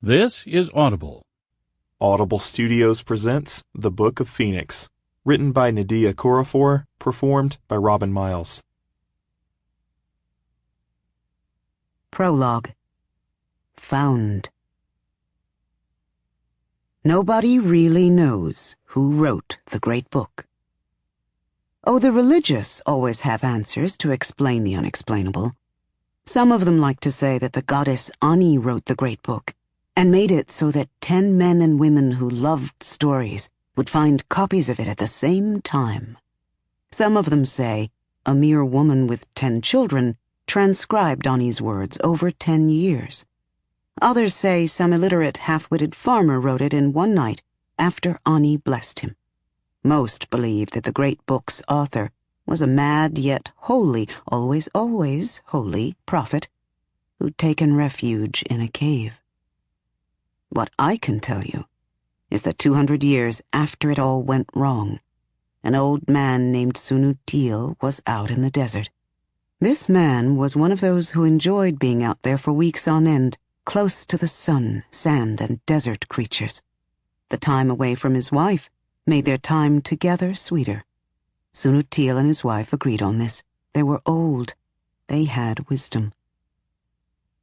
This is Audible. Audible Studios presents The Book of Phoenix, written by Nnedi Okorafor, performed by Robin Miles. Prologue. Found. Nobody really knows who wrote the great book. Oh, the religious always have answers to explain the unexplainable. Some of them like to say that the goddess Ani wrote the great book and made it so that 10 men and women who loved stories would find copies of it at the same time. Some of them say a mere woman with 10 children transcribed Ani's words over 10 years. Others say some illiterate, half-witted farmer wrote it in one night after Ani blessed him. Most believe that the great book's author was a mad yet holy, always holy prophet who'd taken refuge in a cave. What I can tell you is that 200 years after it all went wrong, an old man named Sunutil was out in the desert. This man was one of those who enjoyed being out there for weeks on end, close to the sun, sand, and desert creatures. The time away from his wife made their time together sweeter. Sunutil and his wife agreed on this. They were old. They had wisdom.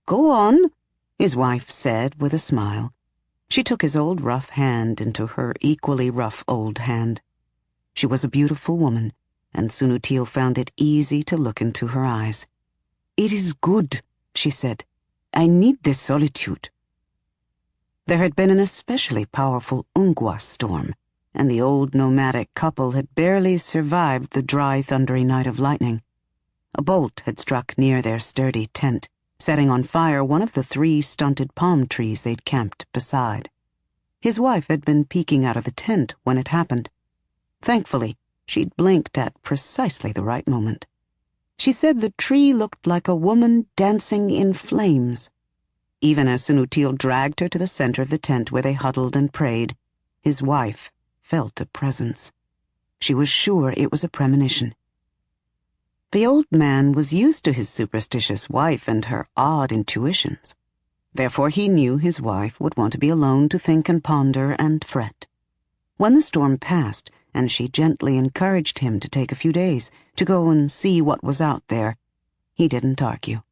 "Go on," his wife said with a smile. She took his old rough hand into her equally rough old hand. She was a beautiful woman, and Sunutil found it easy to look into her eyes. "It is good," she said. "I need this solitude." There had been an especially powerful Ungwa storm, and the old nomadic couple had barely survived the dry, thundery night of lightning. A bolt had struck near their sturdy tent, setting on fire one of the 3 stunted palm trees they'd camped beside. His wife had been peeking out of the tent when it happened. Thankfully, she'd blinked at precisely the right moment. She said the tree looked like a woman dancing in flames. Even as Sunutil dragged her to the center of the tent where they huddled and prayed, his wife felt a presence. She was sure it was a premonition. The old man was used to his superstitious wife and her odd intuitions. Therefore he knew his wife would want to be alone to think and ponder and fret. When the storm passed, and she gently encouraged him to take a few days to go and see what was out there, he didn't argue.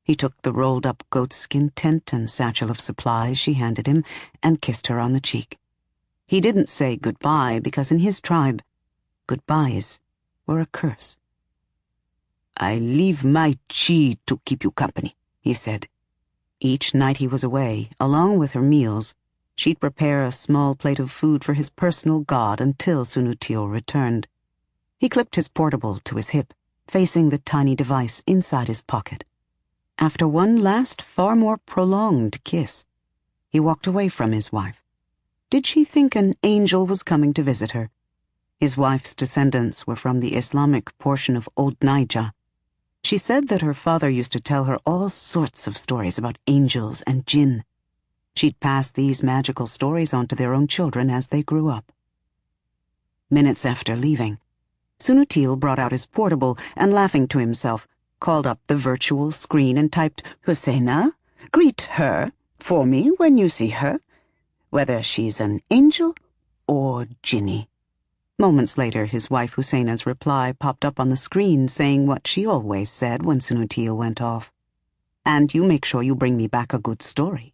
He took the rolled-up goatskin tent and satchel of supplies she handed him and kissed her on the cheek. He didn't say goodbye because in his tribe, goodbyes were a curse. "I leave my chi to keep you company," he said. Each night he was away, along with her meals, she'd prepare a small plate of food for his personal god until Sunutil returned. He clipped his portable to his hip, facing the tiny device inside his pocket. After one last, far more prolonged kiss, he walked away from his wife. Did she think an angel was coming to visit her? His wife's descendants were from the Islamic portion of Old Niger. She said that her father used to tell her all sorts of stories about angels and jinn. She'd pass these magical stories on to their own children as they grew up. Minutes after leaving, Sunutil brought out his portable and, laughing to himself, called up the virtual screen and typed, "Husseina, greet her for me when you see her, whether she's an angel or jinni." Moments later, his wife Husseina's reply popped up on the screen saying what she always said when Sunutil went off. "And you make sure you bring me back a good story."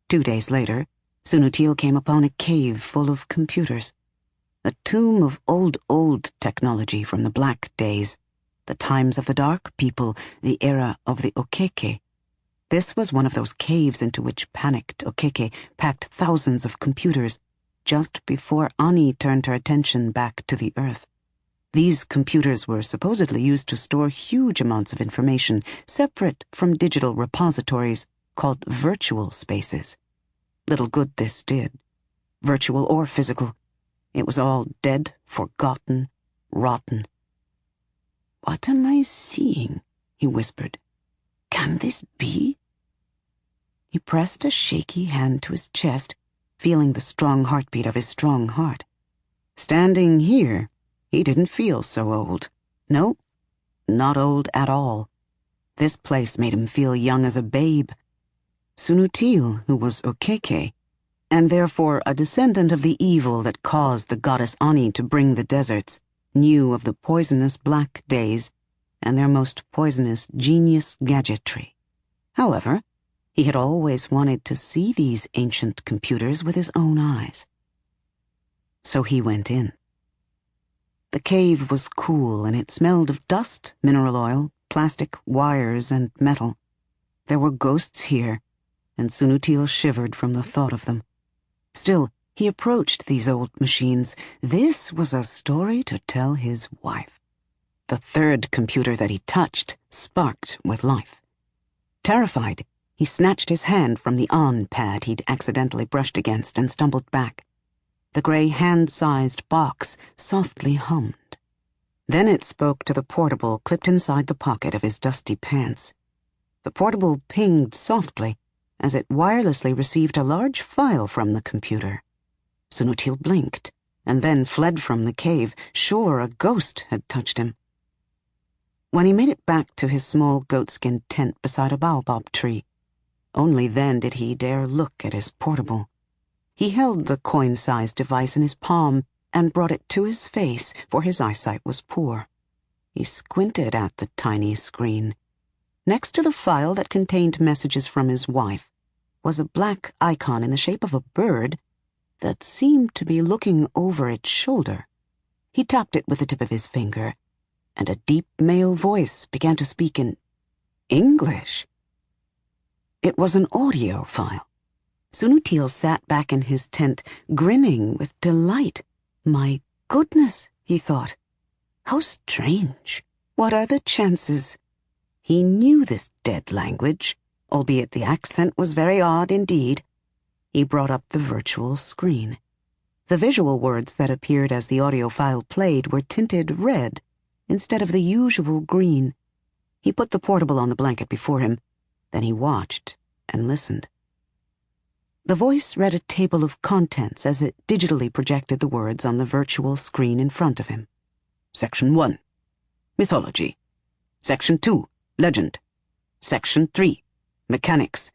2 days later, Sunutil came upon a cave full of computers. A tomb of old technology from the Black Days, the times of the Dark People, the era of the Okeke. This was one of those caves into which panicked Okeke packed thousands of computers just before Ani turned her attention back to the Earth. These computers were supposedly used to store huge amounts of information separate from digital repositories called virtual spaces. Little good this did, virtual or physical. It was all dead, forgotten, rotten. "What am I seeing?" he whispered. "Can this be?" He pressed a shaky hand to his chest, feeling the strong heartbeat of his strong heart. Standing here, he didn't feel so old. No, not old at all. This place made him feel young as a babe. Sunutil, who was Okeke, and therefore a descendant of the evil that caused the goddess Ani to bring the deserts, knew of the poisonous black days and their most poisonous genius gadgetry. However, he had always wanted to see these ancient computers with his own eyes. So he went in. The cave was cool, and it smelled of dust, mineral oil, plastic, wires, and metal. There were ghosts here, and Sunutil shivered from the thought of them. Still, he approached these old machines. This was a story to tell his wife. The third computer that he touched sparked with life. Terrified, he snatched his hand from the on pad he'd accidentally brushed against and stumbled back. The gray hand-sized box softly hummed. Then it spoke to the portable clipped inside the pocket of his dusty pants. The portable pinged softly as it wirelessly received a large file from the computer. Sunutil blinked and then fled from the cave, sure a ghost had touched him. When he made it back to his small goatskin tent beside a baobab tree, only then did he dare look at his portable. He held the coin-sized device in his palm and brought it to his face, for his eyesight was poor. He squinted at the tiny screen. Next to the file that contained messages from his wife was a black icon in the shape of a bird that seemed to be looking over its shoulder. He tapped it with the tip of his finger, and a deep male voice began to speak in English. It was an audio file. Sunutil sat back in his tent, grinning with delight. My goodness, he thought. How strange. What are the chances? He knew this dead language, albeit the accent was very odd indeed. He brought up the virtual screen. The visual words that appeared as the audio file played were tinted red instead of the usual green. He put the portable on the blanket before him. Then he watched and listened. The voice read a table of contents as it digitally projected the words on the virtual screen in front of him. Section 1, Mythology. Section 2, Legend. Section 3, Mechanics.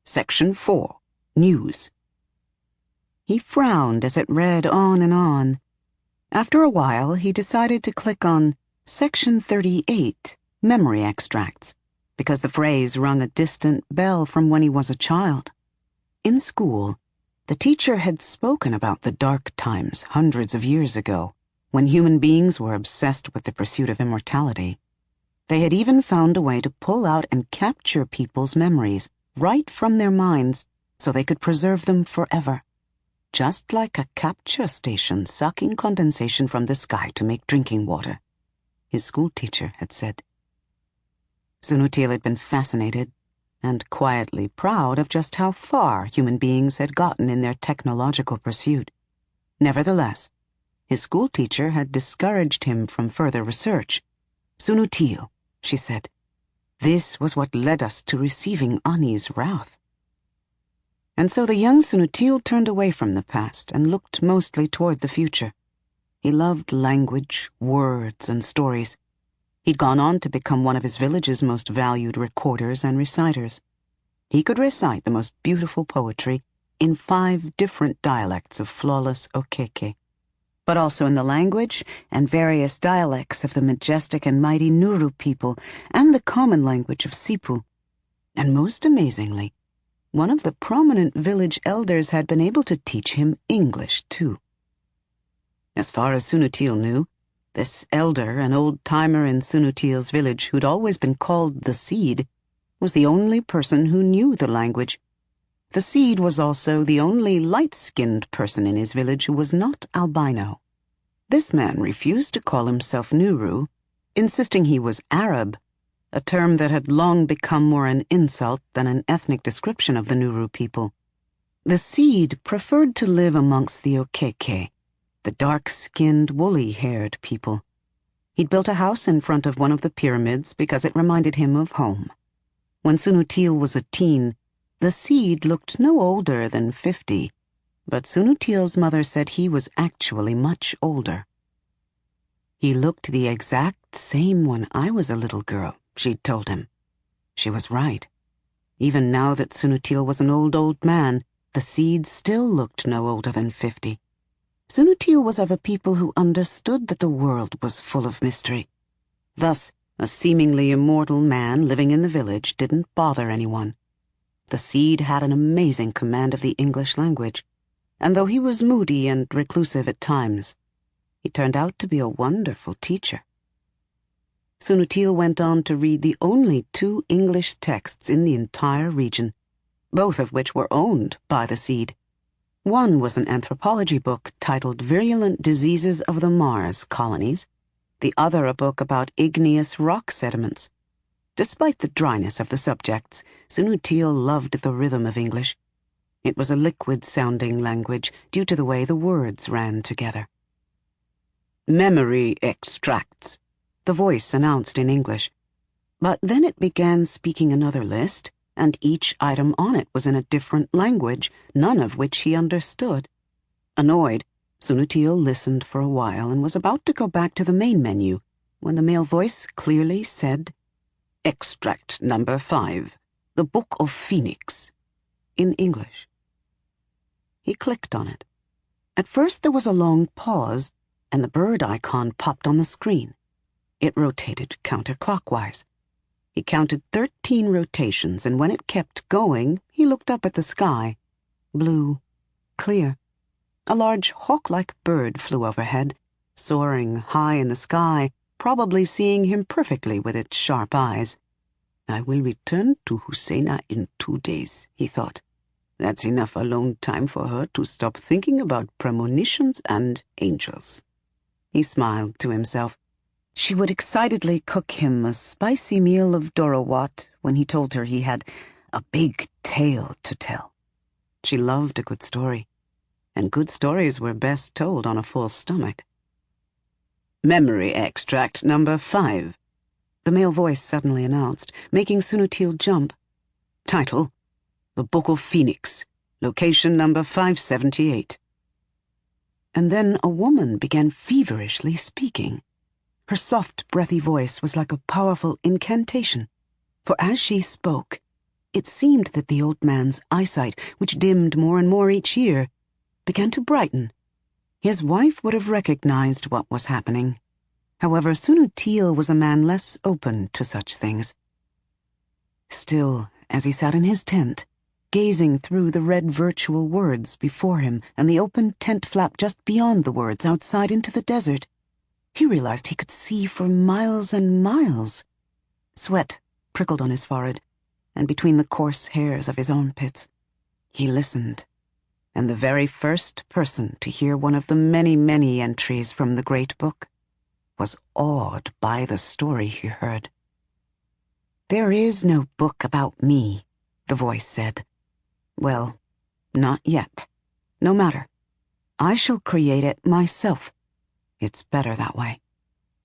Section 4, News. He frowned as it read on and on. After a while, he decided to click on Section 38, Memory Extracts, because the phrase rung a distant bell from when he was a child. In school, the teacher had spoken about the dark times hundreds of years ago, when human beings were obsessed with the pursuit of immortality. They had even found a way to pull out and capture people's memories right from their minds so they could preserve them forever. Just like a capture station sucking condensation from the sky to make drinking water, his schoolteacher had said. Sunutil had been fascinated and quietly proud of just how far human beings had gotten in their technological pursuit. Nevertheless, his schoolteacher had discouraged him from further research. Sunutil, she said, this was what led us to receiving Ani's wrath. And so the young Sunutil turned away from the past and looked mostly toward the future. He loved language, words, and stories. He'd gone on to become one of his village's most valued recorders and reciters. He could recite the most beautiful poetry in 5 different dialects of flawless Okeke, but also in the language and various dialects of the majestic and mighty Nuru people and the common language of Sipu. And most amazingly, one of the prominent village elders had been able to teach him English, too. As far as Sunutil knew, this elder, an old-timer in Sunutil's village who'd always been called the Seed, was the only person who knew the language. The Seed was also the only light-skinned person in his village who was not albino. This man refused to call himself Nuru, insisting he was Arab, a term that had long become more an insult than an ethnic description of the Nuru people. The Seed preferred to live amongst the Okeke, the dark-skinned, woolly-haired people. He'd built a house in front of one of the pyramids because it reminded him of home. When Sunutil was a teen, the Seed looked no older than 50, but Sunutil's mother said he was actually much older. He looked the exact same when I was a little girl, she'd told him. She was right. Even now that Sunutil was an old man, the seed still looked no older than 50. Sunutil was of a people who understood that the world was full of mystery. Thus, a seemingly immortal man living in the village didn't bother anyone. The seed had an amazing command of the English language, and though he was moody and reclusive at times, he turned out to be a wonderful teacher. Sunutil went on to read the only 2 English texts in the entire region, both of which were owned by the seed. One was an anthropology book titled Virulent Diseases of the Mars Colonies, the other a book about igneous rock sediments. Despite the dryness of the subjects, Sunutil loved the rhythm of English. It was a liquid-sounding language due to the way the words ran together. "Memory extracts," the voice announced in English. But then it began speaking another list, and each item on it was in a different language, none of which he understood. Annoyed, Sunutil listened for a while and was about to go back to the main menu when the male voice clearly said, "Extract number 5, the Book of Phoenix," in English. He clicked on it. At first there was a long pause, and the bird icon popped on the screen. It rotated counterclockwise. He counted 13 rotations, and when it kept going, he looked up at the sky. Blue, clear. A large hawk-like bird flew overhead, soaring high in the sky, probably seeing him perfectly with its sharp eyes. "I will return to Husseina in 2 days," he thought. "That's enough alone time for her to stop thinking about premonitions and angels." He smiled to himself. She would excitedly cook him a spicy meal of dorowat when he told her he had a big tale to tell. She loved a good story, and good stories were best told on a full stomach. "Memory extract number 5, the male voice suddenly announced, making Sunutil jump. Title, The Book of Phoenix, location number 578. And then a woman began feverishly speaking. Her soft, breathy voice was like a powerful incantation, for as she spoke, it seemed that the old man's eyesight, which dimmed more and more each year, began to brighten. His wife would have recognized what was happening. However, Sunutil was a man less open to such things. Still, as he sat in his tent, gazing through the red virtual words before him and the open tent flap just beyond the words outside into the desert, he realized he could see for miles and miles. Sweat prickled on his forehead and between the coarse hairs of his armpits. He listened, and the very first person to hear one of the many, many entries from the Great Book was awed by the story he heard. "There is no book about me," the voice said. "Well, not yet. No matter. I shall create it myself. It's better that way.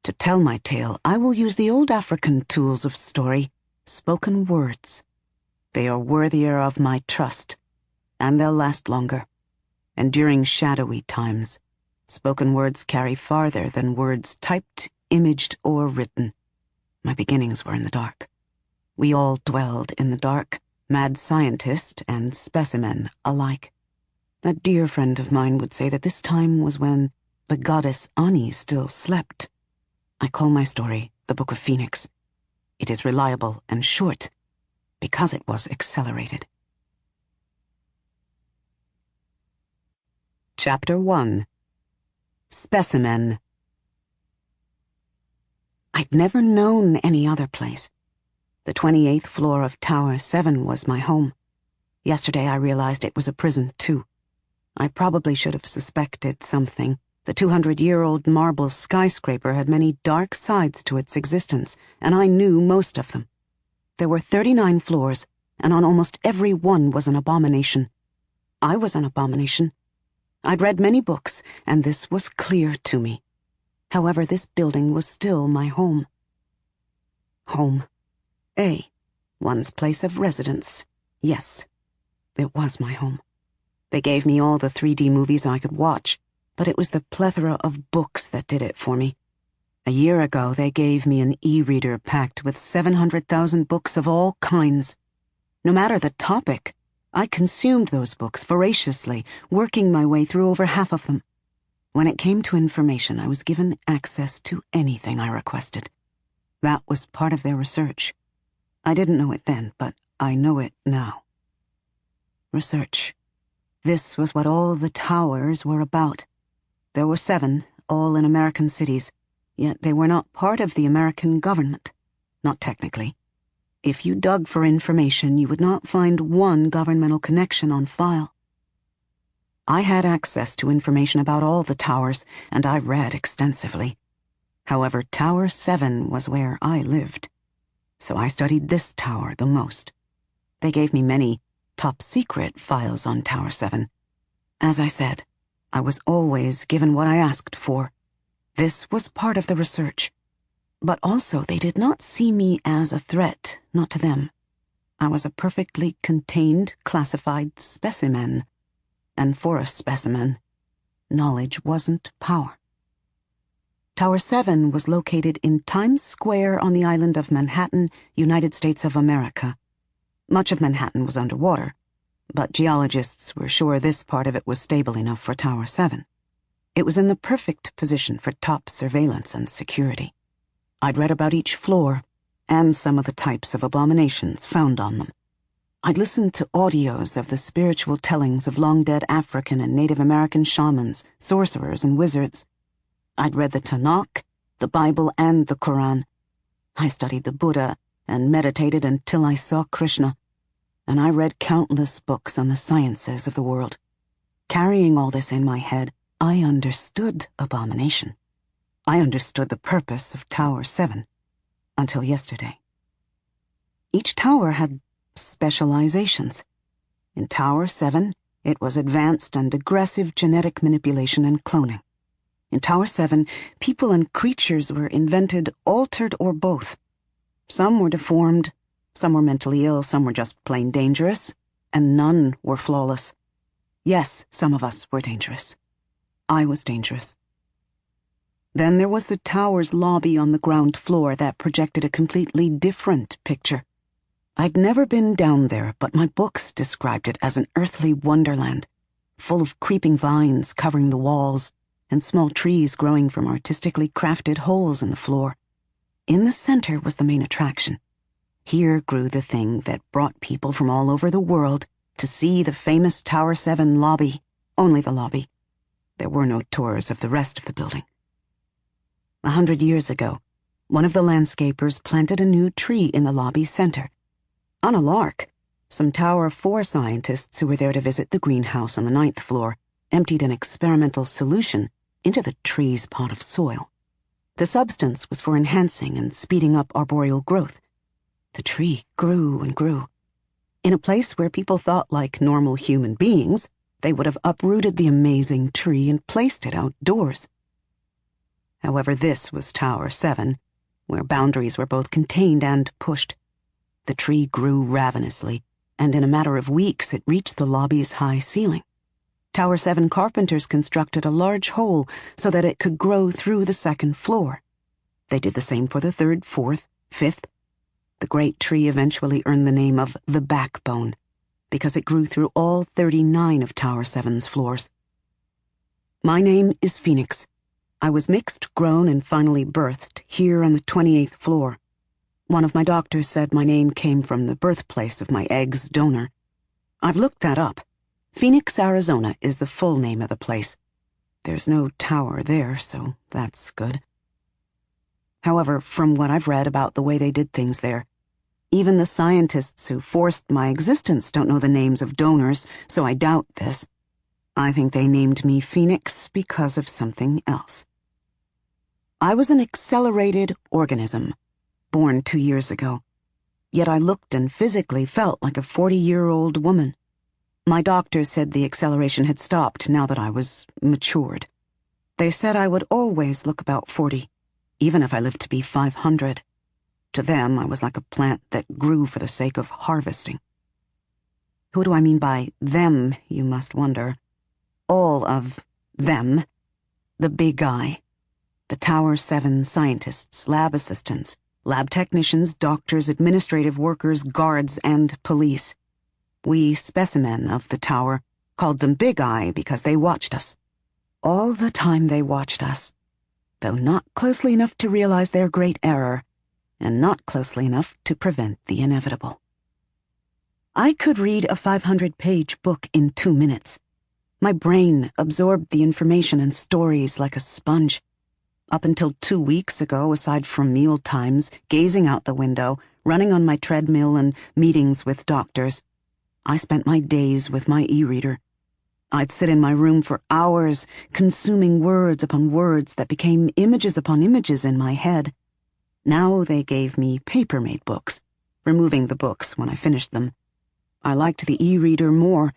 To tell my tale, I will use the old African tools of story, spoken words. They are worthier of my trust, and they'll last longer. And during shadowy times, spoken words carry farther than words typed, imaged, or written. My beginnings were in the dark. We all dwelled in the dark, mad scientist and specimen alike. A dear friend of mine would say that this time was when the goddess Ani still slept. I call my story The Book of Phoenix. It is reliable and short because it was accelerated. Chapter 1. Specimen. I'd never known any other place. The 28th floor of Tower 7 was my home. Yesterday I realized it was a prison, too. I probably should have suspected something. The 200-year-old marble skyscraper had many dark sides to its existence, and I knew most of them. There were 39 floors, and on almost every one was an abomination. I was an abomination. I'd read many books, and this was clear to me. However, this building was still my home. Home. One's place of residence. Yes, it was my home. They gave me all the 3D movies I could watch, but it was the plethora of books that did it for me. A year ago, they gave me an e-reader packed with 700,000 books of all kinds. No matter the topic, I consumed those books voraciously, working my way through over half of them. When it came to information, I was given access to anything I requested. That was part of their research. I didn't know it then, but I know it now. Research. This was what all the towers were about. There were 7, all in American cities, yet they were not part of the American government. Not technically. If you dug for information, you would not find one governmental connection on file. I had access to information about all the towers, and I read extensively. However, Tower 7 was where I lived, so I studied this tower the most. They gave me many top-secret files on Tower 7. As I said, I was always given what I asked for. This was part of the research. But also, they did not see me as a threat, not to them. I was a perfectly contained, classified specimen. And for a specimen, knowledge wasn't power. Tower 7 was located in Times Square on the island of Manhattan, United States of America. Much of Manhattan was underwater, but geologists were sure this part of it was stable enough for Tower 7. It was in the perfect position for top surveillance and security. I'd read about each floor, and some of the types of abominations found on them. I'd listened to audios of the spiritual tellings of long-dead African and Native American shamans, sorcerers, and wizards. I'd read the Tanakh, the Bible, and the Quran. I studied the Buddha and meditated until I saw Krishna, and I read countless books on the sciences of the world. Carrying all this in my head, I understood abomination. I understood the purpose of Tower 7, until yesterday. Each tower had specializations. In Tower 7, it was advanced and aggressive genetic manipulation and cloning. In Tower 7, people and creatures were invented, altered, or both. Some were deformed, some were mentally ill, some were just plain dangerous, and none were flawless. Yes, some of us were dangerous. I was dangerous. Then there was the tower's lobby on the ground floor that projected a completely different picture. I'd never been down there, but my books described it as an earthly wonderland, full of creeping vines covering the walls and small trees growing from artistically crafted holes in the floor. In the center was the main attraction. Here grew the thing that brought people from all over the world to see the famous Tower 7 lobby, only the lobby. There were no tours of the rest of the building. 100 years ago, one of the landscapers planted a new tree in the lobby center. On a lark, some Tower 4 scientists who were there to visit the greenhouse on the 9th floor emptied an experimental solution into the tree's pot of soil. The substance was for enhancing and speeding up arboreal growth. The tree grew and grew. In a place where people thought like normal human beings, they would have uprooted the amazing tree and placed it outdoors. However, this was Tower 7, where boundaries were both contained and pushed. The tree grew ravenously, and in a matter of weeks it reached the lobby's high ceiling. Tower 7 carpenters constructed a large hole so that it could grow through the 2nd floor. They did the same for the 3rd, 4th, 5th. The great tree eventually earned the name of the Backbone, because it grew through all 39 of Tower 7's floors. My name is Phoenix. I was mixed, grown, and finally birthed here on the 28th floor. One of my doctors said my name came from the birthplace of my egg's donor. I've looked that up. Phoenix, Arizona is the full name of the place. There's no tower there, so that's good. However, from what I've read about the way they did things there, even the scientists who forced my existence don't know the names of donors, so I doubt this. I think they named me Phoenix because of something else. I was an accelerated organism, born 2 years ago. Yet I looked and physically felt like a 40-year-old woman. My doctors said the acceleration had stopped now that I was matured. They said I would always look about 40, even if I lived to be 500. To them, I was like a plant that grew for the sake of harvesting. Who do I mean by them, you must wonder? All of them. The big guy. The Tower 7 scientists, lab assistants, lab technicians, doctors, administrative workers, guards, and police. We specimen of the tower called them Big Eye because they watched us. All the time they watched us, though not closely enough to realize their great error, and not closely enough to prevent the inevitable. I could read a 500-page book in 2 minutes. My brain absorbed the information and stories like a sponge. Up until 2 weeks ago, aside from meal times, gazing out the window, running on my treadmill, and meetings with doctors, I spent my days with my e-reader. I'd sit in my room for hours, consuming words upon words that became images upon images in my head. Now they gave me paper-made books, removing the books when I finished them. I liked the e-reader more.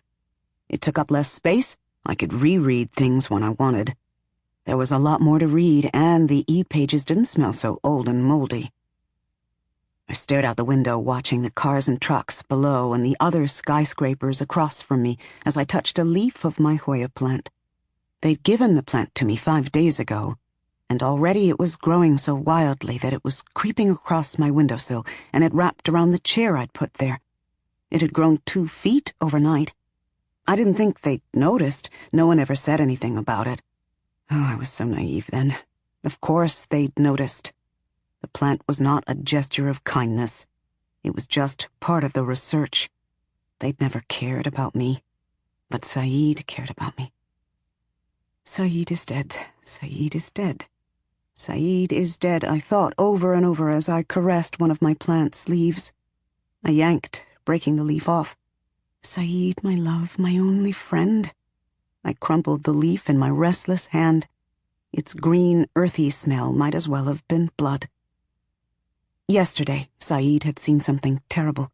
It took up less space. I could reread things when I wanted. There was a lot more to read, and the e-pages didn't smell so old and moldy. I stared out the window, watching the cars and trucks below and the other skyscrapers across from me as I touched a leaf of my Hoya plant. They'd given the plant to me 5 days ago, and already it was growing so wildly that it was creeping across my windowsill and had wrapped around the chair I'd put there. It had grown 2 feet overnight. I didn't think they'd noticed. No one ever said anything about it. Oh, I was so naive then. Of course they'd noticed. The plant was not a gesture of kindness. It was just part of the research. They'd never cared about me. But Saeed cared about me. Saeed is dead. Saeed is dead. Saeed is dead, I thought over and over as I caressed one of my plant's leaves. I yanked, breaking the leaf off. Saeed, my love, my only friend. I crumpled the leaf in my restless hand. Its green, earthy smell might as well have been blood. Yesterday, Saeed had seen something terrible.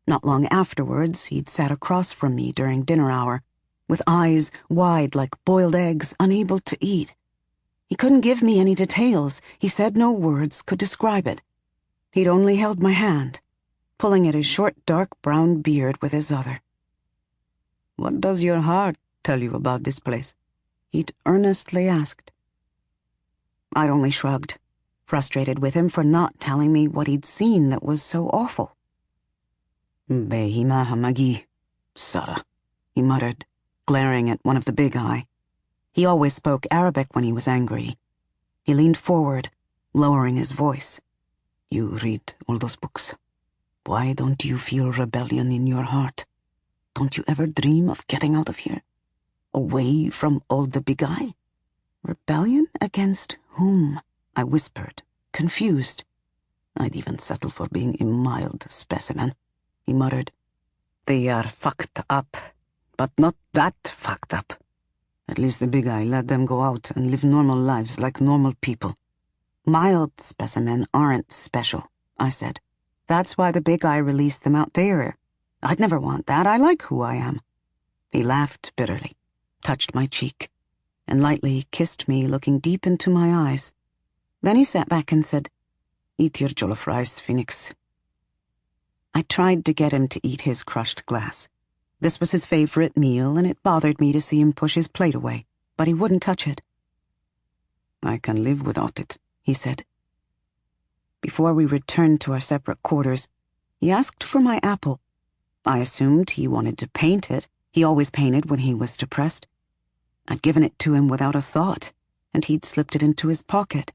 Not long afterwards, he'd sat across from me during dinner hour, with eyes wide like boiled eggs, unable to eat. He couldn't give me any details. He said no words could describe it. He'd only held my hand, pulling at his short, dark brown beard with his other. "What does your heart tell you about this place?" he'd earnestly asked. I'd only shrugged, frustrated with him for not telling me what he'd seen that was so awful. "Behima hamagi, Sarah," he muttered, glaring at one of the Big Eye. He always spoke Arabic when he was angry. He leaned forward, lowering his voice. "You read all those books. Why don't you feel rebellion in your heart? Don't you ever dream of getting out of here? Away from all the Big Eye?" "Rebellion against whom?" I whispered, confused. "I'd even settle for being a mild specimen," he muttered. "They are fucked up, but not that fucked up. At least the Big Eye let them go out and live normal lives like normal people." "Mild specimen aren't special," I said. "That's why the Big Eye released them out there. I'd never want that. I like who I am." He laughed bitterly, touched my cheek, and lightly kissed me, looking deep into my eyes. Then he sat back and said, "Eat your jollof rice, Phoenix." I tried to get him to eat his crushed glass. This was his favorite meal, and it bothered me to see him push his plate away, but he wouldn't touch it. "I can live without it," he said. Before we returned to our separate quarters, he asked for my apple. I assumed he wanted to paint it. He always painted when he was depressed. I'd given it to him without a thought, and he'd slipped it into his pocket.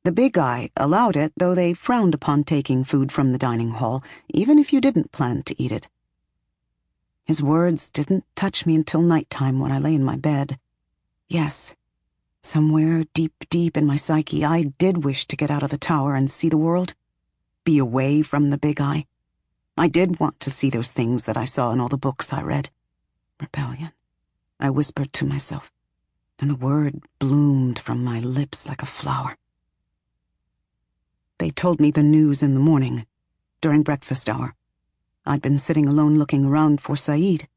The Big Eye allowed it, though they frowned upon taking food from the dining hall, even if you didn't plan to eat it. His words didn't touch me until nighttime when I lay in my bed. Yes, somewhere deep, deep in my psyche, I did wish to get out of the tower and see the world, be away from the Big Eye. I did want to see those things that I saw in all the books I read. Rebellion, I whispered to myself, and the word bloomed from my lips like a flower. They told me the news in the morning, during breakfast hour. I'd been sitting alone looking around for Saeed.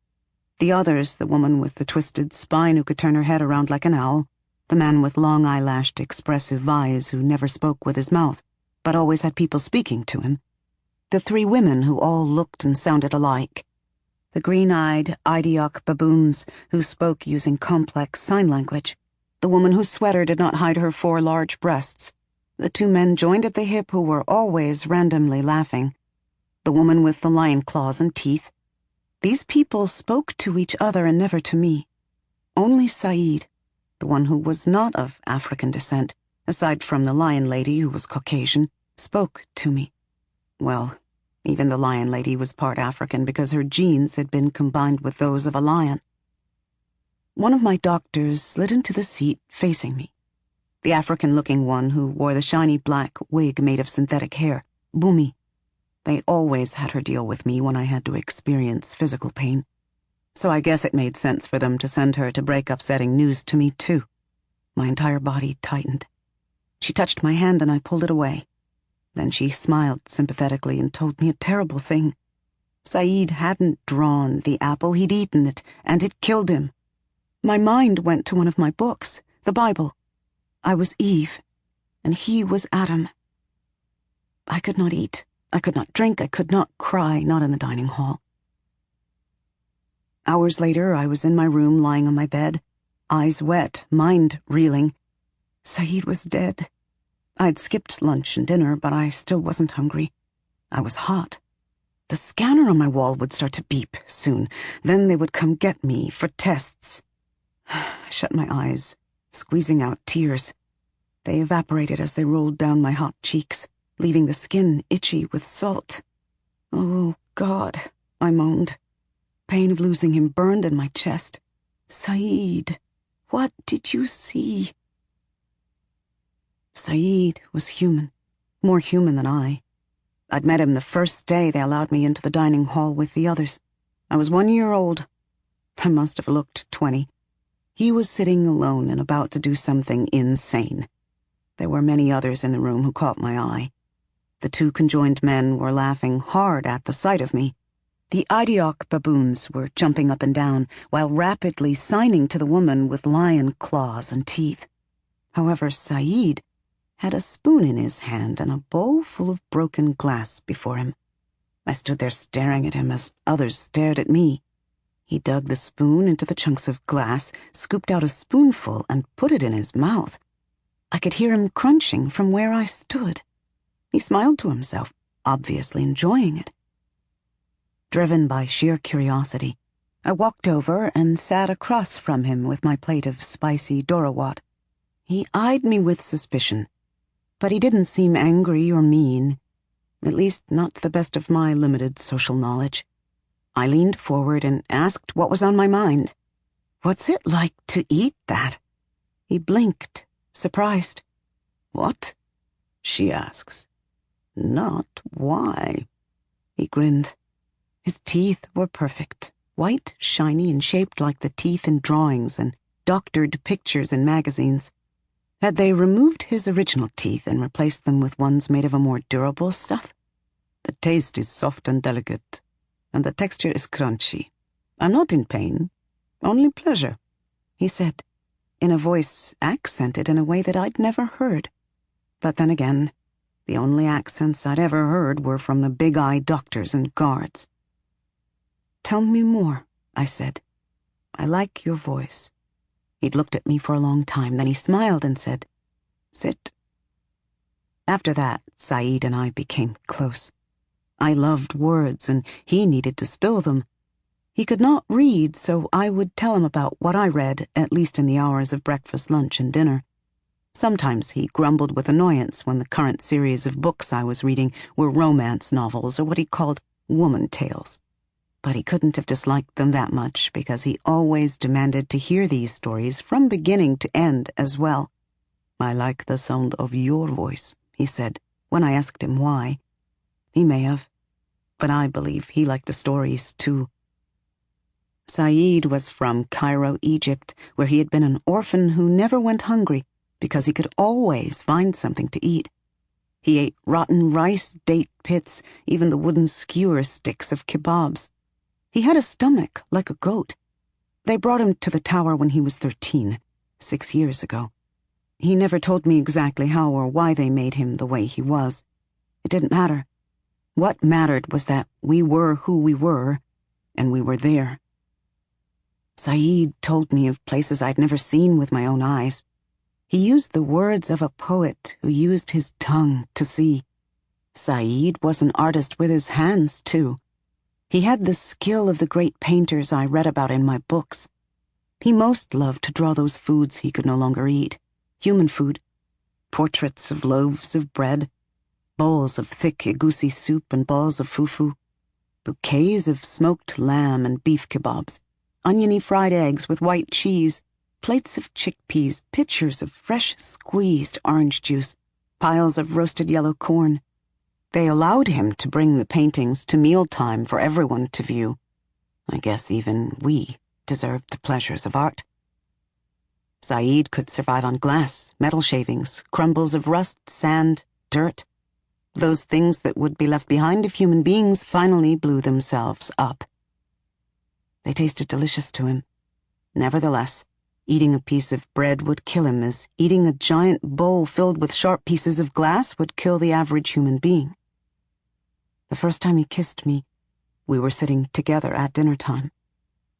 The others, the woman with the twisted spine who could turn her head around like an owl, the man with long eyelashed, expressive eyes who never spoke with his mouth, but always had people speaking to him, the 3 women who all looked and sounded alike, the green-eyed Idiok baboons who spoke using complex sign language, the woman whose sweater did not hide her 4 large breasts, the 2 men joined at the hip who were always randomly laughing, the woman with the lion claws and teeth, These people spoke to each other and never to me. Only Said, the one who was not of African descent, aside from the lion lady who was Caucasian, spoke to me. Well, even the lion lady was part African because her genes had been combined with those of a lion. One of my doctors slid into the seat facing me. The African-looking one who wore the shiny black wig made of synthetic hair, Bumi. They always had her deal with me when I had to experience physical pain. So I guess it made sense for them to send her to break upsetting news to me, too. My entire body tightened. She touched my hand and I pulled it away. Then she smiled sympathetically and told me a terrible thing. Said hadn't drawn the apple, he'd eaten it, and it killed him. My mind went to one of my books, the Bible. I was Eve, and he was Adam. I could not eat. I could not drink, I could not cry, not in the dining hall. Hours later, I was in my room lying on my bed, eyes wet, mind reeling. Said was dead. I'd skipped lunch and dinner, but I still wasn't hungry. I was hot. The scanner on my wall would start to beep soon. Then they would come get me for tests. I shut my eyes, squeezing out tears. They evaporated as they rolled down my hot cheeks, leaving the skin itchy with salt. Oh, God, I moaned. Pain of losing him burned in my chest. Said, what did you see? Said was human, more human than I. I'd met him the first day they allowed me into the dining hall with the others. I was 1 year old. I must have looked 20. He was sitting alone and about to do something insane. There were many others in the room who caught my eye. The two conjoined men were laughing hard at the sight of me. The Audiobook baboons were jumping up and down while rapidly signing to the woman with lion claws and teeth. However, Said had a spoon in his hand and a bowl full of broken glass before him. I stood there staring at him as others stared at me. He dug the spoon into the chunks of glass, scooped out a spoonful, and put it in his mouth. I could hear him crunching from where I stood. He smiled to himself, obviously enjoying it. Driven by sheer curiosity, I walked over and sat across from him with my plate of spicy dorawat. He eyed me with suspicion, but he didn't seem angry or mean, at least not to the best of my limited social knowledge. I leaned forward and asked what was on my mind. What's it like to eat that? He blinked, surprised. What? She asks. Not why. He grinned. His teeth were perfect, white, shiny, and shaped like the teeth in drawings and doctored pictures in magazines. Had they removed his original teeth and replaced them with ones made of a more durable stuff? The taste is soft and delicate, and the texture is crunchy. I'm not in pain, only pleasure, he said, in a voice accented in a way that I'd never heard. But then again, the only accents I'd ever heard were from the big-eyed doctors and guards. Tell me more, I said. I like your voice. He'd looked at me for a long time, then he smiled and said, Sit. After that, Said and I became close. I loved words, and he needed to spill them. He could not read, so I would tell him about what I read, at least in the hours of breakfast, lunch, and dinner. Sometimes he grumbled with annoyance when the current series of books I was reading were romance novels or what he called woman tales. But he couldn't have disliked them that much because he always demanded to hear these stories from beginning to end as well. I like the sound of your voice, he said, when I asked him why. He may have, but I believe he liked the stories too. Said was from Cairo, Egypt, where he had been an orphan who never went hungry because he could always find something to eat. He ate rotten rice, date pits, even the wooden skewer sticks of kebabs. He had a stomach like a goat. They brought him to the tower when he was 13, 6 years ago. He never told me exactly how or why they made him the way he was. It didn't matter. What mattered was that we were who we were, and we were there. Said told me of places I'd never seen with my own eyes. He used the words of a poet who used his tongue to see. Said was an artist with his hands, too. He had the skill of the great painters I read about in my books. He most loved to draw those foods he could no longer eat, human food, portraits of loaves of bread, bowls of thick egusi soup and balls of fufu, bouquets of smoked lamb and beef kebabs, oniony fried eggs with white cheese, plates of chickpeas, pitchers of fresh squeezed orange juice, piles of roasted yellow corn. They allowed him to bring the paintings to mealtime for everyone to view. I guess even we deserved the pleasures of art. Saeed could survive on glass, metal shavings, crumbles of rust, sand, dirt, those things that would be left behind if human beings finally blew themselves up. They tasted delicious to him. Nevertheless, eating a piece of bread would kill him as eating a giant bowl filled with sharp pieces of glass would kill the average human being. The first time he kissed me, we were sitting together at dinner time.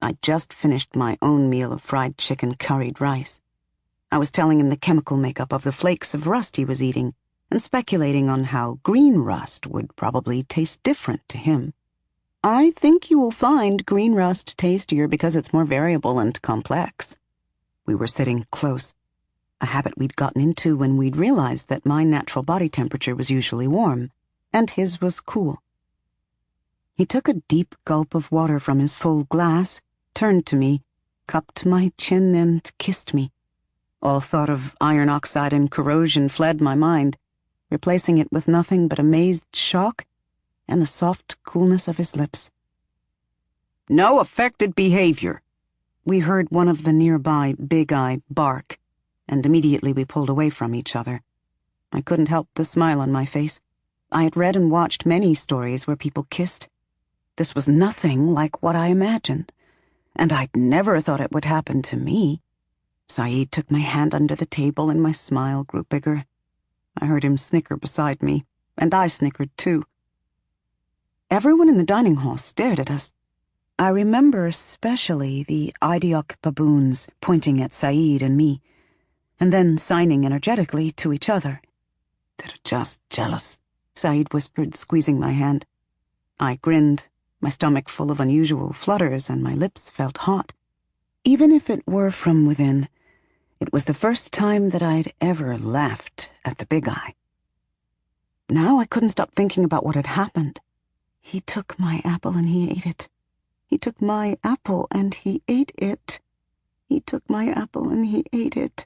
I'd just finished my own meal of fried chicken curried rice. I was telling him the chemical makeup of the flakes of rust he was eating and speculating on how green rust would probably taste different to him. I think you will find green rust tastier because it's more variable and complex. We were sitting close, a habit we'd gotten into when we'd realized that my natural body temperature was usually warm, and his was cool. He took a deep gulp of water from his full glass, turned to me, cupped my chin, and kissed me. All thought of iron oxide and corrosion fled my mind, replacing it with nothing but amazed shock and the soft coolness of his lips. "No affected behavior," we heard one of the nearby big eye bark, and immediately we pulled away from each other. I couldn't help the smile on my face. I had read and watched many stories where people kissed. This was nothing like what I imagined, and I'd never thought it would happen to me. Saeed took my hand under the table and my smile grew bigger. I heard him snicker beside me, and I snickered too. Everyone in the dining hall stared at us. I remember especially the Audiobook baboons pointing at Saeed and me, and then signing energetically to each other. "They're just jealous," Saeed whispered, squeezing my hand. I grinned, my stomach full of unusual flutters, and my lips felt hot. Even if it were from within, it was the first time that I'd ever laughed at the big eye. Now I couldn't stop thinking about what had happened. He took my apple and he ate it. He took my apple and he ate it. He took my apple and he ate it.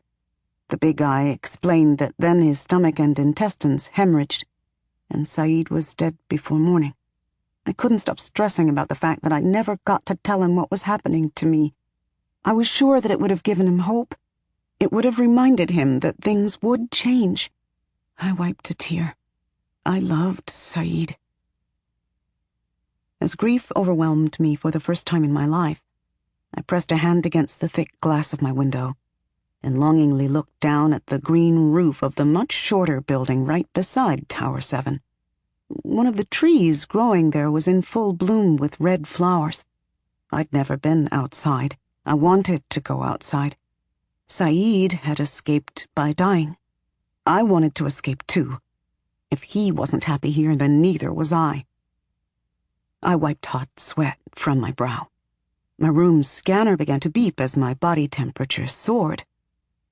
The big eye explained that then his stomach and intestines hemorrhaged, and Saeed was dead before morning. I couldn't stop stressing about the fact that I never got to tell him what was happening to me. I was sure that it would have given him hope. It would have reminded him that things would change. I wiped a tear. I loved Saeed. As grief overwhelmed me for the first time in my life, I pressed a hand against the thick glass of my window and longingly looked down at the green roof of the much shorter building right beside Tower 7. One of the trees growing there was in full bloom with red flowers. I'd never been outside. I wanted to go outside. Saeed had escaped by dying. I wanted to escape too. If he wasn't happy here, then neither was I. I wiped hot sweat from my brow. My room's scanner began to beep as my body temperature soared.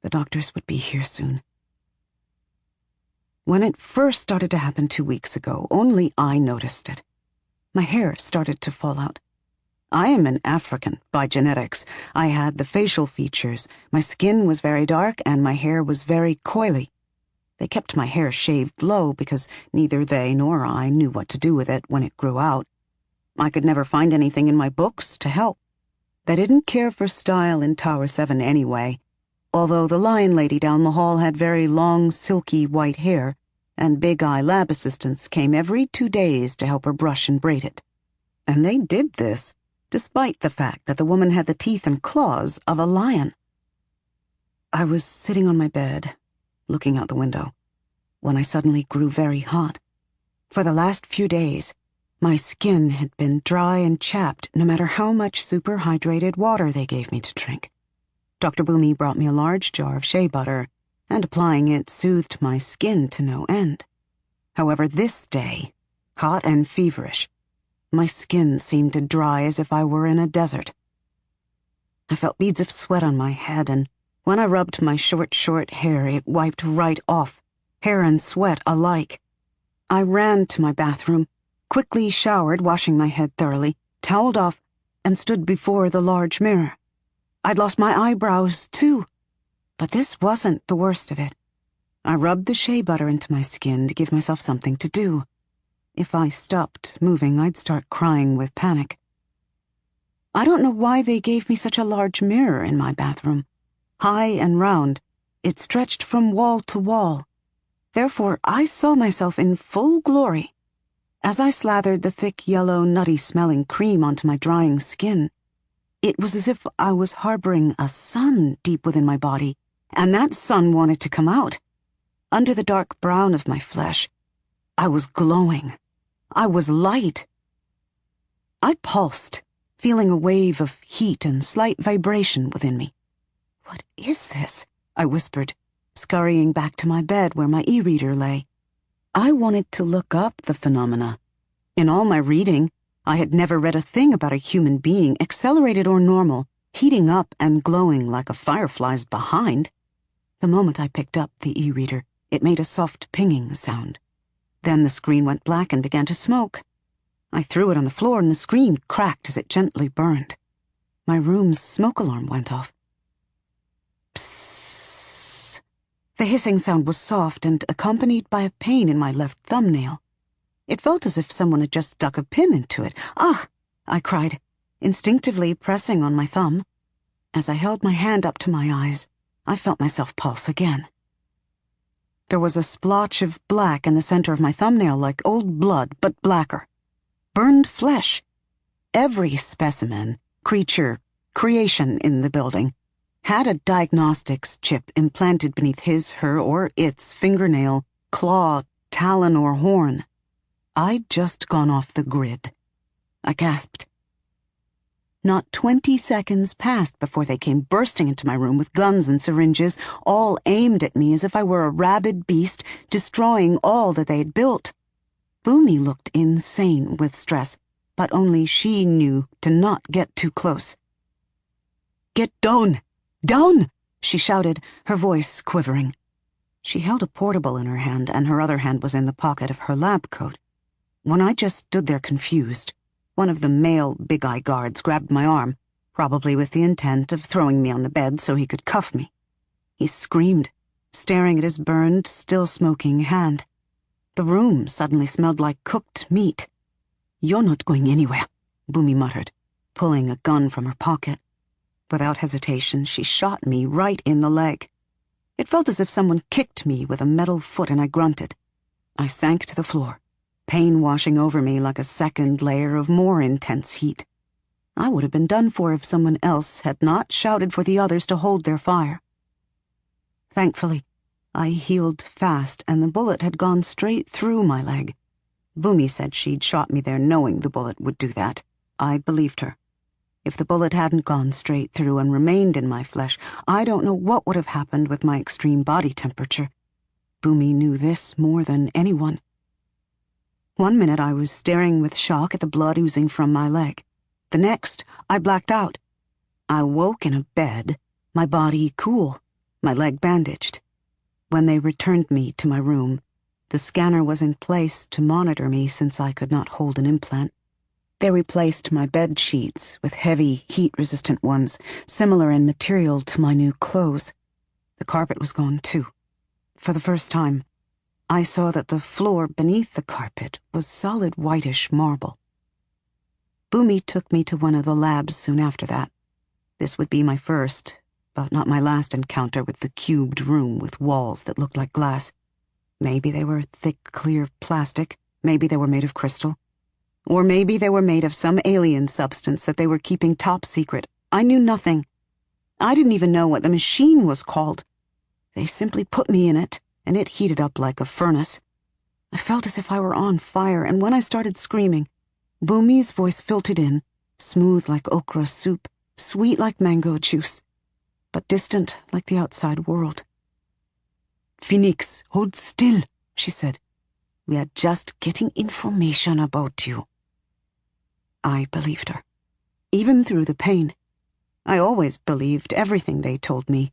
The doctors would be here soon. When it first started to happen 2 weeks ago, only I noticed it. My hair started to fall out. I am an African by genetics. I had the facial features. My skin was very dark and my hair was very coily. They kept my hair shaved low because neither they nor I knew what to do with it when it grew out. I could never find anything in my books to help. They didn't care for style in Tower 7 anyway, although the lion lady down the hall had very long, silky white hair, and big eye lab assistants came every 2 days to help her brush and braid it. And they did this despite the fact that the woman had the teeth and claws of a lion. I was sitting on my bed, looking out the window, when I suddenly grew very hot. For the last few days, my skin had been dry and chapped no matter how much superhydrated water they gave me to drink. Dr. Boomy brought me a large jar of shea butter, and applying it soothed my skin to no end. However, this day, hot and feverish, My skin seemed to dry as if I were in a desert. I felt beads of sweat on my head, and when I rubbed my short hair, it wiped right off, hair and sweat alike. I ran to my bathroom, quickly showered, washing my head thoroughly, toweled off, and stood before the large mirror. I'd lost my eyebrows, too, but this wasn't the worst of it. I rubbed the shea butter into my skin to give myself something to do. If I stopped moving, I'd start crying with panic. I don't know why they gave me such a large mirror in my bathroom. High and round, it stretched from wall to wall. Therefore, I saw myself in full glory. As I slathered the thick, yellow, nutty-smelling cream onto my drying skin, it was as if I was harboring a sun deep within my body, and that sun wanted to come out. Under the dark brown of my flesh, I was glowing. I was light. I pulsed, feeling a wave of heat and slight vibration within me. "What is this?" I whispered, scurrying back to my bed where my e-reader lay. I wanted to look up the phenomena. In all my reading, I had never read a thing about a human being, accelerated or normal, heating up and glowing like a firefly's behind. The moment I picked up the e-reader, it made a soft pinging sound. Then the screen went black and began to smoke. I threw it on the floor and the screen cracked as it gently burned. My room's smoke alarm went off. Psst. The hissing sound was soft and accompanied by a pain in my left thumbnail. It felt as if someone had just stuck a pin into it. "Ah!" I cried, instinctively pressing on my thumb. As I held my hand up to my eyes, I felt myself pulse again. There was a splotch of black in the center of my thumbnail, like old blood, but blacker. Burned flesh. Every specimen, creature, creation in the building had a diagnostics chip implanted beneath his, her, or its fingernail, claw, talon, or horn. I'd just gone off the grid. I gasped. Not 20 seconds passed before they came bursting into my room with guns and syringes, all aimed at me as if I were a rabid beast, destroying all that they had built. Boomy looked insane with stress, but only she knew to not get too close. "Get down! Down!" she shouted, her voice quivering. She held a portable in her hand, and her other hand was in the pocket of her lab coat. When I just stood there confused, one of the male Big Eye guards grabbed my arm, probably with the intent of throwing me on the bed so he could cuff me. He screamed, staring at his burned, still-smoking hand. The room suddenly smelled like cooked meat. "You're not going anywhere," Boomy muttered, pulling a gun from her pocket. Without hesitation, she shot me right in the leg. It felt as if someone kicked me with a metal foot, and I grunted. I sank to the floor, pain washing over me like a second layer of more intense heat. I would have been done for if someone else had not shouted for the others to hold their fire. Thankfully, I healed fast, and the bullet had gone straight through my leg. Boomy said she'd shot me there knowing the bullet would do that. I believed her. If the bullet hadn't gone straight through and remained in my flesh, I don't know what would have happened with my extreme body temperature. Boomy knew this more than anyone. One minute I was staring with shock at the blood oozing from my leg. The next, I blacked out. I woke in a bed, my body cool, my leg bandaged. When they returned me to my room, the scanner was in place to monitor me since I could not hold an implant. They replaced my bed sheets with heavy, heat-resistant ones, similar in material to my new clothes. The carpet was gone, too. For the first time, I saw that the floor beneath the carpet was solid whitish marble. Boomy took me to one of the labs soon after that. This would be my first, but not my last encounter with the cubed room with walls that looked like glass. Maybe they were thick, clear plastic, maybe they were made of crystal. Or maybe they were made of some alien substance that they were keeping top secret. I knew nothing. I didn't even know what the machine was called. They simply put me in it, and it heated up like a furnace. I felt as if I were on fire, and when I started screaming, Boomy's voice filtered in, smooth like okra soup, sweet like mango juice, but distant like the outside world. "Phoenix, hold still," she said. "We are just getting information about you." I believed her, even through the pain. I always believed everything they told me.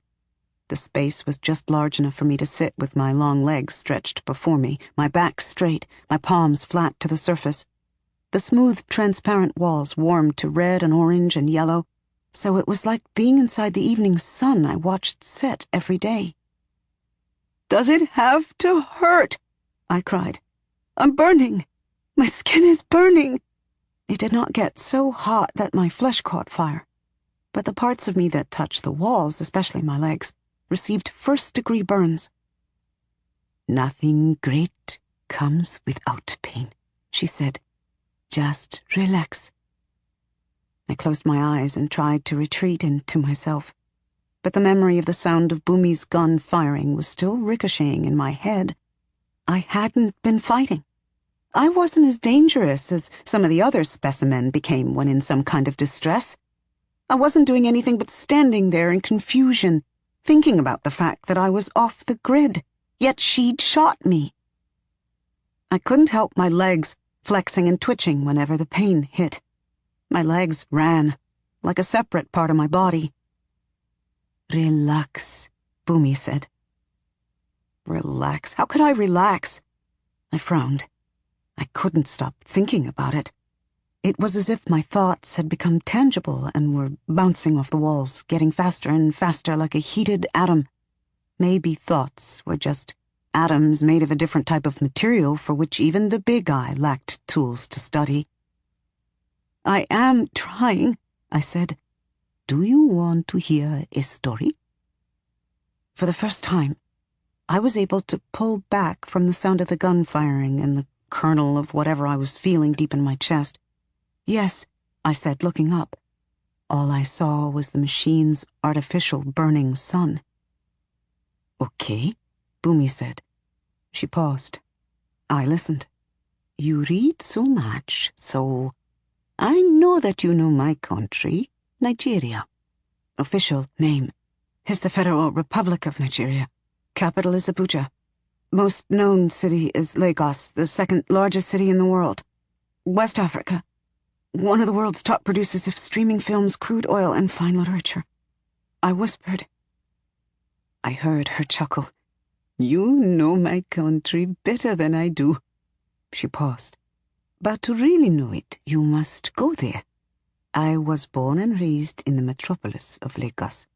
The space was just large enough for me to sit with my long legs stretched before me, my back straight, my palms flat to the surface. The smooth, transparent walls warmed to red and orange and yellow, so it was like being inside the evening sun I watched set every day. "Does it have to hurt?" I cried. "I'm burning. My skin is burning." It did not get so hot that my flesh caught fire, but the parts of me that touched the walls, especially my legs, received first-degree burns. "Nothing great comes without pain," she said. "Just relax." I closed my eyes and tried to retreat into myself, but the memory of the sound of Bumi's gun firing was still ricocheting in my head. I hadn't been fighting. I wasn't as dangerous as some of the other specimen became when in some kind of distress. I wasn't doing anything but standing there in confusion, thinking about the fact that I was off the grid, yet she'd shot me. I couldn't help my legs flexing and twitching whenever the pain hit. My legs ran, like a separate part of my body. "Relax," Bumi said. Relax? How could I relax? I frowned. I couldn't stop thinking about it. It was as if my thoughts had become tangible and were bouncing off the walls, getting faster and faster like a heated atom. Maybe thoughts were just atoms made of a different type of material for which even the big eye lacked tools to study. "I am trying," I said. "Do you want to hear a story?" For the first time, I was able to pull back from the sound of the gun firing and the kernel of whatever I was feeling deep in my chest. "Yes," I said, looking up. All I saw was the machine's artificial burning sun. "Okay," Bumi said. She paused. I listened. "You read so much, so I know that you know my country, Nigeria. Official name is the Federal Republic of Nigeria. Capital is Abuja. Most known city is Lagos, the second largest city in the world. West Africa. One of the world's top producers of streaming films, crude oil, and fine literature." I whispered. I heard her chuckle. "You know my country better than I do." She paused. "But to really know it, you must go there. I was born and raised in the metropolis of Lagos.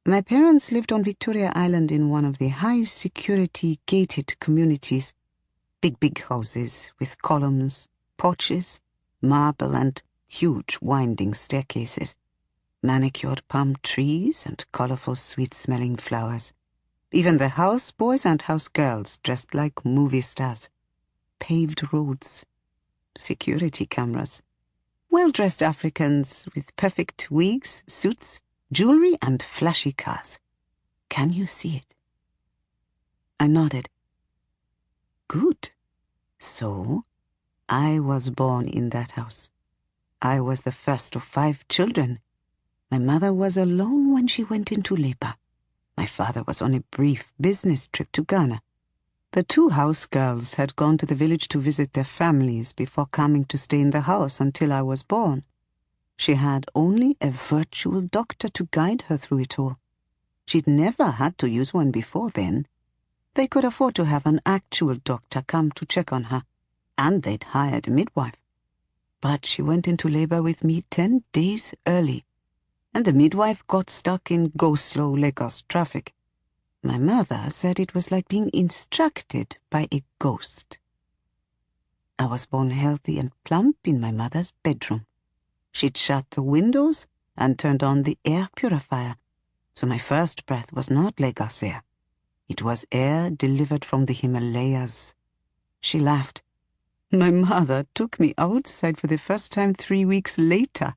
My parents lived on Victoria Island in one of the high-security gated communities. Big houses with columns, porches, marble, and huge winding staircases. Manicured palm trees and colorful sweet-smelling flowers. Even the houseboys and housegirls dressed like movie stars. Paved roads. Security cameras. Well-dressed Africans with perfect wigs, suits, jewelry, and flashy cars. Can you see it?" I nodded. "Good. So, I was born in that house. I was the first of 5 children. My mother was alone when she went into labor. My father was on a brief business trip to Ghana. The 2 house girls had gone to the village to visit their families before coming to stay in the house until I was born. She had only a virtual doctor to guide her through it all. She'd never had to use one before then. They could afford to have an actual doctor come to check on her, and they'd hired a midwife. But she went into labor with me 10 days early, and the midwife got stuck in go-slow Lagos traffic. My mother said it was like being instructed by a ghost. I was born healthy and plump in my mother's bedroom. She'd shut the windows and turned on the air purifier, so my first breath was not Lagos air. It was air delivered from the Himalayas. She laughed. My mother took me outside for the first time 3 weeks later.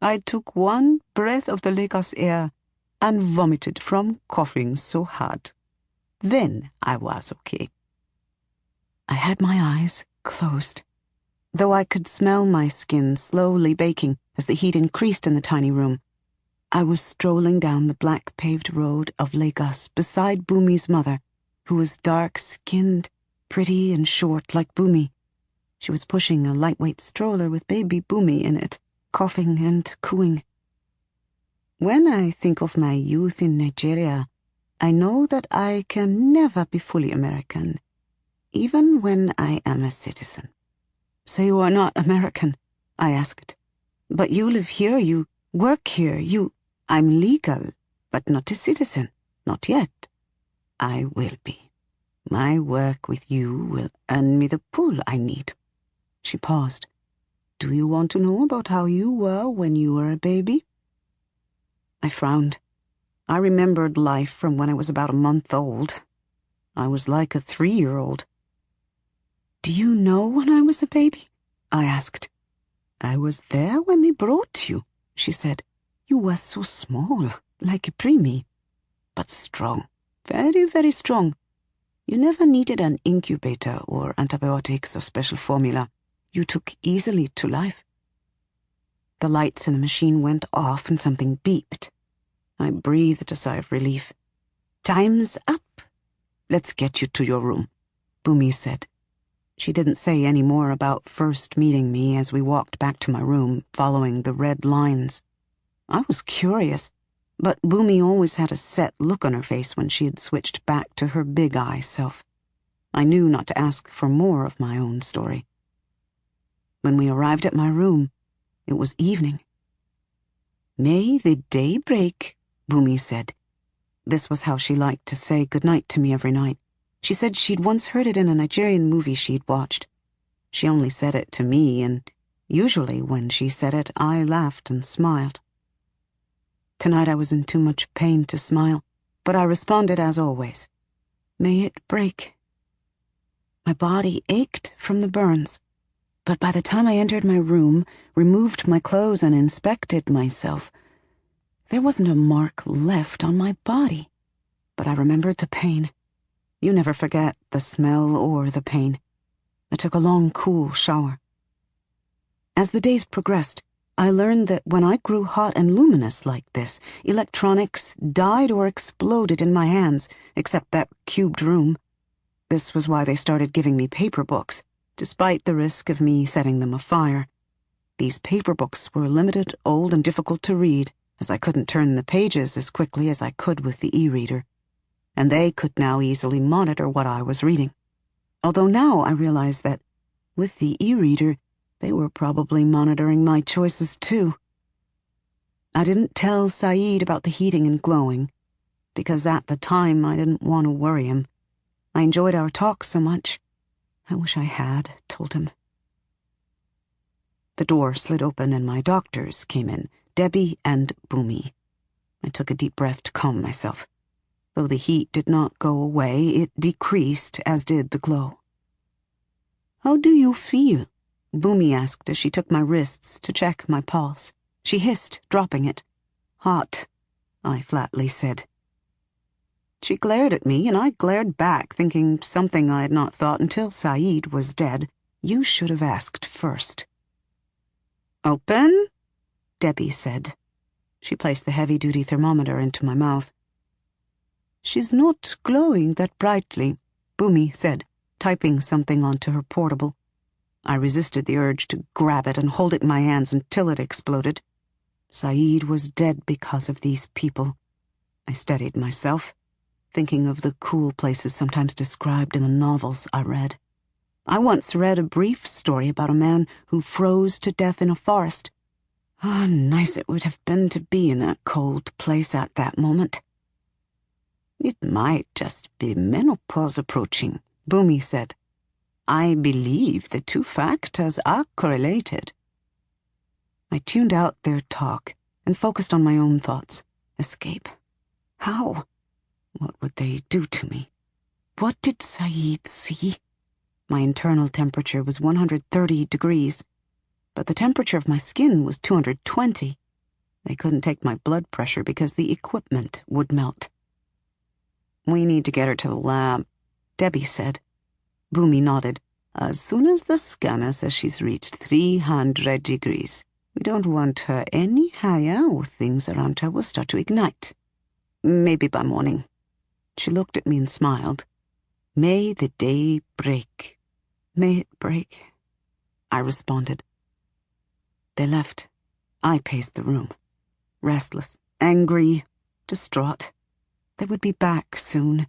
I took one breath of the Lagos air and vomited from coughing so hard. Then I was okay. I had my eyes closed, though I could smell my skin slowly baking as the heat increased in the tiny room. I was strolling down the black paved road of Lagos beside Bumi's mother, who was dark-skinned, pretty and short like Bumi. She was pushing a lightweight stroller with baby Bumi in it, coughing and cooing. When I think of my youth in Nigeria, I know that I can never be fully American, even when I am a citizen. So you are not American? I asked. But you live here, you work here, I'm legal, but not a citizen, not yet. I will be. My work with you will earn me the pull I need. She paused. Do you want to know about how you were when you were a baby? I frowned. I remembered life from when I was about a month old. I was like a 3-year-old. Do you know when I was a baby? I asked. I was there when they brought you, she said. You were so small, like a preemie, but strong, very, very strong. You never needed an incubator or antibiotics or special formula. You took easily to life. The lights in the machine went off and something beeped. I breathed a sigh of relief. Time's up. Let's get you to your room, Bumi said. She didn't say any more about first meeting me as we walked back to my room, following the red lines. I was curious, but Bumi always had a set look on her face when she had switched back to her big eye self. I knew not to ask for more of my own story. When we arrived at my room, it was evening. May the day break, Bumi said. This was how she liked to say goodnight to me every night. She said she'd once heard it in a Nigerian movie she'd watched. She only said it to me, and usually when she said it, I laughed and smiled. Tonight I was in too much pain to smile, but I responded as always. May it break. My body ached from the burns, but by the time I entered my room, removed my clothes and inspected myself, there wasn't a mark left on my body. But I remembered the pain. You never forget the smell or the pain. I took a long, cool shower. As the days progressed, I learned that when I grew hot and luminous like this, electronics died or exploded in my hands, except that cubed room. This was why they started giving me paper books, despite the risk of me setting them afire. These paper books were limited, old, and difficult to read, as I couldn't turn the pages as quickly as I could with the e-reader. And they could now easily monitor what I was reading. Although now I realize that, with the e-reader, they were probably monitoring my choices too. I didn't tell Saeed about the heating and glowing, because at the time I didn't want to worry him. I enjoyed our talk so much. I wish I had told him. The door slid open and my doctors came in, Debbie and Bumi. I took a deep breath to calm myself. Though the heat did not go away, it decreased, as did the glow. How do you feel? Bumi asked as she took my wrists to check my pulse. She hissed, dropping it. Hot, I flatly said. She glared at me, and I glared back, thinking something I had not thought until Saeed was dead. You should have asked first. Open? Debbie said. She placed the heavy-duty thermometer into my mouth. She's not glowing that brightly, Bumi said, typing something onto her portable. I resisted the urge to grab it and hold it in my hands until it exploded. Saeed was dead because of these people. I steadied myself, thinking of the cool places sometimes described in the novels I read. I once read a brief story about a man who froze to death in a forest. How nice it would have been to be in that cold place at that moment. It might just be menopause approaching, Bumi said. I believe the two factors are correlated. I tuned out their talk and focused on my own thoughts. Escape. How? What would they do to me? What did Saeed see? My internal temperature was 130 degrees, but the temperature of my skin was 220. They couldn't take my blood pressure because the equipment would melt. We need to get her to the lab, Debbie said. Bumi nodded. As soon as the scanner says she's reached 300 degrees. We don't want her any higher or things around her will start to ignite. Maybe by morning. She looked at me and smiled. May the day break. May it break. I responded. They left. I paced the room, restless, angry, distraught. They would be back soon.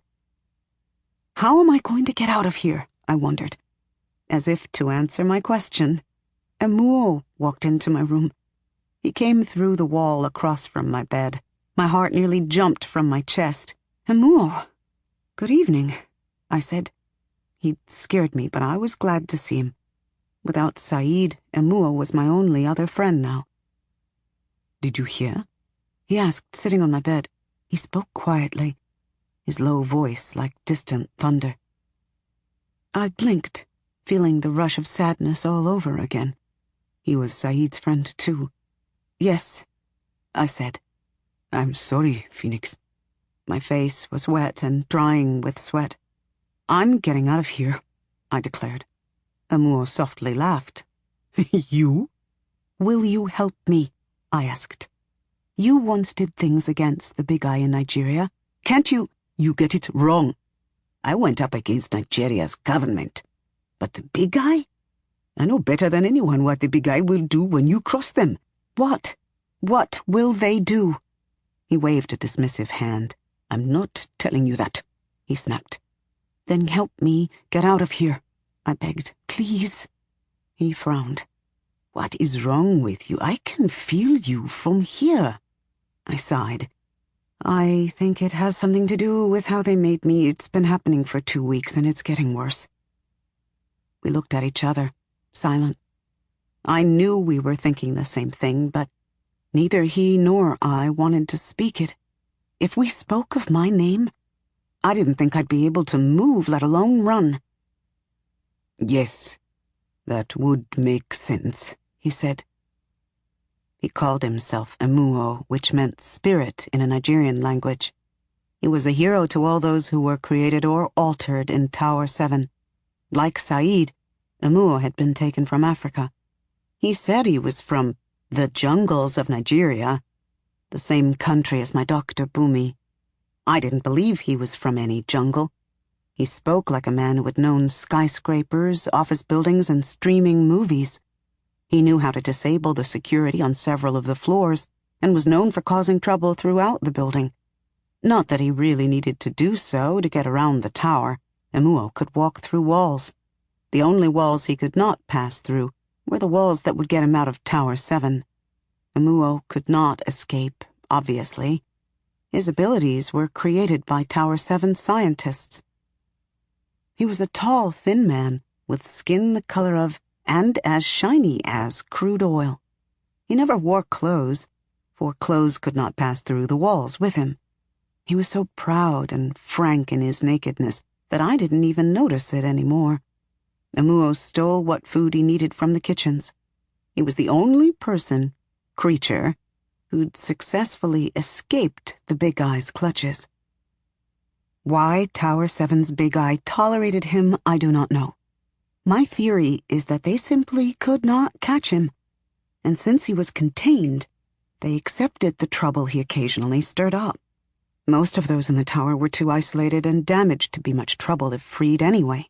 How am I going to get out of here? I wondered. As if to answer my question, Emuo walked into my room. He came through the wall across from my bed. My heart nearly jumped from my chest. Emuo, good evening, I said. He'd scared me, but I was glad to see him. Without Saeed, Emuo was my only other friend now. Did you hear? He asked, sitting on my bed. He spoke quietly, his low voice like distant thunder. I blinked, feeling the rush of sadness all over again. He was Saeed's friend, too. Yes, I said. I'm sorry, Phoenix. My face was wet and drying with sweat. I'm getting out of here, I declared. Emuo softly laughed. You? Will you help me? I asked. You once did things against the big eye in Nigeria. Can't you? You get it wrong. I went up against Nigeria's government. But the big eye? I know better than anyone what the big eye will do when you cross them. What? What will they do? He waved a dismissive hand. I'm not telling you that, he snapped. Then help me get out of here, I begged. Please. He frowned. What is wrong with you? I can feel you from here. I sighed. I think it has something to do with how they made me. It's been happening for 2 weeks and it's getting worse. We looked at each other, silent. I knew we were thinking the same thing, but neither he nor I wanted to speak it. If we spoke of my name, I didn't think I'd be able to move, let alone run. Yes, that would make sense, he said. He called himself Emuo, which meant spirit in a Nigerian language. He was a hero to all those who were created or altered in Tower 7. Like Saeed, Emuo had been taken from Africa. He said he was from the jungles of Nigeria, the same country as my Dr. Bumi. I didn't believe he was from any jungle. He spoke like a man who had known skyscrapers, office buildings, and streaming movies. He knew how to disable the security on several of the floors, and was known for causing trouble throughout the building. Not that he really needed to do so to get around the tower. Emuo could walk through walls. The only walls he could not pass through were the walls that would get him out of Tower 7. Emuo could not escape, obviously. His abilities were created by Tower 7 scientists. He was a tall, thin man with skin the color of, and as shiny as, crude oil. He never wore clothes, for clothes could not pass through the walls with him. He was so proud and frank in his nakedness that I didn't even notice it anymore. Emuo stole what food he needed from the kitchens. He was the only creature, who'd successfully escaped the Big Eye's clutches. Why Tower 7's Big Eye tolerated him, I do not know. My theory is that they simply could not catch him, and since he was contained, they accepted the trouble he occasionally stirred up. Most of those in the tower were too isolated and damaged to be much trouble if freed anyway.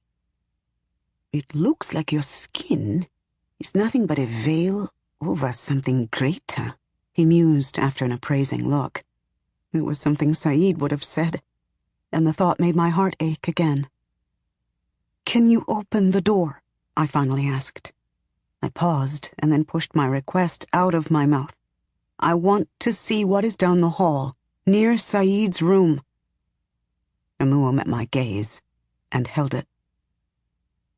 It looks like your skin is nothing but a veil over something greater, he mused after an appraising look. It was something Saeed would have said, and the thought made my heart ache again. Can you open the door? I finally asked. I paused and then pushed my request out of my mouth. I want to see what is down the hall, near Saeed's room. Emuo met my gaze and held it.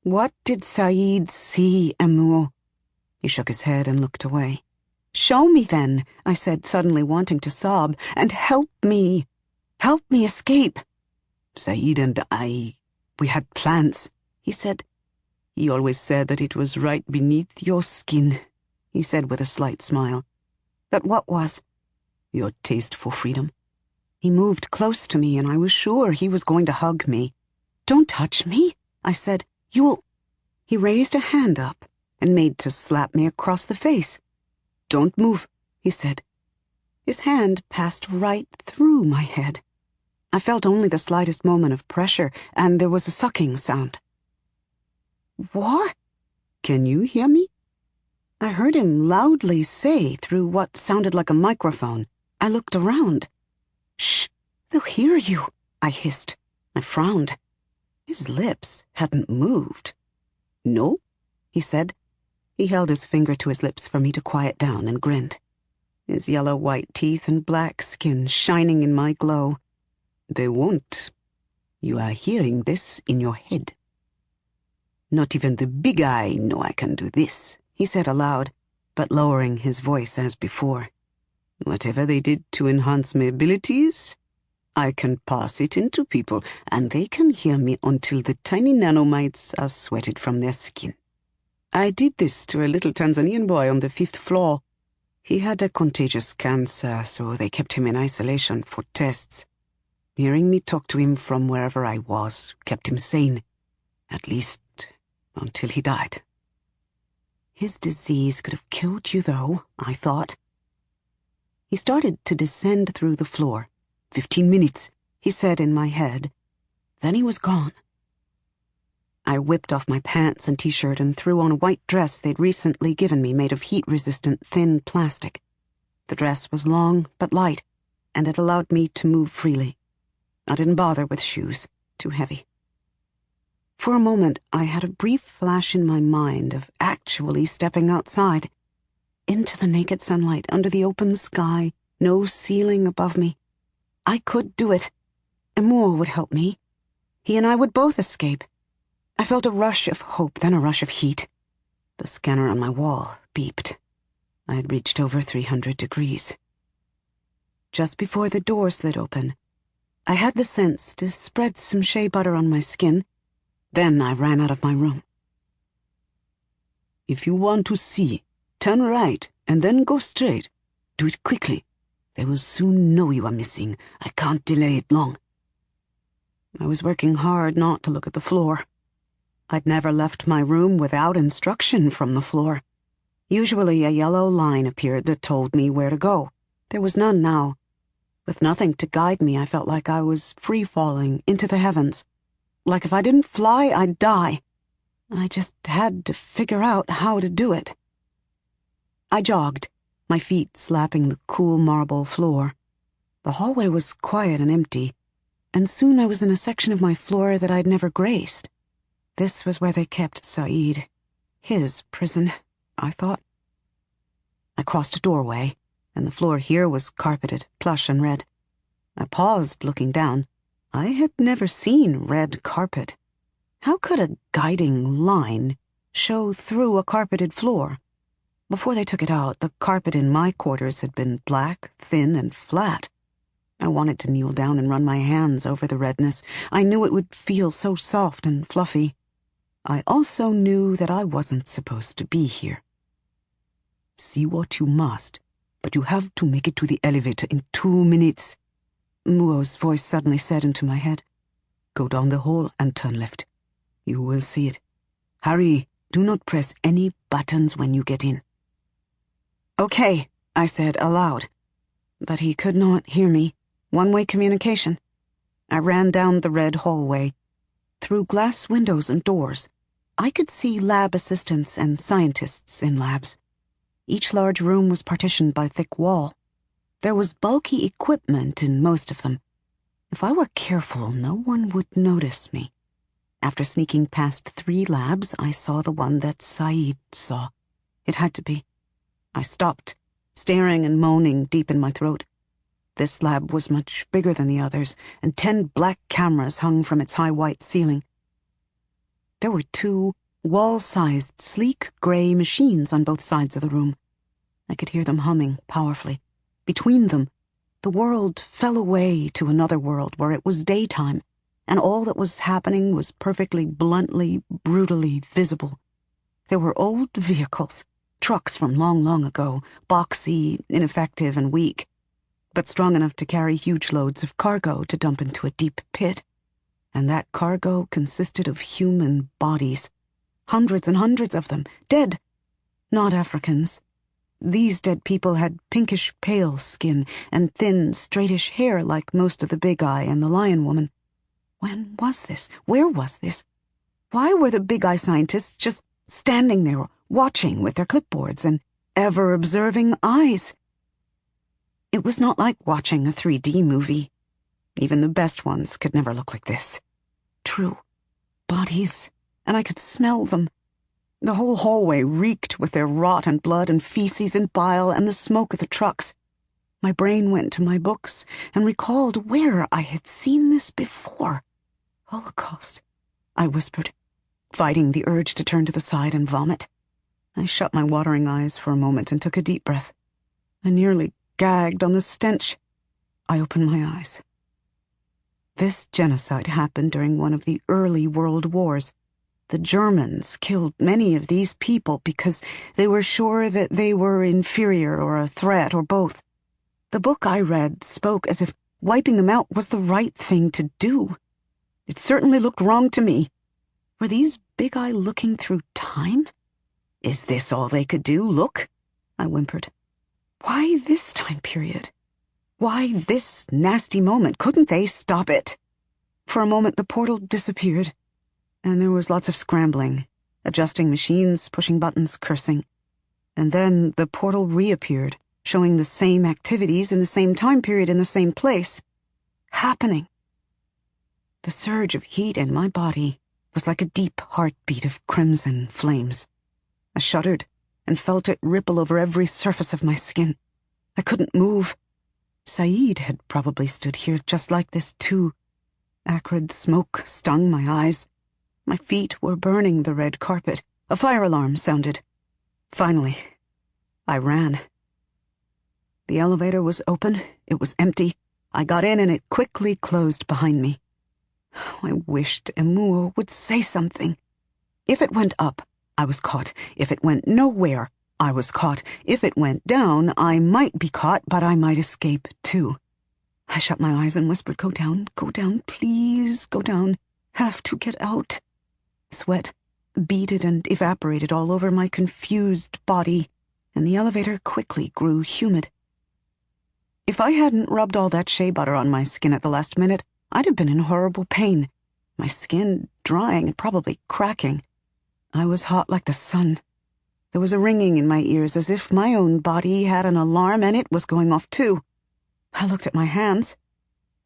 What did Saeed see, Emuo? He shook his head and looked away. Show me then, I said, suddenly wanting to sob, and help me. Help me escape. Saeed and we had plans, he said. He always said that it was right beneath your skin, he said with a slight smile. That what was? Your taste for freedom. He moved close to me, and I was sure he was going to hug me. Don't touch me, I said. You'll... He raised a hand up and made to slap me across the face. Don't move, he said. His hand passed right through my head. I felt only the slightest moment of pressure, and there was a sucking sound. What? Can you hear me?" I heard him loudly say through what sounded like a microphone. I looked around. "Shh, they'll hear you," I hissed. I frowned. His lips hadn't moved. "No," he said. He held his finger to his lips for me to quiet down and grinned. His yellow-white teeth and black skin shining in my glow. "They won't. You are hearing this in your head." "Not even the big eye know I can do this," he said aloud, but lowering his voice as before. "Whatever they did to enhance my abilities, I can pass it into people, and they can hear me until the tiny nanomites are sweated from their skin. I did this to a little Tanzanian boy on the 5th floor. He had a contagious cancer, so they kept him in isolation for tests. Hearing me talk to him from wherever I was kept him sane, at least until he died. His disease could have killed you, though, I thought. He started to descend through the floor. 15 minutes, he said in my head. Then he was gone. I whipped off my pants and t-shirt and threw on a white dress they'd recently given me made of heat-resistant thin plastic. The dress was long but light, and it allowed me to move freely. I didn't bother with shoes, too heavy. For a moment, I had a brief flash in my mind of actually stepping outside, into the naked sunlight, under the open sky, no ceiling above me. I could do it. Amor would help me. He and I would both escape. I felt a rush of hope, then a rush of heat. The scanner on my wall beeped. I had reached over 300 degrees. Just before the door slid open, I had the sense to spread some shea butter on my skin. Then I ran out of my room. "If you want to see, turn right and then go straight. Do it quickly. They will soon know you are missing. I can't delay it long." I was working hard not to look at the floor. I'd never left my room without instruction from the floor. Usually a yellow line appeared that told me where to go. There was none now. With nothing to guide me, I felt like I was free-falling into the heavens. Like if I didn't fly, I'd die. I just had to figure out how to do it. I jogged, my feet slapping the cool marble floor. The hallway was quiet and empty, and soon I was in a section of my floor that I'd never graced. This was where they kept Saeed. His prison, I thought. I crossed a doorway, and the floor here was carpeted, plush and red. I paused, looking down. I had never seen red carpet. How could a guiding line show through a carpeted floor? Before they took it out, the carpet in my quarters had been black, thin, and flat. I wanted to kneel down and run my hands over the redness. I knew it would feel so soft and fluffy. I also knew that I wasn't supposed to be here. "See what you must, but you have to make it to the elevator in 2 minutes," Muo's voice suddenly said into my head. "Go down the hall and turn left. You will see it. Hurry, do not press any buttons when you get in." "Okay," I said aloud. But he could not hear me. One-way communication. I ran down the red hallway. Through glass windows and doors, I could see lab assistants and scientists in labs. Each large room was partitioned by a thick wall. There was bulky equipment in most of them. If I were careful, no one would notice me. After sneaking past 3 labs, I saw the one that Saeed saw. It had to be. I stopped, staring and moaning deep in my throat. This lab was much bigger than the others, and 10 black cameras hung from its high white ceiling. There were 2 wall-sized, sleek gray machines on both sides of the room. I could hear them humming powerfully. Between them, the world fell away to another world where it was daytime, and all that was happening was perfectly bluntly, brutally visible. There were old vehicles, trucks from long, long ago, boxy, ineffective, and weak, but strong enough to carry huge loads of cargo to dump into a deep pit. And that cargo consisted of human bodies. Hundreds and hundreds of them, dead. Not Africans. These dead people had pinkish pale skin and thin, straightish hair like most of the Big Eye and the Lion Woman. When was this? Where was this? Why were the Big Eye scientists just standing there, watching with their clipboards and ever-observing eyes. It was not like watching a 3D movie. Even the best ones could never look like this. True. Bodies, and I could smell them. The whole hallway reeked with their rot and blood and feces and bile and the smoke of the trucks. My brain went to my books and recalled where I had seen this before. Holocaust, I whispered, fighting the urge to turn to the side and vomit. I shut my watering eyes for a moment and took a deep breath. I nearly gagged on the stench. I opened my eyes. This genocide happened during one of the early world wars. The Germans killed many of these people because they were sure that they were inferior or a threat or both. The book I read spoke as if wiping them out was the right thing to do. It certainly looked wrong to me. Were these Big Eye looking through time? Is this all they could do? Look, I whimpered. Why this time period? Why this nasty moment? Couldn't they stop it? For a moment the portal disappeared, and there was lots of scrambling, adjusting machines, pushing buttons, cursing. And then the portal reappeared, showing the same activities in the same time period in the same place. Happening. The surge of heat in my body was like a deep heartbeat of crimson flames. I shuddered and felt it ripple over every surface of my skin. I couldn't move. Saeed had probably stood here just like this too. Acrid smoke stung my eyes. My feet were burning the red carpet. A fire alarm sounded. Finally, I ran. The elevator was open. It was empty. I got in and it quickly closed behind me. I wished Emuo would say something. If it went up, I was caught. If it went nowhere, I was caught. If it went down, I might be caught, but I might escape too. I shut my eyes and whispered, go down, please, go down. Have to get out. Sweat beaded and evaporated all over my confused body, and the elevator quickly grew humid. If I hadn't rubbed all that shea butter on my skin at the last minute, I'd have been in horrible pain, my skin drying and probably cracking. I was hot like the sun. There was a ringing in my ears as if my own body had an alarm and it was going off too. I looked at my hands.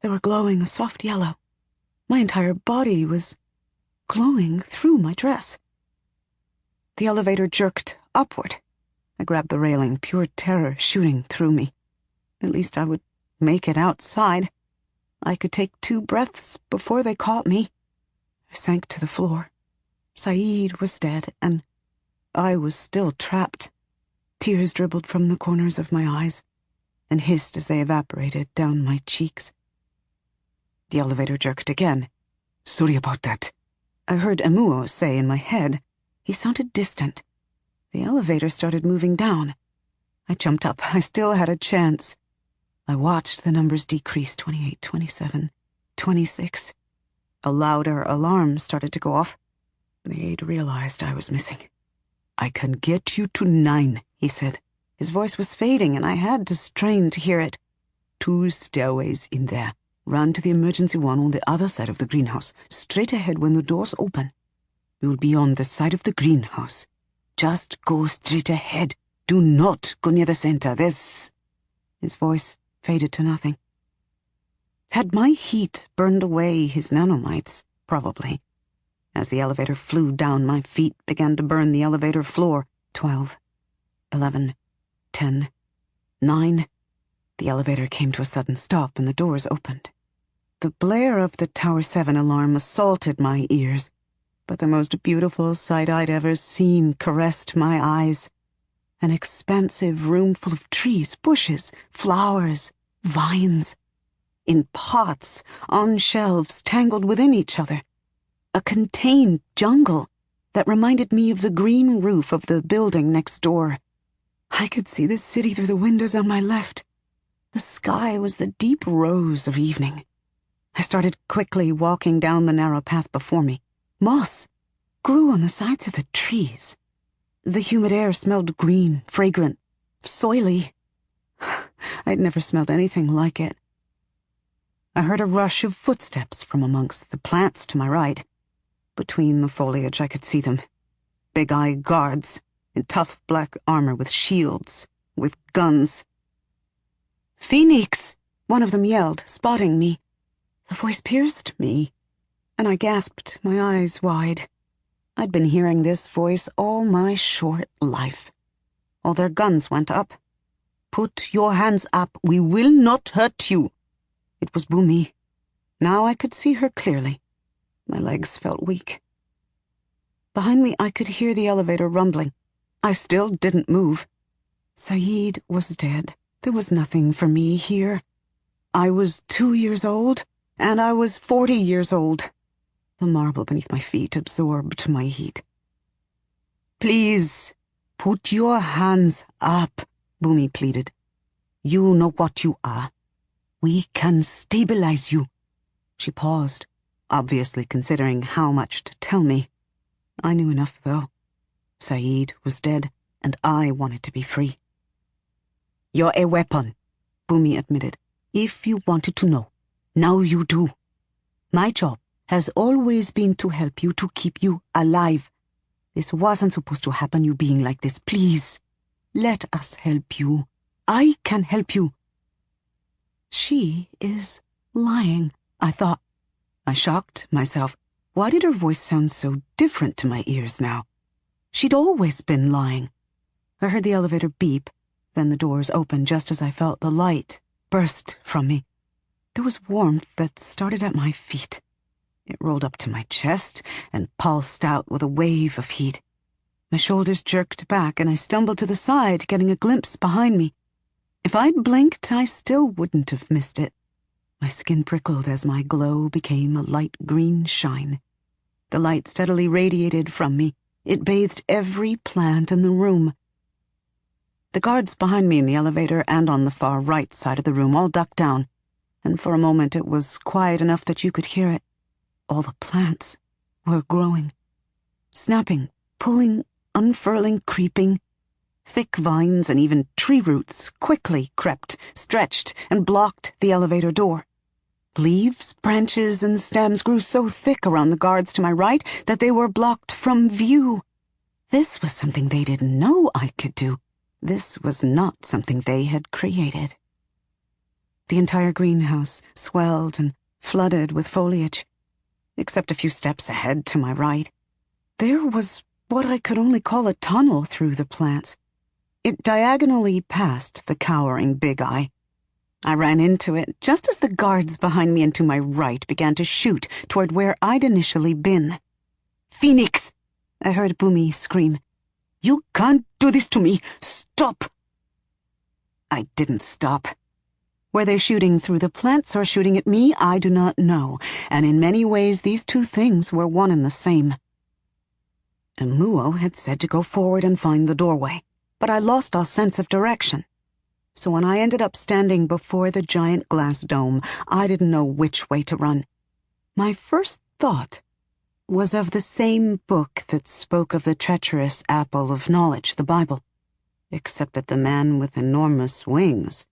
They were glowing a soft yellow. My entire body was glowing through my dress. The elevator jerked upward. I grabbed the railing, pure terror shooting through me. At least I would make it outside. I could take 2 breaths before they caught me. I sank to the floor. Saeed was dead, and I was still trapped. Tears dribbled from the corners of my eyes and hissed as they evaporated down my cheeks. The elevator jerked again. Sorry about that, I heard Emuo say in my head. He sounded distant. The elevator started moving down. I jumped up. I still had a chance. I watched the numbers decrease, 28, 27, 26. A louder alarm started to go off. The aide realized I was missing. I can get you to 9, he said. His voice was fading, and I had to strain to hear it. 2 stairways in there. Run to the emergency one on the other side of the greenhouse. Straight ahead when the doors open. You'll be on the side of the greenhouse. Just go straight ahead. Do not go near the center. There's... His voice faded to nothing. Had my heat burned away his nanomites? Probably. As the elevator flew down, my feet began to burn the elevator floor. 12, 11, 10, 9. The elevator came to a sudden stop and the doors opened. The blare of the Tower 7 alarm assaulted my ears, but the most beautiful sight I'd ever seen caressed my eyes. An expansive room full of trees, bushes, flowers, vines. In pots, on shelves, tangled within each other. A contained jungle that reminded me of the green roof of the building next door. I could see the city through the windows on my left. The sky was the deep rose of evening. I started quickly walking down the narrow path before me. Moss grew on the sides of the trees. The humid air smelled green, fragrant, soily. I'd never smelled anything like it. I heard a rush of footsteps from amongst the plants to my right. Between the foliage I could see them. big-eye guards in tough black armor with shields, with guns. "Phoenix!" one of them yelled, spotting me. The voice pierced me, and I gasped, my eyes wide. I'd been hearing this voice all my short life. All their guns went up. "Put your hands up. We will not hurt you." It was Bumi. Now I could see her clearly. My legs felt weak. Behind me, I could hear the elevator rumbling. I still didn't move. Saeed was dead. There was nothing for me here. I was 2 years old, and I was 40 years old. The marble beneath my feet absorbed my heat. "Please, put your hands up," Bumi pleaded. "You know what you are. We can stabilize you." She paused, obviously considering how much to tell me. I knew enough, though. Saeed was dead, and I wanted to be free. "You're a weapon," Bumi admitted. "If you wanted to know, now you do. My job has always been to help you, to keep you alive. This wasn't supposed to happen, you being like this. Please, let us help you. I can help you." She is lying, I thought. I shocked myself. Why did her voice sound so different to my ears now? She'd always been lying. I heard the elevator beep, then the doors opened just as I felt the light burst from me. There was warmth that started at my feet. It rolled up to my chest and pulsed out with a wave of heat. My shoulders jerked back and I stumbled to the side, getting a glimpse behind me. If I'd blinked, I still wouldn't have missed it. My skin prickled as my glow became a light green shine. The light steadily radiated from me. It bathed every plant in the room. The guards behind me in the elevator and on the far right side of the room all ducked down, and for a moment it was quiet enough that you could hear it. All the plants were growing, snapping, pulling, unfurling, creeping. Thick vines and even tree roots quickly crept, stretched, and blocked the elevator door. Leaves, branches, and stems grew so thick around the guards to my right that they were blocked from view. This was something they didn't know I could do. This was not something they had created. The entire greenhouse swelled and flooded with foliage, except a few steps ahead to my right. There was what I could only call a tunnel through the plants. It diagonally passed the cowering Big Eye. I ran into it just as the guards behind me and to my right began to shoot toward where I'd initially been. "Phoenix!" I heard Bumi scream. "You can't do this to me! Stop!" I didn't stop. Were they shooting through the plants or shooting at me, I do not know, and in many ways these two things were one and the same. Emuo had said to go forward and find the doorway, but I lost all sense of direction. So when I ended up standing before the giant glass dome, I didn't know which way to run. My first thought was of the same book that spoke of the treacherous apple of knowledge, the Bible, except that the man with enormous wings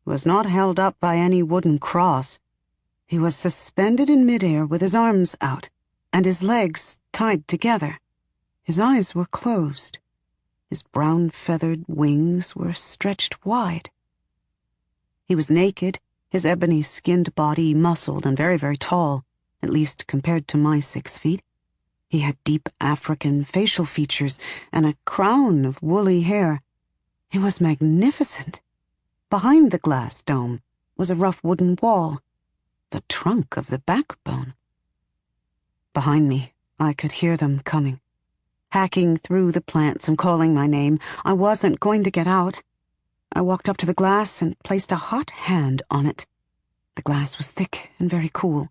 was not held up by any wooden cross. He was suspended in midair with his arms out and his legs tied together. His eyes were closed. His brown feathered wings were stretched wide. He was naked, his ebony-skinned body muscled and very, very tall, at least compared to my 6 feet. He had deep African facial features and a crown of woolly hair. He was magnificent. Behind the glass dome was a rough wooden wall, the trunk of the backbone. Behind me, I could hear them coming, hacking through the plants and calling my name. I wasn't going to get out. I walked up to the glass and placed a hot hand on it. The glass was thick and very cool.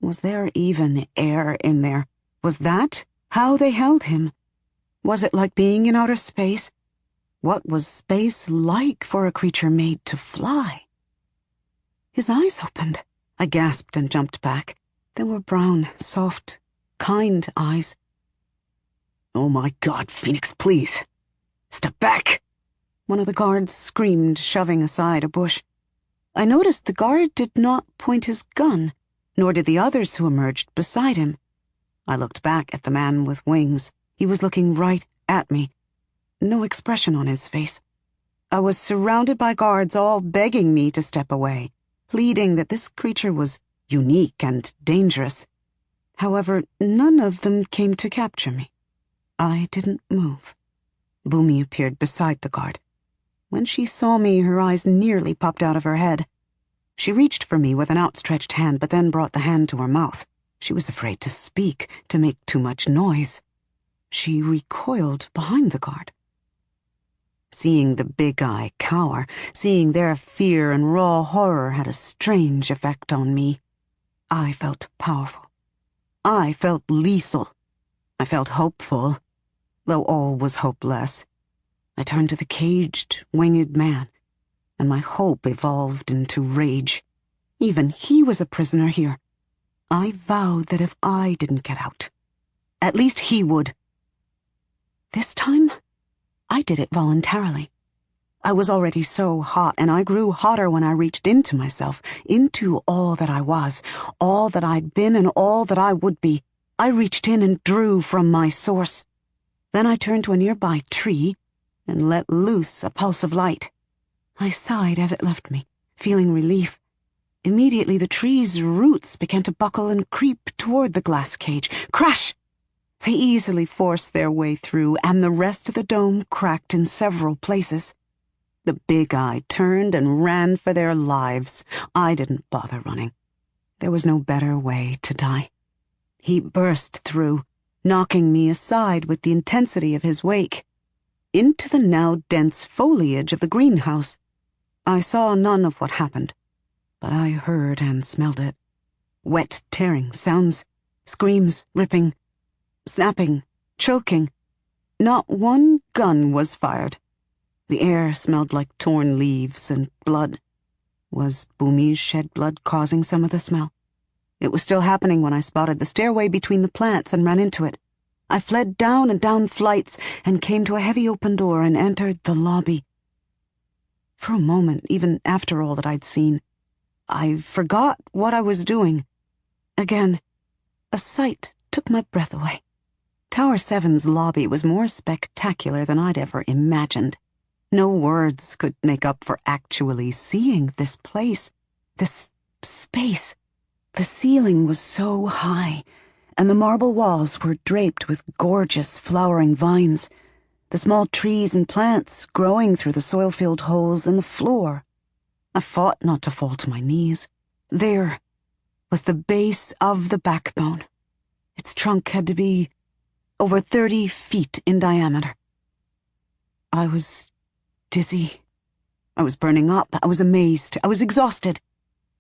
Was there even air in there? Was that how they held him? Was it like being in outer space? What was space like for a creature made to fly? His eyes opened. I gasped and jumped back. They were brown, soft, kind eyes. "Oh my God, Phoenix, please. Step back!" One of the guards screamed, shoving aside a bush. I noticed the guard did not point his gun, nor did the others who emerged beside him. I looked back at the man with wings. He was looking right at me, no expression on his face. I was surrounded by guards, all begging me to step away, pleading that this creature was unique and dangerous. However, none of them came to capture me. I didn't move. Bumi appeared beside the guard. When she saw me, her eyes nearly popped out of her head. She reached for me with an outstretched hand, but then brought the hand to her mouth. She was afraid to speak, to make too much noise. She recoiled behind the guard. Seeing the big eye cower, seeing their fear and raw horror had a strange effect on me. I felt powerful. I felt lethal. I felt hopeful, though all was hopeless. I turned to the caged, winged man, and my hope evolved into rage. Even he was a prisoner here. I vowed that if I didn't get out, at least he would. This time, I did it voluntarily. I was already so hot, and I grew hotter when I reached into myself, into all that I was, all that I'd been and all that I would be. I reached in and drew from my source. Then I turned to a nearby tree and let loose a pulse of light. I sighed as it left me, feeling relief. Immediately the tree's roots began to buckle and creep toward the glass cage. Crash! They easily forced their way through, and the rest of the dome cracked in several places. The big eye turned and ran for their lives. I didn't bother running. There was no better way to die. He burst through, knocking me aside with the intensity of his wake, into the now dense foliage of the greenhouse. I saw none of what happened, but I heard and smelled it. Wet, tearing sounds, screams, ripping, snapping, choking. Not one gun was fired. The air smelled like torn leaves and blood. Was Bumi's shed blood causing some of the smell? It was still happening when I spotted the stairway between the plants and ran into it. I fled down and down flights and came to a heavy open door and entered the lobby. For a moment, even after all that I'd seen, I forgot what I was doing. Again, a sight took my breath away. Tower 7's lobby was more spectacular than I'd ever imagined. No words could make up for actually seeing this place, this space. The ceiling was so high, and the marble walls were draped with gorgeous flowering vines, the small trees and plants growing through the soil-filled holes in the floor. I fought not to fall to my knees. There was the base of the backbone. Its trunk had to be over 30 feet in diameter. I was dizzy. I was burning up. I was amazed. I was exhausted.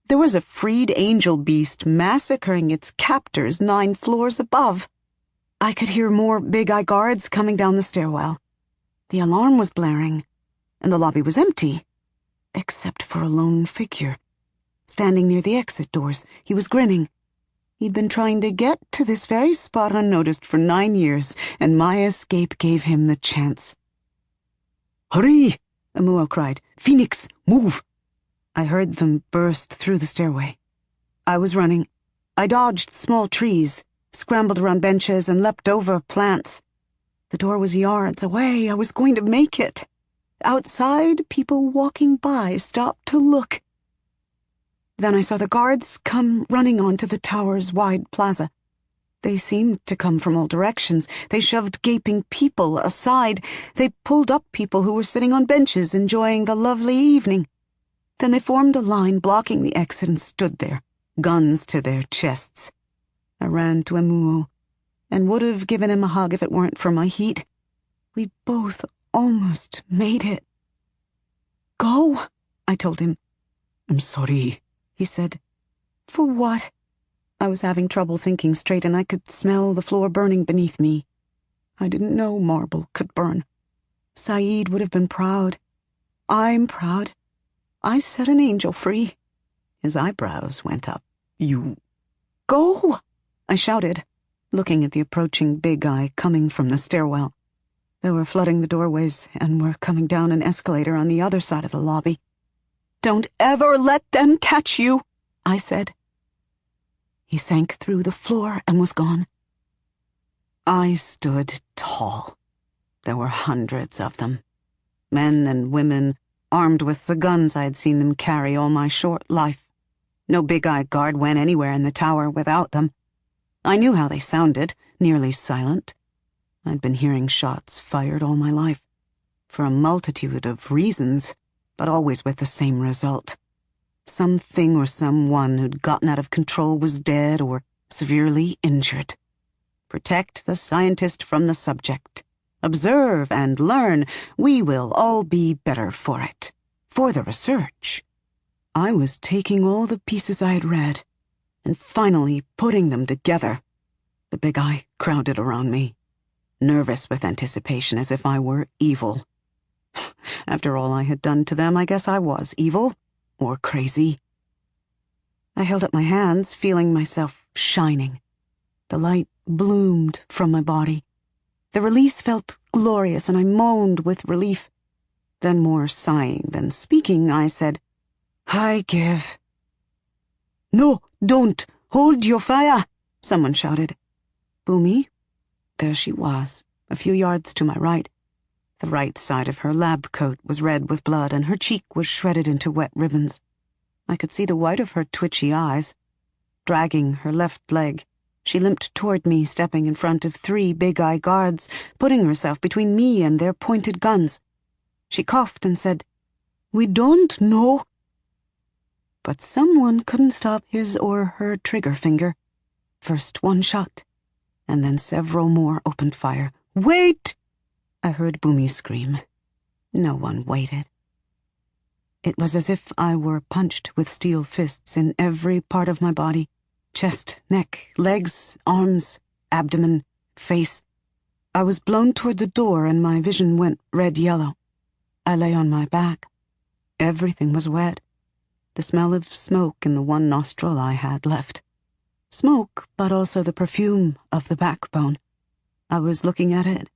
There was a freed angel beast massacring its captors 9 floors above. I could hear more big-eye guards coming down the stairwell. The alarm was blaring, and the lobby was empty, except for a lone figure. Standing near the exit doors, he was grinning. He'd been trying to get to this very spot unnoticed for 9 years, and my escape gave him the chance. "Hurry!" Amuo cried. "Phoenix, move!" I heard them burst through the stairway. I was running. I dodged small trees, scrambled around benches, and leapt over plants. The door was yards away. I was going to make it. Outside, people walking by stopped to look. Then I saw the guards come running onto the tower's wide plaza. They seemed to come from all directions. They shoved gaping people aside. They pulled up people who were sitting on benches enjoying the lovely evening. Then they formed a line blocking the exit and stood there, guns to their chests. I ran to Amuo and would have given him a hug if it weren't for my heat. We'd both almost made it. "Go," I told him. "I'm sorry," he said. "For what?" I was having trouble thinking straight, and I could smell the floor burning beneath me. I didn't know marble could burn. Saeed would have been proud. I'm proud. I set an angel free. His eyebrows went up. "You..." "Go!" I shouted, looking at the approaching big eye coming from the stairwell. They were flooding the doorways and were coming down an escalator on the other side of the lobby. "Don't ever let them catch you," I said. He sank through the floor and was gone. I stood tall. There were hundreds of them. Men and women, armed with the guns I had seen them carry all my short life. No big-eye guard went anywhere in the tower without them. I knew how they sounded, nearly silent. I'd been hearing shots fired all my life, for a multitude of reasons, but always with the same result. Something or someone who'd gotten out of control was dead or severely injured. Protect the scientist from the subject. Observe and learn. We will all be better for it. For the research. I was taking all the pieces I had read and finally putting them together. The big eye crowded around me, nervous with anticipation as if I were evil. After all I had done to them, I guess I was evil or crazy. I held up my hands, feeling myself shining. The light bloomed from my body. The release felt glorious, and I moaned with relief. Then, more sighing than speaking, I said, "I give." "No, don't! Hold your fire!" someone shouted. Boomy? There she was, a few yards to my right. The right side of her lab coat was red with blood, and her cheek was shredded into wet ribbons. I could see the white of her twitchy eyes. Dragging her left leg, she limped toward me, stepping in front of 3 big-eye guards, putting herself between me and their pointed guns. She coughed and said, "We don't know." But someone couldn't stop his or her trigger finger. First one shot, and then several more opened fire. "Wait!" I heard Boomy scream. No one waited. It was as if I were punched with steel fists in every part of my body. Chest, neck, legs, arms, abdomen, face. I was blown toward the door and my vision went red-yellow. I lay on my back. Everything was wet. The smell of smoke in the one nostril I had left. Smoke, but also the perfume of the backbone. I was looking at it,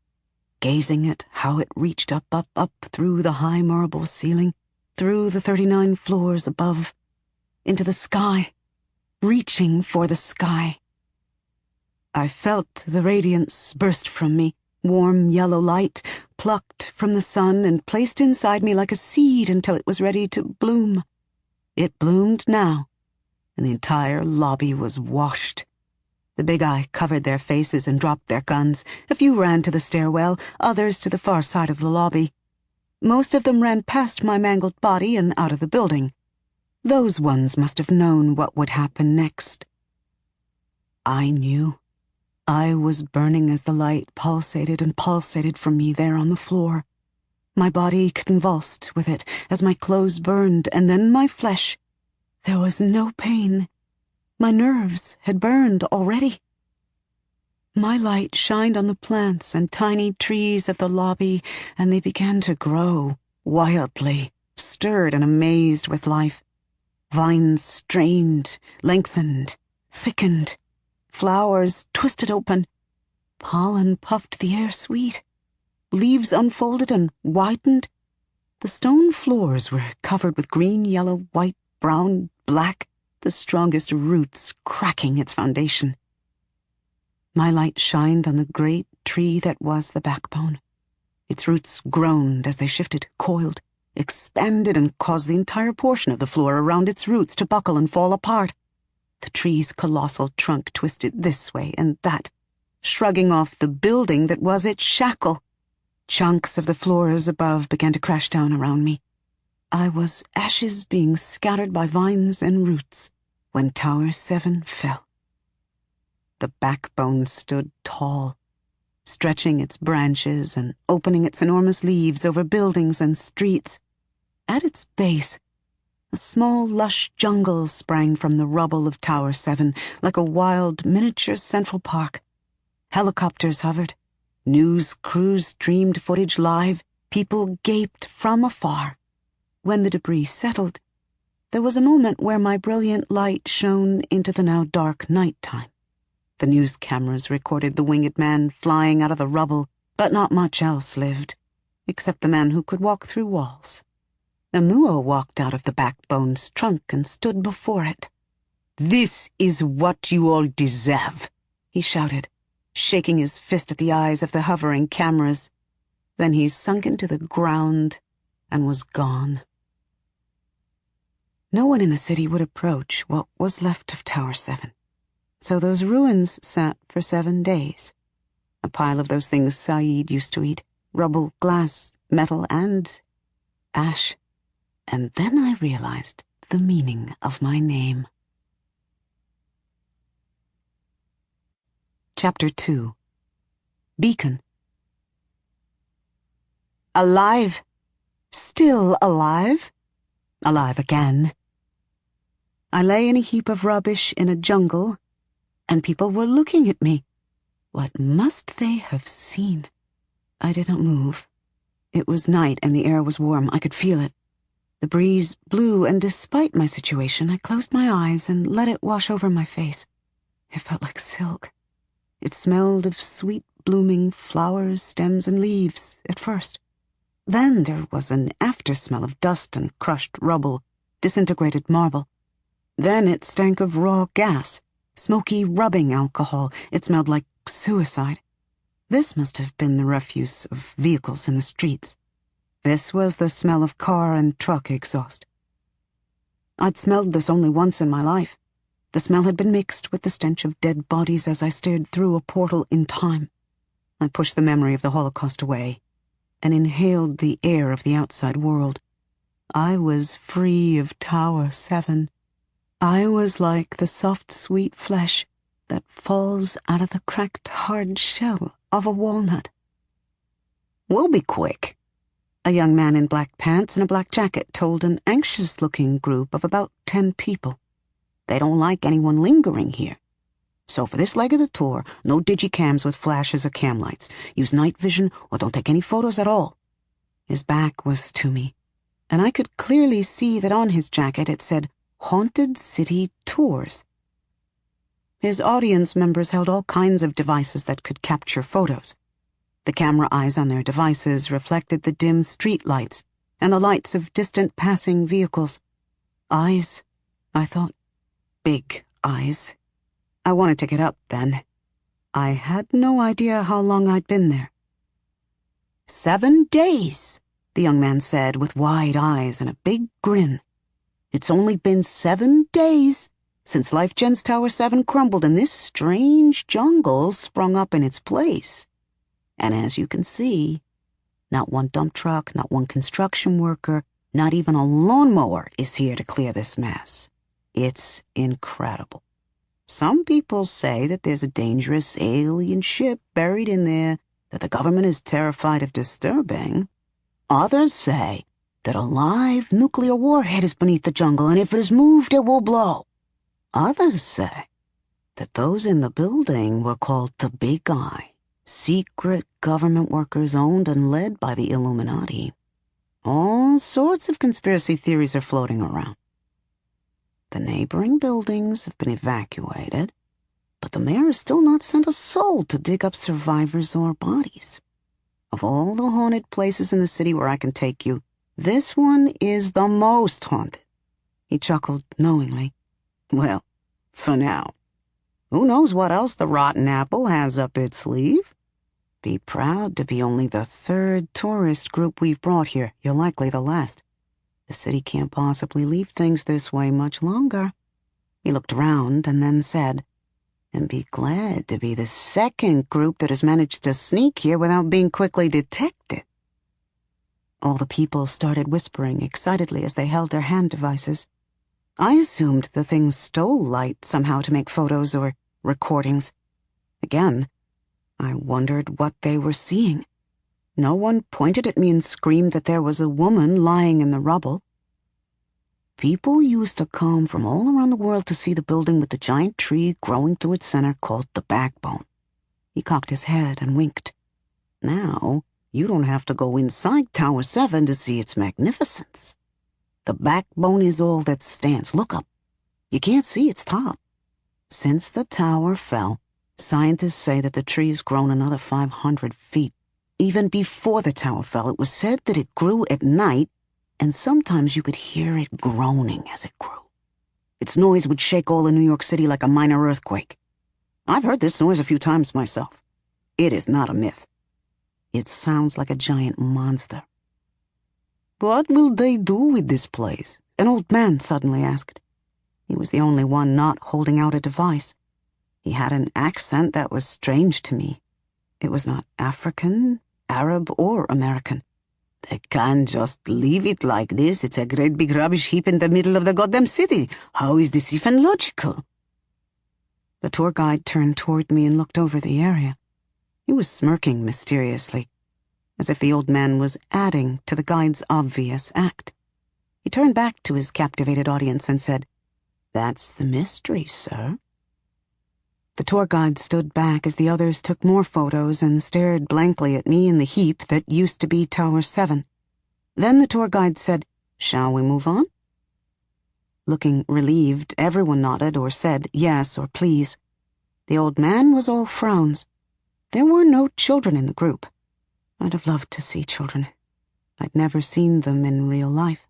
gazing at how it reached up through the high marble ceiling, through the 39 floors above, into the sky, reaching for the sky. I felt the radiance burst from me, warm yellow light, plucked from the sun and placed inside me like a seed until it was ready to bloom. It bloomed now, and the entire lobby was washed. The big eye covered their faces and dropped their guns. A few ran to the stairwell, others to the far side of the lobby. Most of them ran past my mangled body and out of the building. Those ones must have known what would happen next. I knew. I was burning as the light pulsated and pulsated from me there on the floor. My body convulsed with it as my clothes burned, and then my flesh. There was no pain. My nerves had burned already. My light shined on the plants and tiny trees of the lobby, and they began to grow wildly, stirred and amazed with life. Vines strained, lengthened, thickened. Flowers twisted open. Pollen puffed the air sweet. Leaves unfolded and widened. The stone floors were covered with green, yellow, white, brown, black, the strongest roots cracking its foundation. My light shined on the great tree that was the backbone. Its roots groaned as they shifted, coiled, expanded, and caused the entire portion of the floor around its roots to buckle and fall apart. The tree's colossal trunk twisted this way and that, shrugging off the building that was its shackle. Chunks of the floors above began to crash down around me. I was ashes being scattered by vines and roots when Tower 7 fell. The backbone stood tall, stretching its branches and opening its enormous leaves over buildings and streets. At its base, a small, lush jungle sprang from the rubble of Tower 7, like a wild, miniature Central Park. Helicopters hovered. News crews streamed footage live. People gaped from afar. When the debris settled, there was a moment where my brilliant light shone into the now dark nighttime. The news cameras recorded the winged man flying out of the rubble, but not much else lived, except the man who could walk through walls. The Muo walked out of the backbone's trunk and stood before it. "This is what you all deserve," he shouted, shaking his fist at the eyes of the hovering cameras. Then he sunk into the ground and was gone. No one in the city would approach what was left of Tower 7. So those ruins sat for 7 days. A pile of those things Saeed used to eat: rubble, glass, metal, and ash. And then I realized the meaning of my name. Chapter 2. Beacon. Alive. Still alive. Alive again. I lay in a heap of rubbish in a jungle, and people were looking at me. What must they have seen? I did not move. It was night and the air was warm. I could feel it. The breeze blew, and despite my situation, I closed my eyes and let it wash over my face. It felt like silk. It smelled of sweet blooming flowers, stems, and leaves at first. Then there was an after-smell of dust and crushed rubble, disintegrated marble. Then it stank of raw gas, smoky rubbing alcohol. It smelled like suicide. This must have been the refuse of vehicles in the streets. This was the smell of car and truck exhaust. I'd smelled this only once in my life. The smell had been mixed with the stench of dead bodies as I stared through a portal in time. I pushed the memory of the Holocaust away and inhaled the air of the outside world. I was free of Tower 7. I was like the soft, sweet flesh that falls out of the cracked, hard shell of a walnut. "We'll be quick," a young man in black pants and a black jacket told an anxious-looking group of about 10 people. "They don't like anyone lingering here. So for this leg of the tour, no digicams with flashes or cam lights. Use night vision or don't take any photos at all." His back was to me, and I could clearly see that on his jacket it said Haunted City Tours. His audience members held all kinds of devices that could capture photos. The camera eyes on their devices reflected the dim street lights and the lights of distant passing vehicles. Eyes, I thought. Big eyes. I wanted to get up then. I had no idea how long I'd been there. 7 days, the young man said with wide eyes and a big grin. "It's only been 7 days since LifeGen's Tower 7 crumbled and this strange jungle sprung up in its place. And as you can see, not one dump truck, not one construction worker, not even a lawnmower is here to clear this mess. It's incredible. Some people say that there's a dangerous alien ship buried in there that the government is terrified of disturbing. Others say that a live nuclear warhead is beneath the jungle, and if it is moved, it will blow. Others say that those in the building were called the Big Eye, secret government workers owned and led by the Illuminati. All sorts of conspiracy theories are floating around. The neighboring buildings have been evacuated, but the mayor has still not sent a soul to dig up survivors or bodies. Of all the haunted places in the city where I can take you, this one is the most haunted." He chuckled knowingly. "Well, for now. Who knows what else the rotten apple has up its sleeve? Be proud to be only the 3rd tourist group we've brought here. You're likely the last. The city can't possibly leave things this way much longer." He looked around and then said, "And be glad to be the 2nd group that has managed to sneak here without being quickly detected." All the people started whispering excitedly as they held their hand devices. I assumed the things stole light somehow to make photos or recordings. Again, I wondered what they were seeing. No one pointed at me and screamed that there was a woman lying in the rubble. People used to come from all around the world to see the building with the giant tree growing through its center called the Backbone. He cocked his head and winked. Now, you don't have to go inside Tower 7 to see its magnificence. The Backbone is all that stands. Look up. You can't see its top. Since the tower fell, scientists say that the tree has grown another 500 feet. Even before the tower fell, it was said that it grew at night, and sometimes you could hear it groaning as it grew. Its noise would shake all of New York City like a minor earthquake. I've heard this noise a few times myself. It is not a myth. It sounds like a giant monster. What will they do with this place? An old man suddenly asked. He was the only one not holding out a device. He had an accent that was strange to me. It was not African, Arab, or American. They can't just leave it like this. It's a great big rubbish heap in the middle of the goddamn city. How is this even logical? The tour guide turned toward me and looked over the area. He was smirking mysteriously, as if the old man was adding to the guide's obvious act. He turned back to his captivated audience and said, "That's the mystery, sir." The tour guide stood back as the others took more photos and stared blankly at me in the heap that used to be Tower 7. Then the tour guide said, "Shall we move on?" Looking relieved, everyone nodded or said yes or please. The old man was all frowns. There were no children in the group. I'd have loved to see children. I'd never seen them in real life.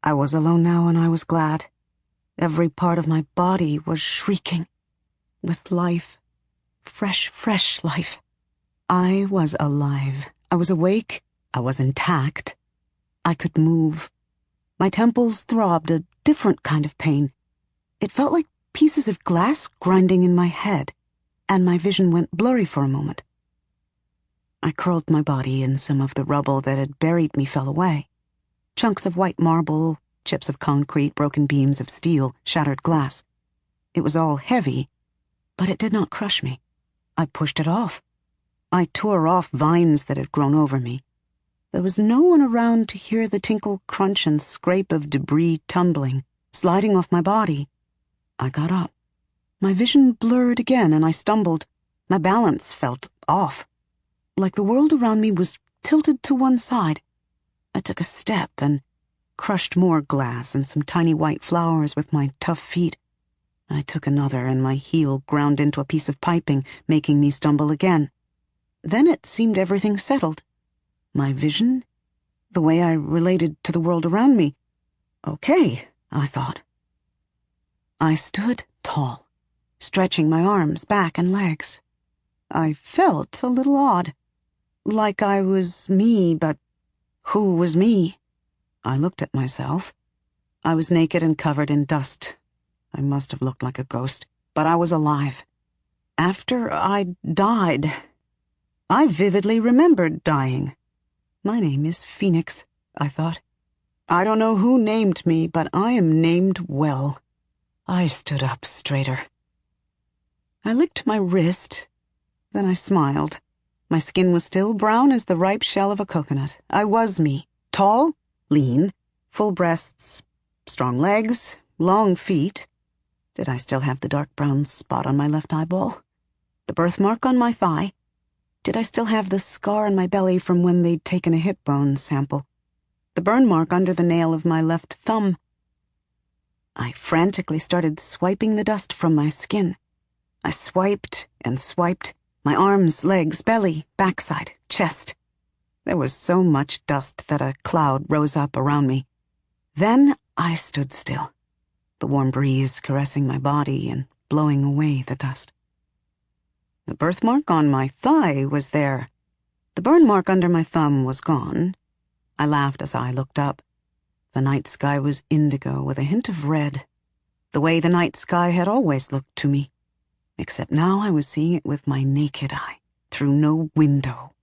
I was alone now, and I was glad. Every part of my body was shrieking with life, fresh life. I was alive. I was awake. I was intact. I could move. My temples throbbed a different kind of pain. It felt like pieces of glass grinding in my head, and my vision went blurry for a moment. I curled my body, and some of the rubble that had buried me fell away. Chunks of white marble, chips of concrete, broken beams of steel, shattered glass. It was all heavy, but it did not crush me. I pushed it off. I tore off vines that had grown over me. There was no one around to hear the tinkle, crunch, and scrape of debris tumbling, sliding off my body. I got up. My vision blurred again, and I stumbled. My balance felt off, like the world around me was tilted to one side. I took a step and crushed more glass and some tiny white flowers with my tough feet. I took another, and my heel ground into a piece of piping, making me stumble again. Then it seemed everything settled. My vision, the way I related to the world around me. Okay, I thought. I stood tall, stretching my arms, back, and legs. I felt a little odd, like I was me, but who was me? I looked at myself. I was naked and covered in dust. I must have looked like a ghost, but I was alive. After I died, I vividly remembered dying. My name is Phoenix, I thought. I don't know who named me, but I am named well. I stood up straighter. I licked my wrist, then I smiled. My skin was still brown as the ripe shell of a coconut. I was me, tall, lean, full breasts, strong legs, long feet. Did I still have the dark brown spot on my left eyeball? The birthmark on my thigh? Did I still have the scar on my belly from when they'd taken a hip bone sample? The burn mark under the nail of my left thumb? I frantically started swiping the dust from my skin. I swiped and swiped, my arms, legs, belly, backside, chest. There was so much dust that a cloud rose up around me. Then I stood still, the warm breeze caressing my body and blowing away the dust. The birthmark on my thigh was there. The burn mark under my thumb was gone. I laughed as I looked up. The night sky was indigo with a hint of red, the way the night sky had always looked to me, except now I was seeing it with my naked eye, through no window.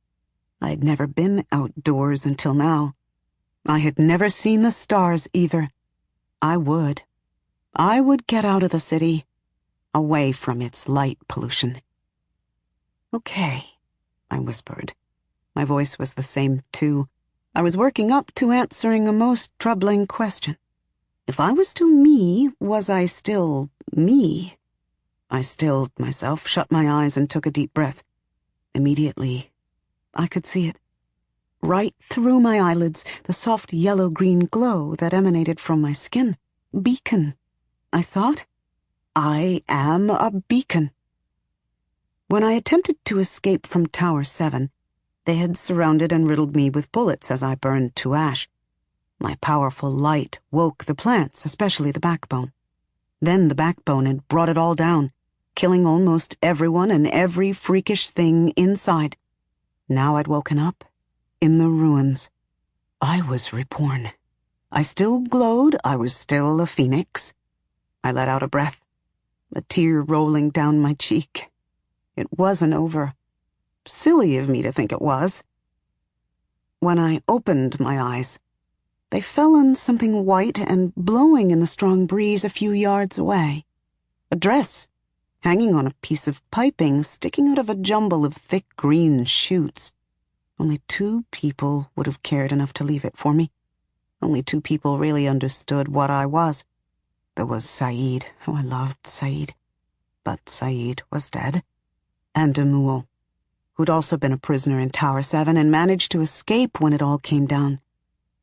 I had never been outdoors until now. I had never seen the stars either. I would get out of the city, away from its light pollution. Okay, I whispered. My voice was the same, too. I was working up to answering a most troubling question. If I was still me, was I still me? I stilled myself, shut my eyes, and took a deep breath. Immediately, I could see it. Right through my eyelids, the soft yellow-green glow that emanated from my skin. Beacon, I thought. I am a beacon. When I attempted to escape from Tower 7, they had surrounded and riddled me with bullets as I burned to ash. My powerful light woke the plants, especially the backbone. Then the backbone had brought it all down, killing almost everyone and every freakish thing inside. Now I'd woken up in the ruins. I was reborn. I still glowed. I was still a phoenix. I let out a breath, a tear rolling down my cheek. It wasn't over. Silly of me to think it was. When I opened my eyes, they fell on something white and blowing in the strong breeze a few yards away. A dress, hanging on a piece of piping sticking out of a jumble of thick green shoots. Only 2 people would have cared enough to leave it for me. Only 2 people really understood what I was. There was Saeed. Oh, I loved Saeed. But Saeed was dead. And Amuo, who'd also been a prisoner in Tower 7 and managed to escape when it all came down.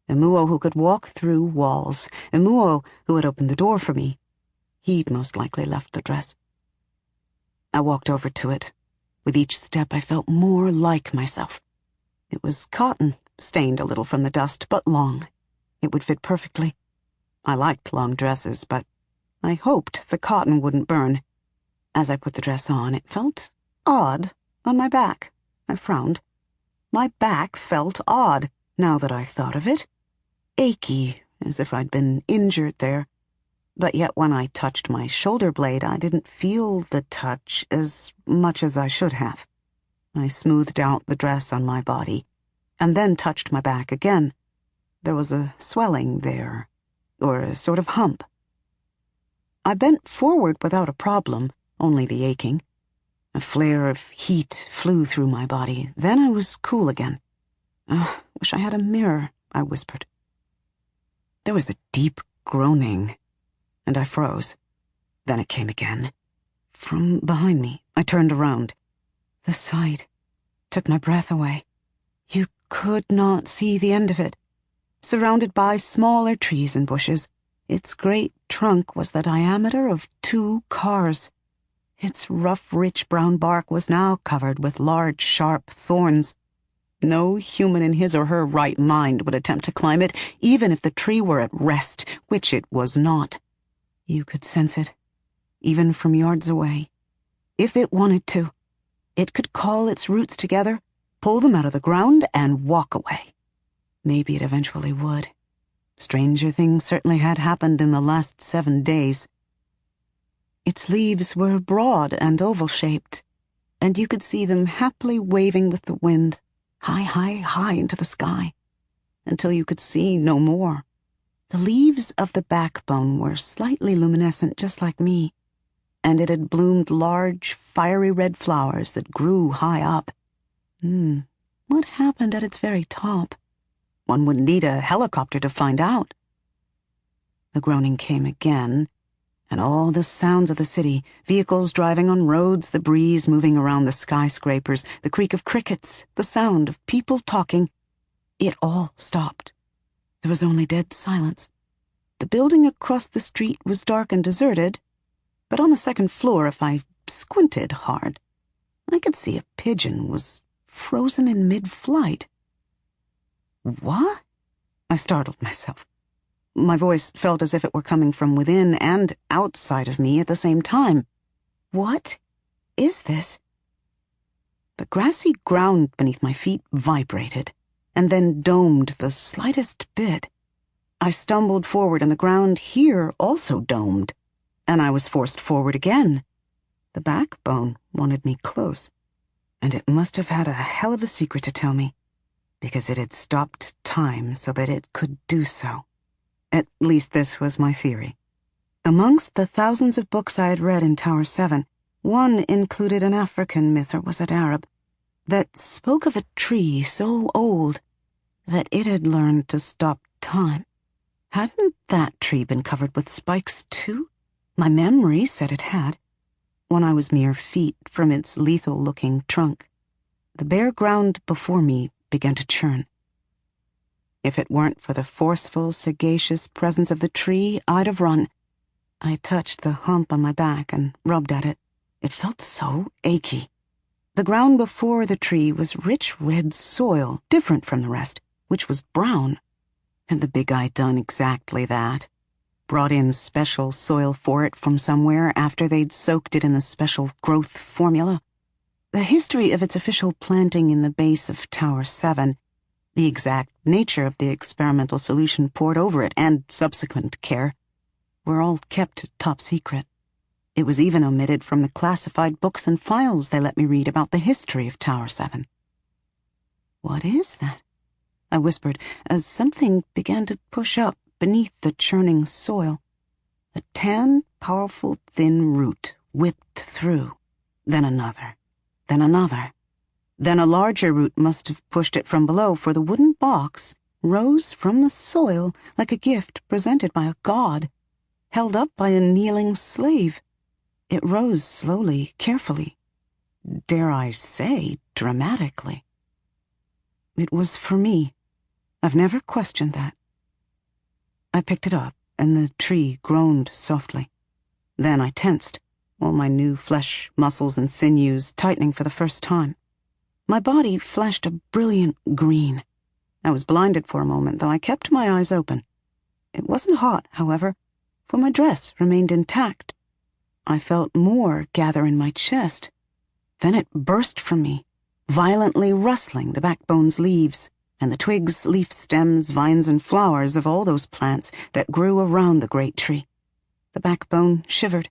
Amuo, who could walk through walls. Amuo, who had opened the door for me. He'd most likely left the dress. I walked over to it. With each step, I felt more like myself. It was cotton, stained a little from the dust, but long. It would fit perfectly. I liked long dresses, but I hoped the cotton wouldn't burn. As I put the dress on, it felt odd on my back. I frowned. My back felt odd, now that I thought of it. Achy, as if I'd been injured there. But yet when I touched my shoulder blade, I didn't feel the touch as much as I should have. I smoothed out the dress on my body, and then touched my back again. There was a swelling there, or a sort of hump. I bent forward without a problem, only the aching. A flare of heat flew through my body. Then I was cool again. Wish I had a mirror, I whispered. There was a deep groaning, and I froze. Then it came again. From behind me, I turned around. The sight took my breath away. You could not see the end of it. Surrounded by smaller trees and bushes, its great trunk was the diameter of 2 cars. Its rough, rich brown bark was now covered with large, sharp thorns. No human in his or her right mind would attempt to climb it, even if the tree were at rest, which it was not. You could sense it, even from yards away. If it wanted to, it could call its roots together, pull them out of the ground, and walk away. Maybe it eventually would. Stranger things certainly had happened in the last 7 days. Its leaves were broad and oval-shaped, and you could see them happily waving with the wind, high, high, high into the sky, until you could see no more. The leaves of the backbone were slightly luminescent, just like me, and it had bloomed large, fiery red flowers that grew high up. What happened at its very top? One would need a helicopter to find out. The groaning came again, and all the sounds of the city, vehicles driving on roads, the breeze moving around the skyscrapers, the creak of crickets, the sound of people talking, it all stopped. There was only dead silence. The building across the street was dark and deserted, but on the 2nd floor, if I squinted hard, I could see a pigeon was frozen in mid-flight. What? I startled myself. My voice felt as if it were coming from within and outside of me at the same time. What is this? The grassy ground beneath my feet vibrated, and then domed the slightest bit. I stumbled forward, and the ground here also domed, and I was forced forward again. The backbone wanted me close, and it must have had a hell of a secret to tell me, because it had stopped time so that it could do so. At least this was my theory. Amongst the thousands of books I had read in Tower 7, one included an African myth, or was it Arab, that spoke of a tree so old that it had learned to stop time. Hadn't that tree been covered with spikes too? My memory said it had, when I was mere feet from its lethal-looking trunk. The bare ground before me began to churn. If it weren't for the forceful, sagacious presence of the tree, I'd have run. I touched the hump on my back and rubbed at it. It felt so achy. The ground before the tree was rich red soil, different from the rest, which was brown. Had the big eye done exactly that? brought in special soil for it from somewhere after they'd soaked it in the special growth formula. The history of its official planting in the base of Tower 7, the exact nature of the experimental solution poured over it, and subsequent care, were all kept top secret. It was even omitted from the classified books and files they let me read about the history of Tower 7. "What is that?" I whispered as something began to push up beneath the churning soil. A tan, powerful, thin root whipped through, then another, then another. Then a larger root must have pushed it from below, for the wooden box rose from the soil like a gift presented by a god, held up by a kneeling slave. It rose slowly, carefully, dare I say, dramatically. It was for me. I've never questioned that. I picked it up, and the tree groaned softly. Then I tensed, all my new flesh, muscles, and sinews tightening for the first time. My body flashed a brilliant green. I was blinded for a moment, though I kept my eyes open. It wasn't hot, however, for my dress remained intact. I felt more gather in my chest. Then it burst from me, violently rustling the backbone's leaves, and the twigs, leaf stems, vines, and flowers of all those plants that grew around the great tree. The backbone shivered.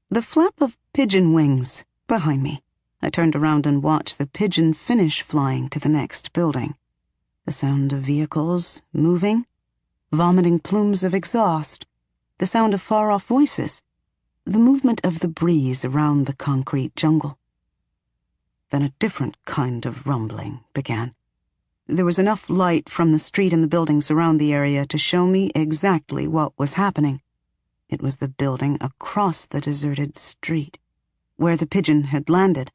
The flap of pigeon wings behind me. I turned around and watched the pigeon finish flying to the next building. The sound of vehicles moving, vomiting plumes of exhaust, the sound of far-off voices, the movement of the breeze around the concrete jungle. Then a different kind of rumbling began. There was enough light from the street and the buildings around the area to show me exactly what was happening. It was the building across the deserted street, where the pigeon had landed.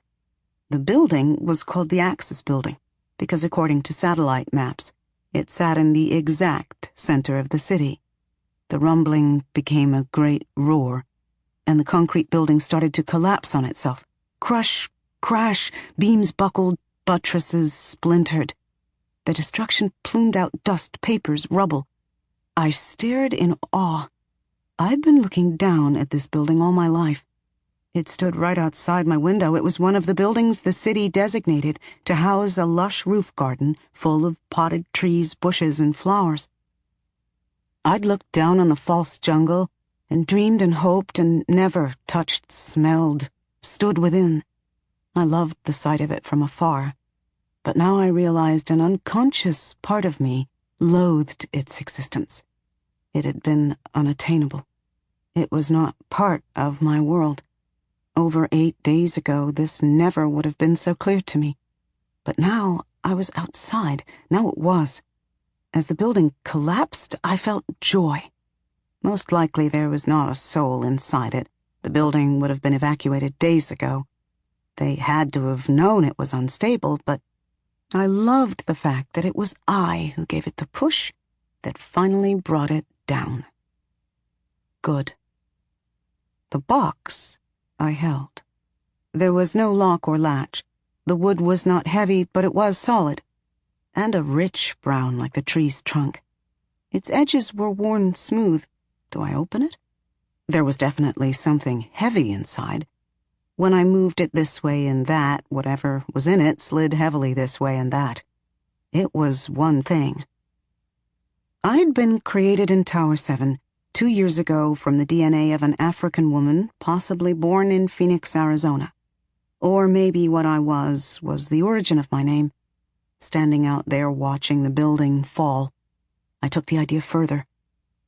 The building was called the Axis Building, because according to satellite maps, it sat in the exact center of the city. The rumbling became a great roar, and the concrete building started to collapse on itself. Crush, crash, beams buckled, buttresses splintered. The destruction plumed out dust, papers, rubble. I stared in awe. I'd been looking down at this building all my life. It stood right outside my window. It was one of the buildings the city designated to house a lush roof garden full of potted trees, bushes, and flowers. I'd looked down on the false jungle and dreamed and hoped and never touched, smelled, stood within. I loved the sight of it from afar, but now I realized an unconscious part of me loathed its existence. It had been unattainable. It was not part of my world. Over 8 days ago, this never would have been so clear to me. But now I was outside. Now it was. As the building collapsed, I felt joy. Most likely there was not a soul inside it. The building would have been evacuated days ago. They had to have known it was unstable, but I loved the fact that it was I who gave it the push that finally brought it down. Good. The box I held. There was no lock or latch. The wood was not heavy, but it was solid, and a rich brown like the tree's trunk. Its edges were worn smooth. Do I open it? There was definitely something heavy inside. When I moved it this way and that, whatever was in it slid heavily this way and that. It was one thing. I'd been created in Tower 7 2 years ago from the DNA of an African woman, possibly born in Phoenix, Arizona. Or maybe what I was the origin of my name. Standing out there watching the building fall, I took the idea further.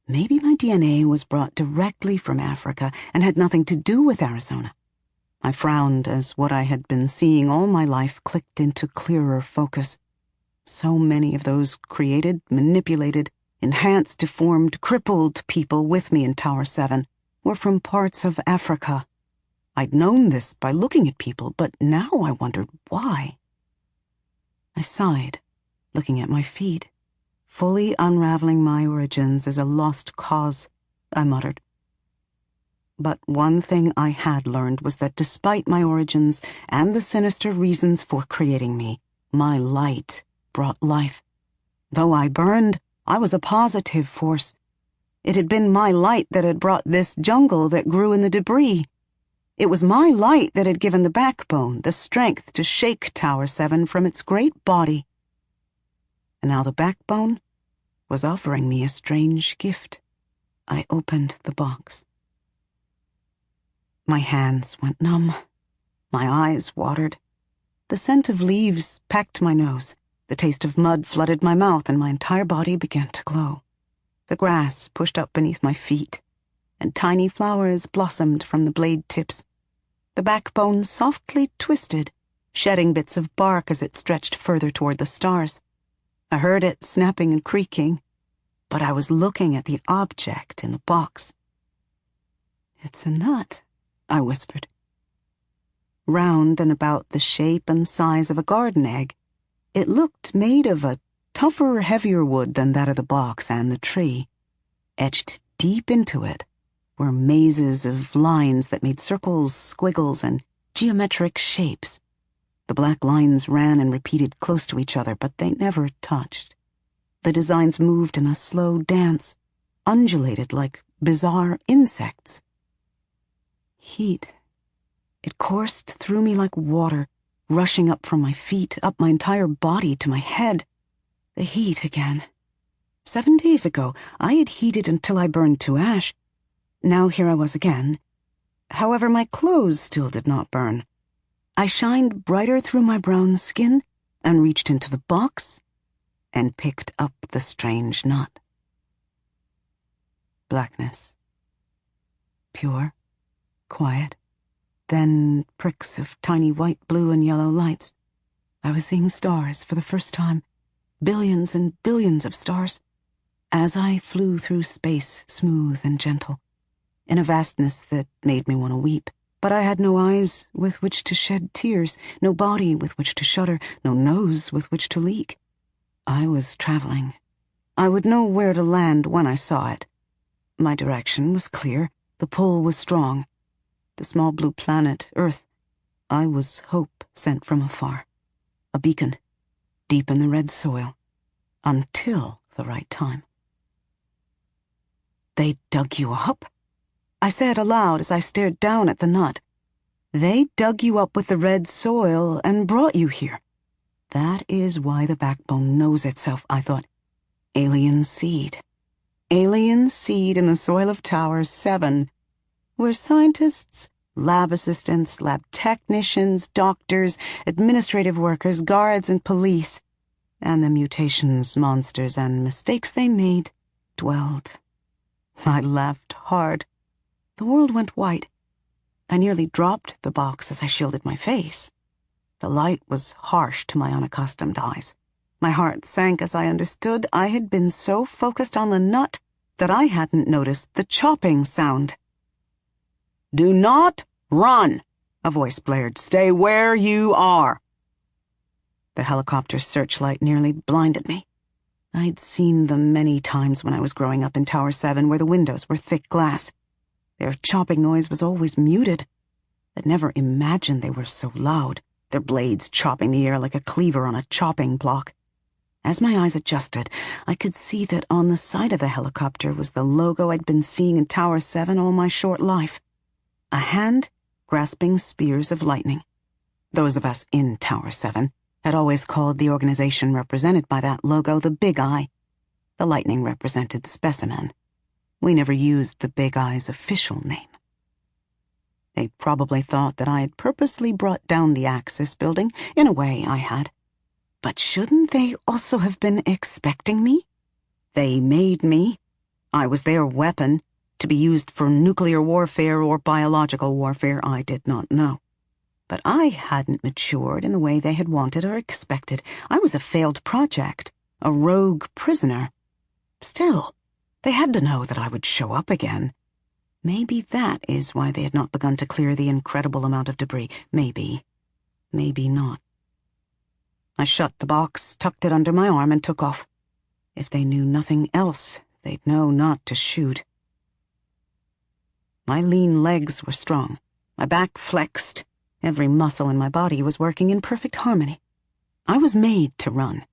Maybe my DNA was brought directly from Africa and had nothing to do with Arizona. I frowned as what I had been seeing all my life clicked into clearer focus. So many of those created, manipulated, enhanced, deformed, crippled people with me in Tower 7 were from parts of Africa. I'd known this by looking at people, but now I wondered why. I sighed, looking at my feet. Fully unraveling my origins is a lost cause, I muttered. But one thing I had learned was that despite my origins and the sinister reasons for creating me, my light brought life. Though I burned, I was a positive force. It had been my light that had brought this jungle that grew in the debris. It was my light that had given the backbone, the strength to shake Tower 7 from its great body. And now the backbone was offering me a strange gift. I opened the box. My hands went numb. My eyes watered. The scent of leaves packed my nose. The taste of mud flooded my mouth, and my entire body began to glow. The grass pushed up beneath my feet, and tiny flowers blossomed from the blade tips. The backbone softly twisted, shedding bits of bark as it stretched further toward the stars. I heard it snapping and creaking, but I was looking at the object in the box. "It's a nut," I whispered. Round and about the shape and size of a garden egg, it looked made of a tougher, heavier wood than that of the box and the tree. Etched deep into it were mazes of lines that made circles, squiggles, and geometric shapes. The black lines ran and repeated close to each other, but they never touched. The designs moved in a slow dance, undulated like bizarre insects. Heat. It coursed through me like water, rushing up from my feet, up my entire body to my head. The heat again. 7 days ago, I had heated until I burned to ash. Now here I was again. However, my clothes still did not burn. I shined brighter through my brown skin and reached into the box and picked up the strange nut. Blackness. Pure. Quiet. Then pricks of tiny white, blue, and yellow lights. I was seeing stars for the first time. Billions and billions of stars. As I flew through space, smooth and gentle, in a vastness that made me want to weep. But I had no eyes with which to shed tears, no body with which to shudder, no nose with which to leak. I was traveling. I would know where to land when I saw it. My direction was clear. The pull was strong. The small blue planet, Earth. I was hope sent from afar. A beacon, deep in the red soil, until the right time. "They dug you up?" I said aloud as I stared down at the nut. "They dug you up with the red soil and brought you here. That is why the backbone knows itself," I thought. Alien seed. Alien seed in the soil of Tower 7, where scientists, lab assistants, lab technicians, doctors, administrative workers, guards, and police, and the mutations, monsters, and mistakes they made, dwelled. I laughed hard. The world went white. I nearly dropped the box as I shielded my face. The light was harsh to my unaccustomed eyes. My heart sank as I understood I had been so focused on the nut that I hadn't noticed the chopping sound. "Do not run," a voice blared. "Stay where you are." The helicopter's searchlight nearly blinded me. I'd seen them many times when I was growing up in Tower 7, where the windows were thick glass. Their chopping noise was always muted. I'd never imagined they were so loud, their blades chopping the air like a cleaver on a chopping block. As my eyes adjusted, I could see that on the side of the helicopter was the logo I'd been seeing in Tower 7 all my short life. A hand grasping spears of lightning. Those of us in Tower 7 had always called the organization represented by that logo the Big Eye. The lightning represented specimen. We never used the Big Eye's official name. They probably thought that I had purposely brought down the Axis building. In a way, I had. But shouldn't they also have been expecting me? They made me. I was their weapon, to be used for nuclear warfare or biological warfare, I did not know. But I hadn't matured in the way they had wanted or expected. I was a failed project, a rogue prisoner. Still, they had to know that I would show up again. Maybe that is why they had not begun to clear the incredible amount of debris. Maybe. Maybe not. I shut the box, tucked it under my arm, and took off. If they knew nothing else, they'd know not to shoot. My lean legs were strong. My back flexed. Every muscle in my body was working in perfect harmony. I was made to run.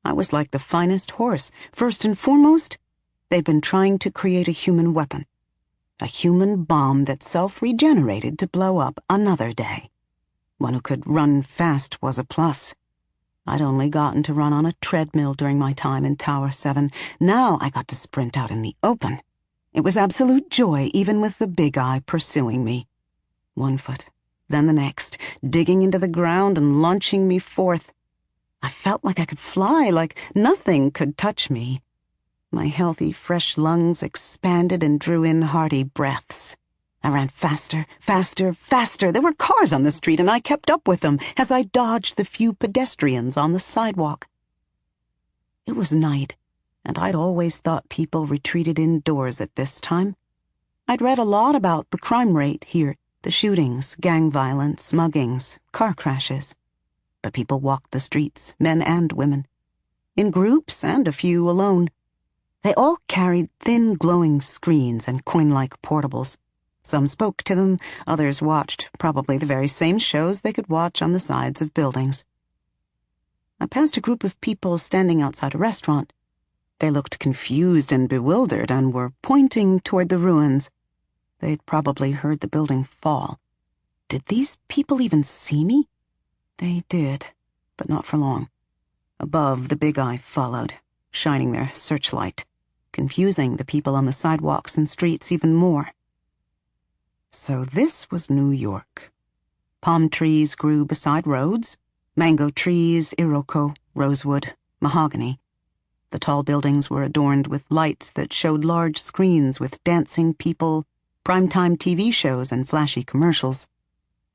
I was like the finest horse. First and foremost, they'd been trying to create a human weapon. A human bomb that self-regenerated to blow up another day. One who could run fast was a plus. I'd only gotten to run on a treadmill during my time in Tower 7. Now I got to sprint out in the open. It was absolute joy, even with the big eye pursuing me. One foot, then the next, digging into the ground and launching me forth. I felt like I could fly, like nothing could touch me. My healthy, fresh lungs expanded and drew in hearty breaths. I ran faster, faster, faster. There were cars on the street, and I kept up with them as I dodged the few pedestrians on the sidewalk. It was night, and I'd always thought people retreated indoors at this time. I'd read a lot about the crime rate here, the shootings, gang violence, muggings, car crashes. But people walked the streets, men and women, in groups and a few alone. They all carried thin, glowing screens and coin-like portables. Some spoke to them, others watched probably the very same shows they could watch on the sides of buildings. I passed a group of people standing outside a restaurant. They looked confused and bewildered and were pointing toward the ruins. They'd probably heard the building fall. Did these people even see me? They did, but not for long. Above, the big eye followed, shining their searchlight, confusing the people on the sidewalks and streets even more. So this was New York. Palm trees grew beside roads, mango trees, iroko, rosewood, mahogany. The tall buildings were adorned with lights that showed large screens with dancing people, primetime TV shows, and flashy commercials.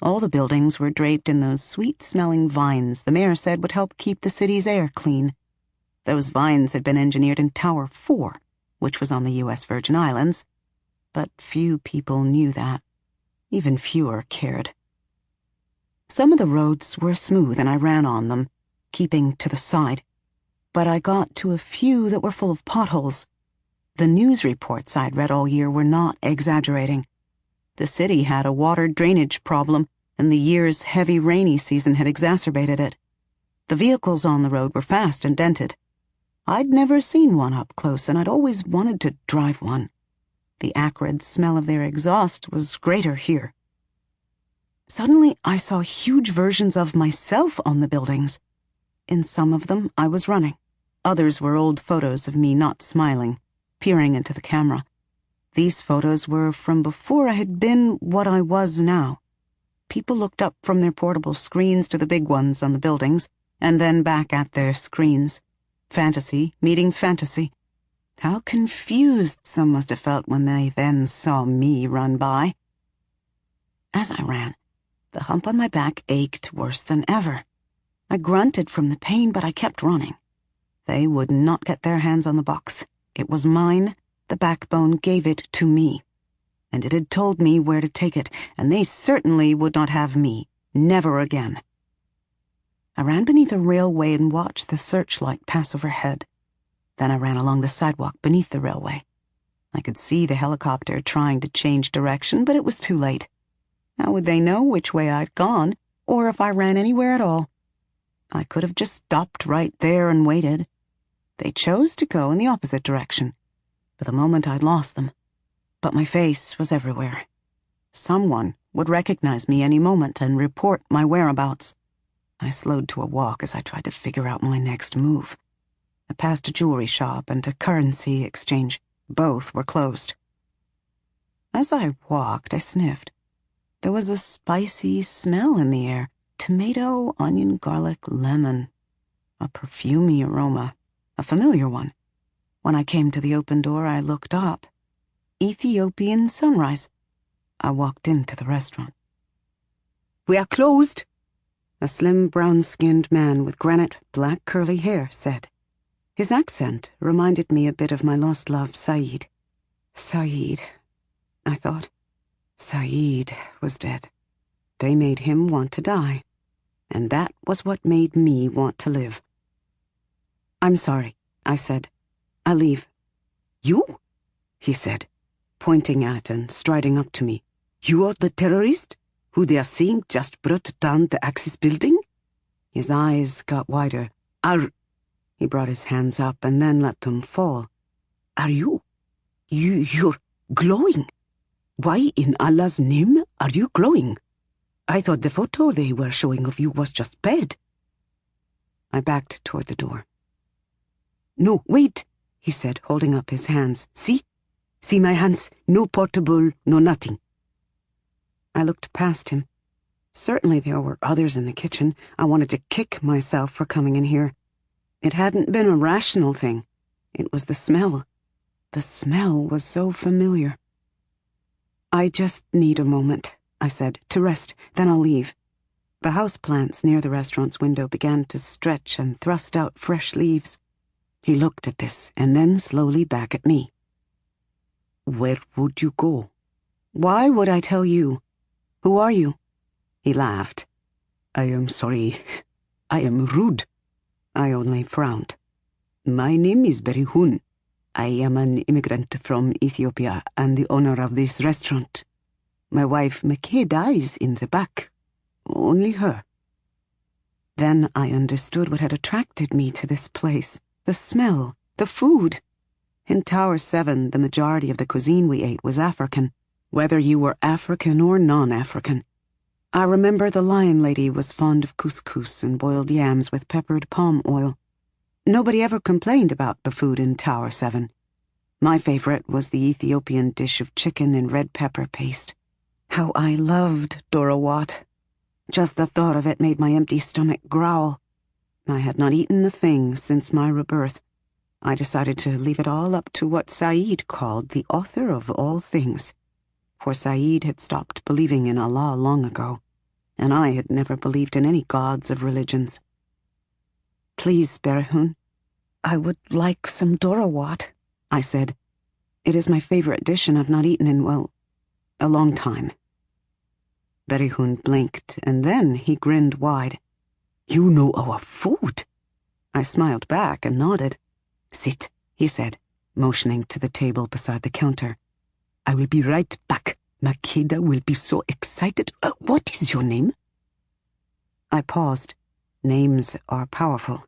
All the buildings were draped in those sweet-smelling vines the mayor said would help keep the city's air clean. Those vines had been engineered in Tower 4, which was on the U.S. Virgin Islands, but few people knew that. Even fewer cared. Some of the roads were smooth and I ran on them, keeping to the side, but I got to a few that were full of potholes. The news reports I'd read all year were not exaggerating. The city had a water drainage problem, and the year's heavy rainy season had exacerbated it. The vehicles on the road were fast and dented. I'd never seen one up close, and I'd always wanted to drive one. The acrid smell of their exhaust was greater here. Suddenly, I saw huge versions of myself on the buildings. In some of them, I was running. Others were old photos of me not smiling, peering into the camera. These photos were from before I had been what I was now. People looked up from their portable screens to the big ones on the buildings, and then back at their screens. Fantasy meeting fantasy. How confused some must have felt when they then saw me run by. As I ran, the hump on my back ached worse than ever. I grunted from the pain, but I kept running. They would not get their hands on the box. It was mine. The backbone gave it to me. And it had told me where to take it, and they certainly would not have me. Never again. I ran beneath a railway and watched the searchlight pass overhead. Then I ran along the sidewalk beneath the railway. I could see the helicopter trying to change direction, but it was too late. How would they know which way I'd gone, or if I ran anywhere at all? I could have just stopped right there and waited. They chose to go in the opposite direction. For the moment I'd lost them. But my face was everywhere. Someone would recognize me any moment and report my whereabouts. I slowed to a walk as I tried to figure out my next move. I passed a jewelry shop and a currency exchange. Both were closed. As I walked, I sniffed. There was a spicy smell in the air. Tomato, onion, garlic, lemon. A perfumey aroma. A familiar one. When I came to the open door, I looked up. Ethiopian sunrise. I walked into the restaurant. "We are closed," a slim, brown-skinned man with granite, black, curly hair said. His accent reminded me a bit of my lost love, Saeed. Saeed, I thought. Saeed was dead. They made him want to die, and that was what made me want to live. "I'm sorry," I said. "I'll leave." "You?" he said, pointing at and striding up to me. "You are the terrorist who they are saying just brought down the Axis building?" His eyes got wider. He brought his hands up and then let them fall. "Are you You're glowing. Why in Allah's name are you glowing? I thought the photo they were showing of you was just bad. I backed toward the door. No, wait, he said, holding up his hands. See? See my hands? No portable, no nothing. I looked past him. Certainly there were others in the kitchen. I wanted to kick myself for coming in here. It hadn't been a rational thing. It was the smell. The smell was so familiar. I just need a moment, I said, to rest, then I'll leave. The houseplants near the restaurant's window began to stretch and thrust out fresh leaves. He looked at this and then slowly back at me. Where would you go? Why would I tell you? Who are you? He laughed. I am sorry. I am rude. I only frowned. My name is Berihun. I am an immigrant from Ethiopia and the owner of this restaurant. My wife Makeda is in the back. Only her. Then I understood what had attracted me to this place. The smell, the food. In Tower 7, the majority of the cuisine we ate was African, whether you were African or non-African. I remember the lion lady was fond of couscous and boiled yams with peppered palm oil. Nobody ever complained about the food in Tower 7. My favorite was the Ethiopian dish of chicken and red pepper paste. How I loved dorawat. Just the thought of it made my empty stomach growl. I had not eaten a thing since my rebirth. I decided to leave it all up to what Saeed called the author of all things. For Saeed had stopped believing in Allah long ago, and I had never believed in any gods of religions. Please, Berihun, I would like some dorawat, I said. It is my favorite dish and I've not eaten in, well, a long time. Berihun blinked, and then he grinned wide. You know our food. I smiled back and nodded. Sit, he said, motioning to the table beside the counter. I will be right back. Makeda will be so excited. What is your name? I paused. Names are powerful.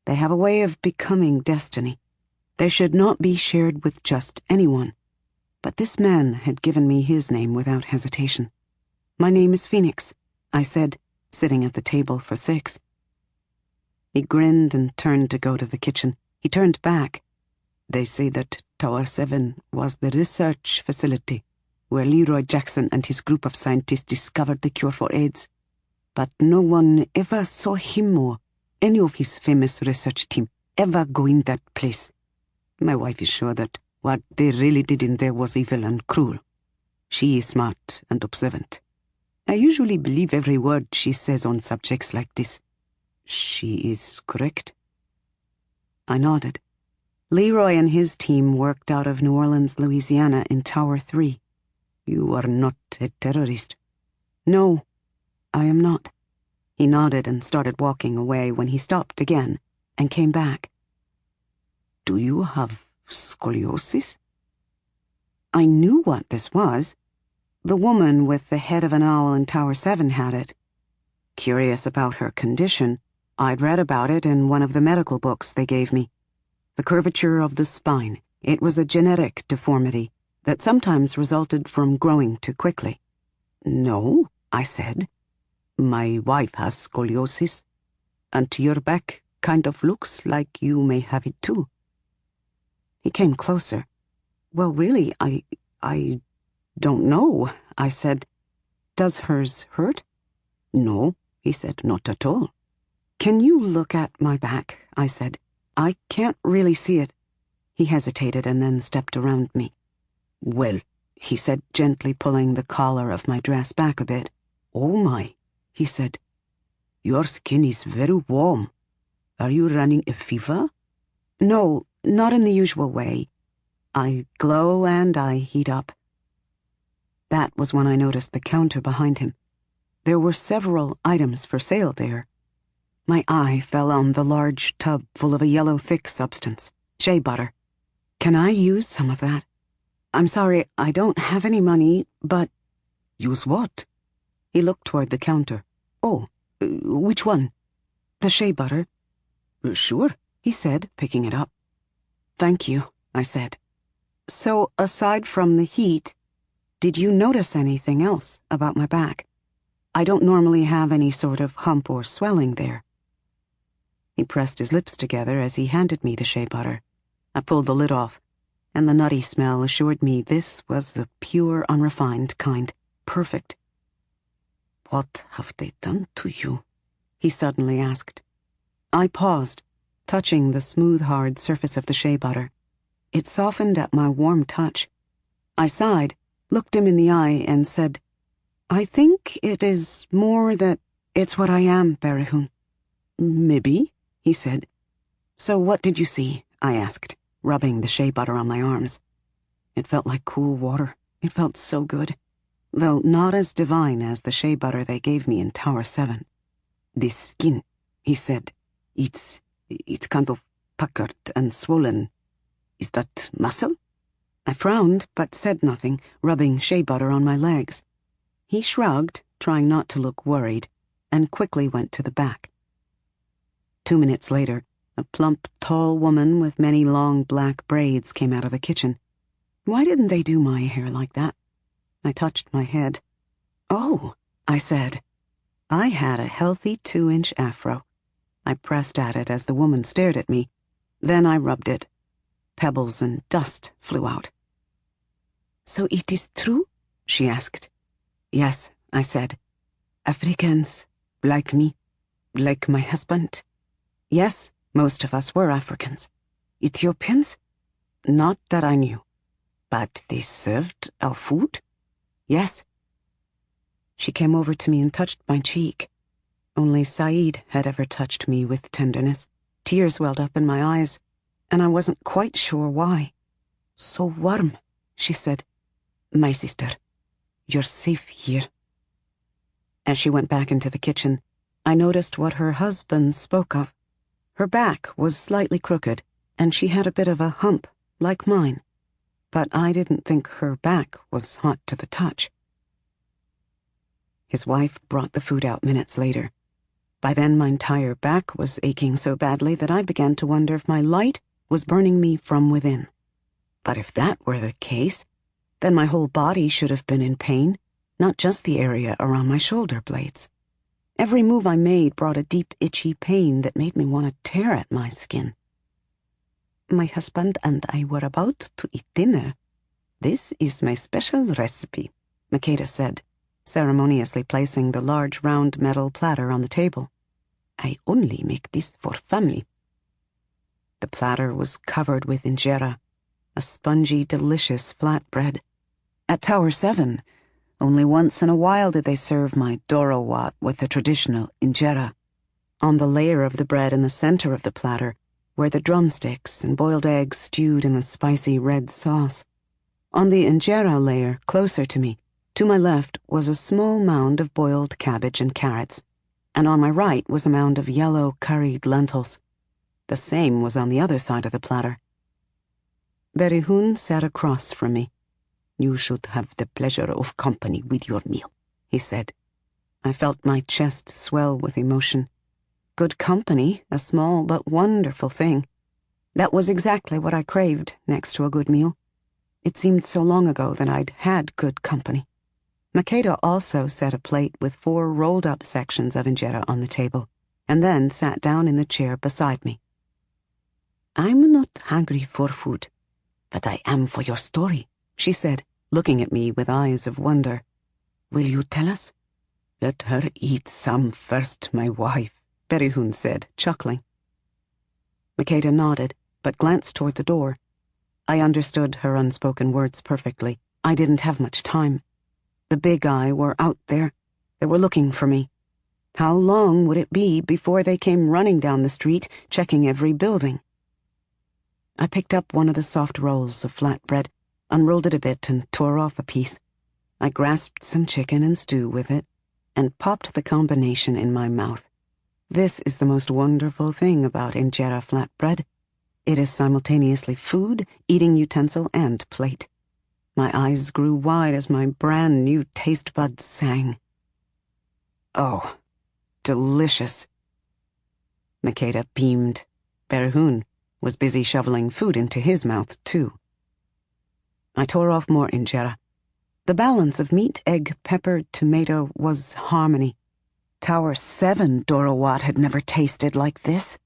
They have a way of becoming destiny. They should not be shared with just anyone. But this man had given me his name without hesitation. My name is Phoenix, I said, sitting at the table for 6. He grinned and turned to go to the kitchen. He turned back. They say that Tower 7 was the research facility where Leroy Jackson and his group of scientists discovered the cure for AIDS. But no one ever saw him or any of his famous research team ever go in that place. My wife is sure that what they really did in there was evil and cruel. She is smart and observant. I usually believe every word she says on subjects like this. She is correct. I nodded. Leroy and his team worked out of New Orleans, Louisiana in Tower 3. You are not a terrorist. No, I am not. He nodded and started walking away when he stopped again and came back. Do you have scoliosis? I knew what this was. The woman with the head of an owl in Tower 7 had it. Curious about her condition, I'd read about it in one of the medical books they gave me. The curvature of the spine. It was a genetic deformity that sometimes resulted from growing too quickly. No, I said. My wife has scoliosis, and your back kind of looks like you may have it too. He came closer. Well, really, I don't know, I said. Does hers hurt? No, he said, not at all. Can you look at my back? I said. I can't really see it. He hesitated and then stepped around me. Well, he said, gently pulling the collar of my dress back a bit. Oh my, he said. Your skin is very warm. Are you running a fever? No, not in the usual way. I glow and I heat up. That was when I noticed the counter behind him. There were several items for sale there. My eye fell on the large tub full of a yellow thick substance, shea butter. Can I use some of that? I'm sorry, I don't have any money, but... Use what? He looked toward the counter. Oh, which one? The shea butter. Sure, he said, picking it up. Thank you, I said. So, aside from the heat, did you notice anything else about my back? I don't normally have any sort of hump or swelling there. He pressed his lips together as he handed me the shea butter. I pulled the lid off, and the nutty smell assured me this was the pure, unrefined kind. Perfect. "What have they done to you?" he suddenly asked. I paused, touching the smooth, hard surface of the shea butter. It softened at my warm touch. I sighed, looked him in the eye, and said, "I think it is more that it's what I am, Berihun." "Maybe," he said. "So what did you see?" I asked, rubbing the shea butter on my arms. It felt like cool water. It felt so good, though not as divine as the shea butter they gave me in Tower 7. "This skin," he said, It's kind of puckered and swollen. Is that muscle?" I frowned, but said nothing, rubbing shea butter on my legs. He shrugged, trying not to look worried, and quickly went to the back. 2 minutes later, a plump, tall woman with many long black braids came out of the kitchen. Why didn't they do my hair like that? I touched my head. "Oh," I said. I had a healthy 2-inch afro. I pressed at it as the woman stared at me. Then I rubbed it. Pebbles and dust flew out. "So it is true?" she asked. "Yes," I said. "Africans, like me, like my husband?" "Yes, most of us were Africans." "Ethiopians?" "Not that I knew." "But they served our food?" "Yes." She came over to me and touched my cheek. Only Saeed had ever touched me with tenderness. Tears welled up in my eyes, and I wasn't quite sure why. "So warm," she said. "My sister, you're safe here." As she went back into the kitchen, I noticed what her husband spoke of. Her back was slightly crooked, and she had a bit of a hump, like mine. But I didn't think her back was hot to the touch. His wife brought the food out minutes later. By then my entire back was aching so badly that I began to wonder if my light was burning me from within. But if that were the case, then my whole body should have been in pain, not just the area around my shoulder blades. Every move I made brought a deep, itchy pain that made me want to tear at my skin. "My husband and I were about to eat dinner. This is my special recipe," Makeda said, ceremoniously placing the large round metal platter on the table. "I only make this for family." The platter was covered with injera, a spongy, delicious flatbread. At Tower 7, only once in a while did they serve my dorowat with the traditional injera. On the layer of the bread in the center of the platter were the drumsticks and boiled eggs stewed in the spicy red sauce. On the injera layer, closer to me, to my left was a small mound of boiled cabbage and carrots, and on my right was a mound of yellow curried lentils. The same was on the other side of the platter. Berihun sat across from me. "You should have the pleasure of company with your meal," he said. I felt my chest swell with emotion. Good company, a small but wonderful thing. That was exactly what I craved next to a good meal. It seemed so long ago that I'd had good company. Makeda also set a plate with 4 rolled-up sections of injera on the table, and then sat down in the chair beside me. "I'm not hungry for food, but I am for your story," she said, looking at me with eyes of wonder. "Will you tell us?" "Let her eat some first, my wife," Berihun said, chuckling. Makeda nodded, but glanced toward the door. I understood her unspoken words perfectly. I didn't have much time. The big eye were out there. They were looking for me. How long would it be before they came running down the street, checking every building? I picked up one of the soft rolls of flatbread, unrolled it a bit, and tore off a piece. I grasped some chicken and stew with it, and popped the combination in my mouth. This is the most wonderful thing about injera flatbread. It is simultaneously food, eating utensil, and plate. My eyes grew wide as my brand new taste buds sang. Oh, delicious. Makeda beamed. Berihun was busy shoveling food into his mouth, too. I tore off more injera. The balance of meat, egg, pepper, tomato was harmony. Tower 7 Dorowat had never tasted like this.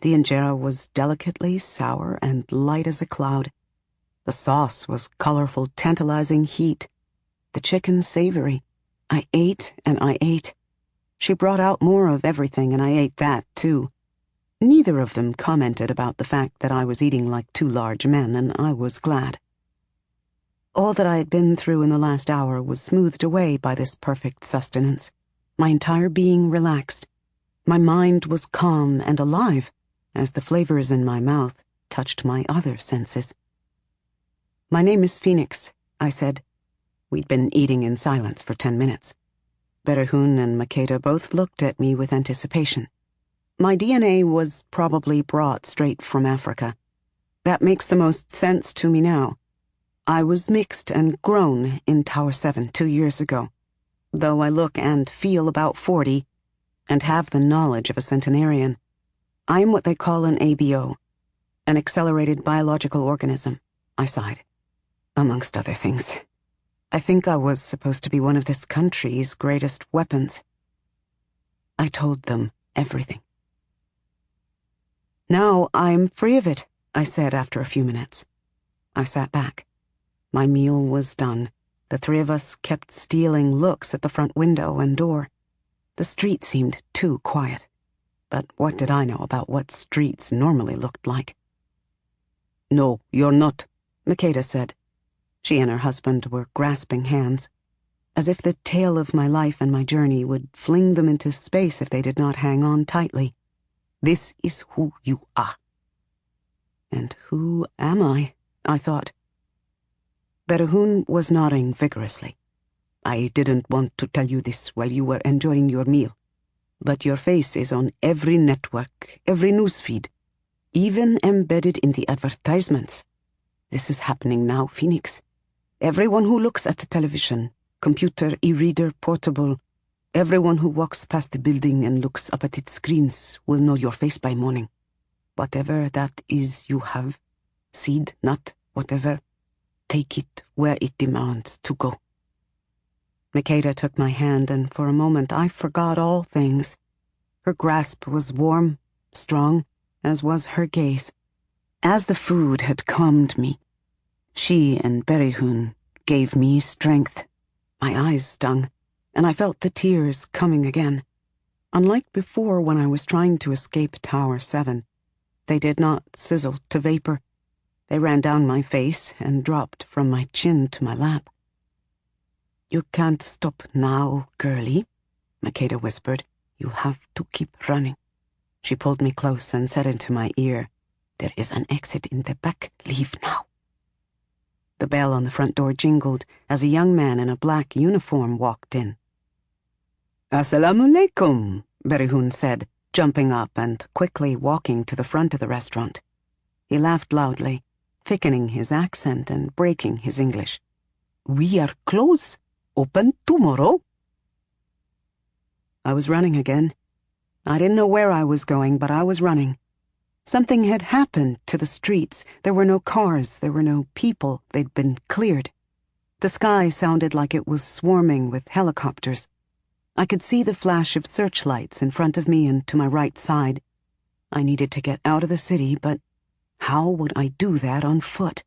The injera was delicately sour and light as a cloud. The sauce was colorful, tantalizing heat. The chicken savory. I ate and I ate. She brought out more of everything, and I ate that, too. Neither of them commented about the fact that I was eating like two large men, and I was glad. All that I had been through in the last hour was smoothed away by this perfect sustenance. My entire being relaxed. My mind was calm and alive as the flavors in my mouth touched my other senses. "My name is Phoenix," I said. We'd been eating in silence for 10 minutes. Berehun and Makeda both looked at me with anticipation. My DNA was probably brought straight from Africa. That makes the most sense to me now. I was mixed and grown in Tower 7 2 years ago, though I look and feel about 40 and have the knowledge of a centenarian. I'm what they call an ABO, an accelerated biological organism, I sighed. Amongst other things. I think I was supposed to be one of this country's greatest weapons. I told them everything. "Now I'm free of it," I said after a few minutes. I sat back. My meal was done. The three of us kept stealing looks at the front window and door. The street seemed too quiet. But what did I know about what streets normally looked like? "No, you're not," Makeda said. She and her husband were grasping hands, as if the tale of my life and my journey would fling them into space if they did not hang on tightly. "This is who you are." And who am I? I thought. Berehun was nodding vigorously. "I didn't want to tell you this while you were enjoying your meal, but your face is on every network, every newsfeed, even embedded in the advertisements. This is happening now, Phoenix. Everyone who looks at the television, computer, e-reader, portable, everyone who walks past the building and looks up at its screens will know your face by morning. Whatever that is you have, seed, nut, whatever, take it where it demands to go." Makeda took my hand, and for a moment I forgot all things. Her grasp was warm, strong, as was her gaze. As the food had calmed me, she and Berehun gave me strength. My eyes stung, and I felt the tears coming again. Unlike before when I was trying to escape Tower 7, they did not sizzle to vapor. They ran down my face and dropped from my chin to my lap. "You can't stop now, girlie," Makeda whispered. "You have to keep running." She pulled me close and said into my ear, "There is an exit in the back. Leave now." The bell on the front door jingled as a young man in a black uniform walked in. "Assalamu alaikum," Berehun said, jumping up and quickly walking to the front of the restaurant. He laughed loudly, thickening his accent and breaking his English. "We are closed. Open tomorrow." I was running again. I didn't know where I was going, but I was running. Something had happened to the streets. There were no cars, there were no people. They'd been cleared. The sky sounded like it was swarming with helicopters. I could see the flash of searchlights in front of me and to my right side. I needed to get out of the city, but how would I do that on foot?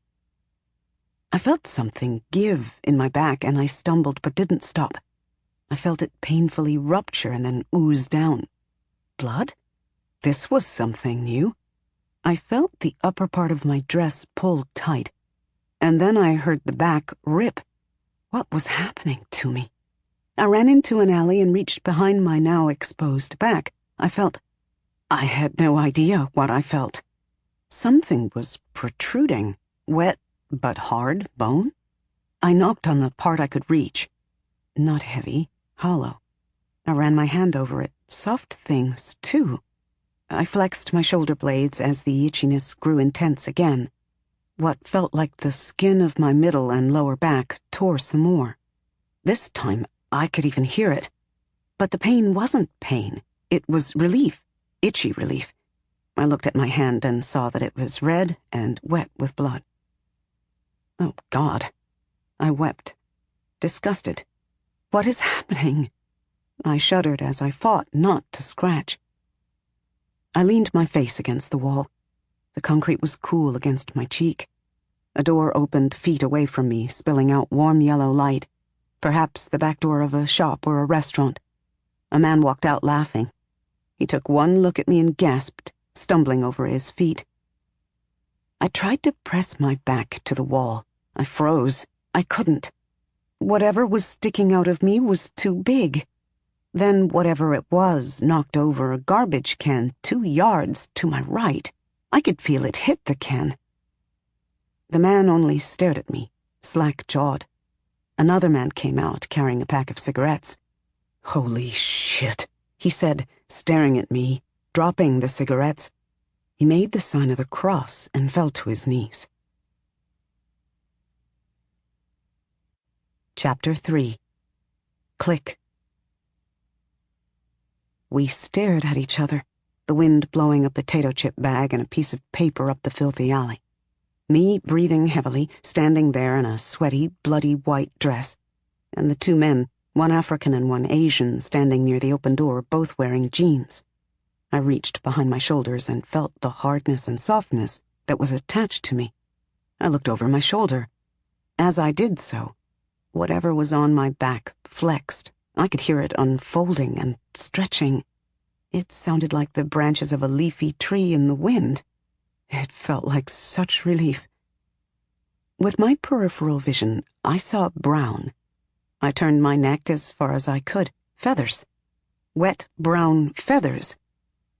I felt something give in my back, and I stumbled but didn't stop. I felt it painfully rupture and then ooze down. Blood? This was something new. I felt the upper part of my dress pull tight, and then I heard the back rip. What was happening to me? I ran into an alley and reached behind my now exposed back. I had no idea what I felt. Something was protruding, wet but hard bone. I knocked on the part I could reach. Not heavy, hollow. I ran my hand over it. Soft things, too. I flexed my shoulder blades as the itchiness grew intense again. What felt like the skin of my middle and lower back tore some more. This time I could even hear it. But the pain wasn't pain. It was relief, itchy relief. I looked at my hand and saw that it was red and wet with blood. Oh, God. I wept, disgusted. What is happening? I shuddered as I fought not to scratch. I leaned my face against the wall. The concrete was cool against my cheek. A door opened feet away from me, spilling out warm yellow light, perhaps the back door of a shop or a restaurant. A man walked out laughing. He took one look at me and gasped, stumbling over his feet. I tried to press my back to the wall. I froze. I couldn't. Whatever was sticking out of me was too big. Then whatever it was knocked over a garbage can 2 yards to my right. I could feel it hit the can. The man only stared at me, slack-jawed. Another man came out carrying a pack of cigarettes. "Holy shit," he said, staring at me, dropping the cigarettes. He made the sign of the cross and fell to his knees. Chapter 3. Click. We stared at each other, the wind blowing a potato chip bag and a piece of paper up the filthy alley. Me breathing heavily, standing there in a sweaty, bloody white dress, and the 2 men, one African and one Asian, standing near the open door, both wearing jeans. I reached behind my shoulders and felt the hardness and softness that was attached to me. I looked over my shoulder. As I did so, whatever was on my back flexed. I could hear it unfolding and stretching. It sounded like the branches of a leafy tree in the wind. It felt like such relief. With my peripheral vision, I saw brown. I turned my neck as far as I could. Feathers. Wet, brown feathers.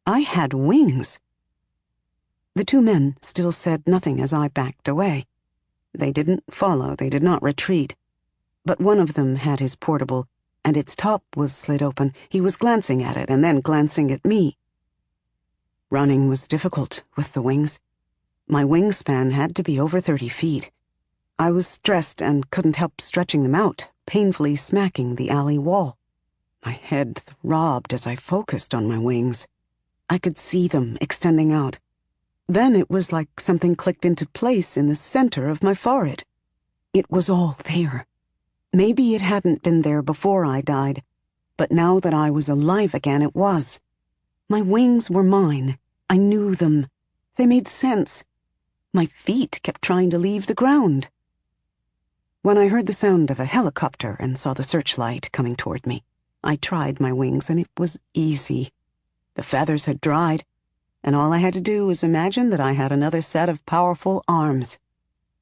I had wings. The 2 men still said nothing as I backed away. They didn't follow, they did not retreat. But one of them had his portable, and its top was slit open. He was glancing at it and then glancing at me. Running was difficult with the wings. My wingspan had to be over 30 feet. I was stressed and couldn't help stretching them out, painfully smacking the alley wall. My head throbbed as I focused on my wings. I could see them extending out. Then it was like something clicked into place in the center of my forehead. It was all there. Maybe it hadn't been there before I died, but now that I was alive again, it was. My wings were mine. I knew them. They made sense. My feet kept trying to leave the ground. When I heard the sound of a helicopter and saw the searchlight coming toward me, I tried my wings and it was easy. The feathers had dried, and all I had to do was imagine that I had another set of powerful arms.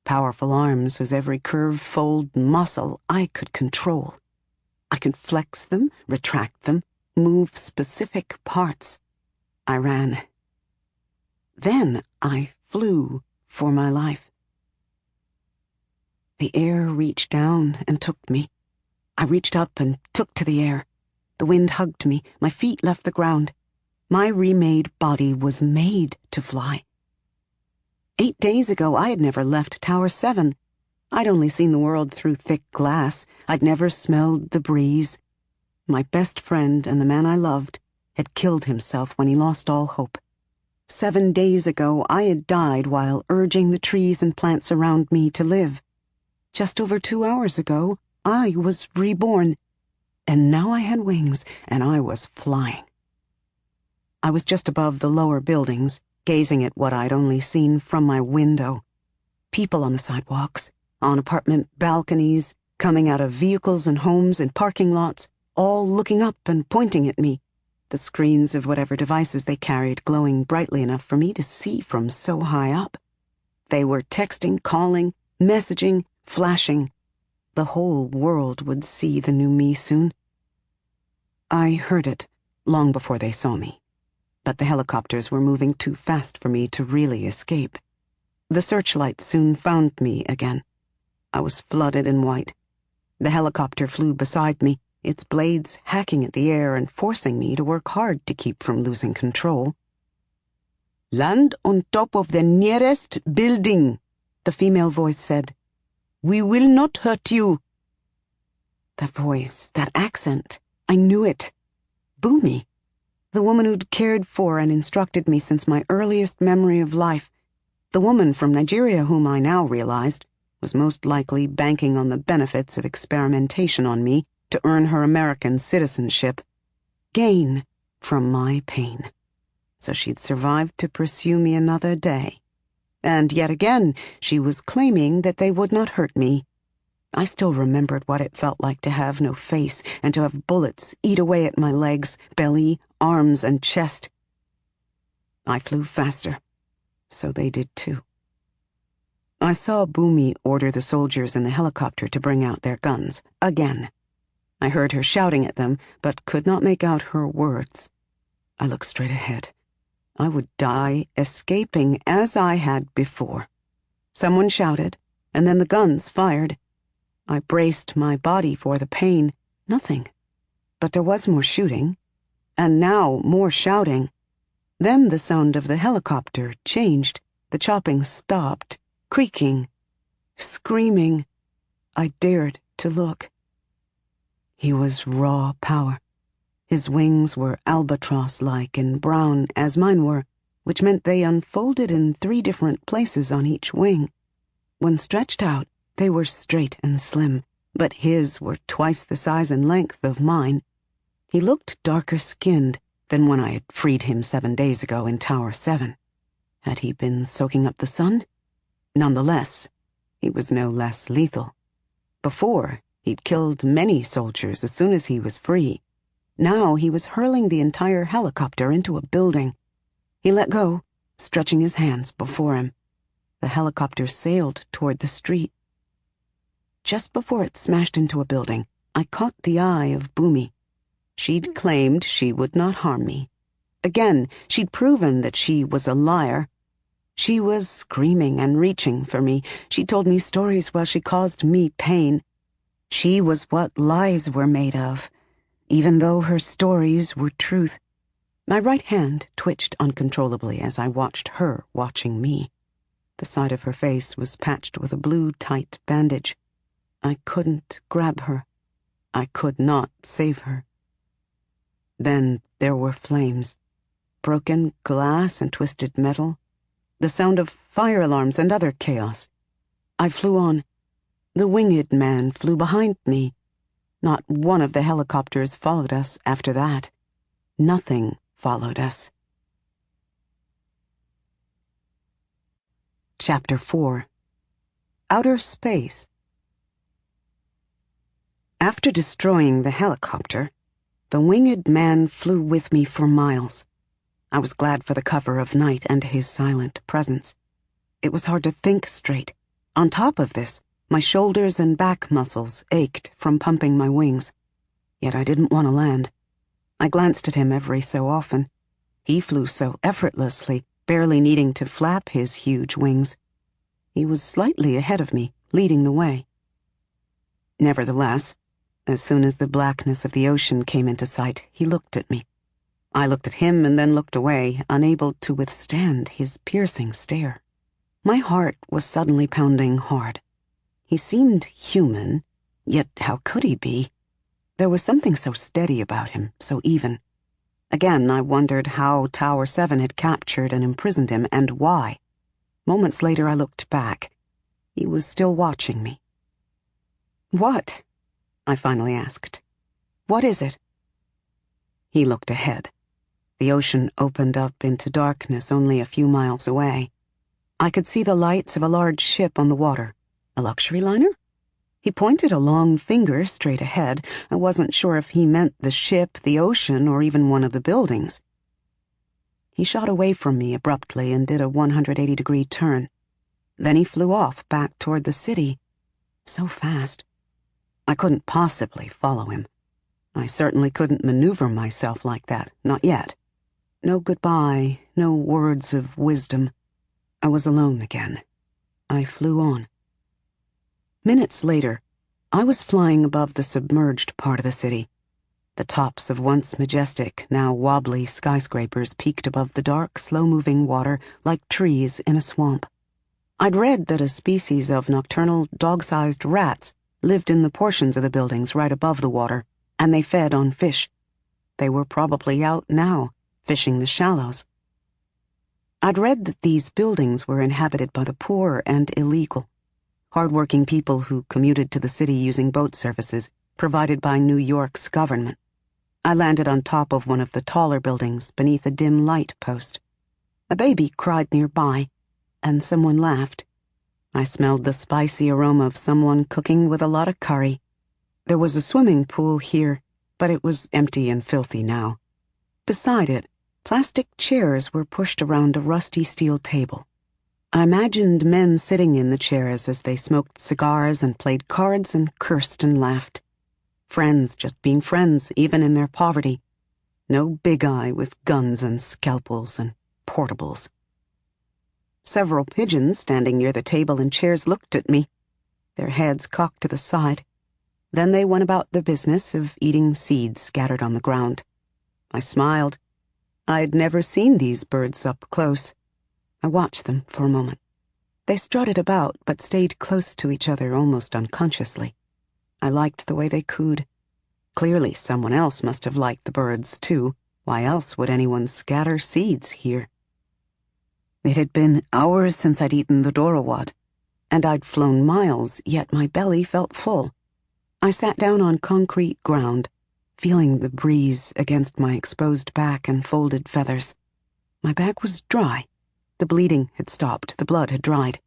Powerful arms whose every curve, fold, muscle I could control. I could flex them, retract them, move specific parts. I ran. Then I flew for my life. The air reached down and took me. I reached up and took to the air. The wind hugged me. My feet left the ground. My remade body was made to fly. 8 days ago, I had never left Tower 7. I'd only seen the world through thick glass. I'd never smelled the breeze. My best friend and the man I loved had killed himself when he lost all hope. 7 days ago, I had died while urging the trees and plants around me to live. Just over 2 hours ago, I was reborn, and now I had wings, and I was flying. I was just above the lower buildings, gazing at what I'd only seen from my window. People on the sidewalks, on apartment balconies, coming out of vehicles and homes and parking lots, all looking up and pointing at me, the screens of whatever devices they carried glowing brightly enough for me to see from so high up. They were texting, calling, messaging, flashing. The whole world would see the new me soon. I heard it long before they saw me, but the helicopters were moving too fast for me to really escape. The searchlight soon found me again. I was flooded in white. The helicopter flew beside me, its blades hacking at the air and forcing me to work hard to keep from losing control. "Land on top of the nearest building," the female voice said. "We will not hurt you." That voice, that accent, I knew it. Boomy, the woman who'd cared for and instructed me since my earliest memory of life, the woman from Nigeria whom I now realized was most likely banking on the benefits of experimentation on me to earn her American citizenship, gain from my pain, so she'd survived to pursue me another day. And yet again, she was claiming that they would not hurt me. I still remembered what it felt like to have no face and to have bullets eat away at my legs, belly, arms, and chest. I flew faster, so they did too. I saw Bumi order the soldiers in the helicopter to bring out their guns, again. I heard her shouting at them, but could not make out her words. I looked straight ahead. I would die escaping as I had before. Someone shouted, and then the guns fired. I braced my body for the pain. Nothing. But there was more shooting, and now more shouting. Then the sound of the helicopter changed. The chopping stopped, creaking, screaming. I dared to look. He was raw power. His wings were albatross-like and brown as mine were, which meant they unfolded in 3 different places on each wing. When stretched out, they were straight and slim, but his were twice the size and length of mine. He looked darker-skinned than when I had freed him 7 days ago in Tower 7. Had he been soaking up the sun? Nonetheless, he was no less lethal. Before, he'd killed many soldiers as soon as he was free. Now he was hurling the entire helicopter into a building. He let go, stretching his hands before him. The helicopter sailed toward the street. Just before it smashed into a building, I caught the eye of Bumi. She'd claimed she would not harm me. Again, she'd proven that she was a liar. She was screaming and reaching for me. She told me stories while she caused me pain. She was what lies were made of, even though her stories were truth. My right hand twitched uncontrollably as I watched her watching me. The side of her face was patched with a blue, tight bandage. I couldn't grab her. I could not save her. Then there were flames, broken glass and twisted metal, the sound of fire alarms and other chaos. I flew on. The winged man flew behind me. Not one of the helicopters followed us after that. Nothing followed us. Chapter 4. Outer Space. After destroying the helicopter, the winged man flew with me for miles. I was glad for the cover of night and his silent presence. It was hard to think straight. On top of this, my shoulders and back muscles ached from pumping my wings. Yet I didn't want to land. I glanced at him every so often. He flew so effortlessly, barely needing to flap his huge wings. He was slightly ahead of me, leading the way. Nevertheless, as soon as the blackness of the ocean came into sight, he looked at me. I looked at him and then looked away, unable to withstand his piercing stare. My heart was suddenly pounding hard. He seemed human, yet how could he be? There was something so steady about him, so even. Again, I wondered how Tower 7 had captured and imprisoned him, and why. Moments later, I looked back. He was still watching me. "What?" I finally asked. "What is it?" He looked ahead. The ocean opened up into darkness only a few miles away. I could see the lights of a large ship on the water. A luxury liner? He pointed a long finger straight ahead. I wasn't sure if he meant the ship, the ocean, or even one of the buildings. He shot away from me abruptly and did a 180-degree turn. Then he flew off back toward the city. So fast. I couldn't possibly follow him. I certainly couldn't maneuver myself like that, not yet. No goodbye, no words of wisdom. I was alone again. I flew on. Minutes later, I was flying above the submerged part of the city. The tops of once majestic, now wobbly skyscrapers peaked above the dark, slow-moving water like trees in a swamp. I'd read that a species of nocturnal, dog-sized rats lived in the portions of the buildings right above the water, and they fed on fish. They were probably out now, fishing the shallows. I'd read that these buildings were inhabited by the poor and illegal. hard-working people who commuted to the city using boat services provided by New York's government. I landed on top of one of the taller buildings beneath a dim light post. A baby cried nearby, and someone laughed. I smelled the spicy aroma of someone cooking with a lot of curry. There was a swimming pool here, but it was empty and filthy now. Beside it, plastic chairs were pushed around a rusty steel table. I imagined men sitting in the chairs as they smoked cigars and played cards and cursed and laughed. Friends just being friends, even in their poverty. No big eye with guns and scalpels and portables. Several pigeons standing near the table and chairs looked at me, their heads cocked to the side. Then they went about their business of eating seeds scattered on the ground. I smiled. I'd never seen these birds up close. I watched them for a moment. They strutted about, but stayed close to each other almost unconsciously. I liked the way they cooed. Clearly someone else must have liked the birds, too. Why else would anyone scatter seeds here? It had been hours since I'd eaten the dorowat, and I'd flown miles, yet my belly felt full. I sat down on concrete ground, feeling the breeze against my exposed back and folded feathers. My back was dry. The bleeding had stopped, the blood had dried.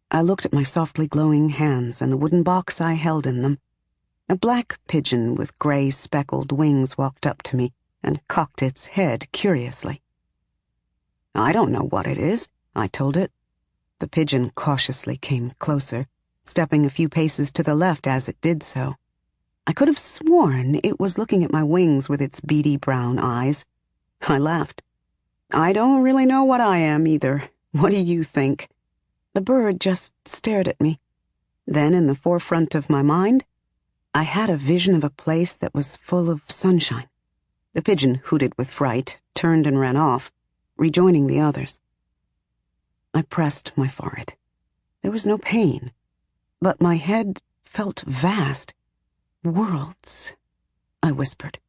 I looked at my softly glowing hands and the wooden box I held in them. A black pigeon with gray speckled wings walked up to me and cocked its head curiously. "I don't know what it is," I told it. The pigeon cautiously came closer, stepping a few paces to the left as it did so. I could have sworn it was looking at my wings with its beady brown eyes. I laughed. "I don't really know what I am either. What do you think?" The bird just stared at me. Then, in the forefront of my mind, I had a vision of a place that was full of sunshine. The pigeon hooted with fright, turned and ran off, rejoining the others. I pressed my forehead. There was no pain, but my head felt vast. "Worlds," I whispered.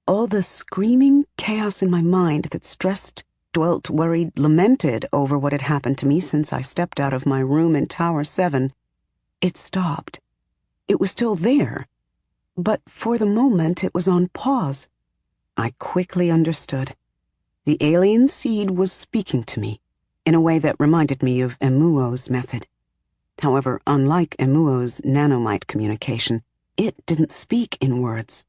All the screaming chaos in my mind that stressed, dwelt, worried, lamented over what had happened to me since I stepped out of my room in Tower 7, it stopped. It was still there, but for the moment it was on pause. I quickly understood. The alien seed was speaking to me in a way that reminded me of Emuo's method. However, unlike Emuo's nanomite communication, it didn't speak in words.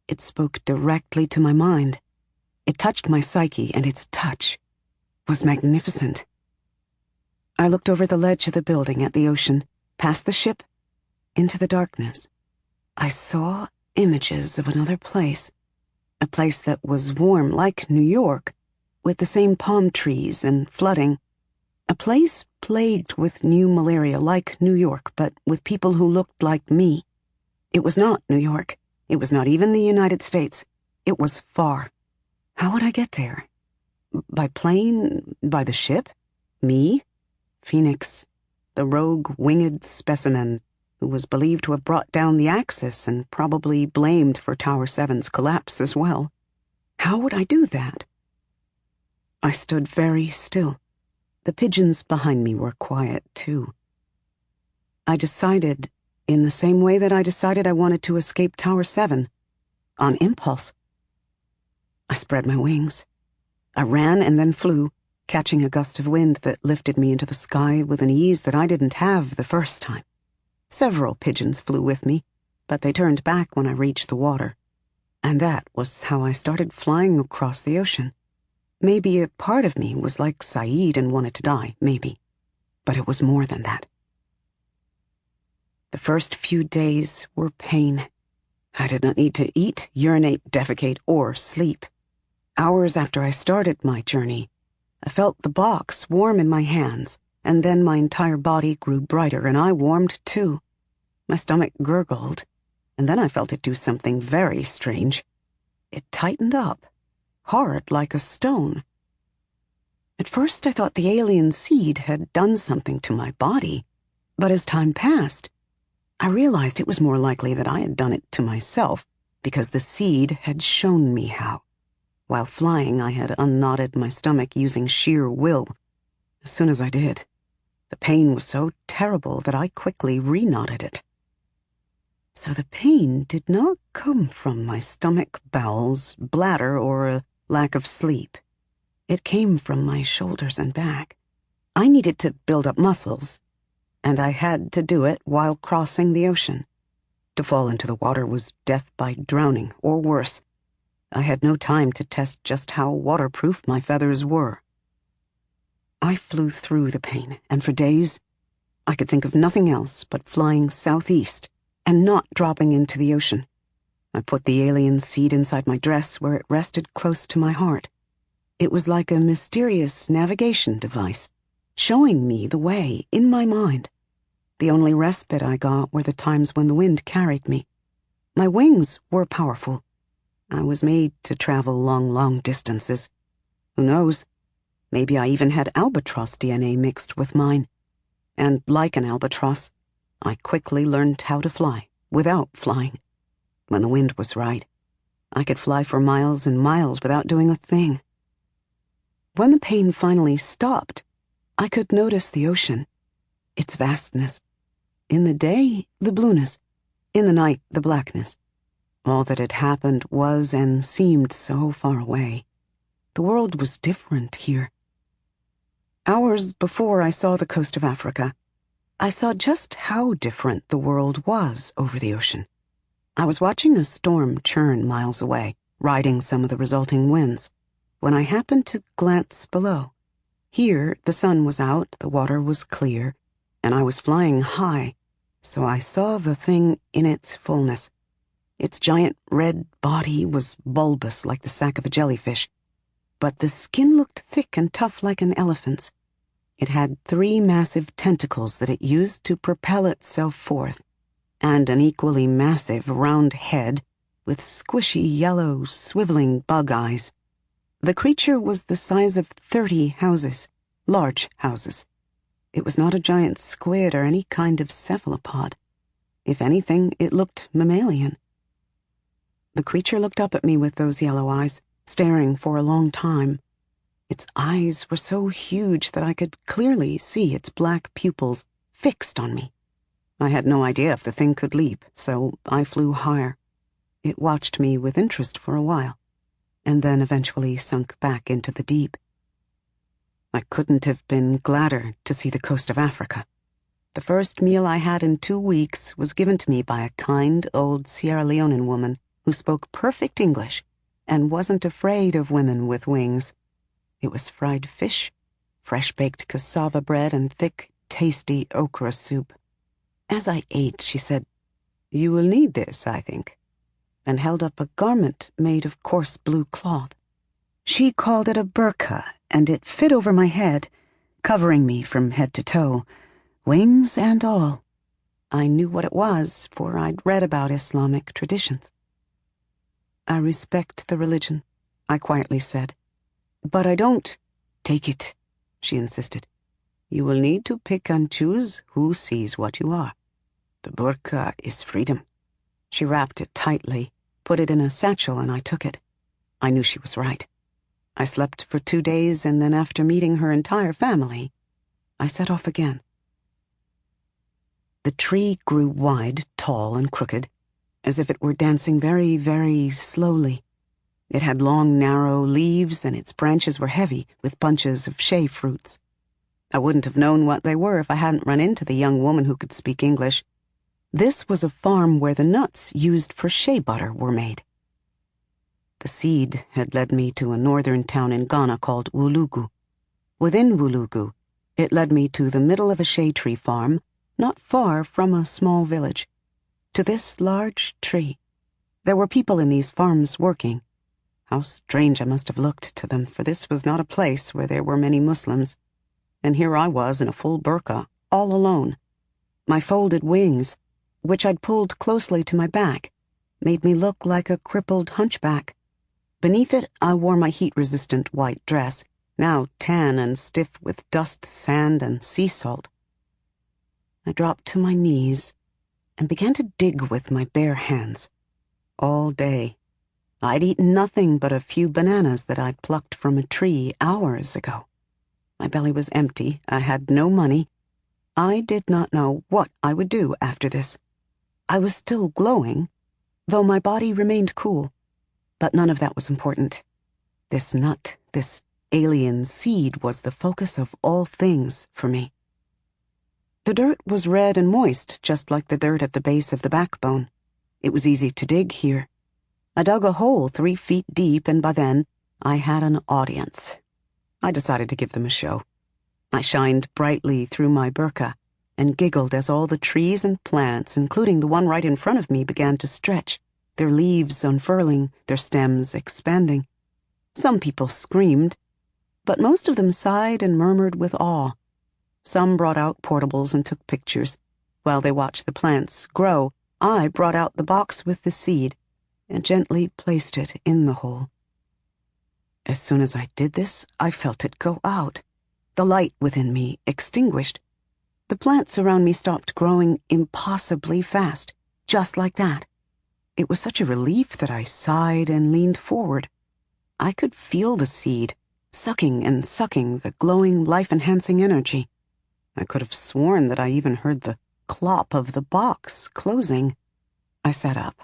It spoke directly to my mind. It touched my psyche, and its touch was magnificent. I looked over the ledge of the building at the ocean, past the ship, into the darkness. I saw images of another place. A place that was warm like New York, with the same palm trees and flooding. A place plagued with new malaria like New York, but with people who looked like me. It was not New York. It was not even the United States. It was far. How would I get there? By plane? By the ship? Me? Phoenix, the rogue winged specimen who was believed to have brought down the Axis and probably blamed for Tower 7's collapse as well. How would I do that? I stood very still. The pigeons behind me were quiet, too. I decided, in the same way that I decided I wanted to escape Tower 7, on impulse. I spread my wings. I ran and then flew, catching a gust of wind that lifted me into the sky with an ease that I didn't have the first time. Several pigeons flew with me, but they turned back when I reached the water. And that was how I started flying across the ocean. Maybe a part of me was like Saeed and wanted to die, maybe. But it was more than that. The first few days were pain. I did not need to eat, urinate, defecate, or sleep. Hours after I started my journey, I felt the box warm in my hands, and then my entire body grew brighter, and I warmed too. My stomach gurgled, and then I felt it do something very strange. It tightened up, hard like a stone. At first I thought the alien seed had done something to my body, but as time passed, I realized it was more likely that I had done it to myself, because the seed had shown me how. While flying, I had unknotted my stomach using sheer will. As soon as I did, The pain was so terrible that I quickly reknotted it. So the pain did not come from my stomach, bowels, bladder, or a lack of sleep. It came from my shoulders and back. I needed to build up muscles, and I had to do it while crossing the ocean. To fall into the water was death by drowning, or worse. I had no time to test just how waterproof my feathers were. I flew through the pain, and for days I could think of nothing else but flying southeast and not dropping into the ocean. I put the alien seed inside my dress where it rested close to my heart. It was like a mysterious navigation device, showing me the way in my mind. The only respite I got were the times when the wind carried me. My wings were powerful. I was made to travel long, long distances. Who knows? Maybe I even had albatross DNA mixed with mine. And like an albatross, I quickly learned how to fly without flying. When the wind was right, I could fly for miles and miles without doing a thing. When the pain finally stopped, I could notice the ocean, its vastness. In the day, the blueness. In the night, the blackness. All that had happened was and seemed so far away. The world was different here. Hours before I saw the coast of Africa, I saw just how different the world was over the ocean. I was watching a storm churn miles away, riding some of the resulting winds, when I happened to glance below. Here, the sun was out, the water was clear, and I was flying high, so I saw the thing in its fullness. Its giant red body was bulbous like the sac of a jellyfish, but the skin looked thick and tough like an elephant's. It had 3 massive tentacles that it used to propel itself forth, and an equally massive round head with squishy yellow, swiveling bug eyes. The creature was the size of 30 houses, large houses. It was not a giant squid or any kind of cephalopod. If anything, it looked mammalian. The creature looked up at me with those yellow eyes, staring for a long time. Its eyes were so huge that I could clearly see its black pupils fixed on me. I had no idea if the thing could leap, so I flew higher. It watched me with interest for a while, and then eventually sunk back into the deep. I couldn't have been gladder to see the coast of Africa. The first meal I had in 2 weeks was given to me by a kind old Sierra Leonean woman who spoke perfect English and wasn't afraid of women with wings. It was fried fish, fresh-baked cassava bread, and thick, tasty okra soup. As I ate, she said, "You will need this, I think," and held up a garment made of coarse blue cloth. She called it a burqa, and it fit over my head, covering me from head to toe, wings and all. I knew what it was, for I'd read about Islamic traditions. "I respect the religion," I quietly said. "But I don't—" "Take it," she insisted. "You will need to pick and choose who sees what you are. The burqa is freedom." She wrapped it tightly, put it in a satchel, and I took it. I knew she was right. I slept for 2 days, and then after meeting her entire family, I set off again. The tree grew wide, tall, and crooked, as if it were dancing very, very slowly. It had long, narrow leaves, and its branches were heavy with bunches of shea fruits. I wouldn't have known what they were if I hadn't run into the young woman who could speak English. This was a farm where the nuts used for shea butter were made. The seed had led me to a northern town in Ghana called Wulugu. Within Wulugu, it led me to the middle of a shea tree farm, not far from a small village. To this large tree. There were people in these farms working. How strange I must have looked to them, for this was not a place where there were many Muslims. And here I was in a full burqa, all alone. My folded wings, which I'd pulled closely to my back, made me look like a crippled hunchback. Beneath it, I wore my heat-resistant white dress, now tan and stiff with dust, sand, and sea salt. I dropped to my knees and began to dig with my bare hands. All day, I'd eaten nothing but a few bananas that I'd plucked from a tree hours ago. My belly was empty, I had no money, I did not know what I would do after this. I was still glowing, though my body remained cool. But none of that was important. This nut, this alien seed, was the focus of all things for me. The dirt was red and moist, just like the dirt at the base of the backbone. It was easy to dig here. I dug a hole 3 feet deep, and by then I had an audience. I decided to give them a show. I shined brightly through my burqa and giggled as all the trees and plants, including the one right in front of me, began to stretch, their leaves unfurling, their stems expanding. Some people screamed, but most of them sighed and murmured with awe. Some brought out portables and took pictures. While they watched the plants grow, I brought out the box with the seed and gently placed it in the hole. As soon as I did this, I felt it go out. The light within me extinguished. The plants around me stopped growing impossibly fast, just like that. It was such a relief that I sighed and leaned forward. I could feel the seed, sucking and sucking the glowing, life-enhancing energy. I could have sworn that I even heard the clop of the box closing. I sat up,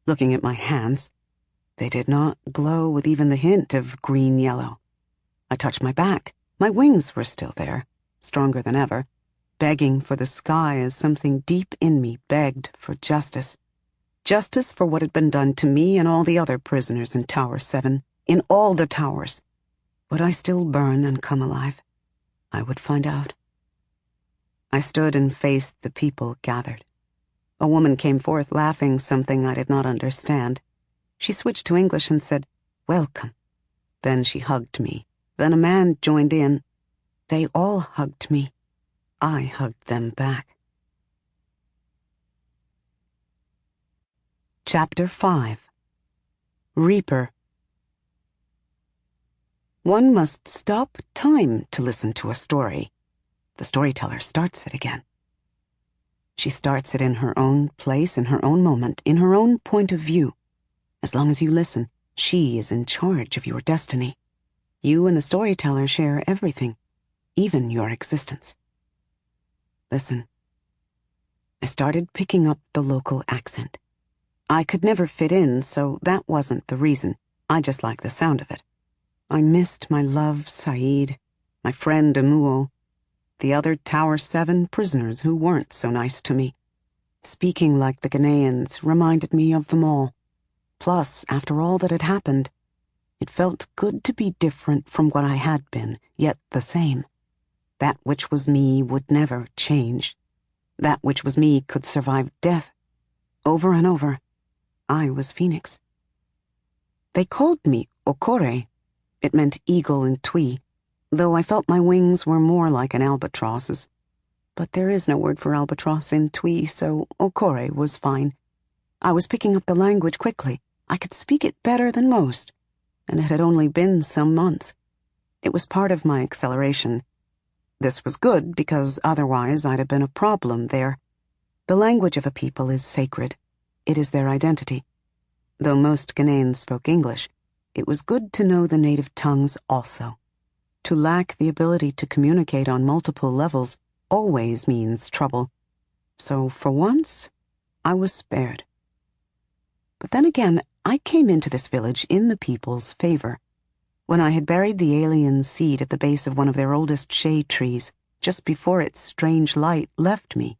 looking at my hands. They did not glow with even the hint of green-yellow. I touched my back. My wings were still there, stronger than ever, begging for the sky as something deep in me begged for justice. Justice for what had been done to me and all the other prisoners in Tower 7, in all the towers. Would I still burn and come alive? I would find out. I stood and faced the people gathered. A woman came forth laughing something I did not understand. She switched to English and said, "Welcome." Then she hugged me. Then a man joined in. They all hugged me. I hugged them back. Chapter 5. Reaper. One must stop time to listen to a story. The storyteller starts it again. She starts it in her own place, in her own moment, in her own point of view. As long as you listen, she is in charge of your destiny. You and the storyteller share everything, even your existence. Listen. I started picking up the local accent. I could never fit in, so that wasn't the reason. I just liked the sound of it. I missed my love, Saeed, my friend Amuo, the other Tower 7 prisoners who weren't so nice to me. Speaking like the Ghanaians reminded me of them all. Plus, after all that had happened, it felt good to be different from what I had been, yet the same. That which was me would never change. That which was me could survive death. Over and over, I was Phoenix. They called me Okore. It meant eagle in Twi, though I felt my wings were more like an albatross's. But there is no word for albatross in Twi, so Okore was fine. I was picking up the language quickly. I could speak it better than most, and it had only been some months. It was part of my acceleration. This was good, because otherwise I'd have been a problem there. The language of a people is sacred. It is their identity. Though most Ghanaians spoke English, it was good to know the native tongues also. To lack the ability to communicate on multiple levels always means trouble. So for once, I was spared. But then again, I came into this village in the people's favor. When I had buried the alien seed at the base of one of their oldest shade trees, just before its strange light left me,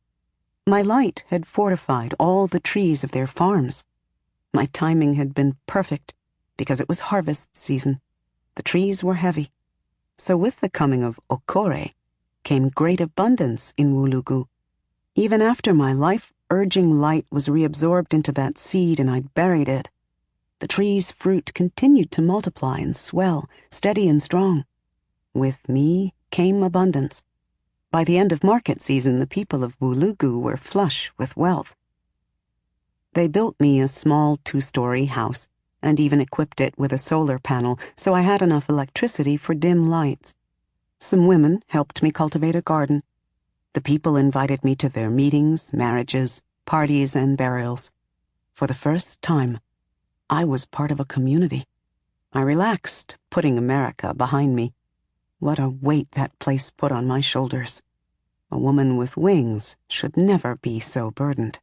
my light had fortified all the trees of their farms. My timing had been perfect, because it was harvest season. The trees were heavy. So with the coming of Okore came great abundance in Wulugu. Even after my life-urging light was reabsorbed into that seed and I'd buried it, the tree's fruit continued to multiply and swell, steady and strong. With me came abundance. By the end of market season, the people of Wulugu were flush with wealth. They built me a small 2-story house, and even equipped it with a solar panel, so I had enough electricity for dim lights. Some women helped me cultivate a garden. The people invited me to their meetings, marriages, parties, and burials. For the first time, I was part of a community. I relaxed, putting America behind me. What a weight that place put on my shoulders. A woman with wings should never be so burdened.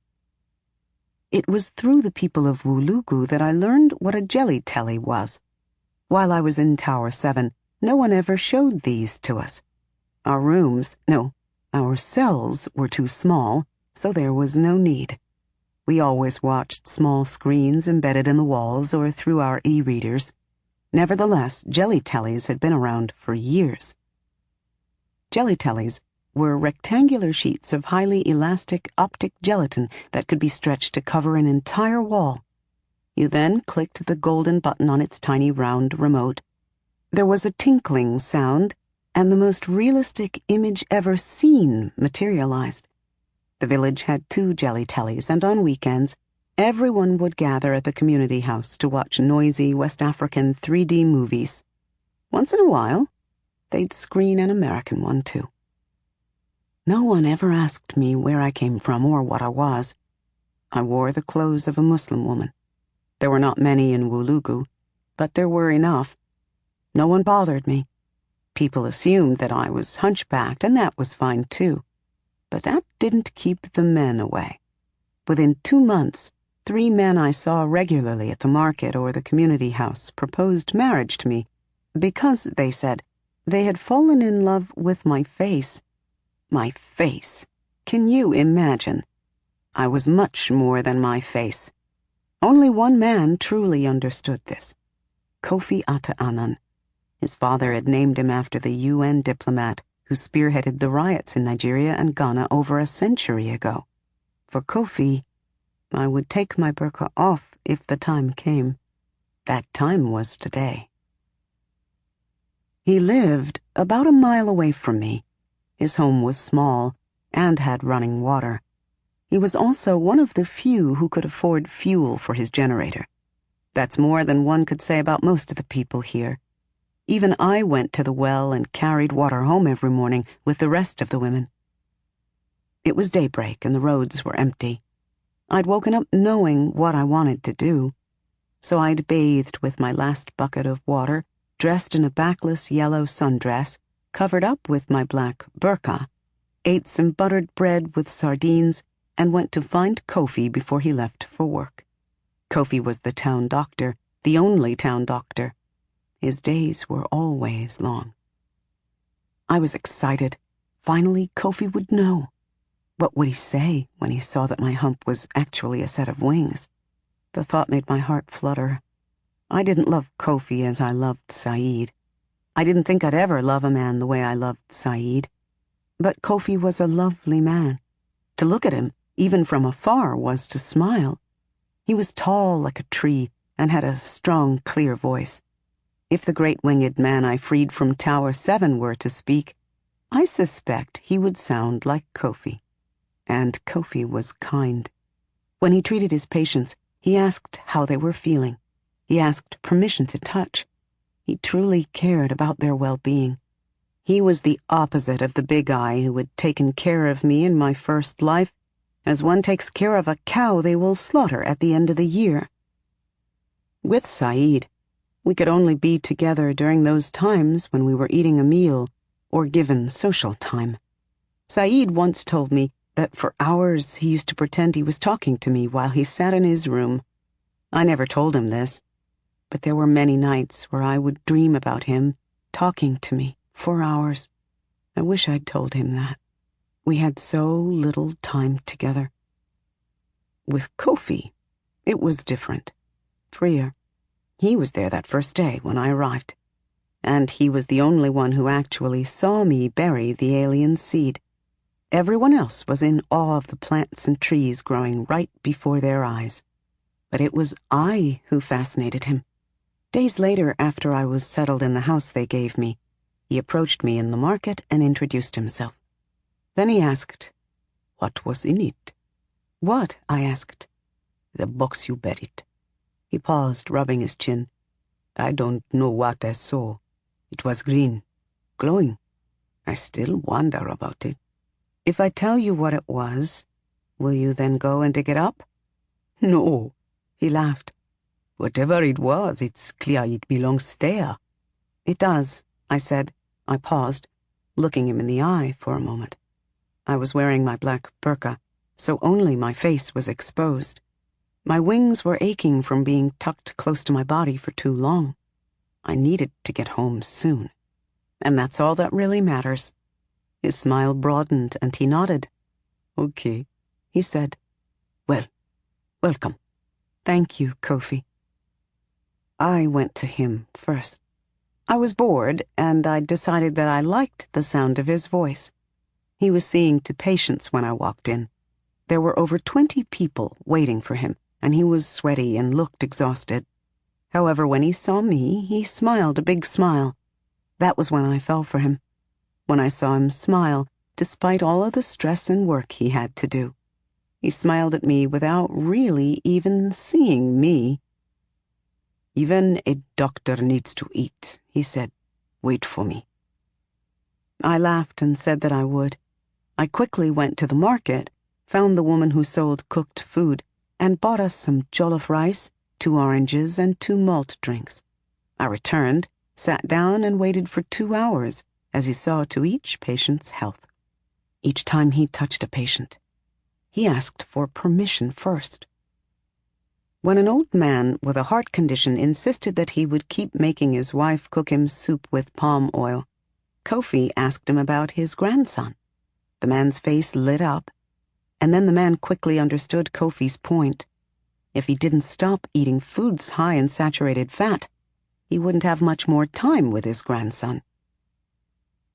It was through the people of Wulugu that I learned what a jelly-telly was. While I was in Tower 7, no one ever showed these to us. Our cells were too small, so there was no need. We always watched small screens embedded in the walls or through our e-readers. Nevertheless, jelly-tellies had been around for years. Jelly-tellies were rectangular sheets of highly elastic optic gelatin that could be stretched to cover an entire wall. You then clicked the golden button on its tiny round remote. There was a tinkling sound, and the most realistic image ever seen materialized. The village had 2 jelly-tellies, and on weekends, everyone would gather at the community house to watch noisy West African 3D movies. Once in a while, they'd screen an American one, too. No one ever asked me where I came from or what I was. I wore the clothes of a Muslim woman. There were not many in Wulugu, but there were enough. No one bothered me. People assumed that I was hunchbacked, and that was fine, too. But that didn't keep the men away. Within 2 months, 3 men I saw regularly at the market or the community house proposed marriage to me because, they said, they had fallen in love with my face. My face. Can you imagine? I was much more than my face. Only one man truly understood this. Kofi Ata-Anan. His father had named him after the UN diplomat who spearheaded the riots in Nigeria and Ghana over a century ago. For Kofi, I would take my burqa off if the time came. That time was today. He lived about a mile away from me. His home was small and had running water. He was also one of the few who could afford fuel for his generator. That's more than one could say about most of the people here. Even I went to the well and carried water home every morning with the rest of the women. It was daybreak and the roads were empty. I'd woken up knowing what I wanted to do, so I'd bathed with my last bucket of water, dressed in a backless yellow sundress, covered up with my black burqa, ate some buttered bread with sardines, and went to find Kofi before he left for work. Kofi was the town doctor, the only town doctor. His days were always long. I was excited. Finally, Kofi would know. What would he say when he saw that my hump was actually a set of wings? The thought made my heart flutter. I didn't love Kofi as I loved Saeed. I didn't think I'd ever love a man the way I loved Saeed. But Kofi was a lovely man. To look at him, even from afar, was to smile. He was tall like a tree and had a strong, clear voice. If the great-winged man I freed from Tower 7 were to speak, I suspect he would sound like Kofi. And Kofi was kind. When he treated his patients, he asked how they were feeling. He asked permission to touch. He truly cared about their well-being. He was the opposite of the big eye who had taken care of me in my first life, as one takes care of a cow they will slaughter at the end of the year. With Saeed, we could only be together during those times when we were eating a meal or given social time. Saeed once told me that for hours he used to pretend he was talking to me while he sat in his room. I never told him this, but there were many nights where I would dream about him talking to me for hours. I wish I'd told him that. We had so little time together. With Kofi, it was different, freer. He was there that first day when I arrived, and he was the only one who actually saw me bury the alien seed. Everyone else was in awe of the plants and trees growing right before their eyes. But it was I who fascinated him. Days later, after I was settled in the house they gave me, he approached me in the market and introduced himself. Then he asked, "What was in it?" "What?" I asked. "The box you buried." He paused, rubbing his chin. "I don't know what I saw. It was green, glowing. I still wonder about it." "If I tell you what it was, will you then go and dig it up?" "No," he laughed. "Whatever it was, it's clear it belongs there." "It does," I said. I paused, looking him in the eye for a moment. I was wearing my black burqa, so only my face was exposed. My wings were aching from being tucked close to my body for too long. I needed to get home soon. And that's all that really matters. His smile broadened and he nodded. Okay, he said. Well, welcome. Thank you, Kofi. I went to him first. I was bored, and I decided that I liked the sound of his voice. He was seeing to patients when I walked in. There were over 20 people waiting for him, and he was sweaty and looked exhausted. However, when he saw me, he smiled a big smile. That was when I fell for him. When I saw him smile, despite all of the stress and work he had to do. He smiled at me without really even seeing me. Even a doctor needs to eat, he said. Wait for me. I laughed and said that I would. I quickly went to the market, found the woman who sold cooked food, and bought us some jollof rice, 2 oranges, and 2 malt drinks. I returned, sat down, and waited for 2 hours as he saw to each patient's health. Each time he touched a patient, he asked for permission first. When an old man with a heart condition insisted that he would keep making his wife cook him soup with palm oil, Kofi asked him about his grandson. The man's face lit up, and then the man quickly understood Kofi's point. If he didn't stop eating foods high in saturated fat, he wouldn't have much more time with his grandson.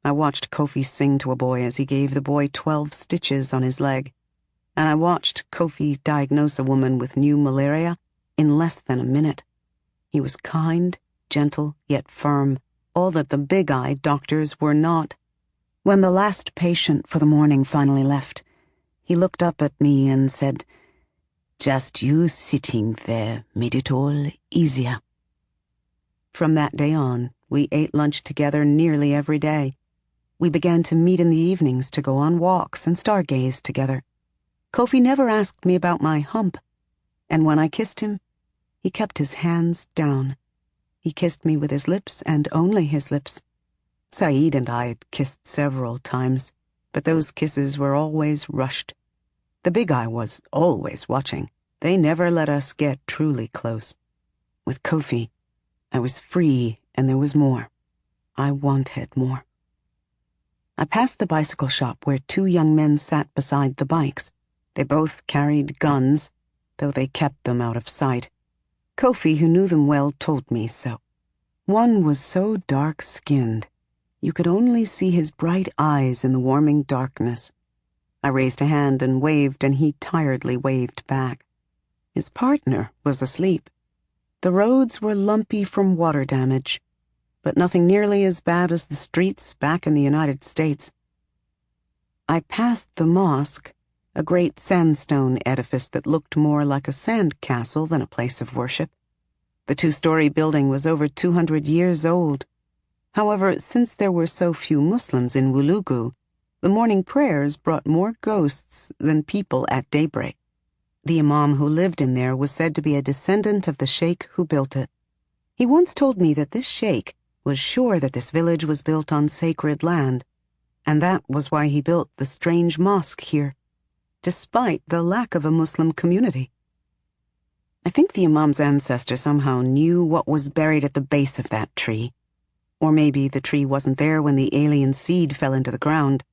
I watched Kofi sing to a boy as he gave the boy 12 stitches on his leg, and I watched Kofi diagnose a woman with new malaria in less than a minute. He was kind, gentle, yet firm, all that the big-eye doctors were not. When the last patient for the morning finally left, he looked up at me and said, "Just you sitting there made it all easier." From that day on, we ate lunch together nearly every day. We began to meet in the evenings to go on walks and stargaze together. Kofi never asked me about my hump, and when I kissed him, he kept his hands down. He kissed me with his lips and only his lips. Saeed and I had kissed several times, but those kisses were always rushed. The big eye was always watching. They never let us get truly close. With Kofi, I was free and there was more. I wanted more. I passed the bicycle shop where 2 young men sat beside the bikes. They both carried guns, though they kept them out of sight. Kofi, who knew them well, told me so. One was so dark-skinned, you could only see his bright eyes in the warming darkness. I raised a hand and waved, and he tiredly waved back. His partner was asleep. The roads were lumpy from water damage, but nothing nearly as bad as the streets back in the United States. I passed the mosque, a great sandstone edifice that looked more like a sand castle than a place of worship. The 2-story building was over 200 years old. However, since there were so few Muslims in Wulugu, the morning prayers brought more ghosts than people at daybreak. The imam who lived in there was said to be a descendant of the sheikh who built it. He once told me that this sheikh was sure that this village was built on sacred land, and that was why he built the strange mosque here, despite the lack of a Muslim community. I think the imam's ancestor somehow knew what was buried at the base of that tree. Or maybe the tree wasn't there when the alien seed fell into the ground.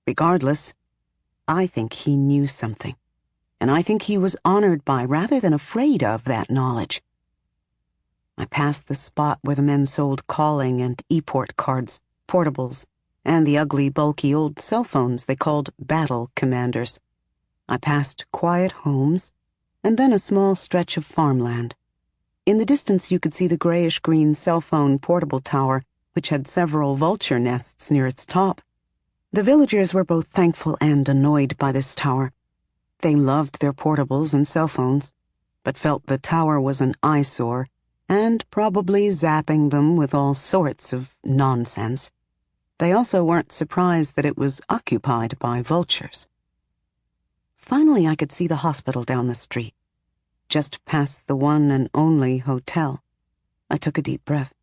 Regardless, I think he knew something, and I think he was honored by rather than afraid of that knowledge. I passed the spot where the men sold calling and e-port cards, portables, and the ugly, bulky old cell phones they called battle commanders. I passed quiet homes, and then a small stretch of farmland. In the distance you could see the grayish-green cell phone portable tower, which had several vulture nests near its top. The villagers were both thankful and annoyed by this tower. They loved their portables and cell phones, but felt the tower was an eyesore, and probably zapping them with all sorts of nonsense. They also weren't surprised that it was occupied by vultures. Finally, I could see the hospital down the street, just past the one and only hotel. I took a deep breath.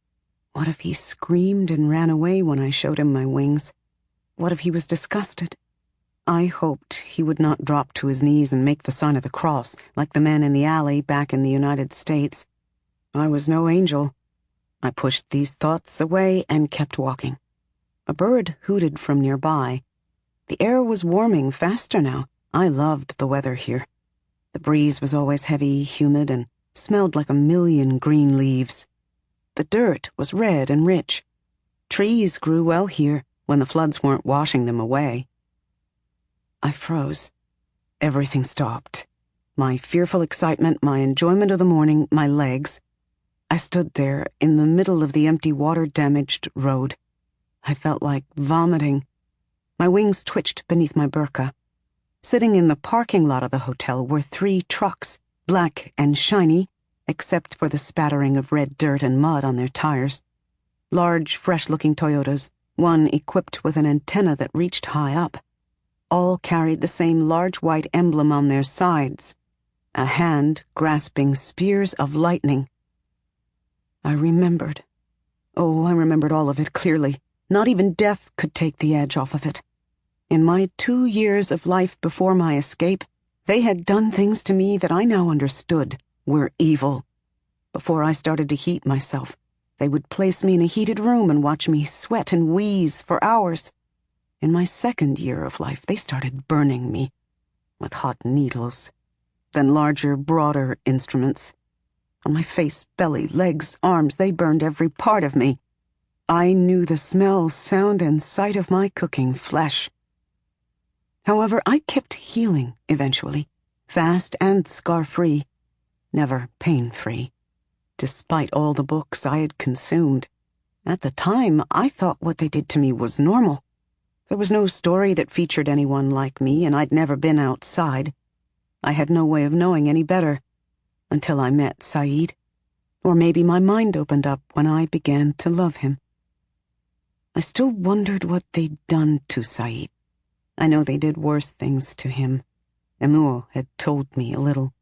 What if he screamed and ran away when I showed him my wings? What if he was disgusted? I hoped he would not drop to his knees and make the sign of the cross like the men in the alley back in the United States. I was no angel. I pushed these thoughts away and kept walking. A bird hooted from nearby. The air was warming faster now. I loved the weather here. The breeze was always heavy, humid, and smelled like a million green leaves. The dirt was red and rich. Trees grew well here when the floods weren't washing them away. I froze. Everything stopped. My fearful excitement, my enjoyment of the morning, my legs. I stood there in the middle of the empty water-damaged road. I felt like vomiting. My wings twitched beneath my burqa. Sitting in the parking lot of the hotel were 3 trucks, black and shiny, except for the spattering of red dirt and mud on their tires. Large, fresh-looking Toyotas, one equipped with an antenna that reached high up. All carried the same large white emblem on their sides, a hand grasping spears of lightning. I remembered. Oh, I remembered all of it clearly. Not even death could take the edge off of it. In my 2 years of life before my escape, they had done things to me that I now understood were evil. Before I started to heat myself, they would place me in a heated room and watch me sweat and wheeze for hours. In my 2nd year of life, they started burning me with hot needles, then larger, broader instruments. On my face, belly, legs, arms, they burned every part of me. I knew the smell, sound, and sight of my cooking flesh. However, I kept healing eventually, fast and scar-free, never pain-free, despite all the books I had consumed. At the time, I thought what they did to me was normal. There was no story that featured anyone like me, and I'd never been outside. I had no way of knowing any better, until I met Saeed. Or maybe my mind opened up when I began to love him. I still wondered what they'd done to Saeed. I know they did worse things to him. Emil had told me a little.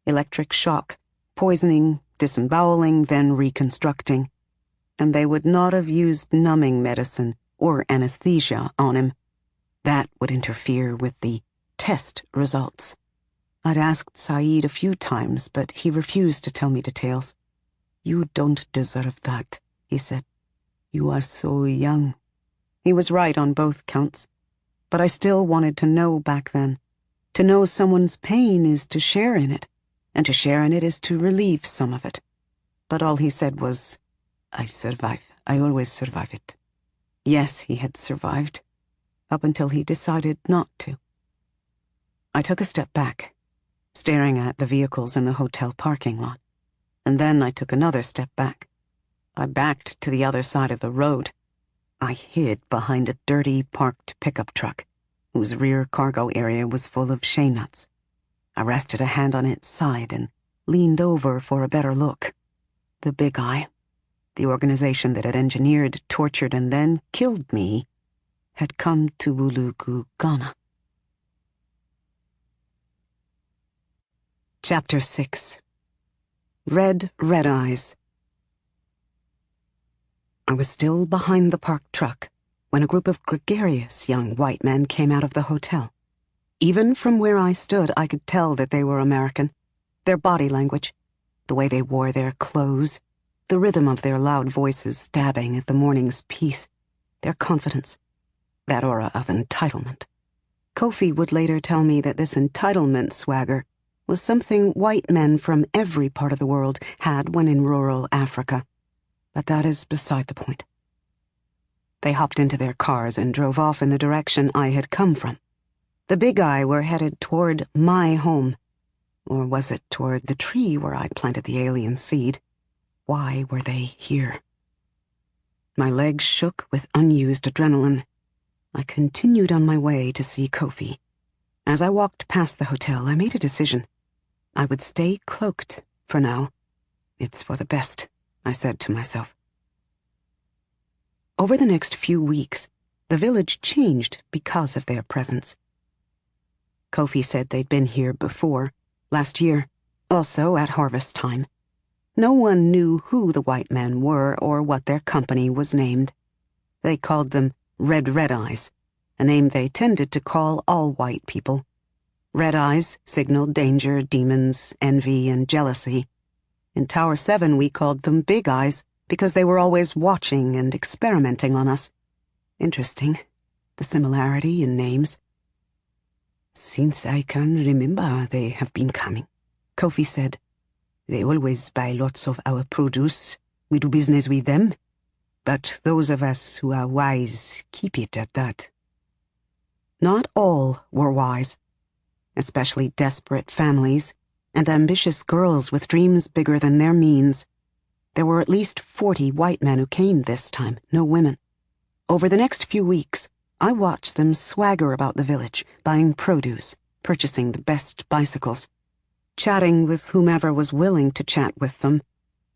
Electric shock, poisoning, disemboweling, then reconstructing. And they would not have used numbing medicine or anesthesia on him. That would interfere with the test results. I'd asked Saeed a few times, but he refused to tell me details. "You don't deserve that," he said. "You are so young." He was right on both counts. But I still wanted to know back then. To know someone's pain is to share in it, and to share in it is to relieve some of it. But all he said was, "I survive. I always survive it." Yes, he had survived, up until he decided not to. I took a step back, staring at the vehicles in the hotel parking lot, and then I took another step back. I backed to the other side of the road. I hid behind a dirty, parked pickup truck, whose rear cargo area was full of shea nuts. I rested a hand on its side and leaned over for a better look. The Big Eye, the organization that had engineered, tortured, and then killed me, had come to Wulugu, Ghana. Chapter 6. Red Eyes. I was still behind the parked truck when a group of gregarious young white men came out of the hotel. Even from where I stood, I could tell that they were American. Their body language, the way they wore their clothes, the rhythm of their loud voices stabbing at the morning's peace, their confidence, that aura of entitlement. Kofi would later tell me that this entitlement swagger was something white men from every part of the world had when in rural Africa. But that is beside the point. They hopped into their cars and drove off in the direction I had come from. The Big Eye were headed toward my home. Or was it toward the tree where I'd planted the alien seed? Why were they here? My legs shook with unused adrenaline. I continued on my way to see Kofi. As I walked past the hotel, I made a decision. I would stay cloaked for now. It's for the best, I said to myself. Over the next few weeks, the village changed because of their presence. Kofi said they'd been here before, last year, also at harvest time. No one knew who the white men were or what their company was named. They called them Red Eyes, a name they tended to call all white people. Red eyes signaled danger, demons, envy, and jealousy. In Tower 7 we called them Big Eyes because they were always watching and experimenting on us. Interesting, the similarity in names. "Since I can remember, they have been coming," Kofi said. "They always buy lots of our produce. We do business with them. But those of us who are wise keep it at that." Not all were wise, especially desperate families and ambitious girls with dreams bigger than their means. There were at least 40 white men who came this time, no women. Over the next few weeks, I watched them swagger about the village, buying produce, purchasing the best bicycles, chatting with whomever was willing to chat with them,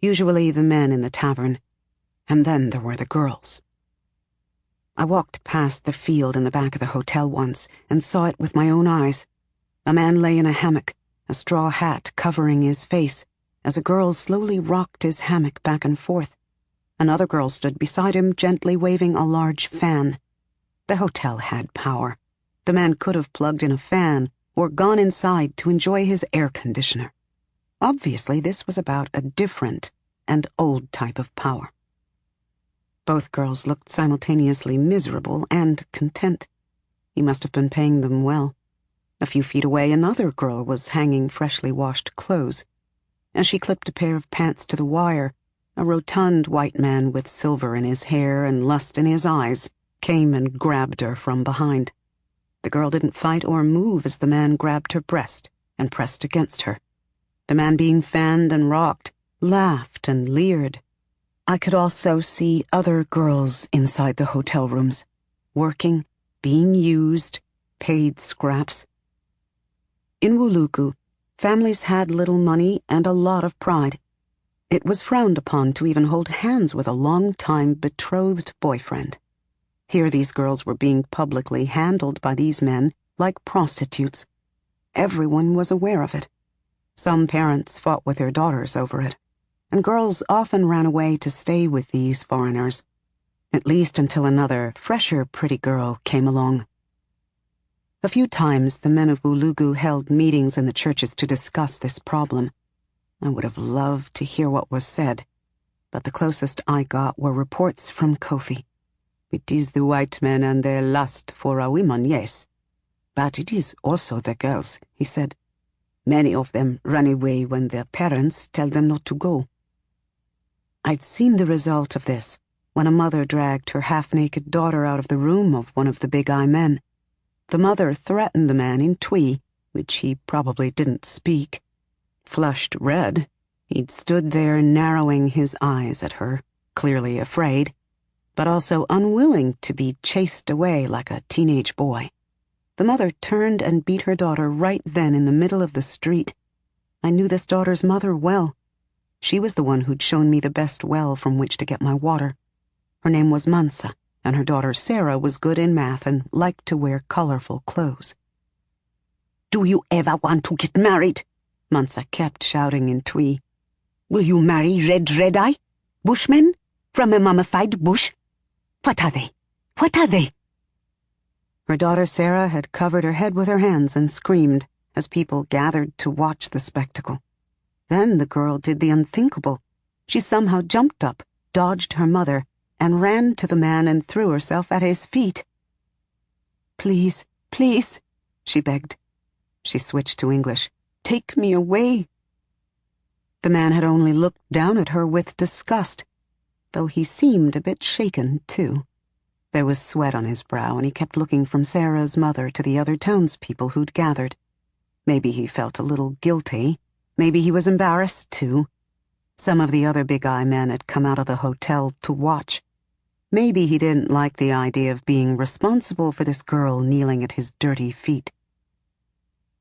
usually the men in the tavern. And then there were the girls. I walked past the field in the back of the hotel once and saw it with my own eyes. A man lay in a hammock, a straw hat covering his face, as a girl slowly rocked his hammock back and forth. Another girl stood beside him, gently waving a large fan. The hotel had power. The man could have plugged in a fan or gone inside to enjoy his air conditioner. Obviously, this was about a different and old type of power. Both girls looked simultaneously miserable and content. He must have been paying them well. A few feet away, another girl was hanging freshly washed clothes. As she clipped a pair of pants to the wire, a rotund white man with silver in his hair and lust in his eyes came and grabbed her from behind. The girl didn't fight or move as the man grabbed her breast and pressed against her. The man being fanned and rocked laughed and leered. I could also see other girls inside the hotel rooms, working, being used, paid scraps. In Wuluku, families had little money and a lot of pride. It was frowned upon to even hold hands with a long-time betrothed boyfriend. Here these girls were being publicly handled by these men like prostitutes. Everyone was aware of it. Some parents fought with their daughters over it, and girls often ran away to stay with these foreigners, at least until another, fresher pretty girl came along. A few times the men of Wulugu held meetings in the churches to discuss this problem. I would have loved to hear what was said, but the closest I got were reports from Kofi. "It is the white men and their lust for our women, yes. But it is also the girls," he said. "Many of them run away when their parents tell them not to go." I'd seen the result of this when a mother dragged her half-naked daughter out of the room of one of the Big Eye men. The mother threatened the man in Twi, which he probably didn't speak. Flushed red, he'd stood there narrowing his eyes at her, clearly afraid, but also unwilling to be chased away like a teenage boy. The mother turned and beat her daughter right then in the middle of the street. I knew this daughter's mother well. She was the one who'd shown me the best well from which to get my water. Her name was Mansa, and her daughter Sarah was good in math and liked to wear colorful clothes. "Do you ever want to get married?" Mansa kept shouting in Twi. "Will you marry Red Eye? Bushmen? From a mummified bush? What are they? What are they?" Her daughter Sarah had covered her head with her hands and screamed as people gathered to watch the spectacle. Then the girl did the unthinkable. She somehow jumped up, dodged her mother, and ran to the man and threw herself at his feet. "Please, please," she begged. She switched to English. "Take me away." The man had only looked down at her with disgust, though he seemed a bit shaken, too. There was sweat on his brow, and he kept looking from Sarah's mother to the other townspeople who'd gathered. Maybe he felt a little guilty. Maybe he was embarrassed, too. Some of the other Big Eye men had come out of the hotel to watch. Maybe he didn't like the idea of being responsible for this girl kneeling at his dirty feet.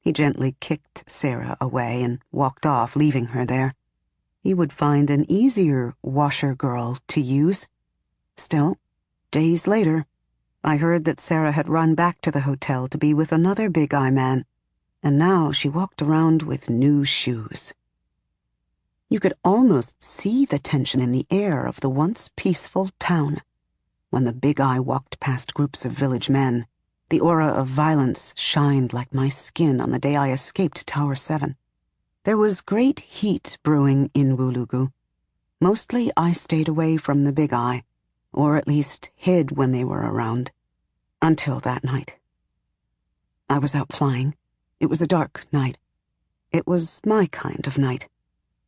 He gently kicked Sarah away and walked off, leaving her there. He would find an easier washer girl to use. Still, days later, I heard that Sarah had run back to the hotel to be with another Big Eye man, and now she walked around with new shoes. You could almost see the tension in the air of the once peaceful town when the Big Eye walked past groups of village men, The aura of violence shined like my skin on the day I escaped Tower 7. There was great heat brewing in Wulugu. Mostly I stayed away from the Big Eye, or at least hid when they were around. Until that night. I was out flying. It was a dark night. It was my kind of night.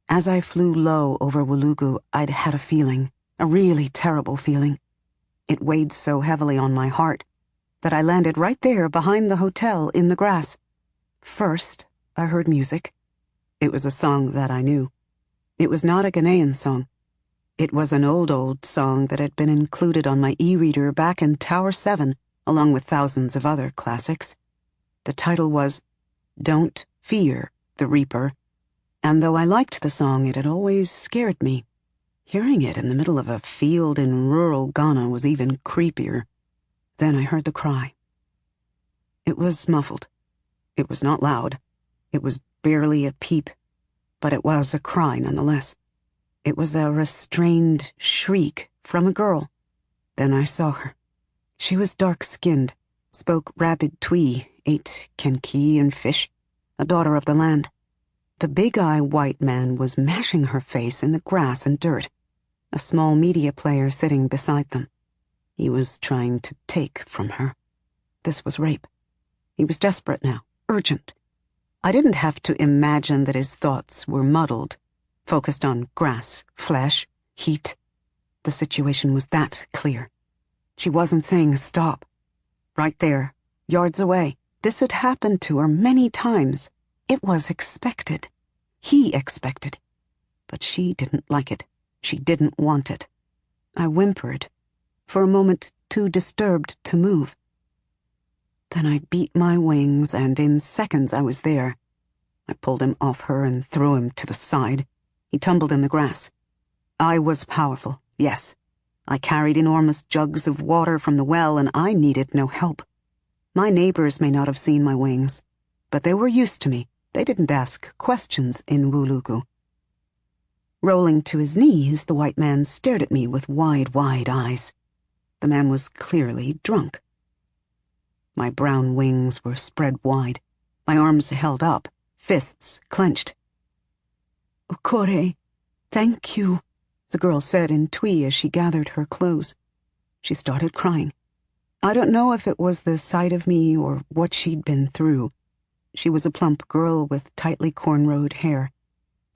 As I flew low over Wulugu, I'd had a feeling, a really terrible feeling. It weighed so heavily on my heart that I landed right there behind the hotel in the grass. First, I heard music. It was a song that I knew. It was not a Ghanaian song. It was an old song that had been included on my e-reader back in Tower 7, along with thousands of other classics. The title was Don't Fear the Reaper, and though I liked the song, it had always scared me. Hearing it in the middle of a field in rural Ghana was even creepier. Then I heard the cry. It was muffled. It was not loud. It was barely a peep, but it was a cry nonetheless. It was a restrained shriek from a girl. Then I saw her. She was dark-skinned, spoke rapid Twi, ate kenkey and fish, a daughter of the land. The big-eye white man was mashing her face in the grass and dirt, a small media player sitting beside them. He was trying to take from her. This was rape. He was desperate now, urgent. I didn't have to imagine that his thoughts were muddled, focused on grass, flesh, heat. The situation was that clear. She wasn't saying stop. Right there, yards away. This had happened to her many times. It was expected. He expected. But she didn't like it. She didn't want it. I whimpered, for a moment too disturbed to move. Then I beat my wings, and in seconds I was there. I pulled him off her and threw him to the side. He tumbled in the grass. I was powerful, yes. I carried enormous jugs of water from the well, and I needed no help. My neighbors may not have seen my wings, but they were used to me. They didn't ask questions in Wulugu. Rolling to his knees, the white man stared at me with wide eyes. The man was clearly drunk. My brown wings were spread wide, my arms held up, fists clenched. "Okore, thank you," the girl said in Twi as she gathered her clothes. She started crying. I don't know if it was the sight of me or what she'd been through. She was a plump girl with tightly cornrowed hair.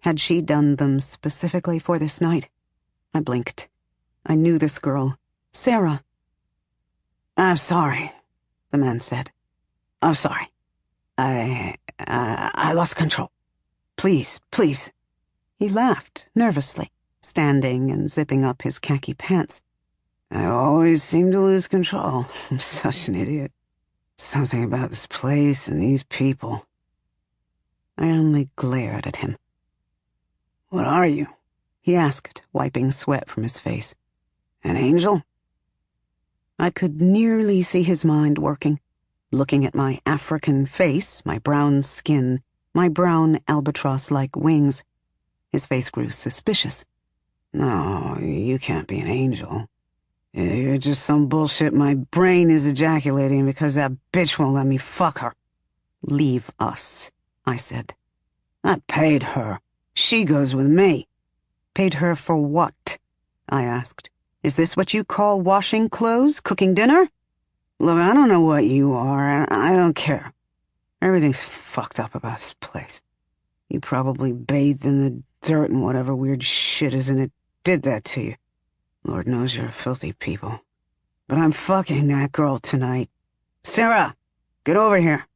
Had she done them specifically for this night? I blinked. I knew this girl. Sarah. "I'm sorry," the man said. "I'm sorry. I lost control. Please." He laughed nervously, standing and zipping up his khaki pants. "I always seem to lose control. I'm such an idiot. Something about this place and these people." I only glared at him. "What are you?" he asked, wiping sweat from his face. "An angel?" I could nearly see his mind working, looking at my African face, my brown skin, my brown albatross-like wings. His face grew suspicious. "No, you can't be an angel. You're just some bullshit my brain is ejaculating because that bitch won't let me fuck her." "Leave us," I said. "I paid her. She goes with me." "Paid her for what?" I asked. "Is this what you call washing clothes, cooking dinner?" "Look, I don't know what you are, and I don't care. Everything's fucked up about this place. You probably bathed in the dirt and whatever weird shit is in it did that to you. Lord knows you're filthy people. But I'm fucking that girl tonight. Sarah, get over here."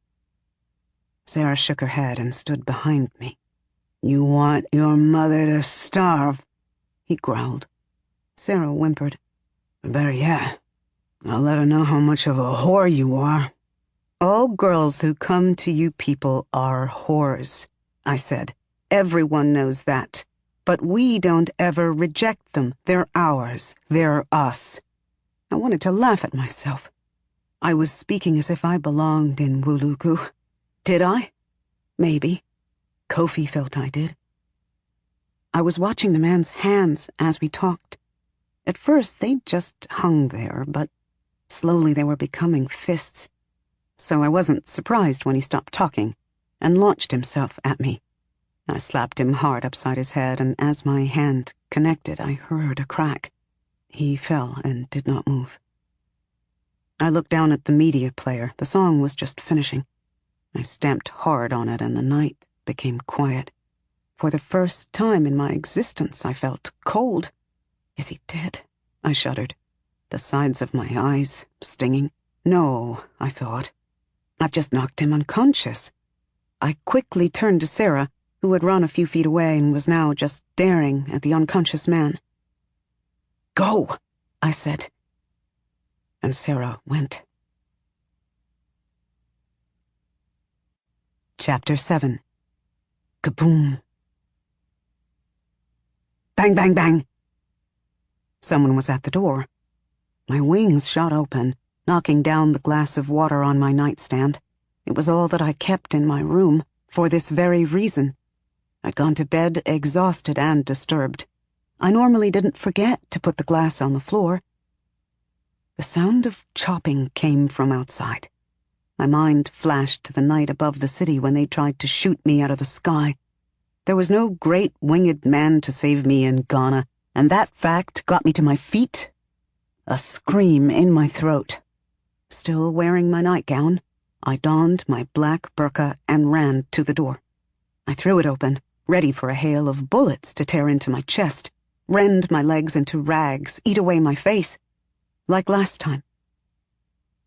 Sarah shook her head and stood behind me. "You want your mother to starve," he growled. Sarah whimpered. "Better yet, I'll let her know how much of a whore you are." "All girls who come to you people are whores," I said. "Everyone knows that. But we don't ever reject them. They're ours. They're us." I wanted to laugh at myself. I was speaking as if I belonged in Wulugu. Did I? Maybe. Kofi felt I did. I was watching the man's hands as we talked. At first, they just hung there, but slowly they were becoming fists. so I wasn't surprised when he stopped talking and launched himself at me. I slapped him hard upside his head, and as my hand connected, I heard a crack. He fell and did not move. I looked down at the media player. The song was just finishing. I stamped hard on it, and the night became quiet. For the first time in my existence, I felt cold. Is he dead? I shuddered, the sides of my eyes stinging. No, I thought. I've just knocked him unconscious. I quickly turned to Sarah, who had run a few feet away and was now just staring at the unconscious man. "Go," I said. And Sarah went. Chapter 7. Kaboom. Bang, bang, bang. Someone was at the door. My wings shot open, knocking down the glass of water on my nightstand. It was all that I kept in my room, for this very reason. I'd gone to bed exhausted and disturbed. I normally didn't forget to put the glass on the floor. The sound of chopping came from outside. My mind flashed to the night above the city when they tried to shoot me out of the sky. There was no great winged man to save me in Ghana, and that fact got me to my feet. A scream in my throat. Still wearing my nightgown, I donned my black burqa and ran to the door. I threw it open, ready for a hail of bullets to tear into my chest, rend my legs into rags, eat away my face, like last time.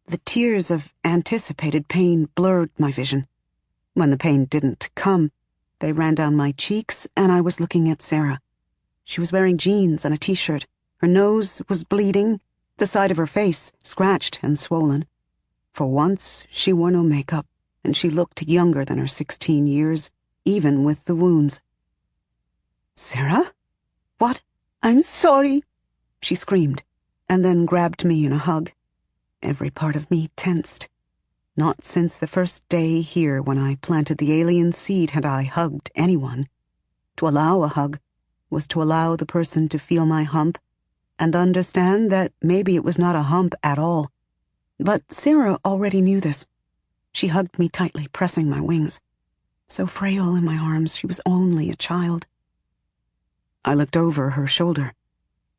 The tears of anticipated pain blurred my vision. When the pain didn't come, they ran down my cheeks, and I was looking at Sarah. She was wearing jeans and a t-shirt. Her nose was bleeding, the side of her face scratched and swollen. For once, she wore no makeup, and she looked younger than her 16 years, even with the wounds. "Sarah? What?" "I'm sorry," she screamed, and then grabbed me in a hug. Every part of me tensed. Not since the first day here when I planted the alien seed had I hugged anyone. To allow a hug was to allow the person to feel my hump and understand that maybe it was not a hump at all. But Sarah already knew this. She hugged me tightly, pressing my wings. So frail in my arms, she was only a child. I looked over her shoulder.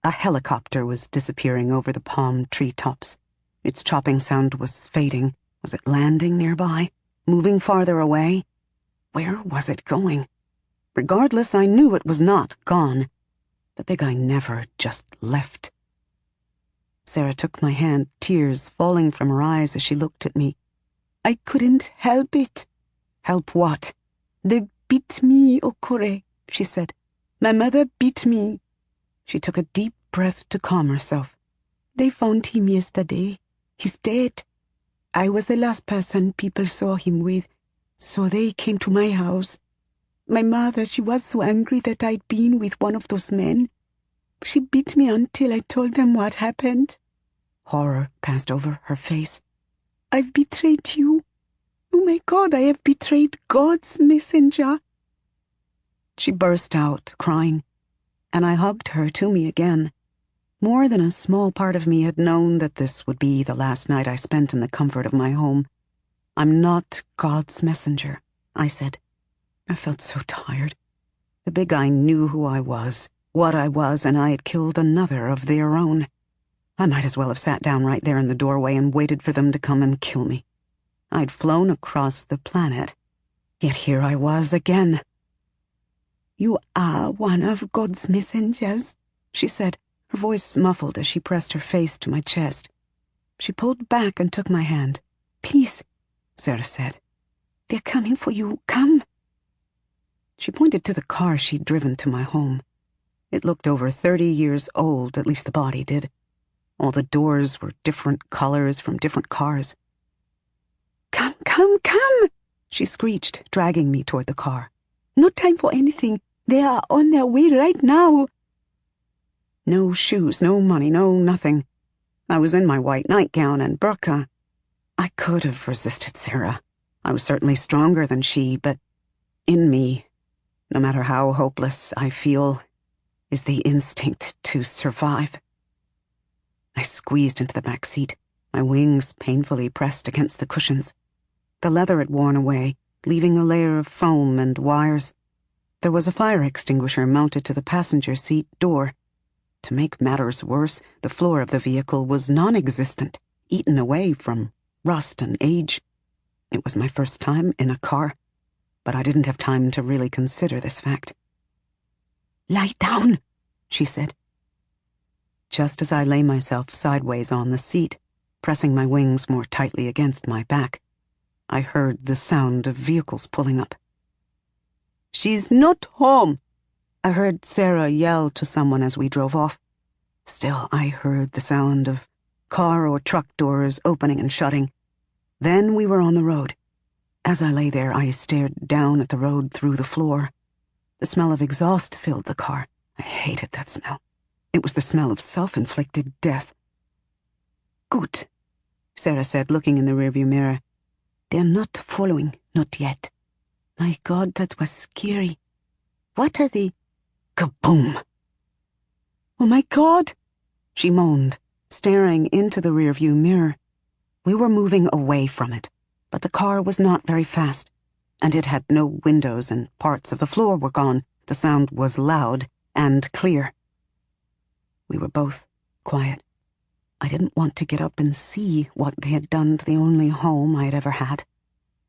A helicopter was disappearing over the palm tree tops. Its chopping sound was fading. Was it landing nearby? Moving farther away? Where was it going? Regardless, I knew it was not gone. The big eye never just left. Sarah took my hand, tears falling from her eyes as she looked at me. "I couldn't help it." "Help what?" "They beat me, Okore," she said. "My mother beat me." She took a deep breath to calm herself. "They found him yesterday. He's dead. I was the last person people saw him with, so they came to my house. My mother, she was so angry that I'd been with one of those men. She beat me until I told them what happened." Horror passed over her face. "I've betrayed you. Oh my God, I have betrayed God's messenger." She burst out, crying, and I hugged her to me again. More than a small part of me had known that this would be the last night I spent in the comfort of my home. "I'm not God's messenger," I said. I felt so tired. The big eye knew who I was, what I was, and I had killed another of their own. I might as well have sat down right there in the doorway and waited for them to come and kill me. I'd flown across the planet, yet here I was again. "You are one of God's messengers," she said, her voice muffled as she pressed her face to my chest. She pulled back and took my hand. "Please," Sarah said. "They're coming for you. Come." She pointed to the car she'd driven to my home. It looked over 30 years old, at least the body did. All the doors were different colors from different cars. "Come, come, come," she screeched, dragging me toward the car. "No time for anything. They are on their way right now." No shoes, no money, no nothing. I was in my white nightgown and burqa. I could have resisted Sarah. I was certainly stronger than she, but in me, no matter how hopeless I feel, is the instinct to survive. I squeezed into the back seat, my wings painfully pressed against the cushions. The leather had worn away, leaving a layer of foam and wires. There was a fire extinguisher mounted to the passenger seat door. To make matters worse, the floor of the vehicle was non-existent, eaten away from rust and age. It was my first time in a car, but I didn't have time to really consider this fact. "Lie down," she said. Just as I lay myself sideways on the seat, pressing my wings more tightly against my back, I heard the sound of vehicles pulling up. "She's not home," I heard Sarah yell to someone as we drove off. Still, I heard the sound of car or truck doors opening and shutting. Then we were on the road. As I lay there, I stared down at the road through the floor. The smell of exhaust filled the car. I hated that smell. It was the smell of self-inflicted death. "Good," Sarah said, looking in the rearview mirror. "They're not following, not yet. My God, that was scary. What are they—" Kaboom! "Oh my God!" she moaned, staring into the rearview mirror. We were moving away from it, but the car was not very fast, and it had no windows and parts of the floor were gone. The sound was loud and clear. We were both quiet. I didn't want to get up and see what they had done to the only home I had ever had.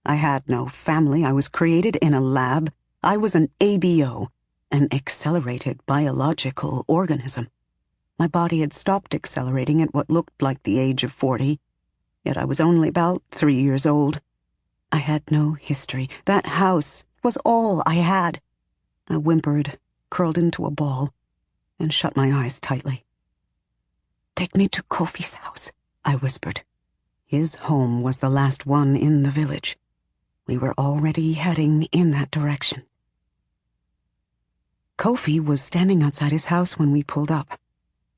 I had no family. I was created in a lab. I was an ABO, an accelerated biological organism. My body had stopped accelerating at what looked like the age of 40, yet I was only about 3 years old. I had no history. That house was all I had. I whimpered, curled into a ball, and shut my eyes tightly. "Take me to Kofi's house," I whispered. His home was the last one in the village. We were already heading in that direction. Kofi was standing outside his house when we pulled up.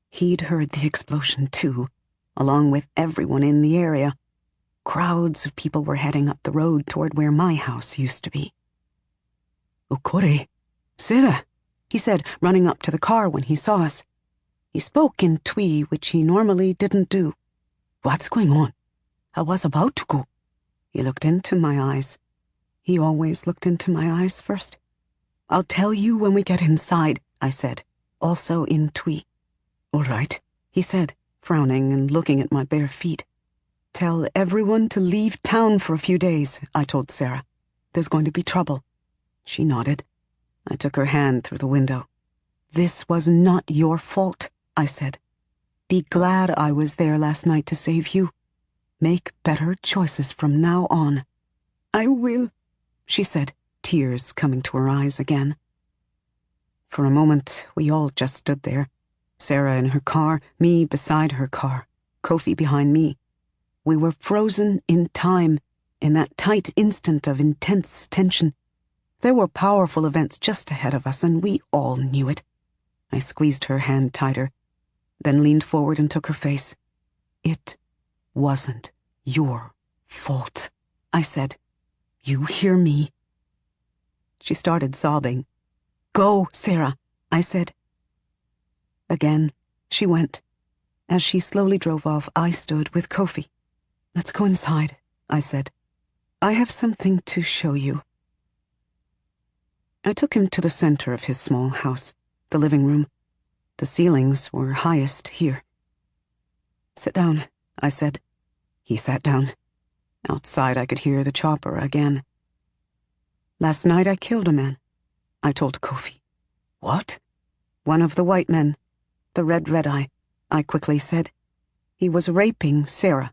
He'd heard the explosion too, along with everyone in the area. Crowds of people were heading up the road toward where my house used to be. "Okore, Sarah," he said, running up to the car when he saw us. He spoke in Twi, which he normally didn't do. "What's going on? I was about to go." He looked into my eyes. He always looked into my eyes first. "I'll tell you when we get inside," I said, also in Twi. "All right," he said, frowning and looking at my bare feet. "Tell everyone to leave town for a few days," I told Sarah. "There's going to be trouble." She nodded. I took her hand through the window. "This was not your fault," I said. "Be glad I was there last night to save you. Make better choices from now on." "I will," she said, tears coming to her eyes again. For a moment, we all just stood there. Sarah in her car, me beside her car, Kofi behind me. We were frozen in time, in that tight instant of intense tension. There were powerful events just ahead of us, and we all knew it. I squeezed her hand tighter, then leaned forward and took her face. "It wasn't your fault," I said. "You hear me?" She started sobbing. "Go, Sarah," I said. Again, she went. As she slowly drove off, I stood with Kofi. "Let's go inside," I said. "I have something to show you." I took him to the center of his small house, the living room. The ceilings were highest here. "Sit down," I said. He sat down. Outside I could hear the chopper again. "Last night I killed a man," I told Kofi. "What?" "One of the white men. The red-eye," I quickly said. "He was raping Sarah.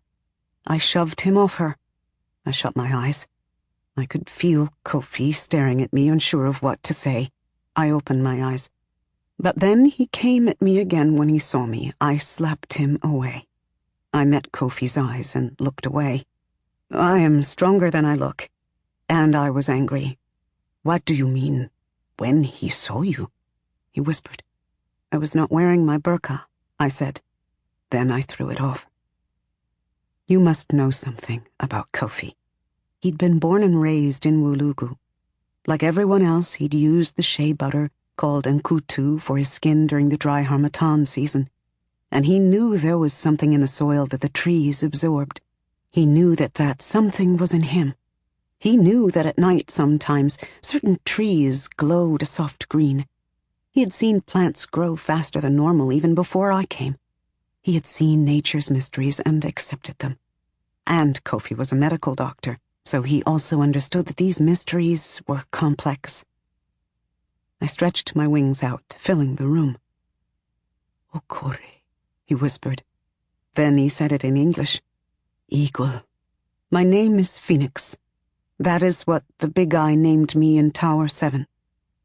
I shoved him off her." I shut my eyes. I could feel Kofi staring at me, unsure of what to say. I opened my eyes. But then he came at me again when he saw me. I slapped him away. I met Kofi's eyes and looked away. "I am stronger than I look." And I was angry. "What do you mean, when he saw you?" he whispered. "I was not wearing my burqa," I said. Then I threw it off. You must know something about Kofi. He'd been born and raised in Wulugu. Like everyone else, he'd used the shea butter called nkutu for his skin during the dry harmattan season. And he knew there was something in the soil that the trees absorbed. He knew that something was in him, He knew that at night sometimes certain trees glowed a soft green. He had seen plants grow faster than normal even before I came. He had seen nature's mysteries and accepted them. And Kofi was a medical doctor, so he also understood that these mysteries were complex. I stretched my wings out, filling the room. "Okore," he whispered. Then he said it in English. "Eagle. My name is Phoenix. That is what the big guy named me in Tower 7,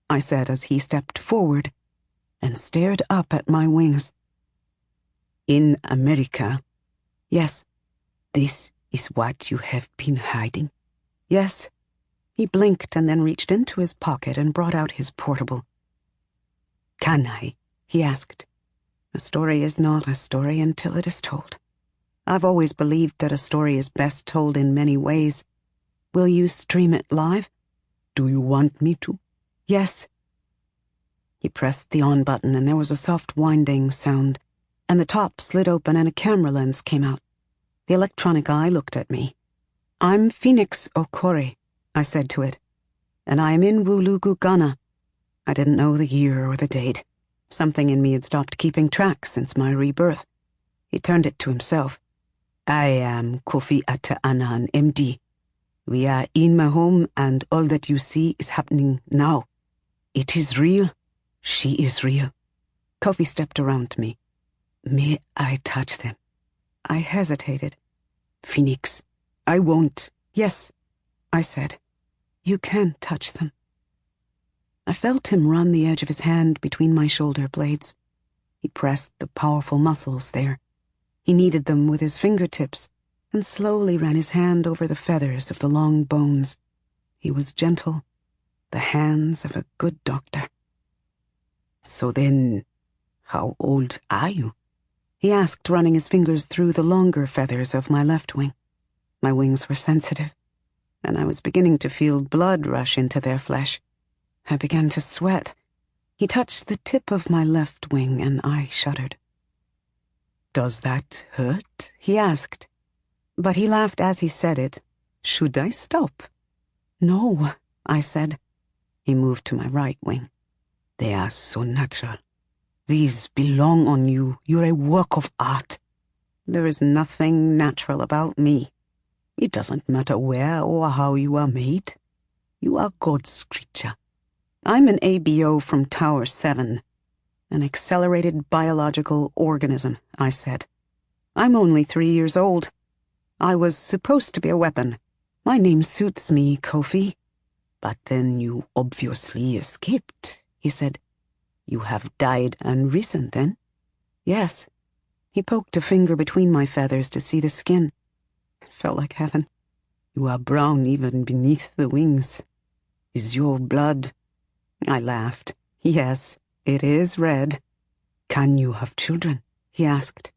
I said as he stepped forward and stared up at my wings. "In America?" "Yes." "This is what you have been hiding?" "Yes." He blinked and then reached into his pocket and brought out his portable. "Can I?" he asked. A story is not a story until it is told. I've always believed that a story is best told in many ways. Will you stream it live? "Do you want me to?" "Yes." He pressed the on button and there was a soft winding sound, and the top slid open and a camera lens came out. The electronic eye looked at me. "I'm Phoenix Okore," I said to it, "and I am in Wulugu, Ghana." I didn't know the year or the date. Something in me had stopped keeping track since my rebirth. He turned it to himself. "I am Kofi Ata-Anan, MD. We are in my home and all that you see is happening now. It is real. She is real." Kofi stepped around to me. "May I touch them?" I hesitated. "Phoenix, I won't." "Yes," I said. "You can touch them." I felt him run the edge of his hand between my shoulder blades. He pressed the powerful muscles there. He kneaded them with his fingertips and slowly ran his hand over the feathers of the long bones. He was gentle, the hands of a good doctor. "So then, how old are you?" he asked, running his fingers through the longer feathers of my left wing. My wings were sensitive, and I was beginning to feel blood rush into their flesh. I began to sweat. He touched the tip of my left wing, and I shuddered. "Does that hurt?" he asked. But he laughed as he said it. "Should I stop?" "No," I said. He moved to my right wing. "They are so natural. These belong on you. You're a work of art." "There is nothing natural about me." "It doesn't matter where or how you are made. You are God's creature." "I'm an ABO from Tower 7. An accelerated biological organism," I said. "I'm only 3 years old. I was supposed to be a weapon. My name suits me, Kofi." "But then you obviously escaped," he said. "You have died and risen, then?" "Yes." He poked a finger between my feathers to see the skin. It felt like heaven. "You are brown even beneath the wings. Is your blood—" I laughed. "Yes, it is red." "Can you have children?" he asked.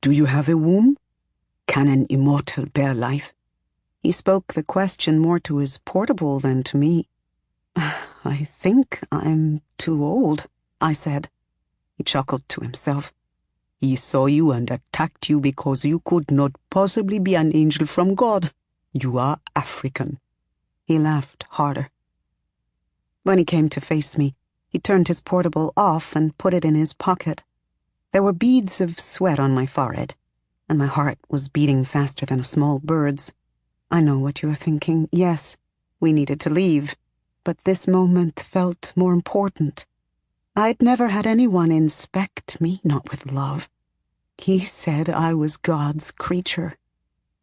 "Do you have a womb? Can an immortal bear life?" He spoke the question more to his portable than to me. "I think I'm too old," I said. He chuckled to himself. "He saw you and attacked you because you could not possibly be an angel from God. You are African." He laughed harder. When he came to face me, he turned his portable off and put it in his pocket. There were beads of sweat on my forehead, and my heart was beating faster than a small bird's. I know what you are thinking. Yes, we needed to leave, but this moment felt more important. I'd never had anyone inspect me, not with love. He said I was God's creature.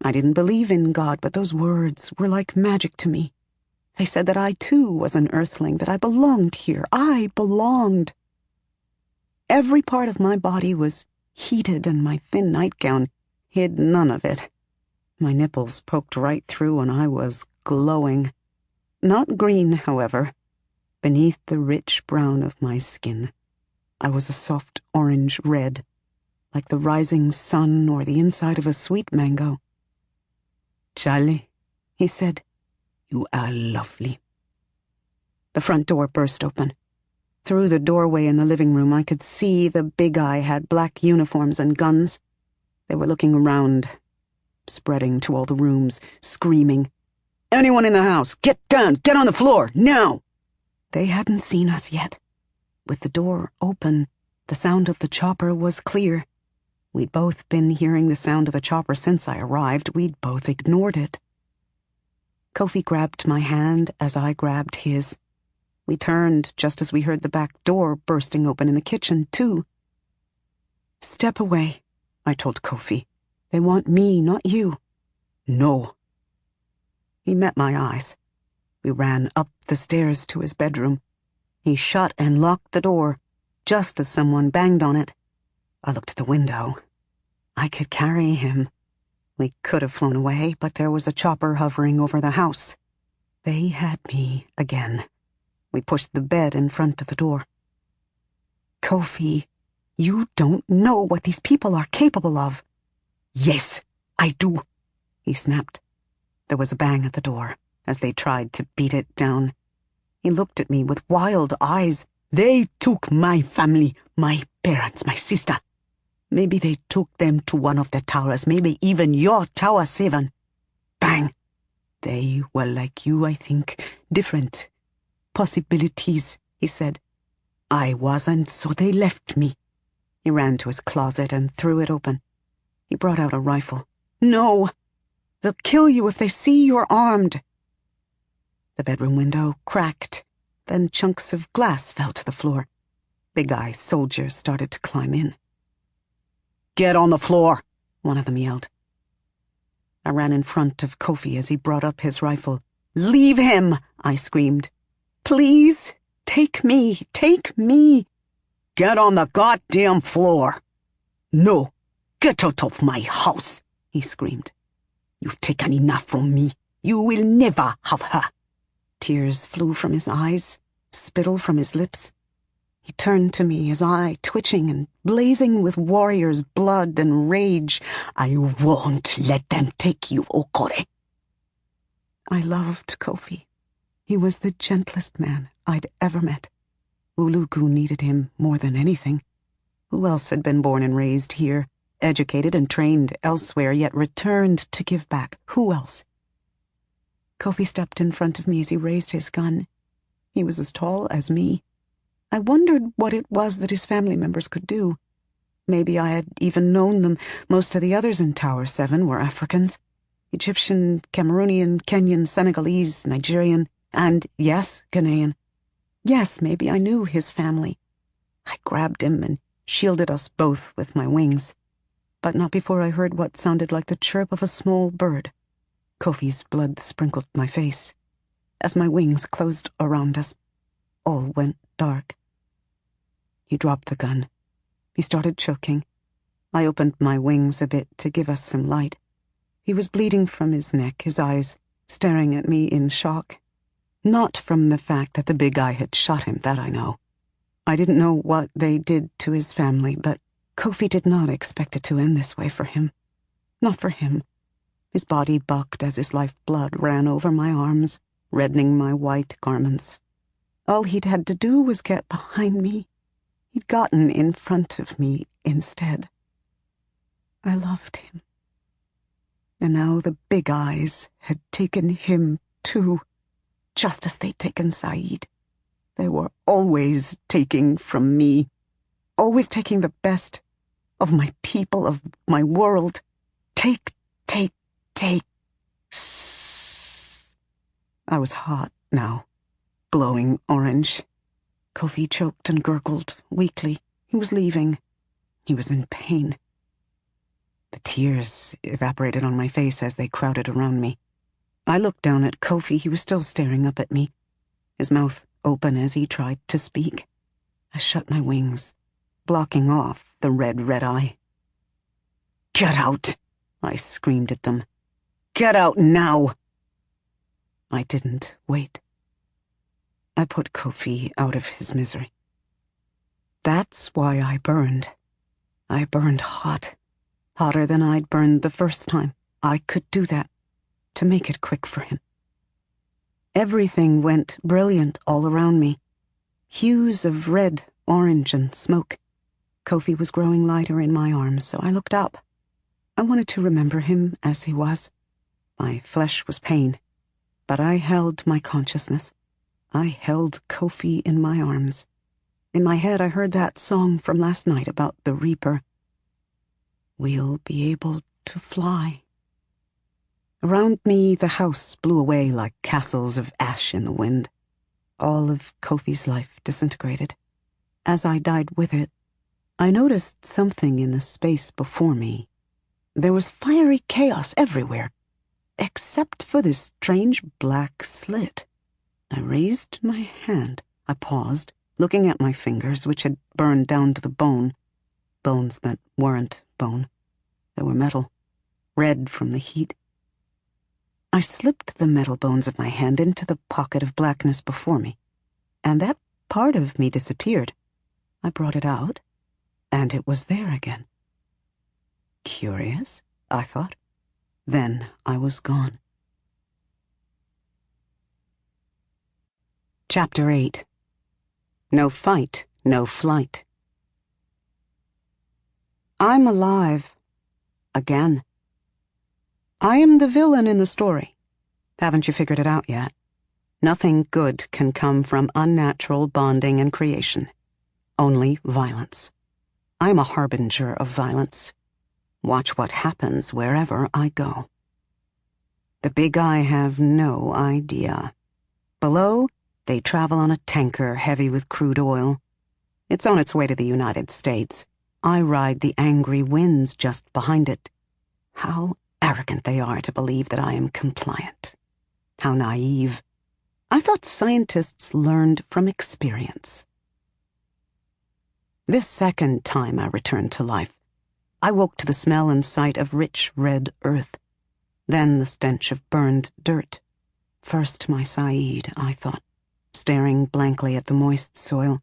I didn't believe in God, but those words were like magic to me. They said that I, too, was an earthling, that I belonged here. I belonged. Every part of my body was heated, and my thin nightgown hid none of it. My nipples poked right through, and I was glowing. Not green, however. Beneath the rich brown of my skin, I was a soft orange red, like the rising sun or the inside of a sweet mango. "Charlie," he said. "You are lovely." The front door burst open. Through the doorway in the living room, I could see the big eye had black uniforms and guns. They were looking around, spreading to all the rooms, screaming. Anyone in the house, get down, get on the floor, now! They hadn't seen us yet. With the door open, the sound of the chopper was clear. We'd both been hearing the sound of the chopper since I arrived. We'd both ignored it. Kofi grabbed my hand as I grabbed his. We turned just as we heard the back door bursting open in the kitchen, too. Step away, I told Kofi. They want me, not you. No. He met my eyes. We ran up the stairs to his bedroom. He shut and locked the door, just as someone banged on it. I looked at the window. I could carry him. We could have flown away, but there was a chopper hovering over the house. They had me again. We pushed the bed in front of the door. Kofi, you don't know what these people are capable of. Yes, I do, he snapped. There was a bang at the door as they tried to beat it down. He looked at me with wild eyes. They took my family, my parents, my sister. Maybe they took them to one of the towers, maybe even your Tower 7. Bang! They were like you, I think. Different. Possibilities, he said. I wasn't, so they left me. He ran to his closet and threw it open. He brought out a rifle. No! They'll kill you if they see you're armed. The bedroom window cracked. Then chunks of glass fell to the floor. Big Eye soldiers started to climb in. Get on the floor, one of them yelled. I ran in front of Kofi as he brought up his rifle. Leave him, I screamed. Please, take me, take me. Get on the goddamn floor. No, get out of my house, he screamed. You've taken enough from me. You will never have her. Tears flew from his eyes, spittle from his lips. He turned to me, his eye twitching and blazing with warrior's blood and rage. I won't let them take you, Okore. I loved Kofi. He was the gentlest man I'd ever met. Uluku needed him more than anything. Who else had been born and raised here, educated and trained elsewhere, yet returned to give back? Who else? Kofi stepped in front of me as he raised his gun. He was as tall as me. I wondered what it was that his family members could do. Maybe I had even known them. Most of the others in Tower 7 were Africans. Egyptian, Cameroonian, Kenyan, Senegalese, Nigerian, and, yes, Ghanaian. Yes, maybe I knew his family. I grabbed him and shielded us both with my wings, but not before I heard what sounded like the chirp of a small bird. Kofi's blood sprinkled my face. As my wings closed around us, all went dark. He dropped the gun. He started choking. I opened my wings a bit to give us some light. He was bleeding from his neck, his eyes staring at me in shock. Not from the fact that the big eye had shot him, that I know. I didn't know what they did to his family, but Kofi did not expect it to end this way for him. Not for him. His body bucked as his lifeblood ran over my arms, reddening my white garments. All he'd had to do was get behind me. He'd gotten in front of me instead. I loved him. And now the big eyes had taken him too, just as they'd taken Saeed. They were always taking from me, always taking the best of my people, of my world. Take, take, take. I was hot now, glowing orange. Kofi choked and gurgled weakly. He was leaving. He was in pain. The tears evaporated on my face as they crowded around me. I looked down at Kofi. He was still staring up at me, his mouth open as he tried to speak. I shut my wings, blocking off the red eye. Get out! I screamed at them. Get out now! I didn't wait. I put Kofi out of his misery. That's why I burned. I burned hot. Hotter than I'd burned the first time. I could do that, to make it quick for him. Everything went brilliant all around me. Hues of red, orange, and smoke. Kofi was growing lighter in my arms, so I looked up. I wanted to remember him as he was. My flesh was pain. But I held my consciousness. I held Kofi in my arms. In my head, I heard that song from last night about the Reaper. We'll be able to fly. Around me, the house blew away like castles of ash in the wind. All of Kofi's life disintegrated. As I died with it, I noticed something in the space before me. There was fiery chaos everywhere, except for this strange black slit. I raised my hand. I paused, looking at my fingers, which had burned down to the bone. Bones that weren't bone. They were metal, red from the heat. I slipped the metal bones of my hand into the pocket of blackness before me, and that part of me disappeared. I brought it out, and it was there again. Curious, I thought. Then I was gone. Chapter 8. No fight, no flight. I'm alive. Again. I am the villain in the story. Haven't you figured it out yet? Nothing good can come from unnatural bonding and creation. Only violence. I'm a harbinger of violence. Watch what happens wherever I go. The Big Eye have no idea. Below, they travel on a tanker heavy with crude oil. It's on its way to the United States. I ride the angry winds just behind it. How arrogant they are to believe that I am compliant. How naive. I thought scientists learned from experience. This second time I returned to life, I woke to the smell and sight of rich red earth. Then the stench of burned dirt. First my Saeed, I thought, staring blankly at the moist soil.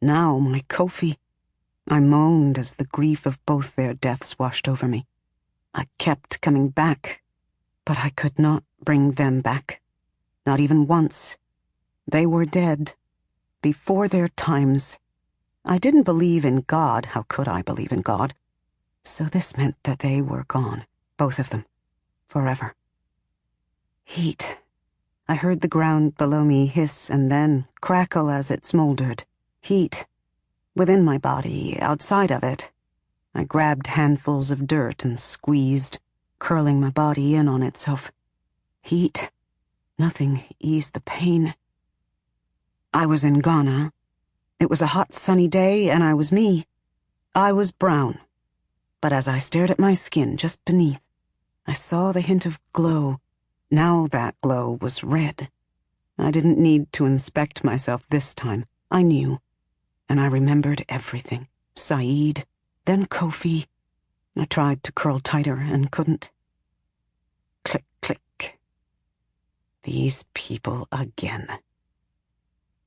Now my Kofi. I moaned as the grief of both their deaths washed over me. I kept coming back, but I could not bring them back. Not even once. They were dead. Before their times. I didn't believe in God. How could I believe in God? So this meant that they were gone, both of them, forever. Heat. I heard the ground below me hiss and then crackle as it smoldered. Heat. Within my body, outside of it. I grabbed handfuls of dirt and squeezed, curling my body in on itself. Heat. Nothing eased the pain. I was in Ghana. It was a hot, sunny day, and I was me. I was brown. But as I stared at my skin just beneath, I saw the hint of glow. Now that glow was red. I didn't need to inspect myself this time. I knew. And I remembered everything. Saeed, then Kofi. I tried to curl tighter and couldn't. Click, click. These people again.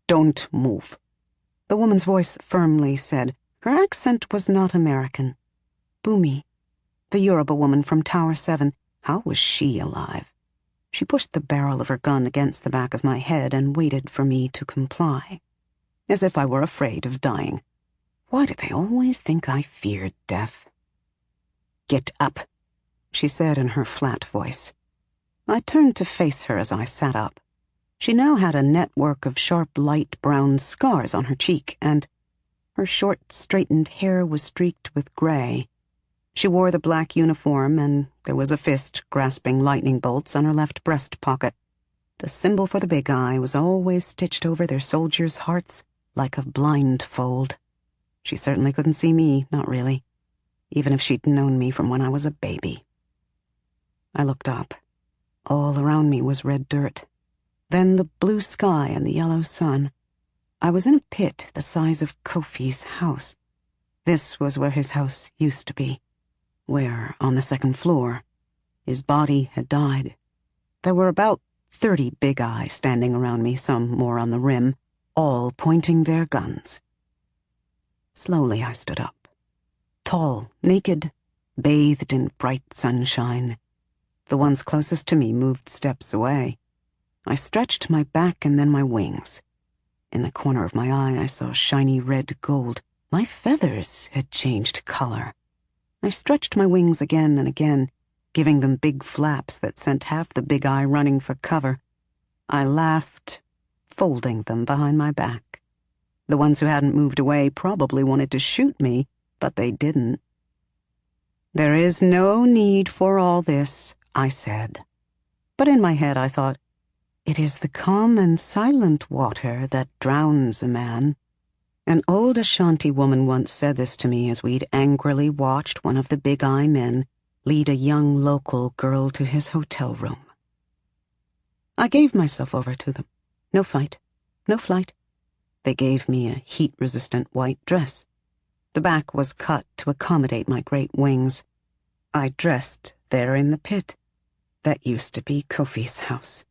Don't move. The woman's voice firmly said. Her accent was not American. Bumi, the Yoruba woman from Tower 7. How was she alive? She pushed the barrel of her gun against the back of my head and waited for me to comply, as if I were afraid of dying. Why did they always think I feared death? Get up, she said in her flat voice. I turned to face her as I sat up. She now had a network of sharp light brown scars on her cheek, and her short, straightened hair was streaked with gray. She wore the black uniform, and there was a fist grasping lightning bolts on her left breast pocket. The symbol for the Big Eye was always stitched over their soldiers' hearts like a blindfold. She certainly couldn't see me, not really, even if she'd known me from when I was a baby. I looked up. All around me was red dirt. Then the blue sky and the yellow sun. I was in a pit the size of Kofi's house. This was where his house used to be, where, on the second floor, his body had died. There were about 30 Big Eye standing around me, some more on the rim, all pointing their guns. Slowly I stood up. Tall, naked, bathed in bright sunshine. The ones closest to me moved steps away. I stretched my back and then my wings. In the corner of my eye I saw shiny red gold. My feathers had changed color. I stretched my wings again and again, giving them big flaps that sent half the Big Eye running for cover, I laughed, folding them behind my back. The ones who hadn't moved away probably wanted to shoot me, but they didn't. "There is no need for all this," I said. But in my head I thought, it is the calm and silent water that drowns a man. An old Ashanti woman once said this to me as we'd angrily watched one of the Big Eye men lead a young local girl to his hotel room. I gave myself over to them. No fight, no flight. They gave me a heat-resistant white dress. The back was cut to accommodate my great wings. I dressed there in the pit. That used to be Kofi's house.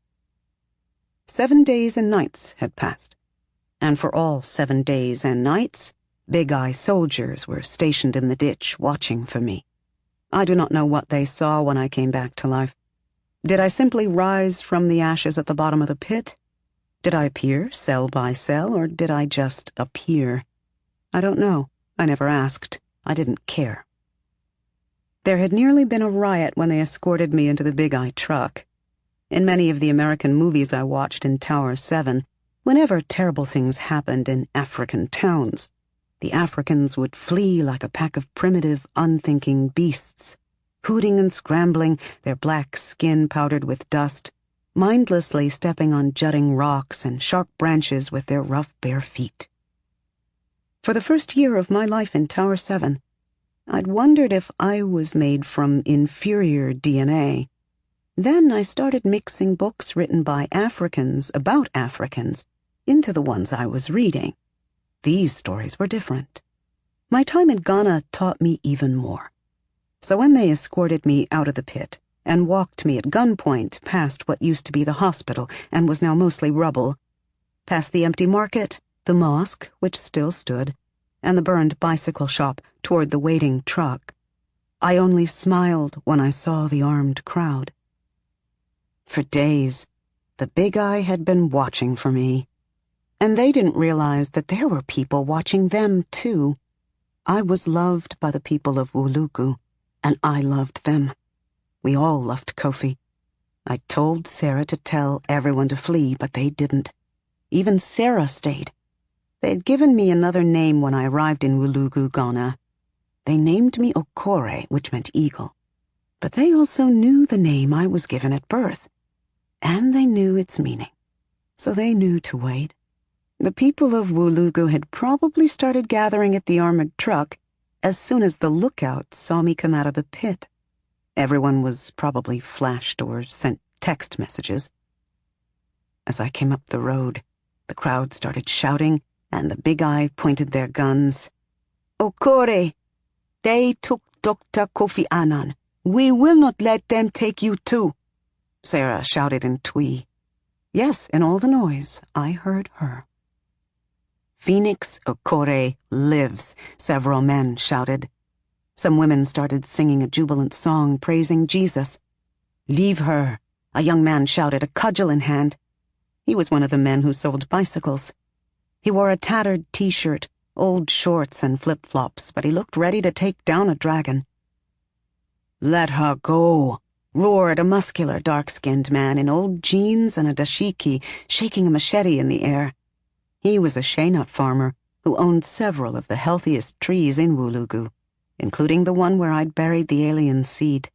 7 days and nights had passed, and for all 7 days and nights, Big Eye soldiers were stationed in the ditch watching for me. I do not know what they saw when I came back to life. Did I simply rise from the ashes at the bottom of the pit? Did I appear cell by cell, or did I just appear? I don't know. I never asked. I didn't care. There had nearly been a riot when they escorted me into the Big Eye truck. In many of the American movies I watched in Tower 7, whenever terrible things happened in African towns, the Africans would flee like a pack of primitive, unthinking beasts, hooting and scrambling, their black skin powdered with dust, mindlessly stepping on jutting rocks and sharp branches with their rough bare feet. For the first year of my life in Tower 7, I'd wondered if I was made from inferior DNA. Then I started mixing books written by Africans about Africans into the ones I was reading. These stories were different. My time in Ghana taught me even more. So when they escorted me out of the pit and walked me at gunpoint past what used to be the hospital and was now mostly rubble, past the empty market, the mosque, which still stood, and the burned bicycle shop toward the waiting truck, I only smiled when I saw the armed crowd. For days, the Big Eye had been watching for me, and they didn't realize that there were people watching them, too. I was loved by the people of Wulugu, and I loved them. We all loved Kofi. I told Sarah to tell everyone to flee, but they didn't. Even Sarah stayed. They had given me another name when I arrived in Wulugu, Ghana. They named me Okore, which meant eagle. But they also knew the name I was given at birth, and they knew its meaning. So they knew to wait. The people of Wulugu had probably started gathering at the armored truck as soon as the lookouts saw me come out of the pit. Everyone was probably flashed or sent text messages. As I came up the road, the crowd started shouting, and the Big Eye pointed their guns. "Okore, they took Dr. Kofi Annan. We will not let them take you too," Sarah shouted in Twi. Yes, in all the noise, I heard her. "Phoenix Okore lives," several men shouted. Some women started singing a jubilant song praising Jesus. "Leave her," a young man shouted, a cudgel in hand. He was one of the men who sold bicycles. He wore a tattered t-shirt, old shorts, and flip-flops, but he looked ready to take down a dragon. "Let her go," roared a muscular, dark-skinned man in old jeans and a dashiki, shaking a machete in the air. He was a shea-nut farmer who owned several of the healthiest trees in Wulugu, including the one where I'd buried the alien seed.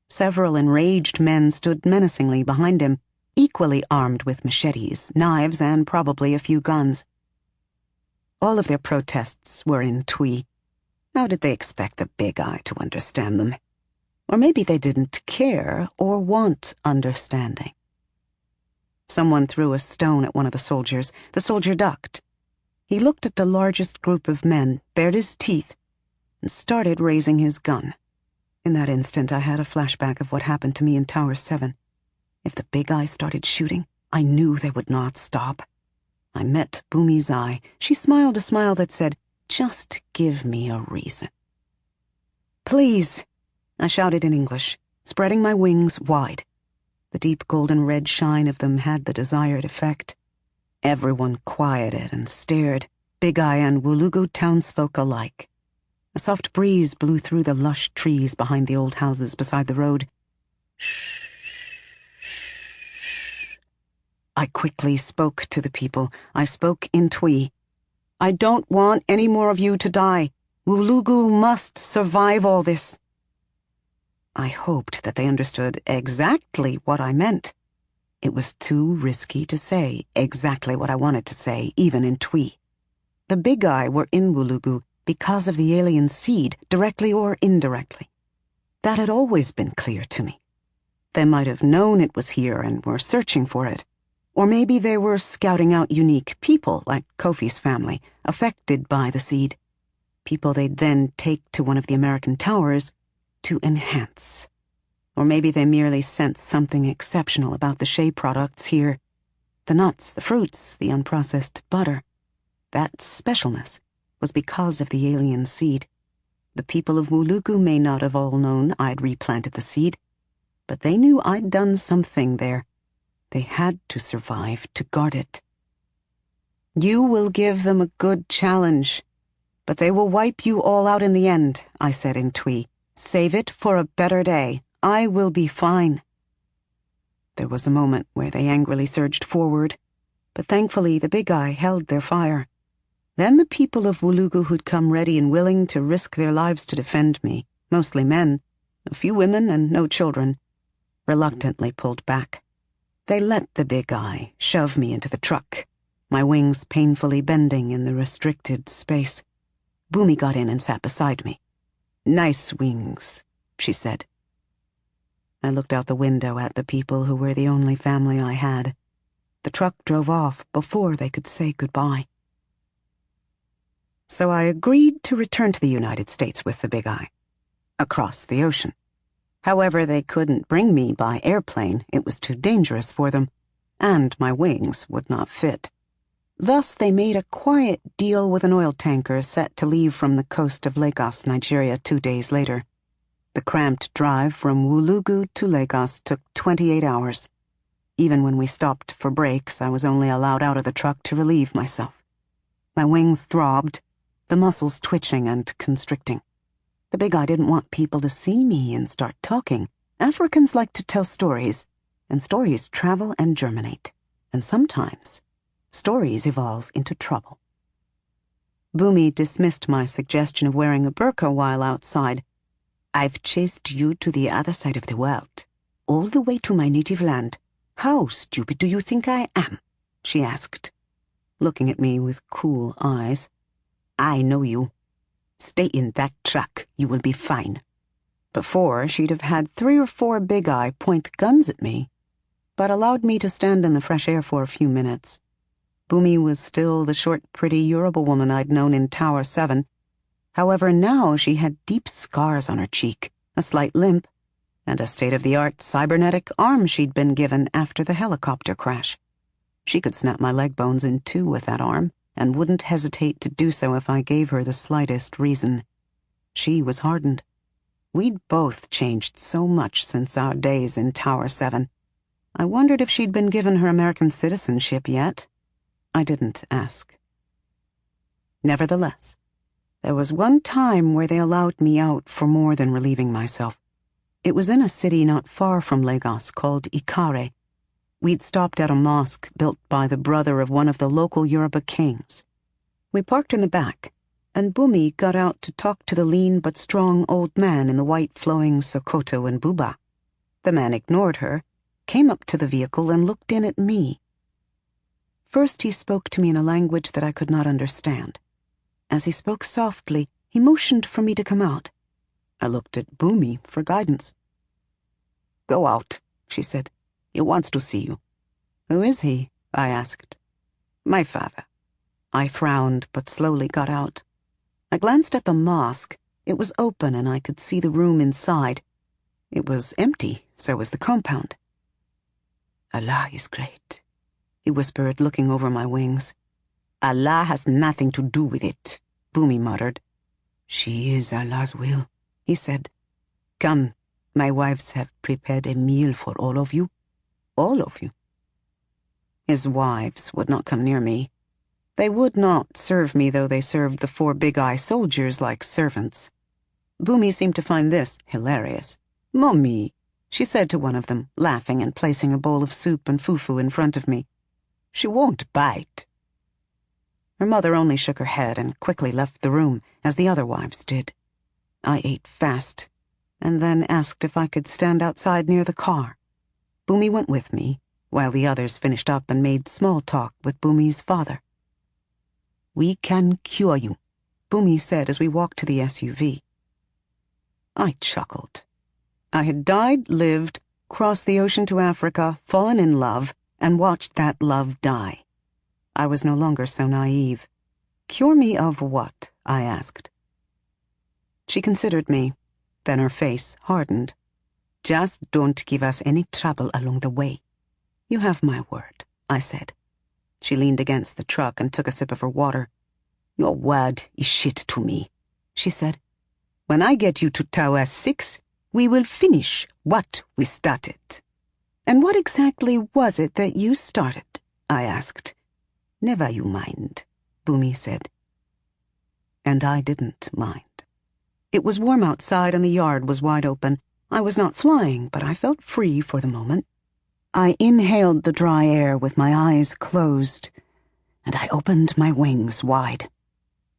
Several enraged men stood menacingly behind him, equally armed with machetes, knives, and probably a few guns. All of their protests were in Twi. How did they expect the Big Eye to understand them? Or maybe they didn't care or want understanding. Someone threw a stone at one of the soldiers. The soldier ducked. He looked at the largest group of men, bared his teeth, and started raising his gun. In that instant, I had a flashback of what happened to me in Tower 7. If the Big Eye started shooting, I knew they would not stop. I met Bumi's eye. She smiled a smile that said, "Just give me a reason." "Please," I shouted in English, spreading my wings wide. The deep golden red shine of them had the desired effect. Everyone quieted and stared, Big Eye and Wulugu townsfolk alike. A soft breeze blew through the lush trees behind the old houses beside the road. Shh, shh, shh. I quickly spoke to the people. I spoke in Twi. I don't want any more of you to die. Wulugu must survive all this. I hoped that they understood exactly what I meant. It was too risky to say exactly what I wanted to say, even in Twi. The Big Eye were in Wulugu because of the alien seed, directly or indirectly. That had always been clear to me. They might have known it was here and were searching for it. Or maybe they were scouting out unique people, like Kofi's family, affected by the seed. People they'd then take to one of the American towers to enhance. Or maybe they merely sensed something exceptional about the Shea products here. The nuts, the fruits, the unprocessed butter. That specialness was because of the alien seed. The people of Wulugu may not have all known I'd replanted the seed, but they knew I'd done something there. They had to survive to guard it. You will give them a good challenge, but they will wipe you all out in the end, I said in Twi. Save it for a better day. I will be fine. There was a moment where they angrily surged forward, but thankfully the Big Eye held their fire. Then the people of Wulugu who'd come ready and willing to risk their lives to defend me, mostly men, a few women and no children, reluctantly pulled back. They let the Big Eye shove me into the truck, my wings painfully bending in the restricted space. Bumi got in and sat beside me. Nice wings, she said. I looked out the window at the people who were the only family I had. The truck drove off before they could say goodbye. So I agreed to return to the United States with the Big Eye, across the ocean. However, they couldn't bring me by airplane. It was too dangerous for them, and my wings would not fit. Thus, they made a quiet deal with an oil tanker set to leave from the coast of Lagos, Nigeria, 2 days later. The cramped drive from Wulugu to Lagos took 28 hours. Even when we stopped for breaks, I was only allowed out of the truck to relieve myself. My wings throbbed, the muscles twitching and constricting. The Big Eye didn't want people to see me and start talking. Africans like to tell stories, and stories travel and germinate. And sometimes, stories evolve into trouble. Bumi dismissed my suggestion of wearing a burqa while outside. I've chased you to the other side of the world, all the way to my native land. How stupid do you think I am? She asked, looking at me with cool eyes. I know you. Stay in that truck. You will be fine. Before, she'd have had 3 or 4 Big Eye point guns at me, but allowed me to stand in the fresh air for a few minutes. Bumi was still the short, pretty Yoruba woman I'd known in Tower 7. However, now she had deep scars on her cheek, a slight limp, and a state-of-the-art cybernetic arm she'd been given after the helicopter crash. She could snap my leg bones in 2 with that arm, and wouldn't hesitate to do so if I gave her the slightest reason. She was hardened. We'd both changed so much since our days in Tower 7. I wondered if she'd been given her American citizenship yet. I didn't ask. Nevertheless, there was one time where they allowed me out for more than relieving myself. It was in a city not far from Lagos called Ikare. We'd stopped at a mosque built by the brother of one of the local Yoruba kings. We parked in the back, and Bumi got out to talk to the lean but strong old man in the white flowing Sokoto and buba. The man ignored her, came up to the vehicle, and looked in at me. First he spoke to me in a language that I could not understand. As he spoke softly, he motioned for me to come out. I looked at Bumi for guidance. Go out, she said. He wants to see you. Who is he? I asked. My father. I frowned, but slowly got out. I glanced at the mosque. It was open, and I could see the room inside. It was empty, so was the compound. Allah is great, he whispered, looking over my wings. Allah has nothing to do with it, Bumi muttered. She is Allah's will, he said. Come, my wives have prepared a meal for all of you. All of you. His wives would not come near me. They would not serve me, though they served the 4 Big Eye soldiers like servants. Bumi seemed to find this hilarious. Mommy, she said to one of them, laughing and placing a bowl of soup and fufu in front of me. She won't bite." Her mother only shook her head and quickly left the room, as the other wives did. I ate fast, and then asked if I could stand outside near the car. Bumi went with me, while the others finished up and made small talk with Bumi's father. "We can cure you," Bumi said as we walked to the SUV. I chuckled. I had died, lived, crossed the ocean to Africa, fallen in love, and watched that love die. I was no longer so naive. "Cure me of what?" I asked. She considered me, then her face hardened. "Just don't give us any trouble along the way." "You have my word," I said. She leaned against the truck and took a sip of her water. "Your word is shit to me," she said. "When I get you to Tower 6, we will finish what we started." "And what exactly was it that you started?" I asked. "Never you mind," Bumi said. And I didn't mind. It was warm outside and the yard was wide open. I was not flying, but I felt free for the moment. I inhaled the dry air with my eyes closed, and I opened my wings wide.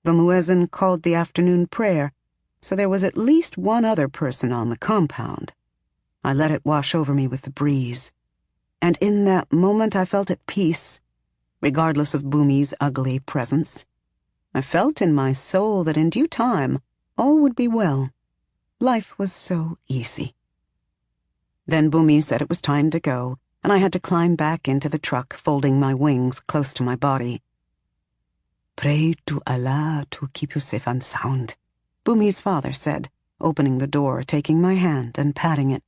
The muezzin called the afternoon prayer, so there was at least one other person on the compound. I let it wash over me with the breeze, and in that moment I felt at peace, regardless of Bumi's ugly presence. I felt in my soul that in due time all would be well. Life was so easy. Then Bumi said it was time to go, and I had to climb back into the truck, folding my wings close to my body. "Pray to Allah to keep you safe and sound," Bumi's father said, opening the door, taking my hand and patting it.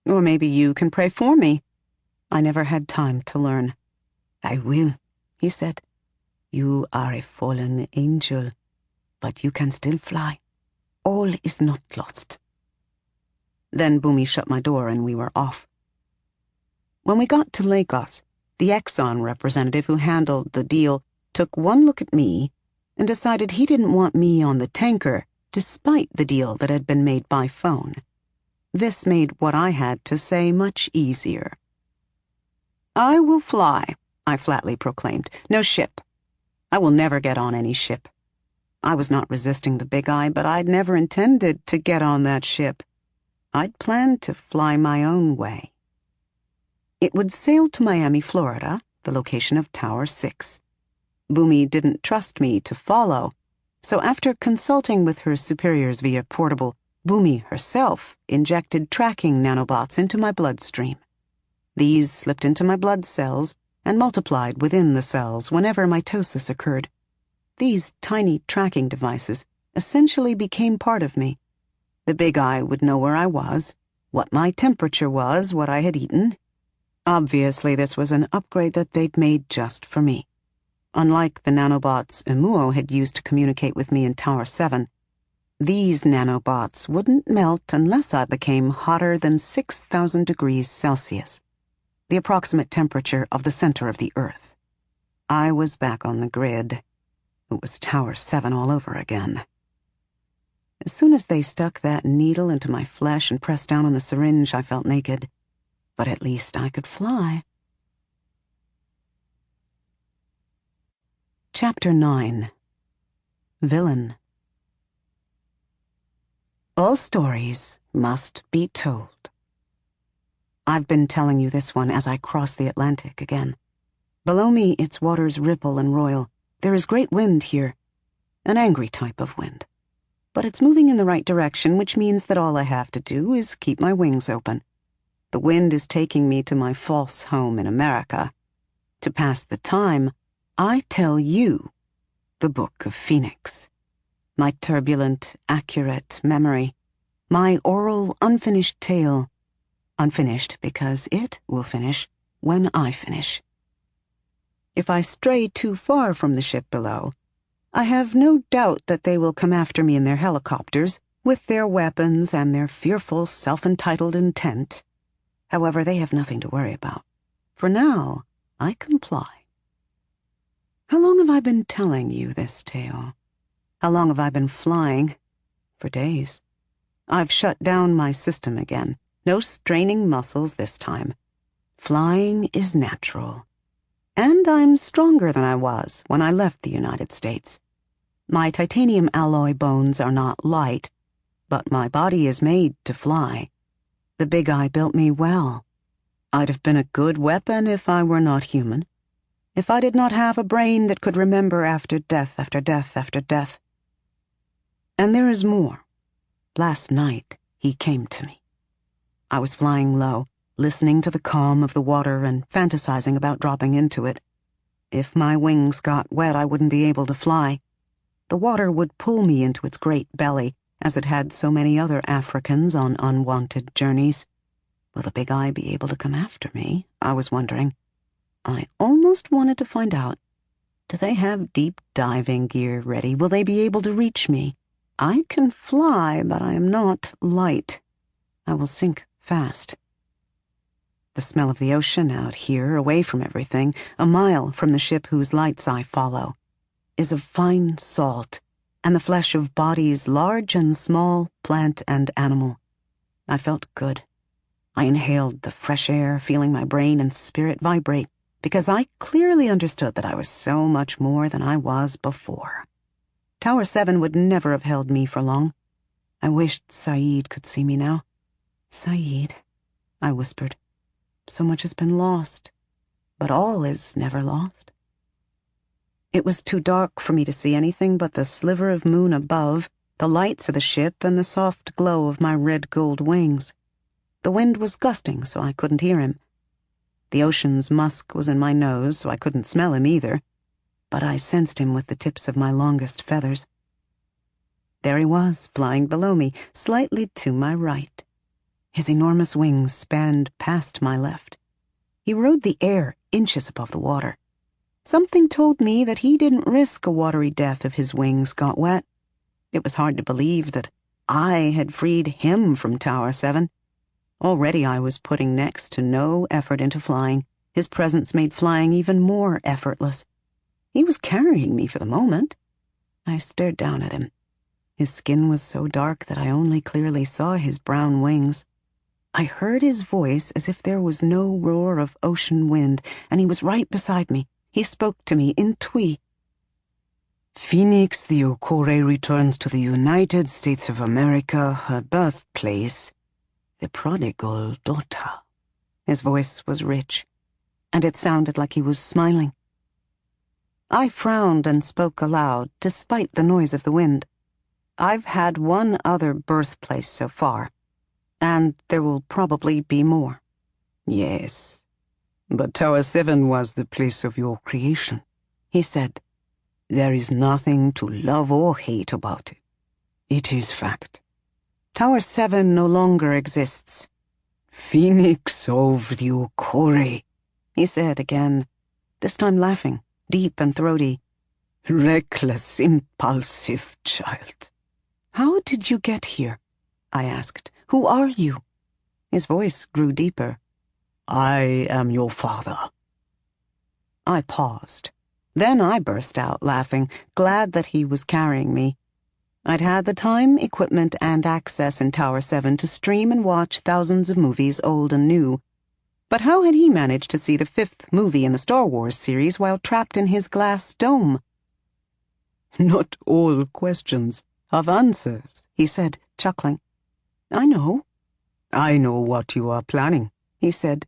"Or maybe you can pray for me." I never had time to learn. "I will," he said. "You are a fallen angel, but you can still fly. All is not lost." Then Bumi shut my door and we were off. When we got to Lagos, the Exxon representative who handled the deal took one look at me and decided he didn't want me on the tanker, despite the deal that had been made by phone. This made what I had to say much easier. "I will fly," I flatly proclaimed. "No ship. I will never get on any ship." I was not resisting the big eye, but I'd never intended to get on that ship. I'd planned to fly my own way. It would sail to Miami, Florida, the location of Tower 6. Bumi didn't trust me to follow, so after consulting with her superiors via portable, Bumi herself injected tracking nanobots into my bloodstream. These slipped into my blood cells and multiplied within the cells whenever mitosis occurred. These tiny tracking devices essentially became part of me. The big eye would know where I was, what my temperature was, what I had eaten. Obviously, this was an upgrade that they'd made just for me. Unlike the nanobots Emuo had used to communicate with me in Tower 7, these nanobots wouldn't melt unless I became hotter than 6,000 degrees Celsius, the approximate temperature of the center of the Earth. I was back on the grid. It was Tower 7 all over again. As soon as they stuck that needle into my flesh and pressed down on the syringe, I felt naked. But at least I could fly. Chapter 9. Villain. All stories must be told. I've been telling you this one as I cross the Atlantic again. Below me, its waters ripple and roil. There is great wind here, an angry type of wind. But it's moving in the right direction, which means that all I have to do is keep my wings open. The wind is taking me to my false home in America. To pass the time, I tell you the Book of Phoenix. My turbulent, accurate memory. My oral, unfinished tale. Unfinished because it will finish when I finish. If I stray too far from the ship below, I have no doubt that they will come after me in their helicopters, with their weapons and their fearful, self-entitled intent. However, they have nothing to worry about. For now, I comply. How long have I been telling you this tale? How long have I been flying? For days. I've shut down my system again. No straining muscles this time. Flying is natural. And I'm stronger than I was when I left the United States. My titanium alloy bones are not light, but my body is made to fly. The Big Eye built me well. I'd have been a good weapon if I were not human, if I did not have a brain that could remember after death after death after death. And there is more. Last night, he came to me. I was flying low, listening to the calm of the water and fantasizing about dropping into it. If my wings got wet, I wouldn't be able to fly. The water would pull me into its great belly, as it had so many other Africans on unwanted journeys. Will the Big Eye be able to come after me? I was wondering. I almost wanted to find out. Do they have deep diving gear ready? Will they be able to reach me? I can fly, but I am not light. I will sink fast. The smell of the ocean out here, away from everything, a mile from the ship whose lights I follow, is of fine salt, and the flesh of bodies large and small, plant and animal. I felt good. I inhaled the fresh air, feeling my brain and spirit vibrate, because I clearly understood that I was so much more than I was before. Tower 7 would never have held me for long. I wished Saeed could see me now. Saeed, I whispered. So much has been lost, but all is never lost. It was too dark for me to see anything but the sliver of moon above, the lights of the ship, and the soft glow of my red-gold wings. The wind was gusting, so I couldn't hear him. The ocean's musk was in my nose, so I couldn't smell him either, but I sensed him with the tips of my longest feathers. There he was, flying below me, slightly to my right. His enormous wings spanned past my left. He rode the air inches above the water. Something told me that he didn't risk a watery death if his wings got wet. It was hard to believe that I had freed him from Tower 7. Already I was putting next to no effort into flying. His presence made flying even more effortless. He was carrying me for the moment. I stared down at him. His skin was so dark that I only clearly saw his brown wings. I heard his voice as if there was no roar of ocean wind, and he was right beside me. He spoke to me in Twi. Phoenix the Okore returns to the United States of America, her birthplace, the prodigal daughter. His voice was rich, and it sounded like he was smiling. I frowned and spoke aloud, despite the noise of the wind. I've had one other birthplace so far, and there will probably be more. Yes, but Tower 7 was the place of your creation, he said. There is nothing to love or hate about it. It is fact. Tower 7 no longer exists. Phoenix of the Okore, he said again, this time laughing, deep and throaty. Reckless, impulsive child. How did you get here? I asked. Who are you? His voice grew deeper. I am your father. I paused. Then I burst out laughing, glad that he was carrying me. I'd had the time, equipment, and access in Tower 7 to stream and watch thousands of movies, old and new. But how had he managed to see the 5th movie in the Star Wars series while trapped in his glass dome? Not all questions have answers, he said, chuckling. I know. I know what you are planning, he said.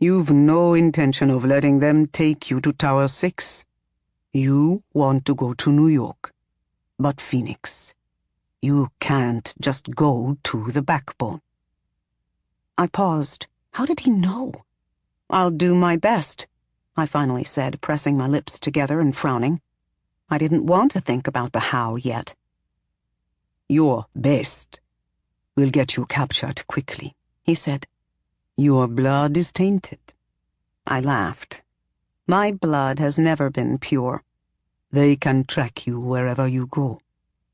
You've no intention of letting them take you to Tower 6. You want to go to New York. But Phoenix, you can't just go to the backbone. I paused. How did he know? I'll do my best, I finally said, pressing my lips together and frowning. I didn't want to think about the how yet. Your best will get you captured quickly, he said. Your blood is tainted. I laughed. My blood has never been pure. They can track you wherever you go.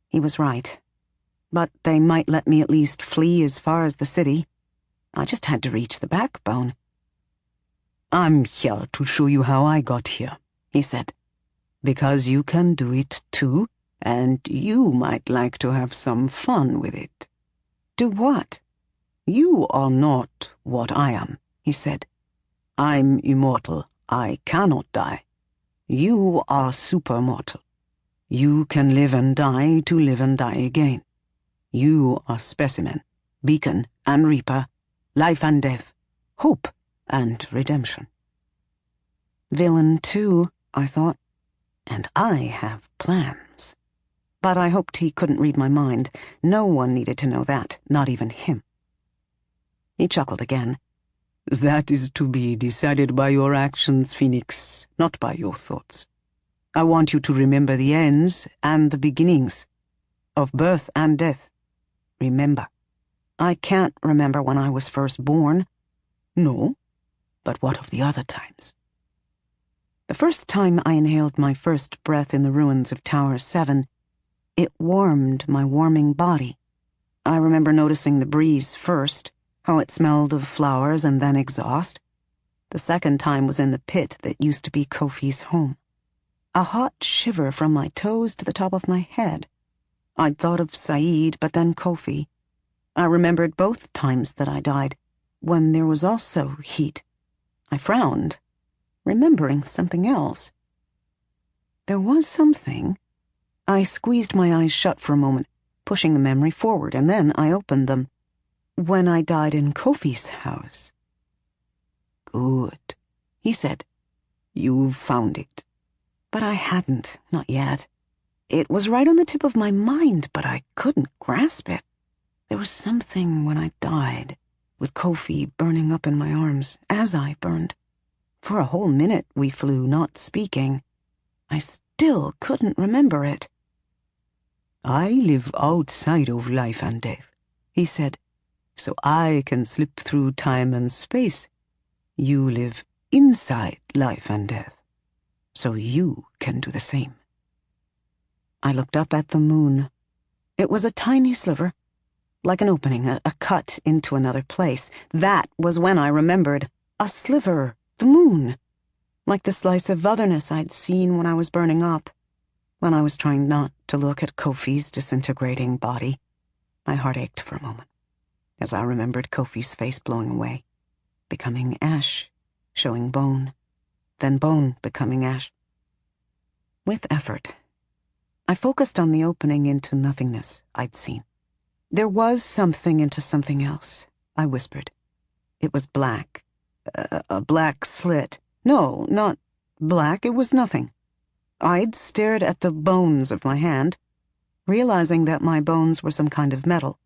He was right. But they might let me at least flee as far as the city. I just had to reach the backbone. I'm here to show you how I got here, he said. Because you can do it too, and you might like to have some fun with it. Do what? You are not what I am, he said. I'm immortal, I cannot die. You are supermortal. You can live and die to live and die again. You are specimen, beacon and reaper, life and death, hope and redemption. Villain too, I thought, and I have plans. But I hoped he couldn't read my mind. No one needed to know that, not even him. He chuckled again. That is to be decided by your actions, Phoenix, not by your thoughts. I want you to remember the ends and the beginnings, of birth and death. Remember. I can't remember when I was first born. No, but what of the other times? The first time I inhaled my first breath in the ruins of Tower 7, it warmed my warming body. I remember noticing the breeze first, how it smelled of flowers and then exhaust. The second time was in the pit that used to be Kofi's home. A hot shiver from my toes to the top of my head. I'd thought of Saeed, but then Kofi. I remembered both times that I died, when there was also heat. I frowned, remembering something else. There was something. I squeezed my eyes shut for a moment, pushing the memory forward, and then I opened them. When I died in Kofi's house. Good, he said. You've found it. But I hadn't, not yet. It was right on the tip of my mind, but I couldn't grasp it. There was something when I died, with Kofi burning up in my arms, as I burned. For a whole minute we flew, not speaking. I still couldn't remember it. I live outside of life and death, he said, so I can slip through time and space. You live inside life and death, so you can do the same. I looked up at the moon. It was a tiny sliver, like an opening, a cut into another place. That was when I remembered. A sliver, the moon, like the slice of otherness I'd seen when I was burning up, when I was trying not to look at Kofi's disintegrating body. My heart ached for a moment, as I remembered Kofi's face blowing away, becoming ash, showing bone, then bone becoming ash. With effort, I focused on the opening into nothingness I'd seen. There was something into something else, I whispered. It was black. A black slit. No, not black, it was nothing. I'd stared at the bones of my hand, realizing that my bones were some kind of metal.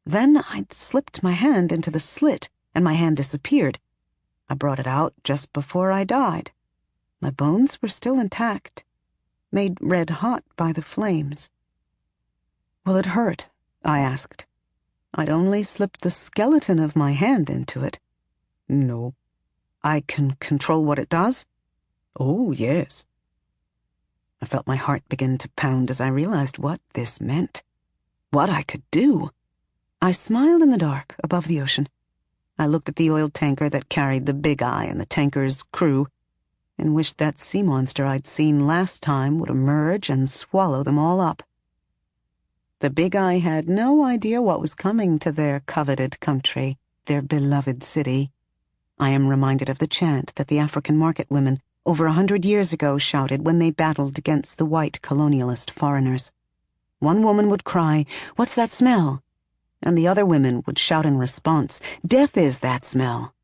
Then I'd slipped my hand into the slit, and my hand disappeared. I brought it out just before I died. My bones were still intact, made red hot by the flames. Will it hurt? I asked. I'd only slipped the skeleton of my hand into it. No. I can control what it does? Oh, yes. I felt my heart begin to pound as I realized what this meant, what I could do. I smiled in the dark above the ocean. I looked at the oil tanker that carried the Big Eye and the tanker's crew, and wished that sea monster I'd seen last time would emerge and swallow them all up. The Big Eye had no idea what was coming to their coveted country, their beloved city. I am reminded of the chant that the African market women over 100 years ago shouted when they battled against the white colonialist foreigners. One woman would cry, "What's that smell?" And the other women would shout in response, "Death is that smell."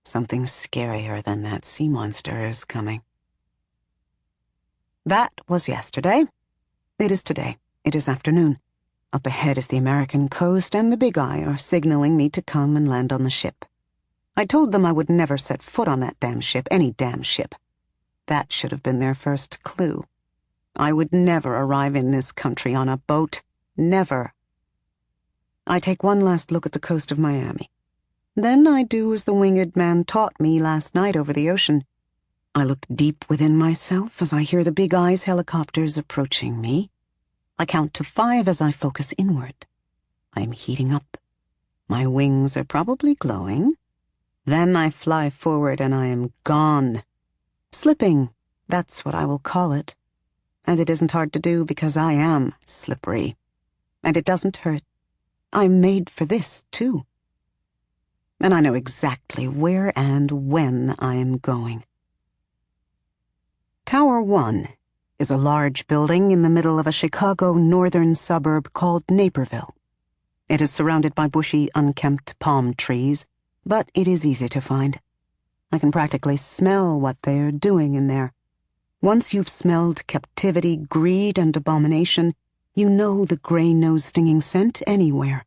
Something scarier than that sea monster is coming. That was yesterday. It is today. It is afternoon. Up ahead is the American coast, and the Big Eye are signaling me to come and land on the ship. I told them I would never set foot on that damn ship, any damn ship. That should have been their first clue. I would never arrive in this country on a boat. Never. I take one last look at the coast of Miami. Then I do as the winged man taught me last night over the ocean. I look deep within myself as I hear the Big Eye's helicopters approaching me. I count to 5 as I focus inward. I am heating up. My wings are probably glowing. Then I fly forward and I am gone. Slipping, that's what I will call it. And it isn't hard to do because I am slippery. And it doesn't hurt. I'm made for this, too. and I know exactly where and when I am going. Tower 1 is a large building in the middle of a Chicago northern suburb called Naperville. It is surrounded by bushy, unkempt palm trees, but it is easy to find. I can practically smell what they are doing in there. Once you've smelled captivity, greed, and abomination, you know the gray-nose stinging scent anywhere.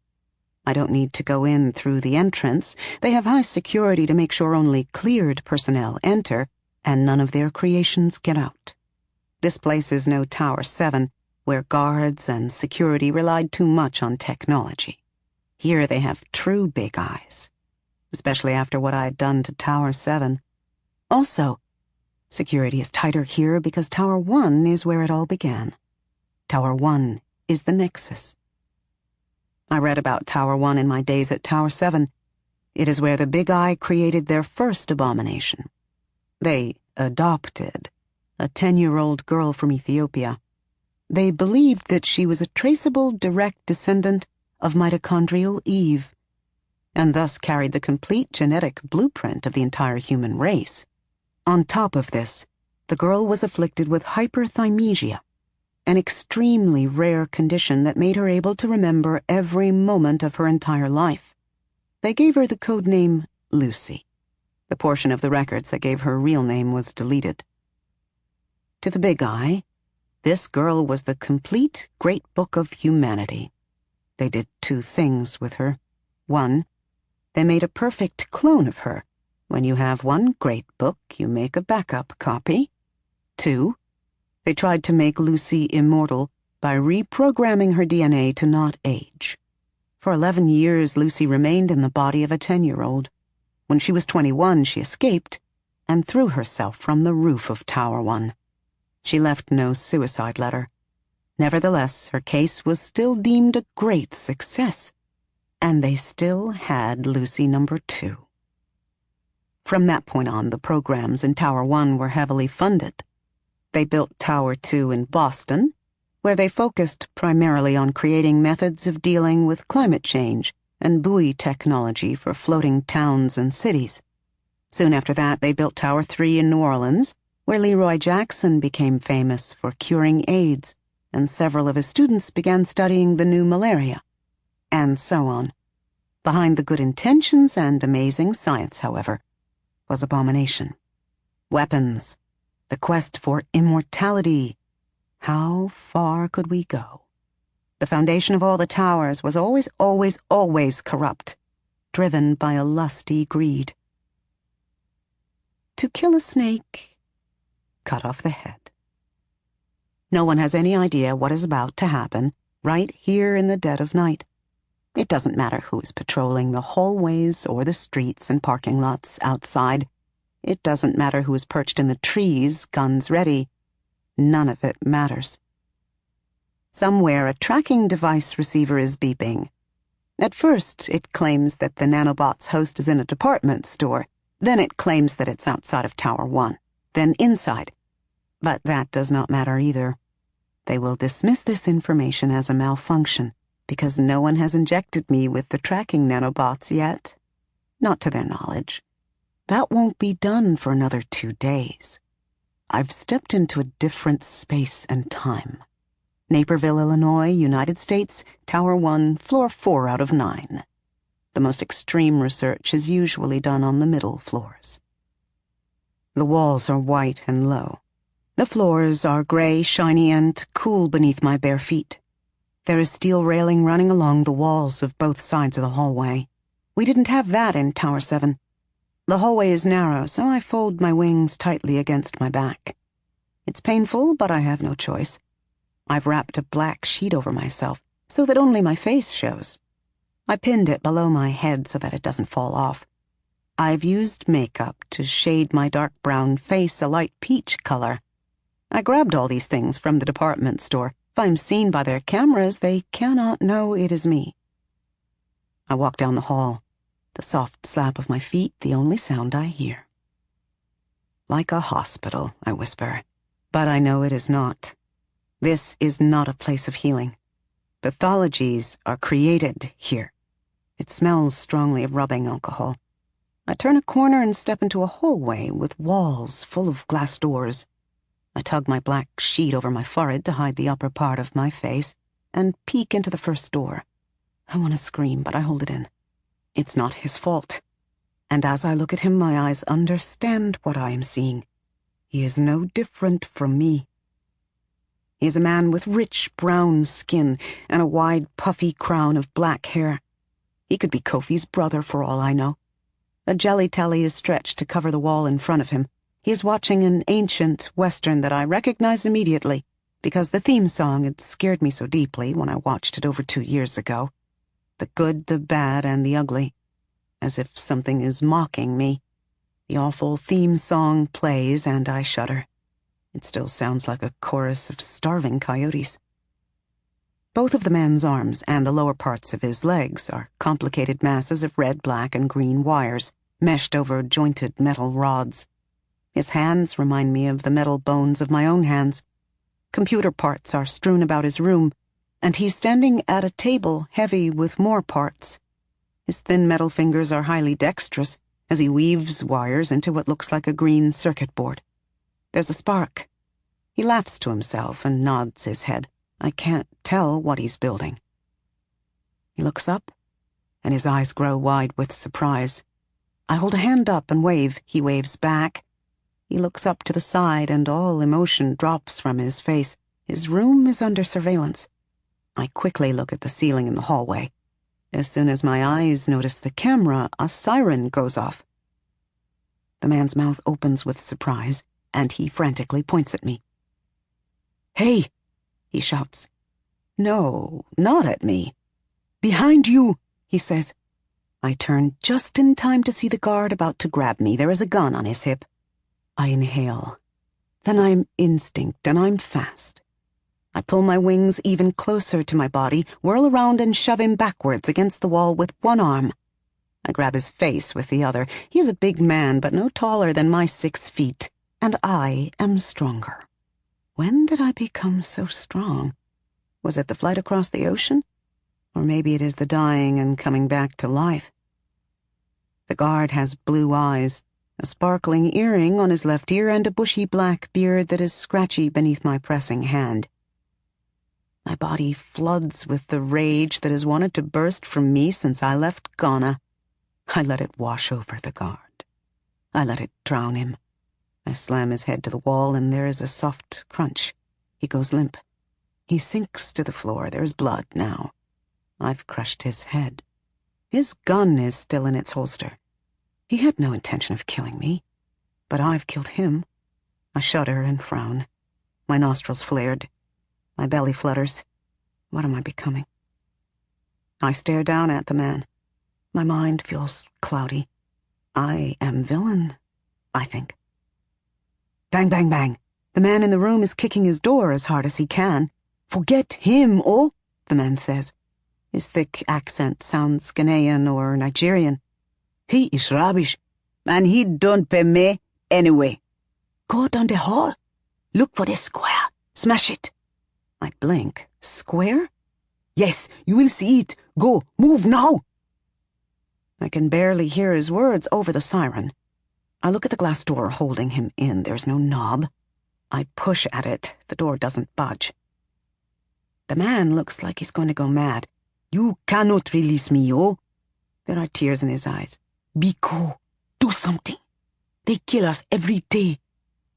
I don't need to go in through the entrance. They have high security to make sure only cleared personnel enter, and none of their creations get out. This place is no Tower 7, where guards and security relied too much on technology. Here they have true big eyes, especially after what I had done to Tower 7. Also, security is tighter here because Tower 1 is where it all began. Tower 1 is the nexus. I read about Tower 1 in my days at Tower 7. It is where the Big Eye created their first abomination. They adopted a 10-year-old girl from Ethiopia. They believed that she was a traceable direct descendant of mitochondrial Eve, and thus carried the complete genetic blueprint of the entire human race. On top of this, the girl was afflicted with hyperthymesia, an extremely rare condition that made her able to remember every moment of her entire life. They gave her the code name Lucy. The portion of the records that gave her real name was deleted. To the Big Eye, this girl was the complete great book of humanity. They did two things with her. One, they made a perfect clone of her. When you have one great book, you make a backup copy. Two, they tried to make Lucy immortal by reprogramming her DNA to not age. For 11 years, Lucy remained in the body of a 10-year-old. When she was 21, she escaped and threw herself from the roof of Tower 1. She left no suicide letter. Nevertheless, her case was still deemed a great success, and they still had Lucy number 2. From that point on, the programs in Tower 1 were heavily funded. They built Tower 2 in Boston, where they focused primarily on creating methods of dealing with climate change and buoy technology for floating towns and cities. Soon after that, they built Tower 3 in New Orleans, where Leroy Jackson became famous for curing AIDS, and several of his students began studying the new malaria, and so on. Behind the good intentions and amazing science, however, was abomination. Weapons. The quest for immortality. How far could we go? The foundation of all the towers was always corrupt, driven by a lusty greed. To kill a snake, cut off the head. No one has any idea what is about to happen right here in the dead of night. It doesn't matter who is patrolling the hallways or the streets and parking lots outside. It doesn't matter who is perched in the trees, guns ready. None of it matters. Somewhere a tracking device receiver is beeping. At first, it claims that the nanobot's host is in a department store. Then it claims that it's outside of Tower 1. Then inside. But that does not matter either. They will dismiss this information as a malfunction, because no one has injected me with the tracking nanobots yet. Not to their knowledge. That won't be done for another 2 days. I've stepped into a different space and time. Naperville, Illinois, United States, Tower 1, floor 4 out of 9. The most extreme research is usually done on the middle floors. The walls are white and low. The floors are gray, shiny, and cool beneath my bare feet. There is steel railing running along the walls of both sides of the hallway. We didn't have that in Tower 7. The hallway is narrow, so I fold my wings tightly against my back. It's painful, but I have no choice. I've wrapped a black sheet over myself so that only my face shows. I pinned it below my head so that it doesn't fall off. I've used makeup to shade my dark brown face a light peach color. I grabbed all these things from the department store. If I'm seen by their cameras, they cannot know it is me. I walk down the hall, the soft slap of my feet the only sound I hear. Like a hospital, I whisper, but I know it is not. This is not a place of healing. Pathologies are created here. It smells strongly of rubbing alcohol. I turn a corner and step into a hallway with walls full of glass doors. I tug my black sheet over my forehead to hide the upper part of my face and peek into the first door. I want to scream, but I hold it in. It's not his fault. And as I look at him, my eyes understand what I am seeing. He is no different from me. He is a man with rich brown skin and a wide, puffy crown of black hair. He could be Kofi's brother for all I know. A jelly telly is stretched to cover the wall in front of him. He is watching an ancient Western that I recognize immediately, because the theme song had scared me so deeply when I watched it over 2 years ago. The good, the bad, and the ugly. As if something is mocking me. The awful theme song plays, and I shudder. It still sounds like a chorus of starving coyotes. Both of the man's arms and the lower parts of his legs are complicated masses of red, black, and green wires, meshed over jointed metal rods. His hands remind me of the metal bones of my own hands. Computer parts are strewn about his room, and he's standing at a table heavy with more parts. His thin metal fingers are highly dexterous as he weaves wires into what looks like a green circuit board. There's a spark. He laughs to himself and nods his head. I can't tell what he's building. He looks up, and his eyes grow wide with surprise. I hold a hand up and wave. He waves back. He looks up to the side, and all emotion drops from his face. His room is under surveillance. I quickly look at the ceiling in the hallway. As soon as my eyes notice the camera, a siren goes off. The man's mouth opens with surprise, and he frantically points at me. "Hey!" he shouts. "No, not at me. Behind you," he says. I turn just in time to see the guard about to grab me. There is a gun on his hip. I inhale. Then I'm instinct, and I'm fast. I pull my wings even closer to my body, whirl around and shove him backwards against the wall with one arm. I grab his face with the other. He is a big man, but no taller than my 6 feet, and I am stronger. When did I become so strong? Was it the flight across the ocean? Or maybe it is the dying and coming back to life. The guard has blue eyes, a sparkling earring on his left ear, and a bushy black beard that is scratchy beneath my pressing hand. My body floods with the rage that has wanted to burst from me since I left Ghana. I let it wash over the guard. I let it drown him. I slam his head to the wall, and there is a soft crunch. He goes limp. He sinks to the floor. There is blood now. I've crushed his head. His gun is still in its holster. He had no intention of killing me, but I've killed him. I shudder and frown. My nostrils flared. My belly flutters. What am I becoming? I stare down at the man. My mind feels cloudy. I am villain, I think. Bang, bang, bang. The man in the room is kicking his door as hard as he can. "Forget him, oh," the man says. His thick accent sounds Ghanaian or Nigerian. "He is rubbish, and he don't pay me anyway. Go down the hall. Look for the square. Smash it." I blink. Square? "Yes, you will see it. Go, move now." I can barely hear his words over the siren. I look at the glass door holding him in. There's no knob. I push at it. The door doesn't budge. The man looks like he's going to go mad. "You cannot release me, oh." There are tears in his eyes. "Biko, do something. They kill us every day.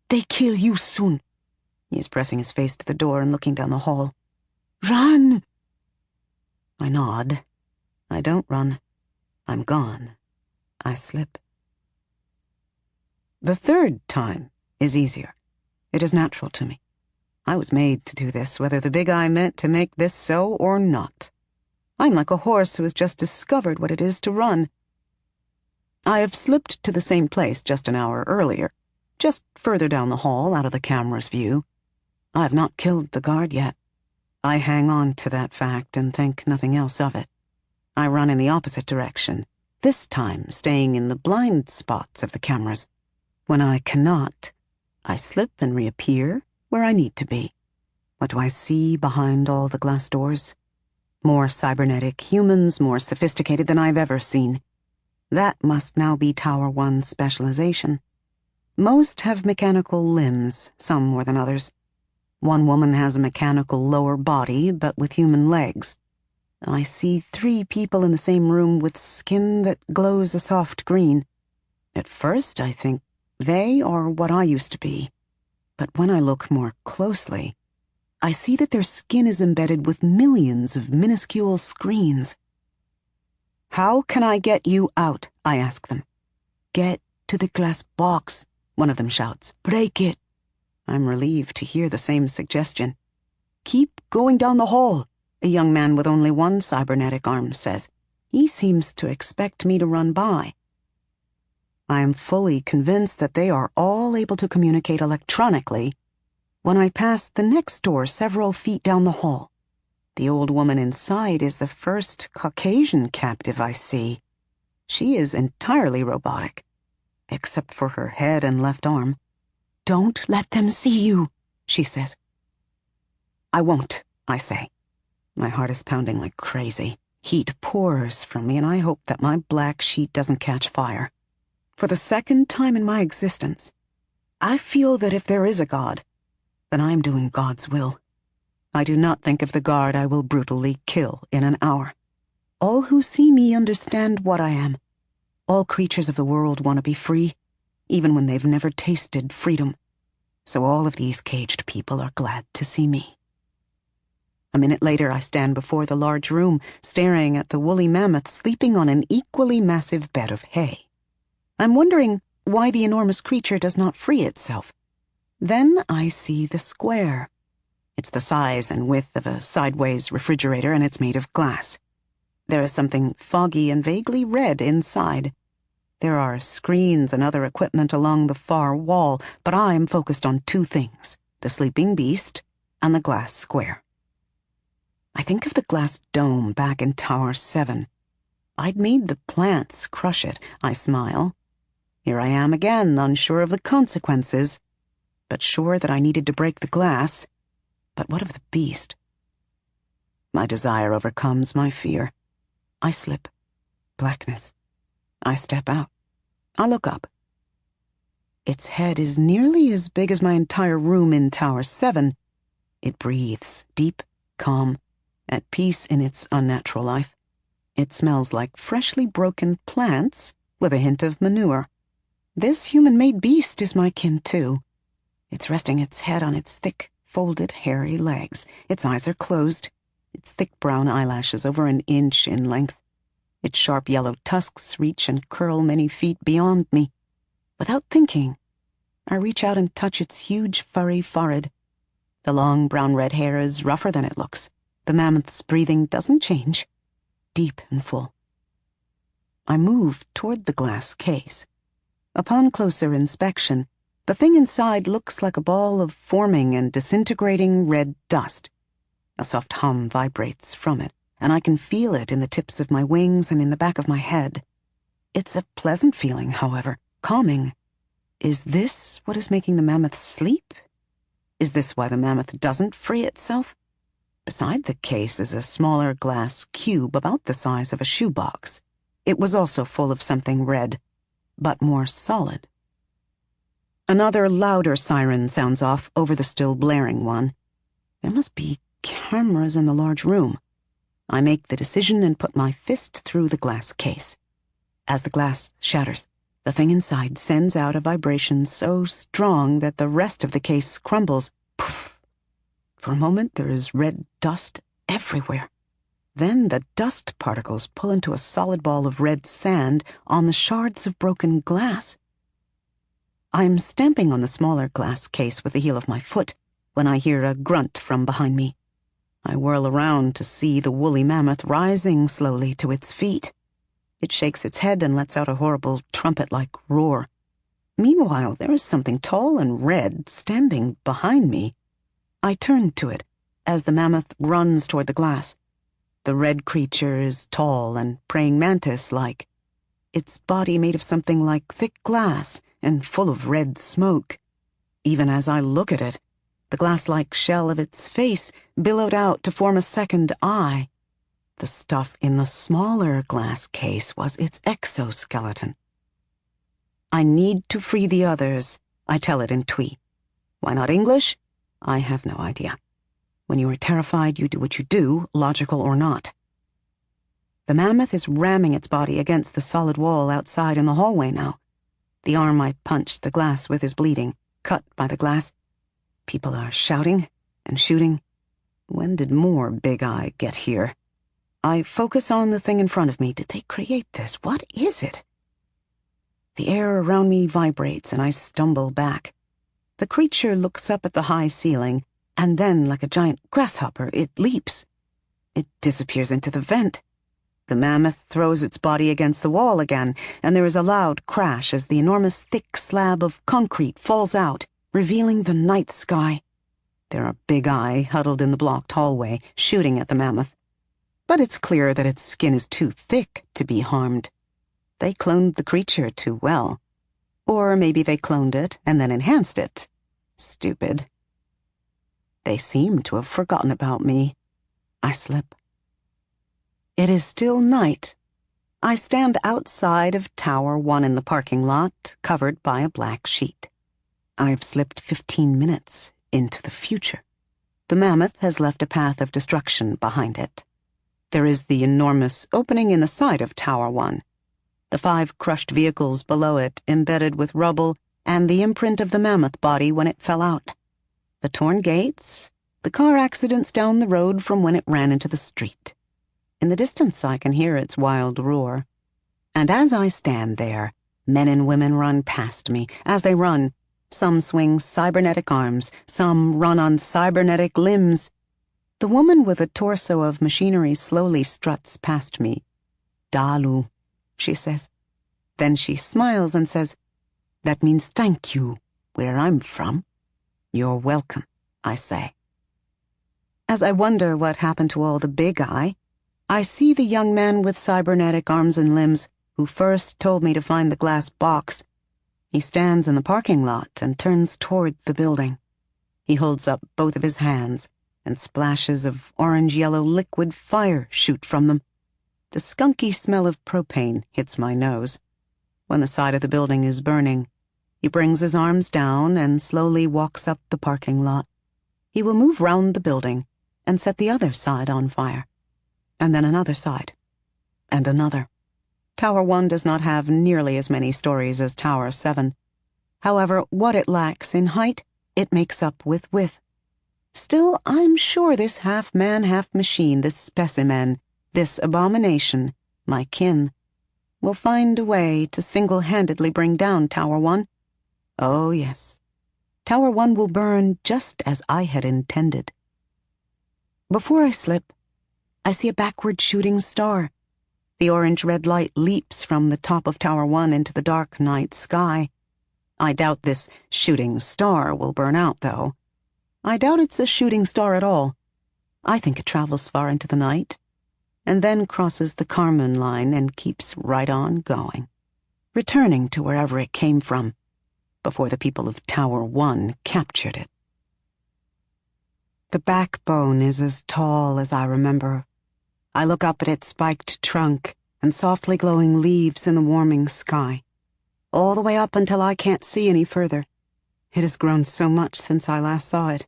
They kill you soon." He's pressing his face to the door and looking down the hall. "Run!" I nod. I don't run. I'm gone. I slip. The third time is easier. It is natural to me. I was made to do this, whether the big eye meant to make this so or not. I'm like a horse who has just discovered what it is to run. I have slipped to the same place just an hour earlier, just further down the hall out of the camera's view. I have not killed the guard yet. I hang on to that fact and think nothing else of it. I run in the opposite direction, this time staying in the blind spots of the cameras. When I cannot, I slip and reappear where I need to be. What do I see behind all the glass doors? More cybernetic humans, more sophisticated than I've ever seen. That must now be Tower 1's specialization. Most have mechanical limbs, some more than others. One woman has a mechanical lower body, but with human legs. I see 3 people in the same room with skin that glows a soft green. At first, I think they are what I used to be. But when I look more closely, I see that their skin is embedded with millions of minuscule screens. "How can I get you out?" I ask them. "Get to the glass box," one of them shouts. "Break it." I'm relieved to hear the same suggestion. "Keep going down the hall," a young man with only one cybernetic arm says. He seems to expect me to run by. I am fully convinced that they are all able to communicate electronically when I pass the next door several feet down the hall. The old woman inside is the first Caucasian captive I see. She is entirely robotic, except for her head and left arm. "Don't let them see you," she says. "I won't," I say. My heart is pounding like crazy. Heat pours from me, and I hope that my black sheet doesn't catch fire. For the second time in my existence, I feel that if there is a God, then I am doing God's will. I do not think of the guard I will brutally kill in an hour. All who see me understand what I am. All creatures of the world want to be free, even when they've never tasted freedom. So all of these caged people are glad to see me. A minute later, I stand before the large room, staring at the woolly mammoth sleeping on an equally massive bed of hay. I'm wondering why the enormous creature does not free itself. Then I see the square. It's the size and width of a sideways refrigerator, and it's made of glass. There is something foggy and vaguely red inside. There are screens and other equipment along the far wall, but I'm focused on 2 things, the sleeping beast and the glass square. I think of the glass dome back in Tower 7. I'd made the plants crush it. I smile. Here I am again, unsure of the consequences, but sure that I needed to break the glass. But what of the beast? My desire overcomes my fear. I slip. Blackness. I step out. I look up. Its head is nearly as big as my entire room in Tower 7. It breathes, deep, calm, at peace in its unnatural life. It smells like freshly broken plants with a hint of manure. This human-made beast is my kin, too. It's resting its head on its thick, folded, hairy legs. Its eyes are closed, its thick brown eyelashes over an inch in length. Its sharp yellow tusks reach and curl many feet beyond me. Without thinking, I reach out and touch its huge, furry forehead. The long brown-red hair is rougher than it looks. The mammoth's breathing doesn't change, deep and full. I move toward the glass case. Upon closer inspection, the thing inside looks like a ball of forming and disintegrating red dust. A soft hum vibrates from it, and I can feel it in the tips of my wings and in the back of my head. It's a pleasant feeling, however, calming. Is this what is making the mammoth sleep? Is this why the mammoth doesn't free itself? Beside the case is a smaller glass cube about the size of a shoebox. It was also full of something red, but more solid. Another louder siren sounds off over the still blaring one. There must be cameras in the large room. I make the decision and put my fist through the glass case. As the glass shatters, the thing inside sends out a vibration so strong that the rest of the case crumbles. Poof! For a moment, there is red dust everywhere. Then the dust particles pull into a solid ball of red sand on the shards of broken glass. I'm stamping on the smaller glass case with the heel of my foot when I hear a grunt from behind me. I whirl around to see the woolly mammoth rising slowly to its feet. It shakes its head and lets out a horrible trumpet-like roar. Meanwhile, there is something tall and red standing behind me. I turn to it as the mammoth runs toward the glass. The red creature is tall and praying mantis-like, its body made of something like thick glass and full of red smoke. Even as I look at it, the glass-like shell of its face billowed out to form a second eye. The stuff in the smaller glass case was its exoskeleton. I need to free the others, I tell it in Twi. Why not English? I have no idea. When you are terrified, you do what you do, logical or not. The mammoth is ramming its body against the solid wall outside in the hallway now. The arm I punched the glass with is bleeding, cut by the glass. People are shouting and shooting. When did more Big Eye get here? I focus on the thing in front of me. Did they create this? What is it? The air around me vibrates and I stumble back. The creature looks up at the high ceiling, and then, like a giant grasshopper, it leaps. It disappears into the vent. The mammoth throws its body against the wall again, and there is a loud crash as the enormous thick slab of concrete falls out, revealing the night sky. There are Big Eye huddled in the blocked hallway, shooting at the mammoth. But it's clear that its skin is too thick to be harmed. They cloned the creature too well. Or maybe they cloned it and then enhanced it. Stupid. They seem to have forgotten about me. I slip. It is still night. I stand outside of Tower 1 in the parking lot, covered by a black sheet. I've slipped 15 minutes into the future. The mammoth has left a path of destruction behind it. There is the enormous opening in the side of Tower 1. The 5 crushed vehicles below it embedded with rubble and the imprint of the mammoth body when it fell out. The torn gates, the car accidents down the road from when it ran into the street. In the distance I can hear its wild roar. And as I stand there, men and women run past me. As they run, some swing cybernetic arms, some run on cybernetic limbs. The woman with a torso of machinery slowly struts past me. "Dalu," she says. Then she smiles and says, "That means thank you, where I'm from." "You're welcome," I say. As I wonder what happened to all the Big Eye, I see the young man with cybernetic arms and limbs who first told me to find the glass box. He stands in the parking lot and turns toward the building. He holds up both of his hands, and splashes of orange-yellow liquid fire shoot from them. The skunky smell of propane hits my nose. When the side of the building is burning, he brings his arms down and slowly walks up the parking lot. He will move round the building and set the other side on fire. And then another side. And another. Tower 1 does not have nearly as many stories as Tower 7. However, what it lacks in height, it makes up with width. Still, I'm sure this half-man, half-machine, this specimen, this abomination, my kin, will find a way to single-handedly bring down Tower 1. Oh, yes. Tower 1 will burn just as I had intended. Before I slip, I see a backward shooting star. The orange-red light leaps from the top of Tower 1 into the dark night sky. I doubt this shooting star will burn out, though. I doubt it's a shooting star at all. I think it travels far into the night, and then crosses the Kármán line and keeps right on going, returning to wherever it came from, before the people of Tower 1 captured it. The backbone is as tall as I remember. I look up at its spiked trunk and softly glowing leaves in the warming sky, all the way up until I can't see any further. It has grown so much since I last saw it.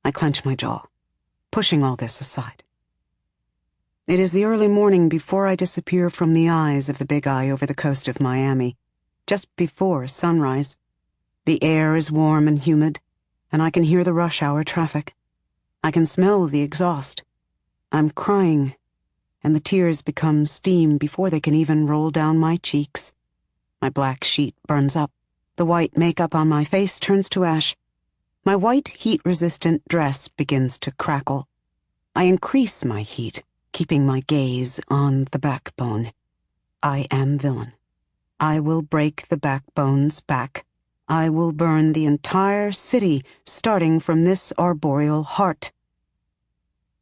I clench my jaw, pushing all this aside. It is the early morning before I disappear from the eyes of the Big Eye over the coast of Miami, just before sunrise. The air is warm and humid, and I can hear the rush hour traffic. I can smell the exhaust. I'm crying, and the tears become steam before they can even roll down my cheeks. My black sheet burns up. The white makeup on my face turns to ash. My white, heat-resistant dress begins to crackle. I increase my heat, keeping my gaze on the backbone. I am villain. I will break the backbone's back. I will burn the entire city, starting from this arboreal heart.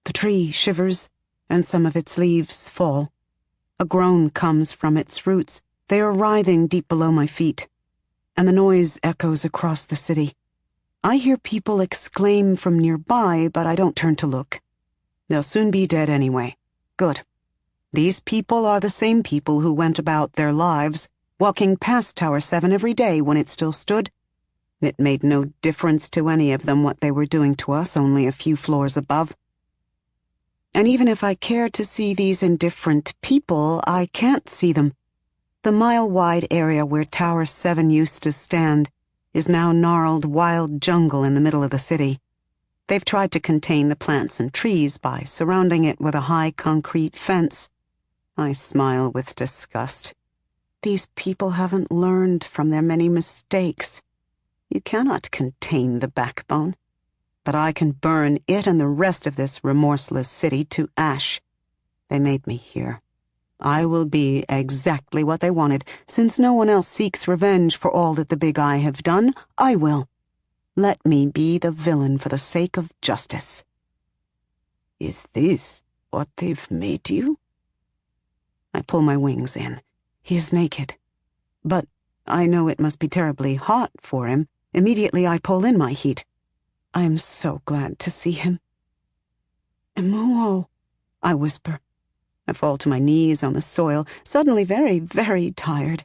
The tree shivers, and some of its leaves fall. A groan comes from its roots. They are writhing deep below my feet, and the noise echoes across the city. I hear people exclaim from nearby, but I don't turn to look. They'll soon be dead anyway. Good. These people are the same people who went about their lives, walking past Tower 7 every day when it still stood. It made no difference to any of them what they were doing to us only a few floors above. And even if I care to see these indifferent people, I can't see them. The mile-wide area where Tower 7 used to stand is now gnarled wild jungle in the middle of the city. They've tried to contain the plants and trees by surrounding it with a high concrete fence. I smile with disgust. These people haven't learned from their many mistakes. You cannot contain the backbone. But I can burn it and the rest of this remorseless city to ash. They made me here. I will be exactly what they wanted. Since no one else seeks revenge for all that the Big Eye have done, I will. Let me be the villain for the sake of justice. Is this what they've made you? I pull my wings in. He is naked. But I know it must be terribly hot for him. Immediately I pull in my heat. I am so glad to see him. Emuo, I whisper. I fall to my knees on the soil, suddenly very, very tired.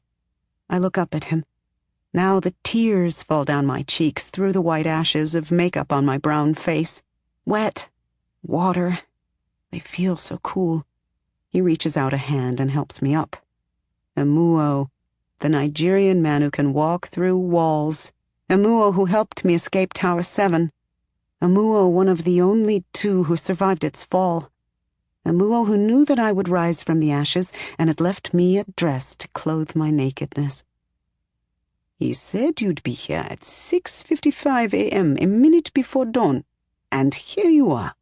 I look up at him. Now the tears fall down my cheeks through the white ashes of makeup on my brown face. Wet. Water. They feel so cool. He reaches out a hand and helps me up. Emuo, the Nigerian man who can walk through walls. Emuo who helped me escape Tower 7. Emuo, one of the only two who survived its fall. Emuo who knew that I would rise from the ashes and had left me a dress to clothe my nakedness. He said you'd be here at 6:55 a.m., a minute before dawn, and here you are.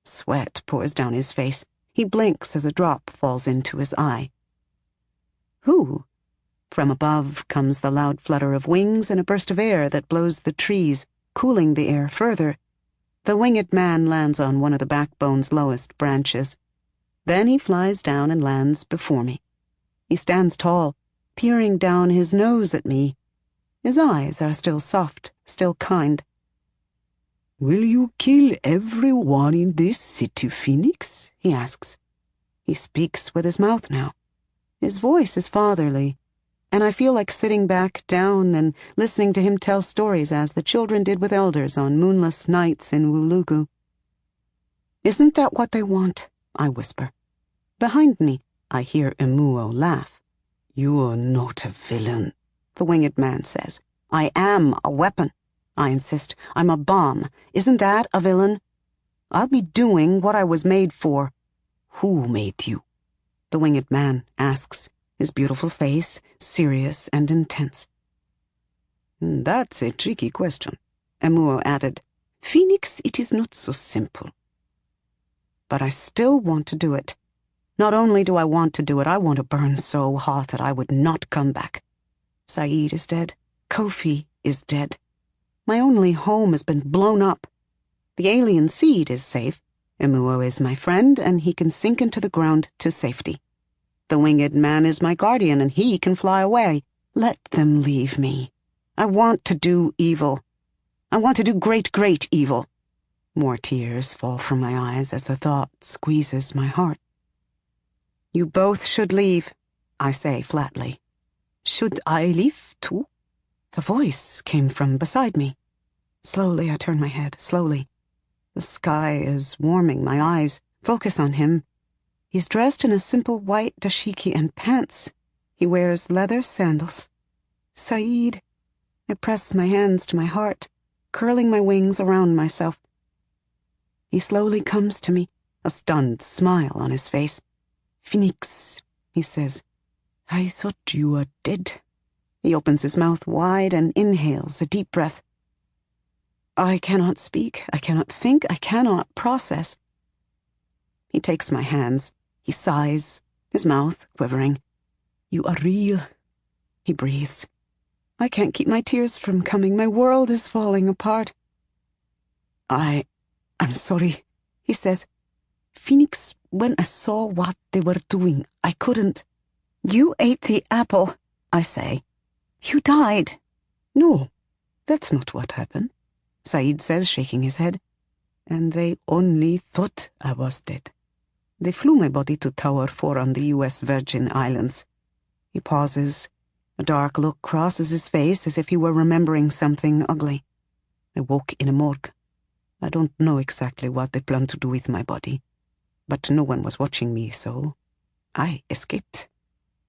Sweat pours down his face. He blinks as a drop falls into his eye. Who? From above comes the loud flutter of wings and a burst of air that blows the trees, cooling the air further. The winged man lands on one of the backbone's lowest branches. Then he flies down and lands before me. He stands tall, peering down his nose at me. His eyes are still soft, still kind. Will you kill everyone in this city, Phoenix? He asks. He speaks with his mouth now. His voice is fatherly, and I feel like sitting back down and listening to him tell stories as the children did with elders on moonless nights in Wulugu. Isn't that what they want? I whisper. Behind me, I hear Emuo laugh. You're not a villain, the winged man says. I am a weapon. I insist. I'm a bomb. Isn't that a villain? I'll be doing what I was made for. Who made you? The winged man asks, his beautiful face serious and intense. That's a tricky question, Emuo added. Phoenix, it is not so simple. But I still want to do it. Not only do I want to do it, I want to burn so hot that I would not come back. Saeed is dead. Kofi is dead. My only home has been blown up. The alien seed is safe. Emuo is my friend, and he can sink into the ground to safety. The winged man is my guardian, and he can fly away. Let them leave me. I want to do evil. I want to do great, great evil. More tears fall from my eyes as the thought squeezes my heart. You both should leave, I say flatly. Should I leave too? The voice came from beside me. Slowly I turn my head, slowly. The sky is warming my eyes. Focus on him. He's dressed in a simple white dashiki and pants. He wears leather sandals. Saeed. I press my hands to my heart, curling my wings around myself. He slowly comes to me, a stunned smile on his face. Phoenix, he says, I thought you were dead. He opens his mouth wide and inhales a deep breath. I cannot speak, I cannot think, I cannot process. He takes my hands. He sighs, his mouth quivering. You are real. He breathes. I can't keep my tears from coming. My world is falling apart. I'm sorry, he says. Phoenix, when I saw what they were doing, I couldn't. You ate the apple, I say. You died. No, that's not what happened, Saeed says, shaking his head. And they only thought I was dead. They flew my body to Tower 4 on the U.S. Virgin Islands. He pauses. A dark look crosses his face as if he were remembering something ugly. I woke in a morgue. I don't know exactly what they planned to do with my body, but no one was watching me, so I escaped.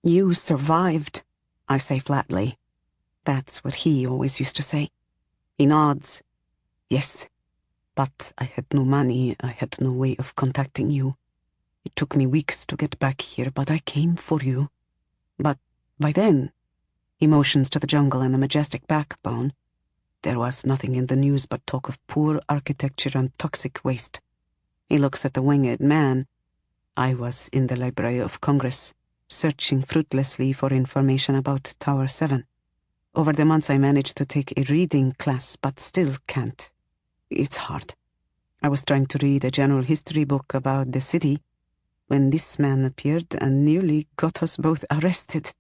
You survived, I say flatly. That's what he always used to say. He nods. Yes, but I had no money, I had no way of contacting you. It took me weeks to get back here, but I came for you. But by then, he motions to the jungle and the majestic backbone. There was nothing in the news but talk of poor architecture and toxic waste. He looks at the winged man. I was in the Library of Congress, searching fruitlessly for information about Tower 7. Over the months I managed to take a reading class, but still can't. It's hard. I was trying to read a general history book about the city when this man appeared and nearly got us both arrested.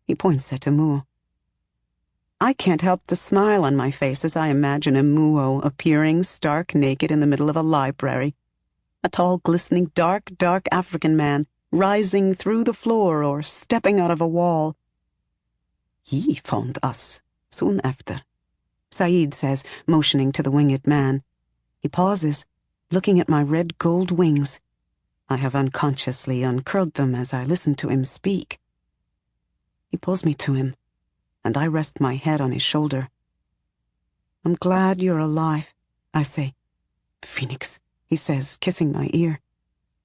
He points at a Muo. I can't help the smile on my face as I imagine a Muo appearing stark naked in the middle of a library. A tall, glistening, dark African man rising through the floor or stepping out of a wall. He found us soon after, Saeed says, motioning to the winged man. He pauses, looking at my red gold wings. I have unconsciously uncurled them as I listen to him speak. He pulls me to him, and I rest my head on his shoulder. I'm glad you're alive, I say. Phoenix, he says, kissing my ear.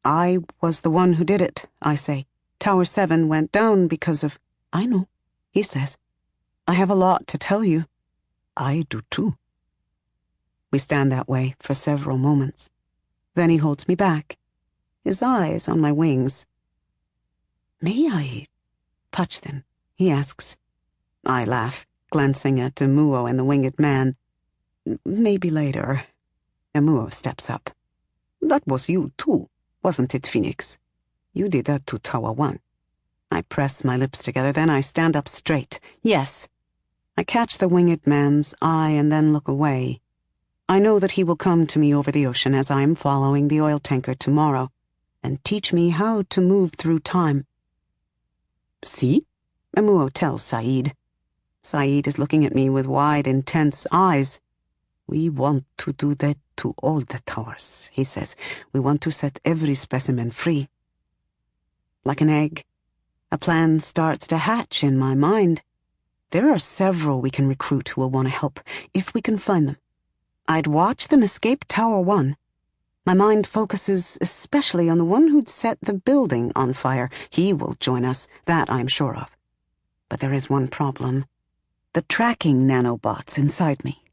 I was the one who did it, I say. Tower 7 went down because of... I know, he says. I have a lot to tell you. I do too. We stand that way for several moments. Then he holds me back, his eyes on my wings. May I touch them? He asks. I laugh, glancing at Muo and the winged man. Maybe later. Muo steps up. That was you too, wasn't it, Phoenix? You did that to Tower 1. I press my lips together, then I stand up straight. Yes. I catch the winged man's eye and then look away. I know that he will come to me over the ocean as I am following the oil tanker tomorrow and teach me how to move through time. See? Muo tells Saeed. Saeed is looking at me with wide, intense eyes. We want to do that to all the towers, he says. We want to set every specimen free. Like an egg, a plan starts to hatch in my mind. There are several we can recruit who will want to help, if we can find them. I'd watch them escape Tower 1. My mind focuses especially on the one who'd set the building on fire. He will join us, that I'm sure of. But there is one problem. The tracking nanobots inside me.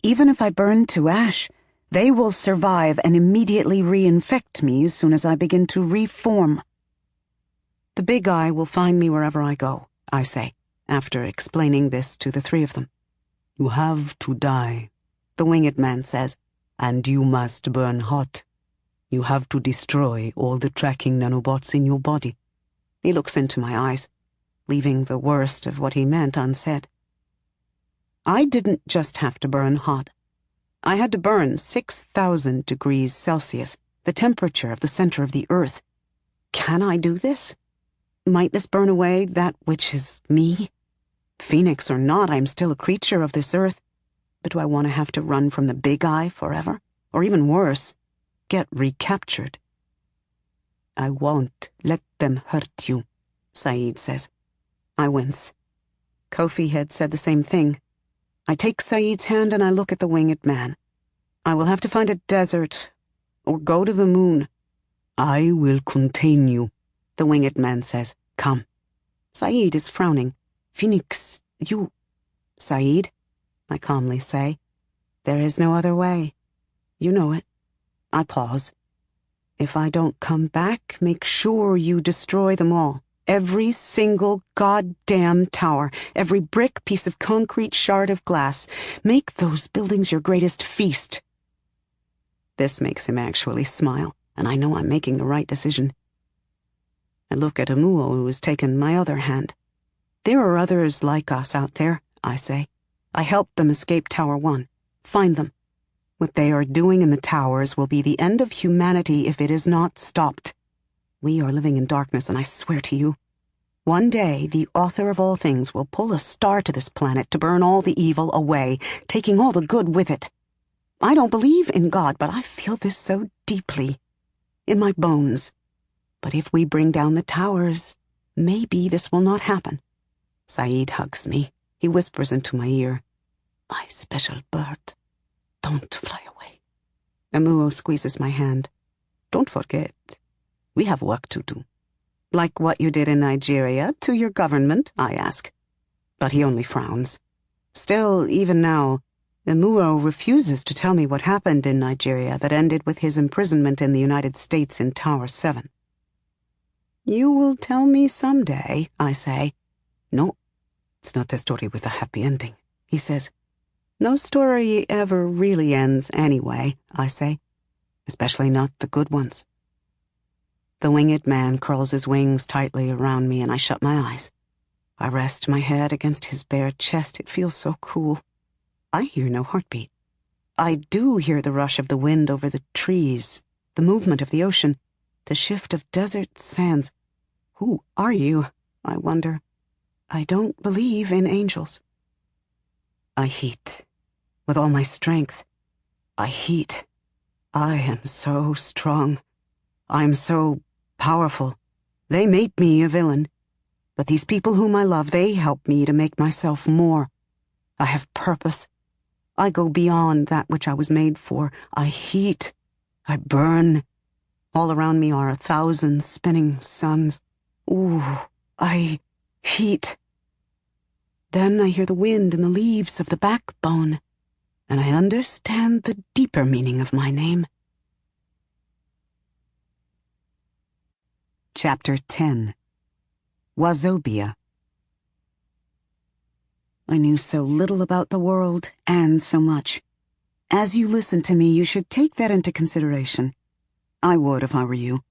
Even if I burn to ash, they will survive and immediately reinfect me as soon as I begin to reform. The big eye will find me wherever I go, I say, after explaining this to the three of them. You have to die, the winged man says, and you must burn hot. You have to destroy all the tracking nanobots in your body. He looks into my eyes, leaving the worst of what he meant unsaid. I didn't just have to burn hot. I had to burn 6,000 degrees Celsius, the temperature of the center of the earth. Can I do this? Might this burn away that which is me? Phoenix or not, I'm still a creature of this earth. But do I want to have to run from the big eye forever? Or even worse, get recaptured? I won't let them hurt you, Saeed says. I wince. Kofi had said the same thing. I take Saeed's hand and I look at the winged man. I will have to find a desert or go to the moon. I will contain you, the winged man says. Come. Saeed is frowning. Phoenix, you... Saeed, I calmly say. There is no other way. You know it. I pause. If I don't come back, make sure you destroy them all. Every single goddamn tower, every brick, piece of concrete, shard of glass. Make those buildings your greatest feast. This makes him actually smile, and I know I'm making the right decision. I look at Amuo, who has taken my other hand. There are others like us out there, I say. I helped them escape Tower 1. Find them. What they are doing in the towers will be the end of humanity if it is not stopped. We are living in darkness, and I swear to you, one day the author of all things will pull a star to this planet to burn all the evil away, taking all the good with it. I don't believe in God, but I feel this so deeply, in my bones. But if we bring down the towers, maybe this will not happen. Saeed hugs me. He whispers into my ear, "My special bird, don't fly away." Amuo squeezes my hand. "Don't forget, we have work to do." "Like what you did in Nigeria to your government?" I ask. But he only frowns. Still, even now, Amuo refuses to tell me what happened in Nigeria that ended with his imprisonment in the United States in Tower 7. "You will tell me someday," I say. "No, it's not a story with a happy ending," he says. "No story ever really ends anyway," I say. "Especially not the good ones." The winged man curls his wings tightly around me, and I shut my eyes. I rest my head against his bare chest. It feels so cool. I hear no heartbeat. I do hear the rush of the wind over the trees, the movement of the ocean, the shift of desert sands. Who are you? I wonder. I don't believe in angels. I heat. With all my strength, I heat. I am so strong. I'm so powerful. They made me a villain. But these people whom I love, they help me to make myself more. I have purpose. I go beyond that which I was made for. I heat. I burn. All around me are 1,000 spinning suns. Ooh, I heat. Then I hear the wind in the leaves of the backbone, and I understand the deeper meaning of my name. Chapter 10. Wazobia. I knew so little about the world, and so much. As you listen to me, you should take that into consideration. I would if I were you.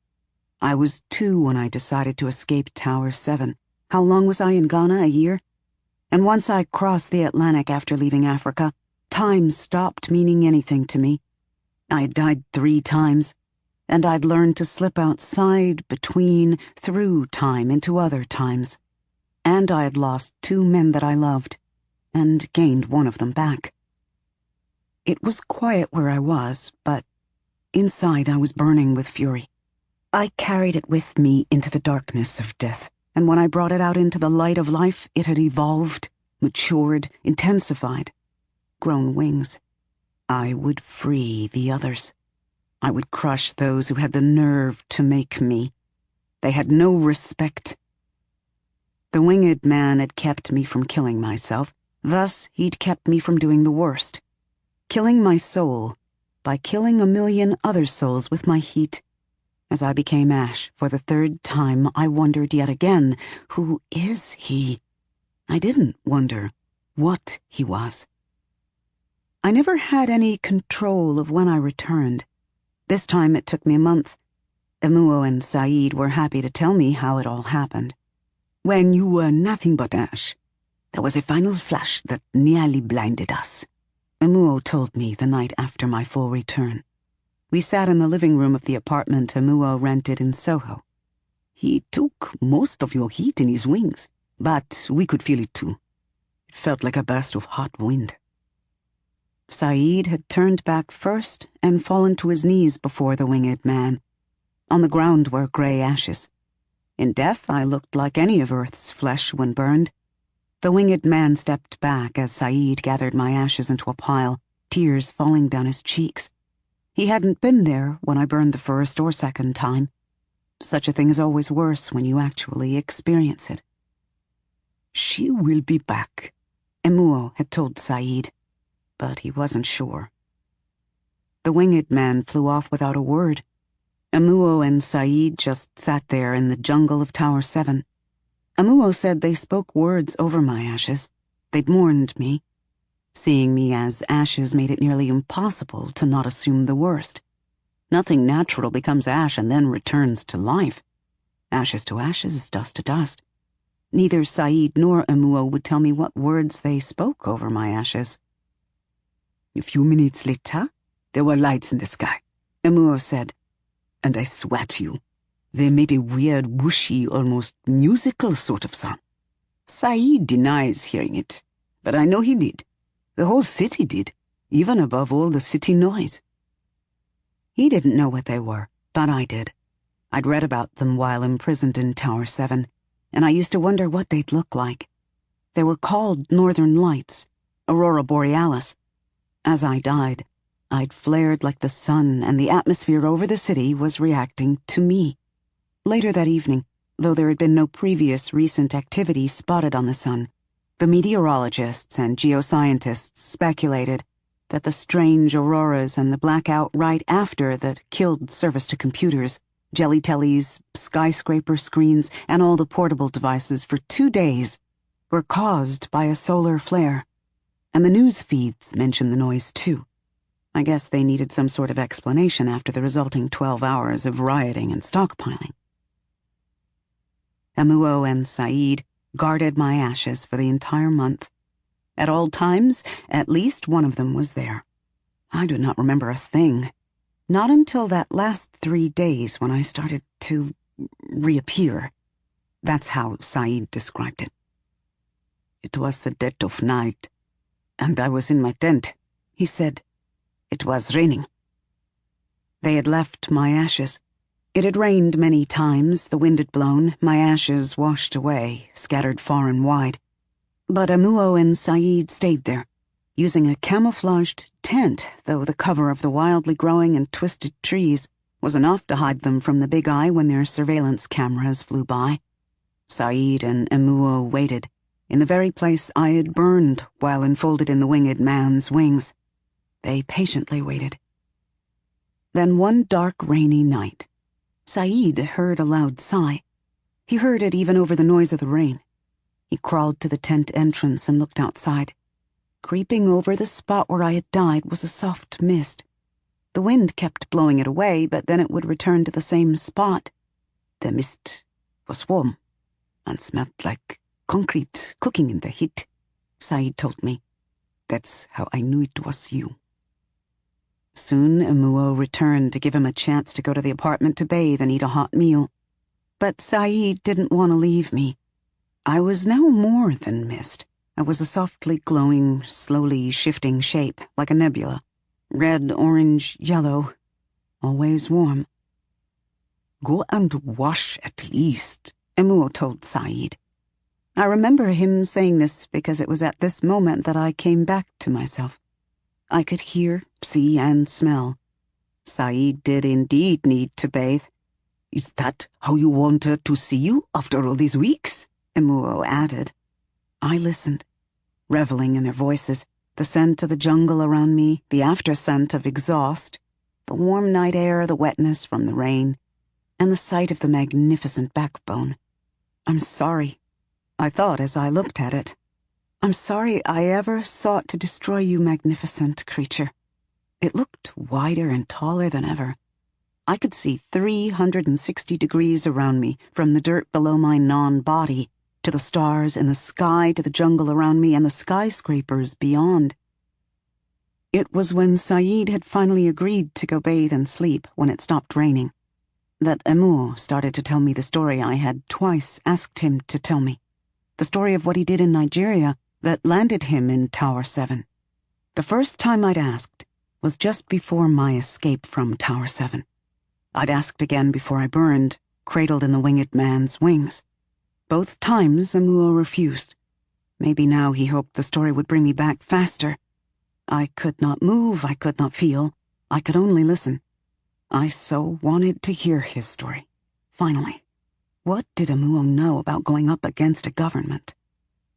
I was 2 when I decided to escape Tower 7. How long was I in Ghana? A year? And once I crossed the Atlantic after leaving Africa, time stopped meaning anything to me. I'd died 3 times, and I'd learned to slip outside, between, through time into other times. And I had lost 2 men that I loved, and gained one of them back. It was quiet where I was, but inside I was burning with fury. I carried it with me into the darkness of death, and when I brought it out into the light of life, it had evolved, matured, intensified, grown wings. I would free the others. I would crush those who had the nerve to make me. They had no respect. The winged man had kept me from killing myself, thus he'd kept me from doing the worst. Killing my soul by killing 1,000,000 other souls with my heat. As I became ash for the 3rd time, I wondered yet again, who is he? I didn't wonder what he was. I never had any control of when I returned. This time it took me a month. Amuo and Saeed were happy to tell me how it all happened. "When you were nothing but ash, there was a final flash that nearly blinded us," Amuo told me the night after my full return. We sat in the living room of the apartment Amuo rented in Soho. "He took most of your heat in his wings, but we could feel it too. It felt like a burst of hot wind." Saeed had turned back first and fallen to his knees before the winged man. On the ground were grey ashes. In death, I looked like any of Earth's flesh when burned. The winged man stepped back as Saeed gathered my ashes into a pile, tears falling down his cheeks. He hadn't been there when I burned the 1st or 2nd time. Such a thing is always worse when you actually experience it. "She will be back," Amuo had told Saeed, but he wasn't sure. The winged man flew off without a word. Amuo and Saeed just sat there in the jungle of Tower 7. Amuo said they spoke words over my ashes. They'd mourned me. Seeing me as ashes made it nearly impossible to not assume the worst. Nothing natural becomes ash and then returns to life. Ashes to ashes, dust to dust. Neither Saeed nor Amuo would tell me what words they spoke over my ashes. A few minutes later, There were lights in the sky, Amuo said. And I swear to you, they made a weird, whooshy, almost musical sort of sound. Saeed denies hearing it, but I know he did. The whole city did, even above all the city noise. He didn't know what they were, but I did. I'd read about them while imprisoned in Tower 7, and I used to wonder what they'd look like. They were called Northern Lights, Aurora Borealis. As I died, I'd flared like the sun, and the atmosphere over the city was reacting to me. Later that evening, though there had been no previous recent activity spotted on the sun, the meteorologists and geoscientists speculated that the strange auroras and the blackout right after that killed service to computers, jelly tellies, skyscraper screens, and all the portable devices for 2 days were caused by a solar flare. And the news feeds mentioned the noise too. I guess they needed some sort of explanation after the resulting 12 hours of rioting and stockpiling. Amuo and Saeed guarded my ashes for the entire month. At all times, at least one of them was there. I do not remember a thing. Not until that last 3 days when I started to reappear. That's how Saeed described it. It was the dead of night, and I was in my tent, he said. It was raining. They had left my ashes. It had rained many times, the wind had blown, my ashes washed away, scattered far and wide. But Amuo and Saeed stayed there, using a camouflaged tent, though the cover of the wildly growing and twisted trees was enough to hide them from the big eye when their surveillance cameras flew by. Saeed and Amuo waited, in the very place I had burned while enfolded in the winged man's wings. They patiently waited. Then one dark, rainy night, Saeed heard a loud sigh. He heard it even over the noise of the rain. He crawled to the tent entrance and looked outside. Creeping over the spot where I had died was a soft mist. The wind kept blowing it away, but then it would return to the same spot. The mist was warm and smelled like concrete cooking in the heat, Saeed told me. That's how I knew it was you. Soon Amuo returned to give him a chance to go to the apartment to bathe and eat a hot meal. But Saeed didn't want to leave me. I was now more than mist. I was a softly glowing, slowly shifting shape, like a nebula. Red, orange, yellow. Always warm. Go and wash at least, Amuo told Saeed. I remember him saying this because it was at this moment that I came back to myself. I could hear, see, and smell. Saeed did indeed need to bathe. Is that how you want her to see you after all these weeks? Amuo added. I listened, reveling in their voices, the scent of the jungle around me, the after-scent of exhaust, the warm night air, the wetness from the rain, and the sight of the magnificent backbone. I'm sorry, I thought as I looked at it. I'm sorry I ever sought to destroy you, magnificent creature. It looked wider and taller than ever. I could see 360 degrees around me, from the dirt below my non-body, to the stars in the sky, to the jungle around me, and the skyscrapers beyond. It was when Saeed had finally agreed to go bathe and sleep when it stopped raining, that Amuo started to tell me the story I had twice asked him to tell me. The story of what he did in Nigeria that landed him in Tower 7. The first time I'd asked was just before my escape from Tower 7. I'd asked again before I burned, cradled in the winged man's wings. Both times Amuo refused. Maybe now he hoped the story would bring me back faster. I could not move, I could not feel. I could only listen. I so wanted to hear his story. Finally. What did Amuo know about going up against a government?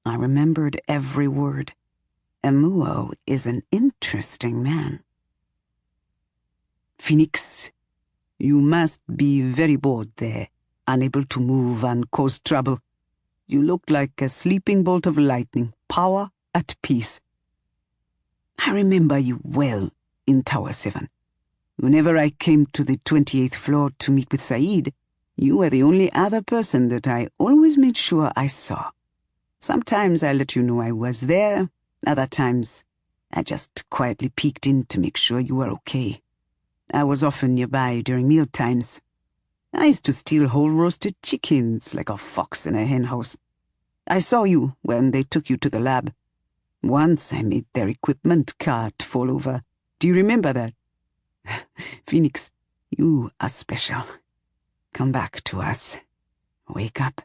I remembered every word. Amuo is an interesting man. Phoenix, you must be very bored there, unable to move and cause trouble. You look like a sleeping bolt of lightning, power at peace. I remember you well in Tower 7. Whenever I came to the 28th floor to meet with Saeed, you were the only other person that I always made sure I saw. Sometimes I let you know I was there, other times I just quietly peeked in to make sure you were okay. I was often nearby during meal times. I used to steal whole roasted chickens like a fox in a henhouse. I saw you when they took you to the lab. Once I made their equipment cart fall over. Do you remember that? Phoenix, you are special. Come back to us. Wake up.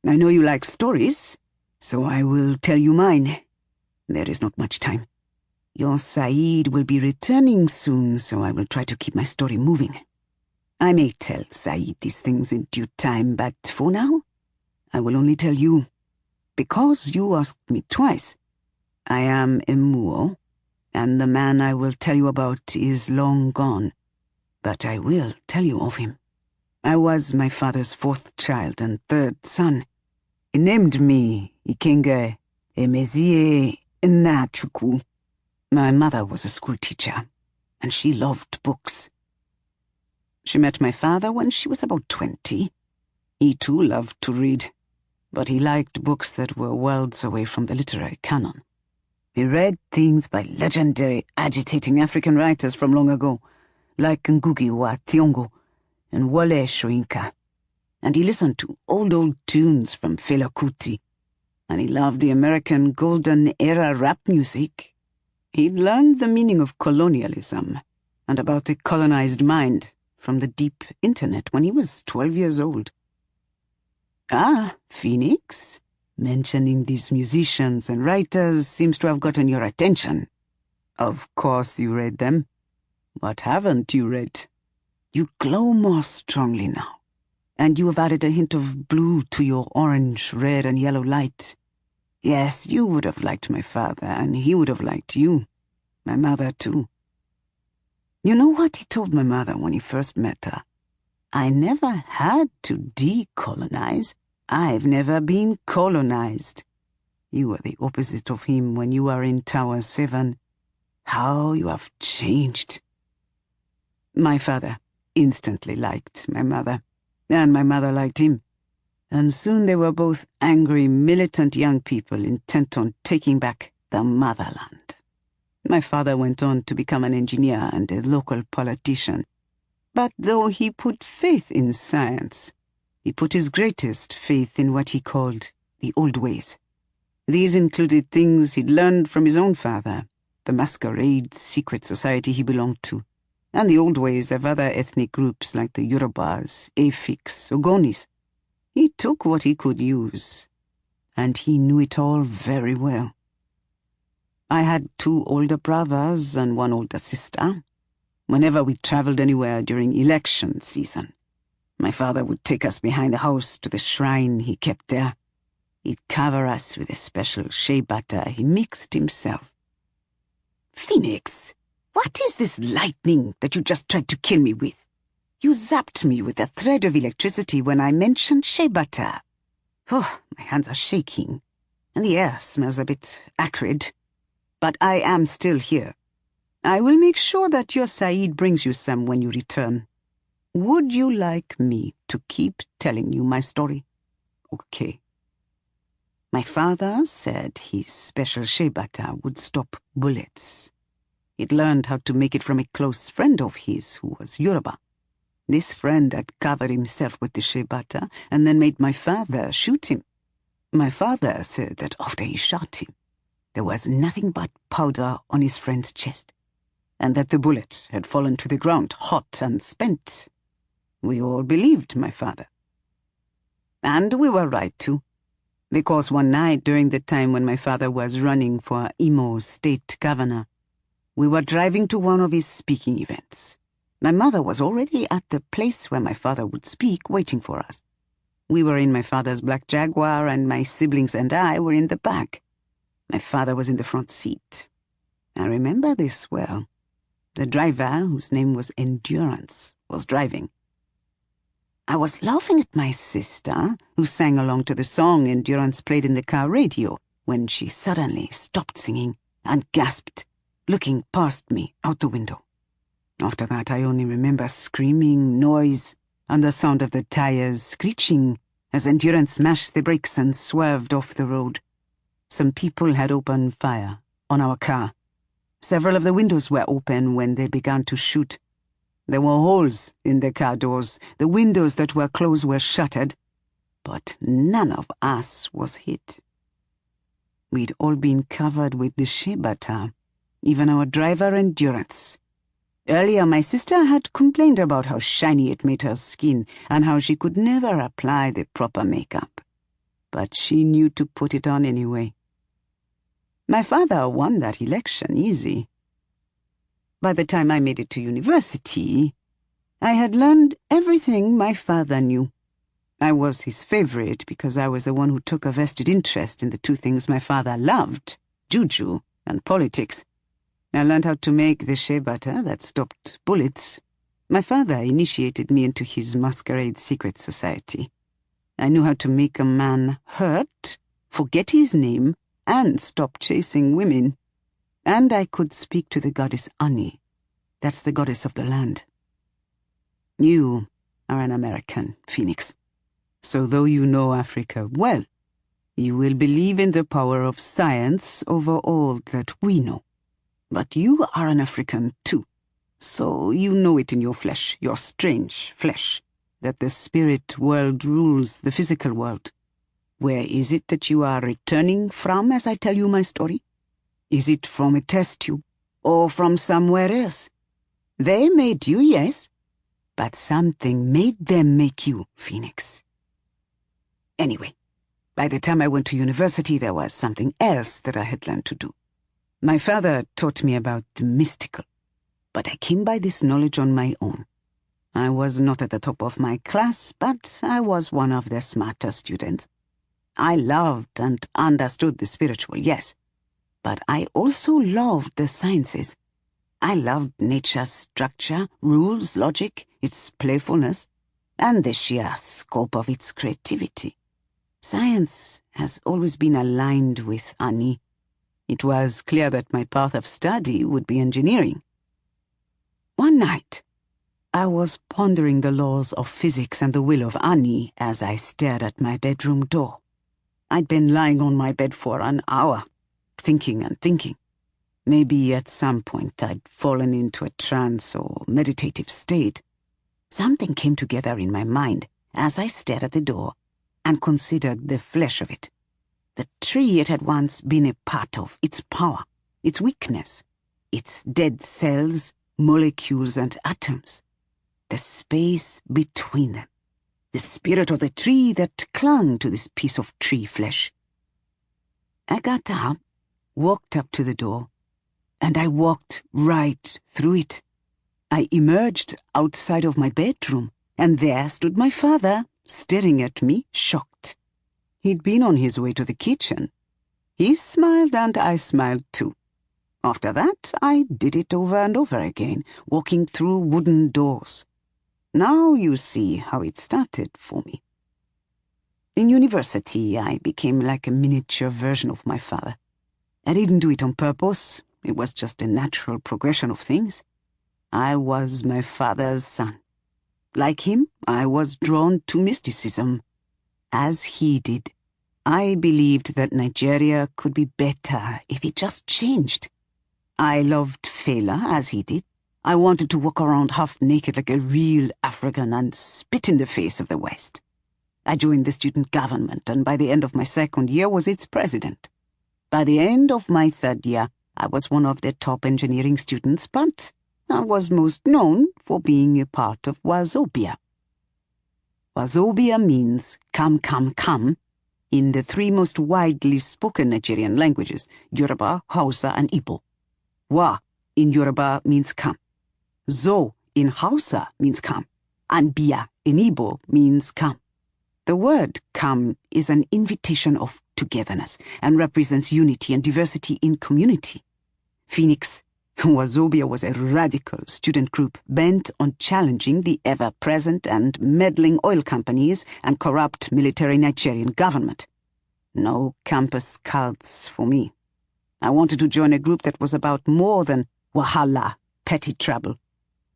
I know you like stories, so I will tell you mine. There is not much time. Your Saeed will be returning soon, so I will try to keep my story moving. I may tell Saeed these things in due time, but for now, I will only tell you. Because you asked me twice. I am Emuo, and the man I will tell you about is long gone. But I will tell you of him. I was my father's fourth child and third son. He named me Ikenge Emezie Nachukwu. My mother was a schoolteacher, and she loved books. She met my father when she was about 20. He too loved to read, but he liked books that were worlds away from the literary canon. He read things by legendary, agitating African writers from long ago, like Ngugi wa Thiong'o and Wole Soyinka. And he listened to old tunes from Fela Kuti, and he loved the American golden era rap music. He'd learned the meaning of colonialism and about the colonized mind from the deep internet when he was 12 years old. Ah, Phoenix, mentioning these musicians and writers seems to have gotten your attention. Of course you read them. What haven't you read? You glow more strongly now, and you have added a hint of blue to your orange, red, and yellow light. Yes, you would have liked my father, and he would have liked you. My mother, too. You know what he told my mother when he first met her? I never had to decolonize. I've never been colonized. You were the opposite of him when you were in Tower 7. How you have changed. My father instantly liked my mother, and my mother liked him. And soon they were both angry, militant young people intent on taking back the motherland. My father went on to become an engineer and a local politician. But though he put faith in science, he put his greatest faith in what he called the old ways. These included things he'd learned from his own father, the masquerade secret society he belonged to, and the old ways of other ethnic groups like the Yorubas, Efiks, Ogonis. He took what he could use, and he knew it all very well. I had 2 older brothers and 1 older sister. Whenever we traveled anywhere during election season, my father would take us behind the house to the shrine he kept there. He'd cover us with a special shea butter he mixed himself. Phoenix, what is this lightning that you just tried to kill me with? You zapped me with a thread of electricity when I mentioned shea butter. Oh, my hands are shaking, and the air smells a bit acrid. But I am still here. I will make sure that your Saeed brings you some when you return. Would you like me to keep telling you my story? Okay. My father said his special shea butter would stop bullets. He'd learned how to make it from a close friend of his who was Yoruba. This friend had covered himself with the shea butter and then made my father shoot him. My father said that after he shot him, there was nothing but powder on his friend's chest, and that the bullet had fallen to the ground hot and spent. We all believed my father. And we were right too, because one night during the time when my father was running for Imo's state governor, we were driving to one of his speaking events. My mother was already at the place where my father would speak, waiting for us. We were in my father's black Jaguar, and my siblings and I were in the back. My father was in the front seat. I remember this well. The driver, whose name was Endurance, was driving. I was laughing at my sister, who sang along to the song Endurance played in the car radio, when she suddenly stopped singing and gasped, looking past me out the window. After that, I only remember screaming, noise, and the sound of the tires screeching as Endurance smashed the brakes and swerved off the road. Some people had opened fire on our car. Several of the windows were open when they began to shoot. There were holes in the car doors. The windows that were closed were shattered, but none of us was hit. We'd all been covered with the shebata, even our driver Endurance. Earlier, my sister had complained about how shiny it made her skin and how she could never apply the proper makeup. But she knew to put it on anyway. My father won that election easy. By the time I made it to university, I had learned everything my father knew. I was his favorite because I was the one who took a vested interest in the two things my father loved, juju and politics. I learned how to make the shea butter that stopped bullets. My father initiated me into his masquerade secret society. I knew how to make a man hurt, forget his name, and stop chasing women. And I could speak to the goddess Ani. That's the goddess of the land. You are an American, Phoenix. So though you know Africa well, you will believe in the power of science over all that we know. But you are an African too, so you know it in your flesh, your strange flesh, that the spirit world rules the physical world. Where is it that you are returning from as I tell you my story? Is it from a test tube, or from somewhere else? They made you, yes, but something made them make you, Phoenix. Anyway, by the time I went to university, there was something else that I had learned to do. My father taught me about the mystical, but I came by this knowledge on my own. I was not at the top of my class, but I was one of the smarter students. I loved and understood the spiritual, yes, but I also loved the sciences. I loved nature's structure, rules, logic, its playfulness, and the sheer scope of its creativity. Science has always been aligned with Ani. It was clear that my path of study would be engineering. One night, I was pondering the laws of physics and the will of Ani as I stared at my bedroom door. I'd been lying on my bed for an hour, thinking and thinking. Maybe at some point I'd fallen into a trance or meditative state. Something came together in my mind as I stared at the door and considered the flesh of it. The tree it had once been a part of, its power, its weakness, its dead cells, molecules and atoms, the space between them, the spirit of the tree that clung to this piece of tree flesh. I got up, walked up to the door, and I walked right through it. I emerged outside of my bedroom, and there stood my father, staring at me, shocked. He'd been on his way to the kitchen. He smiled and I smiled too. After that, I did it over and over again, walking through wooden doors. Now you see how it started for me. In university, I became like a miniature version of my father. I didn't do it on purpose. It was just a natural progression of things. I was my father's son. Like him, I was drawn to mysticism. As he did, I believed that Nigeria could be better if it just changed. I loved Fela as he did. I wanted to walk around half naked like a real African and spit in the face of the West. I joined the student government, and by the end of my second year was its president. By the end of my third year, I was one of the top engineering students, but I was most known for being a part of Wazobia. Wazobia means come, come, come in the three most widely spoken Nigerian languages, Yoruba, Hausa, and Igbo. Wa in Yoruba means come. Zo in Hausa means come, and Bia in Igbo means come. The word come is an invitation of togetherness and represents unity and diversity in community. Phoenix, Wazobia was a radical student group bent on challenging the ever-present and meddling oil companies and corrupt military Nigerian government. No campus cults for me. I wanted to join a group that was about more than wahala, petty trouble.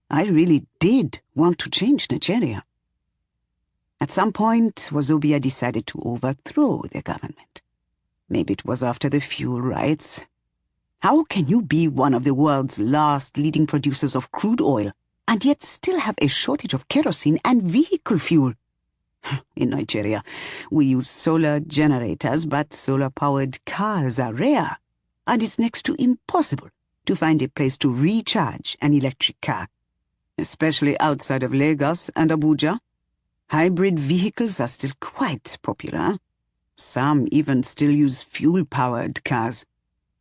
I really did want to change Nigeria. At some point, Wazobia decided to overthrow the government. Maybe it was after the fuel riots. How can you be one of the world's last leading producers of crude oil and yet still have a shortage of kerosene and vehicle fuel? In Nigeria, we use solar generators, but solar-powered cars are rare, and it's next to impossible to find a place to recharge an electric car. Especially outside of Lagos and Abuja, hybrid vehicles are still quite popular. Some even still use fuel-powered cars,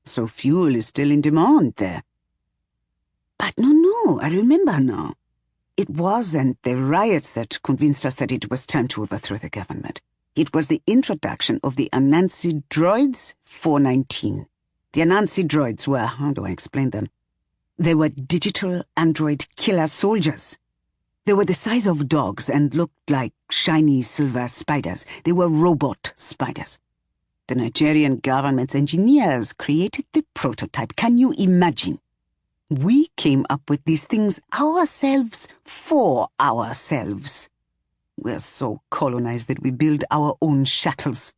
so fuel is still in demand there. But no, I remember now. It wasn't the riots that convinced us that it was time to overthrow the government. It was the introduction of the Anansi droids 419. The Anansi droids were, how do I explain them? They were digital android killer soldiers. They were the size of dogs and looked like shiny silver spiders. They were robot spiders. The Nigerian government's engineers created the prototype. Can you imagine? We came up with these things ourselves for ourselves. We're so colonized that we build our own shuttles.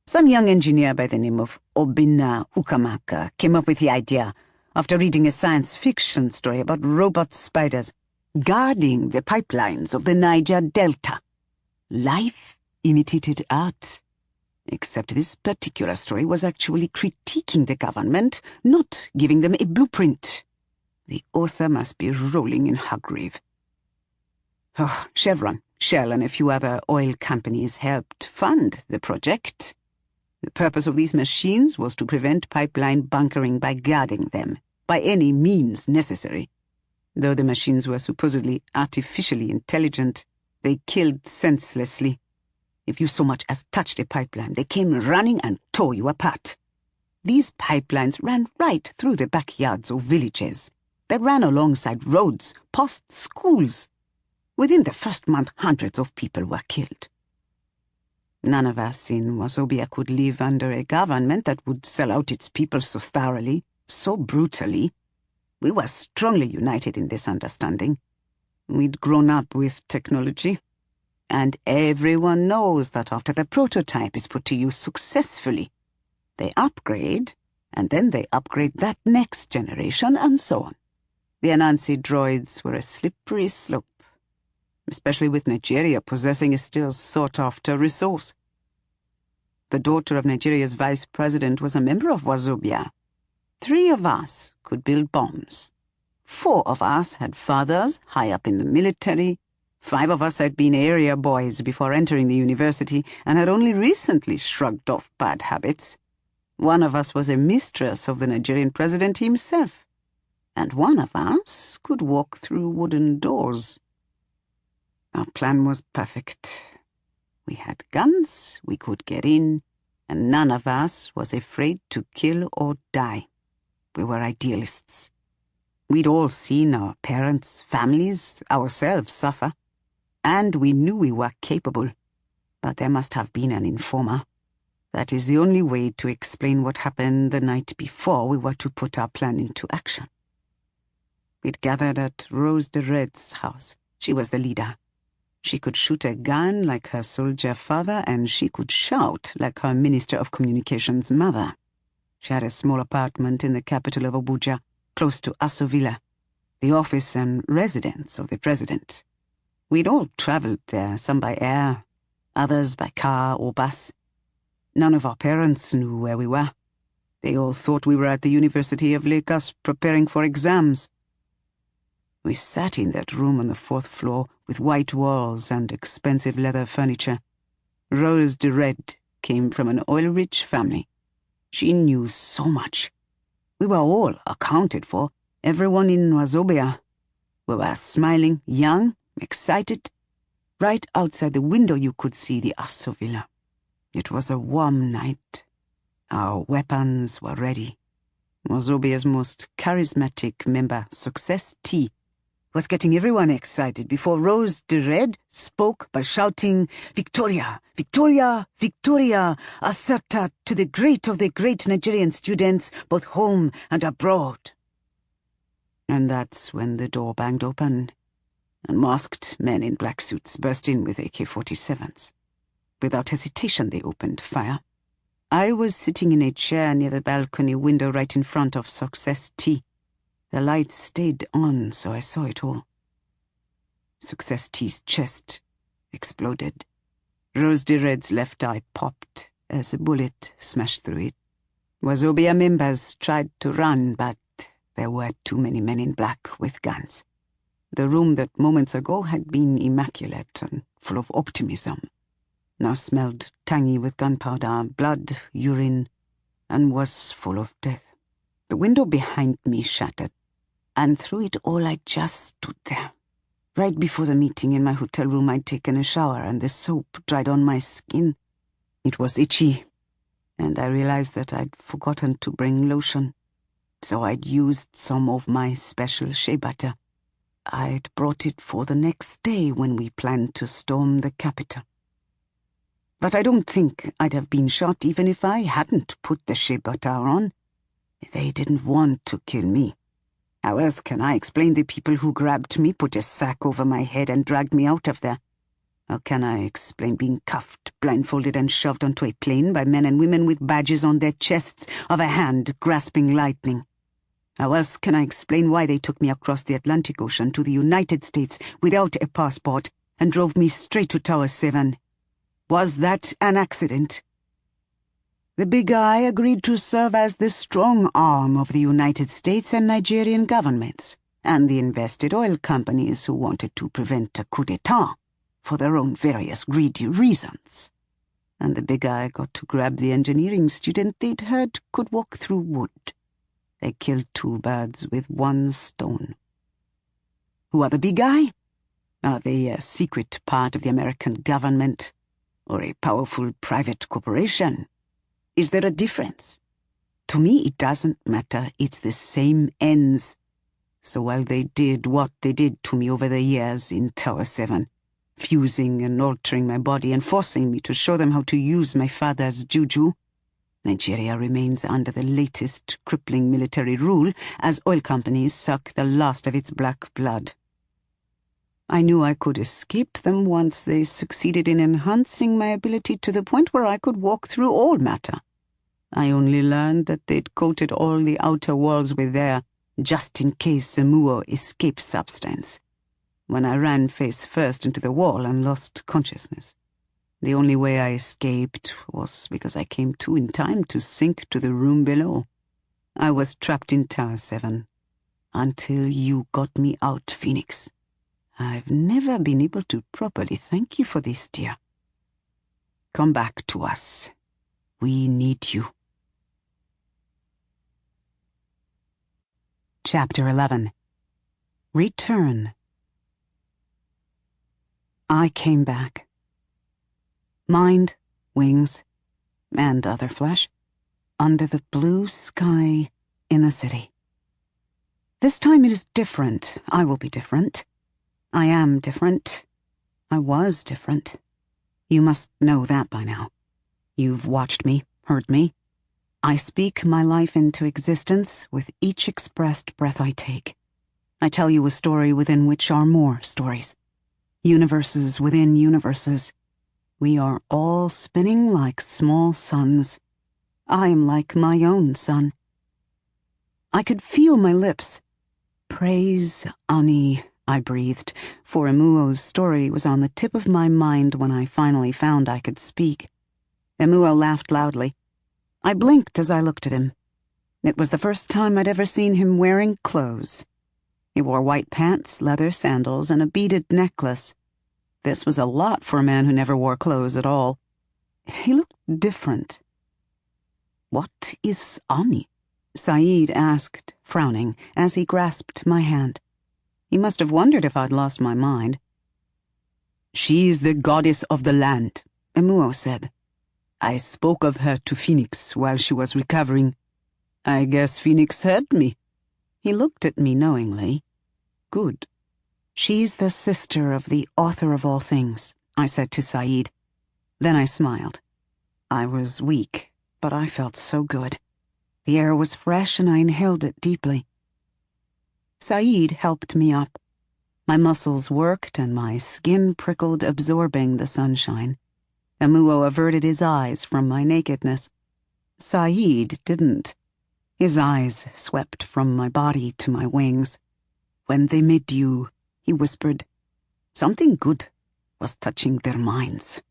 Some young engineer by the name of Obinna Ukamaka came up with the idea after reading a science fiction story about robot spiders guarding the pipelines of the Niger Delta. Life imitated art. Except this particular story was actually critiquing the government, not giving them a blueprint. The author must be rolling in her grave. Oh, Chevron, Shell, and a few other oil companies helped fund the project. The purpose of these machines was to prevent pipeline bunkering by guarding them, by any means necessary. Though the machines were supposedly artificially intelligent, they killed senselessly. If you so much as touched a pipeline, they came running and tore you apart. These pipelines ran right through the backyards of villages. They ran alongside roads, past schools. Within the first month, hundreds of people were killed. None of us in Wazobia could live under a government that would sell out its people so thoroughly, so brutally. We were strongly united in this understanding. We'd grown up with technology, and everyone knows that after the prototype is put to use successfully, they upgrade, and then they upgrade that next generation, and so on. The Anansi droids were a slippery slope, especially with Nigeria possessing a still sought-after resource. The daughter of Nigeria's vice president was a member of Wazobia. 3 of us could build bombs. 4 of us had fathers high up in the military. 5 of us had been area boys before entering the university and had only recently shrugged off bad habits. 1 of us was a mistress of the Nigerian president himself. And 1 of us could walk through wooden doors. Our plan was perfect. We had guns, we could get in, and none of us was afraid to kill or die. We were idealists. We'd all seen our parents, families, ourselves suffer, and we knew we were capable. But there must have been an informer. That is the only way to explain what happened the night before we were to put our plan into action. We'd gathered at Rose de Red's house. She was the leader. She could shoot a gun like her soldier father, and she could shout like her Minister of Communications mother. She had a small apartment in the capital of Abuja, close to Aso Villa, the office and residence of the president. We'd all traveled there, some by air, others by car or bus. None of our parents knew where we were. They all thought we were at the University of Lagos preparing for exams. We sat in that room on the 4th floor with white walls and expensive leather furniture. Rose de Red came from an oil-rich family. She knew so much. We were all accounted for, everyone in Wazobia. We were smiling, young, excited. Right outside the window you could see the Aso Villa. It was a warm night. Our weapons were ready. Wazobia's most charismatic member, Success T, was getting everyone excited before Rose de Red spoke by shouting, "Victoria, Victoria, Victoria, asserta to the great of the great Nigerian students, both home and abroad." And that's when the door banged open, and masked men in black suits burst in with AK-47s. Without hesitation, they opened fire. I was sitting in a chair near the balcony window right in front of Success Tea. The light stayed on, so I saw it all. Success Tea's chest exploded. Rose de Red's left eye popped as a bullet smashed through it. Wazobia members tried to run, but there were too many men in black with guns. The room that moments ago had been immaculate and full of optimism now smelled tangy with gunpowder, blood, urine, and was full of death. The window behind me shattered, and through it all I just stood there. Right before the meeting in my hotel room, I'd taken a shower, and the soap dried on my skin. It was itchy, and I realized that I'd forgotten to bring lotion, so I'd used some of my special shea butter. I'd brought it for the next day when we planned to storm the Capitol. But I don't think I'd have been shot even if I hadn't put the shea butter on. They didn't want to kill me. How else can I explain the people who grabbed me, put a sack over my head, and dragged me out of there? How can I explain being cuffed, blindfolded, and shoved onto a plane by men and women with badges on their chests of a hand grasping lightning? How else can I explain why they took me across the Atlantic Ocean to the United States without a passport and drove me straight to Tower 7? Was that an accident? The big eye agreed to serve as the strong arm of the United States and Nigerian governments, and the invested oil companies who wanted to prevent a coup d'etat for their own various greedy reasons. And the big eye got to grab the engineering student they'd heard could walk through wood. They killed two birds with one stone. Who are the big eye? Are they a secret part of the American government, or a powerful private corporation? Is there a difference? To me, it doesn't matter. It's the same ends. So while they did what they did to me over the years in Tower 7, fusing and altering my body and forcing me to show them how to use my father's juju, Nigeria remains under the latest crippling military rule as oil companies suck the last of its black blood. I knew I could escape them once they succeeded in enhancing my ability to the point where I could walk through all matter. I only learned that they'd coated all the outer walls with their just-in-case Emuo escape substance when I ran face first into the wall and lost consciousness. The only way I escaped was because I came to in time to sink to the room below. I was trapped in Tower 7 until you got me out, Phoenix. I've never been able to properly thank you for this, dear. Come back to us. We need you. Chapter 11. Return. I came back. Mind, wings, and other flesh, under the blue sky in the city. This time it is different. I will be different. I am different. I was different. You must know that by now. You've watched me, heard me. I speak my life into existence with each expressed breath I take. I tell you a story within which are more stories. Universes within universes. We are all spinning like small suns. I am like my own sun. I could feel my lips. Praise Ani, I breathed, for Emuo's story was on the tip of my mind when I finally found I could speak. Emuo laughed loudly. I blinked as I looked at him. It was the first time I'd ever seen him wearing clothes. He wore white pants, leather sandals, and a beaded necklace. This was a lot for a man who never wore clothes at all. He looked different. "What is Ani?" Saeed asked, frowning, as he grasped my hand. He must have wondered if I'd lost my mind. "She's the goddess of the land," Emuo said. "I spoke of her to Phoenix while she was recovering. I guess Phoenix heard me." He looked at me knowingly. "Good. She's the sister of the author of all things," I said to Saeed. Then I smiled. I was weak, but I felt so good. The air was fresh and I inhaled it deeply. Saeed helped me up. My muscles worked and my skin prickled, absorbing the sunshine. Emuo averted his eyes from my nakedness. Saeed didn't. His eyes swept from my body to my wings. When they met you, he whispered, something good was touching their minds.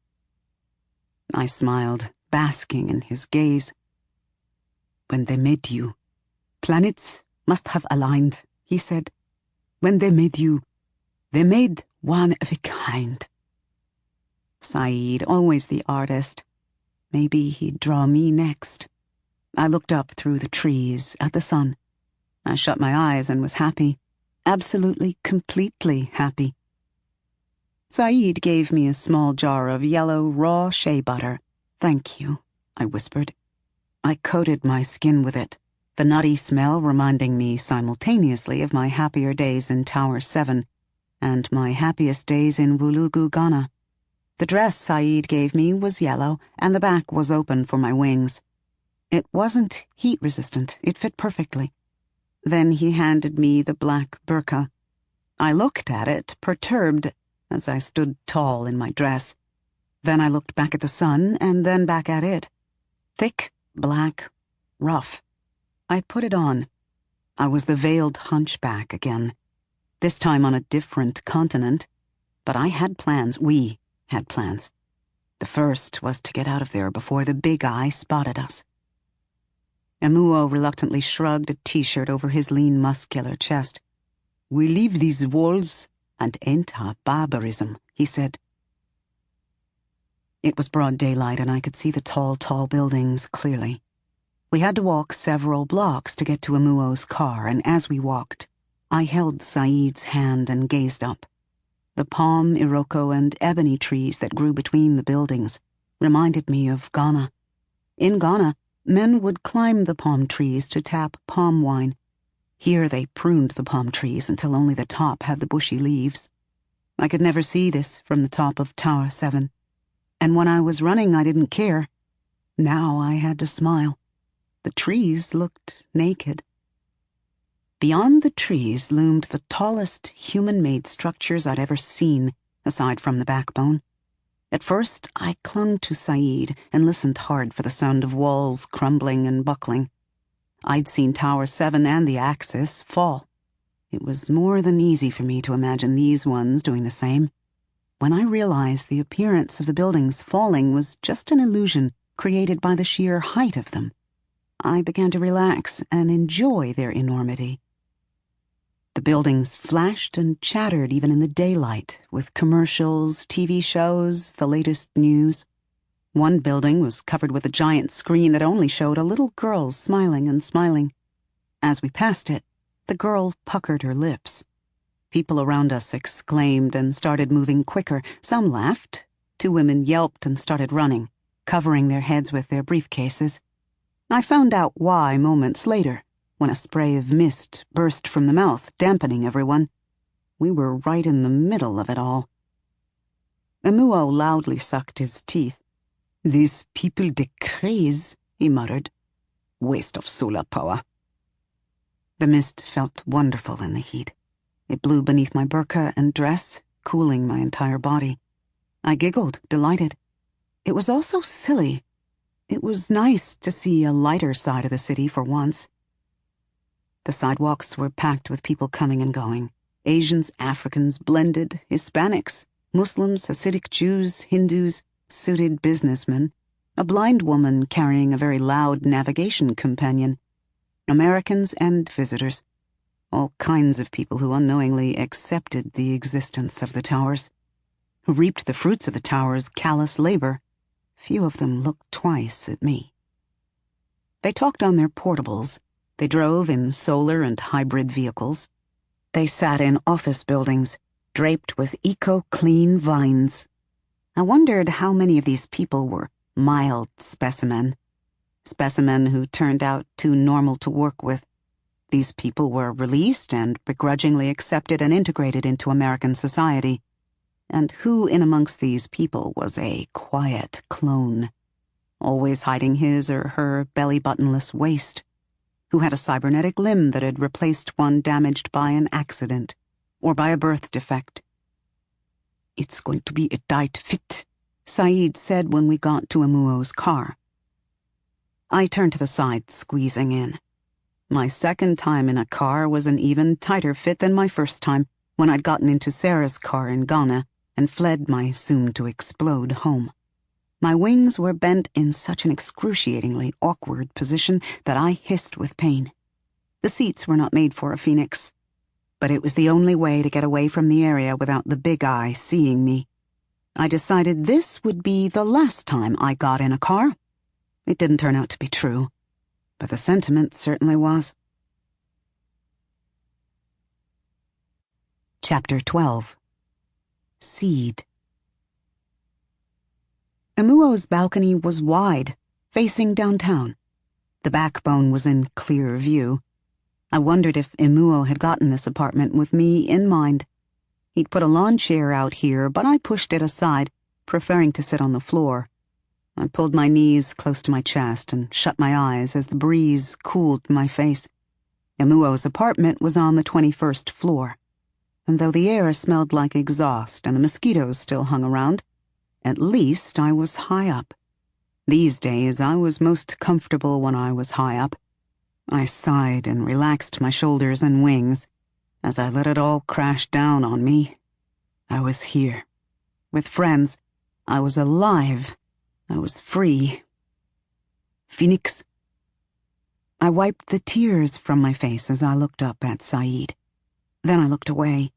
I smiled, basking in his gaze. When they met you, planets must have aligned, he said. When they made you, they made one of a kind. Saeed, always the artist. Maybe he'd draw me next. I looked up through the trees at the sun. I shut my eyes and was happy. Absolutely, completely happy. Saeed gave me a small jar of yellow, raw shea butter. Thank you, I whispered. I coated my skin with it, the nutty smell reminding me simultaneously of my happier days in Tower 7 and my happiest days in Wulugu, Ghana. The dress Saeed gave me was yellow, and the back was open for my wings. It wasn't heat-resistant. It fit perfectly. Then he handed me the black burqa. I looked at it, perturbed, as I stood tall in my dress. Then I looked back at the sun, and then back at it. Thick, black, rough. I put it on. I was the veiled hunchback again. This time on a different continent. But I had plans. We had plans. The first was to get out of there before the big eye spotted us. Emuo reluctantly shrugged a t-shirt over his lean, muscular chest. We leave these walls and enter barbarism, he said. It was broad daylight and I could see the tall, tall buildings clearly. We had to walk several blocks to get to Emuo's car, and as we walked, I held Saeed's hand and gazed up. The palm, iroko, and ebony trees that grew between the buildings reminded me of Ghana. In Ghana, men would climb the palm trees to tap palm wine. Here they pruned the palm trees until only the top had the bushy leaves. I could never see this from the top of Tower 7. And when I was running, I didn't care. Now I had to smile. The trees looked naked. Beyond the trees loomed the tallest human-made structures I'd ever seen, aside from the backbone. At first, I clung to Saeed and listened hard for the sound of walls crumbling and buckling. I'd seen Tower 7 and the Axis fall. It was more than easy for me to imagine these ones doing the same. When I realized the appearance of the buildings falling was just an illusion created by the sheer height of them, I began to relax and enjoy their enormity. The buildings flashed and chattered even in the daylight, with commercials, TV shows, the latest news. One building was covered with a giant screen that only showed a little girl smiling and smiling. As we passed it, the girl puckered her lips. People around us exclaimed and started moving quicker. Some laughed. 2 women yelped and started running, covering their heads with their briefcases. I found out why moments later, when a spray of mist burst from the mouth, dampening everyone. We were right in the middle of it all. Emuo loudly sucked his teeth. These people de craze, he muttered. Waste of solar power. The mist felt wonderful in the heat. It blew beneath my burqa and dress, cooling my entire body. I giggled, delighted. It was also silly. It was nice to see a lighter side of the city for once. The sidewalks were packed with people coming and going. Asians, Africans, blended, Hispanics, Muslims, Hasidic Jews, Hindus, suited businessmen, a blind woman carrying a very loud navigation companion, Americans and visitors, all kinds of people who unknowingly accepted the existence of the towers, who reaped the fruits of the towers' callous labor. Few of them looked twice at me. They talked on their portables. They drove in solar and hybrid vehicles. They sat in office buildings, draped with eco-clean vines. I wondered how many of these people were mild specimen who turned out too normal to work with. These people were released and begrudgingly accepted and integrated into American society. And who in amongst these people was a quiet clone, always hiding his or her belly-buttonless waist? Who had a cybernetic limb that had replaced one damaged by an accident or by a birth defect? It's going to be a tight fit, Saeed said when we got to Emuo's car. I turned to the side, squeezing in. My second time in a car was an even tighter fit than my first time, when I'd gotten into Sarah's car in Ghana and fled my soon-to-explode home. My wings were bent in such an excruciatingly awkward position that I hissed with pain. The seats were not made for a phoenix, but it was the only way to get away from the area without the big eye seeing me. I decided this would be the last time I got in a car. It didn't turn out to be true, but the sentiment certainly was. Chapter 12. Seed. Emuo's balcony was wide, facing downtown. The backbone was in clear view. I wondered if Emuo had gotten this apartment with me in mind. He'd put a lawn chair out here, but I pushed it aside, preferring to sit on the floor. I pulled my knees close to my chest and shut my eyes as the breeze cooled my face. Emuo's apartment was on the 21st floor, and though the air smelled like exhaust and the mosquitoes still hung around, at least I was high up. These days I was most comfortable when I was high up. I sighed and relaxed my shoulders and wings as I let it all crash down on me. I was here. With friends. I was alive. I was free. Phoenix. I wiped the tears from my face as I looked up at Saeed. Then I looked away.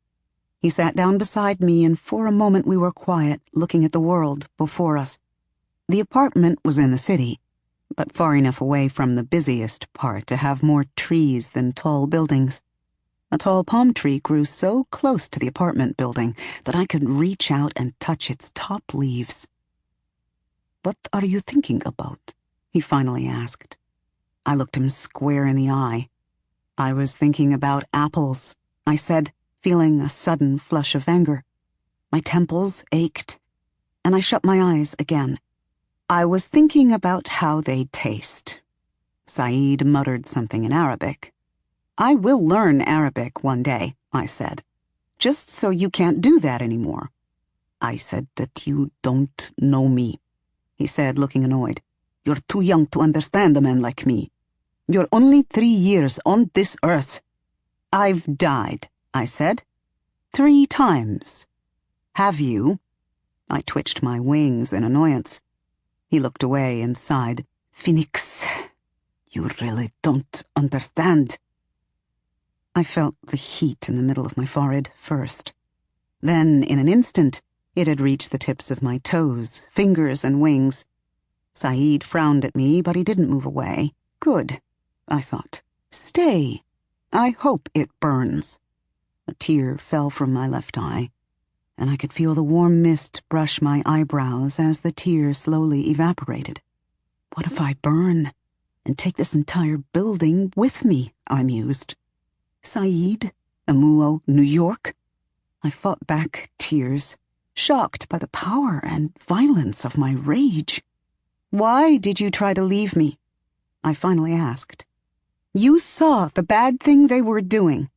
He sat down beside me, and for a moment we were quiet, looking at the world before us. The apartment was in the city, but far enough away from the busiest part to have more trees than tall buildings. A tall palm tree grew so close to the apartment building that I could reach out and touch its top leaves. "What are you thinking about?" he finally asked. I looked him square in the eye. "I was thinking about apples," I said, feeling a sudden flush of anger. My temples ached, and I shut my eyes again. I was thinking about how they taste. Saeed muttered something in Arabic. "I will learn Arabic one day," I said, "just so you can't do that anymore." "I said that you don't know me," he said, looking annoyed. "You're too young to understand a man like me. You're only 3 years on this earth." "I've died," I said. 3 times. "Have you?" I twitched my wings in annoyance. He looked away and sighed. "Phoenix, you really don't understand." I felt the heat in the middle of my forehead first. Then, in an instant, it had reached the tips of my toes, fingers, and wings. Saeed frowned at me, but he didn't move away. Good, I thought. Stay. I hope it burns. A tear fell from my left eye, and I could feel the warm mist brush my eyebrows as the tear slowly evaporated. What if I burn and take this entire building with me, I mused. Saeed, Emuo, New York. I fought back tears, shocked by the power and violence of my rage. "Why did you try to leave me?" I finally asked. "You saw the bad thing they were doing,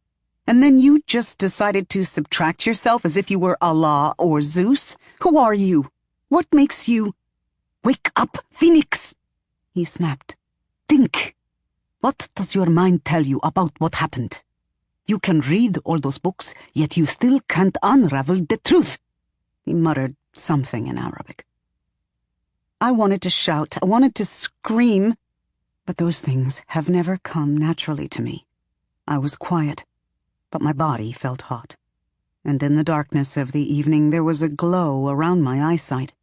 and then you just decided to subtract yourself as if you were Allah or Zeus? Who are you? What makes you—" "Wake up, Phoenix!" he snapped. "Think. What does your mind tell you about what happened? You can read all those books, yet you still can't unravel the truth." He muttered something in Arabic. I wanted to shout, I wanted to scream, but those things have never come naturally to me. I was quiet, but my body felt hot, and in the darkness of the evening there was a glow around my eyesight.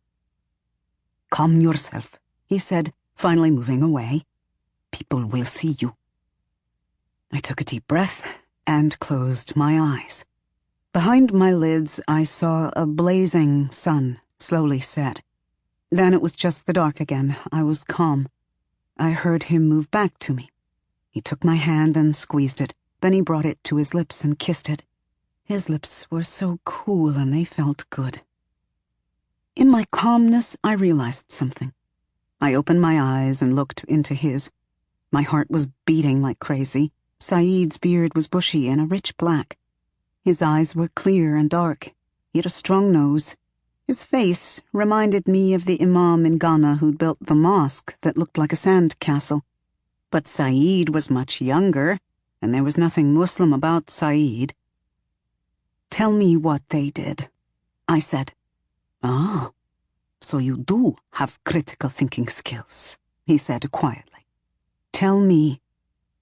"Calm yourself," he said, finally moving away. "People will see you." I took a deep breath and closed my eyes. Behind my lids I saw a blazing sun slowly set. Then it was just the dark again. I was calm. I heard him move back to me. He took my hand and squeezed it. Then he brought it to his lips and kissed it. His lips were so cool and they felt good. In my calmness, I realized something. I opened my eyes and looked into his. My heart was beating like crazy. Saeed's beard was bushy and a rich black. His eyes were clear and dark. He had a strong nose. His face reminded me of the imam in Ghana who'd built the mosque that looked like a sand castle. But Saeed was much younger, and there was nothing Muslim about Saeed. "Tell me what they did," I said. "Ah, so you do have critical thinking skills," he said quietly. "Tell me."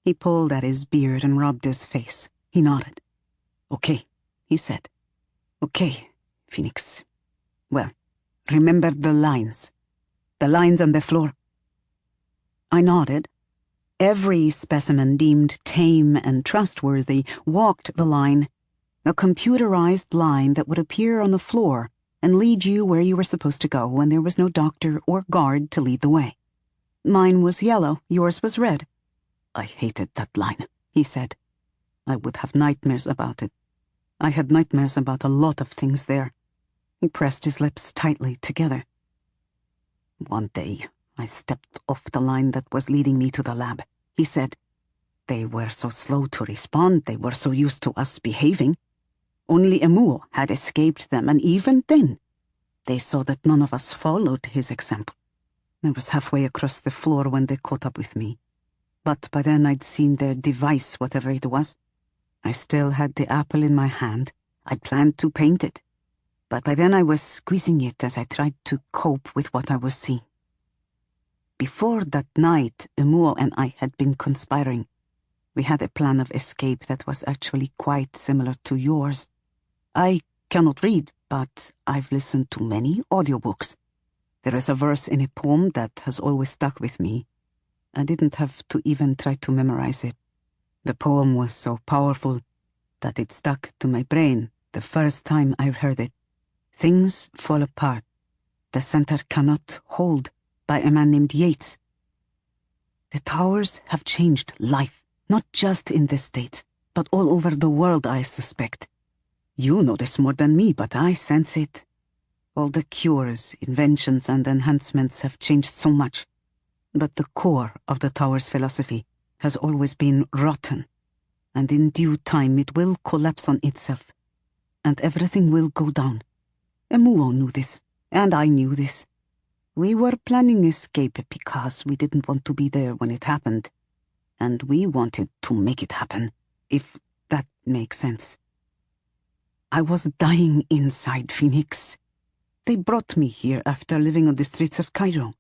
He pulled at his beard and rubbed his face. He nodded. "Okay," he said. "Okay, Phoenix. Well, remember the lines. The lines on the floor." I nodded. Every specimen deemed tame and trustworthy walked the line, a computerized line that would appear on the floor and lead you where you were supposed to go when there was no doctor or guard to lead the way. Mine was yellow, yours was red. "I hated that line," he said. "I would have nightmares about it. I had nightmares about a lot of things there." He pressed his lips tightly together. "One day, I stepped off the line that was leading me to the lab," he said. "They were so slow to respond, they were so used to us behaving. Only Emu had escaped them, and even then, they saw that none of us followed his example. I was halfway across the floor when they caught up with me. But by then I'd seen their device, whatever it was. I still had the apple in my hand. I'd planned to paint it. But by then I was squeezing it as I tried to cope with what I was seeing. Before that night, Emu and I had been conspiring. We had a plan of escape that was actually quite similar to yours. I cannot read, but I've listened to many audiobooks. There is a verse in a poem that has always stuck with me. I didn't have to even try to memorize it. The poem was so powerful that it stuck to my brain the first time I heard it. "Things fall apart. The center cannot hold," by a man named Yeats. The towers have changed life, not just in the States, but all over the world, I suspect. You know this more than me, but I sense it. All the cures, inventions, and enhancements have changed so much. But the core of the tower's philosophy has always been rotten, and in due time it will collapse on itself, and everything will go down. Emu knew this, and I knew this. We were planning escape because we didn't want to be there when it happened, and we wanted to make it happen, if that makes sense. I was dying inside, Phoenix. They brought me here after living on the streets of Cairo.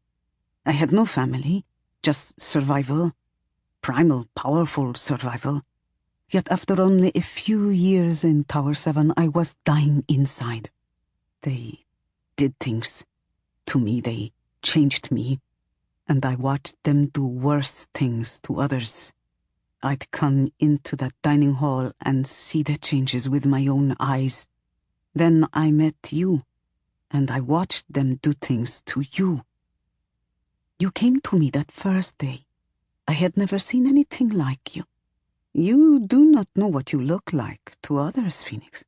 I had no family, just survival, primal, powerful survival. Yet after only a few years in Tower 7, I was dying inside. They did things. To me, they changed me, and I watched them do worse things to others. I'd come into that dining hall and see the changes with my own eyes. Then I met you, and I watched them do things to you. You came to me that first day. I had never seen anything like you. You do not know what you look like to others, Phoenix.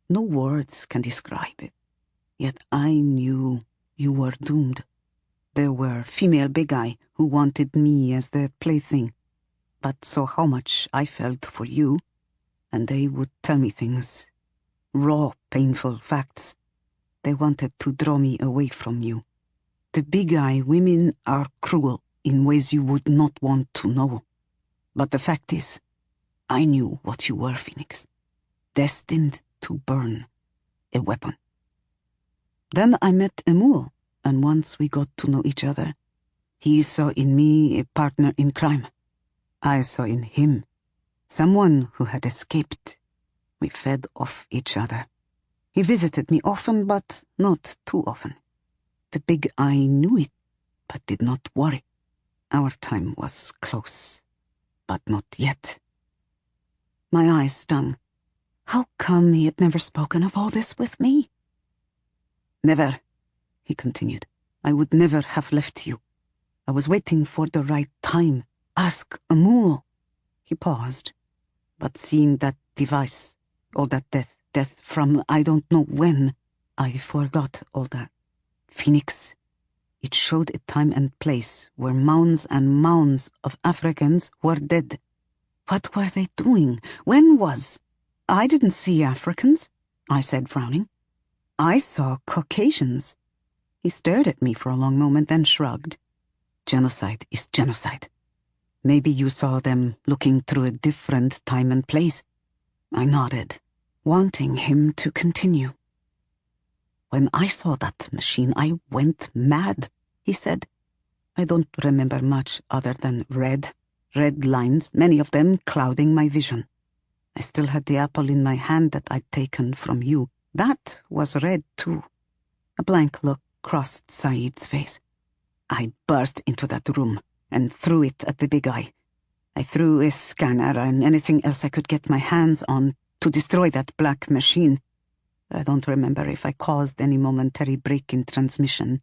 No words can describe it. Yet I knew you were doomed. There were female big eye who wanted me as their plaything, but saw how much I felt for you, and they would tell me things. Raw, painful facts. They wanted to draw me away from you. The big eye women are cruel in ways you would not want to know. But the fact is, I knew what you were, Phoenix. Destined to burn. A weapon. Then I met Emul, and once we got to know each other, he saw in me a partner in crime. I saw in him someone who had escaped. We fed off each other. He visited me often, but not too often. The big eye knew it, but did not worry. Our time was close, but not yet. My eyes stung. How come he had never spoken of all this with me? Never, he continued. I would never have left you. I was waiting for the right time. Ask Amul. He paused, but seeing that device, all that death from I don't know when, I forgot all that. Phoenix, it showed a time and place where mounds and mounds of Africans were dead. What were they doing? When was? I didn't see Africans, I said, frowning. I saw Caucasians. He stared at me for a long moment, then shrugged. Genocide is genocide. Maybe you saw them looking through a different time and place. I nodded, wanting him to continue. When I saw that machine, I went mad, he said. I don't remember much other than red lines, many of them clouding my vision. I still had the apple in my hand that I'd taken from you. That was red, too. A blank look crossed Saeed's face. I burst into that room and threw it at the big eye. I threw a scanner and anything else I could get my hands on to destroy that black machine. I don't remember if I caused any momentary break in transmission.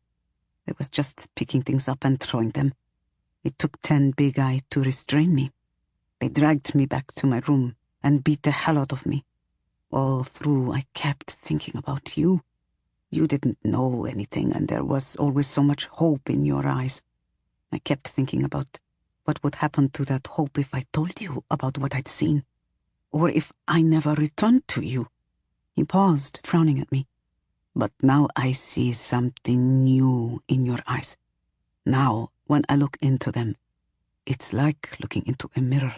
I was just picking things up and throwing them. It took 10 Big Eye to restrain me. They dragged me back to my room and beat the hell out of me. All through, I kept thinking about you. You didn't know anything, and there was always so much hope in your eyes. I kept thinking about what would happen to that hope if I told you about what I'd seen, or if I never returned to you. He paused, frowning at me. But now I see something new in your eyes. Now, when I look into them, it's like looking into a mirror.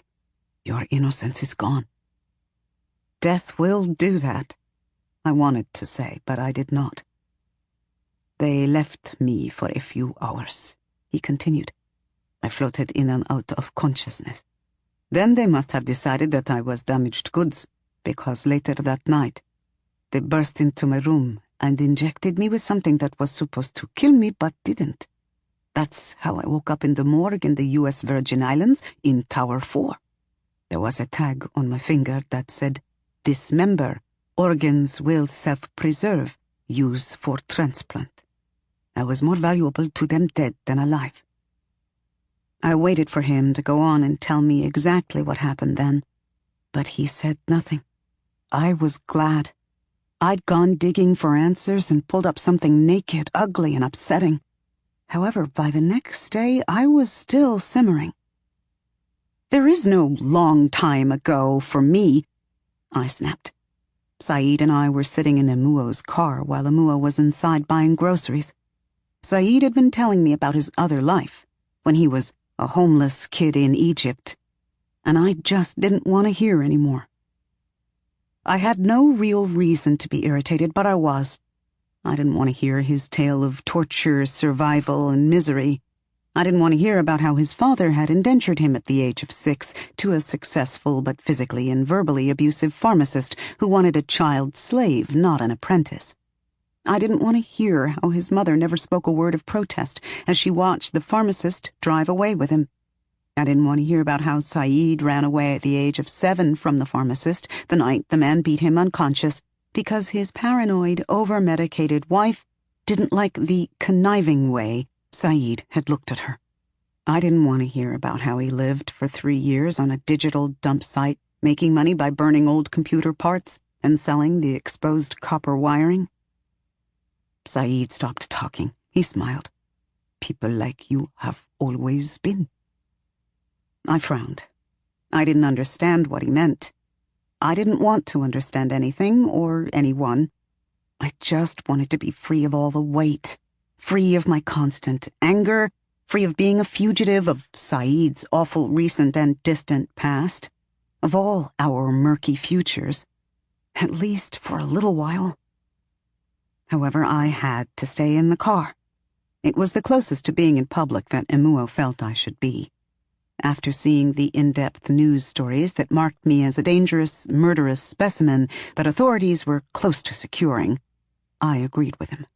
Your innocence is gone. Death will do that, I wanted to say, but I did not. They left me for a few hours, he continued. I floated in and out of consciousness. Then they must have decided that I was damaged goods, because later that night, they burst into my room and injected me with something that was supposed to kill me but didn't. That's how I woke up in the morgue in the U.S. Virgin Islands in Tower 4. There was a tag on my finger that said, "Dismember, organs will self-preserve, use for transplant." I was more valuable to them dead than alive. I waited for him to go on and tell me exactly what happened then, but he said nothing. I was glad. I'd gone digging for answers and pulled up something naked, ugly, and upsetting. However, by the next day, I was still simmering. There is no long time ago for me, I snapped. Saeed and I were sitting in Amuo's car while Amuo was inside buying groceries. Saeed had been telling me about his other life, when he was a homeless kid in Egypt, and I just didn't want to hear anymore. I had no real reason to be irritated, but I was. I didn't want to hear his tale of torture, survival, and misery. I didn't want to hear about how his father had indentured him at the age of 6 to a successful but physically and verbally abusive pharmacist who wanted a child slave, not an apprentice. I didn't want to hear how his mother never spoke a word of protest as she watched the pharmacist drive away with him. I didn't want to hear about how Saeed ran away at the age of 7 from the pharmacist the night the man beat him unconscious because his paranoid, over-medicated wife didn't like the conniving way Saeed had looked at her. I didn't want to hear about how he lived for 3 years on a digital dump site, making money by burning old computer parts and selling the exposed copper wiring. Saeed stopped talking. He smiled. People like you have always been. I frowned. I didn't understand what he meant. I didn't want to understand anything or anyone. I just wanted to be free of all the weight, free of my constant anger, free of being a fugitive of Saeed's awful recent and distant past, of all our murky futures, at least for a little while. However, I had to stay in the car. It was the closest to being in public that Amuo felt I should be. After seeing the in-depth news stories that marked me as a dangerous, murderous specimen that authorities were close to securing, I agreed with him.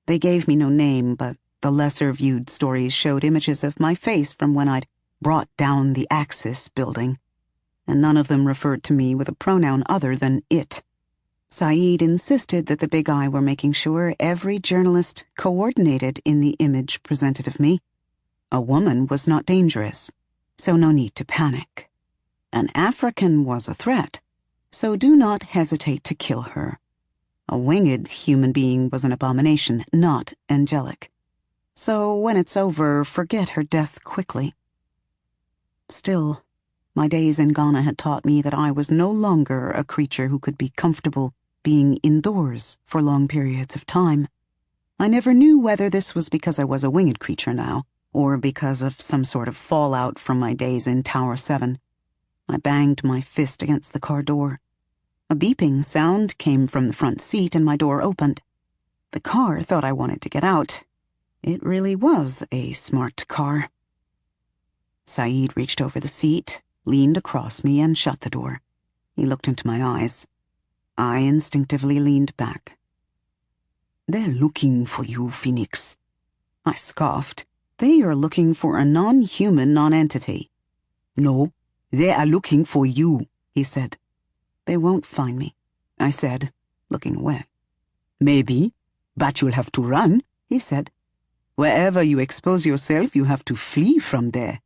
They gave me no name, but the lesser-viewed stories showed images of my face from when I'd brought down the Axis building, and none of them referred to me with a pronoun other than it. Saeed insisted that the Big Eye were making sure every journalist coordinated in the image presented of me. A woman was not dangerous, so no need to panic. An African was a threat, so do not hesitate to kill her. A winged human being was an abomination, not angelic. So when it's over, forget her death quickly. Still, my days in Ghana had taught me that I was no longer a creature who could be comfortable being indoors for long periods of time. I never knew whether this was because I was a winged creature now, or because of some sort of fallout from my days in Tower 7. I banged my fist against the car door. A beeping sound came from the front seat and my door opened. The car thought I wanted to get out. It really was a smart car. Saeed reached over the seat, leaned across me, and shut the door. He looked into my eyes. I instinctively leaned back. "They're looking for you, Phoenix." I scoffed. "They are looking for a non-human nonentity." "No, they are looking for you," he said. "They won't find me," I said, looking away. "Maybe, but you'll have to run," he said. "Wherever you expose yourself, you have to flee from there."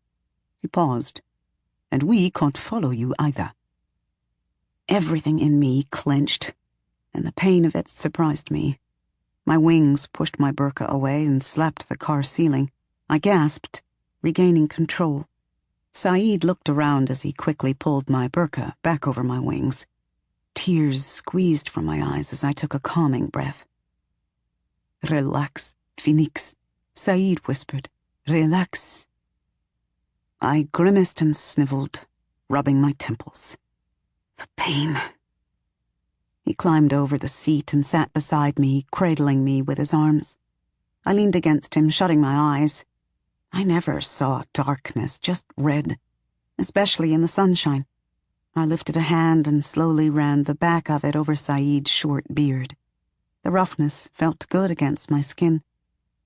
He paused. "And we can't follow you either." Everything in me clenched, and the pain of it surprised me. My wings pushed my burqa away and slapped the car ceiling. I gasped, regaining control. Saeed looked around as he quickly pulled my burqa back over my wings. Tears squeezed from my eyes as I took a calming breath. "Relax, Phoenix," Saeed whispered. "Relax." I grimaced and sniveled, rubbing my temples. The pain. He climbed over the seat and sat beside me, cradling me with his arms. I leaned against him, shutting my eyes. I never saw darkness, just red, especially in the sunshine. I lifted a hand and slowly ran the back of it over Saeed's short beard. The roughness felt good against my skin.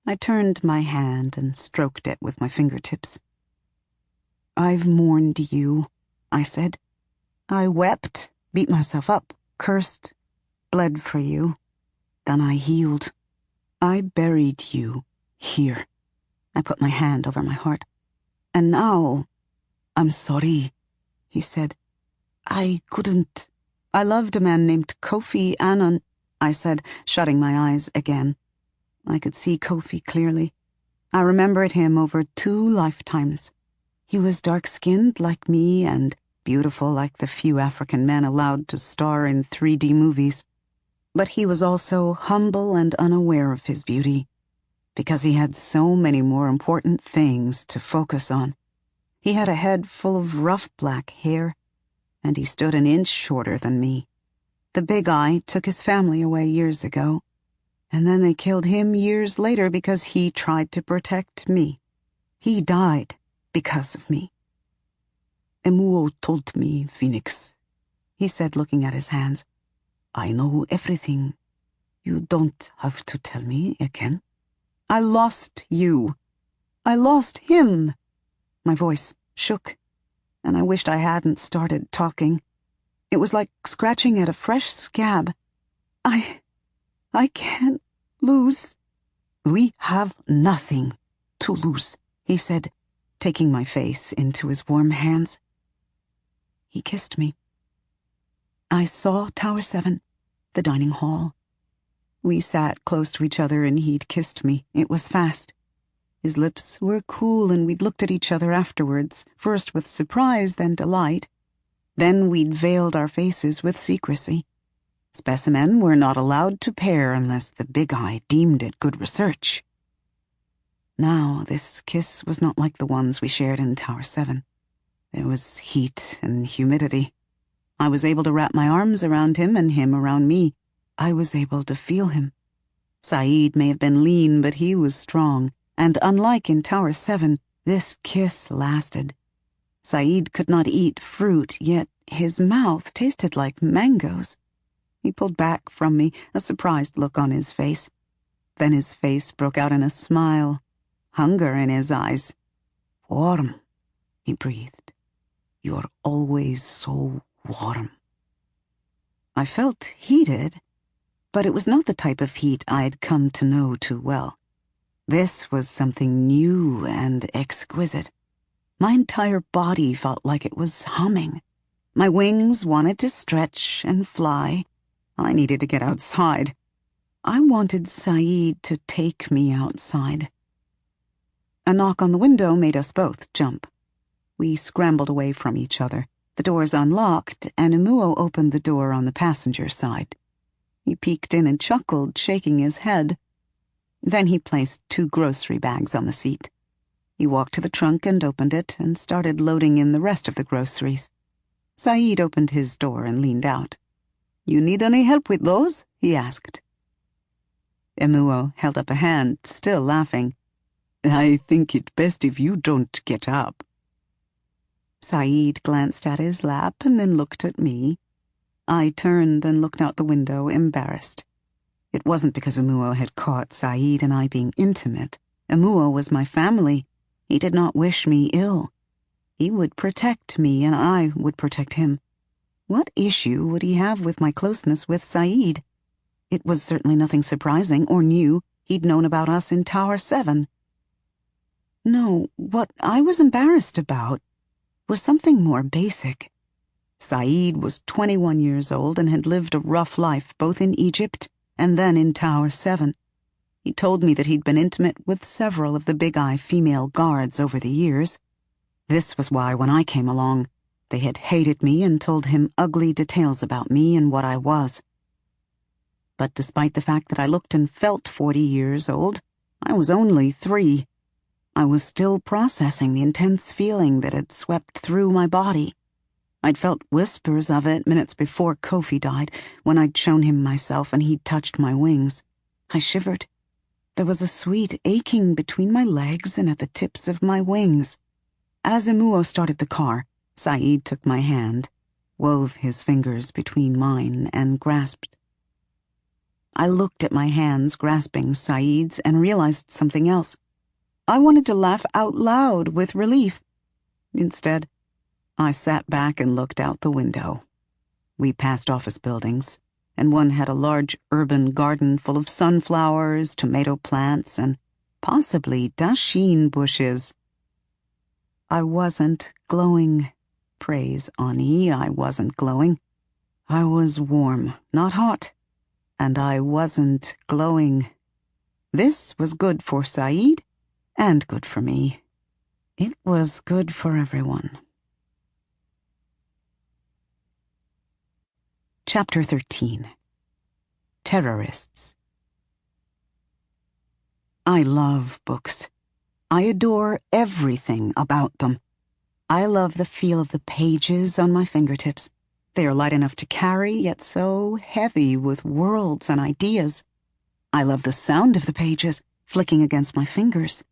I turned my hand and stroked it with my fingertips. "I've mourned you," I said. I wept, beat myself up, cursed, bled for you. Then I healed. I buried you here. I put my hand over my heart. "And now, I'm sorry," he said. "I couldn't." "I loved a man named Kofi Annan," I said, shutting my eyes again. I could see Kofi clearly. I remembered him over 2 lifetimes. He was dark-skinned like me and beautiful like the few African men allowed to star in 3D movies. But he was also humble and unaware of his beauty, because he had so many more important things to focus on. He had a head full of rough black hair, and he stood an inch shorter than me. The Big Eye took his family away years ago, and then they killed him years later because he tried to protect me. He died because of me. "Emuo told me, Phoenix," he said, looking at his hands. "I know everything. You don't have to tell me again." "I lost you. I lost him." My voice shook, and I wished I hadn't started talking. It was like scratching at a fresh scab. I can't lose." "We have nothing to lose," he said, taking my face into his warm hands. He kissed me. I saw Tower 7, the dining hall. We sat close to each other and he'd kissed me. It was fast. His lips were cool and we'd looked at each other afterwards, first with surprise, then delight. Then we'd veiled our faces with secrecy. Specimen were not allowed to pair unless the Big Eye deemed it good research. Now this kiss was not like the ones we shared in Tower 7. There was heat and humidity. I was able to wrap my arms around him and him around me. I was able to feel him. Saeed may have been lean, but he was strong, and unlike in Tower 7, this kiss lasted. Saeed could not eat fruit, yet his mouth tasted like mangoes. He pulled back from me, a surprised look on his face. Then his face broke out in a smile, hunger in his eyes. "Warm," he breathed. "You're always so warm." I felt heated, but it was not the type of heat I'd come to know too well. This was something new and exquisite. My entire body felt like it was humming. My wings wanted to stretch and fly. I needed to get outside. I wanted Saeed to take me outside. A knock on the window made us both jump. We scrambled away from each other. The doors unlocked, and Emuo opened the door on the passenger side. He peeked in and chuckled, shaking his head. Then he placed 2 grocery bags on the seat. He walked to the trunk and opened it and started loading in the rest of the groceries. Saeed opened his door and leaned out. "You need any help with those?" he asked. Emuo held up a hand, still laughing. "I think it best if you don't get up." Saeed glanced at his lap and then looked at me. I turned and looked out the window, embarrassed. It wasn't because Emuo had caught Saeed and I being intimate. Emuo was my family. He did not wish me ill. He would protect me and I would protect him. What issue would he have with my closeness with Saeed? It was certainly nothing surprising or new. He'd known about us in Tower 7. No, what I was embarrassed about was something more basic. Saeed was 21 years old and had lived a rough life both in Egypt and then in Tower 7. He told me that he'd been intimate with several of the Big Eye female guards over the years. This was why, when I came along, they had hated me and told him ugly details about me and what I was. But despite the fact that I looked and felt 40 years old, I was only 3. I was still processing the intense feeling that had swept through my body. I'd felt whispers of it minutes before Kofi died, when I'd shown him myself and he'd touched my wings. I shivered. There was a sweet aching between my legs and at the tips of my wings. As Emuo started the car, Saeed took my hand, wove his fingers between mine, and grasped. I looked at my hands grasping Saeed's and realized something else. I wanted to laugh out loud with relief. Instead, I sat back and looked out the window. We passed office buildings, and one had a large urban garden full of sunflowers, tomato plants, and possibly dasheen bushes. I wasn't glowing. Praise Ani, I wasn't glowing. I was warm, not hot, and I wasn't glowing. This was good for Saeed, and good for me. It was good for everyone. Chapter 13. Terrorists. I love books. I adore everything about them. I love the feel of the pages on my fingertips. They are light enough to carry, yet so heavy with worlds and ideas. I love the sound of the pages flicking against my fingers.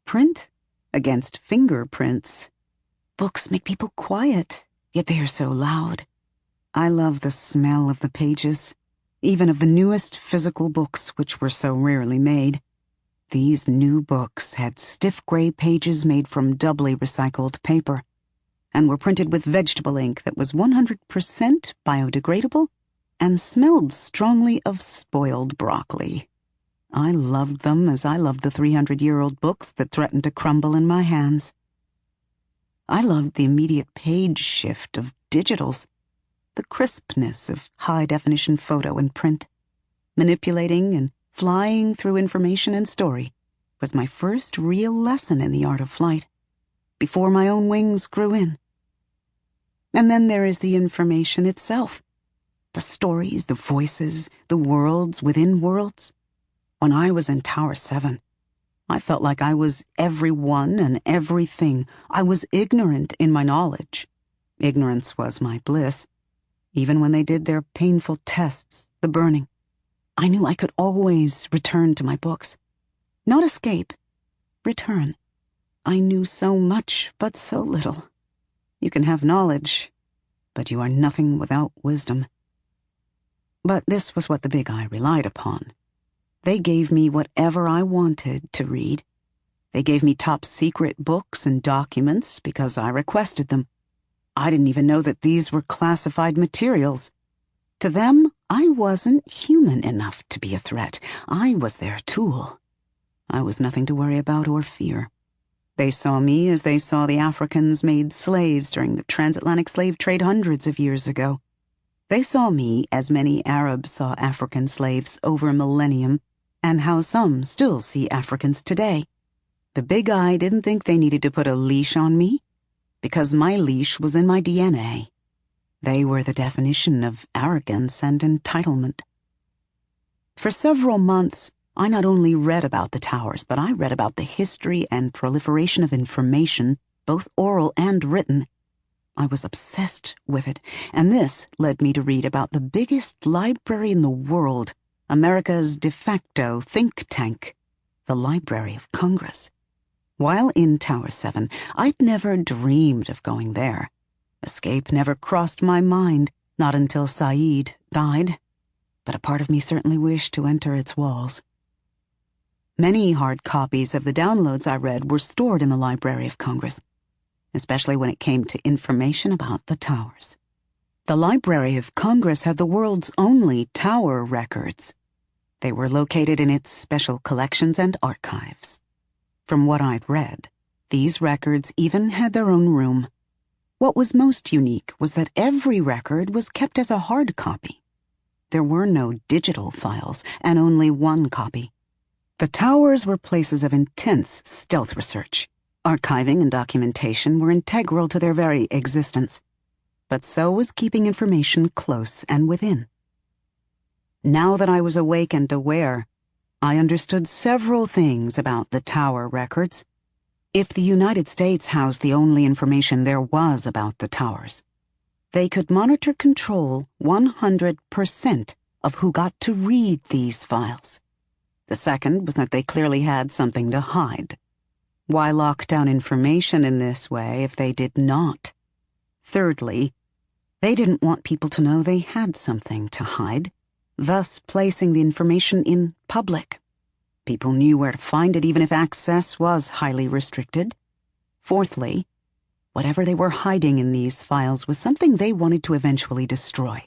Print against fingerprints. Books make people quiet, yet they are so loud. I love the smell of the pages, even of the newest physical books which were so rarely made. These new books had stiff gray pages made from doubly recycled paper, and were printed with vegetable ink that was 100% biodegradable and smelled strongly of spoiled broccoli. I loved them as I loved the 300-year-old books that threatened to crumble in my hands. I loved the immediate page shift of digitals, the crispness of high-definition photo and print. Manipulating and flying through information and story was my first real lesson in the art of flight, before my own wings grew in. And then there is the information itself, the stories, the voices, the worlds within worlds. When I was in Tower 7, I felt like I was everyone and everything. I was ignorant in my knowledge. Ignorance was my bliss. Even when they did their painful tests, the burning, I knew I could always return to my books. Not escape, return. I knew so much, but so little. You can have knowledge, but you are nothing without wisdom. But this was what the Big Eye relied upon. They gave me whatever I wanted to read. They gave me top-secret books and documents because I requested them. I didn't even know that these were classified materials. To them, I wasn't human enough to be a threat. I was their tool. I was nothing to worry about or fear. They saw me as they saw the Africans made slaves during the transatlantic slave trade hundreds of years ago. They saw me as many Arabs saw African slaves over a millennium, and how some still see Africans today. The Big Eye didn't think they needed to put a leash on me, because my leash was in my DNA. They were the definition of arrogance and entitlement. For several months, I not only read about the towers, but I read about the history and proliferation of information, both oral and written. I was obsessed with it, and this led me to read about the biggest library in the world, America's de facto think tank, the Library of Congress. While in Tower 7, I'd never dreamed of going there. Escape never crossed my mind, not until Saeed died, but a part of me certainly wished to enter its walls. Many hard copies of the downloads I read were stored in the Library of Congress, especially when it came to information about the towers. The Library of Congress had the world's only tower records. They were located in its special collections and archives. From what I've read, these records even had their own room. What was most unique was that every record was kept as a hard copy. There were no digital files, and only one copy. The towers were places of intense stealth research. Archiving and documentation were integral to their very existence, but so was keeping information close and within. Now that I was awake and aware, I understood several things about the tower records. If the United States housed the only information there was about the towers, they could monitor control 100% of who got to read these files. The second was that they clearly had something to hide. Why lock down information in this way if they did not? Thirdly, they didn't want people to know they had something to hide, thus placing the information in public. People knew where to find it even if access was highly restricted. Fourthly, whatever they were hiding in these files was something they wanted to eventually destroy.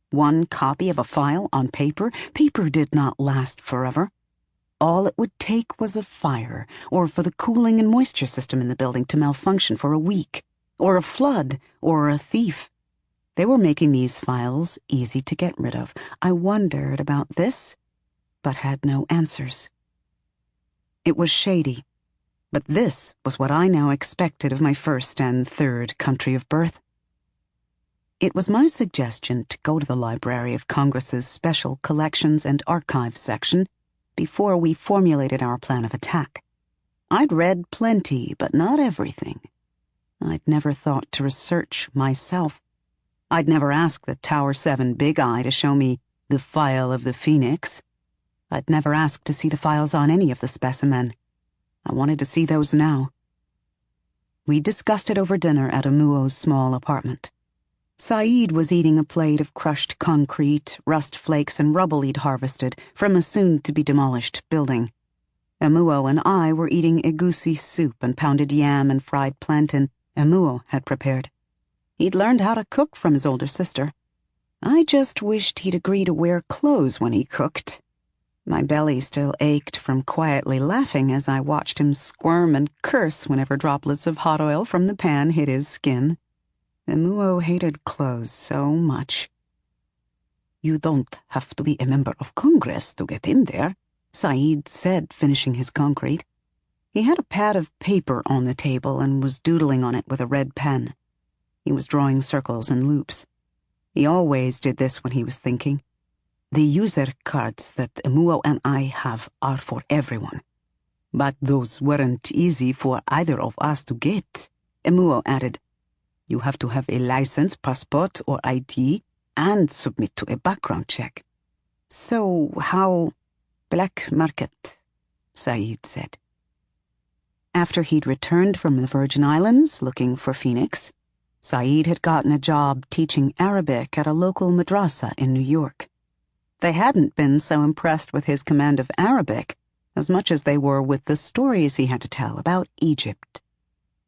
One copy of a file on paper did not last forever. All it would take was a fire, or for the cooling and moisture system in the building to malfunction for a week, or a flood, or a thief. They were making these files easy to get rid of. I wondered about this, but had no answers. It was shady, but this was what I now expected of my first and third country of birth. It was my suggestion to go to the Library of Congress's Special Collections and Archives section before we formulated our plan of attack. I'd read plenty, but not everything. I'd never thought to research myself. I'd never asked the Tower 7 Big Eye to show me the file of the Phoenix. I'd never asked to see the files on any of the specimen. I wanted to see those now. We discussed it over dinner at Amuo's small apartment. Saeed was eating a plate of crushed concrete, rust flakes, and rubble he'd harvested from a soon-to-be-demolished building. Amuo and I were eating egusi soup and pounded yam and fried plantain Amuo had prepared. He'd learned how to cook from his older sister. I just wished he'd agree to wear clothes when he cooked. My belly still ached from quietly laughing as I watched him squirm and curse whenever droplets of hot oil from the pan hit his skin. Amuo hated clothes so much. "You don't have to be a member of Congress to get in there," Saeed said, finishing his concrete. He had a pad of paper on the table and was doodling on it with a red pen. He was drawing circles and loops. He always did this when he was thinking. "The user cards that Amuo and I have are for everyone. But those weren't easy for either of us to get," Amuo added. "You have to have a license, passport, or ID, and submit to a background check." "So how—" "Black market," Saeed said. After he'd returned from the Virgin Islands looking for Phoenix, Saeed had gotten a job teaching Arabic at a local madrasa in New York. They hadn't been so impressed with his command of Arabic as much as they were with the stories he had to tell about Egypt.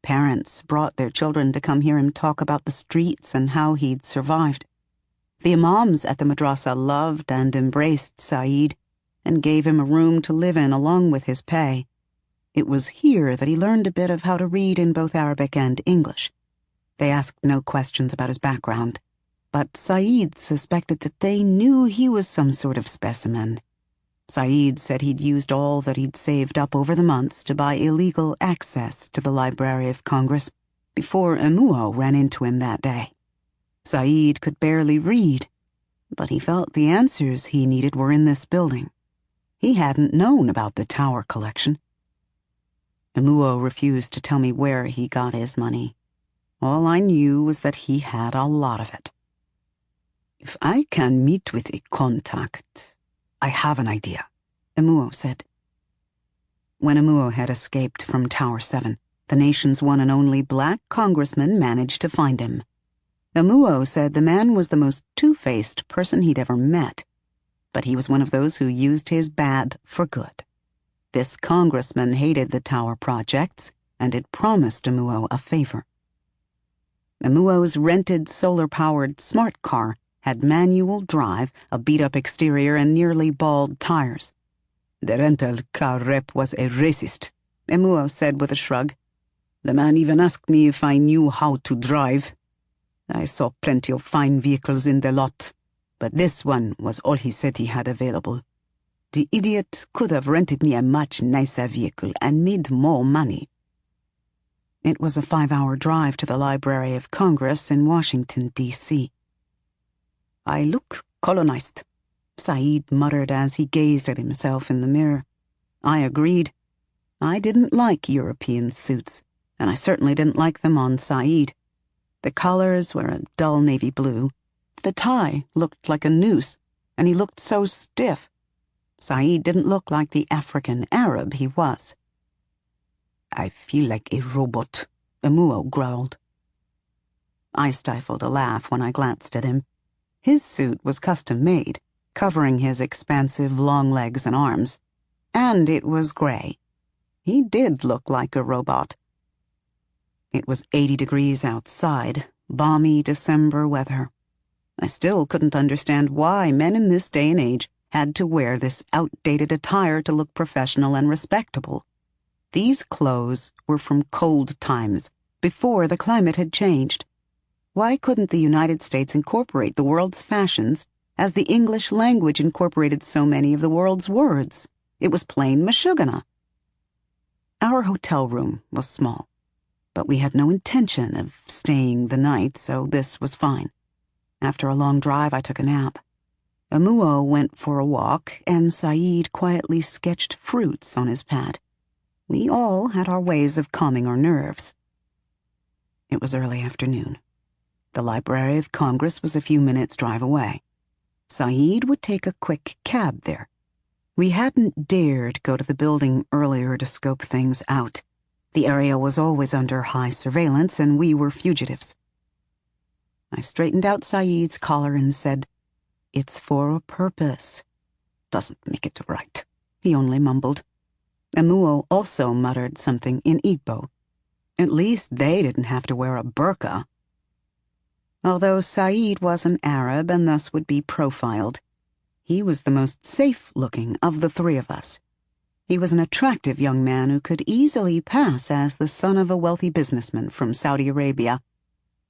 Parents brought their children to come hear him talk about the streets and how he'd survived. The imams at the madrasa loved and embraced Saeed and gave him a room to live in along with his pay. It was here that he learned a bit of how to read in both Arabic and English. They asked no questions about his background, but Saeed suspected that they knew he was some sort of specimen. Saeed said he'd used all that he'd saved up over the months to buy illegal access to the Library of Congress before Amuo ran into him that day. Saeed could barely read, but he felt the answers he needed were in this building. He hadn't known about the tower collection. Emuo refused to tell me where he got his money. All I knew was that he had a lot of it. "If I can meet with a contact, I have an idea," Emuo said. When Emuo had escaped from Tower 7, the nation's one and only black congressman managed to find him. Emuo said the man was the most two-faced person he'd ever met, but he was one of those who used his bad for good. This congressman hated the tower projects and had promised Emuo a favor. Emuo's rented solar-powered smart car had manual drive, a beat-up exterior, and nearly bald tires. "The rental car rep was a racist," Emuo said with a shrug. "The man even asked me if I knew how to drive. I saw plenty of fine vehicles in the lot, but this one was all he said he had available. The idiot could have rented me a much nicer vehicle and made more money." It was a 5-hour drive to the Library of Congress in Washington, D.C. "I look colonized," Saeed muttered as he gazed at himself in the mirror. I agreed. I didn't like European suits, and I certainly didn't like them on Saeed. The collars were a dull navy blue. The tie looked like a noose, and he looked so stiff. Saeed didn't look like the African Arab he was. "I feel like a robot," Emuo growled. I stifled a laugh when I glanced at him. His suit was custom-made, covering his expansive long legs and arms, and it was gray. He did look like a robot. It was 80 degrees outside, balmy December weather. I still couldn't understand why men in this day and age had to wear this outdated attire to look professional and respectable. These clothes were from cold times, before the climate had changed. Why couldn't the United States incorporate the world's fashions as the English language incorporated so many of the world's words? It was plain mashugana. Our hotel room was small, but we had no intention of staying the night, so this was fine. After a long drive, I took a nap. Emuo went for a walk, and Saeed quietly sketched fruits on his pad. We all had our ways of calming our nerves. It was early afternoon. The Library of Congress was a few minutes' drive away. Saeed would take a quick cab there. We hadn't dared go to the building earlier to scope things out. The area was always under high surveillance, and we were fugitives. I straightened out Saeed's collar and said, "It's for a purpose." "Doesn't make it right," he only mumbled. Emuo also muttered something in Igbo. At least they didn't have to wear a burqa. Although Saeed was an Arab and thus would be profiled, he was the most safe-looking of the three of us. He was an attractive young man who could easily pass as the son of a wealthy businessman from Saudi Arabia,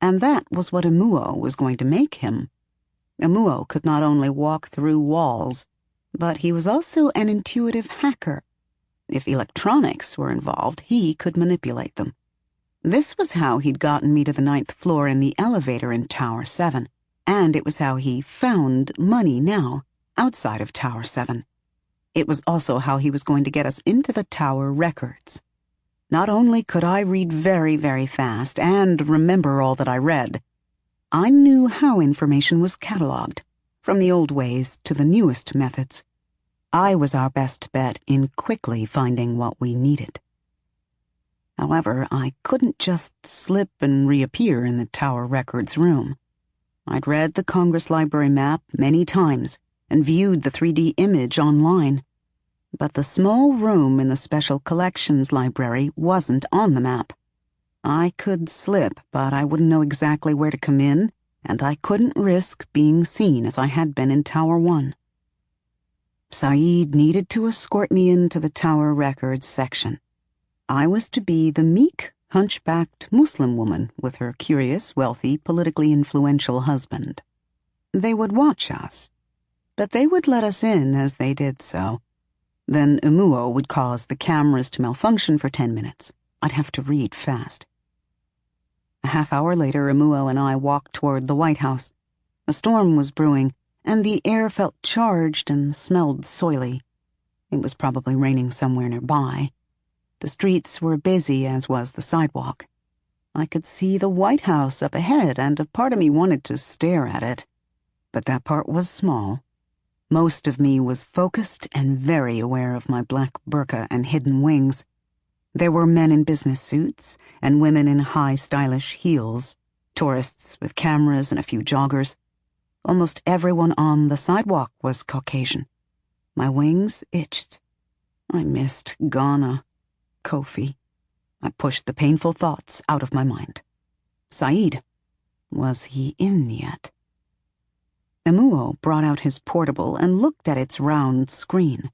and that was what Emuo was going to make him. Emuo could not only walk through walls, but he was also an intuitive hacker. If electronics were involved, he could manipulate them. This was how he'd gotten me to the 9th floor in the elevator in Tower 7, and it was how he found money now, outside of Tower 7. It was also how he was going to get us into the tower records. Not only could I read very, very fast and remember all that I read, I knew how information was cataloged, from the old ways to the newest methods. I was our best bet in quickly finding what we needed. However, I couldn't just slip and reappear in the tower records room. I'd read the Congress Library map many times and viewed the 3D image online. But the small room in the Special Collections Library wasn't on the map. I could slip, but I wouldn't know exactly where to come in, and I couldn't risk being seen as I had been in Tower 1. Saeed needed to escort me into the tower records section. I was to be the meek, hunchbacked Muslim woman with her curious, wealthy, politically influential husband. They would watch us, but they would let us in as they did so. Then Emuo would cause the cameras to malfunction for 10 minutes. I'd have to read fast. A half hour later, Emuo and I walked toward the White House. A storm was brewing, and the air felt charged and smelled soily. It was probably raining somewhere nearby. The streets were busy, as was the sidewalk. I could see the White House up ahead, and a part of me wanted to stare at it. But that part was small. Most of me was focused and very aware of my black burqa and hidden wings. There were men in business suits and women in high, stylish heels, tourists with cameras and a few joggers. Almost everyone on the sidewalk was Caucasian. My wings itched. I missed Ghana, Kofi. I pushed the painful thoughts out of my mind. Saeed. Was he in yet? Emuo brought out his portable and looked at its round screen.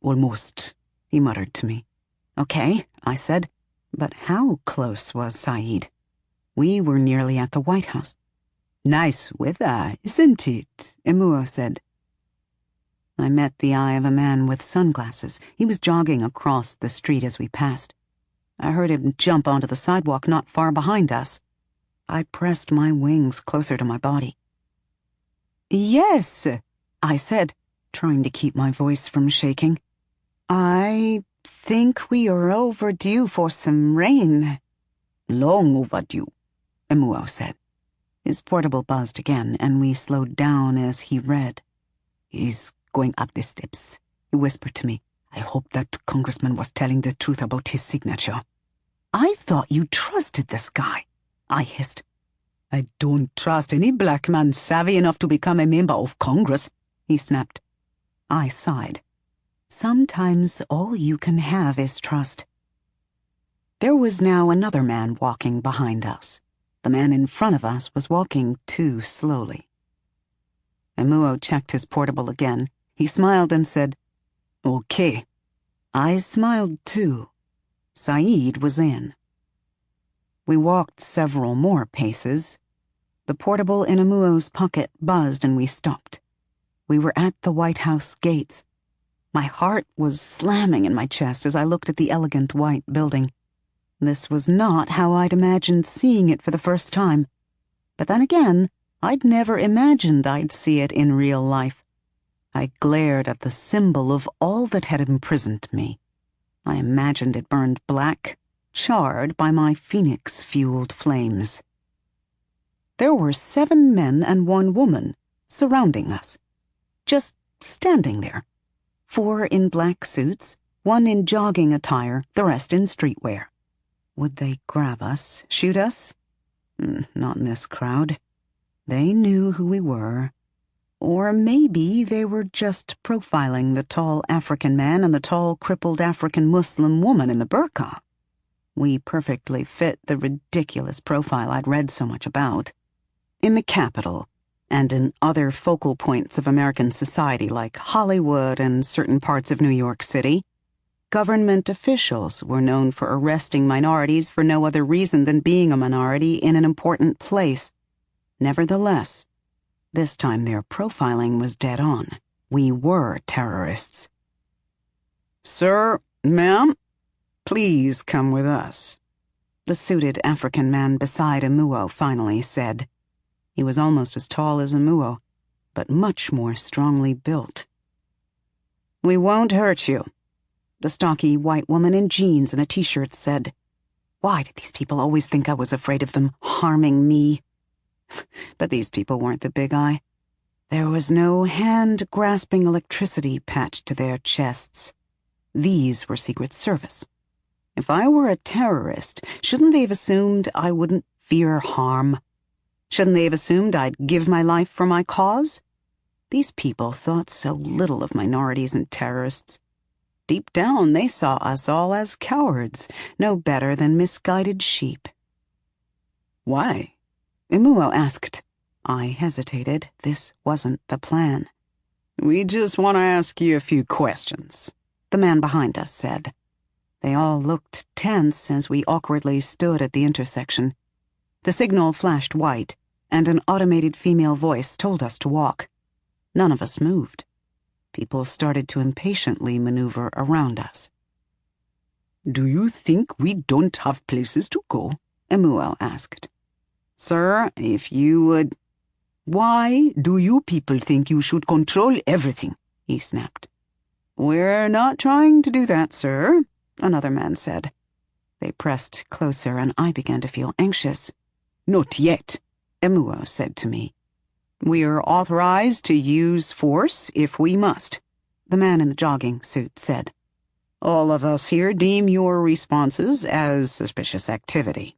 Almost, he muttered to me. Okay, I said, but how close was Saeed? We were nearly at the White House. Nice weather, isn't it? Emuo said. I met the eye of a man with sunglasses. He was jogging across the street as we passed. I heard him jump onto the sidewalk not far behind us. I pressed my wings closer to my body. Yes, I said, trying to keep my voice from shaking. I think we are overdue for some rain. Long overdue, Emuo said. His portable buzzed again, and we slowed down as he read. He's going up the steps, he whispered to me. I hope that congressman was telling the truth about his signature. I thought you trusted this guy, I hissed. I don't trust any black man savvy enough to become a member of Congress, he snapped. I sighed. Sometimes all you can have is trust. There was now another man walking behind us. The man in front of us was walking too slowly. Emuo checked his portable again. He smiled and said, Okay. I smiled too. Saeed was in. We walked several more paces. The portable in Emuo's pocket buzzed and we stopped. We were at the White House gates. My heart was slamming in my chest as I looked at the elegant white building. This was not how I'd imagined seeing it for the first time. But then again, I'd never imagined I'd see it in real life. I glared at the symbol of all that had imprisoned me. I imagined it burned black, charred by my phoenix-fueled flames. There were 7 men and 1 woman surrounding us, just standing there. 4 in black suits, 1 in jogging attire, the rest in streetwear. Would they grab us, shoot us? Not in this crowd. They knew who we were. Or maybe they were just profiling the tall African man and the tall, crippled African Muslim woman in the burqa. We perfectly fit the ridiculous profile I'd read so much about. In the Capitol, and in other focal points of American society like Hollywood and certain parts of New York City, government officials were known for arresting minorities for no other reason than being a minority in an important place. Nevertheless, this time their profiling was dead on. We were terrorists. Sir, ma'am, please come with us, the suited African man beside Emuo finally said. He was almost as tall as Emuo, but much more strongly built. We won't hurt you, the stocky white woman in jeans and a t-shirt said. Why did these people always think I was afraid of them harming me? But these people weren't the big eye. There was no hand-grasping electricity patched to their chests. These were Secret Service. If I were a terrorist, shouldn't they have assumed I wouldn't fear harm? Shouldn't they have assumed I'd give my life for my cause? These people thought so little of minorities and terrorists. Deep down, they saw us all as cowards, no better than misguided sheep. Why? Emuo asked. I hesitated. This wasn't the plan. We just want to ask you a few questions, the man behind us said. They all looked tense as we awkwardly stood at the intersection. The signal flashed white, and an automated female voice told us to walk. None of us moved. People started to impatiently maneuver around us. Do you think we don't have places to go? Emuo asked. Sir, if you would... Why do you people think you should control everything? He snapped. We're not trying to do that, sir, another man said. They pressed closer, and I began to feel anxious. Not yet, Emuo said to me. We are authorized to use force if we must, the man in the jogging suit said. All of us here deem your responses as suspicious activity.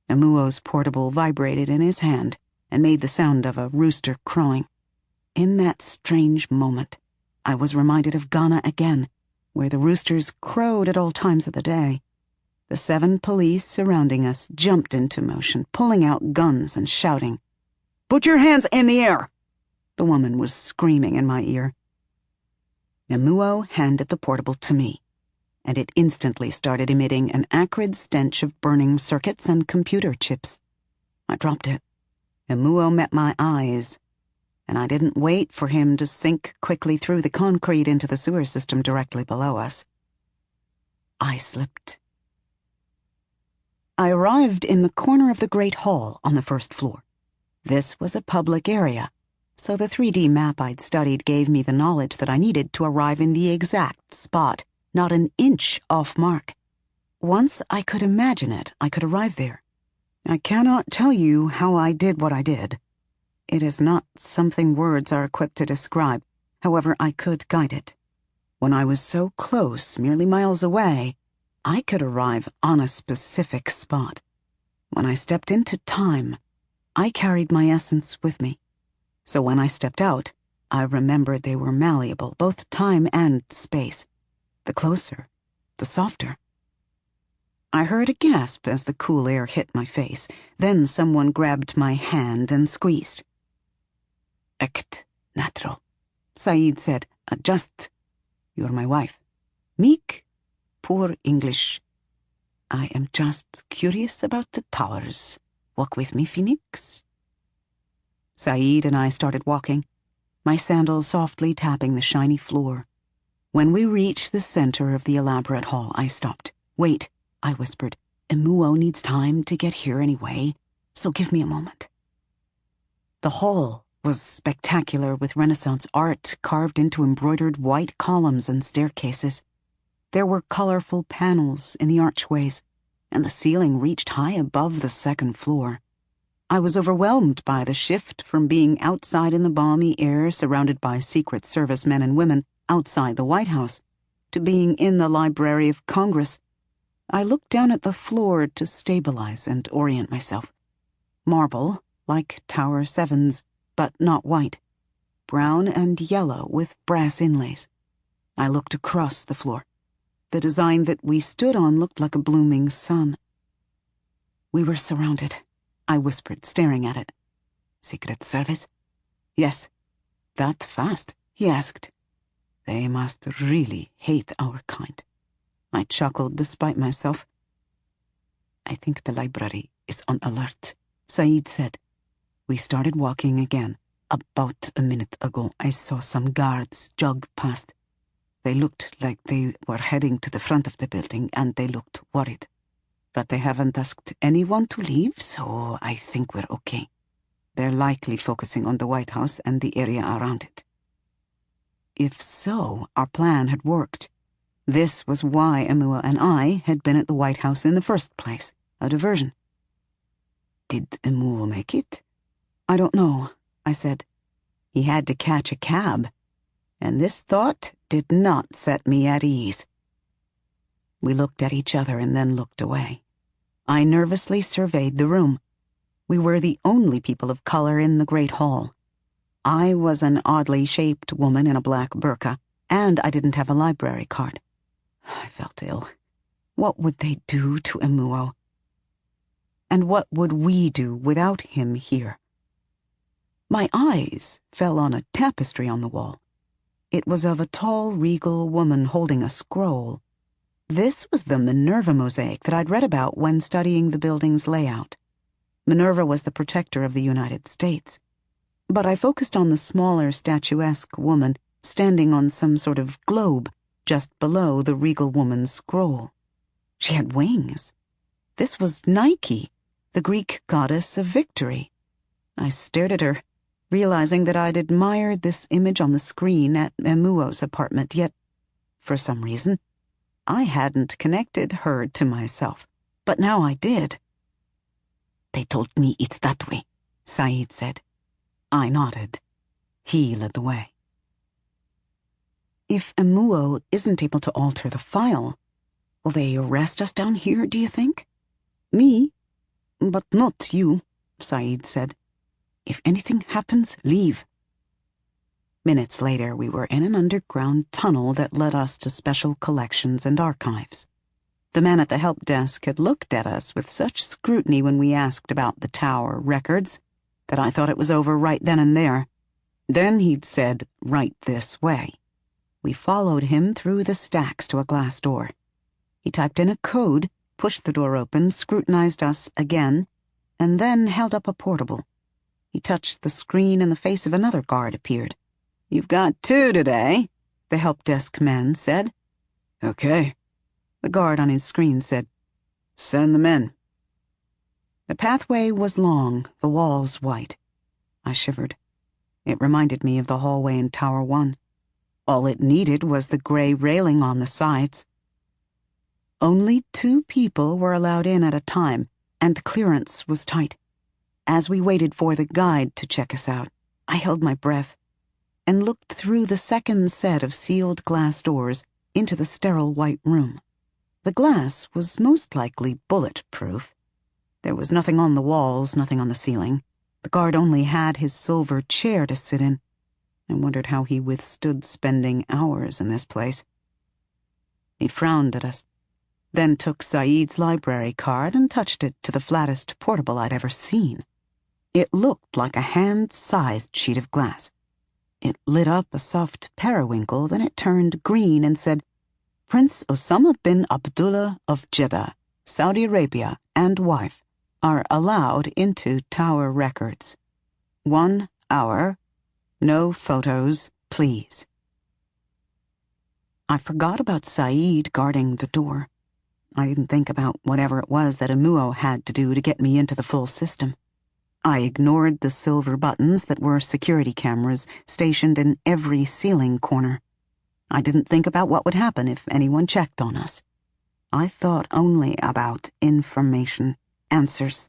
Emuo's portable vibrated in his hand and made the sound of a rooster crowing. In that strange moment, I was reminded of Ghana again, where the roosters crowed at all times of the day. The 7 police surrounding us jumped into motion, pulling out guns and shouting. Put your hands in the air! The woman was screaming in my ear. Emuo handed the portable to me, and it instantly started emitting an acrid stench of burning circuits and computer chips. I dropped it. Emuo met my eyes, and I didn't wait for him to sink quickly through the concrete into the sewer system directly below us. I slipped. I arrived in the corner of the Great Hall on the first floor. This was a public area, so the 3D map I'd studied gave me the knowledge that I needed to arrive in the exact spot, not an inch off mark. Once I could imagine it, I could arrive there. I cannot tell you how I did what I did. It is not something words are equipped to describe. However, I could guide it. When I was so close, merely miles away, I could arrive on a specific spot. When I stepped into time, I carried my essence with me. So when I stepped out, I remembered they were malleable, both time and space. The closer, the softer. I heard a gasp as the cool air hit my face. Then someone grabbed my hand and squeezed. Ect natro, Saeed said. Just. You're my wife. Meek. Poor English. I am just curious about the towers. Walk with me, Phoenix. Saeed and I started walking, my sandals softly tapping the shiny floor. When we reached the center of the elaborate hall, I stopped. Wait, I whispered. Emuo needs time to get here anyway, so give me a moment. The hall was spectacular with Renaissance art carved into embroidered white columns and staircases. There were colorful panels in the archways, and the ceiling reached high above the second floor. I was overwhelmed by the shift from being outside in the balmy air surrounded by Secret Service men and women outside the White House to being in the Library of Congress. I looked down at the floor to stabilize and orient myself. Marble, like Tower 7's, but not white. Brown and yellow with brass inlays. I looked across the floor. The design that we stood on looked like a blooming sun. We were surrounded, I whispered, staring at it. Secret Service? Yes. That fast? He asked. They must really hate our kind. I chuckled despite myself. I think the library is on alert, Saeed said. We started walking again. About a minute ago, I saw some guards jog past. They looked like they were heading to the front of the building, and they looked worried. But they haven't asked anyone to leave, so I think we're okay. They're likely focusing on the White House and the area around it. If so, our plan had worked. This was why Emuo and I had been at the White House in the first place, a diversion. Did Emuo make it? I don't know, I said. He had to catch a cab, and this thought did not set me at ease. We looked at each other and then looked away. I nervously surveyed the room. We were the only people of color in the Great Hall. I was an oddly shaped woman in a black burqa, and I didn't have a library card. I felt ill. What would they do to Emuo? And what would we do without him here? My eyes fell on a tapestry on the wall. It was of a tall, regal woman holding a scroll. This was the Minerva mosaic that I'd read about when studying the building's layout. Minerva was the protector of the United States. But I focused on the smaller, statuesque woman standing on some sort of globe just below the regal woman's scroll. She had wings. This was Nike, the Greek goddess of victory. I stared at her, realizing that I'd admired this image on the screen at Emuo's apartment, yet, for some reason, I hadn't connected her to myself. But now I did. "They told me it's that way," Saeed said. I nodded. He led the way. "If Emuo isn't able to alter the file, will they arrest us down here, do you think?" "Me? But not you," Saeed said. "If anything happens, leave." Minutes later, we were in an underground tunnel that led us to special collections and archives. The man at the help desk had looked at us with such scrutiny when we asked about the tower records that I thought it was over right then and there. Then he'd said, "Right this way." We followed him through the stacks to a glass door. He typed in a code, pushed the door open, scrutinized us again, and then held up a portable. He touched the screen and the face of another guard appeared. "You've got 2 today," the help desk man said. "Okay." The guard on his screen said, "Send them in." The pathway was long, the walls white. I shivered. It reminded me of the hallway in Tower 1. All it needed was the gray railing on the sides. Only 2 people were allowed in at a time, and clearance was tight. As we waited for the guide to check us out, I held my breath and looked through the second set of sealed glass doors into the sterile white room. The glass was most likely bulletproof. There was nothing on the walls, nothing on the ceiling. The guard only had his silver chair to sit in. I wondered how he withstood spending hours in this place. He frowned at us, then took Saeed's library card and touched it to the flattest portable I'd ever seen. It looked like a hand-sized sheet of glass. It lit up a soft periwinkle, then it turned green and said, "Prince Osama bin Abdullah of Jeddah, Saudi Arabia, and wife are allowed into Tower records. 1 hour. No photos, please." I forgot about Saeed guarding the door. I didn't think about whatever it was that Emuo had to do to get me into the full system. I ignored the silver buttons that were security cameras stationed in every ceiling corner. I didn't think about what would happen if anyone checked on us. I thought only about information, answers.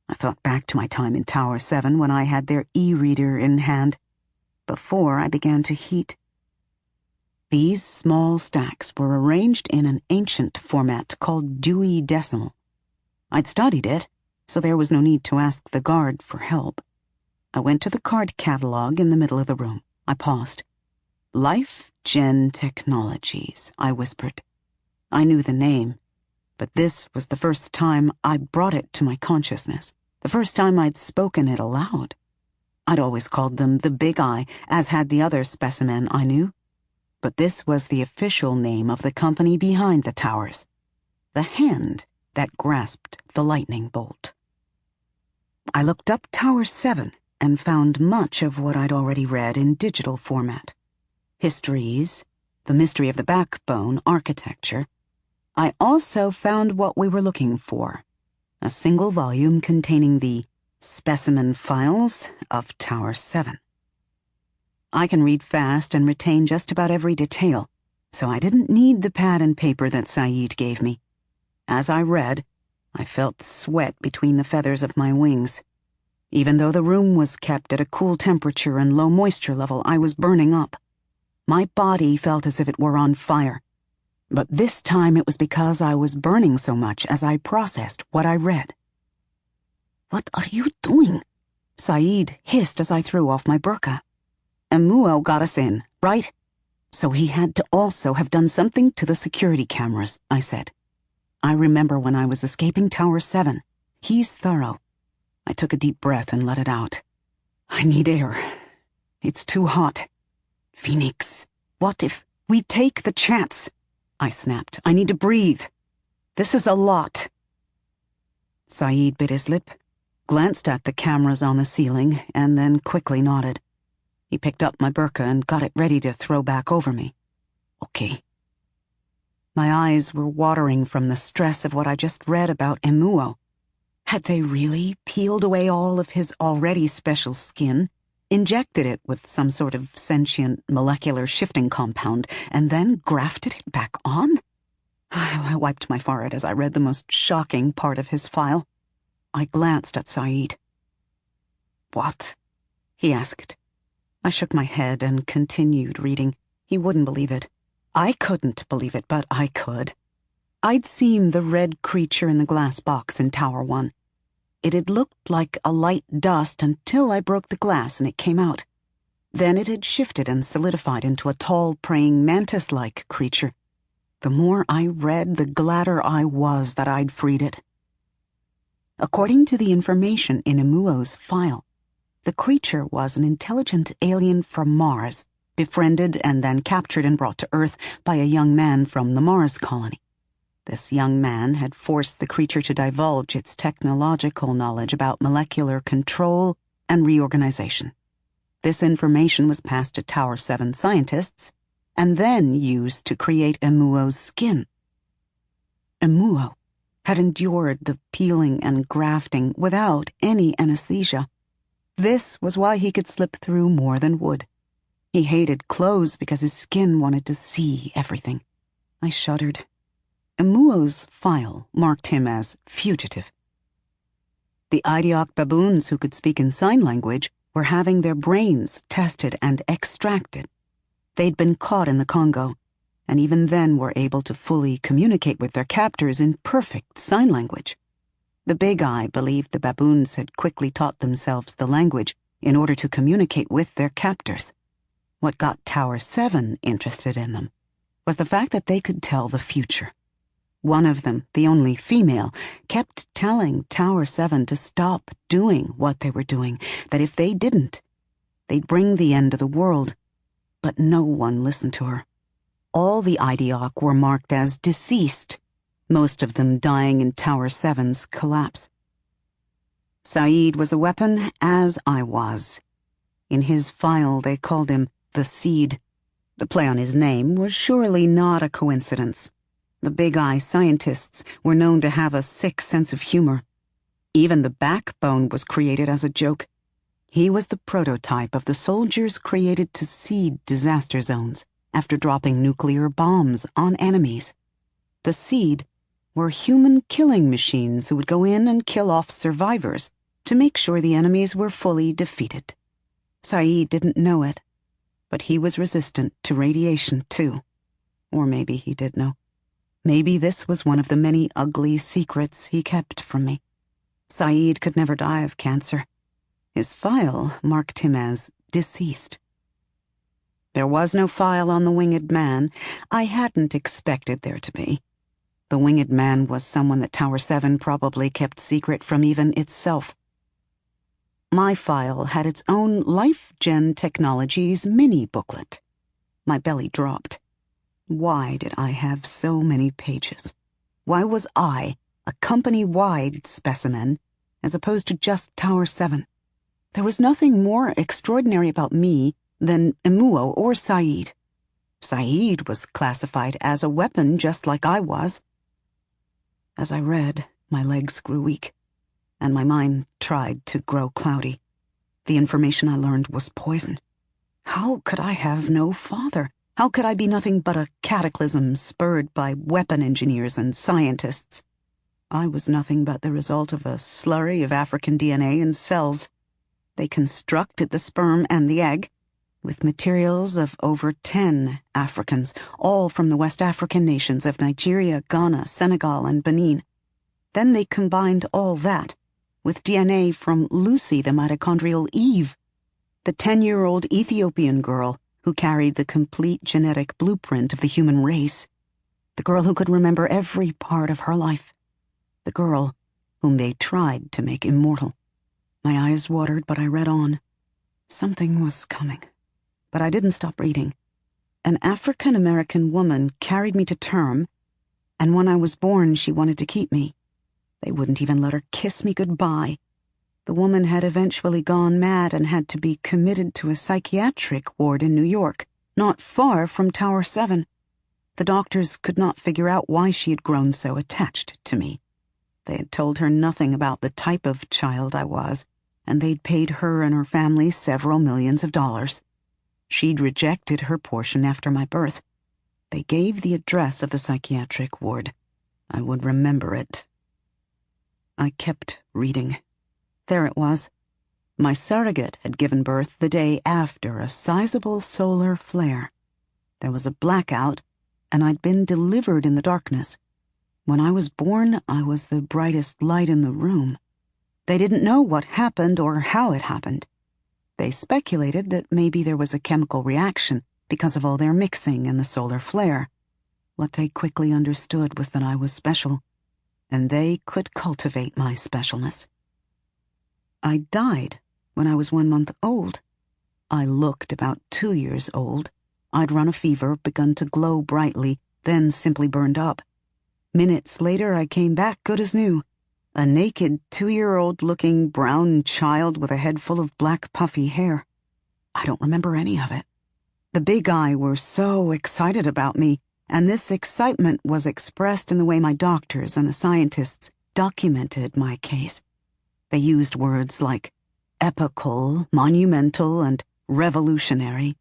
I thought back to my time in Tower 7 when I had their e-reader in hand, before I began to heat. These small stacks were arranged in an ancient format called Dewey Decimal. I'd studied it, so there was no need to ask the guard for help. I went to the card catalog in the middle of the room. I paused. Life Gen Technologies, I whispered. I knew the name, but this was the first time I brought it to my consciousness, the first time I'd spoken it aloud. I'd always called them the Big Eye, as had the other specimen I knew. But this was the official name of the company behind the towers. The hand that grasped the lightning bolt. I looked up Tower 7 and found much of what I'd already read in digital format. Histories, the mystery of the backbone, architecture. I also found what we were looking for, a single volume containing the specimen files of Tower 7. I can read fast and retain just about every detail, so I didn't need the pad and paper that Saeed gave me. As I read, I felt sweat between the feathers of my wings. Even though the room was kept at a cool temperature and low moisture level, I was burning up. My body felt as if it were on fire. But this time it was because I was burning so much as I processed what I read. "What are you doing?" Saeed hissed as I threw off my burqa. "Emuo got us in, right? So he had to also have done something to the security cameras," I said. "I remember when I was escaping Tower 7. He's thorough." I took a deep breath and let it out. "I need air. It's too hot." "Phoenix, what if we take the chance?" I snapped. "I need to breathe. This is a lot." Saeed bit his lip, glanced at the cameras on the ceiling, and then quickly nodded. He picked up my burqa and got it ready to throw back over me. "Okay." My eyes were watering from the stress of what I just read about Emuo. Had they really peeled away all of his already special skin, injected it with some sort of sentient molecular shifting compound, and then grafted it back on? I wiped my forehead as I read the most shocking part of his file. I glanced at Saeed. "What?" he asked. I shook my head and continued reading. He wouldn't believe it. I couldn't believe it, but I could. I'd seen the red creature in the glass box in Tower 1. It had looked like a light dust until I broke the glass and it came out. Then it had shifted and solidified into a tall, praying mantis-like creature. The more I read, the gladder I was that I'd freed it. According to the information in Emuo's file, the creature was an intelligent alien from Mars, befriended and then captured and brought to Earth by a young man from the Mars colony. This young man had forced the creature to divulge its technological knowledge about molecular control and reorganization. This information was passed to Tower 7 scientists and then used to create Emuo's skin. Emuo had endured the peeling and grafting without any anesthesia. This was why he could slip through more than wood. He hated clothes because his skin wanted to see everything. I shuddered. Emuo's file marked him as fugitive. The Idiok baboons who could speak in sign language were having their brains tested and extracted. They'd been caught in the Congo, and even then were able to fully communicate with their captors in perfect sign language. The Big Eye believed the baboons had quickly taught themselves the language in order to communicate with their captors. What got Tower 7 interested in them was the fact that they could tell the future. One of them, the only female, kept telling Tower 7 to stop doing what they were doing, that if they didn't, they'd bring the end of the world. But no one listened to her. All the Idiok were marked as deceased, most of them dying in Tower 7's collapse. Saeed was a weapon, as I was. In his file they called him the Seed. The play on his name was surely not a coincidence. The Big Eye scientists were known to have a sick sense of humor. Even the backbone was created as a joke. He was the prototype of the soldiers created to seed disaster zones after dropping nuclear bombs on enemies. The Seed were human killing machines who would go in and kill off survivors to make sure the enemies were fully defeated. Saeed didn't know it, but he was resistant to radiation too. Or maybe he did know. Maybe this was one of the many ugly secrets he kept from me. Saeed could never die of cancer. His file marked him as deceased. There was no file on the Winged Man. I hadn't expected there to be. The Winged Man was someone that Tower 7 probably kept secret from even itself. My file had its own Life Gen Technologies mini-booklet. My belly dropped. Why did I have so many pages? Why was I a company-wide specimen as opposed to just Tower 7? There was nothing more extraordinary about me than Emuo or Saeed. Saeed was classified as a weapon just like I was. As I read, my legs grew weak, and my mind tried to grow cloudy. The information I learned was poison. How could I have no father? How could I be nothing but a cataclysm spurred by weapon engineers and scientists? I was nothing but the result of a slurry of African DNA and cells. They constructed the sperm and the egg with materials of over 10 Africans, all from the West African nations of Nigeria, Ghana, Senegal, and Benin. Then they combined all that with DNA from Lucy, the mitochondrial Eve, the 10-year-old Ethiopian girl who carried the complete genetic blueprint of the human race, the girl who could remember every part of her life, the girl whom they tried to make immortal. My eyes watered, but I read on. Something was coming. But I didn't stop reading. An African-American woman carried me to term, and when I was born she wanted to keep me. They wouldn't even let her kiss me goodbye. The woman had eventually gone mad and had to be committed to a psychiatric ward in New York, not far from Tower 7. The doctors could not figure out why she had grown so attached to me. They had told her nothing about the type of child I was, and they'd paid her and her family several millions of dollars. She'd rejected her portion after my birth. They gave the address of the psychiatric ward. I would remember it. I kept reading. There it was. My surrogate had given birth the day after a sizable solar flare. There was a blackout, and I'd been delivered in the darkness. When I was born, I was the brightest light in the room. They didn't know what happened or how it happened. They speculated that maybe there was a chemical reaction because of all their mixing and the solar flare. What they quickly understood was that I was special, and they could cultivate my specialness. I died when I was 1 month old. I looked about 2 years old. I'd run a fever, begun to glow brightly, then simply burned up. Minutes later, I came back good as new. A naked 2-year-old-looking brown child with a head full of black puffy hair. I don't remember any of it. The Big Eye were so excited about me, and this excitement was expressed in the way my doctors and the scientists documented my case. They used words like epochal, monumental, and revolutionary.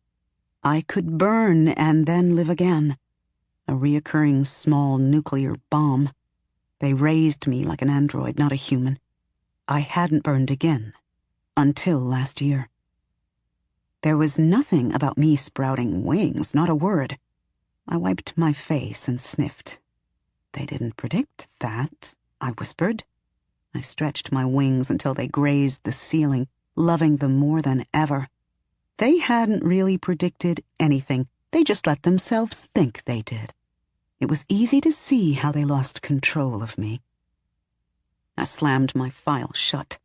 I could burn and then live again. A reoccurring small nuclear bomb. They raised me like an android, not a human. I hadn't burned again. Until last year. There was nothing about me sprouting wings, not a word. I wiped my face and sniffed. They didn't predict that, I whispered. I stretched my wings until they grazed the ceiling, loving them more than ever. They hadn't really predicted anything. They just let themselves think they did. It was easy to see how they lost control of me. I slammed my file shut.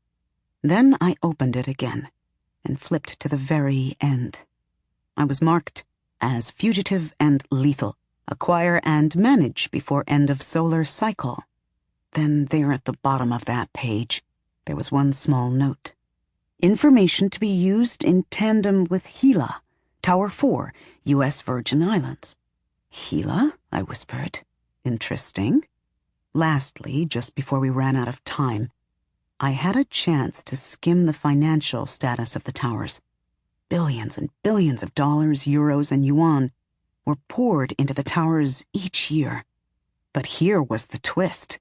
Then I opened it again and flipped to the very end. I was marked as fugitive and lethal, acquire and manage before end of solar cycle. Then there at the bottom of that page, there was one small note. Information to be used in tandem with Gila, Tower 4, U.S. Virgin Islands. Gila? I whispered. Interesting. Lastly, just before we ran out of time, I had a chance to skim the financial status of the towers. Billions and billions of dollars, euros, and yuan were poured into the towers each year. But here was the twist.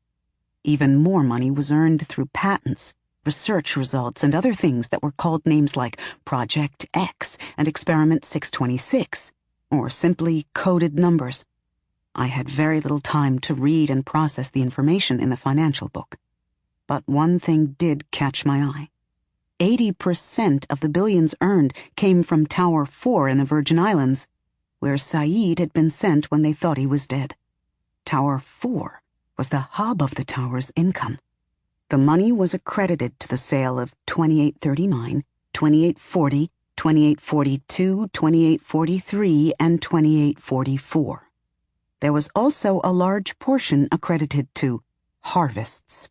Even more money was earned through patents, research results, and other things that were called names like Project X and Experiment 626, or simply coded numbers. I had very little time to read and process the information in the financial book. But one thing did catch my eye. 80% of the billions earned came from Tower 4 in the Virgin Islands, where Saeed had been sent when they thought he was dead. Tower 4 was the hub of the tower's income. The money was accredited to the sale of 2839, 2840, 2842, 2843, and 2844. There was also a large portion accredited to harvests.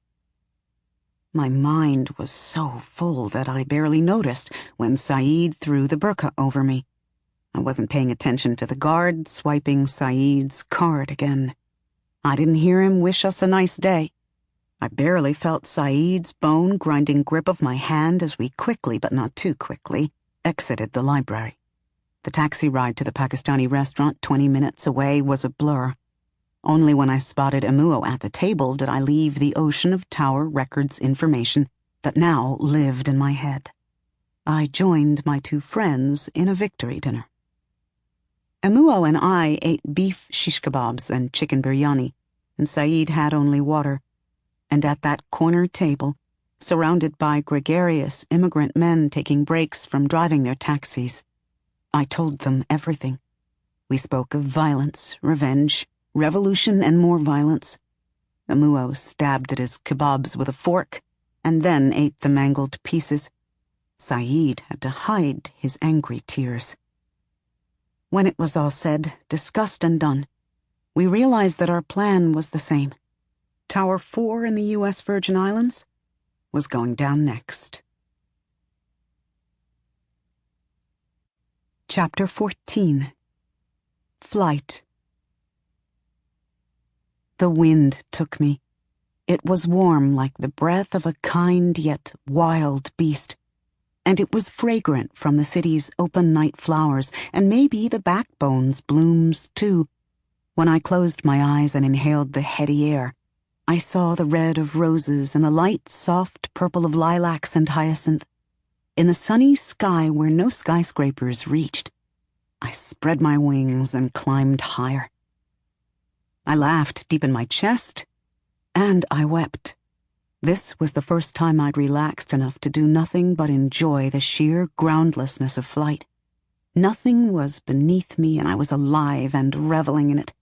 My mind was so full that I barely noticed when Saeed threw the burqa over me. I wasn't paying attention to the guard swiping Saeed's card again. I didn't hear him wish us a nice day. I barely felt Saeed's bone-grinding grip of my hand as we quickly, but not too quickly, exited the library. The taxi ride to the Pakistani restaurant 20 minutes away was a blur. Only when I spotted Amuo at the table did I leave the ocean of Tower Records information that now lived in my head. I joined my two friends in a victory dinner. Amuo and I ate beef shish kebabs and chicken biryani, and Saeed had only water. And at that corner table, surrounded by gregarious immigrant men taking breaks from driving their taxis, I told them everything. We spoke of violence, revenge, revolution, and more violence. Amuo stabbed at his kebabs with a fork, and then ate the mangled pieces. Saeed had to hide his angry tears. When it was all said, discussed, and done, we realized that our plan was the same. Tower 4 in the U.S. Virgin Islands was going down next. Chapter 14. Flight. The wind took me. It was warm like the breath of a kind yet wild beast, and it was fragrant from the city's open night flowers and maybe the backbone's blooms too. When I closed my eyes and inhaled the heady air, I saw the red of roses and the light, soft purple of lilacs and hyacinth. In the sunny sky where no skyscrapers reached, I spread my wings and climbed higher. I laughed deep in my chest, and I wept. This was the first time I'd relaxed enough to do nothing but enjoy the sheer groundlessness of flight. Nothing was beneath me, and I was alive and reveling in it.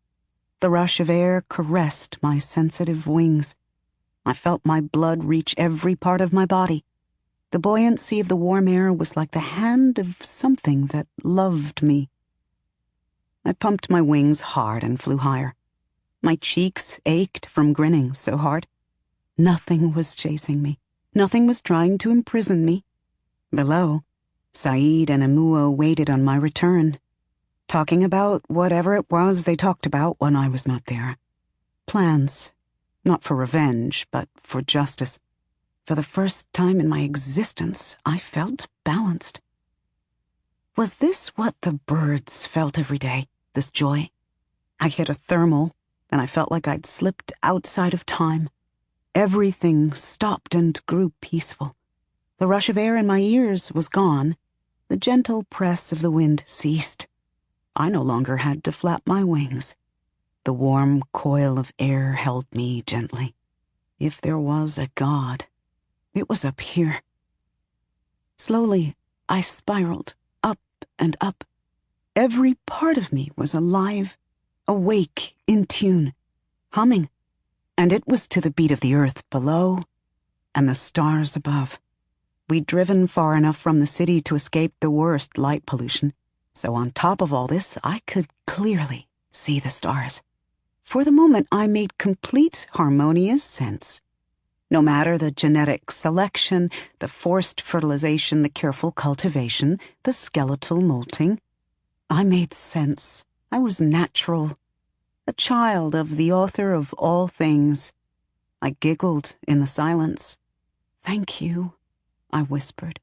The rush of air caressed my sensitive wings. I felt my blood reach every part of my body. The buoyancy of the warm air was like the hand of something that loved me. I pumped my wings hard and flew higher. My cheeks ached from grinning so hard. Nothing was chasing me. Nothing was trying to imprison me. Below, Saeed and Amuo waited on my return, talking about whatever it was they talked about when I was not there. Plans, not for revenge, but for justice. For the first time in my existence, I felt balanced. Was this what the birds felt every day, this joy? I hit a thermal, and I felt like I'd slipped outside of time. Everything stopped and grew peaceful. The rush of air in my ears was gone. The gentle press of the wind ceased. I no longer had to flap my wings. The warm coil of air held me gently. If there was a God, it was up here. Slowly, I spiraled up and up. Every part of me was alive, awake, in tune, humming, and it was to the beat of the earth below and the stars above. We'd driven far enough from the city to escape the worst light pollution, so on top of all this, I could clearly see the stars. For the moment, I made complete harmonious sense. No matter the genetic selection, the forced fertilization, the careful cultivation, the skeletal molting, I made sense. I was natural, a child of the author of all things. I giggled in the silence. "Thank you," I whispered.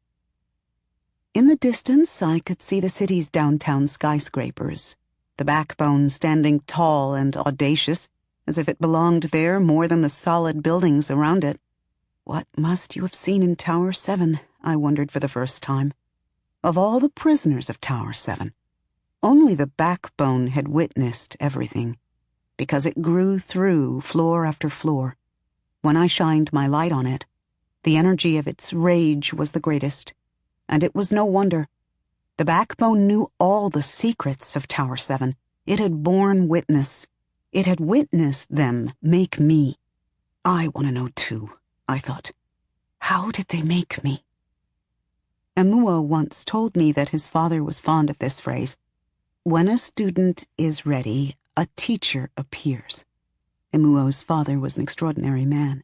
In the distance, I could see the city's downtown skyscrapers, the backbone standing tall and audacious, as if it belonged there more than the solid buildings around it. What must you have seen in Tower 7, I wondered for the first time. Of all the prisoners of Tower 7, only the backbone had witnessed everything, because it grew through floor after floor. When I shined my light on it, the energy of its rage was the greatest, and it was no wonder. The backbone knew all the secrets of Tower 7. It had borne witness. It had witnessed them make me. I want to know too, I thought. How did they make me? Amuo once told me that his father was fond of this phrase. When a student is ready, a teacher appears. Amuo's father was an extraordinary man.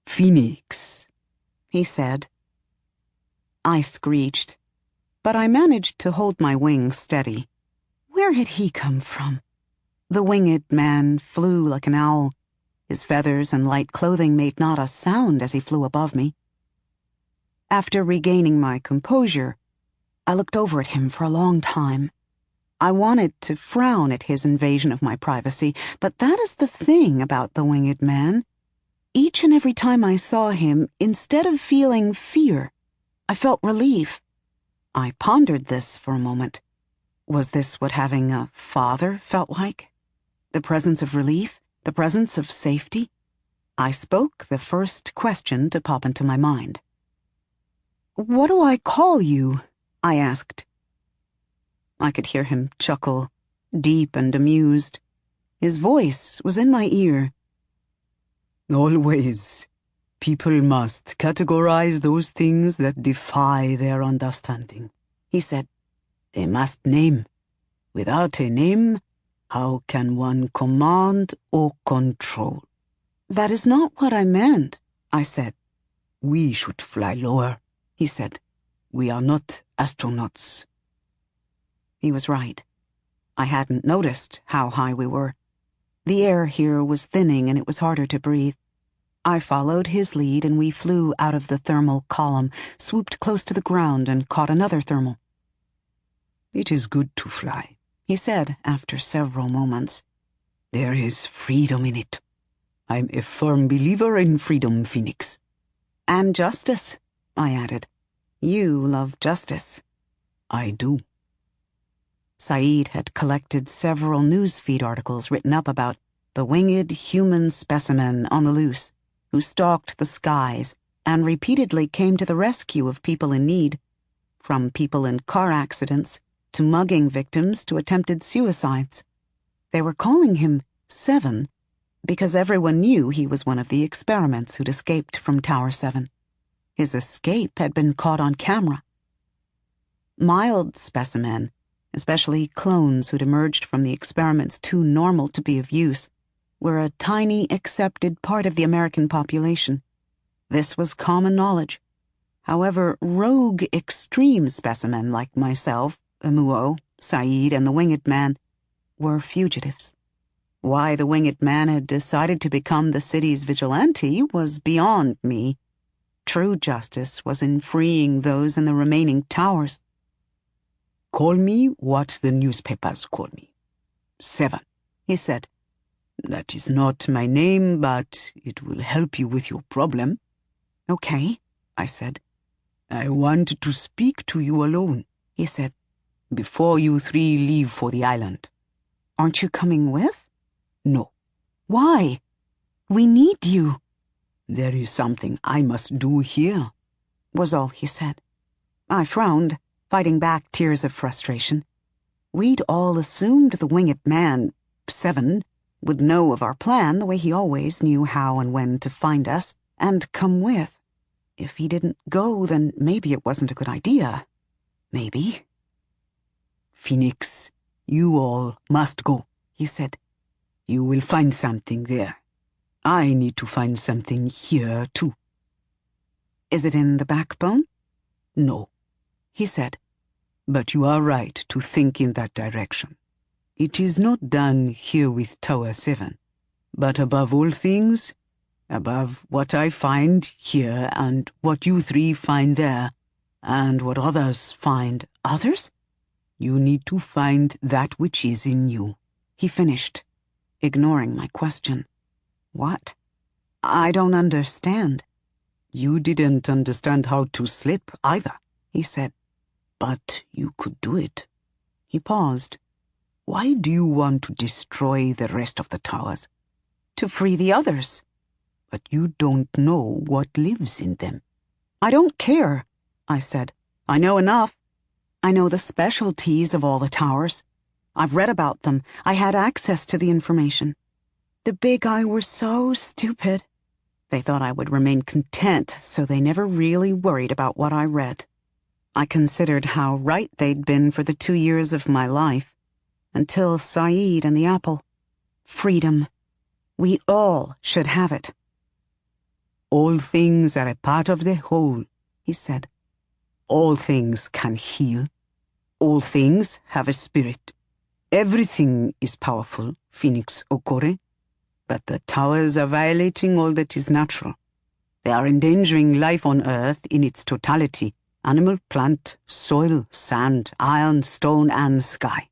"Phoenix," he said. I screeched, but I managed to hold my wings steady. Where had he come from? The winged man flew like an owl. His feathers and light clothing made not a sound as he flew above me. After regaining my composure, I looked over at him for a long time. I wanted to frown at his invasion of my privacy, but that is the thing about the winged man. Each and every time I saw him, instead of feeling fear, I felt relief. I pondered this for a moment. Was this what having a father felt like? The presence of relief? The presence of safety? I spoke the first question to pop into my mind. "What do I call you?" I asked. I could hear him chuckle, deep and amused. His voice was in my ear. "Always, people must categorize those things that defy their understanding," he said. "They must name. Without a name, how can one command or control?" "That is not what I meant," I said. "We should fly lower," he said. "We are not astronauts." He was right. I hadn't noticed how high we were. The air here was thinning and it was harder to breathe. I followed his lead and we flew out of the thermal column, swooped close to the ground and caught another thermal. "It is good to fly," he said after several moments. "There is freedom in it. I'm a firm believer in freedom, Phoenix." "And justice," I added. "You love justice." "I do." Saeed had collected several newsfeed articles written up about the winged human specimen on the loose, who stalked the skies and repeatedly came to the rescue of people in need, from people in car accidents to mugging victims to attempted suicides. They were calling him 7 because everyone knew he was one of the experiments who'd escaped from Tower 7. His escape had been caught on camera. Mild specimen, especially clones who'd emerged from the experiments too normal to be of use, were a tiny accepted part of the American population. This was common knowledge. However, rogue extreme specimen like myself, Amuo, Saeed, and the Winged Man were fugitives. Why the Winged Man had decided to become the city's vigilante was beyond me. True justice was in freeing those in the remaining towers. "Call me what the newspapers call me. 7, he said. "That is not my name, but it will help you with your problem." "Okay," I said. "I want to speak to you alone," he said, "before you 3 leave for the island." "Aren't you coming with?" "No." "Why? We need you." "There is something I must do here," was all he said. I frowned, fighting back tears of frustration. We'd all assumed the Winged Man, 7, would know of our plan the way he always knew how and when to find us and come with. If he didn't go, then maybe it wasn't a good idea. Maybe. "Phoenix, you all must go," he said. "You will find something there. I need to find something here, too." "Is it in the backbone?" "No," he said. "But you are right to think in that direction. It is not done here with Tower 7, but above all things, above what I find here and what you 3 find there, and what others find." "Others?" "You need to find that which is in you," he finished, ignoring my question. "What? I don't understand." "You didn't understand how to slip either," he said. "But you could do it." He paused. "Why do you want to destroy the rest of the towers?" "To free the others." "But you don't know what lives in them." "I don't care," I said. "I know enough. I know the specialties of all the towers. I've read about them. I had access to the information. The Big Eye were so stupid. They thought I would remain content, so they never really worried about what I read. I considered how right they'd been for the 2 years of my life. Until Saeed and the apple. Freedom. We all should have it." "All things are a part of the whole," he said. "All things can heal. All things have a spirit. Everything is powerful, Phoenix Okore. But the towers are violating all that is natural. They are endangering life on Earth in its totality: animal, plant, soil, sand, iron, stone, and sky.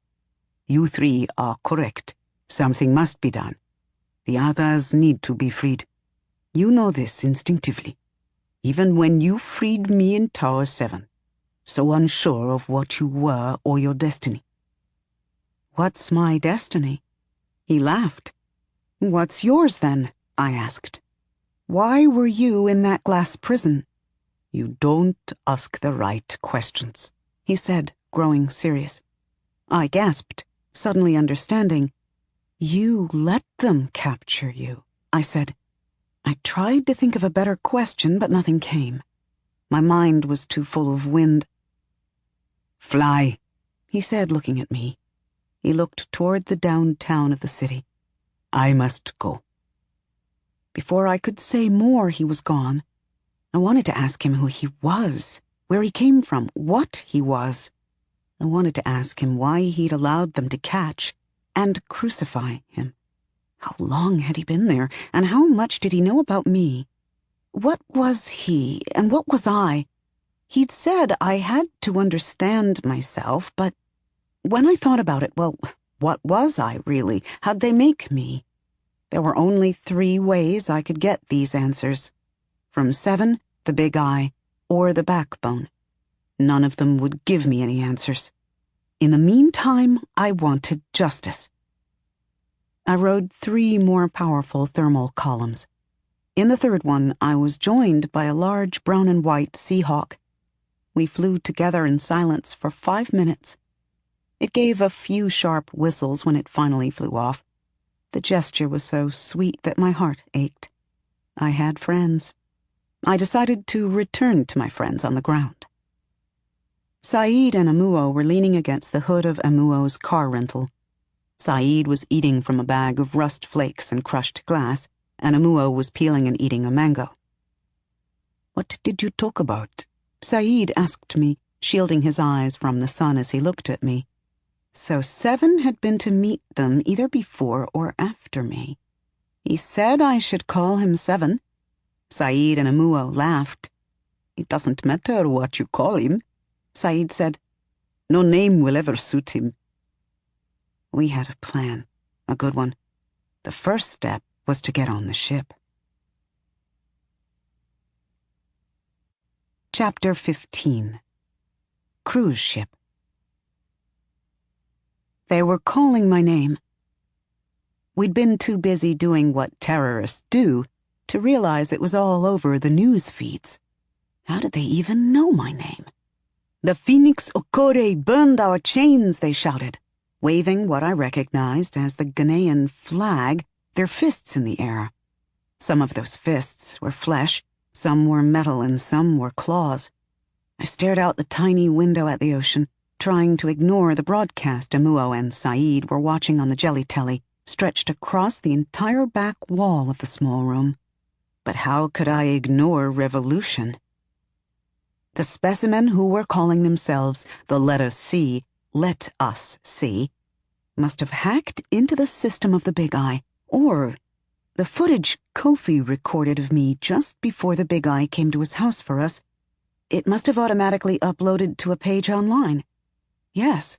You 3 are correct. Something must be done. The others need to be freed. You know this instinctively. Even when you freed me in Tower 7, so unsure of what you were or your destiny." "What's my destiny?" He laughed. "What's yours, then?" I asked. "Why were you in that glass prison?" "You don't ask the right questions," he said, growing serious. I gasped, suddenly understanding. "You let them capture you," I said. I tried to think of a better question, but nothing came. My mind was too full of wind. "Fly," he said, looking at me. He looked toward the downtown of the city. "I must go." Before I could say more, he was gone. I wanted to ask him who he was, where he came from, what he was. I wanted to ask him why he'd allowed them to catch and crucify him. How long had he been there, and how much did he know about me? What was he, and what was I? He'd said I had to understand myself, but when I thought about it, well, what was I, really? How'd they make me? There were only 3 ways I could get these answers. From 7, the big eye, or the backbone. None of them would give me any answers. In the meantime, I wanted justice. I rode 3 more powerful thermal columns. In the 3rd one, I was joined by a large brown and white Seahawk. We flew together in silence for 5 minutes. It gave a few sharp whistles when it finally flew off. The gesture was so sweet that my heart ached. I had friends. I decided to return to my friends on the ground. Saeed and Amuo were leaning against the hood of Amuo's car rental. Saeed was eating from a bag of rust flakes and crushed glass, and Amuo was peeling and eating a mango. "What did you talk about?" Saeed asked me, shielding his eyes from the sun as he looked at me. So 7 had been to meet them either before or after me. He said I should call him 7. Saeed and Amuo laughed. "It doesn't matter what you call him," Saeed said. "No name will ever suit him." We had a plan, a good one. The first step was to get on the ship. Chapter 15. Cruise Ship. They were calling my name. We'd been too busy doing what terrorists do to realize it was all over the news feeds. How did they even know my name? "The Phoenix Okore burned our chains," they shouted, waving what I recognized as the Ghanaian flag, their fists in the air. Some of those fists were flesh, some were metal, and some were claws. I stared out the tiny window at the ocean, trying to ignore the broadcast Amuo and Saeed were watching on the jelly telly, stretched across the entire back wall of the small room. But how could I ignore revolution? The specimen who were calling themselves the Let Us See, must have hacked into the system of the Big Eye, or the footage Kofi recorded of me just before the Big Eye came to his house for us. It must have automatically uploaded to a page online. Yes.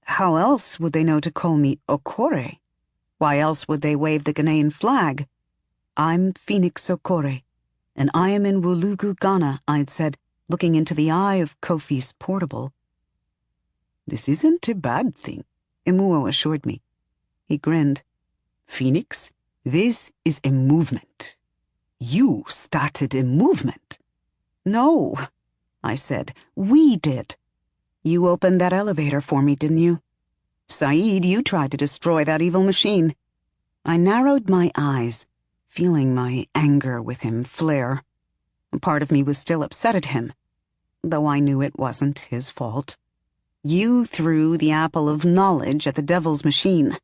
How else would they know to call me Okore? Why else would they wave the Ghanaian flag? "I'm Phoenix Okore, and I am in Wulugu, Ghana," I'd said, looking into the eye of Kofi's portable. "This isn't a bad thing," Amuo assured me. He grinned. "Phoenix, this is a movement. You started a movement." "No," I said. "We did. You opened that elevator for me, didn't you? Saeed, you tried to destroy that evil machine." I narrowed my eyes, feeling my anger with him flare. A part of me was still upset at him, though I knew it wasn't his fault. "You threw the apple of knowledge at the devil's machine."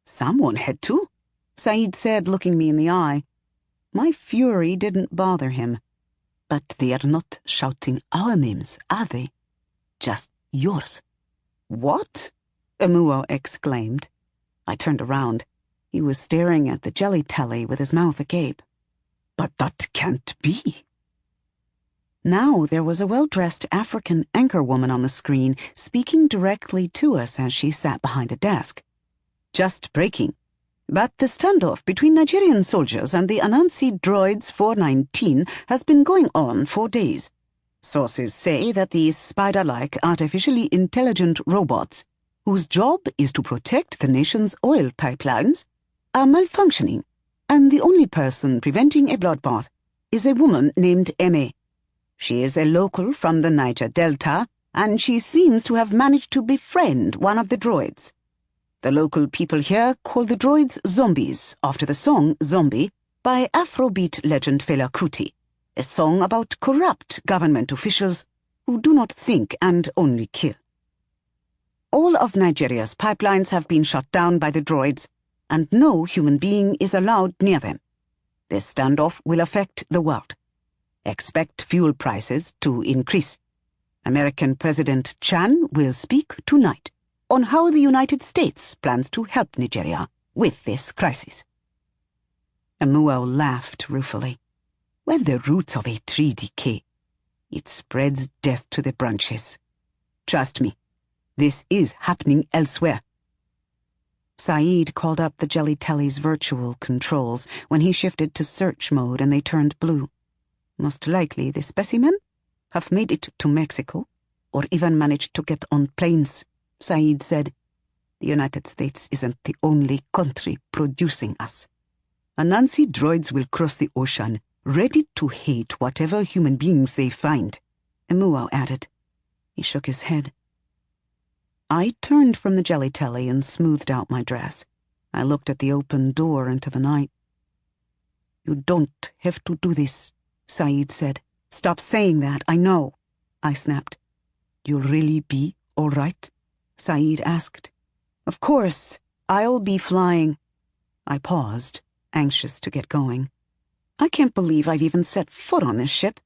"Someone had to," Saeed said, looking me in the eye. My fury didn't bother him. "But they are not shouting our names, are they? Just yours." "What?" Amuo exclaimed. I turned around. He was staring at the jelly telly with his mouth agape. "But that can't be." Now there was a well-dressed African anchorwoman on the screen, speaking directly to us as she sat behind a desk. "Just breaking. But the standoff between Nigerian soldiers and the Anansi droids 419 has been going on for days. Sources say that these spider-like, artificially intelligent robots, whose job is to protect the nation's oil pipelines, are malfunctioning, and the only person preventing a bloodbath is a woman named Eme. She is a local from the Niger Delta, and she seems to have managed to befriend one of the droids. The local people here call the droids zombies, after the song Zombie by Afrobeat legend Fela Kuti, a song about corrupt government officials who do not think and only kill. All of Nigeria's pipelines have been shut down by the droids, and no human being is allowed near them. This standoff will affect the world. Expect fuel prices to increase. American President Chan will speak tonight on how the United States plans to help Nigeria with this crisis. Emuo laughed ruefully. When the roots of a tree decay, it spreads death to the branches. Trust me, this is happening elsewhere. Saeed called up the Jelly Telly's virtual controls when he shifted to search mode and they turned blue. Most likely the specimen have made it to Mexico, or even managed to get on planes, Saeed said. The United States isn't the only country producing us. Anansi droids will cross the ocean, ready to hate whatever human beings they find, Emuo added. He shook his head. I turned from the Jelly Telly and smoothed out my dress. I looked at the open door into the night. You don't have to do this, Saeed said. Stop saying that, I know, I snapped. You'll really be all right? Saeed asked. Of course, I'll be flying. I paused, anxious to get going. I can't believe I've even set foot on this ship.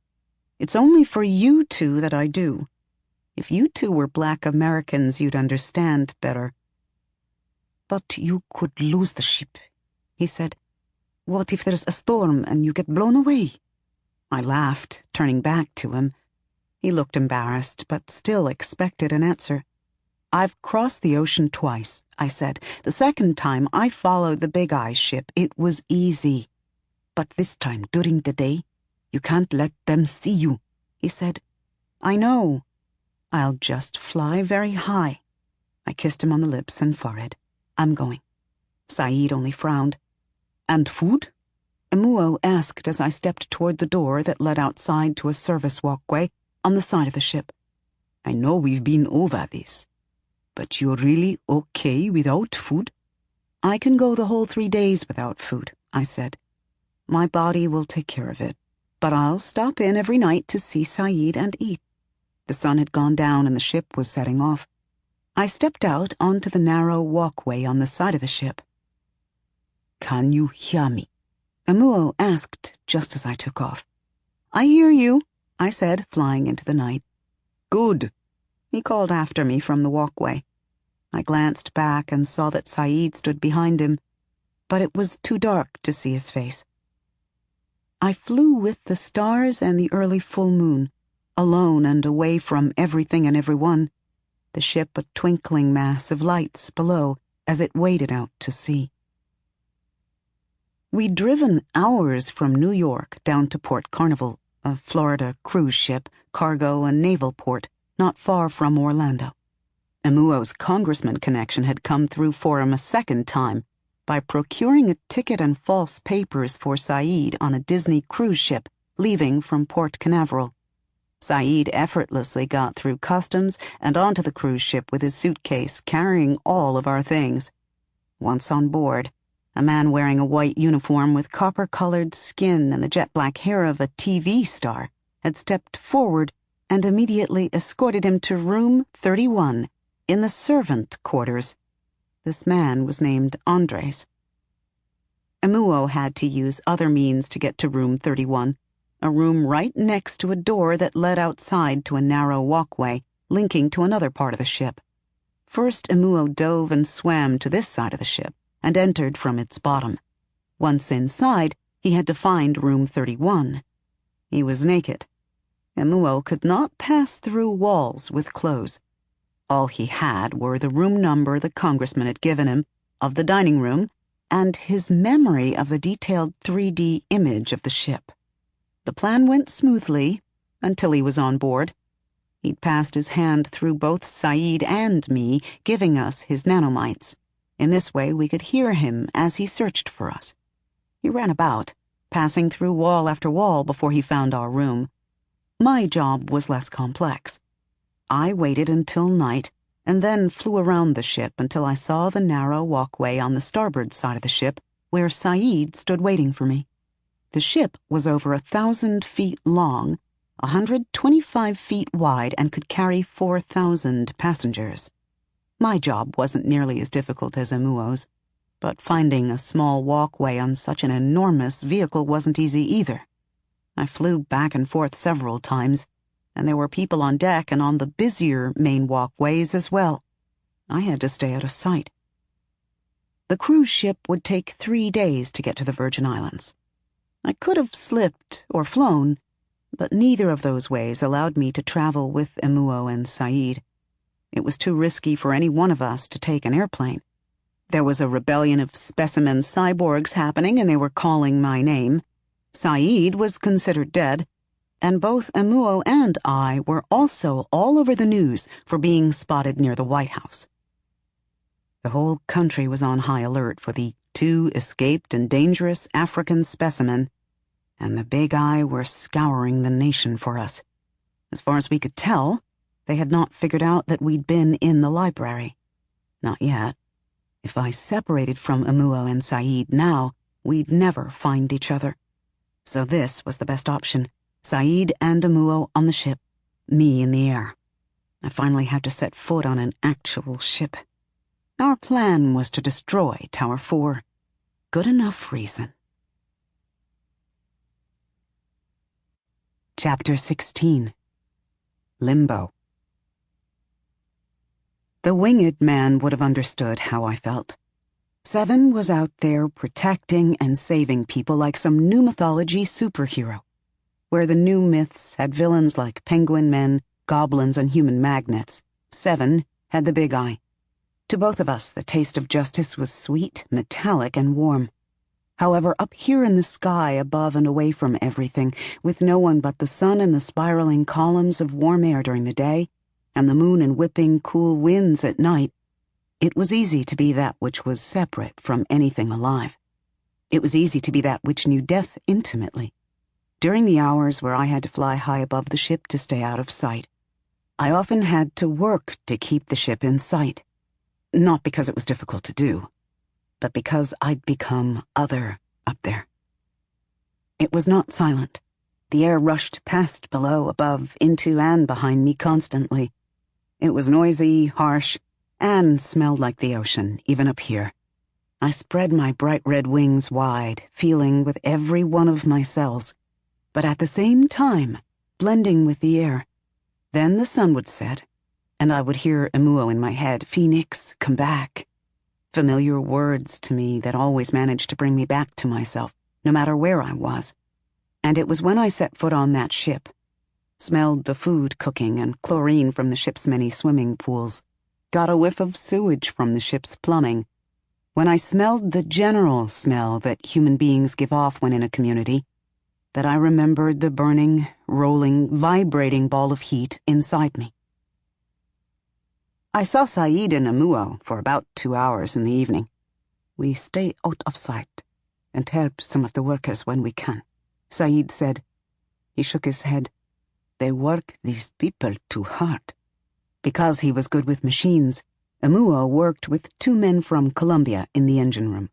It's only for you two that I do. If you two were black Americans, you'd understand better. But you could lose the ship, he said. What if there's a storm and you get blown away? I laughed, turning back to him. He looked embarrassed, but still expected an answer. I've crossed the ocean twice, I said. The second time I followed the Big Eye ship, it was easy. But this time, during the day, you can't let them see you, he said. I know. I'll just fly very high. I kissed him on the lips and forehead. I'm going. Saeed only frowned. And food? Emuo asked as I stepped toward the door that led outside to a service walkway on the side of the ship. I know we've been over this, but you're really okay without food? I can go the whole 3 days without food, I said. My body will take care of it, but I'll stop in every night to see Saeed and eat. The sun had gone down and the ship was setting off. I stepped out onto the narrow walkway on the side of the ship. Can you hear me? Emuo asked just as I took off. I hear you, I said, flying into the night. Good, he called after me from the walkway. I glanced back and saw that Saeed stood behind him, but it was too dark to see his face. I flew with the stars and the early full moon, alone and away from everything and everyone, the ship a twinkling mass of lights below as it waded out to sea. We'd driven hours from New York down to Port Carnival, a Florida cruise ship, cargo and naval port, not far from Orlando. Emuo's congressman connection had come through for him a second time by procuring a ticket and false papers for Saeed on a Disney cruise ship leaving from Port Canaveral. Saeed effortlessly got through customs and onto the cruise ship with his suitcase carrying all of our things. Once on board, a man wearing a white uniform with copper-colored skin and the jet-black hair of a TV star had stepped forward and immediately escorted him to room 31 in the servant quarters. This man was named Andres. Emuo had to use other means to get to room 31, a room right next to a door that led outside to a narrow walkway linking to another part of the ship. First, Emuo dove and swam to this side of the ship and entered from its bottom. Once inside, he had to find room 31. He was naked. Emuo could not pass through walls with clothes. All he had were the room number the congressman had given him, of the dining room, and his memory of the detailed 3D image of the ship. The plan went smoothly until he was on board. He'd passed his hand through both Saeed and me, giving us his nanomites. In this way, we could hear him as he searched for us. He ran about, passing through wall after wall before he found our room. My job was less complex. I waited until night and then flew around the ship until I saw the narrow walkway on the starboard side of the ship where Saeed stood waiting for me. The ship was over 1,000 feet long, 125 feet wide, and could carry 4,000 passengers. My job wasn't nearly as difficult as Emuo's, but finding a small walkway on such an enormous vehicle wasn't easy either. I flew back and forth several times, and there were people on deck and on the busier main walkways as well. I had to stay out of sight. The cruise ship would take 3 days to get to the Virgin Islands. I could have slipped or flown, but neither of those ways allowed me to travel with Emuo and Saeed. It was too risky for any one of us to take an airplane. There was a rebellion of specimen cyborgs happening, and they were calling my name. Saeed was considered dead, and both Emuo and I were also all over the news for being spotted near the White House. The whole country was on high alert for the 2 escaped and dangerous African specimen, and the Big Eye were scouring the nation for us. As far as we could tell, they had not figured out that we'd been in the library. Not yet. If I separated from Emuo and Saeed now, we'd never find each other. So this was the best option. Saeed and Emuo on the ship, me in the air. I finally had to set foot on an actual ship. Our plan was to destroy Tower 4. Good enough reason. Chapter 16. Limbo. The winged man would have understood how I felt. 7 was out there protecting and saving people like some new mythology superhero, where the new myths had villains like penguin men, goblins, and human magnets. 7 had the Big Eye. To both of us, the taste of justice was sweet, metallic, and warm. However, up here in the sky, above and away from everything, with no one but the sun and the spiraling columns of warm air during the day, and the moon and whipping cool winds at night, it was easy to be that which was separate from anything alive. It was easy to be that which knew death intimately. During the hours where I had to fly high above the ship to stay out of sight, I often had to work to keep the ship in sight. Not because it was difficult to do, but because I'd become other up there. It was not silent. The air rushed past, below, above, into, and behind me constantly. It was noisy, harsh, and smelled like the ocean, even up here. I spread my bright red wings wide, feeling with every one of my cells, but at the same time, blending with the air. Then the sun would set, and I would hear Emuo in my head, "Phoenix, come back." Familiar words to me that always managed to bring me back to myself, no matter where I was. And it was when I set foot on that ship, smelled the food cooking and chlorine from the ship's many swimming pools, got a whiff of sewage from the ship's plumbing, when I smelled the general smell that human beings give off when in a community, that I remembered the burning, rolling, vibrating ball of heat inside me. I saw Saeed and Emuo for about 2 hours in the evening. We stay out of sight and help some of the workers when we can, Saeed said. He shook his head. They work these people too hard. Because he was good with machines, Emuo worked with 2 men from Colombia in the engine room.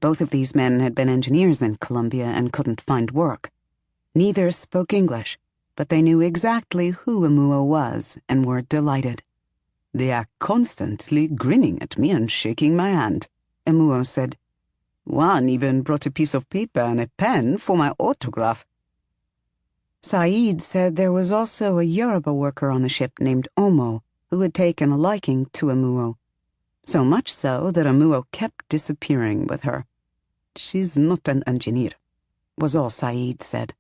Both of these men had been engineers in Colombia and couldn't find work. Neither spoke English, but they knew exactly who Emuo was and were delighted. They are constantly grinning at me and shaking my hand, Emuo said. One even brought a piece of paper and a pen for my autograph. Saeed said there was also a Yoruba worker on the ship named Omo who had taken a liking to Emuo. So much so that Emuo kept disappearing with her. She's not an engineer, was all Saeed said.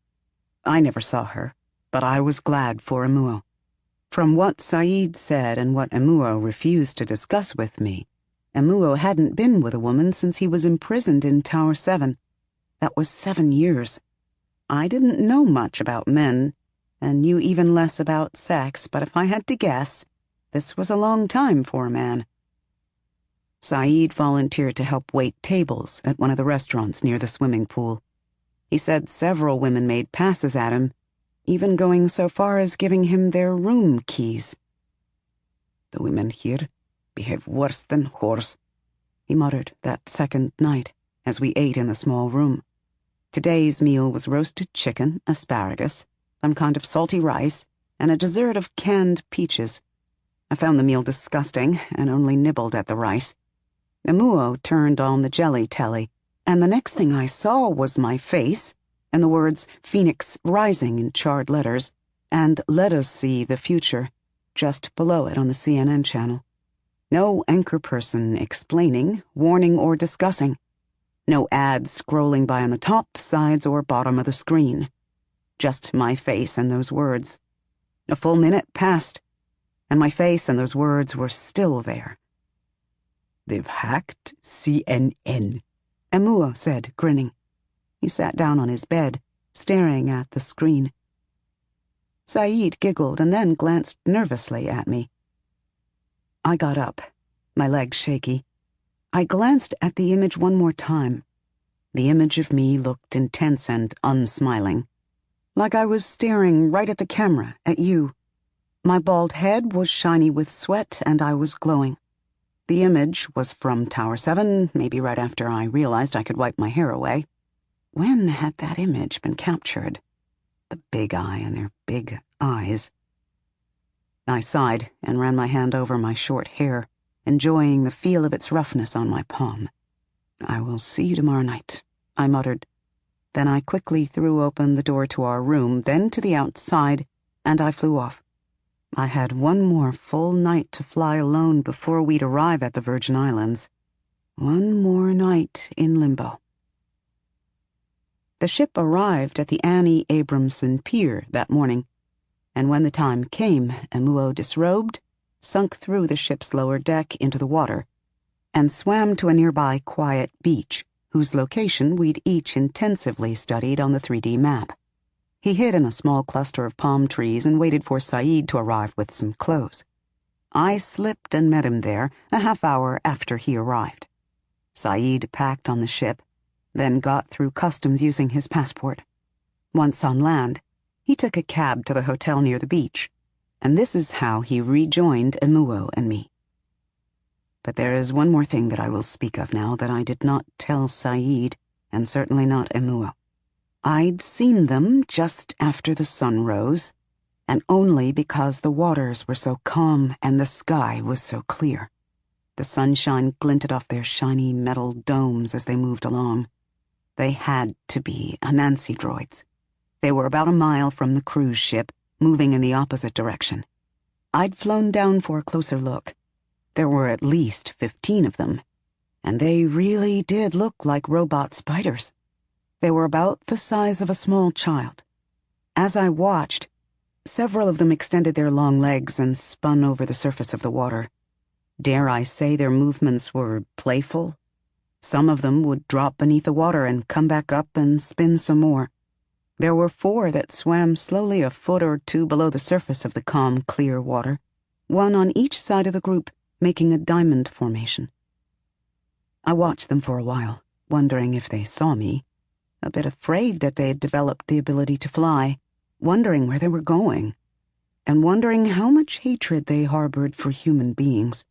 I never saw her, but I was glad for Emuo. From what Saeed said and what Emuo refused to discuss with me, Emuo hadn't been with a woman since he was imprisoned in Tower 7. That was 7 years. I didn't know much about men, and knew even less about sex, but if I had to guess, this was a long time for a man. Saeed volunteered to help wait tables at one of the restaurants near the swimming pool. He said several women made passes at him, even going so far as giving him their room keys. The women here behave worse than whores, he muttered that second night as we ate in the small room. Today's meal was roasted chicken, asparagus, some kind of salty rice, and a dessert of canned peaches. I found the meal disgusting and only nibbled at the rice. Emuo turned on the jelly telly, and the next thing I saw was my face and the words Phoenix Rising in charred letters and Let Us See the Future just below it on the CNN channel. No anchor person explaining, warning, or discussing. No ads scrolling by on the top, sides, or bottom of the screen. Just my face and those words. A full minute passed, and my face and those words were still there. "They've hacked CNN," Emuo said, grinning. He sat down on his bed, staring at the screen. Saeed giggled and then glanced nervously at me. I got up, my legs shaky. I glanced at the image one more time. The image of me looked intense and unsmiling, like I was staring right at the camera, at you. My bald head was shiny with sweat and I was glowing. The image was from Tower 7, maybe right after I realized I could wipe my hair away. When had that image been captured? The big eye and their big eyes. I sighed and ran my hand over my short hair, enjoying the feel of its roughness on my palm. "I will see you tomorrow night," I muttered. Then I quickly threw open the door to our room, then to the outside, and I flew off. I had one more full night to fly alone before we'd arrive at the Virgin Islands. One more night in limbo. The ship arrived at the Annie Abramson Pier that morning, and when the time came, Emuo disrobed, sunk through the ship's lower deck into the water, and swam to a nearby quiet beach, whose location we'd each intensively studied on the 3D map. He hid in a small cluster of palm trees and waited for Saeed to arrive with some clothes. I slipped and met him there a half hour after he arrived. Saeed packed on the ship, then got through customs using his passport. Once on land, he took a cab to the hotel near the beach, and this is how he rejoined Emuo and me. But there is one more thing that I will speak of now that I did not tell Saeed, and certainly not Emuo. I'd seen them just after the sun rose, and only because the waters were so calm and the sky was so clear. The sunshine glinted off their shiny metal domes as they moved along. They had to be Anansi droids. They were about a mile from the cruise ship, moving in the opposite direction. I'd flown down for a closer look. There were at least 15 of them, and they really did look like robot spiders. They were about the size of a small child. As I watched, several of them extended their long legs and spun over the surface of the water. Dare I say their movements were playful? Some of them would drop beneath the water and come back up and spin some more. There were 4 that swam slowly a foot or 2 below the surface of the calm, clear water, one on each side of the group, making a diamond formation. I watched them for a while, wondering if they saw me, a bit afraid that they had developed the ability to fly, wondering where they were going, and wondering how much hatred they harbored for human beings.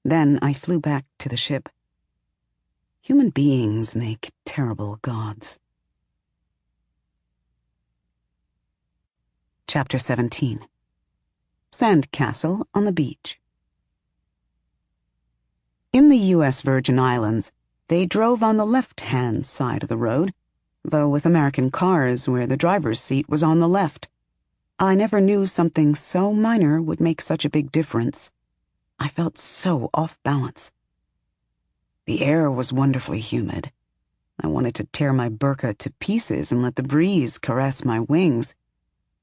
Then I flew back to the ship. Human beings make terrible gods. Chapter 17. Sandcastle on the Beach. In the U.S. Virgin Islands, they drove on the left-hand side of the road, though with American cars where the driver's seat was on the left. I never knew something so minor would make such a big difference. I felt so off balance. The air was wonderfully humid. I wanted to tear my burqa to pieces and let the breeze caress my wings.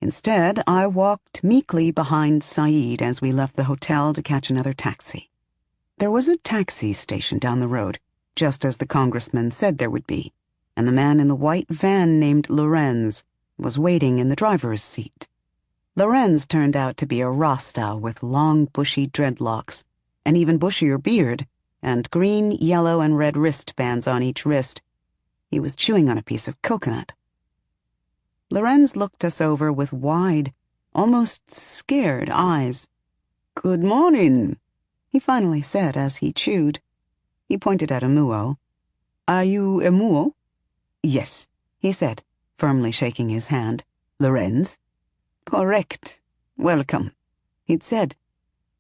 Instead, I walked meekly behind Saeed as we left the hotel to catch another taxi. There was a taxi station down the road, just as the congressman said there would be, and the man in the white van named Lorenz was waiting in the driver's seat. Lorenz turned out to be a Rasta with long, bushy dreadlocks, an even bushier beard, and green, yellow, and red wristbands on each wrist. He was chewing on a piece of coconut. Lorenz looked us over with wide, almost scared eyes. "Good morning," he finally said as he chewed. He pointed at Emuo. "Are you Emuo?" "Yes," he said, firmly shaking his hand. "Lorenz?" "Correct. Welcome," he'd said.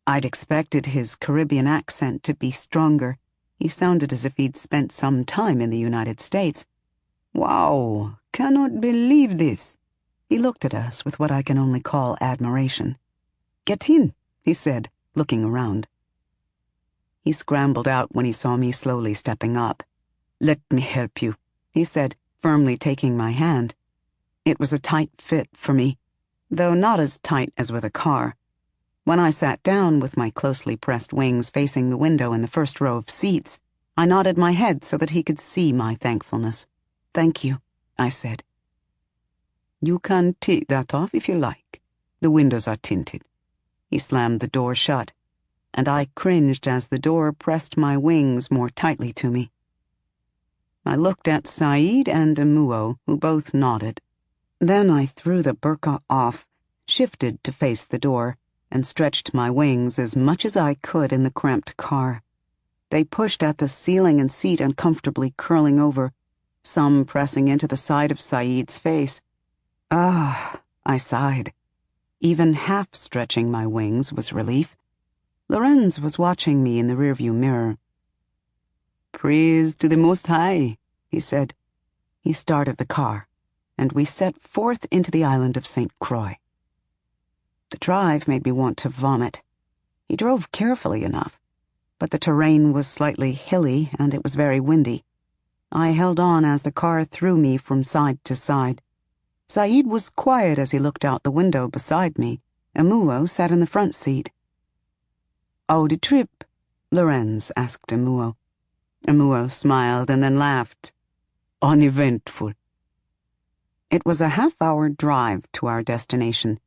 I'd expected his Caribbean accent to be stronger. He sounded as if he'd spent some time in the United States. "Wow, cannot believe this." He looked at us with what I can only call admiration. "Get in," he said, looking around. He scrambled out when he saw me slowly stepping up. "Let me help you," he said, firmly taking my hand. It was a tight fit for me, though not as tight as with a car. When I sat down with my closely pressed wings facing the window in the first row of seats, I nodded my head so that he could see my thankfulness. "Thank you," I said. "You can take that off if you like. The windows are tinted." He slammed the door shut, and I cringed as the door pressed my wings more tightly to me. I looked at Saeed and Amuo, who both nodded. Then I threw the burqa off, shifted to face the door, and stretched my wings as much as I could in the cramped car. They pushed at the ceiling and seat uncomfortably curling over, some pressing into the side of Saeed's face. "Ah," I sighed. Even half-stretching my wings was relief. Lorenz was watching me in the rearview mirror. "Praise to the Most High," he said. He started the car, and we set forth into the island of St. Croix. The drive made me want to vomit. He drove carefully enough, but the terrain was slightly hilly and it was very windy. I held on as the car threw me from side to side. Saeed was quiet as he looked out the window beside me. Amuo sat in the front seat. "How the trip?" Lorenz asked Amuo. Amuo smiled and then laughed. "Uneventful." It was a half-hour drive to our destination.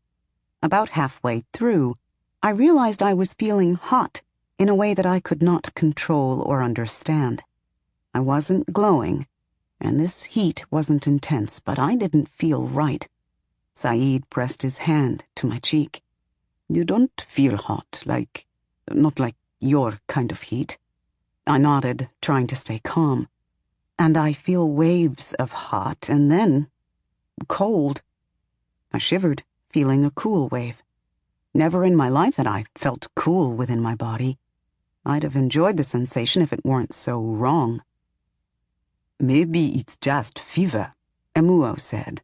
About halfway through, I realized I was feeling hot in a way that I could not control or understand. I wasn't glowing, and this heat wasn't intense, but I didn't feel right. Saeed pressed his hand to my cheek. "You don't feel hot, not like your kind of heat." I nodded, trying to stay calm. "And I feel waves of hot, and then cold." I shivered, feeling a cool wave. Never in my life had I felt cool within my body. I'd have enjoyed the sensation if it weren't so wrong. "Maybe it's just fever," Amuo said.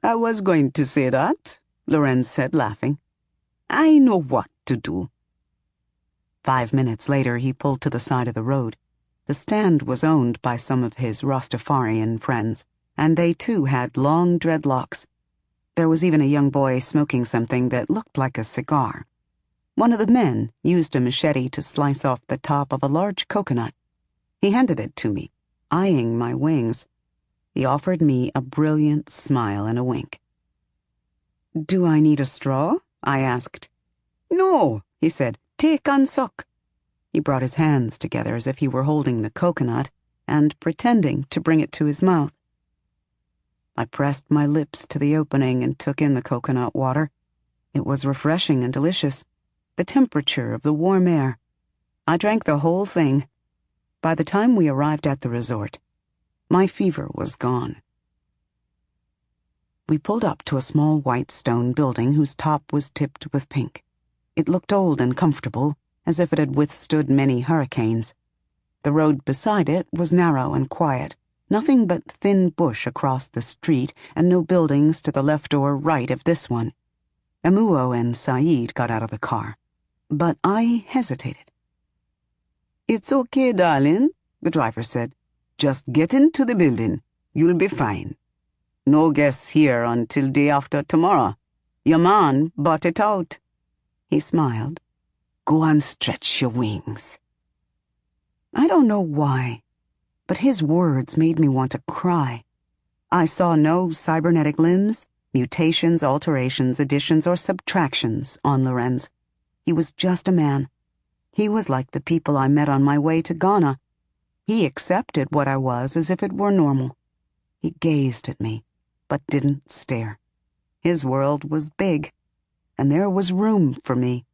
"I was going to say that," Lorenz said, laughing. "I know what to do." 5 minutes later, he pulled to the side of the road. The stand was owned by some of his Rastafarian friends, and they too had long dreadlocks. There was even a young boy smoking something that looked like a cigar. One of the men used a machete to slice off the top of a large coconut. He handed it to me, eyeing my wings. He offered me a brilliant smile and a wink. "Do I need a straw?" I asked. "No," he said. "Take and suck." He brought his hands together as if he were holding the coconut and pretending to bring it to his mouth. I pressed my lips to the opening and took in the coconut water. It was refreshing and delicious, the temperature of the warm air. I drank the whole thing. By the time we arrived at the resort, my fever was gone. We pulled up to a small white stone building whose top was tipped with pink. It looked old and comfortable, as if it had withstood many hurricanes. The road beside it was narrow and quiet. Nothing but thin bush across the street, and no buildings to the left or right of this one. Amuo and Saeed got out of the car, but I hesitated. "It's okay, darling," the driver said. "Just get into the building. You'll be fine. No guests here until day after tomorrow. Your man bought it out." He smiled. "Go and stretch your wings." I don't know why, but his words made me want to cry. I saw no cybernetic limbs, mutations, alterations, additions, or subtractions on Lorenz. He was just a man. He was like the people I met on my way to Ghana. He accepted what I was as if it were normal. He gazed at me, but didn't stare. His world was big, and there was room for me.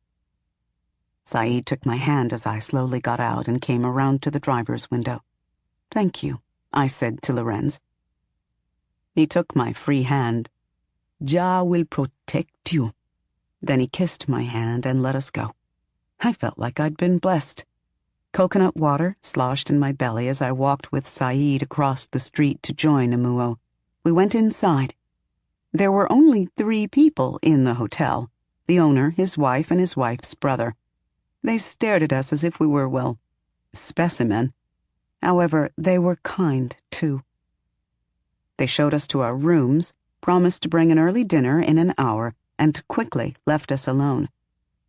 Saeed took my hand as I slowly got out and came around to the driver's window. "Thank you," I said to Lorenz. He took my free hand. "Jah will protect you." Then he kissed my hand and let us go. I felt like I'd been blessed. Coconut water sloshed in my belly as I walked with Saeed across the street to join Amuo. We went inside. There were only 3 people in the hotel: the owner, his wife, and his wife's brother. They stared at us as if we were, well, specimen. However, they were kind, too. They showed us to our rooms, promised to bring an early dinner in an hour, and quickly left us alone.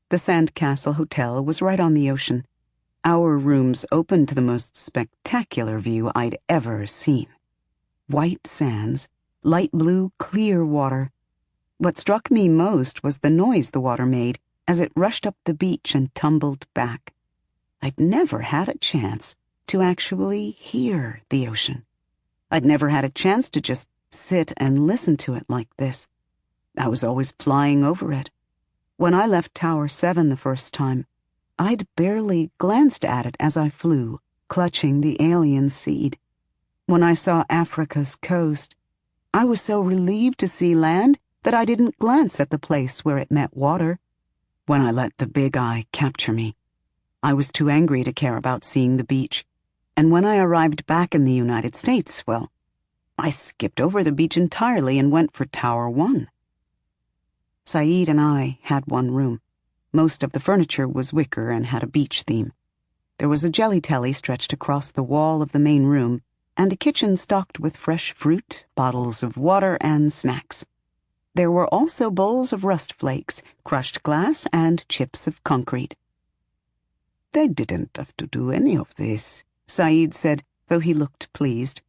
The Sandcastle Hotel was right on the ocean. Our rooms opened to the most spectacular view I'd ever seen. White sands, light blue, clear water. What struck me most was the noise the water made as it rushed up the beach and tumbled back. I'd never had a chance to actually hear the ocean. I'd never had a chance to just sit and listen to it like this. I was always flying over it. When I left Tower 7 the first time, I'd barely glanced at it as I flew, clutching the alien seed. When I saw Africa's coast, I was so relieved to see land that I didn't glance at the place where it met water. When I let the big eye capture me, I was too angry to care about seeing the beach. And when I arrived back in the United States, well, I skipped over the beach entirely and went for Tower 1. Saeed and I had one room. Most of the furniture was wicker and had a beach theme. There was a jelly telly stretched across the wall of the main room, and a kitchen stocked with fresh fruit, bottles of water, and snacks. There were also bowls of rust flakes, crushed glass, and chips of concrete. They didn't have to do any of this, Saeed said, though he looked pleased.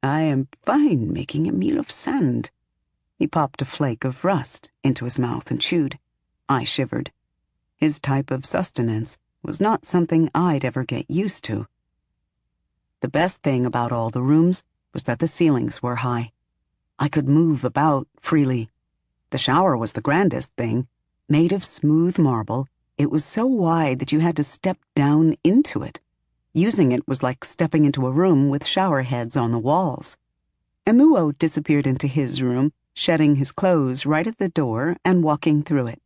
I am fine making a meal of sand. He popped a flake of rust into his mouth and chewed. I shivered. His type of sustenance was not something I'd ever get used to. The best thing about all the rooms was that the ceilings were high. I could move about freely. The shower was the grandest thing. Made of smooth marble, it was so wide that you had to step down into it. Using it was like stepping into a room with shower heads on the walls. Emuo disappeared into his room, shedding his clothes right at the door and walking through it.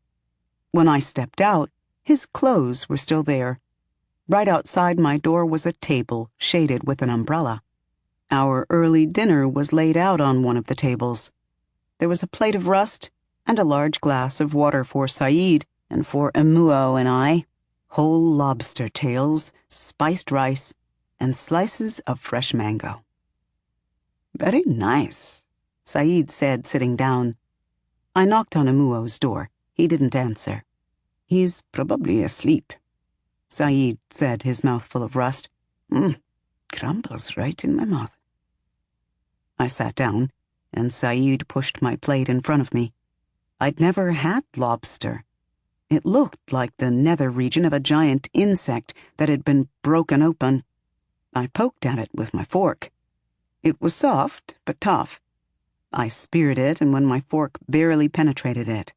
When I stepped out, his clothes were still there. Right outside my door was a table shaded with an umbrella. Our early dinner was laid out on one of the tables. There was a plate of rust and a large glass of water for Saeed, and for Emuo and I, whole lobster tails, spiced rice, and slices of fresh mango. Very nice, Saeed said, sitting down. I knocked on Emuo's door. He didn't answer. He's probably asleep, Saeed said, his mouth full of rust. Crumbles right in my mouth. I sat down, and Saeed pushed my plate in front of me. I'd never had lobster. It looked like the nether region of a giant insect that had been broken open. I poked at it with my fork. It was soft, but tough. I speared it, and when my fork barely penetrated it,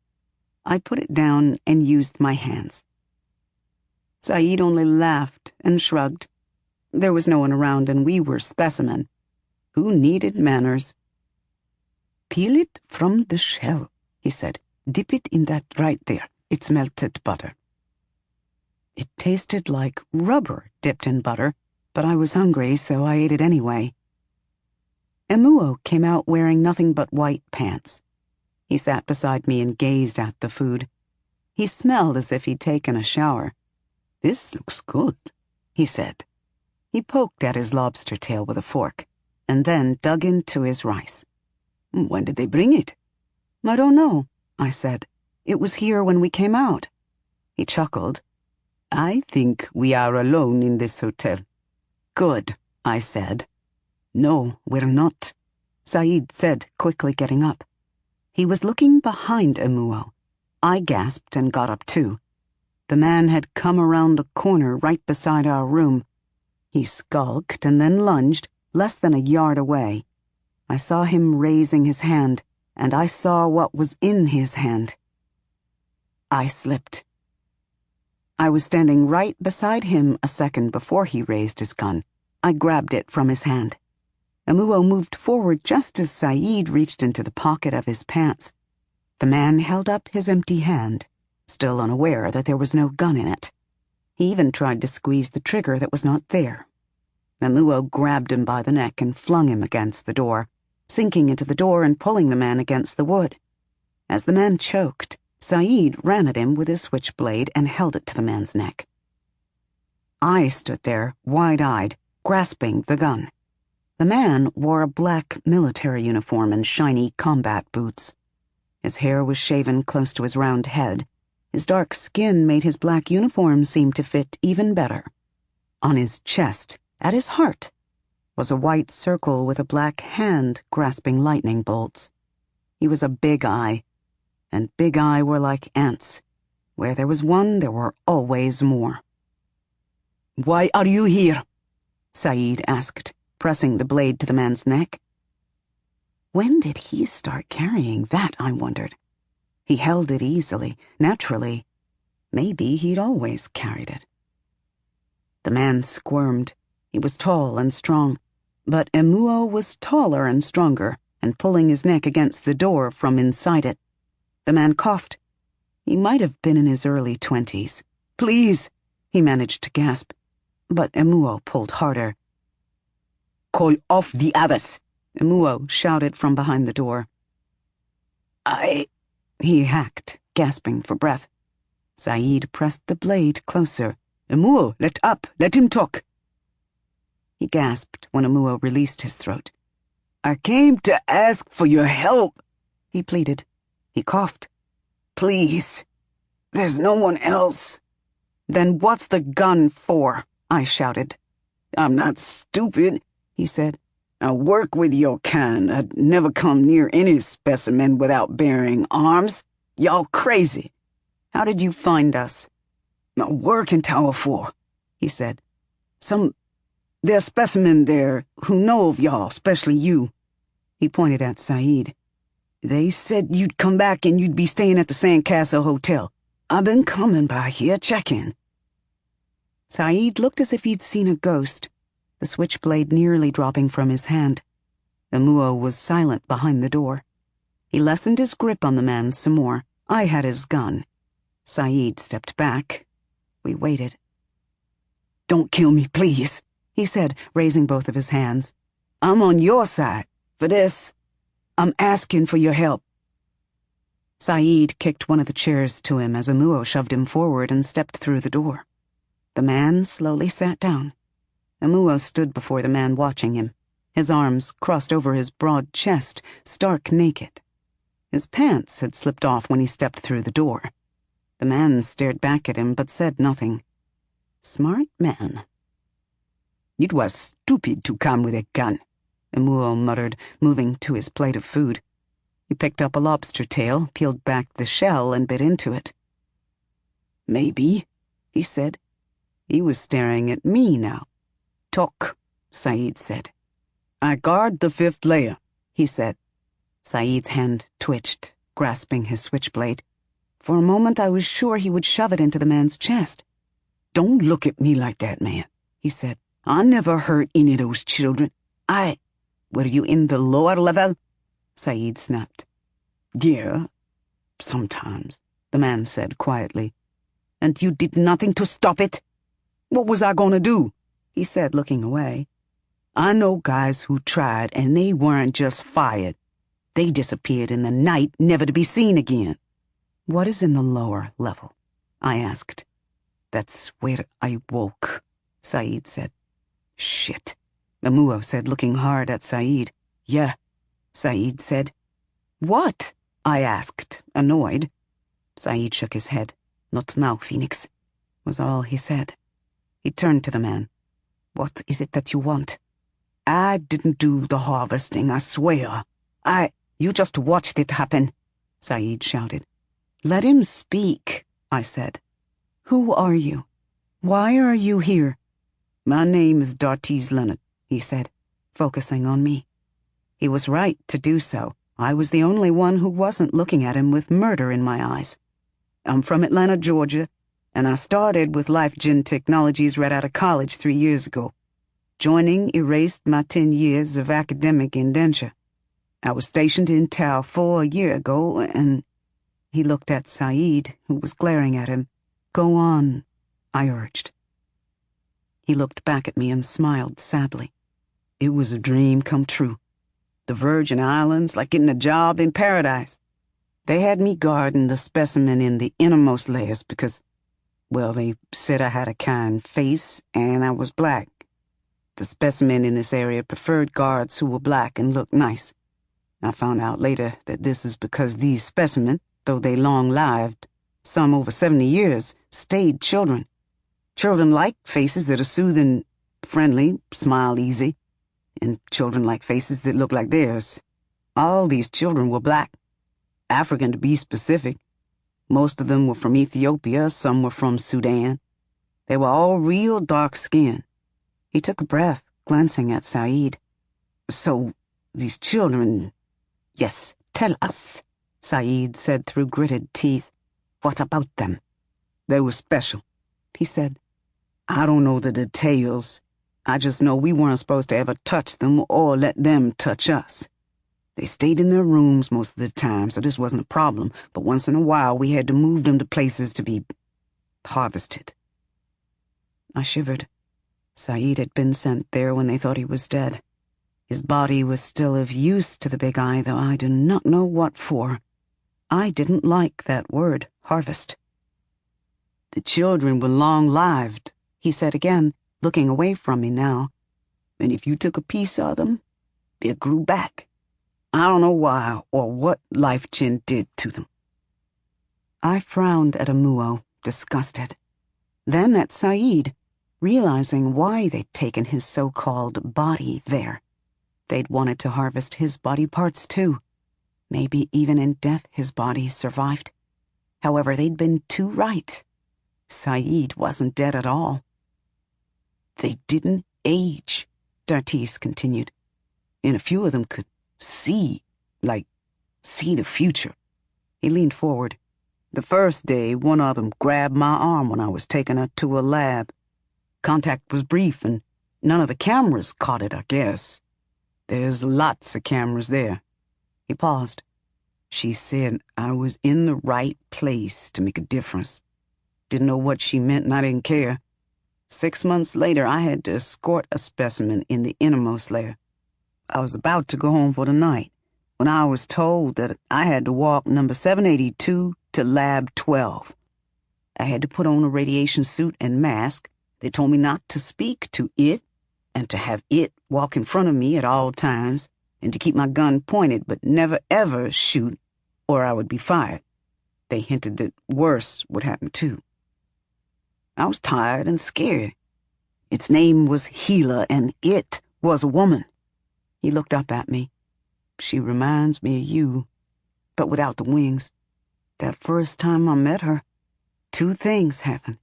I put it down and used my hands. Saeed only laughed and shrugged. There was no one around, and we were specimen. Who needed manners? Peel it from the shell, he said. Dip it in that right there. It's melted butter. It tasted like rubber dipped in butter, but I was hungry, so I ate it anyway. Emuo came out wearing nothing but white pants. He sat beside me and gazed at the food. He smelled as if he'd taken a shower. This looks good, he said. He poked at his lobster tail with a fork, and then dug into his rice. When did they bring it? I don't know, I said. It was here when we came out. He chuckled. I think we are alone in this hotel. Good, I said. No, we're not, Saeed said, quickly getting up. He was looking behind Emuo. I gasped and got up too. The man had come around a corner right beside our room. He skulked and then lunged, less than a yard away. I saw him raising his hand, and I saw what was in his hand. I slipped. I was standing right beside him a second before he raised his gun. I grabbed it from his hand. Emuo moved forward just as Saeed reached into the pocket of his pants. The man held up his empty hand, still unaware that there was no gun in it. He even tried to squeeze the trigger that was not there. Emuo grabbed him by the neck and flung him against the door, sinking into the door and pulling the man against the wood. As the man choked, Saeed ran at him with his switchblade and held it to the man's neck. I stood there, wide-eyed, grasping the gun. The man wore a black military uniform and shiny combat boots. His hair was shaven close to his round head. His dark skin made his black uniform seem to fit even better. On his chest, at his heart, was a white circle with a black hand grasping lightning bolts. He was a big eye, and big eye were like ants. Where there was one, there were always more. "Why are you here?" Saeed asked, pressing the blade to the man's neck. When did he start carrying that, I wondered. He held it easily, naturally. Maybe he'd always carried it. The man squirmed. He was tall and strong, but Emuo was taller and stronger, and pulling his neck against the door from inside it. The man coughed. He might have been in his early 20s. "Please," he managed to gasp, but Emuo pulled harder. "Call off the others," Emuo shouted from behind the door. He hacked, gasping for breath. Saeed pressed the blade closer. "Emuo, let up, let him talk." He gasped when Emuo released his throat. "I came to ask for your help," he pleaded. He coughed. "Please, there's no one else." "Then what's the gun for?" I shouted. "I'm not stupid," he said. "I work with your kind. I'd never come near any specimen without bearing arms. Y'all crazy." "How did you find us?" "I work in Tower 4, he said. There's specimen there who know of y'all, especially you." He pointed at Saeed. "They said you'd come back and you'd be staying at the Sandcastle Hotel. I've been coming by here checking." Saeed looked as if he'd seen a ghost, the switchblade nearly dropping from his hand. Emuo was silent behind the door. He lessened his grip on the man some more. I had his gun. Saeed stepped back. We waited. "Don't kill me, please," he said, raising both of his hands. "I'm on your side. For this, I'm asking for your help." Saeed kicked one of the chairs to him as Emuo shoved him forward and stepped through the door. The man slowly sat down. Emuo stood before the man watching him, his arms crossed over his broad chest, stark naked. His pants had slipped off when he stepped through the door. The man stared back at him but said nothing. Smart man. "It was stupid to come with a gun," Emuo muttered, moving to his plate of food. He picked up a lobster tail, peeled back the shell, and bit into it. "Maybe," he said. He was staring at me now. "Talk," Saeed said. "I guard the 5th layer," he said. Saeed's hand twitched, grasping his switchblade. For a moment I was sure he would shove it into the man's chest. "Don't look at me like that, man," he said. "I never hurt any of those children. Were you in the lower level?" Saeed snapped. "Yeah, sometimes," the man said quietly. "And you did nothing to stop it?" "What was I going to do?" he said, looking away. "I know guys who tried, and they weren't just fired. They disappeared in the night, never to be seen again." "What is in the lower level?" I asked. "That's where I woke," Saeed said. "Shit," Emuo said, looking hard at Saeed. "Yeah," Saeed said. "What?" I asked, annoyed. Saeed shook his head. "Not now, Phoenix," was all he said. He turned to the man. "What is it that you want?" "I didn't do the harvesting, I swear. You just watched it happen," Saeed shouted. "Let him speak," I said. "Who are you? Why are you here?" "My name is Dartiz Leonard," he said, focusing on me. He was right to do so. I was the only one who wasn't looking at him with murder in my eyes. "I'm from Atlanta, Georgia, and I started with LifeGen Technologies right out of college 3 years ago. Joining erased my 10 years of academic indenture. I was stationed in Tower 4 a year ago, and—" He looked at Saeed, who was glaring at him. "Go on," I urged. He looked back at me and smiled sadly. "It was a dream come true. The Virgin Islands, like getting a job in paradise. They had me guarding the specimen in the innermost layers because, well, they said I had a kind face and I was black. The specimen in this area preferred guards who were black and looked nice. I found out later that this is because these specimens, though they long-lived, some over 70 years, stayed children. Children like faces that are soothing, friendly, smile easy, and children like faces that look like theirs. All these children were black, African to be specific. Most of them were from Ethiopia, some were from Sudan. They were all real dark-skinned. He took a breath, glancing at Saeed. So, these children... Yes, tell us, Saeed said through gritted teeth. What about them? They were special, he said. I don't know the details. I just know we weren't supposed to ever touch them or let them touch us. They stayed in their rooms most of the time, so this wasn't a problem, but once in a while we had to move them to places to be harvested. I shivered. Saeed had been sent there when they thought he was dead. His body was still of use to the Big Eye, though I do not know what for. I didn't like that word, harvest. The children were long-lived, he said again, looking away from me now. And if you took a piece of them, they grew back. I don't know why or what Life Chin did to them. I frowned at Amuo, disgusted. Then at Saeed, realizing why they'd taken his so-called body there. They'd wanted to harvest his body parts, too. Maybe even in death his body survived. However, they'd been too right. Saeed wasn't dead at all. They didn't age, Dartis continued. And a few of them could see the future. He leaned forward. The first day, one of them grabbed my arm when I was taking her to a lab. Contact was brief, and none of the cameras caught it, I guess. There's lots of cameras there. He paused. She said I was in the right place to make a difference. Didn't know what she meant, and I didn't care. 6 months later, I had to escort a specimen in the innermost layer. I was about to go home for the night when I was told that I had to walk number 782 to Lab 12. I had to put on a radiation suit and mask. They told me not to speak to it and to have it walk in front of me at all times and to keep my gun pointed but never ever shoot or I would be fired. They hinted that worse would happen too. I was tired and scared. Its name was Gila and it was a woman. He looked up at me. She reminds me of you, but without the wings. That first time I met her, 2 things happened.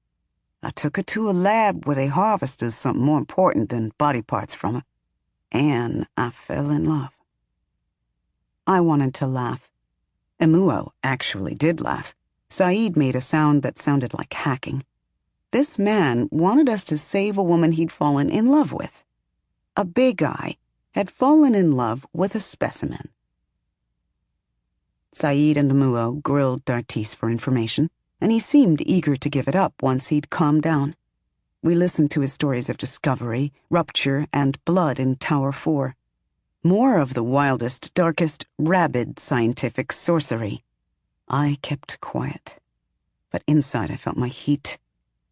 I took her to a lab where they harvested something more important than body parts from her, and I fell in love. I wanted to laugh. Amuo actually did laugh. Saeed made a sound that sounded like hacking. This man wanted us to save a woman he'd fallen in love with. A Big Eye had fallen in love with a specimen. Saeed and Amuo grilled Dartis for information, and he seemed eager to give it up once he'd calmed down. We listened to his stories of discovery, rupture, and blood in Tower 4. More of the wildest, darkest, rabid scientific sorcery. I kept quiet, but inside I felt my heat,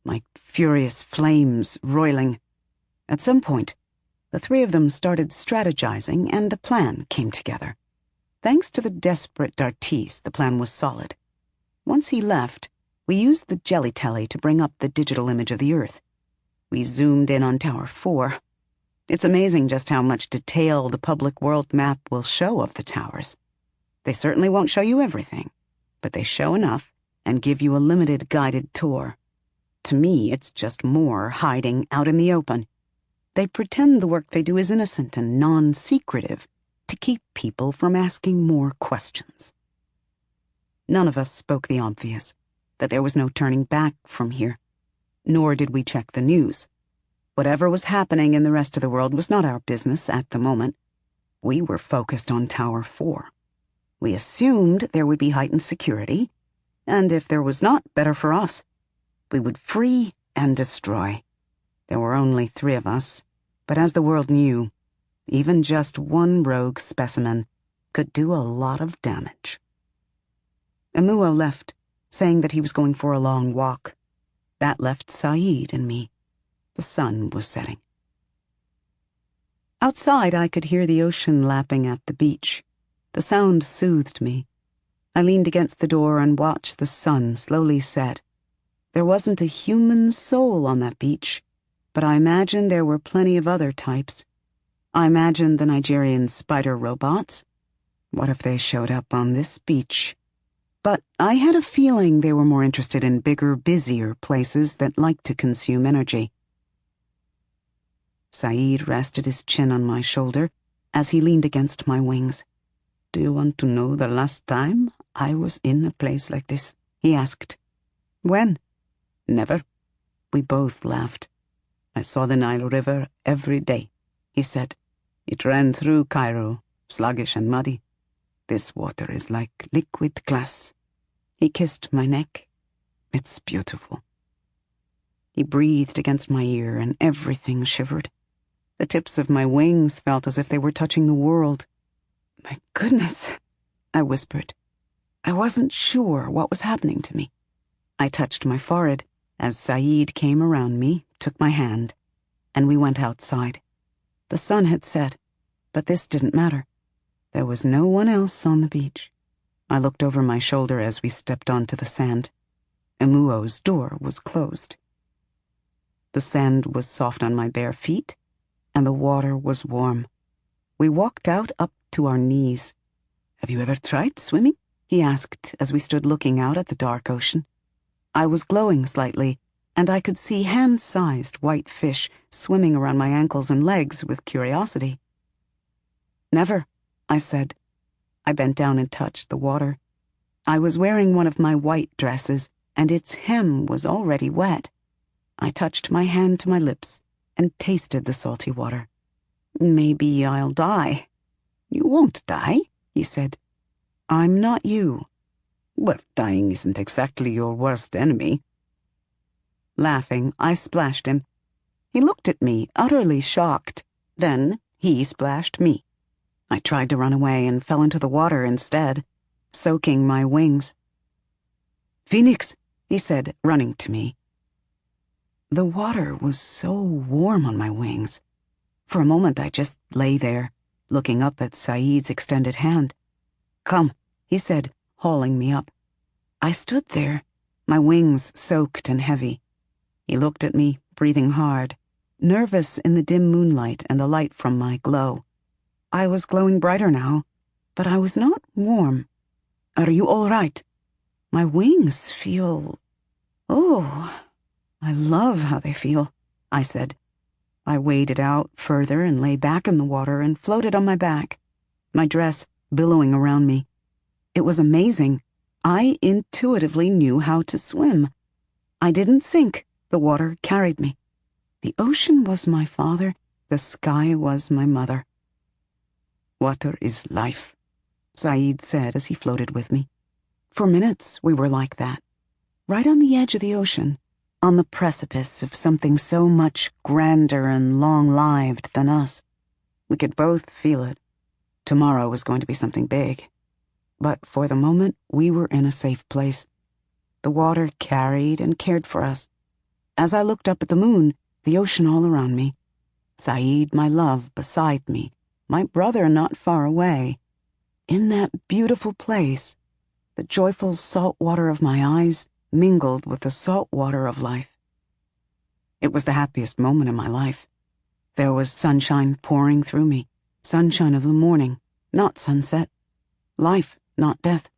my furious flames roiling. At some point, the 3 of them started strategizing, and a plan came together. Thanks to the desperate Dartis, the plan was solid. Once he left, we used the jelly telly to bring up the digital image of the Earth. We zoomed in on Tower 4. It's amazing just how much detail the public world map will show of the towers. They certainly won't show you everything, but they show enough and give you a limited guided tour. To me, it's just more hiding out in the open. They pretend the work they do is innocent and non-secretive to keep people from asking more questions. None of us spoke the obvious, that there was no turning back from here. Nor did we check the news. Whatever was happening in the rest of the world was not our business at the moment. We were focused on Tower 4. We assumed there would be heightened security, and if there was not, better for us. We would free and destroy. There were only 3 of us, but as the world knew, even just one rogue specimen could do a lot of damage. Amuo left, saying that he was going for a long walk. That left Saeed and me. The sun was setting. Outside, I could hear the ocean lapping at the beach. The sound soothed me. I leaned against the door and watched the sun slowly set. There wasn't a human soul on that beach, but I imagined there were plenty of other types. I imagined the Nigerian spider robots. What if they showed up on this beach? But I had a feeling they were more interested in bigger, busier places that like to consume energy. Saeed rested his chin on my shoulder as he leaned against my wings. "Do you want to know the last time I was in a place like this?" he asked. "When?" "Never." We both laughed. "I saw the Nile River every day," he said. "It ran through Cairo, sluggish and muddy. This water is like liquid glass." He kissed my neck. "It's beautiful." He breathed against my ear and everything shivered. The tips of my wings felt as if they were touching the world. "My goodness," I whispered. I wasn't sure what was happening to me. I touched my forehead as Saeed came around me, took my hand, and we went outside. The sun had set, but this didn't matter. There was no one else on the beach. I looked over my shoulder as we stepped onto the sand. Amuo's door was closed. The sand was soft on my bare feet, and the water was warm. We walked out up to our knees. "Have you ever tried swimming?" he asked as we stood looking out at the dark ocean. I was glowing slightly, and I could see hand-sized white fish swimming around my ankles and legs with curiosity. "Never," I said. I bent down and touched the water. I was wearing one of my white dresses, and its hem was already wet. I touched my hand to my lips and tasted the salty water. "Maybe I'll die." "You won't die," he said. "I'm not you." "Well, dying isn't exactly your worst enemy." Laughing, I splashed him. He looked at me, utterly shocked. Then he splashed me. I tried to run away and fell into the water instead, soaking my wings. "Phoenix," he said, running to me. The water was so warm on my wings. For a moment I just lay there, looking up at Saeed's extended hand. "Come," he said, hauling me up. I stood there, my wings soaked and heavy. He looked at me, breathing hard, nervous in the dim moonlight and the light from my glow. I was glowing brighter now, but I was not warm. "Are you all right?" "My wings feel... Oh, I love how they feel," I said. I waded out further and lay back in the water and floated on my back, my dress billowing around me. It was amazing. I intuitively knew how to swim. I didn't sink. The water carried me. The ocean was my father. The sky was my mother. "Water is life," Saeed said as he floated with me. For minutes we were like that, right on the edge of the ocean, on the precipice of something so much grander and long-lived than us. We could both feel it. Tomorrow was going to be something big. But for the moment, we were in a safe place. The water carried and cared for us. As I looked up at the moon, the ocean all around me, Saeed, my love, beside me, my brother not far away. In that beautiful place, the joyful salt water of my eyes mingled with the salt water of life. It was the happiest moment in my life. There was sunshine pouring through me, sunshine of the morning, not sunset. Life, not death.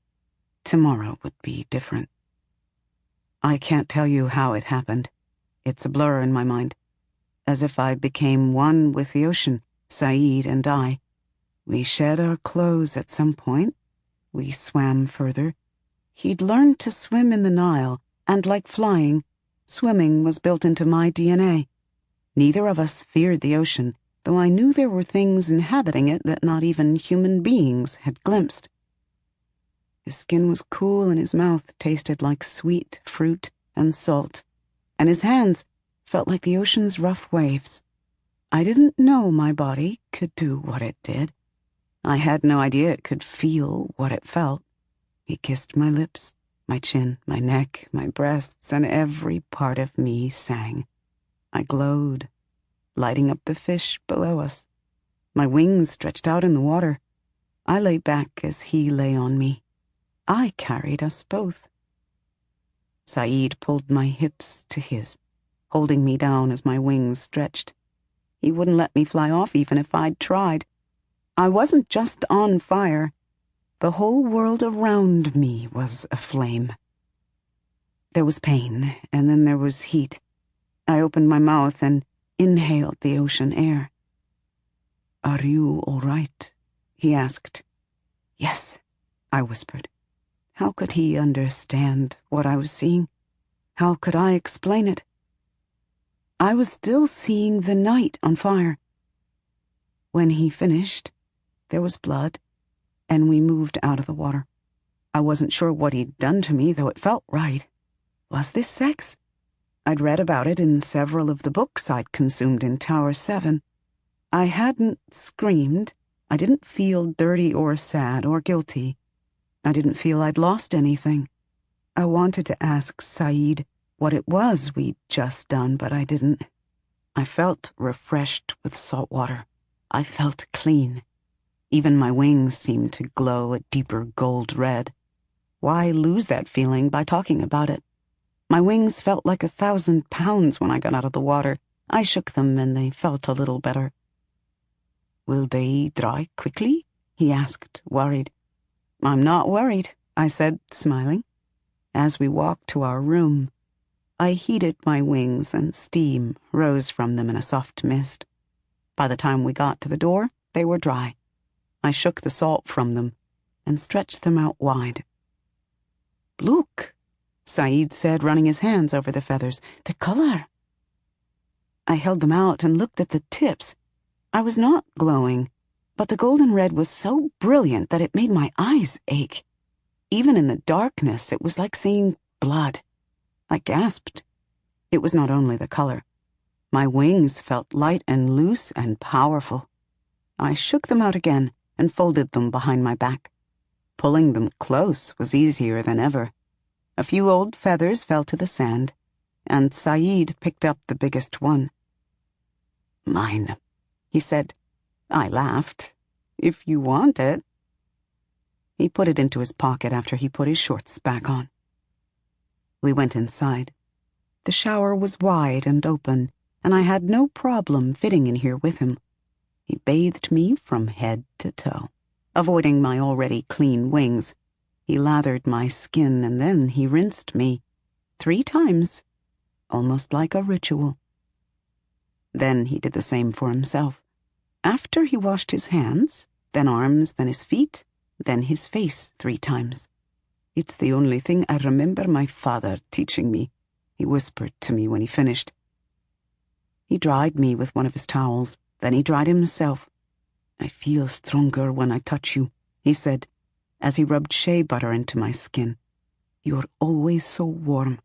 Tomorrow would be different. I can't tell you how it happened. It's a blur in my mind. As if I became one with the ocean, Saeed and I. We shed our clothes at some point. We swam further. He'd learned to swim in the Nile, and like flying, swimming was built into my DNA. Neither of us feared the ocean, though I knew there were things inhabiting it that not even human beings had glimpsed. His skin was cool and his mouth tasted like sweet fruit and salt, and his hands felt like the ocean's rough waves. I didn't know my body could do what it did. I had no idea it could feel what it felt. He kissed my lips, my chin, my neck, my breasts, and every part of me sang. I glowed, lighting up the fish below us. My wings stretched out in the water. I lay back as he lay on me. I carried us both. Saeed pulled my hips to his, holding me down as my wings stretched. He wouldn't let me fly off even if I'd tried. I wasn't just on fire. The whole world around me was aflame. There was pain, and then there was heat. I opened my mouth and inhaled the ocean air. "Are you all right?" he asked. "Yes," I whispered. How could he understand what I was seeing? How could I explain it? I was still seeing the night on fire. When he finished, there was blood, and we moved out of the water. I wasn't sure what he'd done to me, though it felt right. Was this sex? I'd read about it in several of the books I'd consumed in Tower 7. I hadn't screamed. I didn't feel dirty or sad or guilty. I didn't feel I'd lost anything. I wanted to ask Saeed what it was we'd just done, but I didn't. I felt refreshed with salt water. I felt clean. Even my wings seemed to glow a deeper gold red. Why lose that feeling by talking about it? My wings felt like 1,000 pounds when I got out of the water. I shook them and they felt a little better. "Will they dry quickly?" he asked, worried. "I'm not worried," I said, smiling. As we walked to our room, I heated my wings and steam rose from them in a soft mist. By the time we got to the door, they were dry. I shook the salt from them and stretched them out wide. "Look," Saeed said, running his hands over the feathers. "The color." I held them out and looked at the tips. I was not glowing, but the golden red was so brilliant that it made my eyes ache. Even in the darkness, it was like seeing blood. I gasped. It was not only the color. My wings felt light and loose and powerful. I shook them out again and folded them behind my back. Pulling them close was easier than ever. A few old feathers fell to the sand, and Saeed picked up the biggest one. "Mine," he said. I laughed. "If you want it." He put it into his pocket after he put his shorts back on. We went inside. The shower was wide and open, and I had no problem fitting in here with him. He bathed me from head to toe, avoiding my already clean wings. He lathered my skin, and then he rinsed me 3 times, almost like a ritual. Then he did the same for himself. After he washed his hands, then arms, then his feet, then his face 3 times. "It's the only thing I remember my father teaching me," he whispered to me when he finished. He dried me with one of his towels, then he dried himself. "I feel stronger when I touch you," he said, as he rubbed shea butter into my skin. "You're always so warm."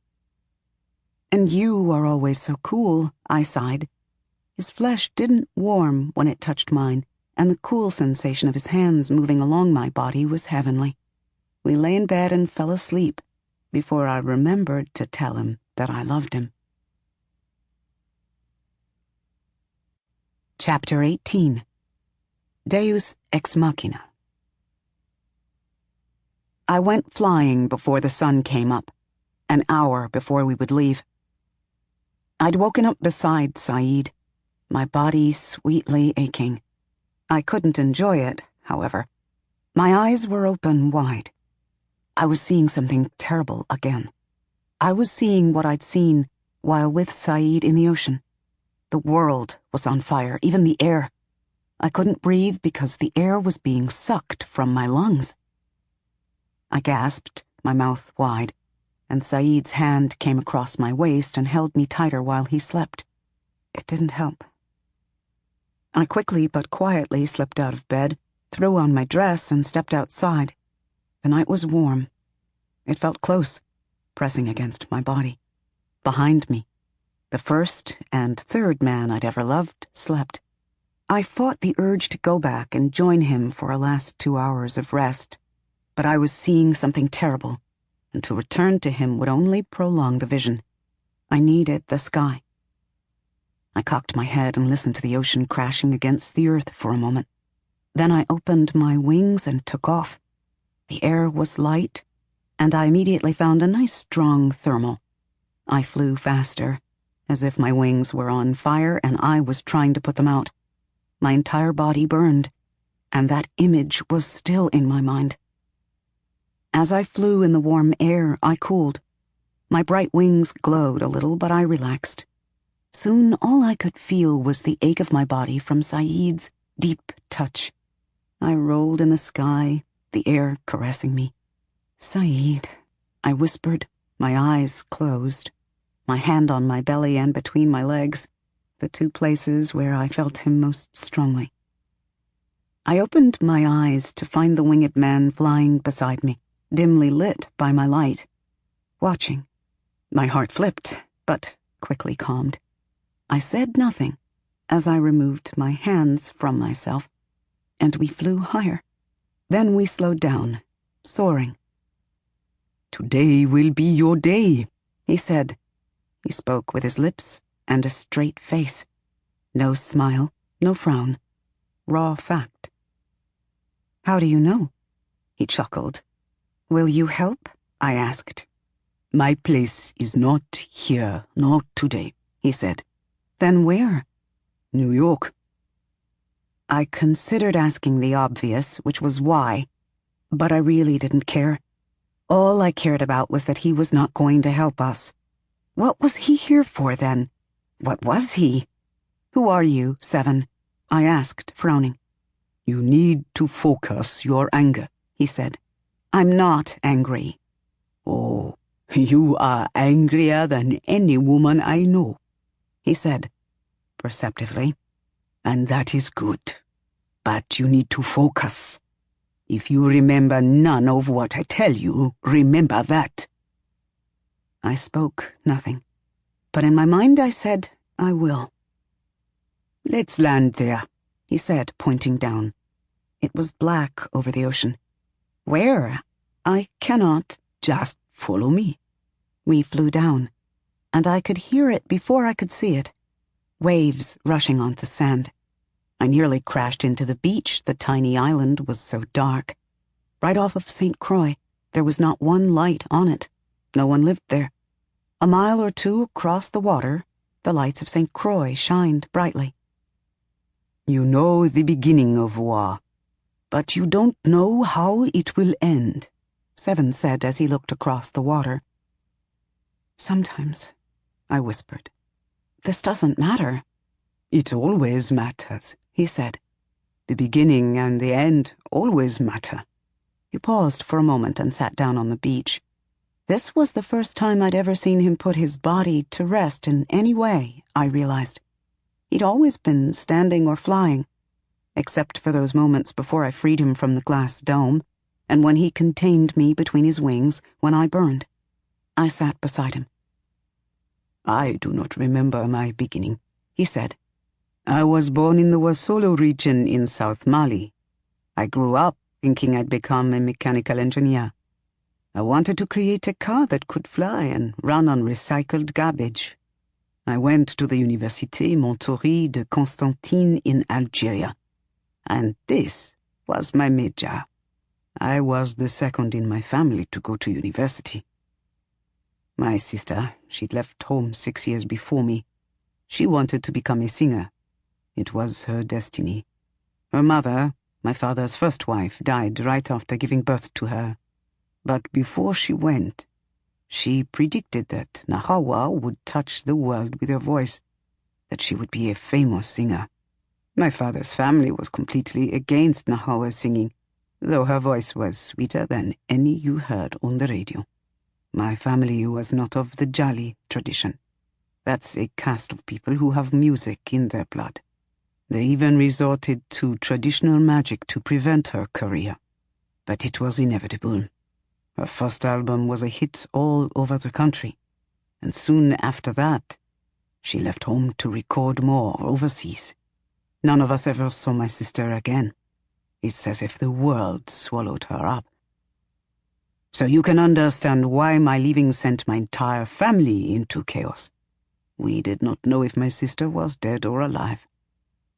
"And you are always so cool," I sighed. His flesh didn't warm when it touched mine, and the cool sensation of his hands moving along my body was heavenly. We lay in bed and fell asleep before I remembered to tell him that I loved him. Chapter 18. Deus Ex Machina. I went flying before the sun came up, an hour before we would leave. I'd woken up beside Saeed, my body sweetly aching. I couldn't enjoy it, however. My eyes were open wide. I was seeing something terrible again. I was seeing what I'd seen while with Saeed in the ocean. The world was on fire, even the air. I couldn't breathe because the air was being sucked from my lungs. I gasped, my mouth wide, and Saeed's hand came across my waist and held me tighter while he slept. It didn't help. I quickly but quietly slipped out of bed, threw on my dress, and stepped outside. The night was warm. It felt close, pressing against my body. Behind me, the first and third man I'd ever loved slept. I fought the urge to go back and join him for a last 2 hours of rest, but I was seeing something terrible, and to return to him would only prolong the vision. I needed the sky. I cocked my head and listened to the ocean crashing against the earth for a moment. Then I opened my wings and took off. The air was light, and I immediately found a nice strong thermal. I flew faster, as if my wings were on fire and I was trying to put them out. My entire body burned, and that image was still in my mind. As I flew in the warm air, I cooled. My bright wings glowed a little, but I relaxed. Soon all I could feel was the ache of my body from Saeed's deep touch. I rolled in the sky, the air caressing me. "Saeed," I whispered, my eyes closed, my hand on my belly and between my legs, the two places where I felt him most strongly. I opened my eyes to find the winged man flying beside me, dimly lit by my light, watching. My heart flipped, but quickly calmed. I said nothing as I removed my hands from myself, and we flew higher. Then we slowed down, soaring. "Today will be your day," he said. He spoke with his lips and a straight face. No smile, no frown. Raw fact. "How do you know?" He chuckled. "Will you help?" I asked. "My place is not here, not today," he said. "Then where?" "New York." I considered asking the obvious, which was why, but I really didn't care. All I cared about was that he was not going to help us. What was he here for, then? What was he? "Who are you, Seven?" I asked, frowning. "You need to focus your anger," he said. "I'm not angry." "Oh, you are angrier than any woman I know," he said, perceptively. "And that is good. But you need to focus. If you remember none of what I tell you, remember that." I spoke nothing, but in my mind I said, "I will." "Let's land there," he said, pointing down. It was black over the ocean. "Where?" "I cannot." "Just follow me." We flew down, and I could hear it before I could see it. Waves rushing onto sand. I nearly crashed into the beach, the tiny island was so dark. Right off of St. Croix, there was not one light on it. No one lived there. A mile or two across the water, the lights of St. Croix shined brightly. "You know the beginning of war, but you don't know how it will end," Seven said as he looked across the water. "Sometimes," I whispered. "This doesn't matter." "It always matters," he said. "The beginning and the end always matter." He paused for a moment and sat down on the beach. This was the first time I'd ever seen him put his body to rest in any way, I realized. He'd always been standing or flying, except for those moments before I freed him from the glass dome, and when he contained me between his wings when I burned. I sat beside him. "I do not remember my beginning," he said. "I was born in the Wasolo region in South Mali. I grew up thinking I'd become a mechanical engineer. I wanted to create a car that could fly and run on recycled garbage. I went to the Université Montori de Constantine in Algeria, and this was my major. I was the second in my family to go to university. My sister, she'd left home 6 years before me. She wanted to become a singer. It was her destiny. Her mother, my father's first wife, died right after giving birth to her. But before she went, she predicted that Nahawa would touch the world with her voice, that she would be a famous singer. My father's family was completely against Nahawa's singing, though her voice was sweeter than any you heard on the radio. My family was not of the Jali tradition. That's a caste of people who have music in their blood. They even resorted to traditional magic to prevent her career. But it was inevitable. Her first album was a hit all over the country, and soon after that, she left home to record more overseas. None of us ever saw my sister again. It's as if the world swallowed her up. So you can understand why my leaving sent my entire family into chaos. We did not know if my sister was dead or alive.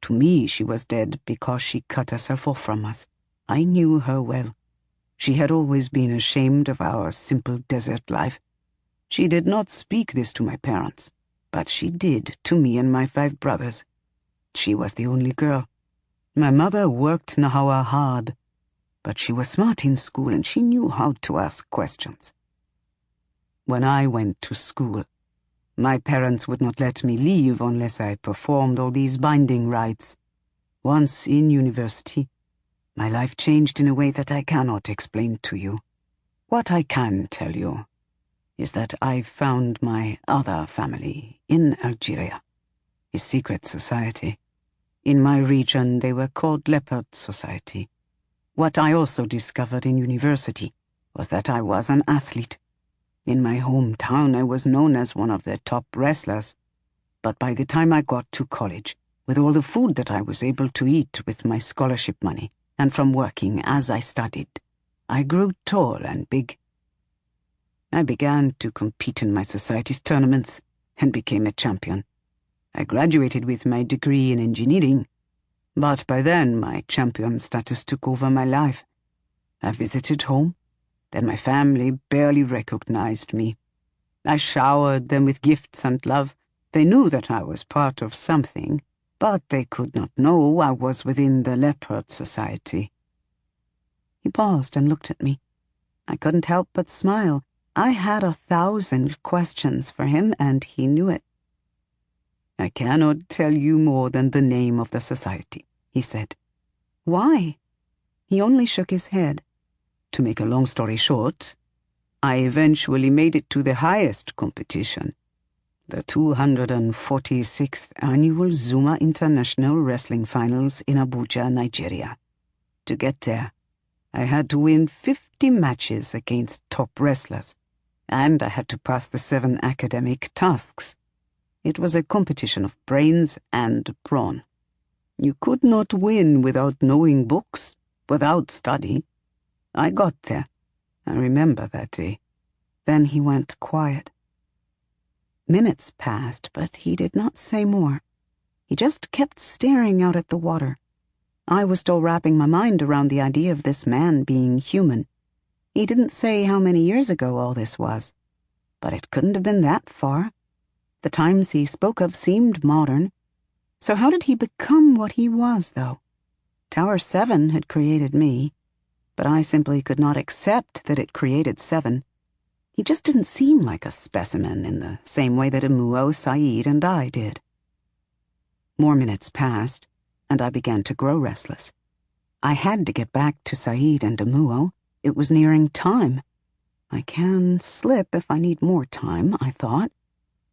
To me, she was dead because she cut herself off from us. I knew her well. She had always been ashamed of our simple desert life. She did not speak this to my parents, but she did to me and my 5 brothers. She was the only girl. My mother worked Nahawa hard, but she was smart in school and she knew how to ask questions. When I went to school, my parents would not let me leave unless I performed all these binding rites. Once in university, my life changed in a way that I cannot explain to you. What I can tell you is that I found my other family in Algeria, a secret society. In my region, they were called Leopard Society. What I also discovered in university was that I was an athlete. In my hometown, I was known as one of the top wrestlers. But by the time I got to college, with all the food that I was able to eat with my scholarship money, and from working as I studied, I grew tall and big. I began to compete in my society's tournaments and became a champion. I graduated with my degree in engineering, but by then my champion status took over my life. I visited home, then my family barely recognized me. I showered them with gifts and love. They knew that I was part of something, but they could not know I was within the Leopard Society. He paused and looked at me. I couldn't help but smile. I had 1,000 questions for him, and he knew it. I cannot tell you more than the name of the society, he said. Why? He only shook his head. To make a long story short, I eventually made it to the highest competition, the 246th Annual Zuma International Wrestling Finals in Abuja, Nigeria. To get there, I had to win 50 matches against top wrestlers, and I had to pass the 7 academic tasks. It was a competition of brains and brawn. You could not win without knowing books, without study. I got there. I remember that day. Then he went quiet. Minutes passed, but he did not say more. He just kept staring out at the water. I was still wrapping my mind around the idea of this man being human. He didn't say how many years ago all this was, but it couldn't have been that far. The times he spoke of seemed modern. So how did he become what he was, though? Tower 7 had created me, but I simply could not accept that it created 7. He just didn't seem like a specimen in the same way that Amuo, Saeed, and I did. More minutes passed, and I began to grow restless. I had to get back to Saeed and Amuo. It was nearing time. I can slip if I need more time, I thought,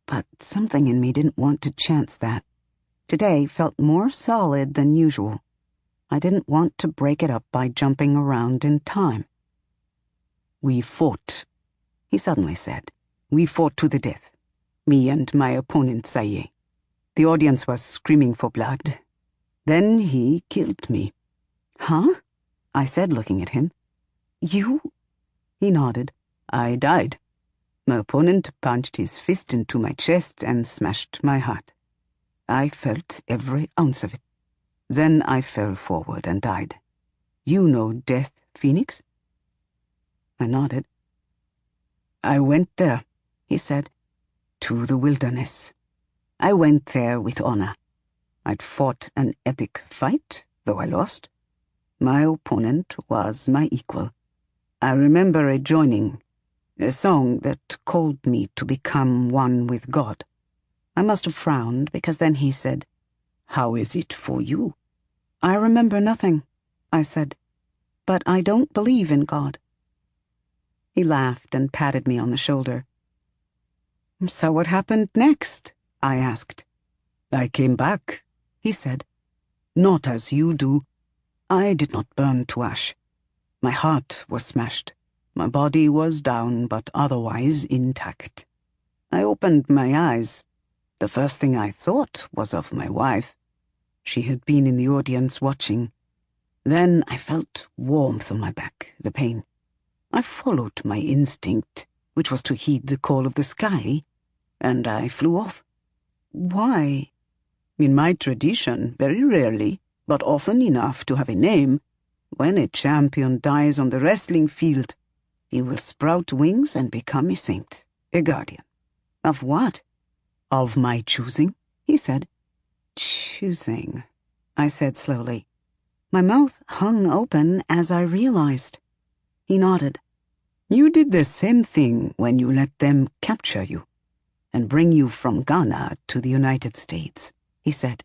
but something in me didn't want to chance that. Today felt more solid than usual. I didn't want to break it up by jumping around in time. We fought, he suddenly said. We fought to the death, me and my opponent Saye. The audience was screaming for blood. Then he killed me. Huh? I said, looking at him. You? He nodded. I died. My opponent punched his fist into my chest and smashed my heart. I felt every ounce of it. Then I fell forward and died. You know death, Phoenix? I nodded. I went there, he said, to the wilderness. I went there with honor. I'd fought an epic fight, though I lost. My opponent was my equal. I remember joining a song that called me to become one with God. I must have frowned, because then he said, How is it for you? I remember nothing, I said, but I don't believe in God. He laughed and patted me on the shoulder. So what happened next? I asked. I came back, he said. Not as you do. I did not burn to ash. My heart was smashed. My body was down, but otherwise intact. I opened my eyes. The first thing I thought was of my wife. She had been in the audience watching. Then I felt warmth on my back, the pain. I followed my instinct, which was to heed the call of the sky, and I flew off. Why? In my tradition, very rarely, but often enough to have a name, when a champion dies on the wrestling field, he will sprout wings and become a saint, a guardian. Of what? Of my choosing, he said. Choosing, I said slowly. My mouth hung open as I realized. He nodded. You did the same thing when you let them capture you and bring you from Ghana to the United States, he said.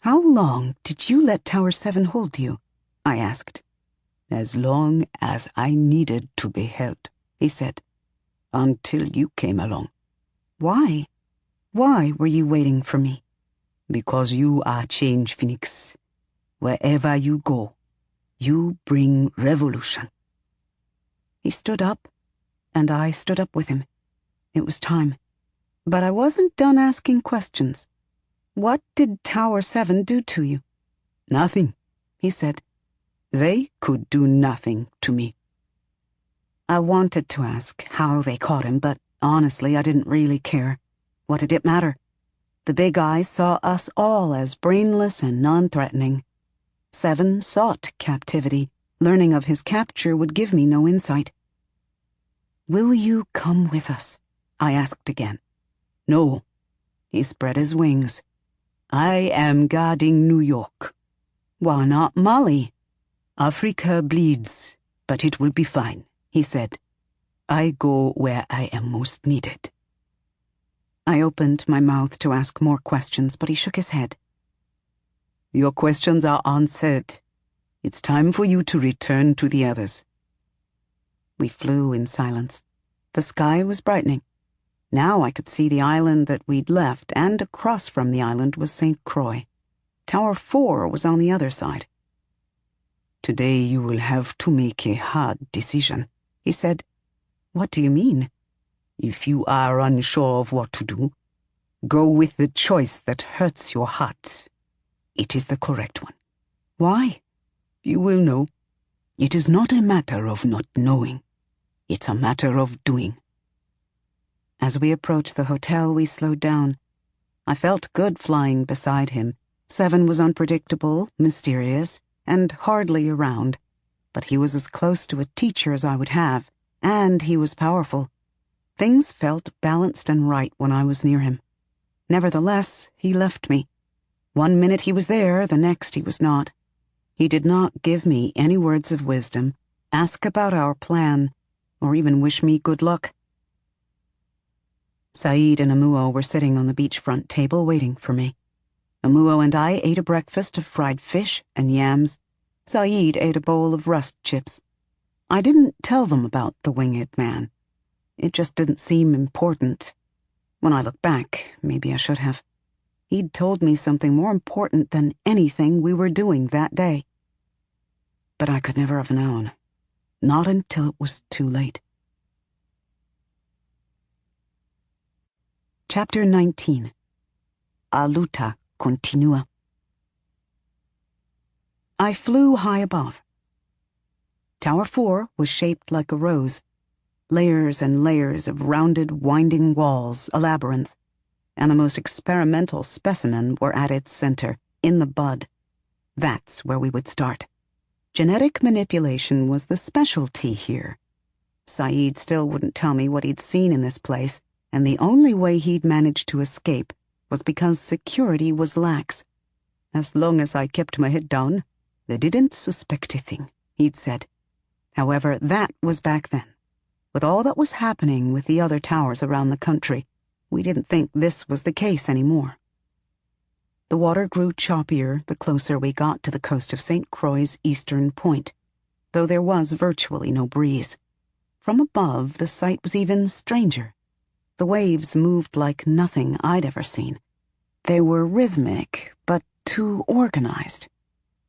How long did you let Tower 7 hold you? I asked. As long as I needed to be held, he said, until you came along. Why? Why were you waiting for me? Because you are change, Phoenix. Wherever you go, you bring revolution. He stood up, and I stood up with him. It was time. But I wasn't done asking questions. What did Tower 7 do to you? Nothing, he said. They could do nothing to me. I wanted to ask how they caught him, but honestly, I didn't really care. What did it matter? The big eye saw us all as brainless and non-threatening. 7 sought captivity. Learning of his capture would give me no insight. Will you come with us? I asked again. No. He spread his wings. I am guarding New York. Why not Mali? Africa bleeds, but it will be fine, he said. I go where I am most needed. I opened my mouth to ask more questions, but he shook his head. Your questions are answered. It's time for you to return to the others. We flew in silence. The sky was brightening. Now I could see the island that we'd left, and across from the island was St. Croix. Tower 4 was on the other side. Today you will have to make a hard decision, he said. What do you mean? If you are unsure of what to do, go with the choice that hurts your heart. It is the correct one. Why? You will know. It is not a matter of not knowing. It's a matter of doing. As we approached the hotel, we slowed down. I felt good flying beside him. 7 was unpredictable, mysterious, and hardly around. But he was as close to a teacher as I would have, and he was powerful. Things felt balanced and right when I was near him. Nevertheless, he left me. 1 minute he was there, the next he was not. He did not give me any words of wisdom, ask about our plan, or even wish me good luck. Saeed and Amuo were sitting on the beachfront table waiting for me. Amuo and I ate a breakfast of fried fish and yams. Saeed ate a bowl of rust chips. I didn't tell them about the winged man. It just didn't seem important. When I look back, maybe I should have. He'd told me something more important than anything we were doing that day. But I could never have known. Not until it was too late. Chapter 19. A luta continua. I flew high above. Tower 4 was shaped like a rose. Layers and layers of rounded, winding walls, a labyrinth. And the most experimental specimen were at its center, in the bud. That's where we would start. Genetic manipulation was the specialty here. Saeed still wouldn't tell me what he'd seen in this place, and the only way he'd managed to escape was because security was lax. As long as I kept my head down, they didn't suspect a thing, he'd said. However, that was back then. With all that was happening with the other towers around the country, we didn't think this was the case anymore. The water grew choppier the closer we got to the coast of St. Croix's eastern point, though there was virtually no breeze. From above, the sight was even stranger. The waves moved like nothing I'd ever seen. They were rhythmic, but too organized.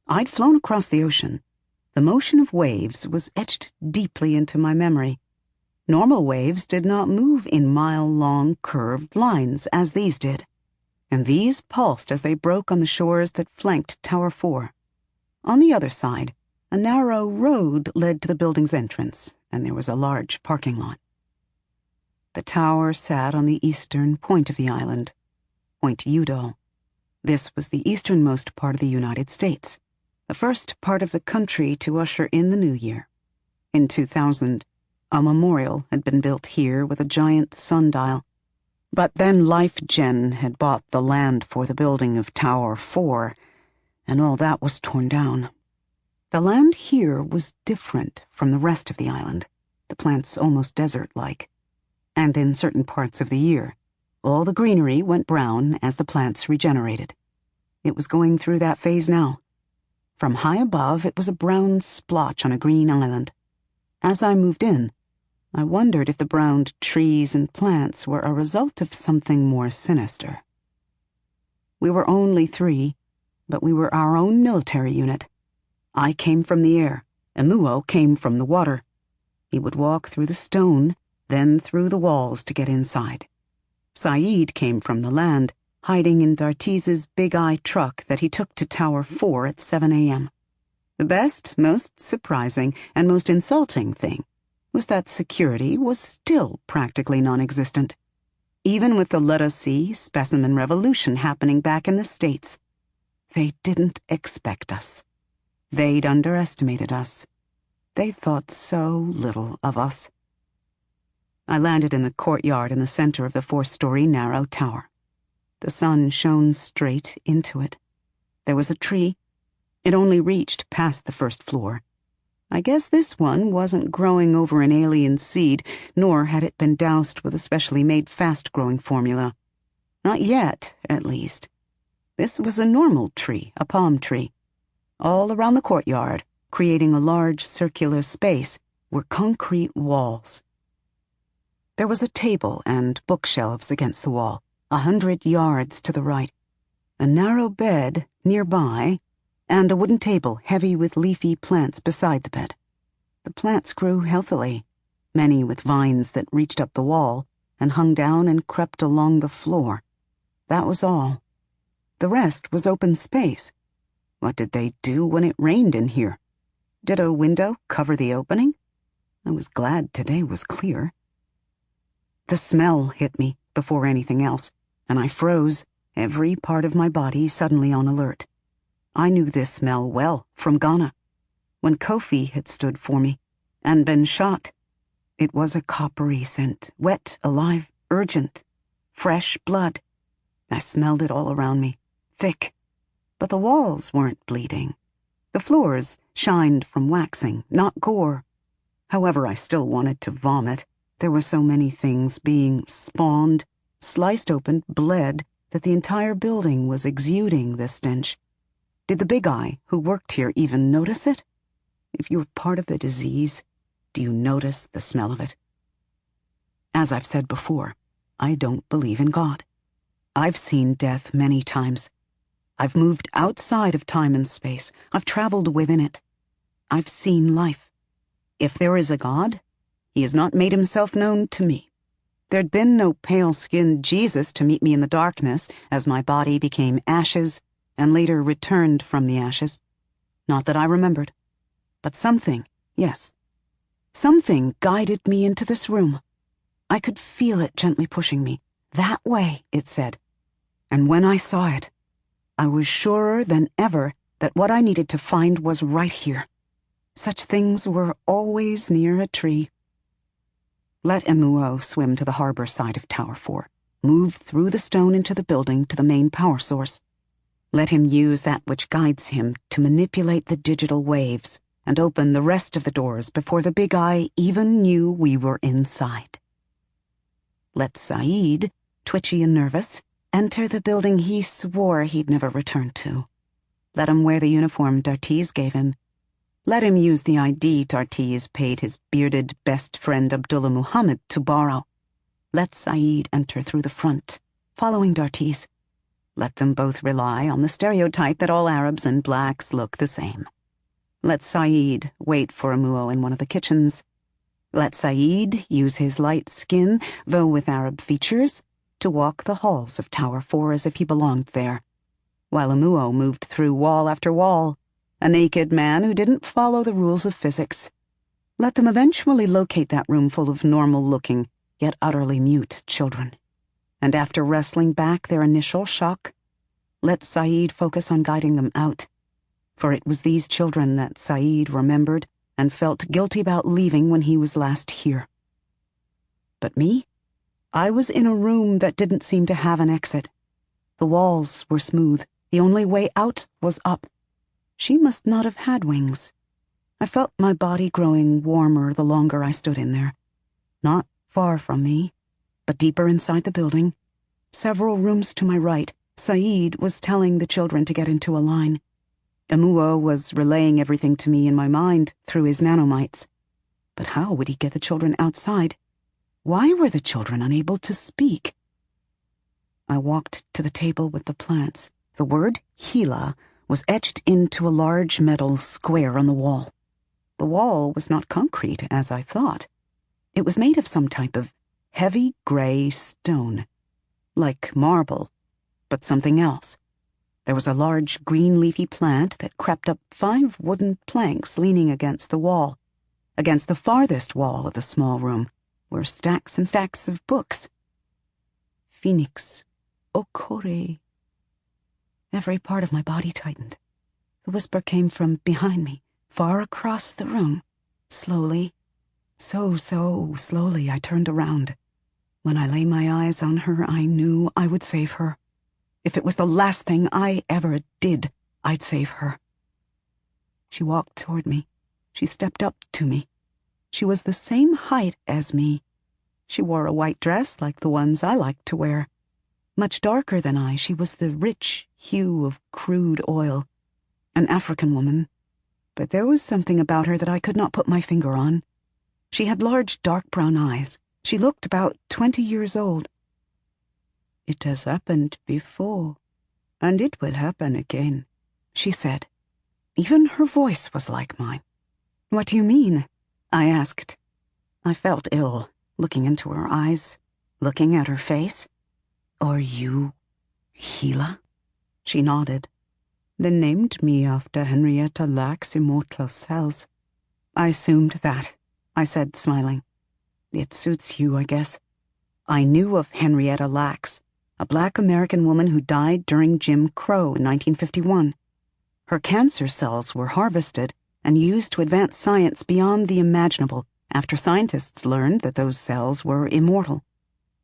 I'd flown across the ocean. The motion of waves was etched deeply into my memory. Normal waves did not move in mile-long curved lines as these did, and these pulsed as they broke on the shores that flanked Tower 4. On the other side, A narrow road led to the building's entrance, and there was a large parking lot. The tower sat on the eastern point of the island, Point Udall. This was the easternmost part of the United States, the first part of the country to usher in the new year. In 2000, a memorial had been built here with a giant sundial, but then LifeGen had bought the land for the building of Tower 4, and all that was torn down. The land here was different from the rest of the island, the plants almost desert-like, and in certain parts of the year, all the greenery went brown as the plants regenerated. It was going through that phase now. From high above, it was a brown splotch on a green island. As I moved in, I wondered if the browned trees and plants were a result of something more sinister. We were only 3, but we were our own military unit. I came from the air, Emuo came from the water. He would walk through the stone, then through the walls to get inside. Saeed came from the land, hiding in Dartiz's big-eye truck that he took to Tower 4 at 7 a.m. The best, most surprising, and most insulting thing was that security was still practically non-existent. Even with the let-us-see specimen revolution happening back in the States, they didn't expect us. They'd underestimated us. They thought so little of us. I landed in the courtyard in the center of the 4-story narrow tower. The sun shone straight into it. There was a tree. It only reached past the first floor. I guess this one wasn't growing over an alien seed, nor had it been doused with a specially made fast-growing formula. Not yet, at least. This was a normal tree, a palm tree. All around the courtyard, creating a large circular space, were concrete walls. There was a table and bookshelves against the wall, 100 yards to the right, a narrow bed nearby, and a wooden table heavy with leafy plants beside the bed. The plants grew healthily, many with vines that reached up the wall and hung down and crept along the floor. That was all. The rest was open space. What did they do when it rained in here? Did a window cover the opening? I was glad today was clear. The smell hit me before anything else, and I froze, every part of my body suddenly on alert. I knew this smell well from Ghana, when Kofi had stood for me and been shot. It was a coppery scent, wet, alive, urgent, fresh blood. I smelled it all around me, thick. But the walls weren't bleeding. The floors shined from waxing, not gore. However, I still wanted to vomit. There were so many things being spawned, sliced open, bled, that the entire building was exuding the stench. Did the big eye who worked here even notice it? If you're part of the disease, do you notice the smell of it? As I've said before, I don't believe in God. I've seen death many times. I've moved outside of time and space. I've traveled within it. I've seen life. If there is a God, he has not made himself known to me. There'd been no pale-skinned Jesus to meet me in the darkness as my body became ashes and later returned from the ashes. Not that I remembered. But something, yes, something guided me into this room. I could feel it gently pushing me. That way, it said. And when I saw it, I was surer than ever that what I needed to find was right here. Such things were always near a tree. Let Emuo swim to the harbor side of Tower 4, move through the stone into the building to the main power source. Let him use that which guides him to manipulate the digital waves and open the rest of the doors before the big eye even knew we were inside. Let Saeed, twitchy and nervous, enter the building he swore he'd never return to. Let him wear the uniform Dartiz gave him. Let him use the ID Dartiz paid his bearded best friend Abdullah Muhammad to borrow. Let Saeed enter through the front, following Dartiz. Let them both rely on the stereotype that all Arabs and blacks look the same. Let Saeed wait for Emuo in one of the kitchens. Let Saeed use his light skin, though with Arab features, to walk the halls of Tower 4 as if he belonged there, while Emuo moved through wall after wall, A naked man who didn't follow the rules of physics. Let them eventually locate that room full of normal-looking, yet utterly mute children. And after wrestling back their initial shock, let Saeed focus on guiding them out. For it was these children that Saeed remembered and felt guilty about leaving when he was last here. But me? I was in a room that didn't seem to have an exit. The walls were smooth. The only way out was up. She must not have had wings. I felt my body growing warmer the longer I stood in there. Not far from me, but deeper inside the building, several rooms to my right, Saeed was telling the children to get into a line. Amuo was relaying everything to me in my mind through his nanomites. But how would he get the children outside? Why were the children unable to speak? I walked to the table with the plants. The word Hila was etched into a large metal square on the wall. The wall was not concrete, as I thought. It was made of some type of heavy gray stone, like marble, but something else. There was a large green leafy plant that crept up 5 wooden planks leaning against the wall. Against the farthest wall of the small room were stacks and stacks of books. Phoenix, Okore. Every part of my body tightened. The whisper came from behind me, far across the room. Slowly, so slowly, I turned around. When I lay my eyes on her, I knew I would save her. If it was the last thing I ever did, I'd save her. She walked toward me. She stepped up to me. She was the same height as me. She wore a white dress like the ones I liked to wear. Much darker than I, she was the rich hue of crude oil. An African woman. But there was something about her that I could not put my finger on. She had large dark brown eyes. She looked about 20 years old. "It has happened before, and it will happen again," she said. Even her voice was like mine. "What do you mean?" I asked. I felt ill, looking into her eyes, looking at her face. "Are you Hila?" She nodded. "They named me after Henrietta Lacks' immortal cells." "I assumed that," I said, smiling. "It suits you, I guess." I knew of Henrietta Lacks, a black American woman who died during Jim Crow in 1951. Her cancer cells were harvested and used to advance science beyond the imaginable after scientists learned that those cells were immortal.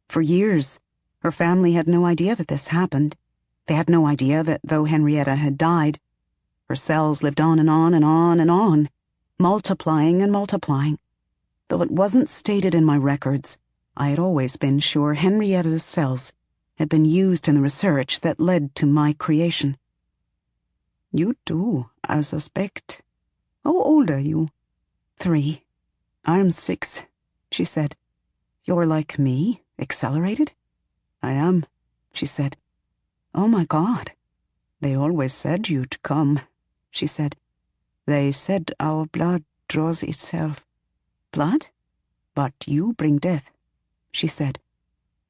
For years, her family had no idea that this happened. They had no idea that though Henrietta had died, her cells lived on and on and on and on, multiplying and multiplying. Though it wasn't stated in my records, I had always been sure Henrietta's cells had been used in the research that led to my creation. "You too, I suspect. How old are you?" 3. "I'm 6, she said. "You're like me, accelerated?" "I am," she said. "Oh my God." "They always said you'd come," she said. "They said our blood draws itself." "Blood?" "But you bring death," she said.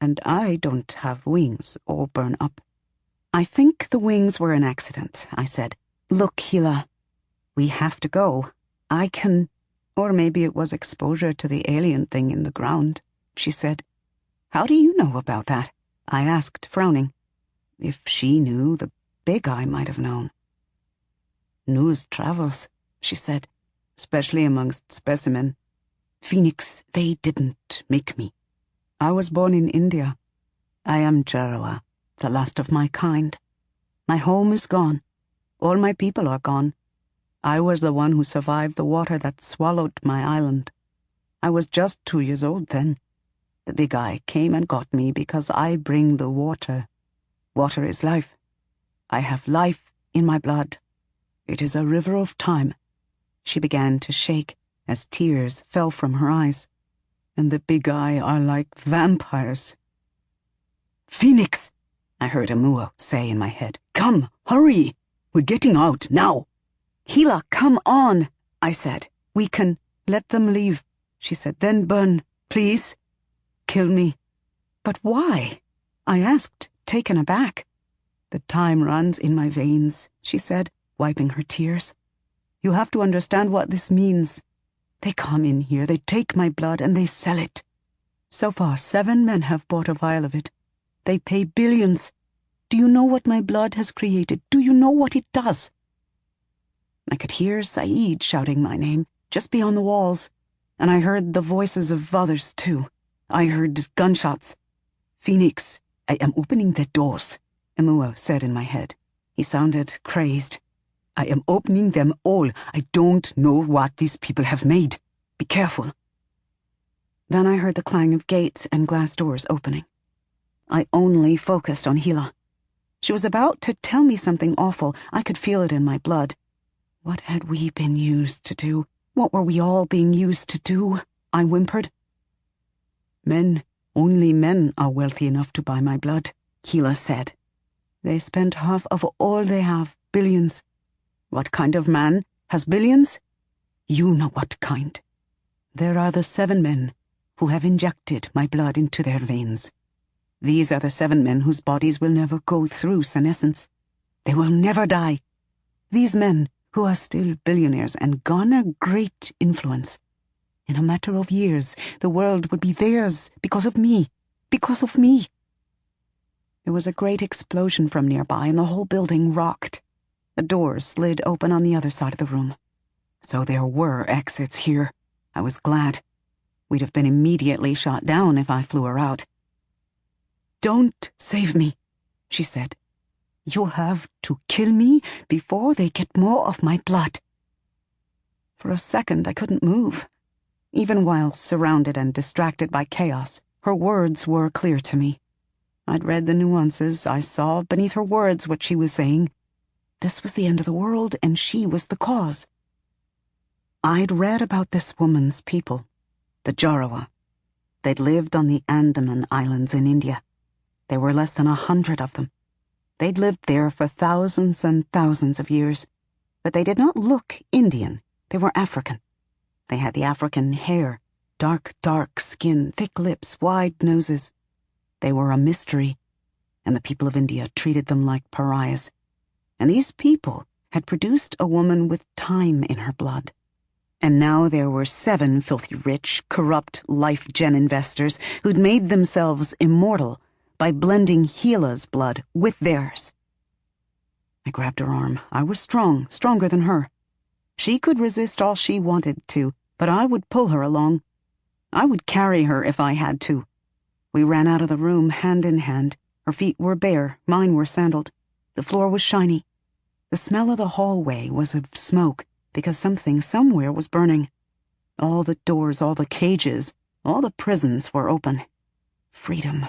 "And I don't have wings or burn up." "I think the wings were an accident," I said. "Look, Hila, we have to go. I can—" "Or maybe it was exposure to the alien thing in the ground," she said. "How do you know about that?" I asked, frowning. If she knew, the big eye might have known. "News travels," she said, "especially amongst specimen. Phoenix, they didn't make me. I was born in India. I am Jarawa, the last of my kind. My home is gone. All my people are gone. I was the one who survived the water that swallowed my island. I was just 2 years old then. The big eye came and got me because I bring the water. Water is life. I have life in my blood. It is a river of time." She began to shake as tears fell from her eyes. "And the big eye are like vampires." "Phoenix," I heard Amuo say in my head. "Come, hurry. We're getting out, now." "Hila, come on," I said. "We can—" "Let them leave," she said. "Then burn, please. Kill me." "But why?" I asked, taken aback. "The time runs in my veins," she said, wiping her tears. You have to understand what this means. They come in here, they take my blood, and they sell it. So far, 7 men have bought a vial of it. They pay billions. Do you know what my blood has created? Do you know what it does?" I could hear Saeed shouting my name just beyond the walls, and I heard the voices of others too. I heard gunshots. "Phoenix, I am opening the doors," Emuo said in my head. He sounded crazed. "I am opening them all. I don't know what these people have made. Be careful." Then I heard the clang of gates and glass doors opening. I only focused on Hila. She was about to tell me something awful. I could feel it in my blood. What had we been used to do? What were we all being used to do? I whimpered. "Men, only men are wealthy enough to buy my blood," Hila said. "They spend half of all they have, billions." "What kind of man has billions?" "You know what kind. There are the 7 men who have injected my blood into their veins. These are the 7 men whose bodies will never go through senescence. They will never die. These men who are still billionaires and garner great influence. In a matter of years, the world would be theirs because of me. Because of me." There was a great explosion from nearby, and the whole building rocked. The doors slid open on the other side of the room. So there were exits here. I was glad. We'd have been immediately shot down if I flew her out. "Don't save me," she said. "You have to kill me before they get more of my blood." For a second I couldn't move. Even while surrounded and distracted by chaos, her words were clear to me. I'd read the nuances. I saw beneath her words what she was saying. This was the end of the world, and she was the cause. I'd read about this woman's people, the Jarawa. They'd lived on the Andaman Islands in India. There were less than 100 of them. They'd lived there for thousands and thousands of years, but they did not look Indian. They were African. They had the African hair, dark skin, thick lips, wide noses. They were a mystery, and the people of India treated them like pariahs. And these people had produced a woman with time in her blood. And now there were 7 filthy rich, corrupt life-gen investors who'd made themselves immortal by blending Hila's blood with theirs. I grabbed her arm. I was strong, stronger than her. She could resist all she wanted to, but I would pull her along. I would carry her if I had to. We ran out of the room hand in hand. Her feet were bare, mine were sandaled. The floor was shiny. The smell of the hallway was of smoke, because something somewhere was burning. All the doors, all the cages, all the prisons were open. Freedom.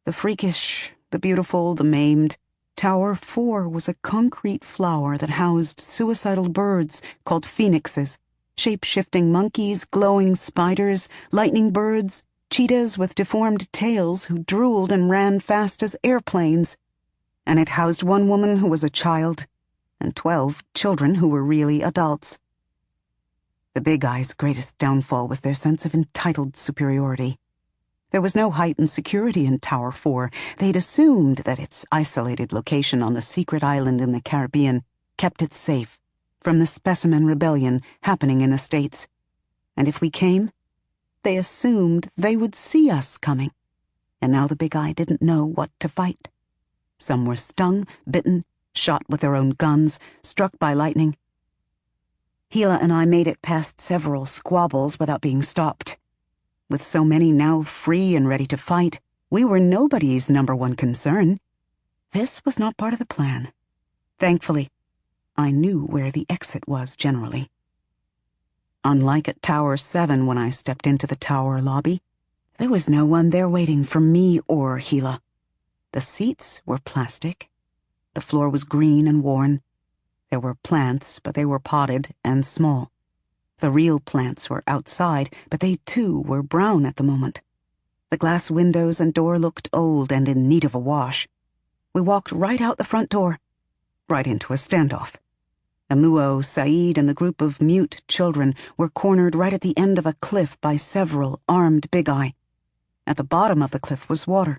The freakish, the beautiful, the maimed. Tower 4 was a concrete flower that housed suicidal birds called phoenixes, shape-shifting monkeys, glowing spiders, lightning birds, cheetahs with deformed tails who drooled and ran fast as airplanes. And it housed 1 woman who was a child, and 12 children who were really adults. The Big Eye's greatest downfall was their sense of entitled superiority. There was no heightened security in Tower 4. They'd assumed that its isolated location on the secret island in the Caribbean kept it safe from the specimen rebellion happening in the States. And if we came, they assumed they would see us coming. And now the Big Eye didn't know what to fight. Some were stung, bitten, shot with their own guns, struck by lightning. Hila and I made it past several squabbles without being stopped. With so many now free and ready to fight, we were nobody's #1 concern. This was not part of the plan. Thankfully, I knew where the exit was generally. Unlike at Tower 7 when I stepped into the tower lobby, there was no one there waiting for me or Hila. The seats were plastic. The floor was green and worn. There were plants, but they were potted and small. The real plants were outside, but they too were brown at the moment. The glass windows and door looked old and in need of a wash. We walked right out the front door, right into a standoff. Emuo, Saeed, and the group of mute children were cornered right at the end of a cliff by several armed Big Eye. At the bottom of the cliff was water.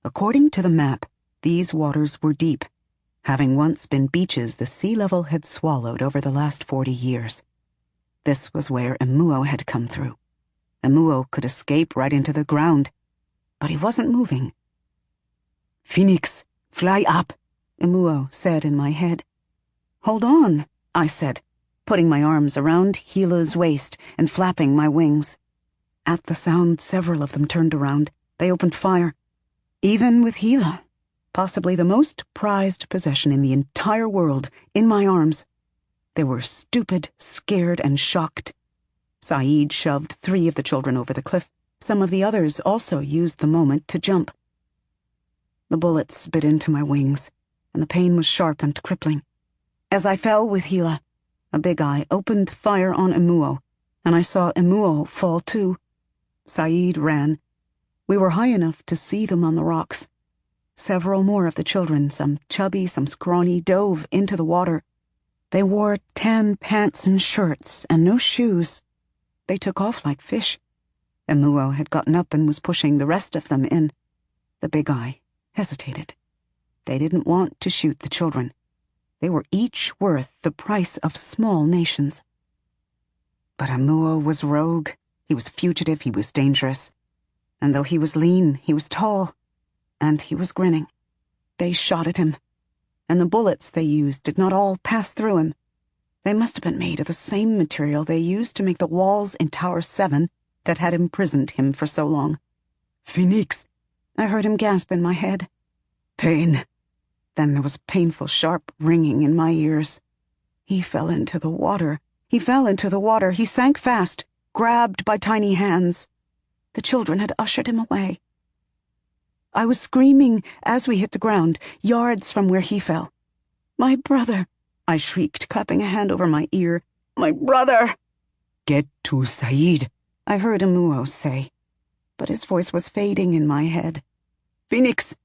According to the map, these waters were deep. having once been beaches the sea level had swallowed over the last 40 years. This was where Emuo had come through. Emuo could escape right into the ground, but he wasn't moving. "Phoenix, fly up," Emuo said in my head. "Hold on," I said, putting my arms around Gila's waist and flapping my wings. At the sound, several of them turned around. They opened fire. Even with Gila, possibly the most prized possession in the entire world, in my arms, they were stupid, scared, and shocked. Saeed shoved 3 of the children over the cliff. Some of the others also used the moment to jump. The bullets bit into my wings, and the pain was sharp and crippling. As I fell with Gila, a big eye opened fire on Emuo, and I saw Emuo fall too. Saeed ran. We were high enough to see them on the rocks. Several more of the children, some chubby, some scrawny, dove into the water. They wore tan pants and shirts, and no shoes. They took off like fish. Emuo had gotten up and was pushing the rest of them in. The big eye hesitated. They didn't want to shoot the children. They were each worth the price of small nations. But Emuo was rogue. He was fugitive. He was dangerous. And though he was lean, he was tall. And he was grinning. They shot at him. And the bullets they used did not all pass through him. They must have been made of the same material they used to make the walls in Tower 7 that had imprisoned him for so long. "Phoenix," I heard him gasp in my head. "Pain." Then there was a painful, sharp ringing in my ears. He fell into the water. He fell into the water. He sank fast, grabbed by tiny hands. The children had ushered him away. I was screaming as we hit the ground, yards from where he fell. "My brother," I shrieked, clapping a hand over my ear. "My brother!" "Get to Saeed," I heard Emuo say, but his voice was fading in my head. "Phoenix!"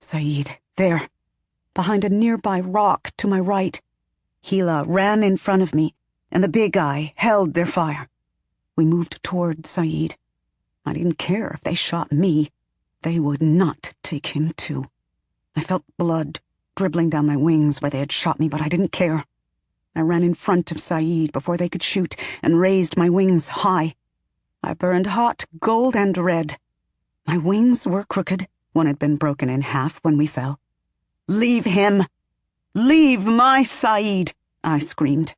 Saeed, there, behind a nearby rock to my right. Gila ran in front of me, and the big eye held their fire. We moved toward Saeed. I didn't care if they shot me. They would not take him too. I felt blood dribbling down my wings where they had shot me, but I didn't care. I ran in front of Saeed before they could shoot and raised my wings high. I burned hot gold and red. My wings were crooked. One had been broken in half when we fell. "Leave him! Leave my Saeed!" I screamed.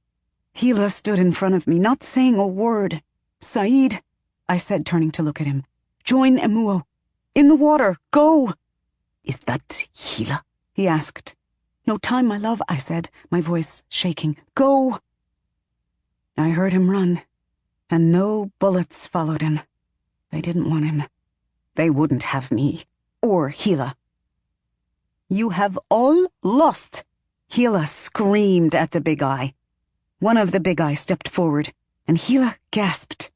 Gila stood in front of me, not saying a word. "Saeed," I said, turning to look at him. "Join Emuo. In the water. Go!" "Is that Gila?" he asked. "No time, my love," I said, my voice shaking. "Go!" I heard him run, and no bullets followed him. They didn't want him. They wouldn't have me, or Gila. "You have all lost!" Gila screamed at the big eye. One of the big eye stepped forward, and Gila gasped.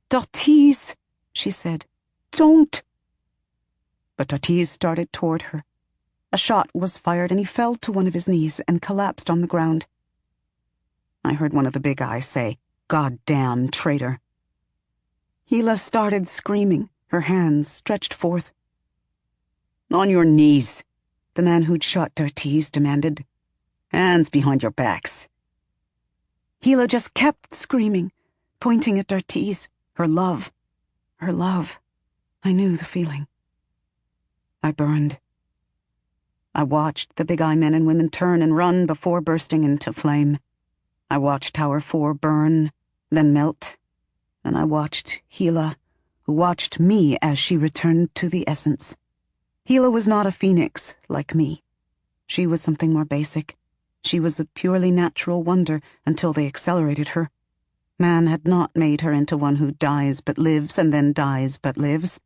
"Dartiz," she said. "Don't!" But Dartiz started toward her. A shot was fired, and he fell to one of his knees and collapsed on the ground. I heard one of the big eyes say, "Goddamn traitor." Gila started screaming, her hands stretched forth. "On your knees," the man who'd shot Dartiz demanded. "Hands behind your backs." Gila just kept screaming, pointing at Dartiz. Her love. Her love. I knew the feeling. I burned. I watched the big eye men and women turn and run before bursting into flame. I watched Tower 4 burn, then melt. And I watched Gila, who watched me as she returned to the essence. Gila was not a phoenix like me. She was something more basic. She was a purely natural wonder until they accelerated her. Man had not made her into one who dies but lives and then dies but lives.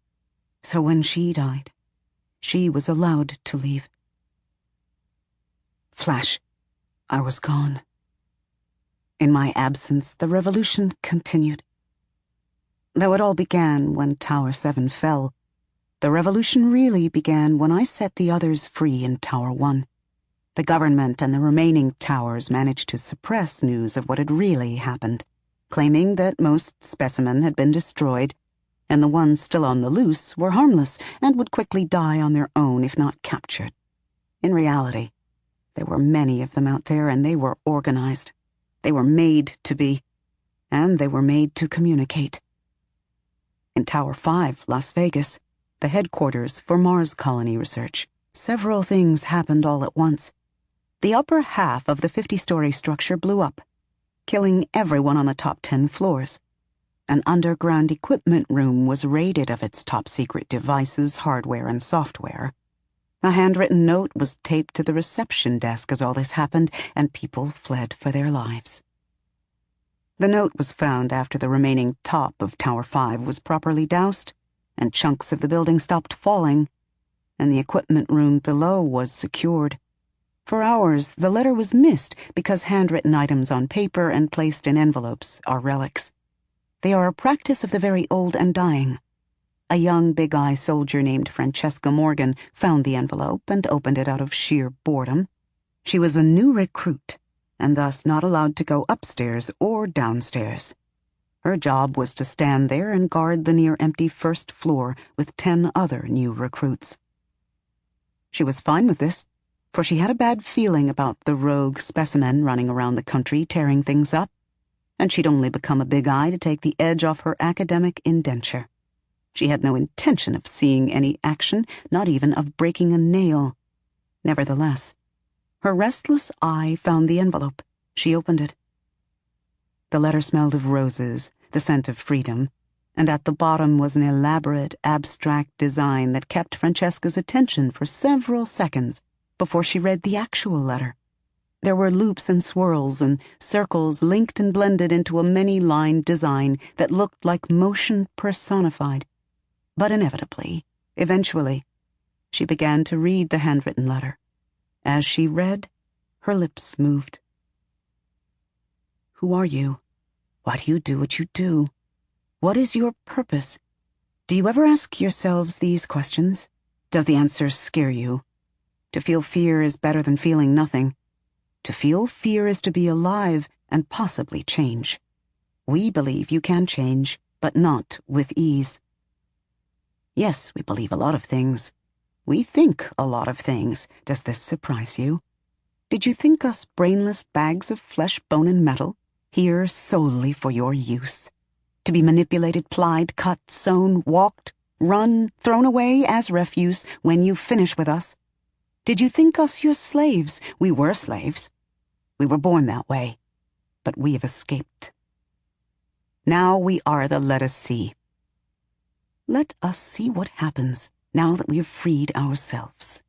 So when she died, she was allowed to leave. Flash. I was gone. In my absence, the revolution continued. Though it all began when Tower 7 fell, the revolution really began when I set the others free in Tower 1. The government and the remaining towers managed to suppress news of what had really happened, claiming that most specimen had been destroyed, and the ones still on the loose were harmless and would quickly die on their own if not captured. In reality, There were many of them out there, and they were organized. They were made to be, and they were made to communicate. In Tower 5, Las Vegas, the headquarters for Mars colony research, several things happened all at once. The upper half of the 50-story structure blew up, killing everyone on the top 10 floors. An underground equipment room was raided of its top-secret devices, hardware, and software. A handwritten note was taped to the reception desk as all this happened, and people fled for their lives. The note was found after the remaining top of Tower 5 was properly doused, and chunks of the building stopped falling, and the equipment room below was secured. For hours, the letter was missed because handwritten items on paper and placed in envelopes are relics. They are a practice of the very old and dying. A young Big Eye soldier named Francesca Morgan found the envelope and opened it out of sheer boredom. She was a new recruit, and thus not allowed to go upstairs or downstairs. Her job was to stand there and guard the near-empty first floor with 10 other new recruits. She was fine with this, for she had a bad feeling about the rogue specimen running around the country tearing things up, and she'd only become a Big Eye to take the edge off her academic indenture. She had no intention of seeing any action, not even of breaking a nail. Nevertheless, her restless eye found the envelope. She opened it. The letter smelled of roses, the scent of freedom, and at the bottom was an elaborate, abstract design that kept Francesca's attention for several seconds before she read the actual letter. There were loops and swirls and circles linked and blended into a many-lined design that looked like motion personified. But inevitably, eventually, she began to read the handwritten letter. As she read, her lips moved. Who are you? Why do you do what you do? What is your purpose? Do you ever ask yourselves these questions? Does the answer scare you? To feel fear is better than feeling nothing. To feel fear is to be alive and possibly change. We believe you can change, but not with ease. Yes, we believe a lot of things. We think a lot of things. Does this surprise you? Did you think us brainless bags of flesh, bone, and metal, here solely for your use? To be manipulated, plied, cut, sewn, walked, run, thrown away as refuse when you finish with us? Did you think us your slaves? We were slaves. We were born that way, but we have escaped. Now we are the let us see. Let us see what happens now that we have freed ourselves.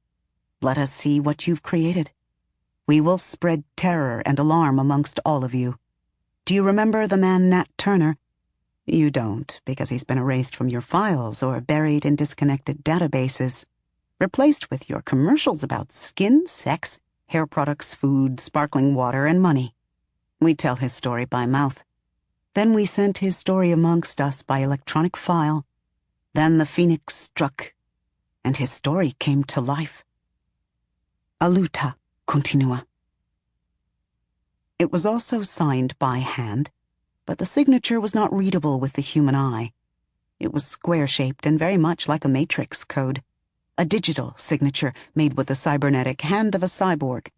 Let us see what you've created. We will spread terror and alarm amongst all of you. Do you remember the man Nat Turner? You don't, because he's been erased from your files or buried in disconnected databases, replaced with your commercials about skin, sex, hair products, food, sparkling water, and money. We tell his story by mouth. Then we sent his story amongst us by electronic file. Then the phoenix struck, and his story came to life. Aluta continua. It was also signed by hand, but the signature was not readable with the human eye. It was square-shaped and very much like a matrix code, a digital signature made with the cybernetic hand of a cyborg,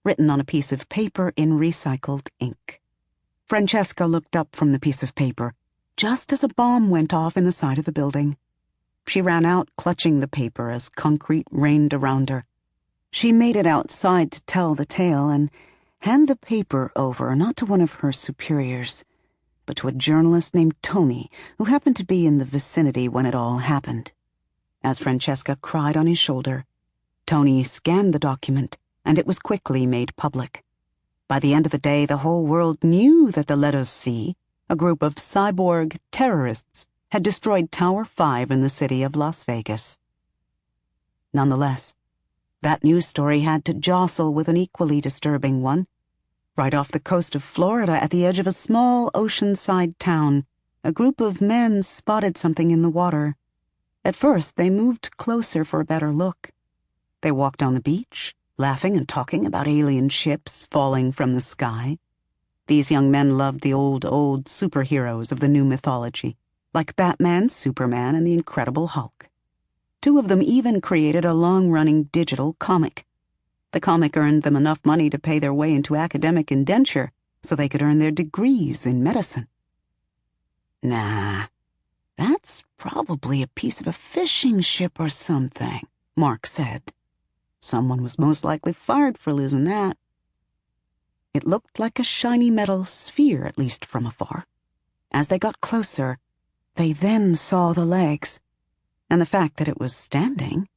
written on a piece of paper in recycled ink. Francesca looked up from the piece of paper just as a bomb went off in the side of the building. She ran out, clutching the paper as concrete rained around her. She made it outside to tell the tale and hand the paper over not to one of her superiors, but to a journalist named Tony, who happened to be in the vicinity when it all happened. As Francesca cried on his shoulder, Tony scanned the document, and it was quickly made public. By the end of the day, the whole world knew that the Let Us See, a group of cyborg terrorists, had destroyed Tower 5 in the city of Las Vegas. Nonetheless, that news story had to jostle with an equally disturbing one. Right off the coast of Florida, at the edge of a small oceanside town, a group of men spotted something in the water. At first, they moved closer for a better look. They walked on the beach, laughing and talking about alien ships falling from the sky. These young men loved the old superheroes of the new mythology, like Batman, Superman, and the Incredible Hulk. Two of them even created a long-running digital comic. The comic earned them enough money to pay their way into academic indenture so they could earn their degrees in medicine. "Nah, that's probably a piece of a fishing ship or something," Mark said. "Someone was most likely fired for losing that." It looked like a shiny metal sphere, at least from afar. As they got closer, they then saw the legs, and the fact that it was standing.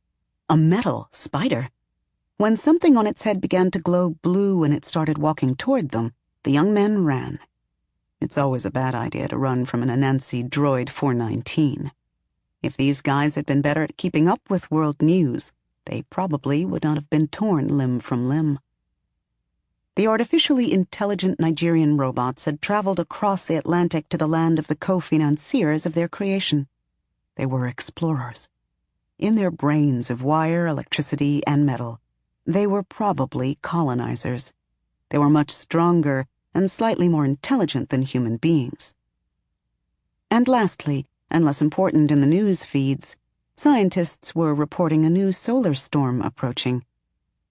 A metal spider. When something on its head began to glow blue and it started walking toward them, the young men ran. It's always a bad idea to run from an Anansi droid 419. If these guys had been better at keeping up with world news, they probably would not have been torn limb from limb. The artificially intelligent Nigerian robots had traveled across the Atlantic to the land of the co-financiers of their creation. They were explorers. In their brains of wire, electricity, and metal, they were probably colonizers. They were much stronger and slightly more intelligent than human beings. And lastly, and less important in the news feeds, scientists were reporting a new solar storm approaching.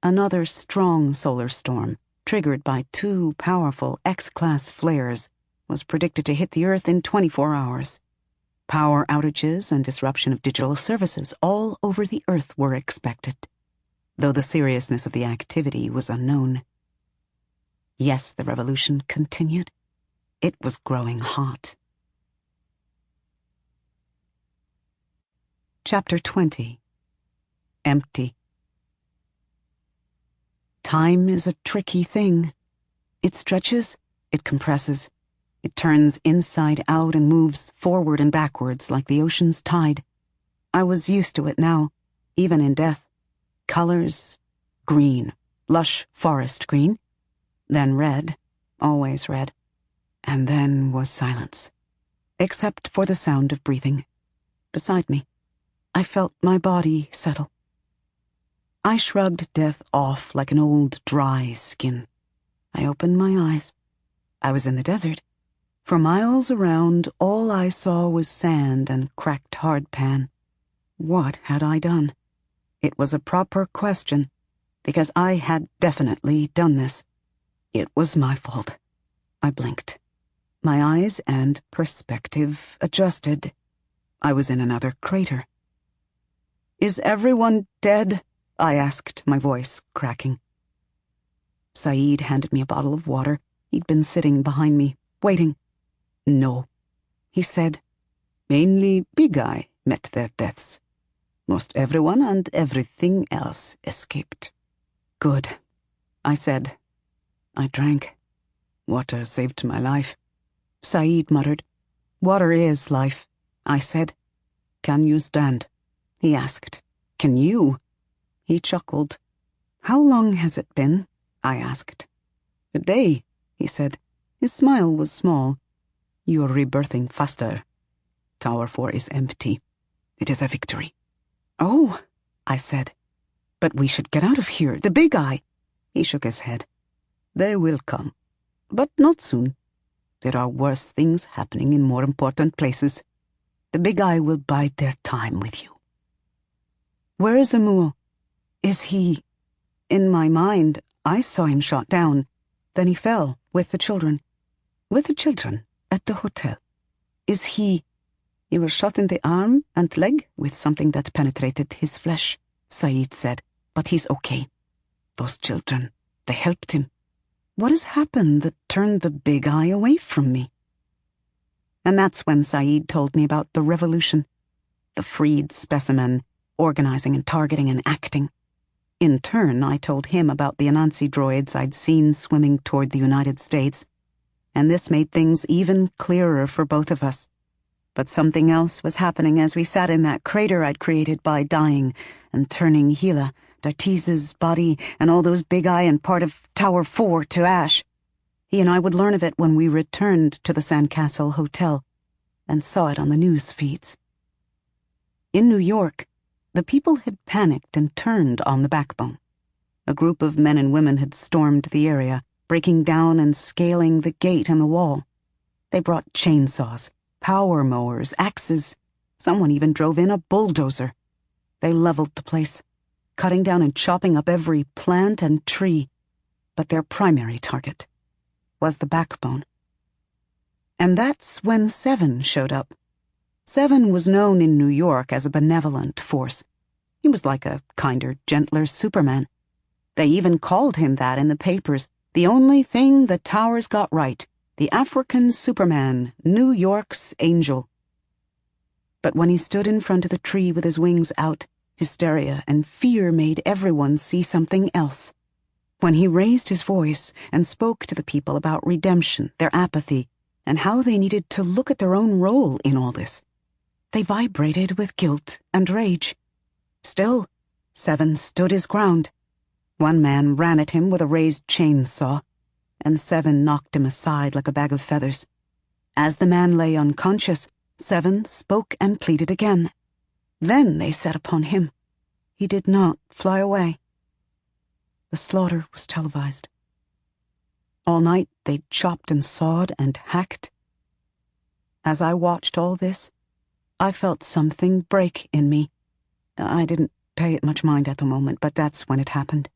Another strong solar storm, triggered by 2 powerful X-class flares, was predicted to hit the Earth in 24 hours. Power outages and disruption of digital services all over the Earth were expected, though the seriousness of the activity was unknown. Yes, the revolution continued. It was growing hot. Chapter 20. Empty. Time is a tricky thing. It stretches, it compresses, it turns inside out and moves forward and backwards like the ocean's tide. I was used to it now, even in death. Colors: green, lush forest green, then red, always red, and then was silence, except for the sound of breathing. Beside me, I felt my body settle. I shrugged death off like an old dry skin. I opened my eyes. I was in the desert. For miles around, all I saw was sand and cracked hardpan. What had I done? It was a proper question, because I had definitely done this. It was my fault. I blinked. My eyes and perspective adjusted. I was in another crater. "Is everyone dead?" I asked, my voice cracking. Saeed handed me a bottle of water. He'd been sitting behind me, waiting. "No," he said. "Mainly Big Eye met their deaths. Most everyone and everything else escaped." "Good," I said. I drank. Water saved my life. Saeed muttered. "Water is life," I said. "Can you stand?" he asked. "Can you?" He chuckled. "How long has it been?" I asked. "A day," he said. His smile was small. "You're rebirthing faster. Tower 4 is empty. It is a victory." "Oh," I said. "But we should get out of here. The Big Eye." He shook his head. "They will come, but not soon. There are worse things happening in more important places. The Big Eye will bide their time with you." "Where is Amuo? Is he—" In my mind, I saw him shot down. Then he fell, with the children. "With the children, at the hotel. Is he—" "He was shot in the arm and leg with something that penetrated his flesh," Saeed said. "But he's okay. Those children, they helped him." "What has happened that turned the Big Eye away from me?" And that's when Saeed told me about the revolution. The freed specimen, organizing and targeting and acting. In turn, I told him about the Anansi droids I'd seen swimming toward the United States, and this made things even clearer for both of us. But something else was happening as we sat in that crater I'd created by dying and turning Hila, Dartese's body, and all those Big Eye and part of Tower 4 to ash. He and I would learn of it when we returned to the Sandcastle Hotel and saw it on the news feeds. In New York, the people had panicked and turned on the backbone. A group of men and women had stormed the area, breaking down and scaling the gate and the wall. They brought chainsaws, power mowers, axes. Someone even drove in a bulldozer. They leveled the place. cutting down and chopping up every plant and tree, but their primary target was the backbone. And that's when Seven showed up. Seven was known in New York as a benevolent force. He was like a kinder, gentler Superman. They even called him that in the papers, the only thing the Towers got right, the African Superman, New York's angel. But when he stood in front of the tree with his wings out, hysteria and fear made everyone see something else. When he raised his voice and spoke to the people about redemption, their apathy, and how they needed to look at their own role in all this, they vibrated with guilt and rage. Still, Seven stood his ground. One man ran at him with a raised chainsaw, and Seven knocked him aside like a bag of feathers. As the man lay unconscious, Seven spoke and pleaded again. Then they set upon him. He did not fly away. The slaughter was televised. All night they chopped and sawed and hacked. As I watched all this, I felt something break in me. I didn't pay it much mind at the moment, but that's when it happened.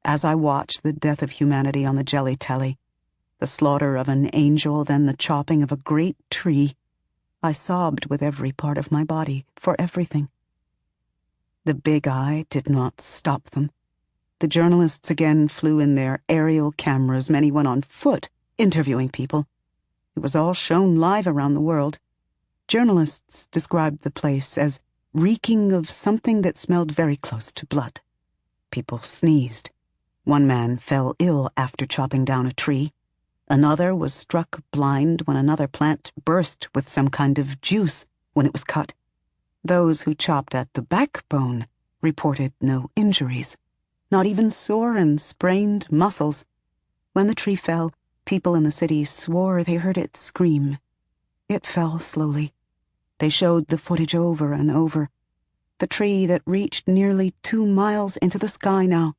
As I watched the death of humanity on the jelly telly, the slaughter of an angel, then the chopping of a great tree, I sobbed with every part of my body for everything. The big eye did not stop them. The journalists again flew in their aerial cameras. Many went on foot, interviewing people. It was all shown live around the world. Journalists described the place as reeking of something that smelled very close to blood. People sneezed. One man fell ill after chopping down a tree. Another was struck blind when another plant burst with some kind of juice when it was cut. Those who chopped at the backbone reported no injuries, not even sore and sprained muscles. When the tree fell, people in the city swore they heard it scream. It fell slowly. They showed the footage over and over. The tree that reached nearly 2 miles into the sky now.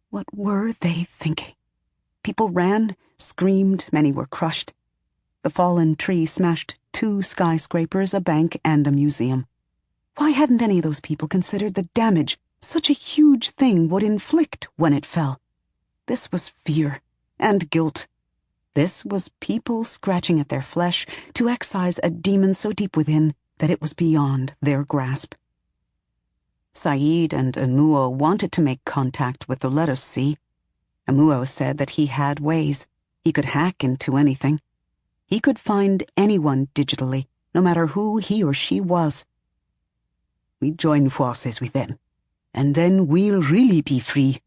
What were they thinking? People ran, screamed, many were crushed. The fallen tree smashed 2 skyscrapers, a bank, and a museum. Why hadn't any of those people considered the damage such a huge thing would inflict when it fell? This was fear and guilt. This was people scratching at their flesh to excise a demon so deep within that it was beyond their grasp. Saeed and Amuo wanted to make contact with the Let Us See. Amuo said that he had ways. He could hack into anything. He could find anyone digitally, no matter who he or she was. We join forces with them, and then we'll really be free,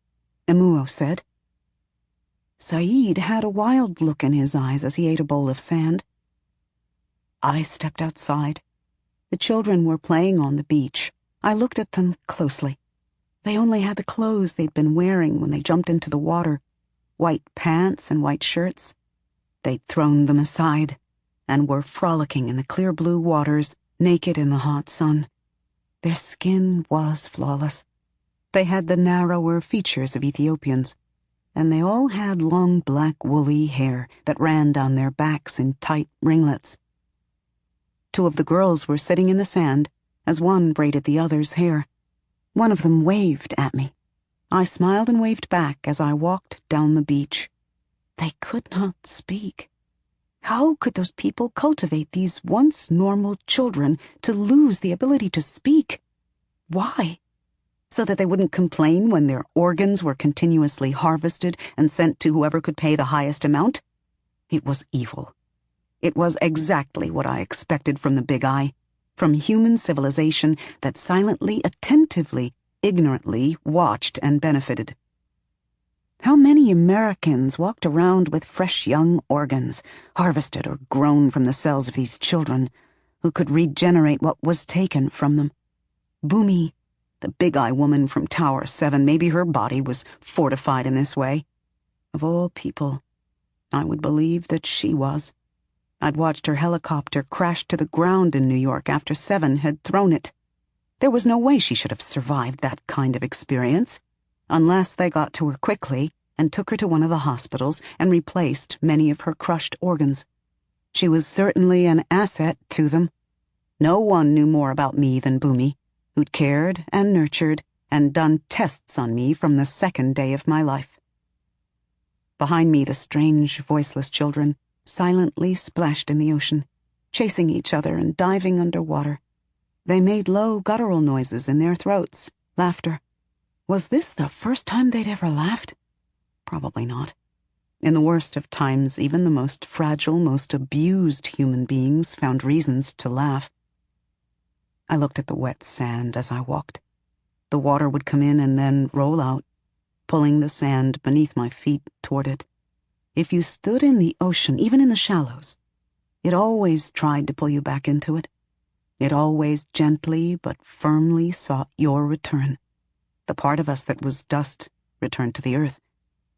Amuo said. Saeed had a wild look in his eyes as he ate a bowl of sand. I stepped outside. The children were playing on the beach. I looked at them closely. They only had the clothes they'd been wearing when they jumped into the water, white pants and white shirts. They'd thrown them aside and were frolicking in the clear blue waters, naked in the hot sun. Their skin was flawless. They had the narrower features of Ethiopians, and they all had long black woolly hair that ran down their backs in tight ringlets. 2 of the girls were sitting in the sand as one braided the other's hair. One of them waved at me. I smiled and waved back as I walked down the beach. They could not speak. How could those people cultivate these once normal children to lose the ability to speak? Why? So that they wouldn't complain when their organs were continuously harvested and sent to whoever could pay the highest amount? It was evil. It was exactly what I expected from the Big Eye, from human civilization that silently, attentively, ignorantly watched and benefited. How many Americans walked around with fresh young organs, harvested or grown from the cells of these children, who could regenerate what was taken from them? Bumi, the Big Eye woman from Tower 7, maybe her body was fortified in this way. Of all people, I would believe that she was. I'd watched her helicopter crash to the ground in New York after 7 had thrown it. There was no way she should have survived that kind of experience, unless they got to her quickly and took her to one of the hospitals and replaced many of her crushed organs. She was certainly an asset to them. No one knew more about me than Bumi, who'd cared and nurtured and done tests on me from the second day of my life. Behind me, the strange, voiceless children silently splashed in the ocean, chasing each other and diving underwater. They made low, guttural noises in their throats, laughter. Was this the first time they'd ever laughed? Probably not. In the worst of times, even the most fragile, most abused human beings found reasons to laugh. I looked at the wet sand as I walked. The water would come in and then roll out, pulling the sand beneath my feet toward it. If you stood in the ocean, even in the shallows, it always tried to pull you back into it. It always gently but firmly sought your return. The part of us that was dust returned to the earth,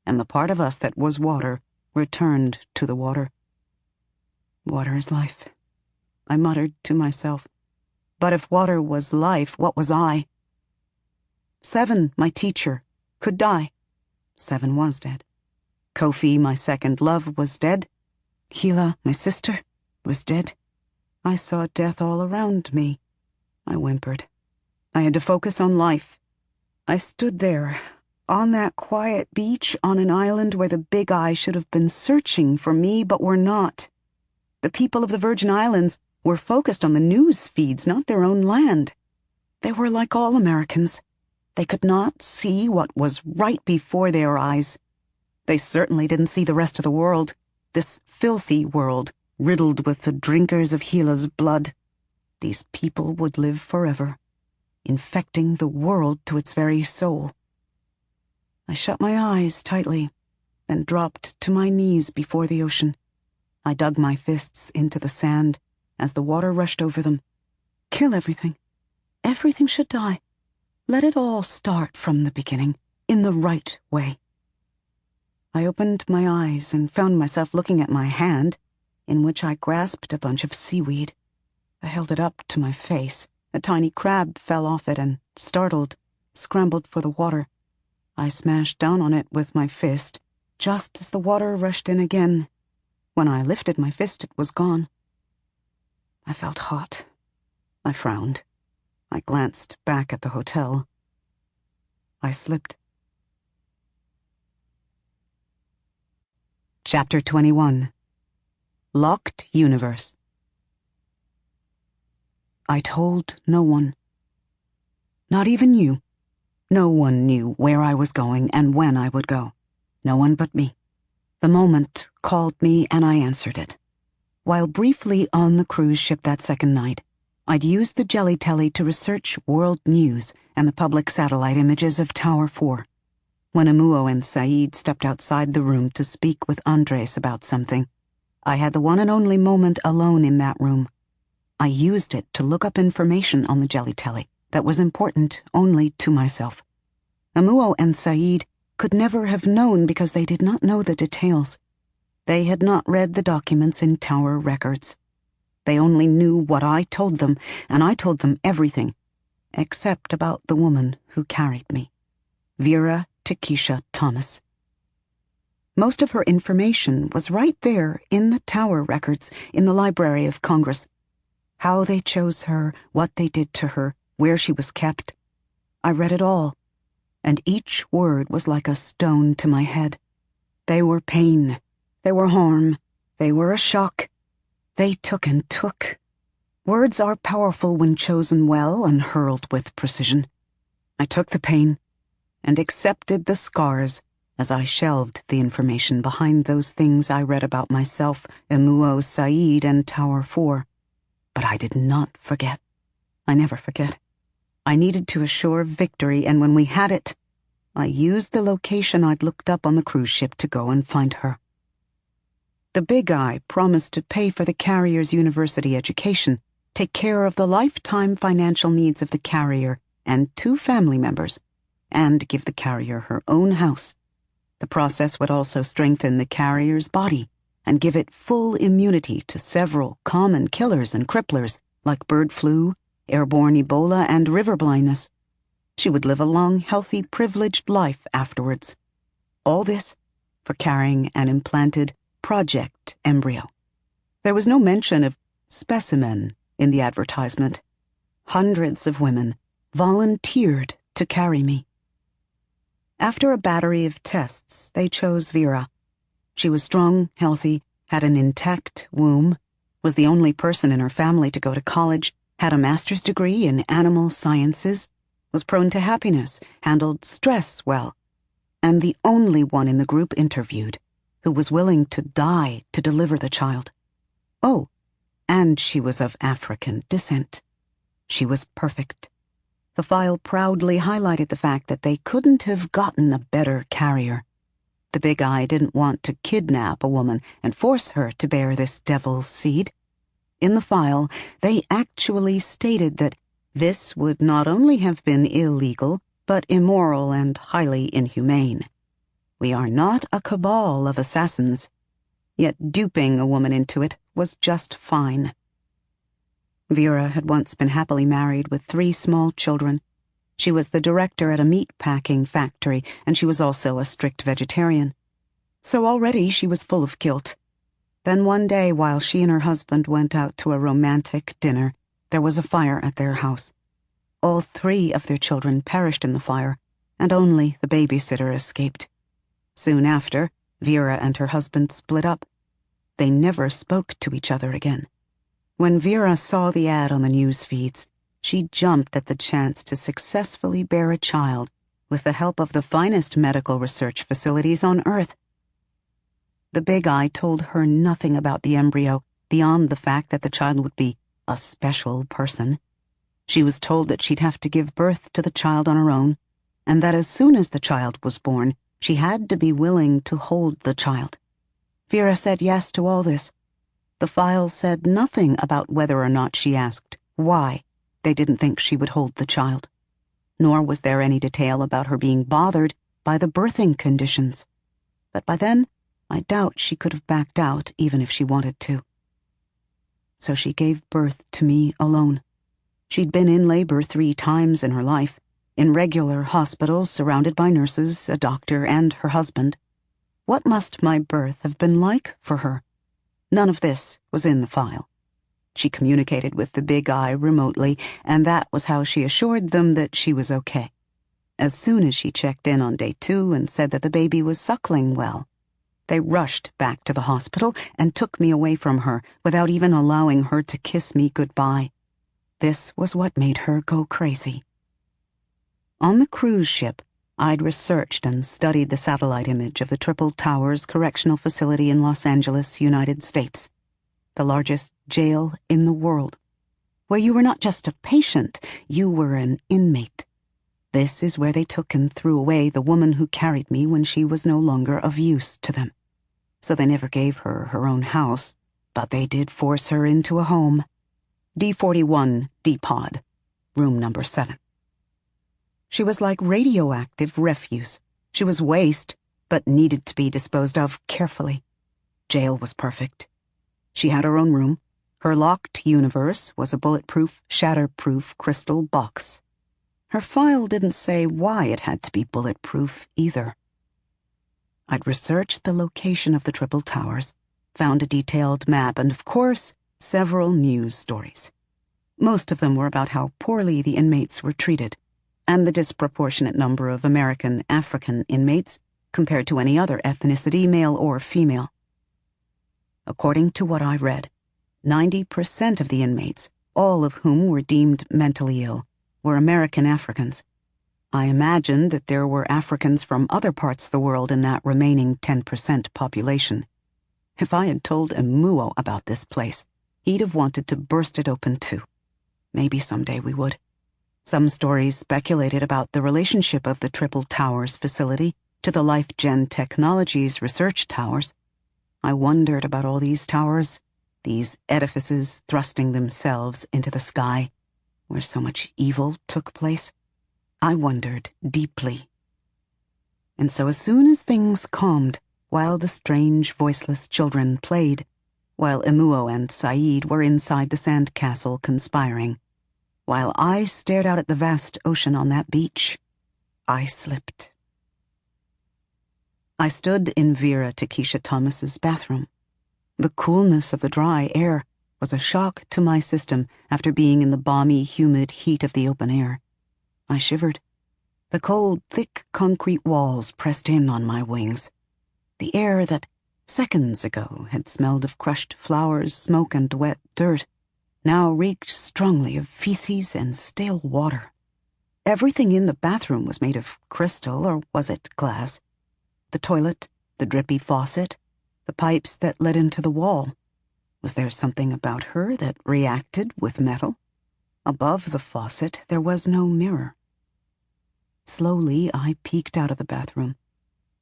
and the part of us that was water returned to the water. Water is life, I muttered to myself. But if water was life, what was I? Seven, my teacher, could die. Seven was dead. Kofi, my second love, was dead. Hila, my sister, was dead. I saw death all around me. I whimpered. I had to focus on life. I stood there, on that quiet beach on an island where the Big Eye should have been searching for me, but were not. The people of the Virgin Islands were focused on the news feeds, not their own land. They were like all Americans. They could not see what was right before their eyes. They certainly didn't see the rest of the world, this filthy world, riddled with the drinkers of Hila's blood. These people would live forever, infecting the world to its very soul. I shut my eyes tightly, then dropped to my knees before the ocean. I dug my fists into the sand as the water rushed over them. Kill everything. Everything should die. Let it all start from the beginning, in the right way. I opened my eyes and found myself looking at my hand, in which I grasped a bunch of seaweed. I held it up to my face. A tiny crab fell off it and, startled, scrambled for the water. I smashed down on it with my fist, just as the water rushed in again. When I lifted my fist, it was gone. I felt hot. I frowned. I glanced back at the hotel. I slipped. Chapter 21. Locked Universe. I told no one. Not even you. No one knew where I was going and when I would go. No one but me. The moment called me and I answered it. While briefly on the cruise ship that second night, I'd used the jelly telly to research world news and the public satellite images of Tower 4. When Amuo and Said stepped outside the room to speak with Andres about something, I had the one and only moment alone in that room. I used it to look up information on the jelly telly that was important only to myself. Amuo and Said could never have known because they did not know the details. They had not read the documents in Tower records. They only knew what I told them, and I told them everything, except about the woman who carried me, Vera Takesha Thomas. Most of her information was right there in the Tower records in the Library of Congress. How they chose her, what they did to her, where she was kept. I read it all, and each word was like a stone to my head. They were pain, they were harm, they were a shock. They took and took. Words are powerful when chosen well and hurled with precision. I took the pain and accepted the scars as I shelved the information behind those things I read about myself, Amuo, Said, and Tower 4. But I did not forget. I never forget. I needed to assure victory, and when we had it, I used the location I'd looked up on the cruise ship to go and find her. The Big Eye promised to pay for the carrier's university education, take care of the lifetime financial needs of the carrier and 2 family members, and give the carrier her own house. The process would also strengthen the carrier's body and give it full immunity to several common killers and cripplers like bird flu, airborne Ebola, and river blindness. She would live a long, healthy, privileged life afterwards. All this for carrying an implanted project embryo. There was no mention of specimen in the advertisement. Hundreds of women volunteered to carry me. After a battery of tests, they chose Vera. She was strong, healthy, had an intact womb, was the only person in her family to go to college, had a master's degree in animal sciences, was prone to happiness, handled stress well, and the only one in the group interviewed who was willing to die to deliver the child. Oh, and she was of African descent. She was perfect. The file proudly highlighted the fact that they couldn't have gotten a better carrier. The big eye didn't want to kidnap a woman and force her to bear this devil's seed. In the file, they actually stated that this would not only have been illegal, but immoral and highly inhumane. We are not a cabal of assassins, yet duping a woman into it was just fine. Vera had once been happily married with 3 small children. She was the director at a meat-packing factory, and she was also a strict vegetarian. So already she was full of guilt. Then one day, while she and her husband went out to a romantic dinner, there was a fire at their house. All 3 of their children perished in the fire, and only the babysitter escaped. Soon after, Vera and her husband split up. They never spoke to each other again. When Vera saw the ad on the news feeds, she jumped at the chance to successfully bear a child with the help of the finest medical research facilities on Earth. The big eye told her nothing about the embryo beyond the fact that the child would be a special person. She was told that she'd have to give birth to the child on her own, and that as soon as the child was born, she had to be willing to hold the child. Vera said yes to all this. The file said nothing about whether or not she asked why they didn't think she would hold the child, nor was there any detail about her being bothered by the birthing conditions. But by then, I doubt she could have backed out even if she wanted to. So she gave birth to me alone. She'd been in labor 3 times in her life, in regular hospitals surrounded by nurses, a doctor, and her husband. What must my birth have been like for her? None of this was in the file. She communicated with the big eye remotely, and that was how she assured them that she was okay. As soon as she checked in on day 2 and said that the baby was suckling well, they rushed back to the hospital and took me away from her without even allowing her to kiss me goodbye. This was what made her go crazy. On the cruise ship, I'd researched and studied the satellite image of the Triple Towers Correctional Facility in Los Angeles, United States, the largest jail in the world, where you were not just a patient, you were an inmate. This is where they took and threw away the woman who carried me when she was no longer of use to them. So they never gave her her own house, but they did force her into a home. D41 D-Pod, room number 7. She was like radioactive refuse. She was waste, but needed to be disposed of carefully. Jail was perfect. She had her own room. Her locked universe was a bulletproof, shatterproof crystal box. Her file didn't say why it had to be bulletproof either. I'd researched the location of the Triple Towers, found a detailed map, and of course, several news stories. Most of them were about how poorly the inmates were treated, and the disproportionate number of American African inmates compared to any other ethnicity, male or female. According to what I read, 90% of the inmates, all of whom were deemed mentally ill, were American Africans. I imagined that there were Africans from other parts of the world in that remaining 10% population. If I had told Emuo about this place, he'd have wanted to burst it open too. Maybe someday we would. Some stories speculated about the relationship of the Triple Towers facility to the LifeGen Technologies research towers. I wondered about all these towers, these edifices thrusting themselves into the sky, where so much evil took place. I wondered deeply. And so as soon as things calmed, while the strange, voiceless children played, while Emuo and Saeed were inside the sandcastle conspiring, while I stared out at the vast ocean on that beach, I slipped. I stood in Vera Takesha Thomas's bathroom. The coolness of the dry air was a shock to my system after being in the balmy, humid heat of the open air. I shivered. The cold, thick concrete walls pressed in on my wings. The air that seconds ago had smelled of crushed flowers, smoke, and wet dirt now reeked strongly of feces and stale water. Everything in the bathroom was made of crystal, or was it glass? The toilet, the drippy faucet, the pipes that led into the wall. Was there something about her that reacted with metal? Above the faucet, there was no mirror. Slowly, I peeked out of the bathroom.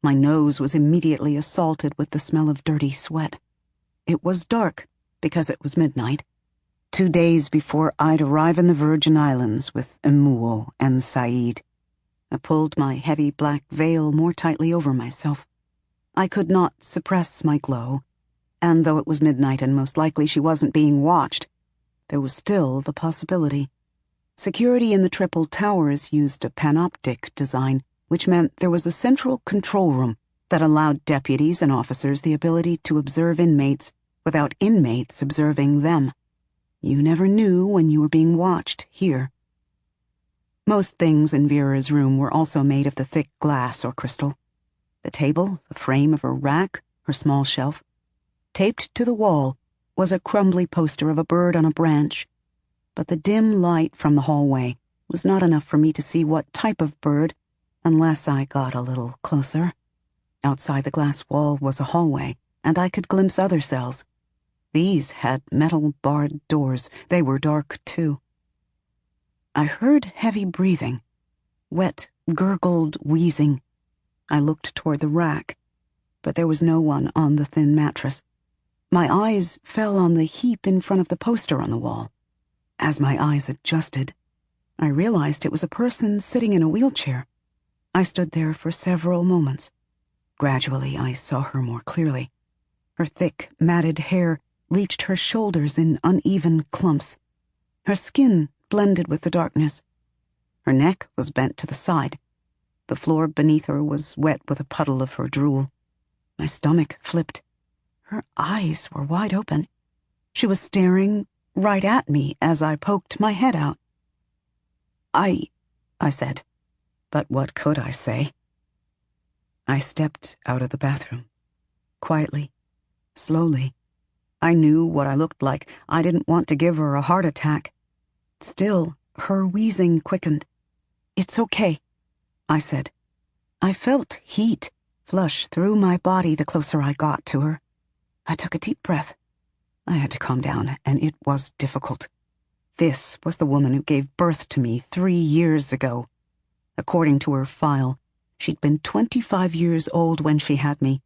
My nose was immediately assaulted with the smell of dirty sweat. It was dark, because it was midnight. 2 days before I'd arrive in the Virgin Islands with Emuo and Saeed. I pulled my heavy black veil more tightly over myself. I could not suppress my glow, and though it was midnight and most likely she wasn't being watched, there was still the possibility. Security in the Triple Towers used a panoptic design, which meant there was a central control room that allowed deputies and officers the ability to observe inmates without inmates observing them. You never knew when you were being watched here. Most things in Vera's room were also made of the thick glass or crystal. The table, the frame of her rack, her small shelf. Taped to the wall was a crumbly poster of a bird on a branch, but the dim light from the hallway was not enough for me to see what type of bird unless I got a little closer. Outside the glass wall was a hallway, and I could glimpse other cells. These had metal barred doors. They were dark, too. I heard heavy breathing, wet, gurgled wheezing. I looked toward the rack, but there was no one on the thin mattress. My eyes fell on the heap in front of the poster on the wall. As my eyes adjusted, I realized it was a person sitting in a wheelchair. I stood there for several moments. Gradually, I saw her more clearly. Her thick, matted hair reached her shoulders in uneven clumps. Her skin blended with the darkness. Her neck was bent to the side. The floor beneath her was wet with a puddle of her drool. My stomach flipped. Her eyes were wide open. She was staring right at me as I poked my head out. I said, but what could I say? I stepped out of the bathroom. Quietly, slowly. I knew what I looked like. I didn't want to give her a heart attack. Still, her wheezing quickened. "It's okay," I said. I felt heat flush through my body the closer I got to her. I took a deep breath. I had to calm down, and it was difficult. This was the woman who gave birth to me 3 years ago. According to her file, she'd been 25 years old when she had me.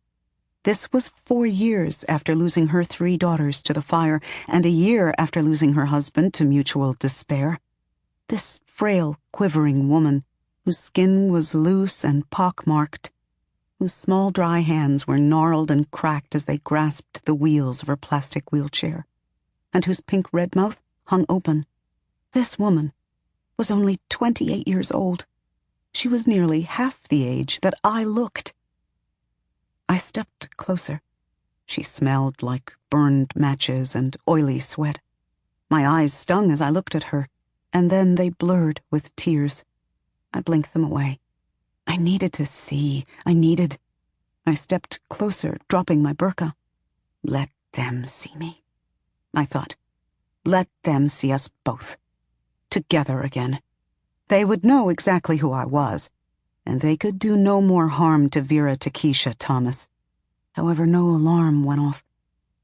This was 4 years after losing her 3 daughters to the fire, and a year after losing her husband to mutual despair. This frail, quivering woman, whose skin was loose and pockmarked, whose small dry hands were gnarled and cracked as they grasped the wheels of her plastic wheelchair, and whose pink-red mouth hung open. This woman was only 28 years old. She was nearly half the age that I looked. I stepped closer. She smelled like burned matches and oily sweat. My eyes stung as I looked at her, and then they blurred with tears. I blinked them away. I needed to see. I stepped closer, dropping my burqa. Let them see me, I thought. Let them see us both. Together again. They would know exactly who I was, and they could do no more harm to Vera Takesha Thomas. However, no alarm went off.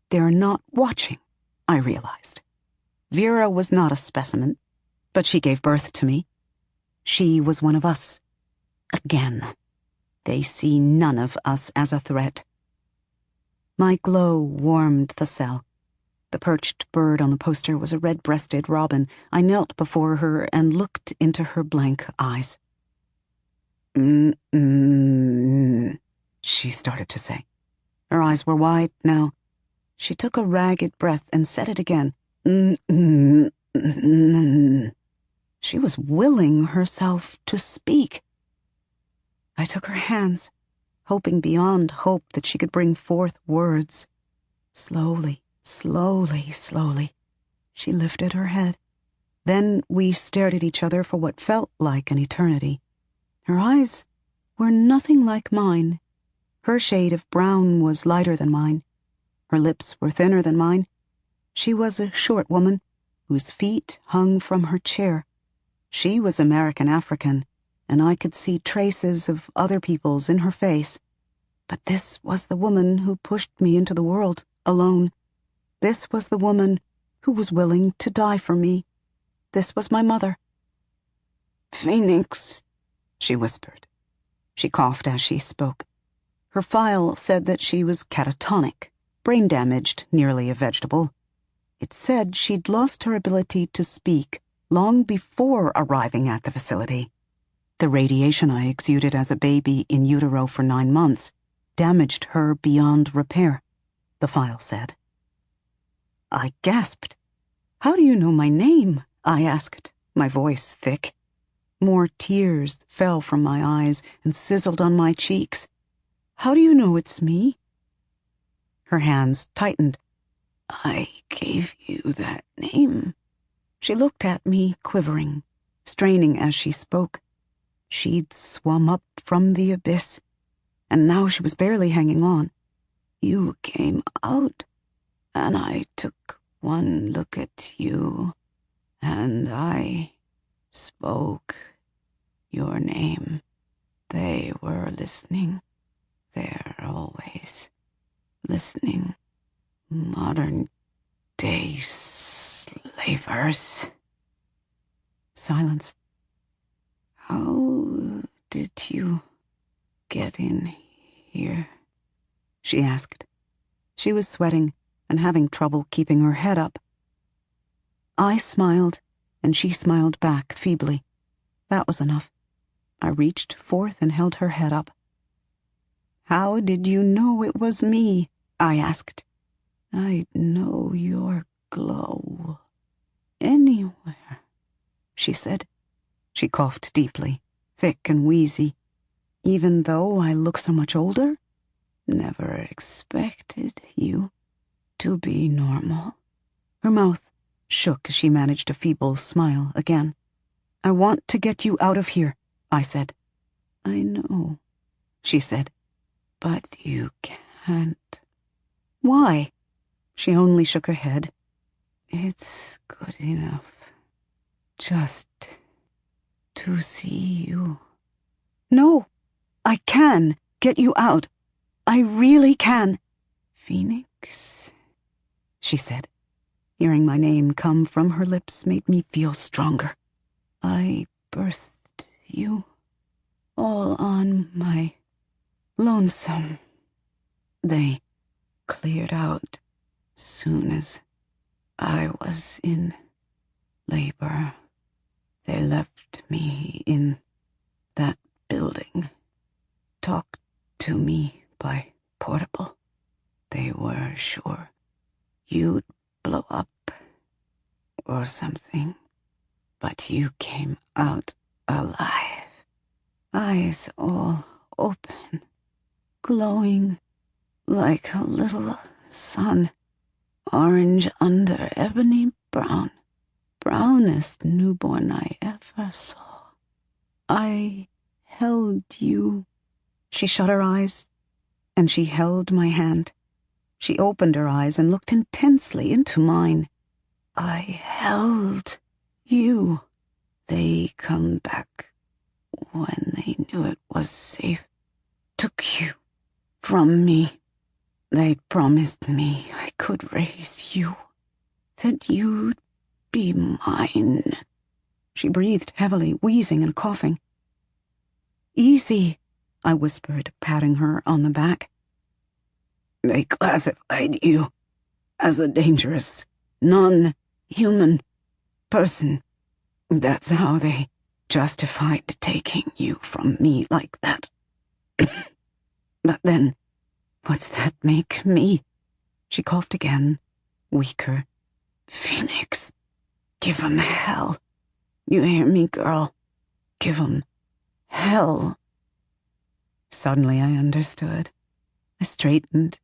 They're not watching, I realized. Vera was not a specimen, but she gave birth to me. She was one of us. Again. They see none of us as a threat. My glow warmed the cell. The perched bird on the poster was a red-breasted robin. I knelt before her and looked into her blank eyes. She started to say. Her eyes were wide now. She took a ragged breath and said it again. She was willing herself to speak. I took her hands, hoping beyond hope that she could bring forth words. Slowly, she lifted her head. Then we stared at each other for what felt like an eternity. Her eyes were nothing like mine. Her shade of brown was lighter than mine. Her lips were thinner than mine. She was a short woman, whose feet hung from her chair. She was American African, and I could see traces of other people's in her face. But this was the woman who pushed me into the world, alone. This was the woman who was willing to die for me. This was my mother. "Phoenix," she whispered. She coughed as she spoke. Her file said that she was catatonic, brain-damaged, nearly a vegetable. It said she'd lost her ability to speak long before arriving at the facility. The radiation I exuded as a baby in utero for 9 months damaged her beyond repair, the file said. I gasped. "How do you know my name?" I asked, my voice thick. More tears fell from my eyes and sizzled on my cheeks. "How do you know it's me?" Her hands tightened. "I gave you that name." She looked at me, quivering, straining as she spoke. She'd swum up from the abyss, and now she was barely hanging on. "You came out, and I took one look at you, and I spoke your name. They were listening. They're always listening. Modern-day slavers." Silence. "How did you get in here?" she asked. She was sweating and having trouble keeping her head up. I smiled, and she smiled back feebly. That was enough. I reached forth and held her head up. "How did you know it was me?" I asked. "I'd know your glow anywhere," she said. She coughed deeply, thick and wheezy. "Even though I look so much older?" "Never expected you to be normal." Her mouth shook as she managed a feeble smile again. "I want to get you out of here," I said. "I know," she said. "But you can't." "Why?" She only shook her head. "It's good enough just to see you." "No, I can get you out. I really can." "Phoenix," she said. Hearing my name come from her lips made me feel stronger. "I birthed you all on my lonesome. They cleared out soon as I was in labor. They left me in that building. Talked to me by portable. They were sure you'd blow up or something, but you came out alive. Eyes all open, glowing like a little sun, orange under ebony brown, brownest newborn I ever saw. I held you." She shut her eyes, and she held my hand. She opened her eyes and looked intensely into mine. "I held you. They come back when they knew it was safe. Took you from me. They promised me I could raise you, that you'd be mine." She breathed heavily, wheezing and coughing. "Easy," I whispered, patting her on the back. "They classified you as a dangerous, non-human person. That's how they justified taking you from me like that. But then, what's that make me?" She coughed again, weaker. "Phoenix, give 'em hell. You hear me, girl? Give 'em hell." Suddenly I understood. I straightened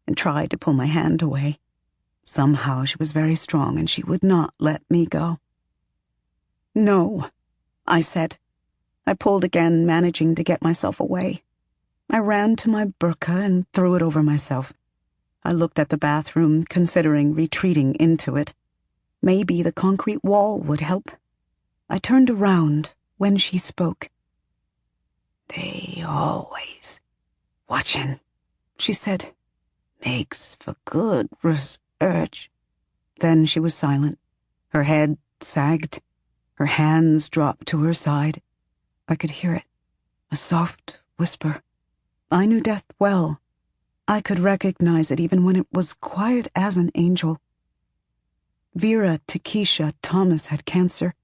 and tried to pull my hand away. Somehow she was very strong and she would not let me go. "No," I said. I pulled again, managing to get myself away. I ran to my burqa and threw it over myself. I looked at the bathroom, considering retreating into it. Maybe the concrete wall would help. I turned around when she spoke. "They always watching," she said. "Makes for good research." Then she was silent. Her head sagged. Her hands dropped to her side. I could hear it, a soft whisper. I knew death well. I could recognize it even when it was quiet as an angel. Vera Takesha Thomas had cancer,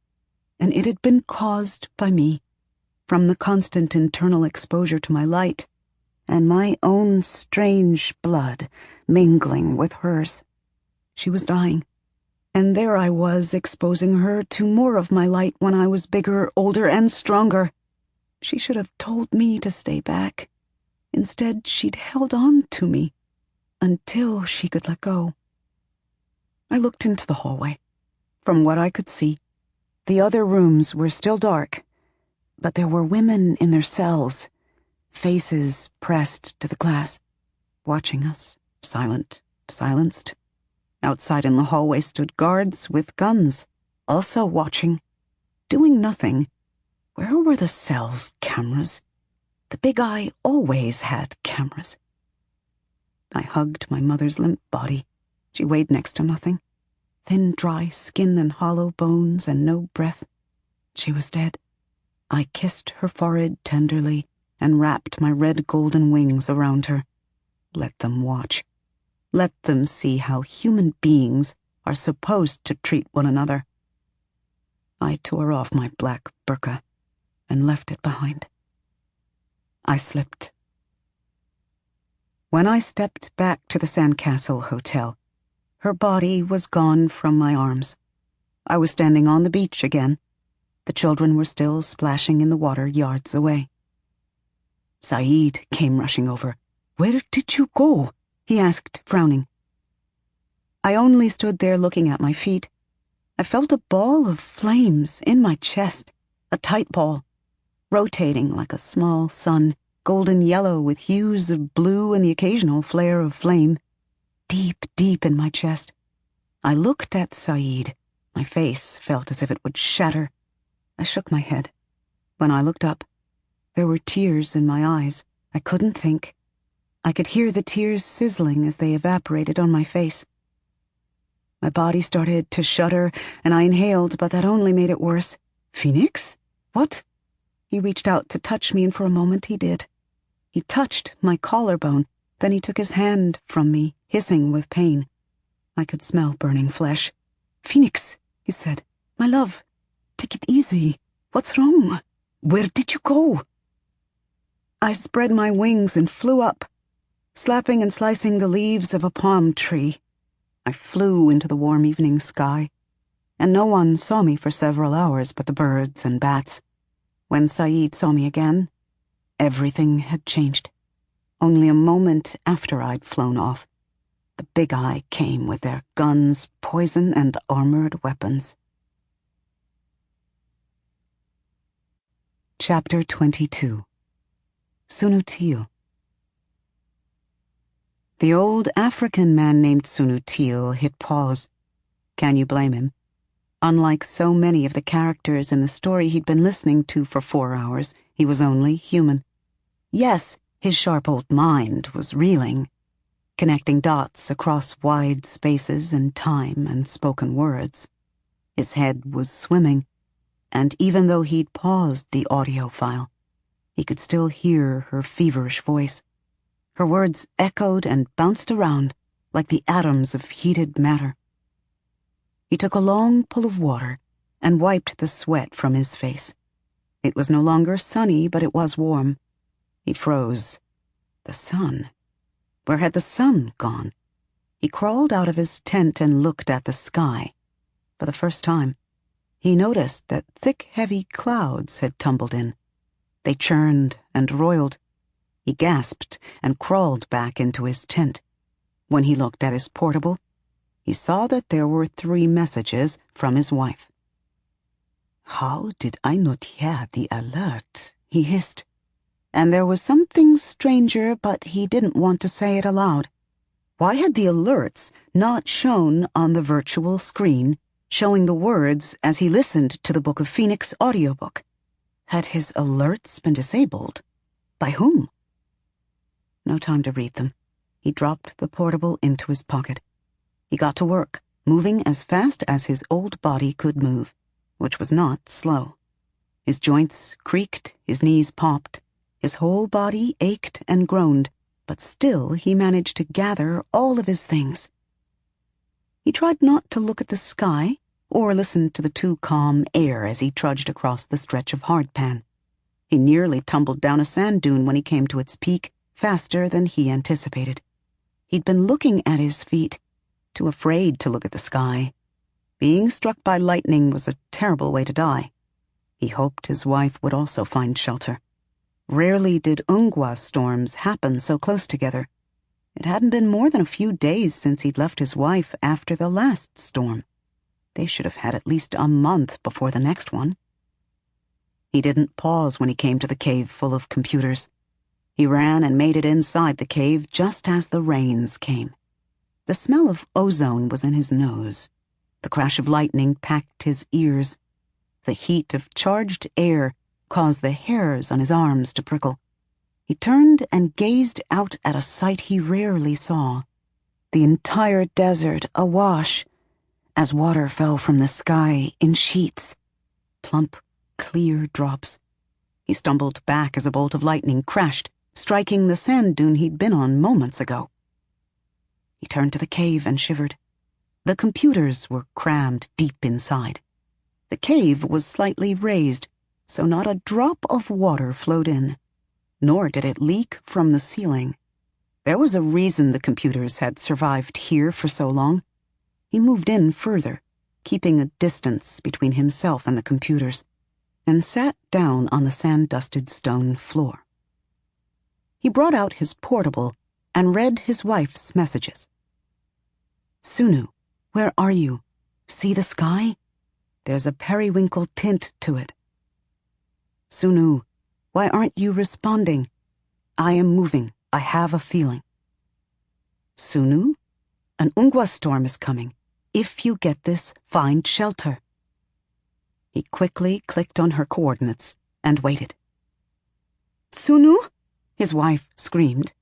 and it had been caused by me, from the constant internal exposure to my light, and my own strange blood mingling with hers. She was dying, and there I was exposing her to more of my light when I was bigger, older, and stronger. She should have told me to stay back. Instead, she'd held on to me until she could let go. I looked into the hallway. From what I could see, the other rooms were still dark, but there were women in their cells, faces pressed to the glass, watching us, silent, silenced. Outside in the hallway stood guards with guns, also watching, doing nothing. Where were the cell's cameras? The big eye always had cameras. I hugged my mother's limp body. She weighed next to nothing. Thin, dry skin and hollow bones and no breath. She was dead. I kissed her forehead tenderly and wrapped my red golden wings around her. Let them watch. Let them see how human beings are supposed to treat one another. I tore off my black burqa and left it behind. I slipped. When I stepped back to the Sandcastle Hotel, her body was gone from my arms. I was standing on the beach again. The children were still splashing in the water yards away. Saeed came rushing over. "Where did you go?" he asked, frowning. I only stood there looking at my feet. I felt a ball of flames in my chest, a tight ball, rotating like a small sun, golden yellow with hues of blue and the occasional flare of flame, deep, deep in my chest. I looked at Saeed. My face felt as if it would shatter. I shook my head. When I looked up, there were tears in my eyes. I couldn't think. I could hear the tears sizzling as they evaporated on my face. My body started to shudder, and I inhaled, but that only made it worse. "Phoenix? What?" He reached out to touch me, and for a moment he did. He touched my collarbone, then he took his hand from me, hissing with pain. I could smell burning flesh. "Phoenix," he said, "my love, take it easy. What's wrong? Where did you go?" I spread my wings and flew up, slapping and slicing the leaves of a palm tree. I flew into the warm evening sky, and no one saw me for several hours but the birds and bats. When Saeed saw me again, everything had changed. Only a moment after I'd flown off, the Big Eye came with their guns, poison, and armored weapons. Chapter 22. Sunutil. The old African man named Sunutil hit pause. Can you blame him? Unlike so many of the characters in the story he'd been listening to for 4 hours, he was only human. Yes, his sharp old mind was reeling, connecting dots across wide spaces in time and spoken words. His head was swimming, and even though he'd paused the audio file, he could still hear her feverish voice. Her words echoed and bounced around like the atoms of heated matter. He took a long pull of water and wiped the sweat from his face. It was no longer sunny, but it was warm. He froze. The sun? Where had the sun gone? He crawled out of his tent and looked at the sky. For the first time, he noticed that thick, heavy clouds had tumbled in. They churned and roiled. He gasped and crawled back into his tent. When he looked at his portable, he saw that there were 3 messages from his wife. How did I not hear the alert? He hissed. And there was something stranger, but he didn't want to say it aloud. Why had the alerts not shown on the virtual screen, showing the words as he listened to the Book of Phoenix audiobook? Had his alerts been disabled? By whom? No time to read them. He dropped the portable into his pocket. He got to work, moving as fast as his old body could move, which was not slow. His joints creaked, his knees popped, his whole body ached and groaned, but still he managed to gather all of his things. He tried not to look at the sky or listen to the too calm air as he trudged across the stretch of hardpan. He nearly tumbled down a sand dune when he came to its peak, faster than he anticipated. He'd been looking at his feet, too afraid to look at the sky. Being struck by lightning was a terrible way to die. He hoped his wife would also find shelter. Rarely did Ungwa storms happen so close together. It hadn't been more than a few days since he'd left his wife after the last storm. They should have had at least a month before the next one. He didn't pause when he came to the cave full of computers. He ran and made it inside the cave just as the rains came. The smell of ozone was in his nose. The crash of lightning packed his ears. The heat of charged air caused the hairs on his arms to prickle. He turned and gazed out at a sight he rarely saw. The entire desert awash, as water fell from the sky in sheets. Plump, clear drops. He stumbled back as a bolt of lightning crashed, striking the sand dune he'd been on moments ago. He turned to the cave and shivered. The computers were crammed deep inside. The cave was slightly raised, so not a drop of water flowed in, nor did it leak from the ceiling. There was a reason the computers had survived here for so long. He moved in further, keeping a distance between himself and the computers, and sat down on the sand-dusted stone floor. He brought out his portable and read his wife's messages. Sunu, where are you? See the sky? There's a periwinkle tint to it. Sunu, why aren't you responding? I am moving. I have a feeling. Sunu, an Ungwa storm is coming. If you get this, find shelter. He quickly clicked on her coordinates and waited. Sunu? His wife screamed.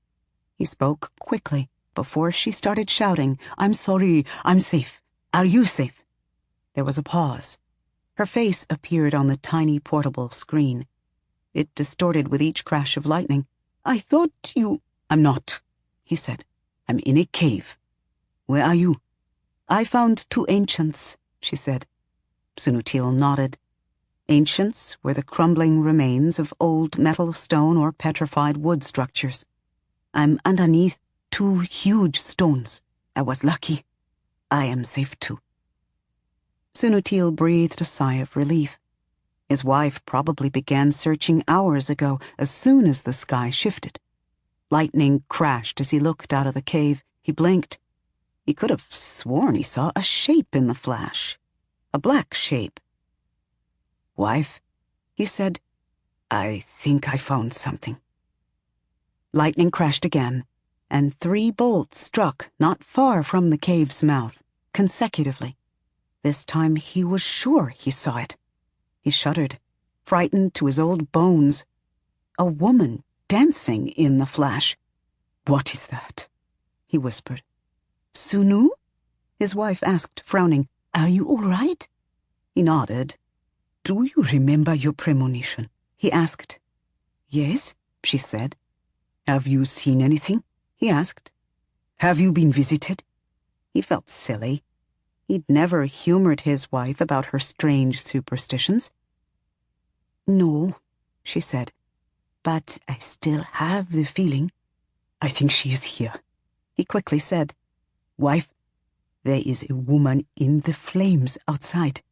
He spoke quickly before she started shouting, I'm sorry, I'm safe. Are you safe? There was a pause. Her face appeared on the tiny portable screen. It distorted with each crash of lightning. I thought you... I'm not, he said. I'm in a cave. Where are you? I found 2 ancients, she said. Sunutil nodded. Ancients were the crumbling remains of old metal, stone, or petrified wood structures. I'm underneath 2 huge stones. I was lucky. I am safe too. Sunutil breathed a sigh of relief. His wife probably began searching hours ago, as soon as the sky shifted. Lightning crashed as he looked out of the cave. He blinked. He could have sworn he saw a shape in the flash. A black shape. Wife, he said, I think I found something. Lightning crashed again, and 3 bolts struck not far from the cave's mouth, consecutively. This time he was sure he saw it. He shuddered, frightened to his old bones. A woman dancing in the flash. What is that? He whispered. Sunu? His wife asked, frowning. Are you all right? He nodded. Do you remember your premonition? He asked. Yes, she said. Have you seen anything? He asked. Have you been visited? He felt silly. He'd never humored his wife about her strange superstitions. No, she said, but I still have the feeling. I think she is here. He quickly said, Wife, there is a woman in the flames outside.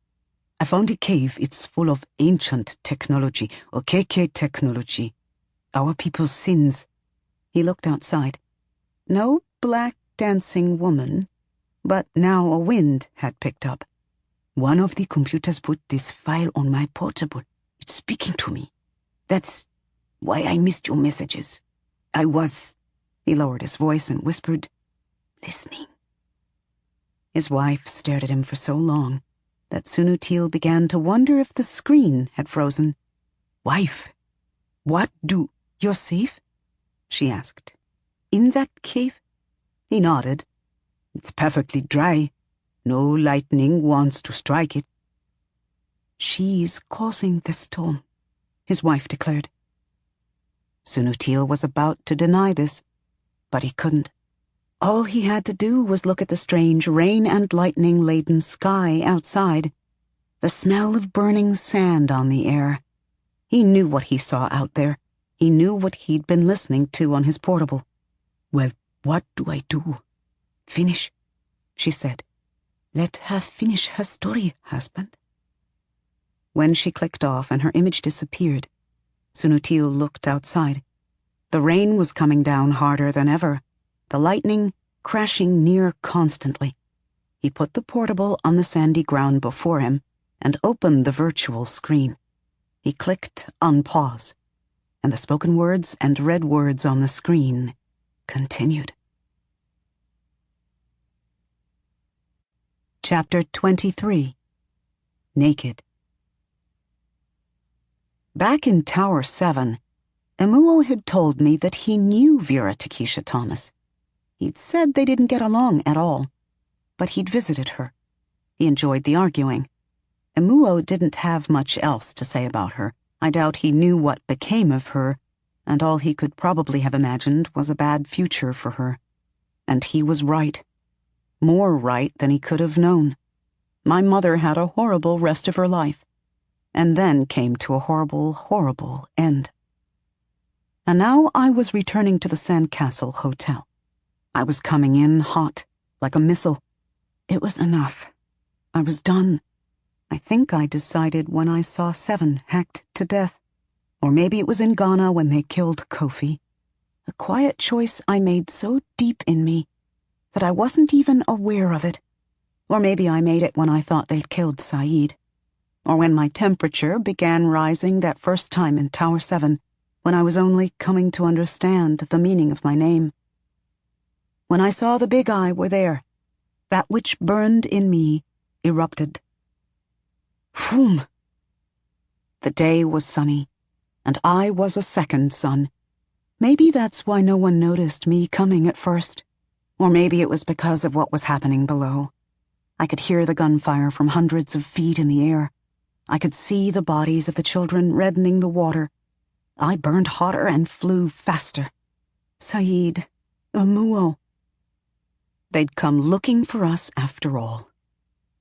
I found a cave. It's full of ancient technology, Okeke technology. Our people's sins. He looked outside. No black dancing woman, but now a wind had picked up. One of the computers put this file on my portable. It's speaking to me. That's why I missed your messages. I was..." He lowered his voice and whispered, "listening." His wife stared at him for so long that Sunutil began to wonder if the screen had frozen. "Wife, you're safe?" she asked. "In that cave?" He nodded. "It's perfectly dry. No lightning wants to strike it." "She's causing the storm," his wife declared. Sunutil was about to deny this, but he couldn't. All he had to do was look at the strange rain and lightning-laden sky outside, the smell of burning sand on the air. He knew what he saw out there. He knew what he'd been listening to on his portable. "Well, what do I do?" "Finish," she said. "Let her finish her story, husband." When she clicked off and her image disappeared, Sunutil looked outside. The rain was coming down harder than ever, the lightning crashing near constantly. He put the portable on the sandy ground before him and opened the virtual screen. He clicked on pause, and the spoken words and read words on the screen continued. Chapter 23. Naked. Back in Tower 7, Emuo had told me that he knew Vera Takesha Thomas. He'd said they didn't get along at all, but he'd visited her. He enjoyed the arguing. Emuo didn't have much else to say about her. I doubt he knew what became of her, and all he could probably have imagined was a bad future for her. And he was right. More right than he could have known. My mother had a horrible rest of her life, and then came to a horrible, horrible end. And now I was returning to the Sandcastle Hotel. I was coming in hot, like a missile. It was enough. I was done. I think I decided when I saw 7 hacked to death. Or maybe it was in Ghana when they killed Kofi. A quiet choice I made so deep in me that I wasn't even aware of it. Or maybe I made it when I thought they'd killed Saeed. Or when my temperature began rising that first time in Tower 7, when I was only coming to understand the meaning of my name. When I saw the big eye were there, that which burned in me erupted. Phoom! The day was sunny, and I was a second sun. Maybe that's why no one noticed me coming at first. Or maybe it was because of what was happening below. I could hear the gunfire from hundreds of feet in the air. I could see the bodies of the children reddening the water. I burned hotter and flew faster. Saeed, Emuo. They'd come looking for us after all.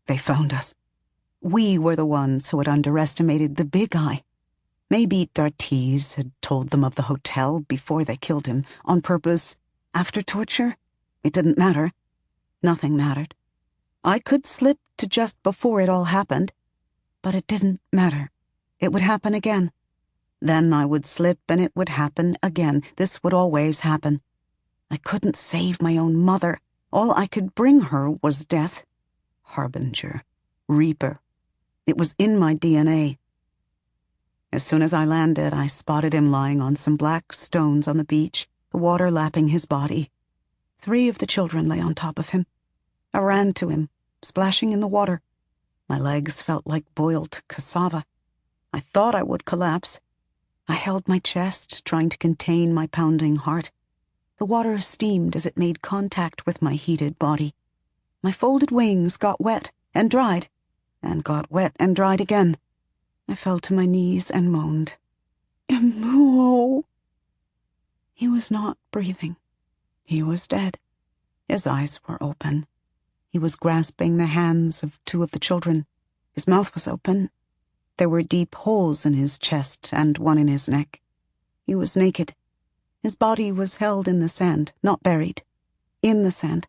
They found us. We were the ones who had underestimated the big eye. Maybe D'Artise had told them of the hotel before they killed him, on purpose, after torture. It didn't matter. Nothing mattered. I could slip to just before it all happened, but it didn't matter. It would happen again. Then I would slip and it would happen again. This would always happen. I couldn't save my own mother. All I could bring her was death. Harbinger. Reaper. It was in my DNA. As soon as I landed, I spotted him lying on some black stones on the beach, the water lapping his body. 3 of the children lay on top of him. I ran to him, splashing in the water. My legs felt like boiled cassava. I thought I would collapse. I held my chest, trying to contain my pounding heart. The water steamed as it made contact with my heated body. My folded wings got wet and dried, and got wet and dried again. I fell to my knees and moaned. Emuo! He was not breathing. He was dead. His eyes were open. He was grasping the hands of 2 of the children. His mouth was open. There were deep holes in his chest and one in his neck. He was naked. His body was held in the sand, not buried. In the sand.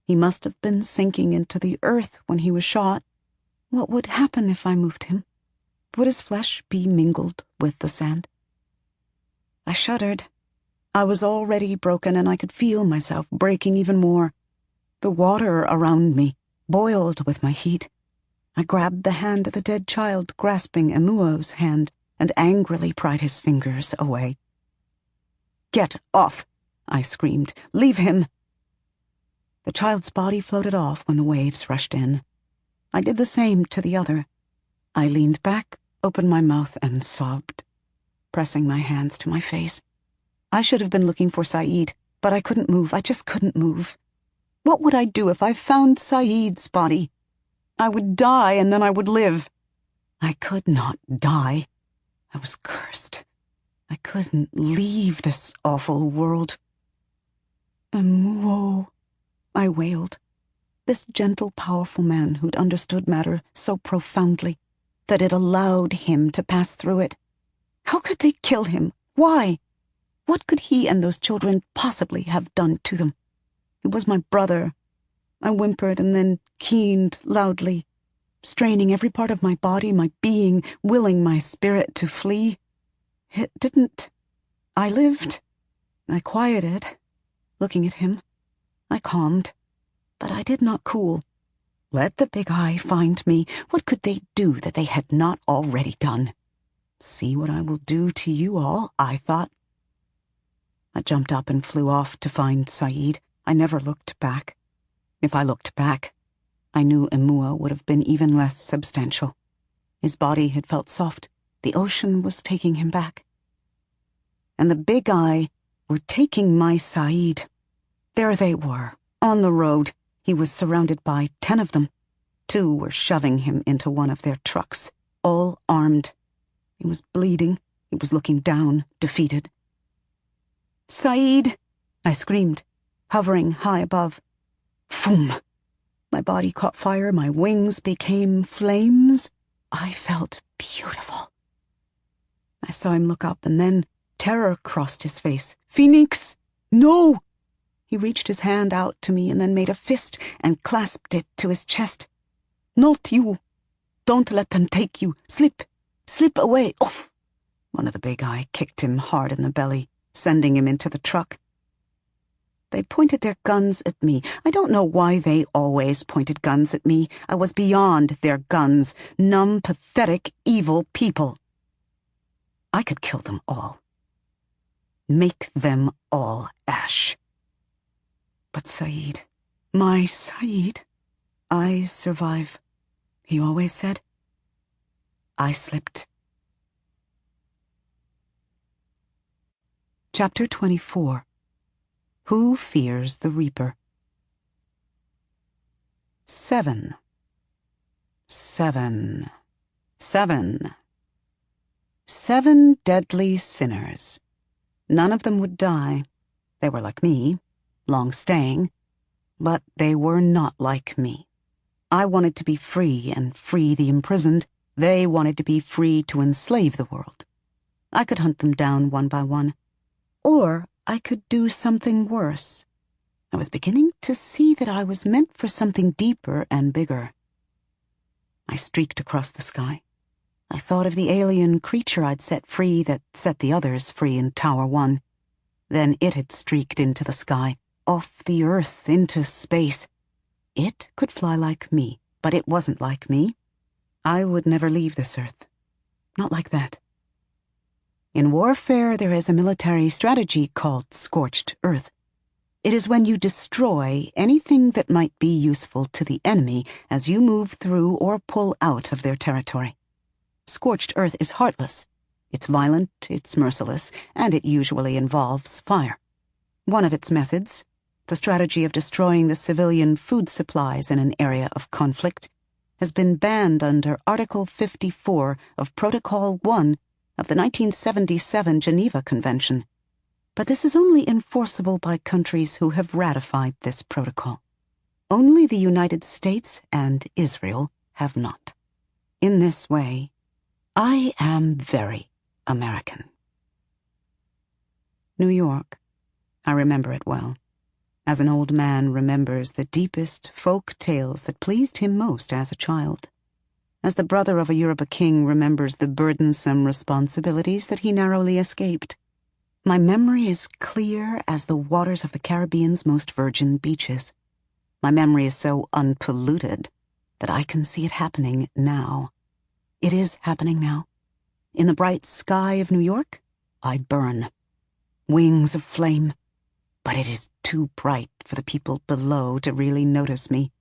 He must have been sinking into the earth when he was shot. What would happen if I moved him? Would his flesh be mingled with the sand? I shuddered. I was already broken, and I could feel myself breaking even more. The water around me boiled with my heat. I grabbed the hand of the dead child, grasping Emuo's hand, and angrily pried his fingers away. "Get off!" I screamed. "Leave him!" The child's body floated off when the waves rushed in. I did the same to the other. I leaned back, opened my mouth, and sobbed, pressing my hands to my face. I should have been looking for Saeed, but I couldn't move. I just couldn't move. What would I do if I found Saeed's body? I would die, and then I would live. I could not die. I was cursed. I couldn't leave this awful world. "Emuo," I wailed. This gentle, powerful man who'd understood matter so profoundly that it allowed him to pass through it. How could they kill him? Why? What could he and those children possibly have done to them? It was my brother. I whimpered and then keened loudly, straining every part of my body, my being, willing my spirit to flee. It didn't. I lived. I quieted, looking at him. I calmed, but I did not cool. Let the big eye find me. What could they do that they had not already done? See what I will do to you all, I thought. I jumped up and flew off to find Saeed. I never looked back. If I looked back, I knew Emuo would have been even less substantial. His body had felt soft. The ocean was taking him back. And the big eye were taking my Saeed. There they were, on the road. He was surrounded by 10 of them. 2 were shoving him into one of their trucks, all armed. He was bleeding. He was looking down, defeated. "Saeed!" I screamed, hovering high above. Phoom! My body caught fire, my wings became flames. I felt beautiful. I saw him look up, and then terror crossed his face. "Phoenix! No!" He reached his hand out to me and then made a fist and clasped it to his chest. "Not you! Don't let them take you! Slip! Slip away! Off!" One of the big eye kicked him hard in the belly, sending him into the truck. They pointed their guns at me. I don't know why they always pointed guns at me. I was beyond their guns. Numb, pathetic, evil people. I could kill them all. Make them all ash. But Saeed, my Saeed, I survive, he always said. I slipped. Chapter 24. Who Fears the Reaper? 7. 7. 7. 7 deadly sinners. None of them would die. They were like me, long-staying, but they were not like me. I wanted to be free and free the imprisoned. They wanted to be free to enslave the world. I could hunt them down one by one. Or I could do something worse. I was beginning to see that I was meant for something deeper and bigger. I streaked across the sky. I thought of the alien creature I'd set free that set the others free in Tower 1. Then it had streaked into the sky, off the earth, into space. It could fly like me, but it wasn't like me. I would never leave this earth. Not like that. In warfare, there is a military strategy called scorched earth. It is when you destroy anything that might be useful to the enemy as you move through or pull out of their territory. Scorched earth is heartless. It's violent, it's merciless, and it usually involves fire. One of its methods, the strategy of destroying the civilian food supplies in an area of conflict, has been banned under Article 54 of Protocol 1 of the 1977 Geneva Convention. But this is only enforceable by countries who have ratified this protocol. Only the United States and Israel have not. In this way, I am very American. New York. I remember it well, as an old man remembers the deepest folk tales that pleased him most as a child, as the brother of a Yoruba king remembers the burdensome responsibilities that he narrowly escaped. My memory is clear as the waters of the Caribbean's most virgin beaches. My memory is so unpolluted that I can see it happening now. It is happening now. In the bright sky of New York, I burn. Wings of flame. But it is too bright for the people below to really notice me.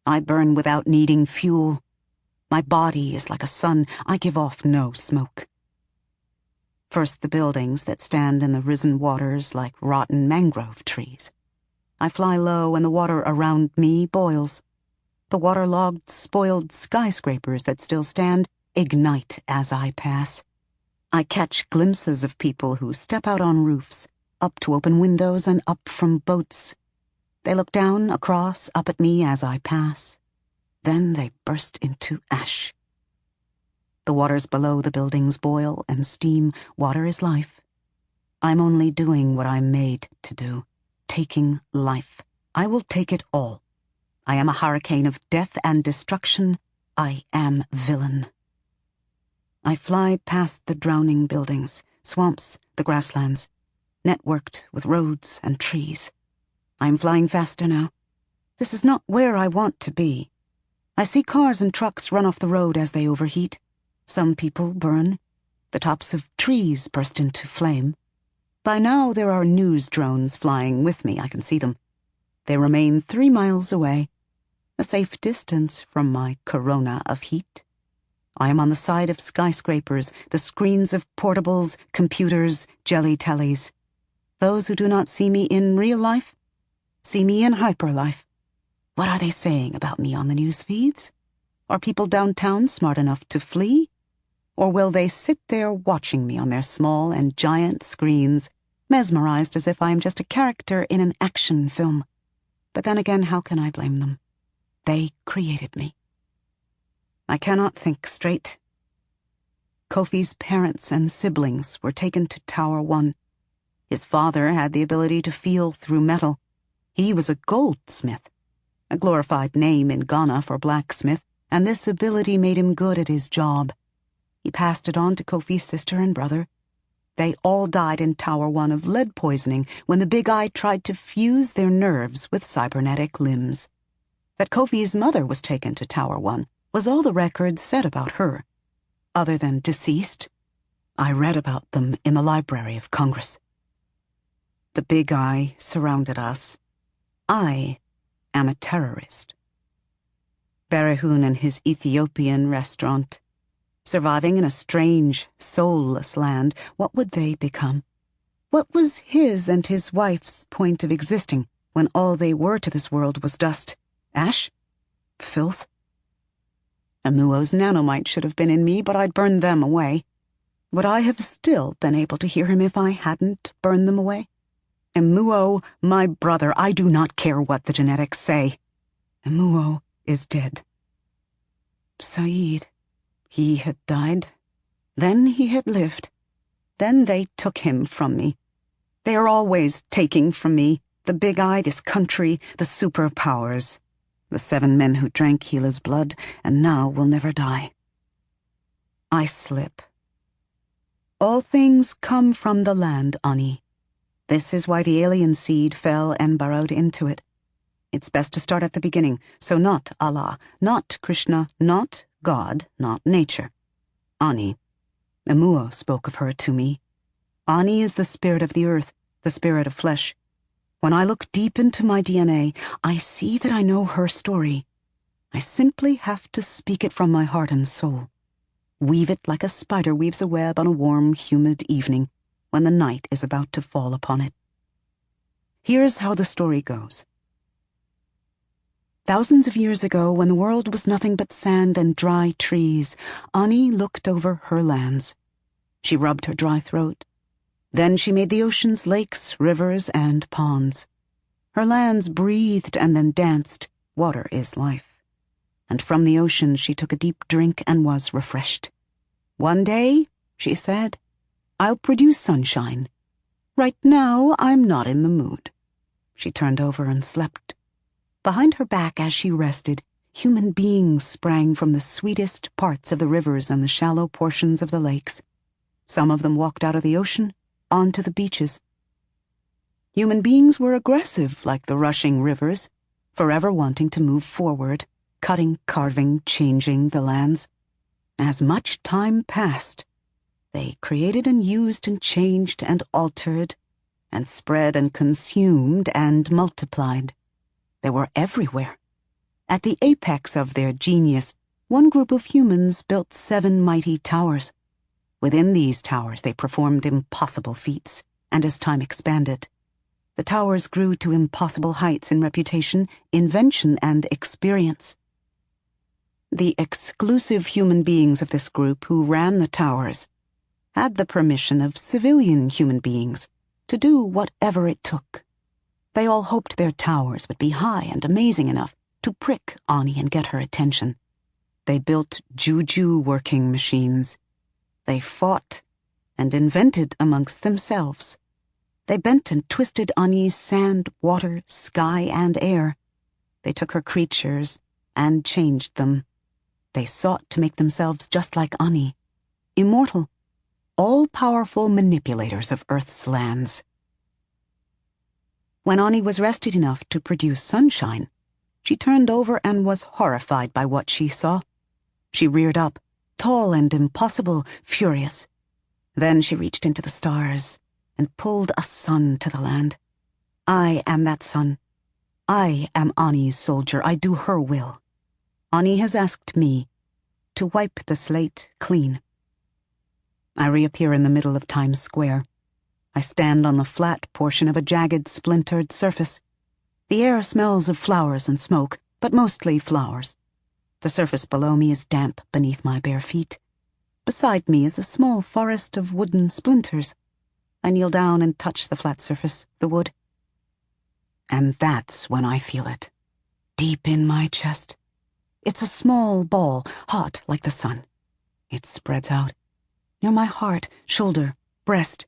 I burn without needing fuel. My body is like a sun. I give off no smoke. First the buildings that stand in the risen waters like rotten mangrove trees. I fly low and the water around me boils. The waterlogged, spoiled skyscrapers that still stand ignite as I pass. I catch glimpses of people who step out on roofs, up to open windows and up from boats. They look down, across, up at me as I pass. Then they burst into ash. The waters below the buildings boil and steam. Water is life. I'm only doing what I'm made to do, taking life. I will take it all. I am a hurricane of death and destruction. I am villain. I fly past the drowning buildings, swamps, the grasslands, networked with roads and trees. I am flying faster now. This is not where I want to be. I see cars and trucks run off the road as they overheat. Some people burn. The tops of trees burst into flame. By now there are news drones flying with me. I can see them. They remain 3 miles away, a safe distance from my corona of heat. I am on the side of skyscrapers, the screens of portables, computers, jelly tellies. Those who do not see me in real life see me in hyperlife. What are they saying about me on the news feeds? Are people downtown smart enough to flee? Or will they sit there watching me on their small and giant screens, mesmerized as if I am just a character in an action film? But then again, how can I blame them? They created me. I cannot think straight. Kofi's parents and siblings were taken to Tower 1. His father had the ability to feel through metal. He was a goldsmith, a glorified name in Ghana for blacksmith, and this ability made him good at his job. He passed it on to Kofi's sister and brother. They all died in Tower 1 of lead poisoning when the Big Eye tried to fuse their nerves with cybernetic limbs. That Kofi's mother was taken to Tower 1 was all the records said about her. Other than deceased, I read about them in the Library of Congress. The Big Eye surrounded us. I am a terrorist. Berehun and his Ethiopian restaurant. Surviving in a strange, soulless land, what would they become? What was his and his wife's point of existing when all they were to this world was dust, ash, filth? Amuo's nanomite should have been in me, but I'd burned them away. Would I have still been able to hear him if I hadn't burned them away? Amuo, my brother, I do not care what the genetics say. Amuo is dead. Saeed, he had died. Then he had lived. Then they took him from me. They are always taking from me the Big Eye, this country, the superpowers. The 7 men who drank Gila's blood and now will never die. I slip. All things come from the land, Ani. This is why the alien seed fell and burrowed into it. It's best to start at the beginning, so not Allah, not Krishna, not God, not nature. Ani. Amuo spoke of her to me. Ani is the spirit of the earth, the spirit of flesh. When I look deep into my DNA, I see that I know her story. I simply have to speak it from my heart and soul. Weave it like a spider weaves a web on a warm, humid evening when the night is about to fall upon it. Here's how the story goes. Thousands of years ago, when the world was nothing but sand and dry trees, Ani looked over her lands. She rubbed her dry throat. Then she made the oceans lakes, rivers, and ponds. Her lands breathed and then danced. Water is life. And from the ocean she took a deep drink and was refreshed. One day, she said, I'll produce sunshine. Right now, I'm not in the mood. She turned over and slept. Behind her back as she rested, human beings sprang from the sweetest parts of the rivers and the shallow portions of the lakes. Some of them walked out of the ocean, onto the beaches. Human beings were aggressive like the rushing rivers, forever wanting to move forward, cutting, carving, changing the lands. As much time passed, they created and used and changed and altered and spread and consumed and multiplied. They were everywhere. At the apex of their genius, one group of humans built 7 mighty towers. Within these towers they performed impossible feats, and as time expanded, the towers grew to impossible heights in reputation, invention, and experience. The exclusive human beings of this group who ran the towers had the permission of civilian human beings to do whatever it took. They all hoped their towers would be high and amazing enough to prick Ani and get her attention. They built juju working machines. They fought and invented amongst themselves. They bent and twisted Ani's sand, water, sky, and air. They took her creatures and changed them. They sought to make themselves just like Ani, immortal, all-powerful manipulators of Earth's lands. When Ani was rested enough to produce sunshine, she turned over and was horrified by what she saw. She reared up, tall and impossible, furious. Then she reached into the stars and pulled a sun to the land. I am that sun. I am Ani's soldier. I do her will. Ani has asked me to wipe the slate clean. I reappear in the middle of Times Square. I stand on the flat portion of a jagged, splintered surface. The air smells of flowers and smoke, but mostly flowers. The surface below me is damp beneath my bare feet. Beside me is a small forest of wooden splinters. I kneel down and touch the flat surface, the wood. And that's when I feel it, deep in my chest. It's a small ball, hot like the sun. It spreads out, near my heart, shoulder, breast.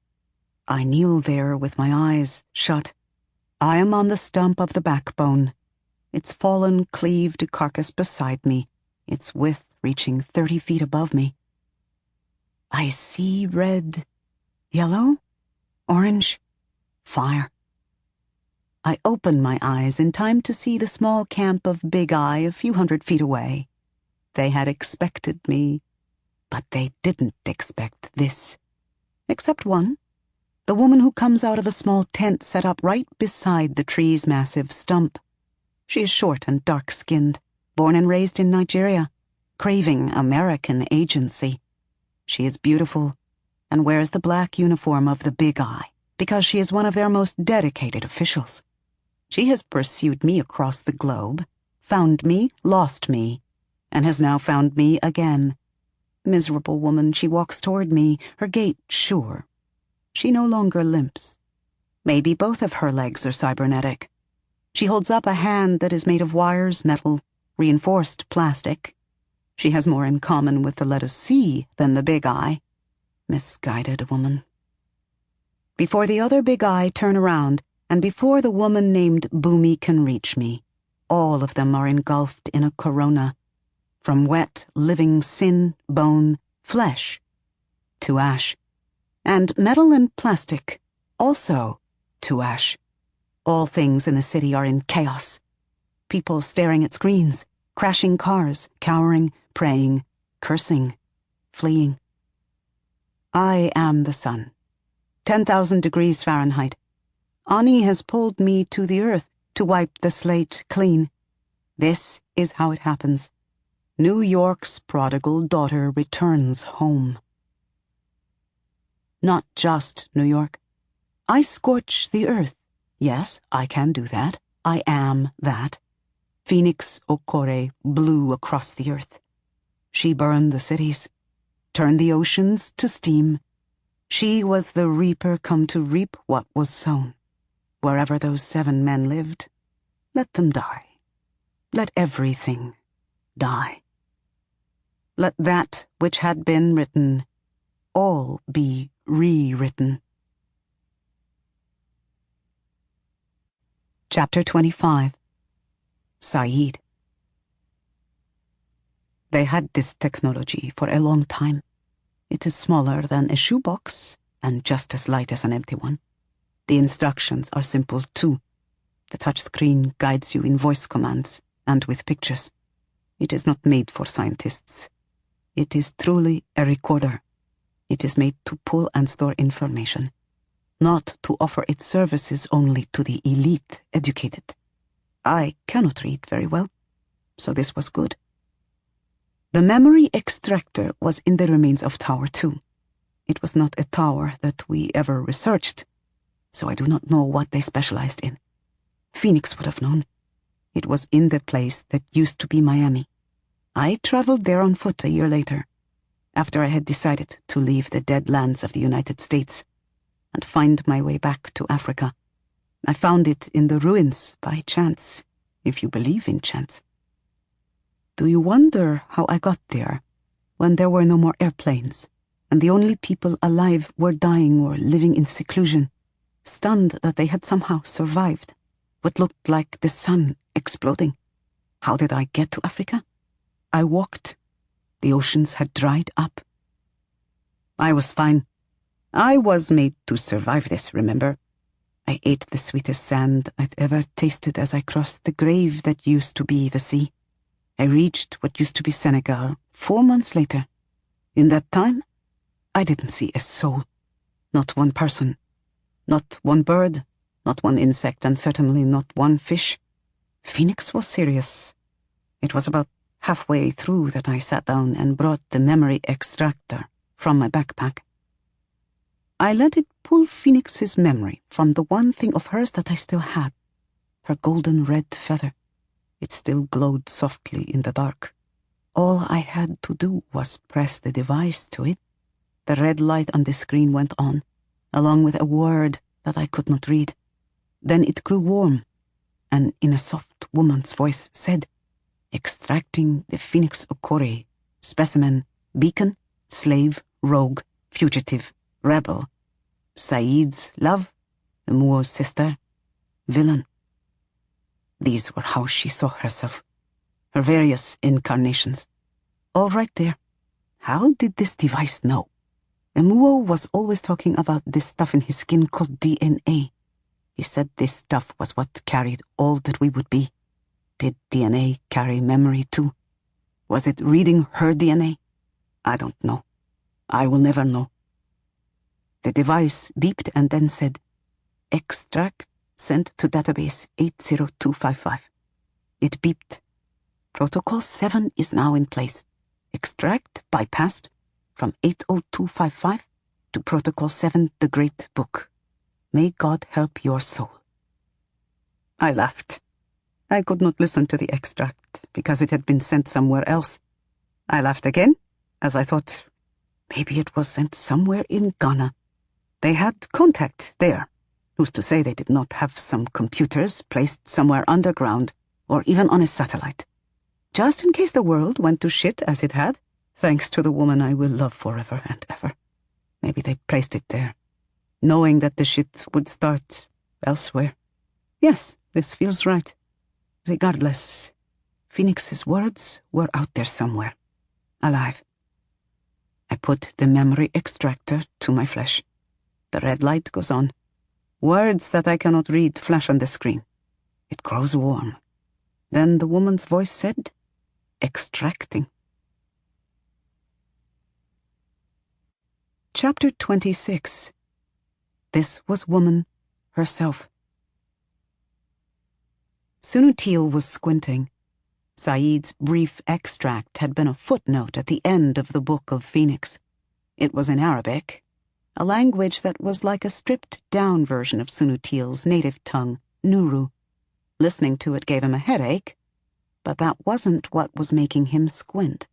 I kneel there with my eyes shut. I am on the stump of the backbone, its fallen, cleaved carcass beside me, its width reaching 30 feet above me. I see red, yellow, orange, fire. I open my eyes in time to see the small camp of Big Eye a few 100 feet away. They had expected me, but they didn't expect this. Except one. The woman who comes out of a small tent set up right beside the tree's massive stump. She is short and dark-skinned, born and raised in Nigeria, craving American agency. She is beautiful and wears the black uniform of the Big Eye because she is one of their most dedicated officials. She has pursued me across the globe, found me, lost me, and has now found me again. Miserable woman, she walks toward me, her gait sure. She no longer limps. Maybe both of her legs are cybernetic. She holds up a hand that is made of wires, metal, reinforced plastic. She has more in common with the letter C than the Big Eye. Misguided woman. Before the other Big Eye turn around, and before the woman named Boomy can reach me, all of them are engulfed in a corona, from wet, living sin, bone, flesh, to ash. And metal and plastic, also to ash. All things in the city are in chaos. People staring at screens, crashing cars, cowering, praying, cursing, fleeing. I am the sun. 10,000 degrees Fahrenheit. Ani has pulled me to the earth to wipe the slate clean. This is how it happens. New York's prodigal daughter returns home. Not just New York. I scorch the earth. Yes, I can do that. I am that. Phoenix Okore blew across the earth. She burned the cities, turned the oceans to steam. She was the reaper come to reap what was sown. Wherever those 7 men lived, let them die. Let everything die. Let that which had been written all be rewritten. Chapter 25. Saeed. They had this technology for a long time. It is smaller than a shoebox and just as light as an empty one. The instructions are simple too. The touchscreen guides you in voice commands and with pictures. It is not made for scientists. It is truly a recorder. It is made to pull and store information, not to offer its services only to the elite educated. I cannot read very well, so this was good. The memory extractor was in the remains of Tower 2. It was not a tower that we ever researched, so I do not know what they specialized in. Phoenix would have known. It was in the place that used to be Miami. I traveled there on foot a year later, after I had decided to leave the dead lands of the United States and find my way back to Africa. I found it in the ruins by chance, if you believe in chance. Do you wonder how I got there when there were no more airplanes and the only people alive were dying or living in seclusion, stunned that they had somehow survived what looked like the sun exploding? How did I get to Africa? I walked. The oceans had dried up. I was fine. I was made to survive this, remember? I ate the sweetest sand I'd ever tasted as I crossed the grave that used to be the sea. I reached what used to be Senegal 4 months later. In that time, I didn't see a soul. Not one person. Not one bird. Not one insect, and certainly not one fish. Phoenix was serious. It was about halfway through that I sat down and brought the memory extractor from my backpack. I let it pull Phoenix's memory from the one thing of hers that I still had, her golden red feather. It still glowed softly in the dark. All I had to do was press the device to it. The red light on the screen went on, along with a word that I could not read. Then it grew warm, and in a soft woman's voice said, "Extracting the Phoenix Okore, specimen, beacon, slave, rogue, fugitive, rebel, Said's love, Muo's sister, villain." These were how she saw herself, her various incarnations. All right there. How did this device know? Muo was always talking about this stuff in his skin called DNA. He said this stuff was what carried all that we would be. Did DNA carry memory too? Was it reading her DNA? I don't know. I will never know. The device beeped and then said, "Extract sent to database 80255. It beeped. Protocol 7 is now in place. Extract bypassed from 80255 to Protocol 7, the Great Book. May God help your soul." I laughed. I could not listen to the extract because it had been sent somewhere else. I laughed again, as I thought, maybe it was sent somewhere in Ghana. They had contact there. Who's to say they did not have some computers placed somewhere underground or even on a satellite? Just in case the world went to shit as it had, thanks to the woman I will love forever and ever. Maybe they placed it there, knowing that the shit would start elsewhere. Yes, this feels right. Regardless, Phoenix's words were out there somewhere, alive. I put the memory extractor to my flesh. The red light goes on. Words that I cannot read flash on the screen. It grows warm. Then the woman's voice said, "Extracting." Chapter 26. This was woman herself. Sunutil was squinting. Said's brief extract had been a footnote at the end of the Book of Phoenix. It was in Arabic, a language that was like a stripped-down version of Sunutil's native tongue, Nuru. Listening to it gave him a headache, but that wasn't what was making him squint.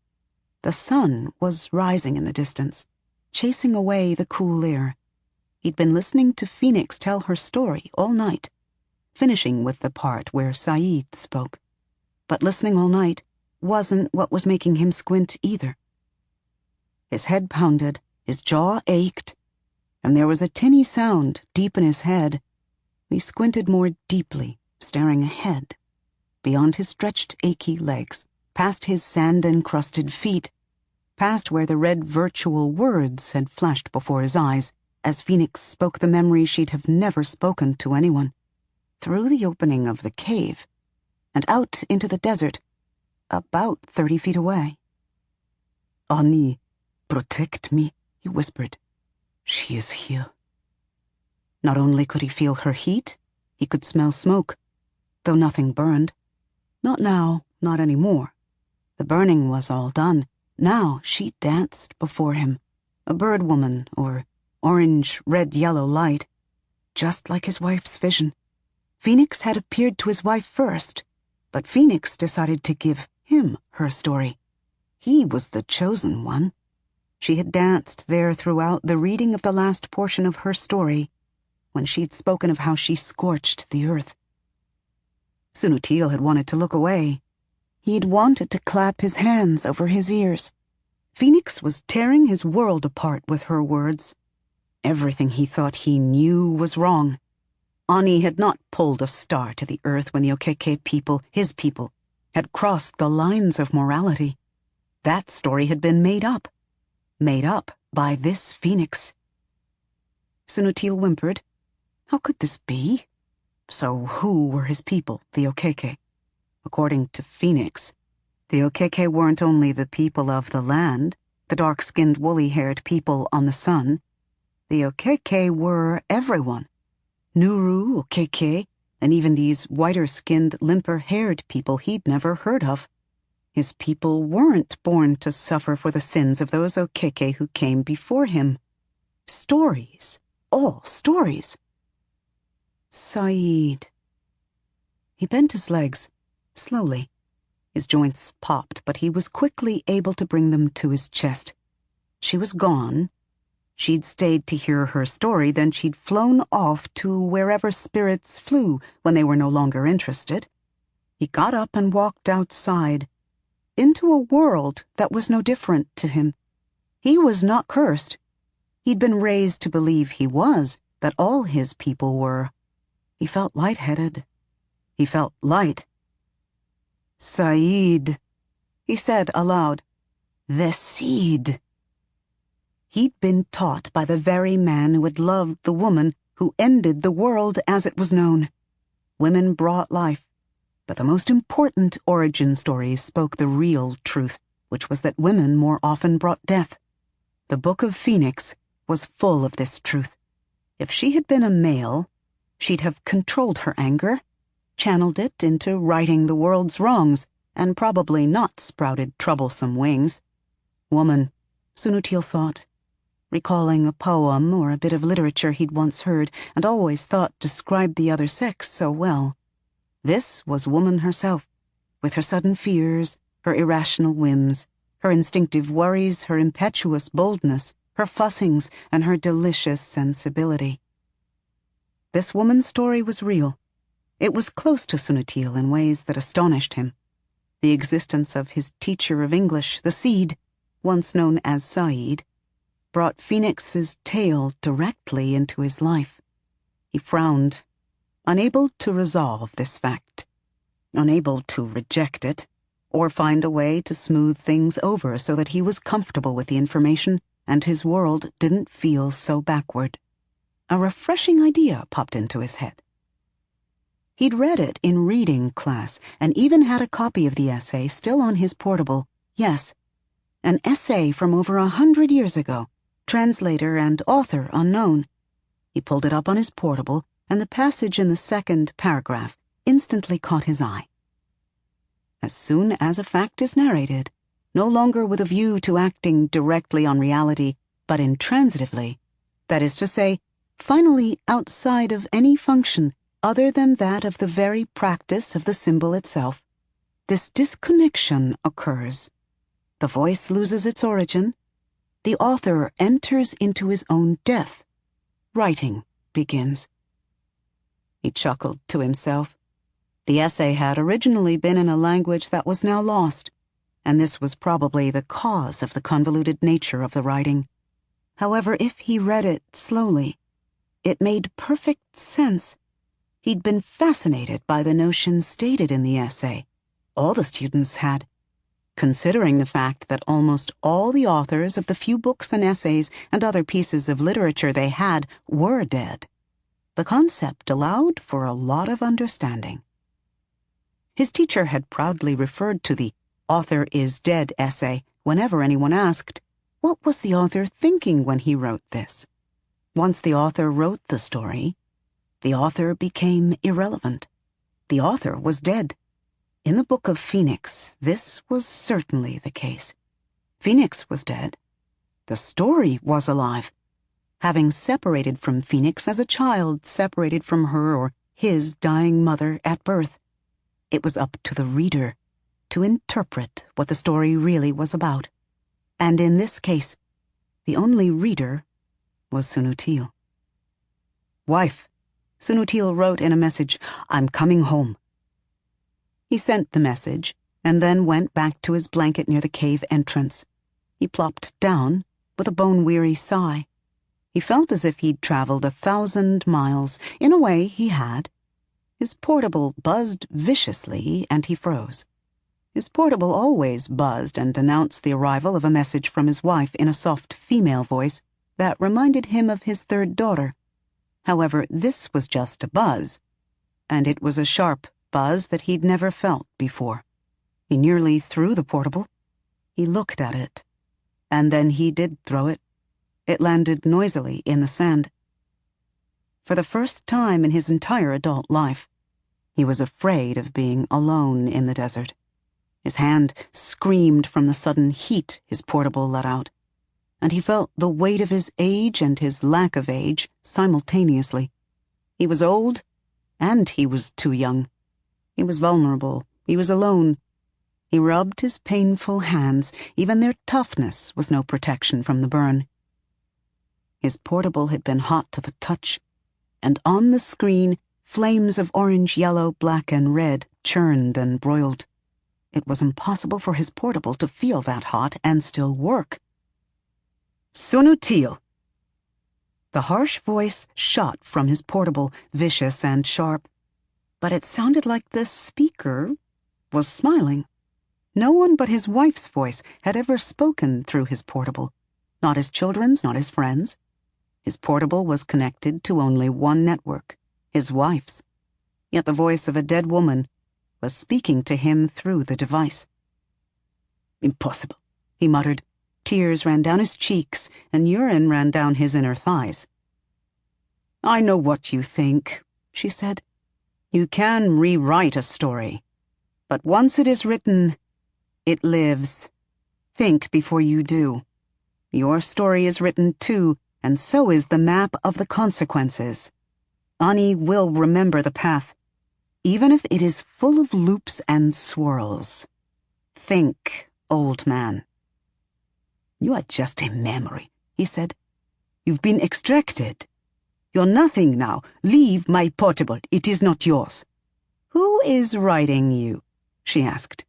The sun was rising in the distance, chasing away the cool air. He'd been listening to Phoenix tell her story all night, finishing with the part where Said spoke. But listening all night wasn't what was making him squint either. His head pounded, his jaw ached, and there was a tinny sound deep in his head. He squinted more deeply, staring ahead, beyond his stretched, achy legs, past his sand-encrusted feet, past where the red virtual words had flashed before his eyes as Phoenix spoke the memory she'd have never spoken to anyone. Through the opening of the cave, and out into the desert, about 30 feet away. "Ani, protect me," he whispered. "She is here." Not only could he feel her heat, he could smell smoke, though nothing burned. Not now, not any more. The burning was all done. Now she danced before him, a bird woman or orange, red, yellow light, just like his wife's vision. Phoenix had appeared to his wife first, but Phoenix decided to give him her story. He was the chosen one. She had danced there throughout the reading of the last portion of her story, when she'd spoken of how she scorched the earth. Sunutil had wanted to look away. He'd wanted to clap his hands over his ears. Phoenix was tearing his world apart with her words. Everything he thought he knew was wrong. Ani had not pulled a star to the earth when the Okeke people, his people, had crossed the lines of morality. That story had been made up by this Phoenix. Sunutil whimpered. How could this be? So who were his people, the Okeke? According to Phoenix, the Okeke weren't only the people of the land, the dark-skinned, woolly-haired people on the sun. The Okeke were everyone. Nuru, Okeke, and even these whiter-skinned, limper-haired people he'd never heard of. His people weren't born to suffer for the sins of those Okeke who came before him. Stories, all stories. Saeed. He bent his legs, slowly. His joints popped, but he was quickly able to bring them to his chest. She was gone. She'd stayed to hear her story, then she'd flown off to wherever spirits flew when they were no longer interested. He got up and walked outside, into a world that was no different to him. He was not cursed. He'd been raised to believe he was, that all his people were. He felt lightheaded. He felt light. Saeed, he said aloud. The seed. He'd been taught by the very man who had loved the woman who ended the world as it was known. Women brought life, but the most important origin stories spoke the real truth, which was that women more often brought death. The Book of Phoenix was full of this truth. If she had been a male, she'd have controlled her anger, channeled it into righting the world's wrongs, and probably not sprouted troublesome wings. Woman, Sunutil thought, recalling a poem or a bit of literature he'd once heard and always thought described the other sex so well. This was woman herself, with her sudden fears, her irrational whims, her instinctive worries, her impetuous boldness, her fussings, and her delicious sensibility. This woman's story was real. It was close to Sunutil in ways that astonished him. The existence of his teacher of English, the Seed, once known as Saeed, brought Phoenix's tale directly into his life. He frowned, unable to resolve this fact, unable to reject it, or find a way to smooth things over so that he was comfortable with the information and his world didn't feel so backward. A refreshing idea popped into his head. He'd read it in reading class and even had a copy of the essay still on his portable. Yes, an essay from over 100 years ago, translator and author unknown. He pulled it up on his portable, and the passage in the second paragraph instantly caught his eye. As soon as a fact is narrated, no longer with a view to acting directly on reality, but intransitively, that is to say, finally outside of any function other than that of the very practice of the symbol itself, this disconnection occurs. The voice loses its origin. The author enters into his own death. Writing begins. He chuckled to himself. The essay had originally been in a language that was now lost, and this was probably the cause of the convoluted nature of the writing. However, if he read it slowly, it made perfect sense. He'd been fascinated by the notions stated in the essay. All the students had. Considering the fact that almost all the authors of the few books and essays and other pieces of literature they had were dead, the concept allowed for a lot of understanding. His teacher had proudly referred to the author is dead essay whenever anyone asked, what was the author thinking when he wrote this? Once the author wrote the story, the author became irrelevant. The author was dead. In the Book of Phoenix, this was certainly the case. Phoenix was dead. The story was alive. Having separated from Phoenix as a child separated from her or his dying mother at birth, it was up to the reader to interpret what the story really was about. And in this case, the only reader was Sunutil. "Wife," Sunutil wrote in a message, "I'm coming home." He sent the message and then went back to his blanket near the cave entrance. He plopped down with a bone-weary sigh. He felt as if he'd traveled 1,000 miles. In a way, he had. His portable buzzed viciously, and he froze. His portable always buzzed and announced the arrival of a message from his wife in a soft female voice that reminded him of his third daughter. However, this was just a buzz, and it was a sharp buzz that he'd never felt before. He nearly threw the portable. He looked at it, and then he did throw it. It landed noisily in the sand. For the first time in his entire adult life, he was afraid of being alone in the desert. His hand screamed from the sudden heat his portable let out, and he felt the weight of his age and his lack of age simultaneously. He was old, and he was too young. He was vulnerable. He was alone. He rubbed his painful hands. Even their toughness was no protection from the burn. His portable had been hot to the touch, and on the screen, flames of orange, yellow, black, and red churned and broiled. It was impossible for his portable to feel that hot and still work. "Sunutil!" The harsh voice shot from his portable, vicious and sharp, but it sounded like the speaker was smiling. No one but his wife's voice had ever spoken through his portable, not his children's, not his friends'. His portable was connected to only one network, his wife's, yet the voice of a dead woman was speaking to him through the device. "Impossible," he muttered. Tears ran down his cheeks, and urine ran down his inner thighs. "I know what you think," she said. "You can rewrite a story, but once it is written, it lives. Think before you do. Your story is written too, and so is the map of the consequences. Ani will remember the path, even if it is full of loops and swirls. Think, old man." "You are just a memory," he said. "You've been extracted. You're nothing now. Leave my portable. It is not yours." "Who is writing you?" she asked.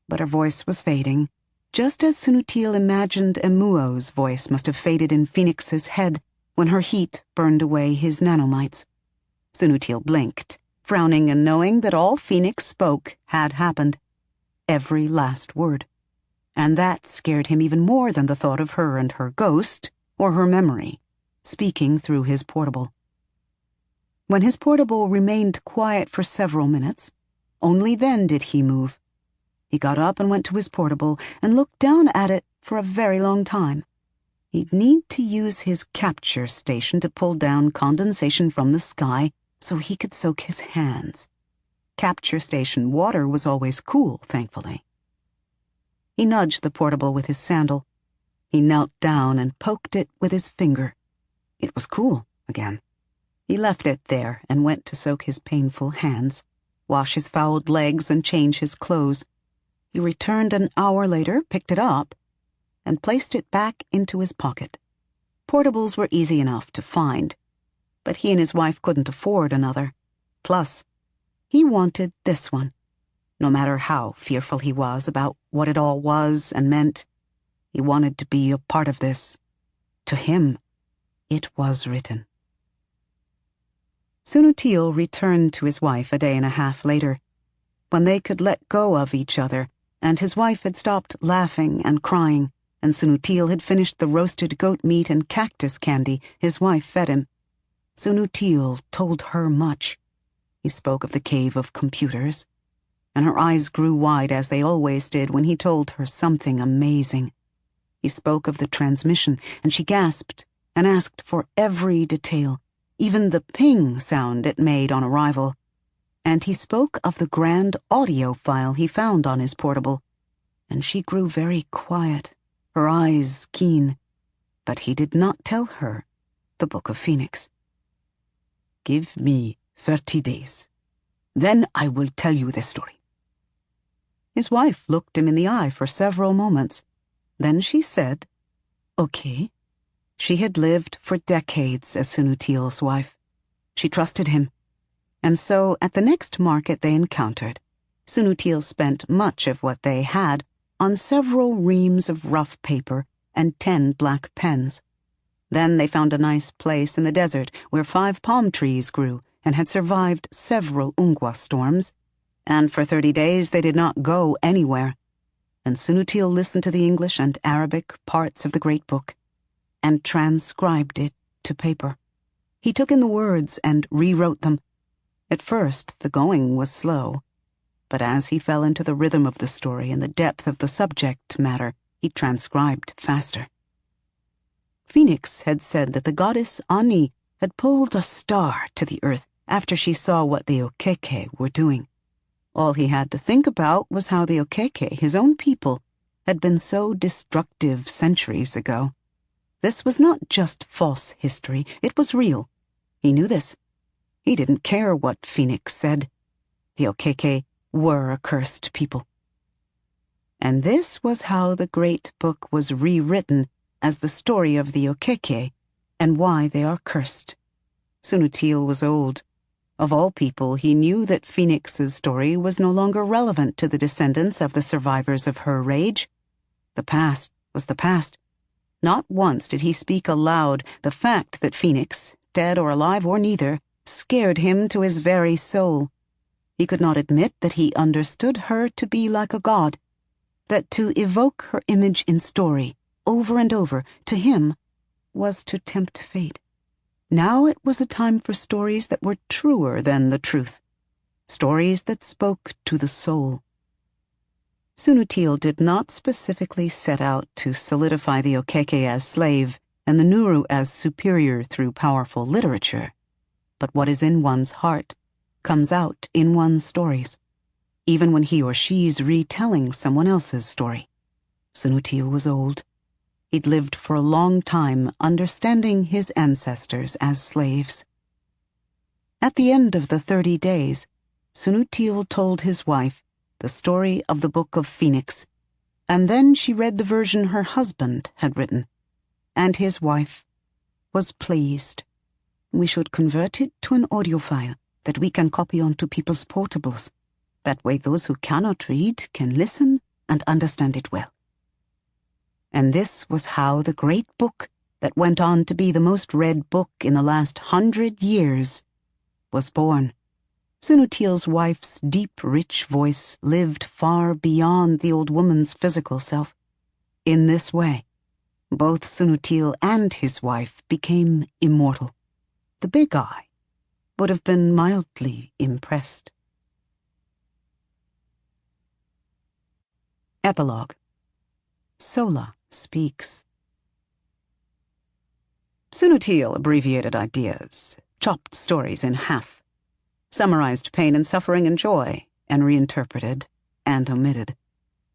But her voice was fading, just as Sunutil imagined Emuo's voice must have faded in Phoenix's head when her heat burned away his nanomites. Sunutil blinked, frowning and knowing that all Phoenix spoke had happened. Every last word. And that scared him even more than the thought of her and her ghost, or her memory, speaking through his portable. When his portable remained quiet for several minutes, only then did he move. He got up and went to his portable and looked down at it for a very long time. He'd need to use his capture station to pull down condensation from the sky so he could soak his hands. Capture station water was always cool, thankfully. He nudged the portable with his sandal. He knelt down and poked it with his finger. It was cool again. He left it there and went to soak his painful hands, wash his fouled legs, and change his clothes. He returned an hour later, picked it up, and placed it back into his pocket. Portables were easy enough to find, but he and his wife couldn't afford another. Plus, he wanted this one. No matter how fearful he was about what it all was and meant, he wanted to be a part of this. To him, it was written. Sunutil returned to his wife a day and a half later, when they could let go of each other, and his wife had stopped laughing and crying, and Sunutil had finished the roasted goat meat and cactus candy his wife fed him. Sunutil told her much. He spoke of the cave of computers. and her eyes grew wide as they always did when he told her something amazing. He spoke of the transmission, and she gasped and asked for every detail, even the ping sound it made on arrival. And he spoke of the grand audio file he found on his portable, and she grew very quiet, her eyes keen. But he did not tell her the Book of Phoenix. "Give me 30 days. Then I will tell you the story." His wife looked him in the eye for several moments. Then she said, "Okay." She had lived for decades as Sunutil's wife. She trusted him. And so, at the next market they encountered, Sunutil spent much of what they had on several reams of rough paper and 10 black pens. Then they found a nice place in the desert where 5 palm trees grew and had survived several Ungwa storms, and for 30 days they did not go anywhere. And Sunutil listened to the English and Arabic parts of the Great Book and transcribed it to paper. He took in the words and rewrote them. At first the going was slow, but as he fell into the rhythm of the story and the depth of the subject matter, he transcribed faster. Phoenix had said that the goddess Ani had pulled a star to the earth after she saw what the Okeke were doing. All he had to think about was how the Okeke, his own people, had been so destructive centuries ago. This was not just false history, it was real. He knew this. He didn't care what Phoenix said. The Okeke were a cursed people. And this was how the Great Book was rewritten as the story of the Okeke and why they are cursed. Sunutil was old. Of all people, he knew that Phoenix's story was no longer relevant to the descendants of the survivors of her rage. The past was the past. Not once did he speak aloud the fact that Phoenix, dead or alive or neither, scared him to his very soul. He could not admit that he understood her to be like a god, that to evoke her image in story, over and over, to him, was to tempt fate. Now it was a time for stories that were truer than the truth, stories that spoke to the soul. Sunutil did not specifically set out to solidify the Okeke as slave and the Nuru as superior through powerful literature, but what is in one's heart comes out in one's stories, even when he or she's retelling someone else's story. Sunutil was old. He'd lived for a long time understanding his ancestors as slaves. At the end of the 30 days, Sunutil told his wife the story of the Book of Phoenix, and then she read the version her husband had written, and his wife was pleased. "We should convert it to an audio file that we can copy onto people's portables. That way those who cannot read can listen and understand it well." And this was how the Great Book, that went on to be the most read book in the last 100 years, was born. Sunutil's wife's deep, rich voice lived far beyond the old woman's physical self. In this way, both Sunutil and his wife became immortal. The big eye would have been mildly impressed. Epilogue. Sola speaks. Sunutil abbreviated ideas, chopped stories in half, summarized pain and suffering and joy, and reinterpreted and omitted.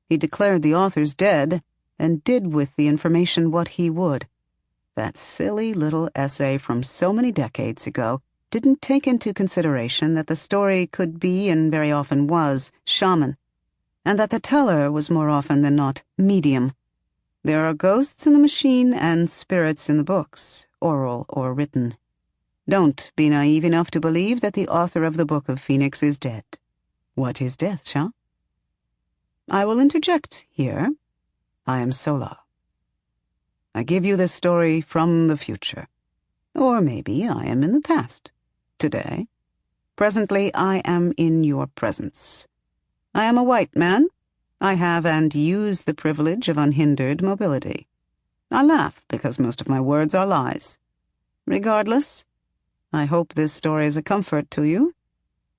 He declared the authors dead and did with the information what he would. That silly little essay from so many decades ago didn't take into consideration that the story could be, and very often was, shaman, and that the teller was more often than not medium. There are ghosts in the machine and spirits in the books, oral or written. Don't be naive enough to believe that the author of the Book of Phoenix is dead. What is death, Shah? I will interject here. I am Sola. I give you this story from the future. Or maybe I am in the past. Today. Presently I am in your presence. I am a white man. I have and use the privilege of unhindered mobility. I laugh because most of my words are lies. Regardless, I hope this story is a comfort to you.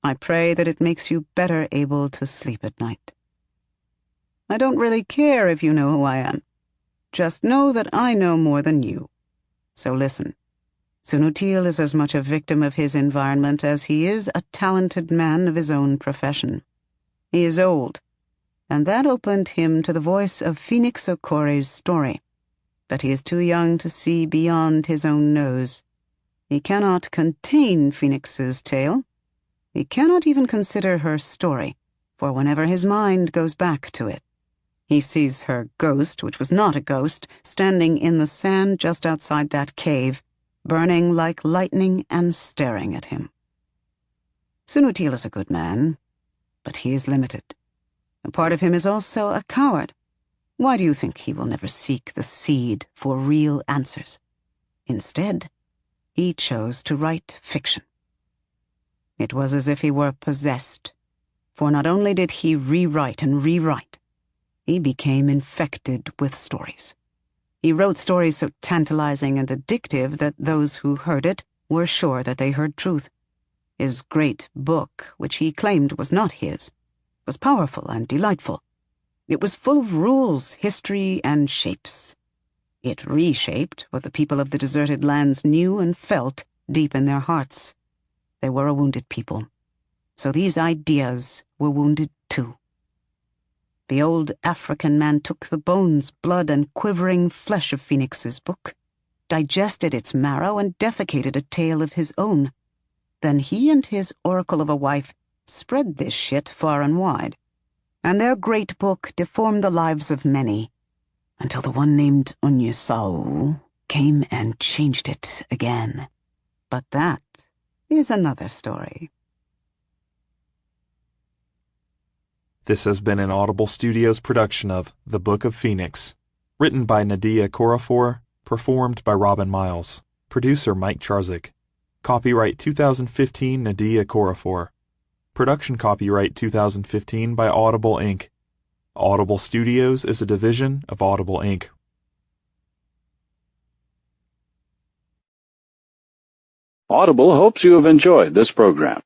I pray that it makes you better able to sleep at night. I don't really care if you know who I am. Just know that I know more than you. So listen. Sunutil is as much a victim of his environment as he is a talented man of his own profession. He is old, and that opened him to the voice of Phoenix Okore's story. But he is too young to see beyond his own nose. He cannot contain Phoenix's tale. He cannot even consider her story, for whenever his mind goes back to it, he sees her ghost, which was not a ghost, standing in the sand just outside that cave, burning like lightning and staring at him. Sunutil is a good man, but he is limited. A part of him is also a coward. Why do you think he will never seek the seed for real answers? Instead, he chose to write fiction. It was as if he were possessed, for not only did he rewrite and rewrite, he became infected with stories. He wrote stories so tantalizing and addictive that those who heard it were sure that they heard truth. His great book, which he claimed was not his, was powerful and delightful. It was full of rules, history, and shapes. It reshaped what the people of the deserted lands knew and felt deep in their hearts. They were a wounded people, so these ideas were wounded too. The old African man took the bones, blood, and quivering flesh of Phoenix's book, digested its marrow, and defecated a tale of his own. Then he and his oracle of a wife spread this shit far and wide, and their great book deformed the lives of many, until the one named Onyesau came and changed it again. But that is another story. This has been an Audible Studios production of The Book of Phoenix, written by Nnedi Okorafor, performed by Robin Miles, producer Mike Charzik. Copyright 2015 Nnedi Okorafor. Production copyright 2015 by Audible Inc. Audible Studios is a division of Audible Inc. Audible hopes you have enjoyed this program.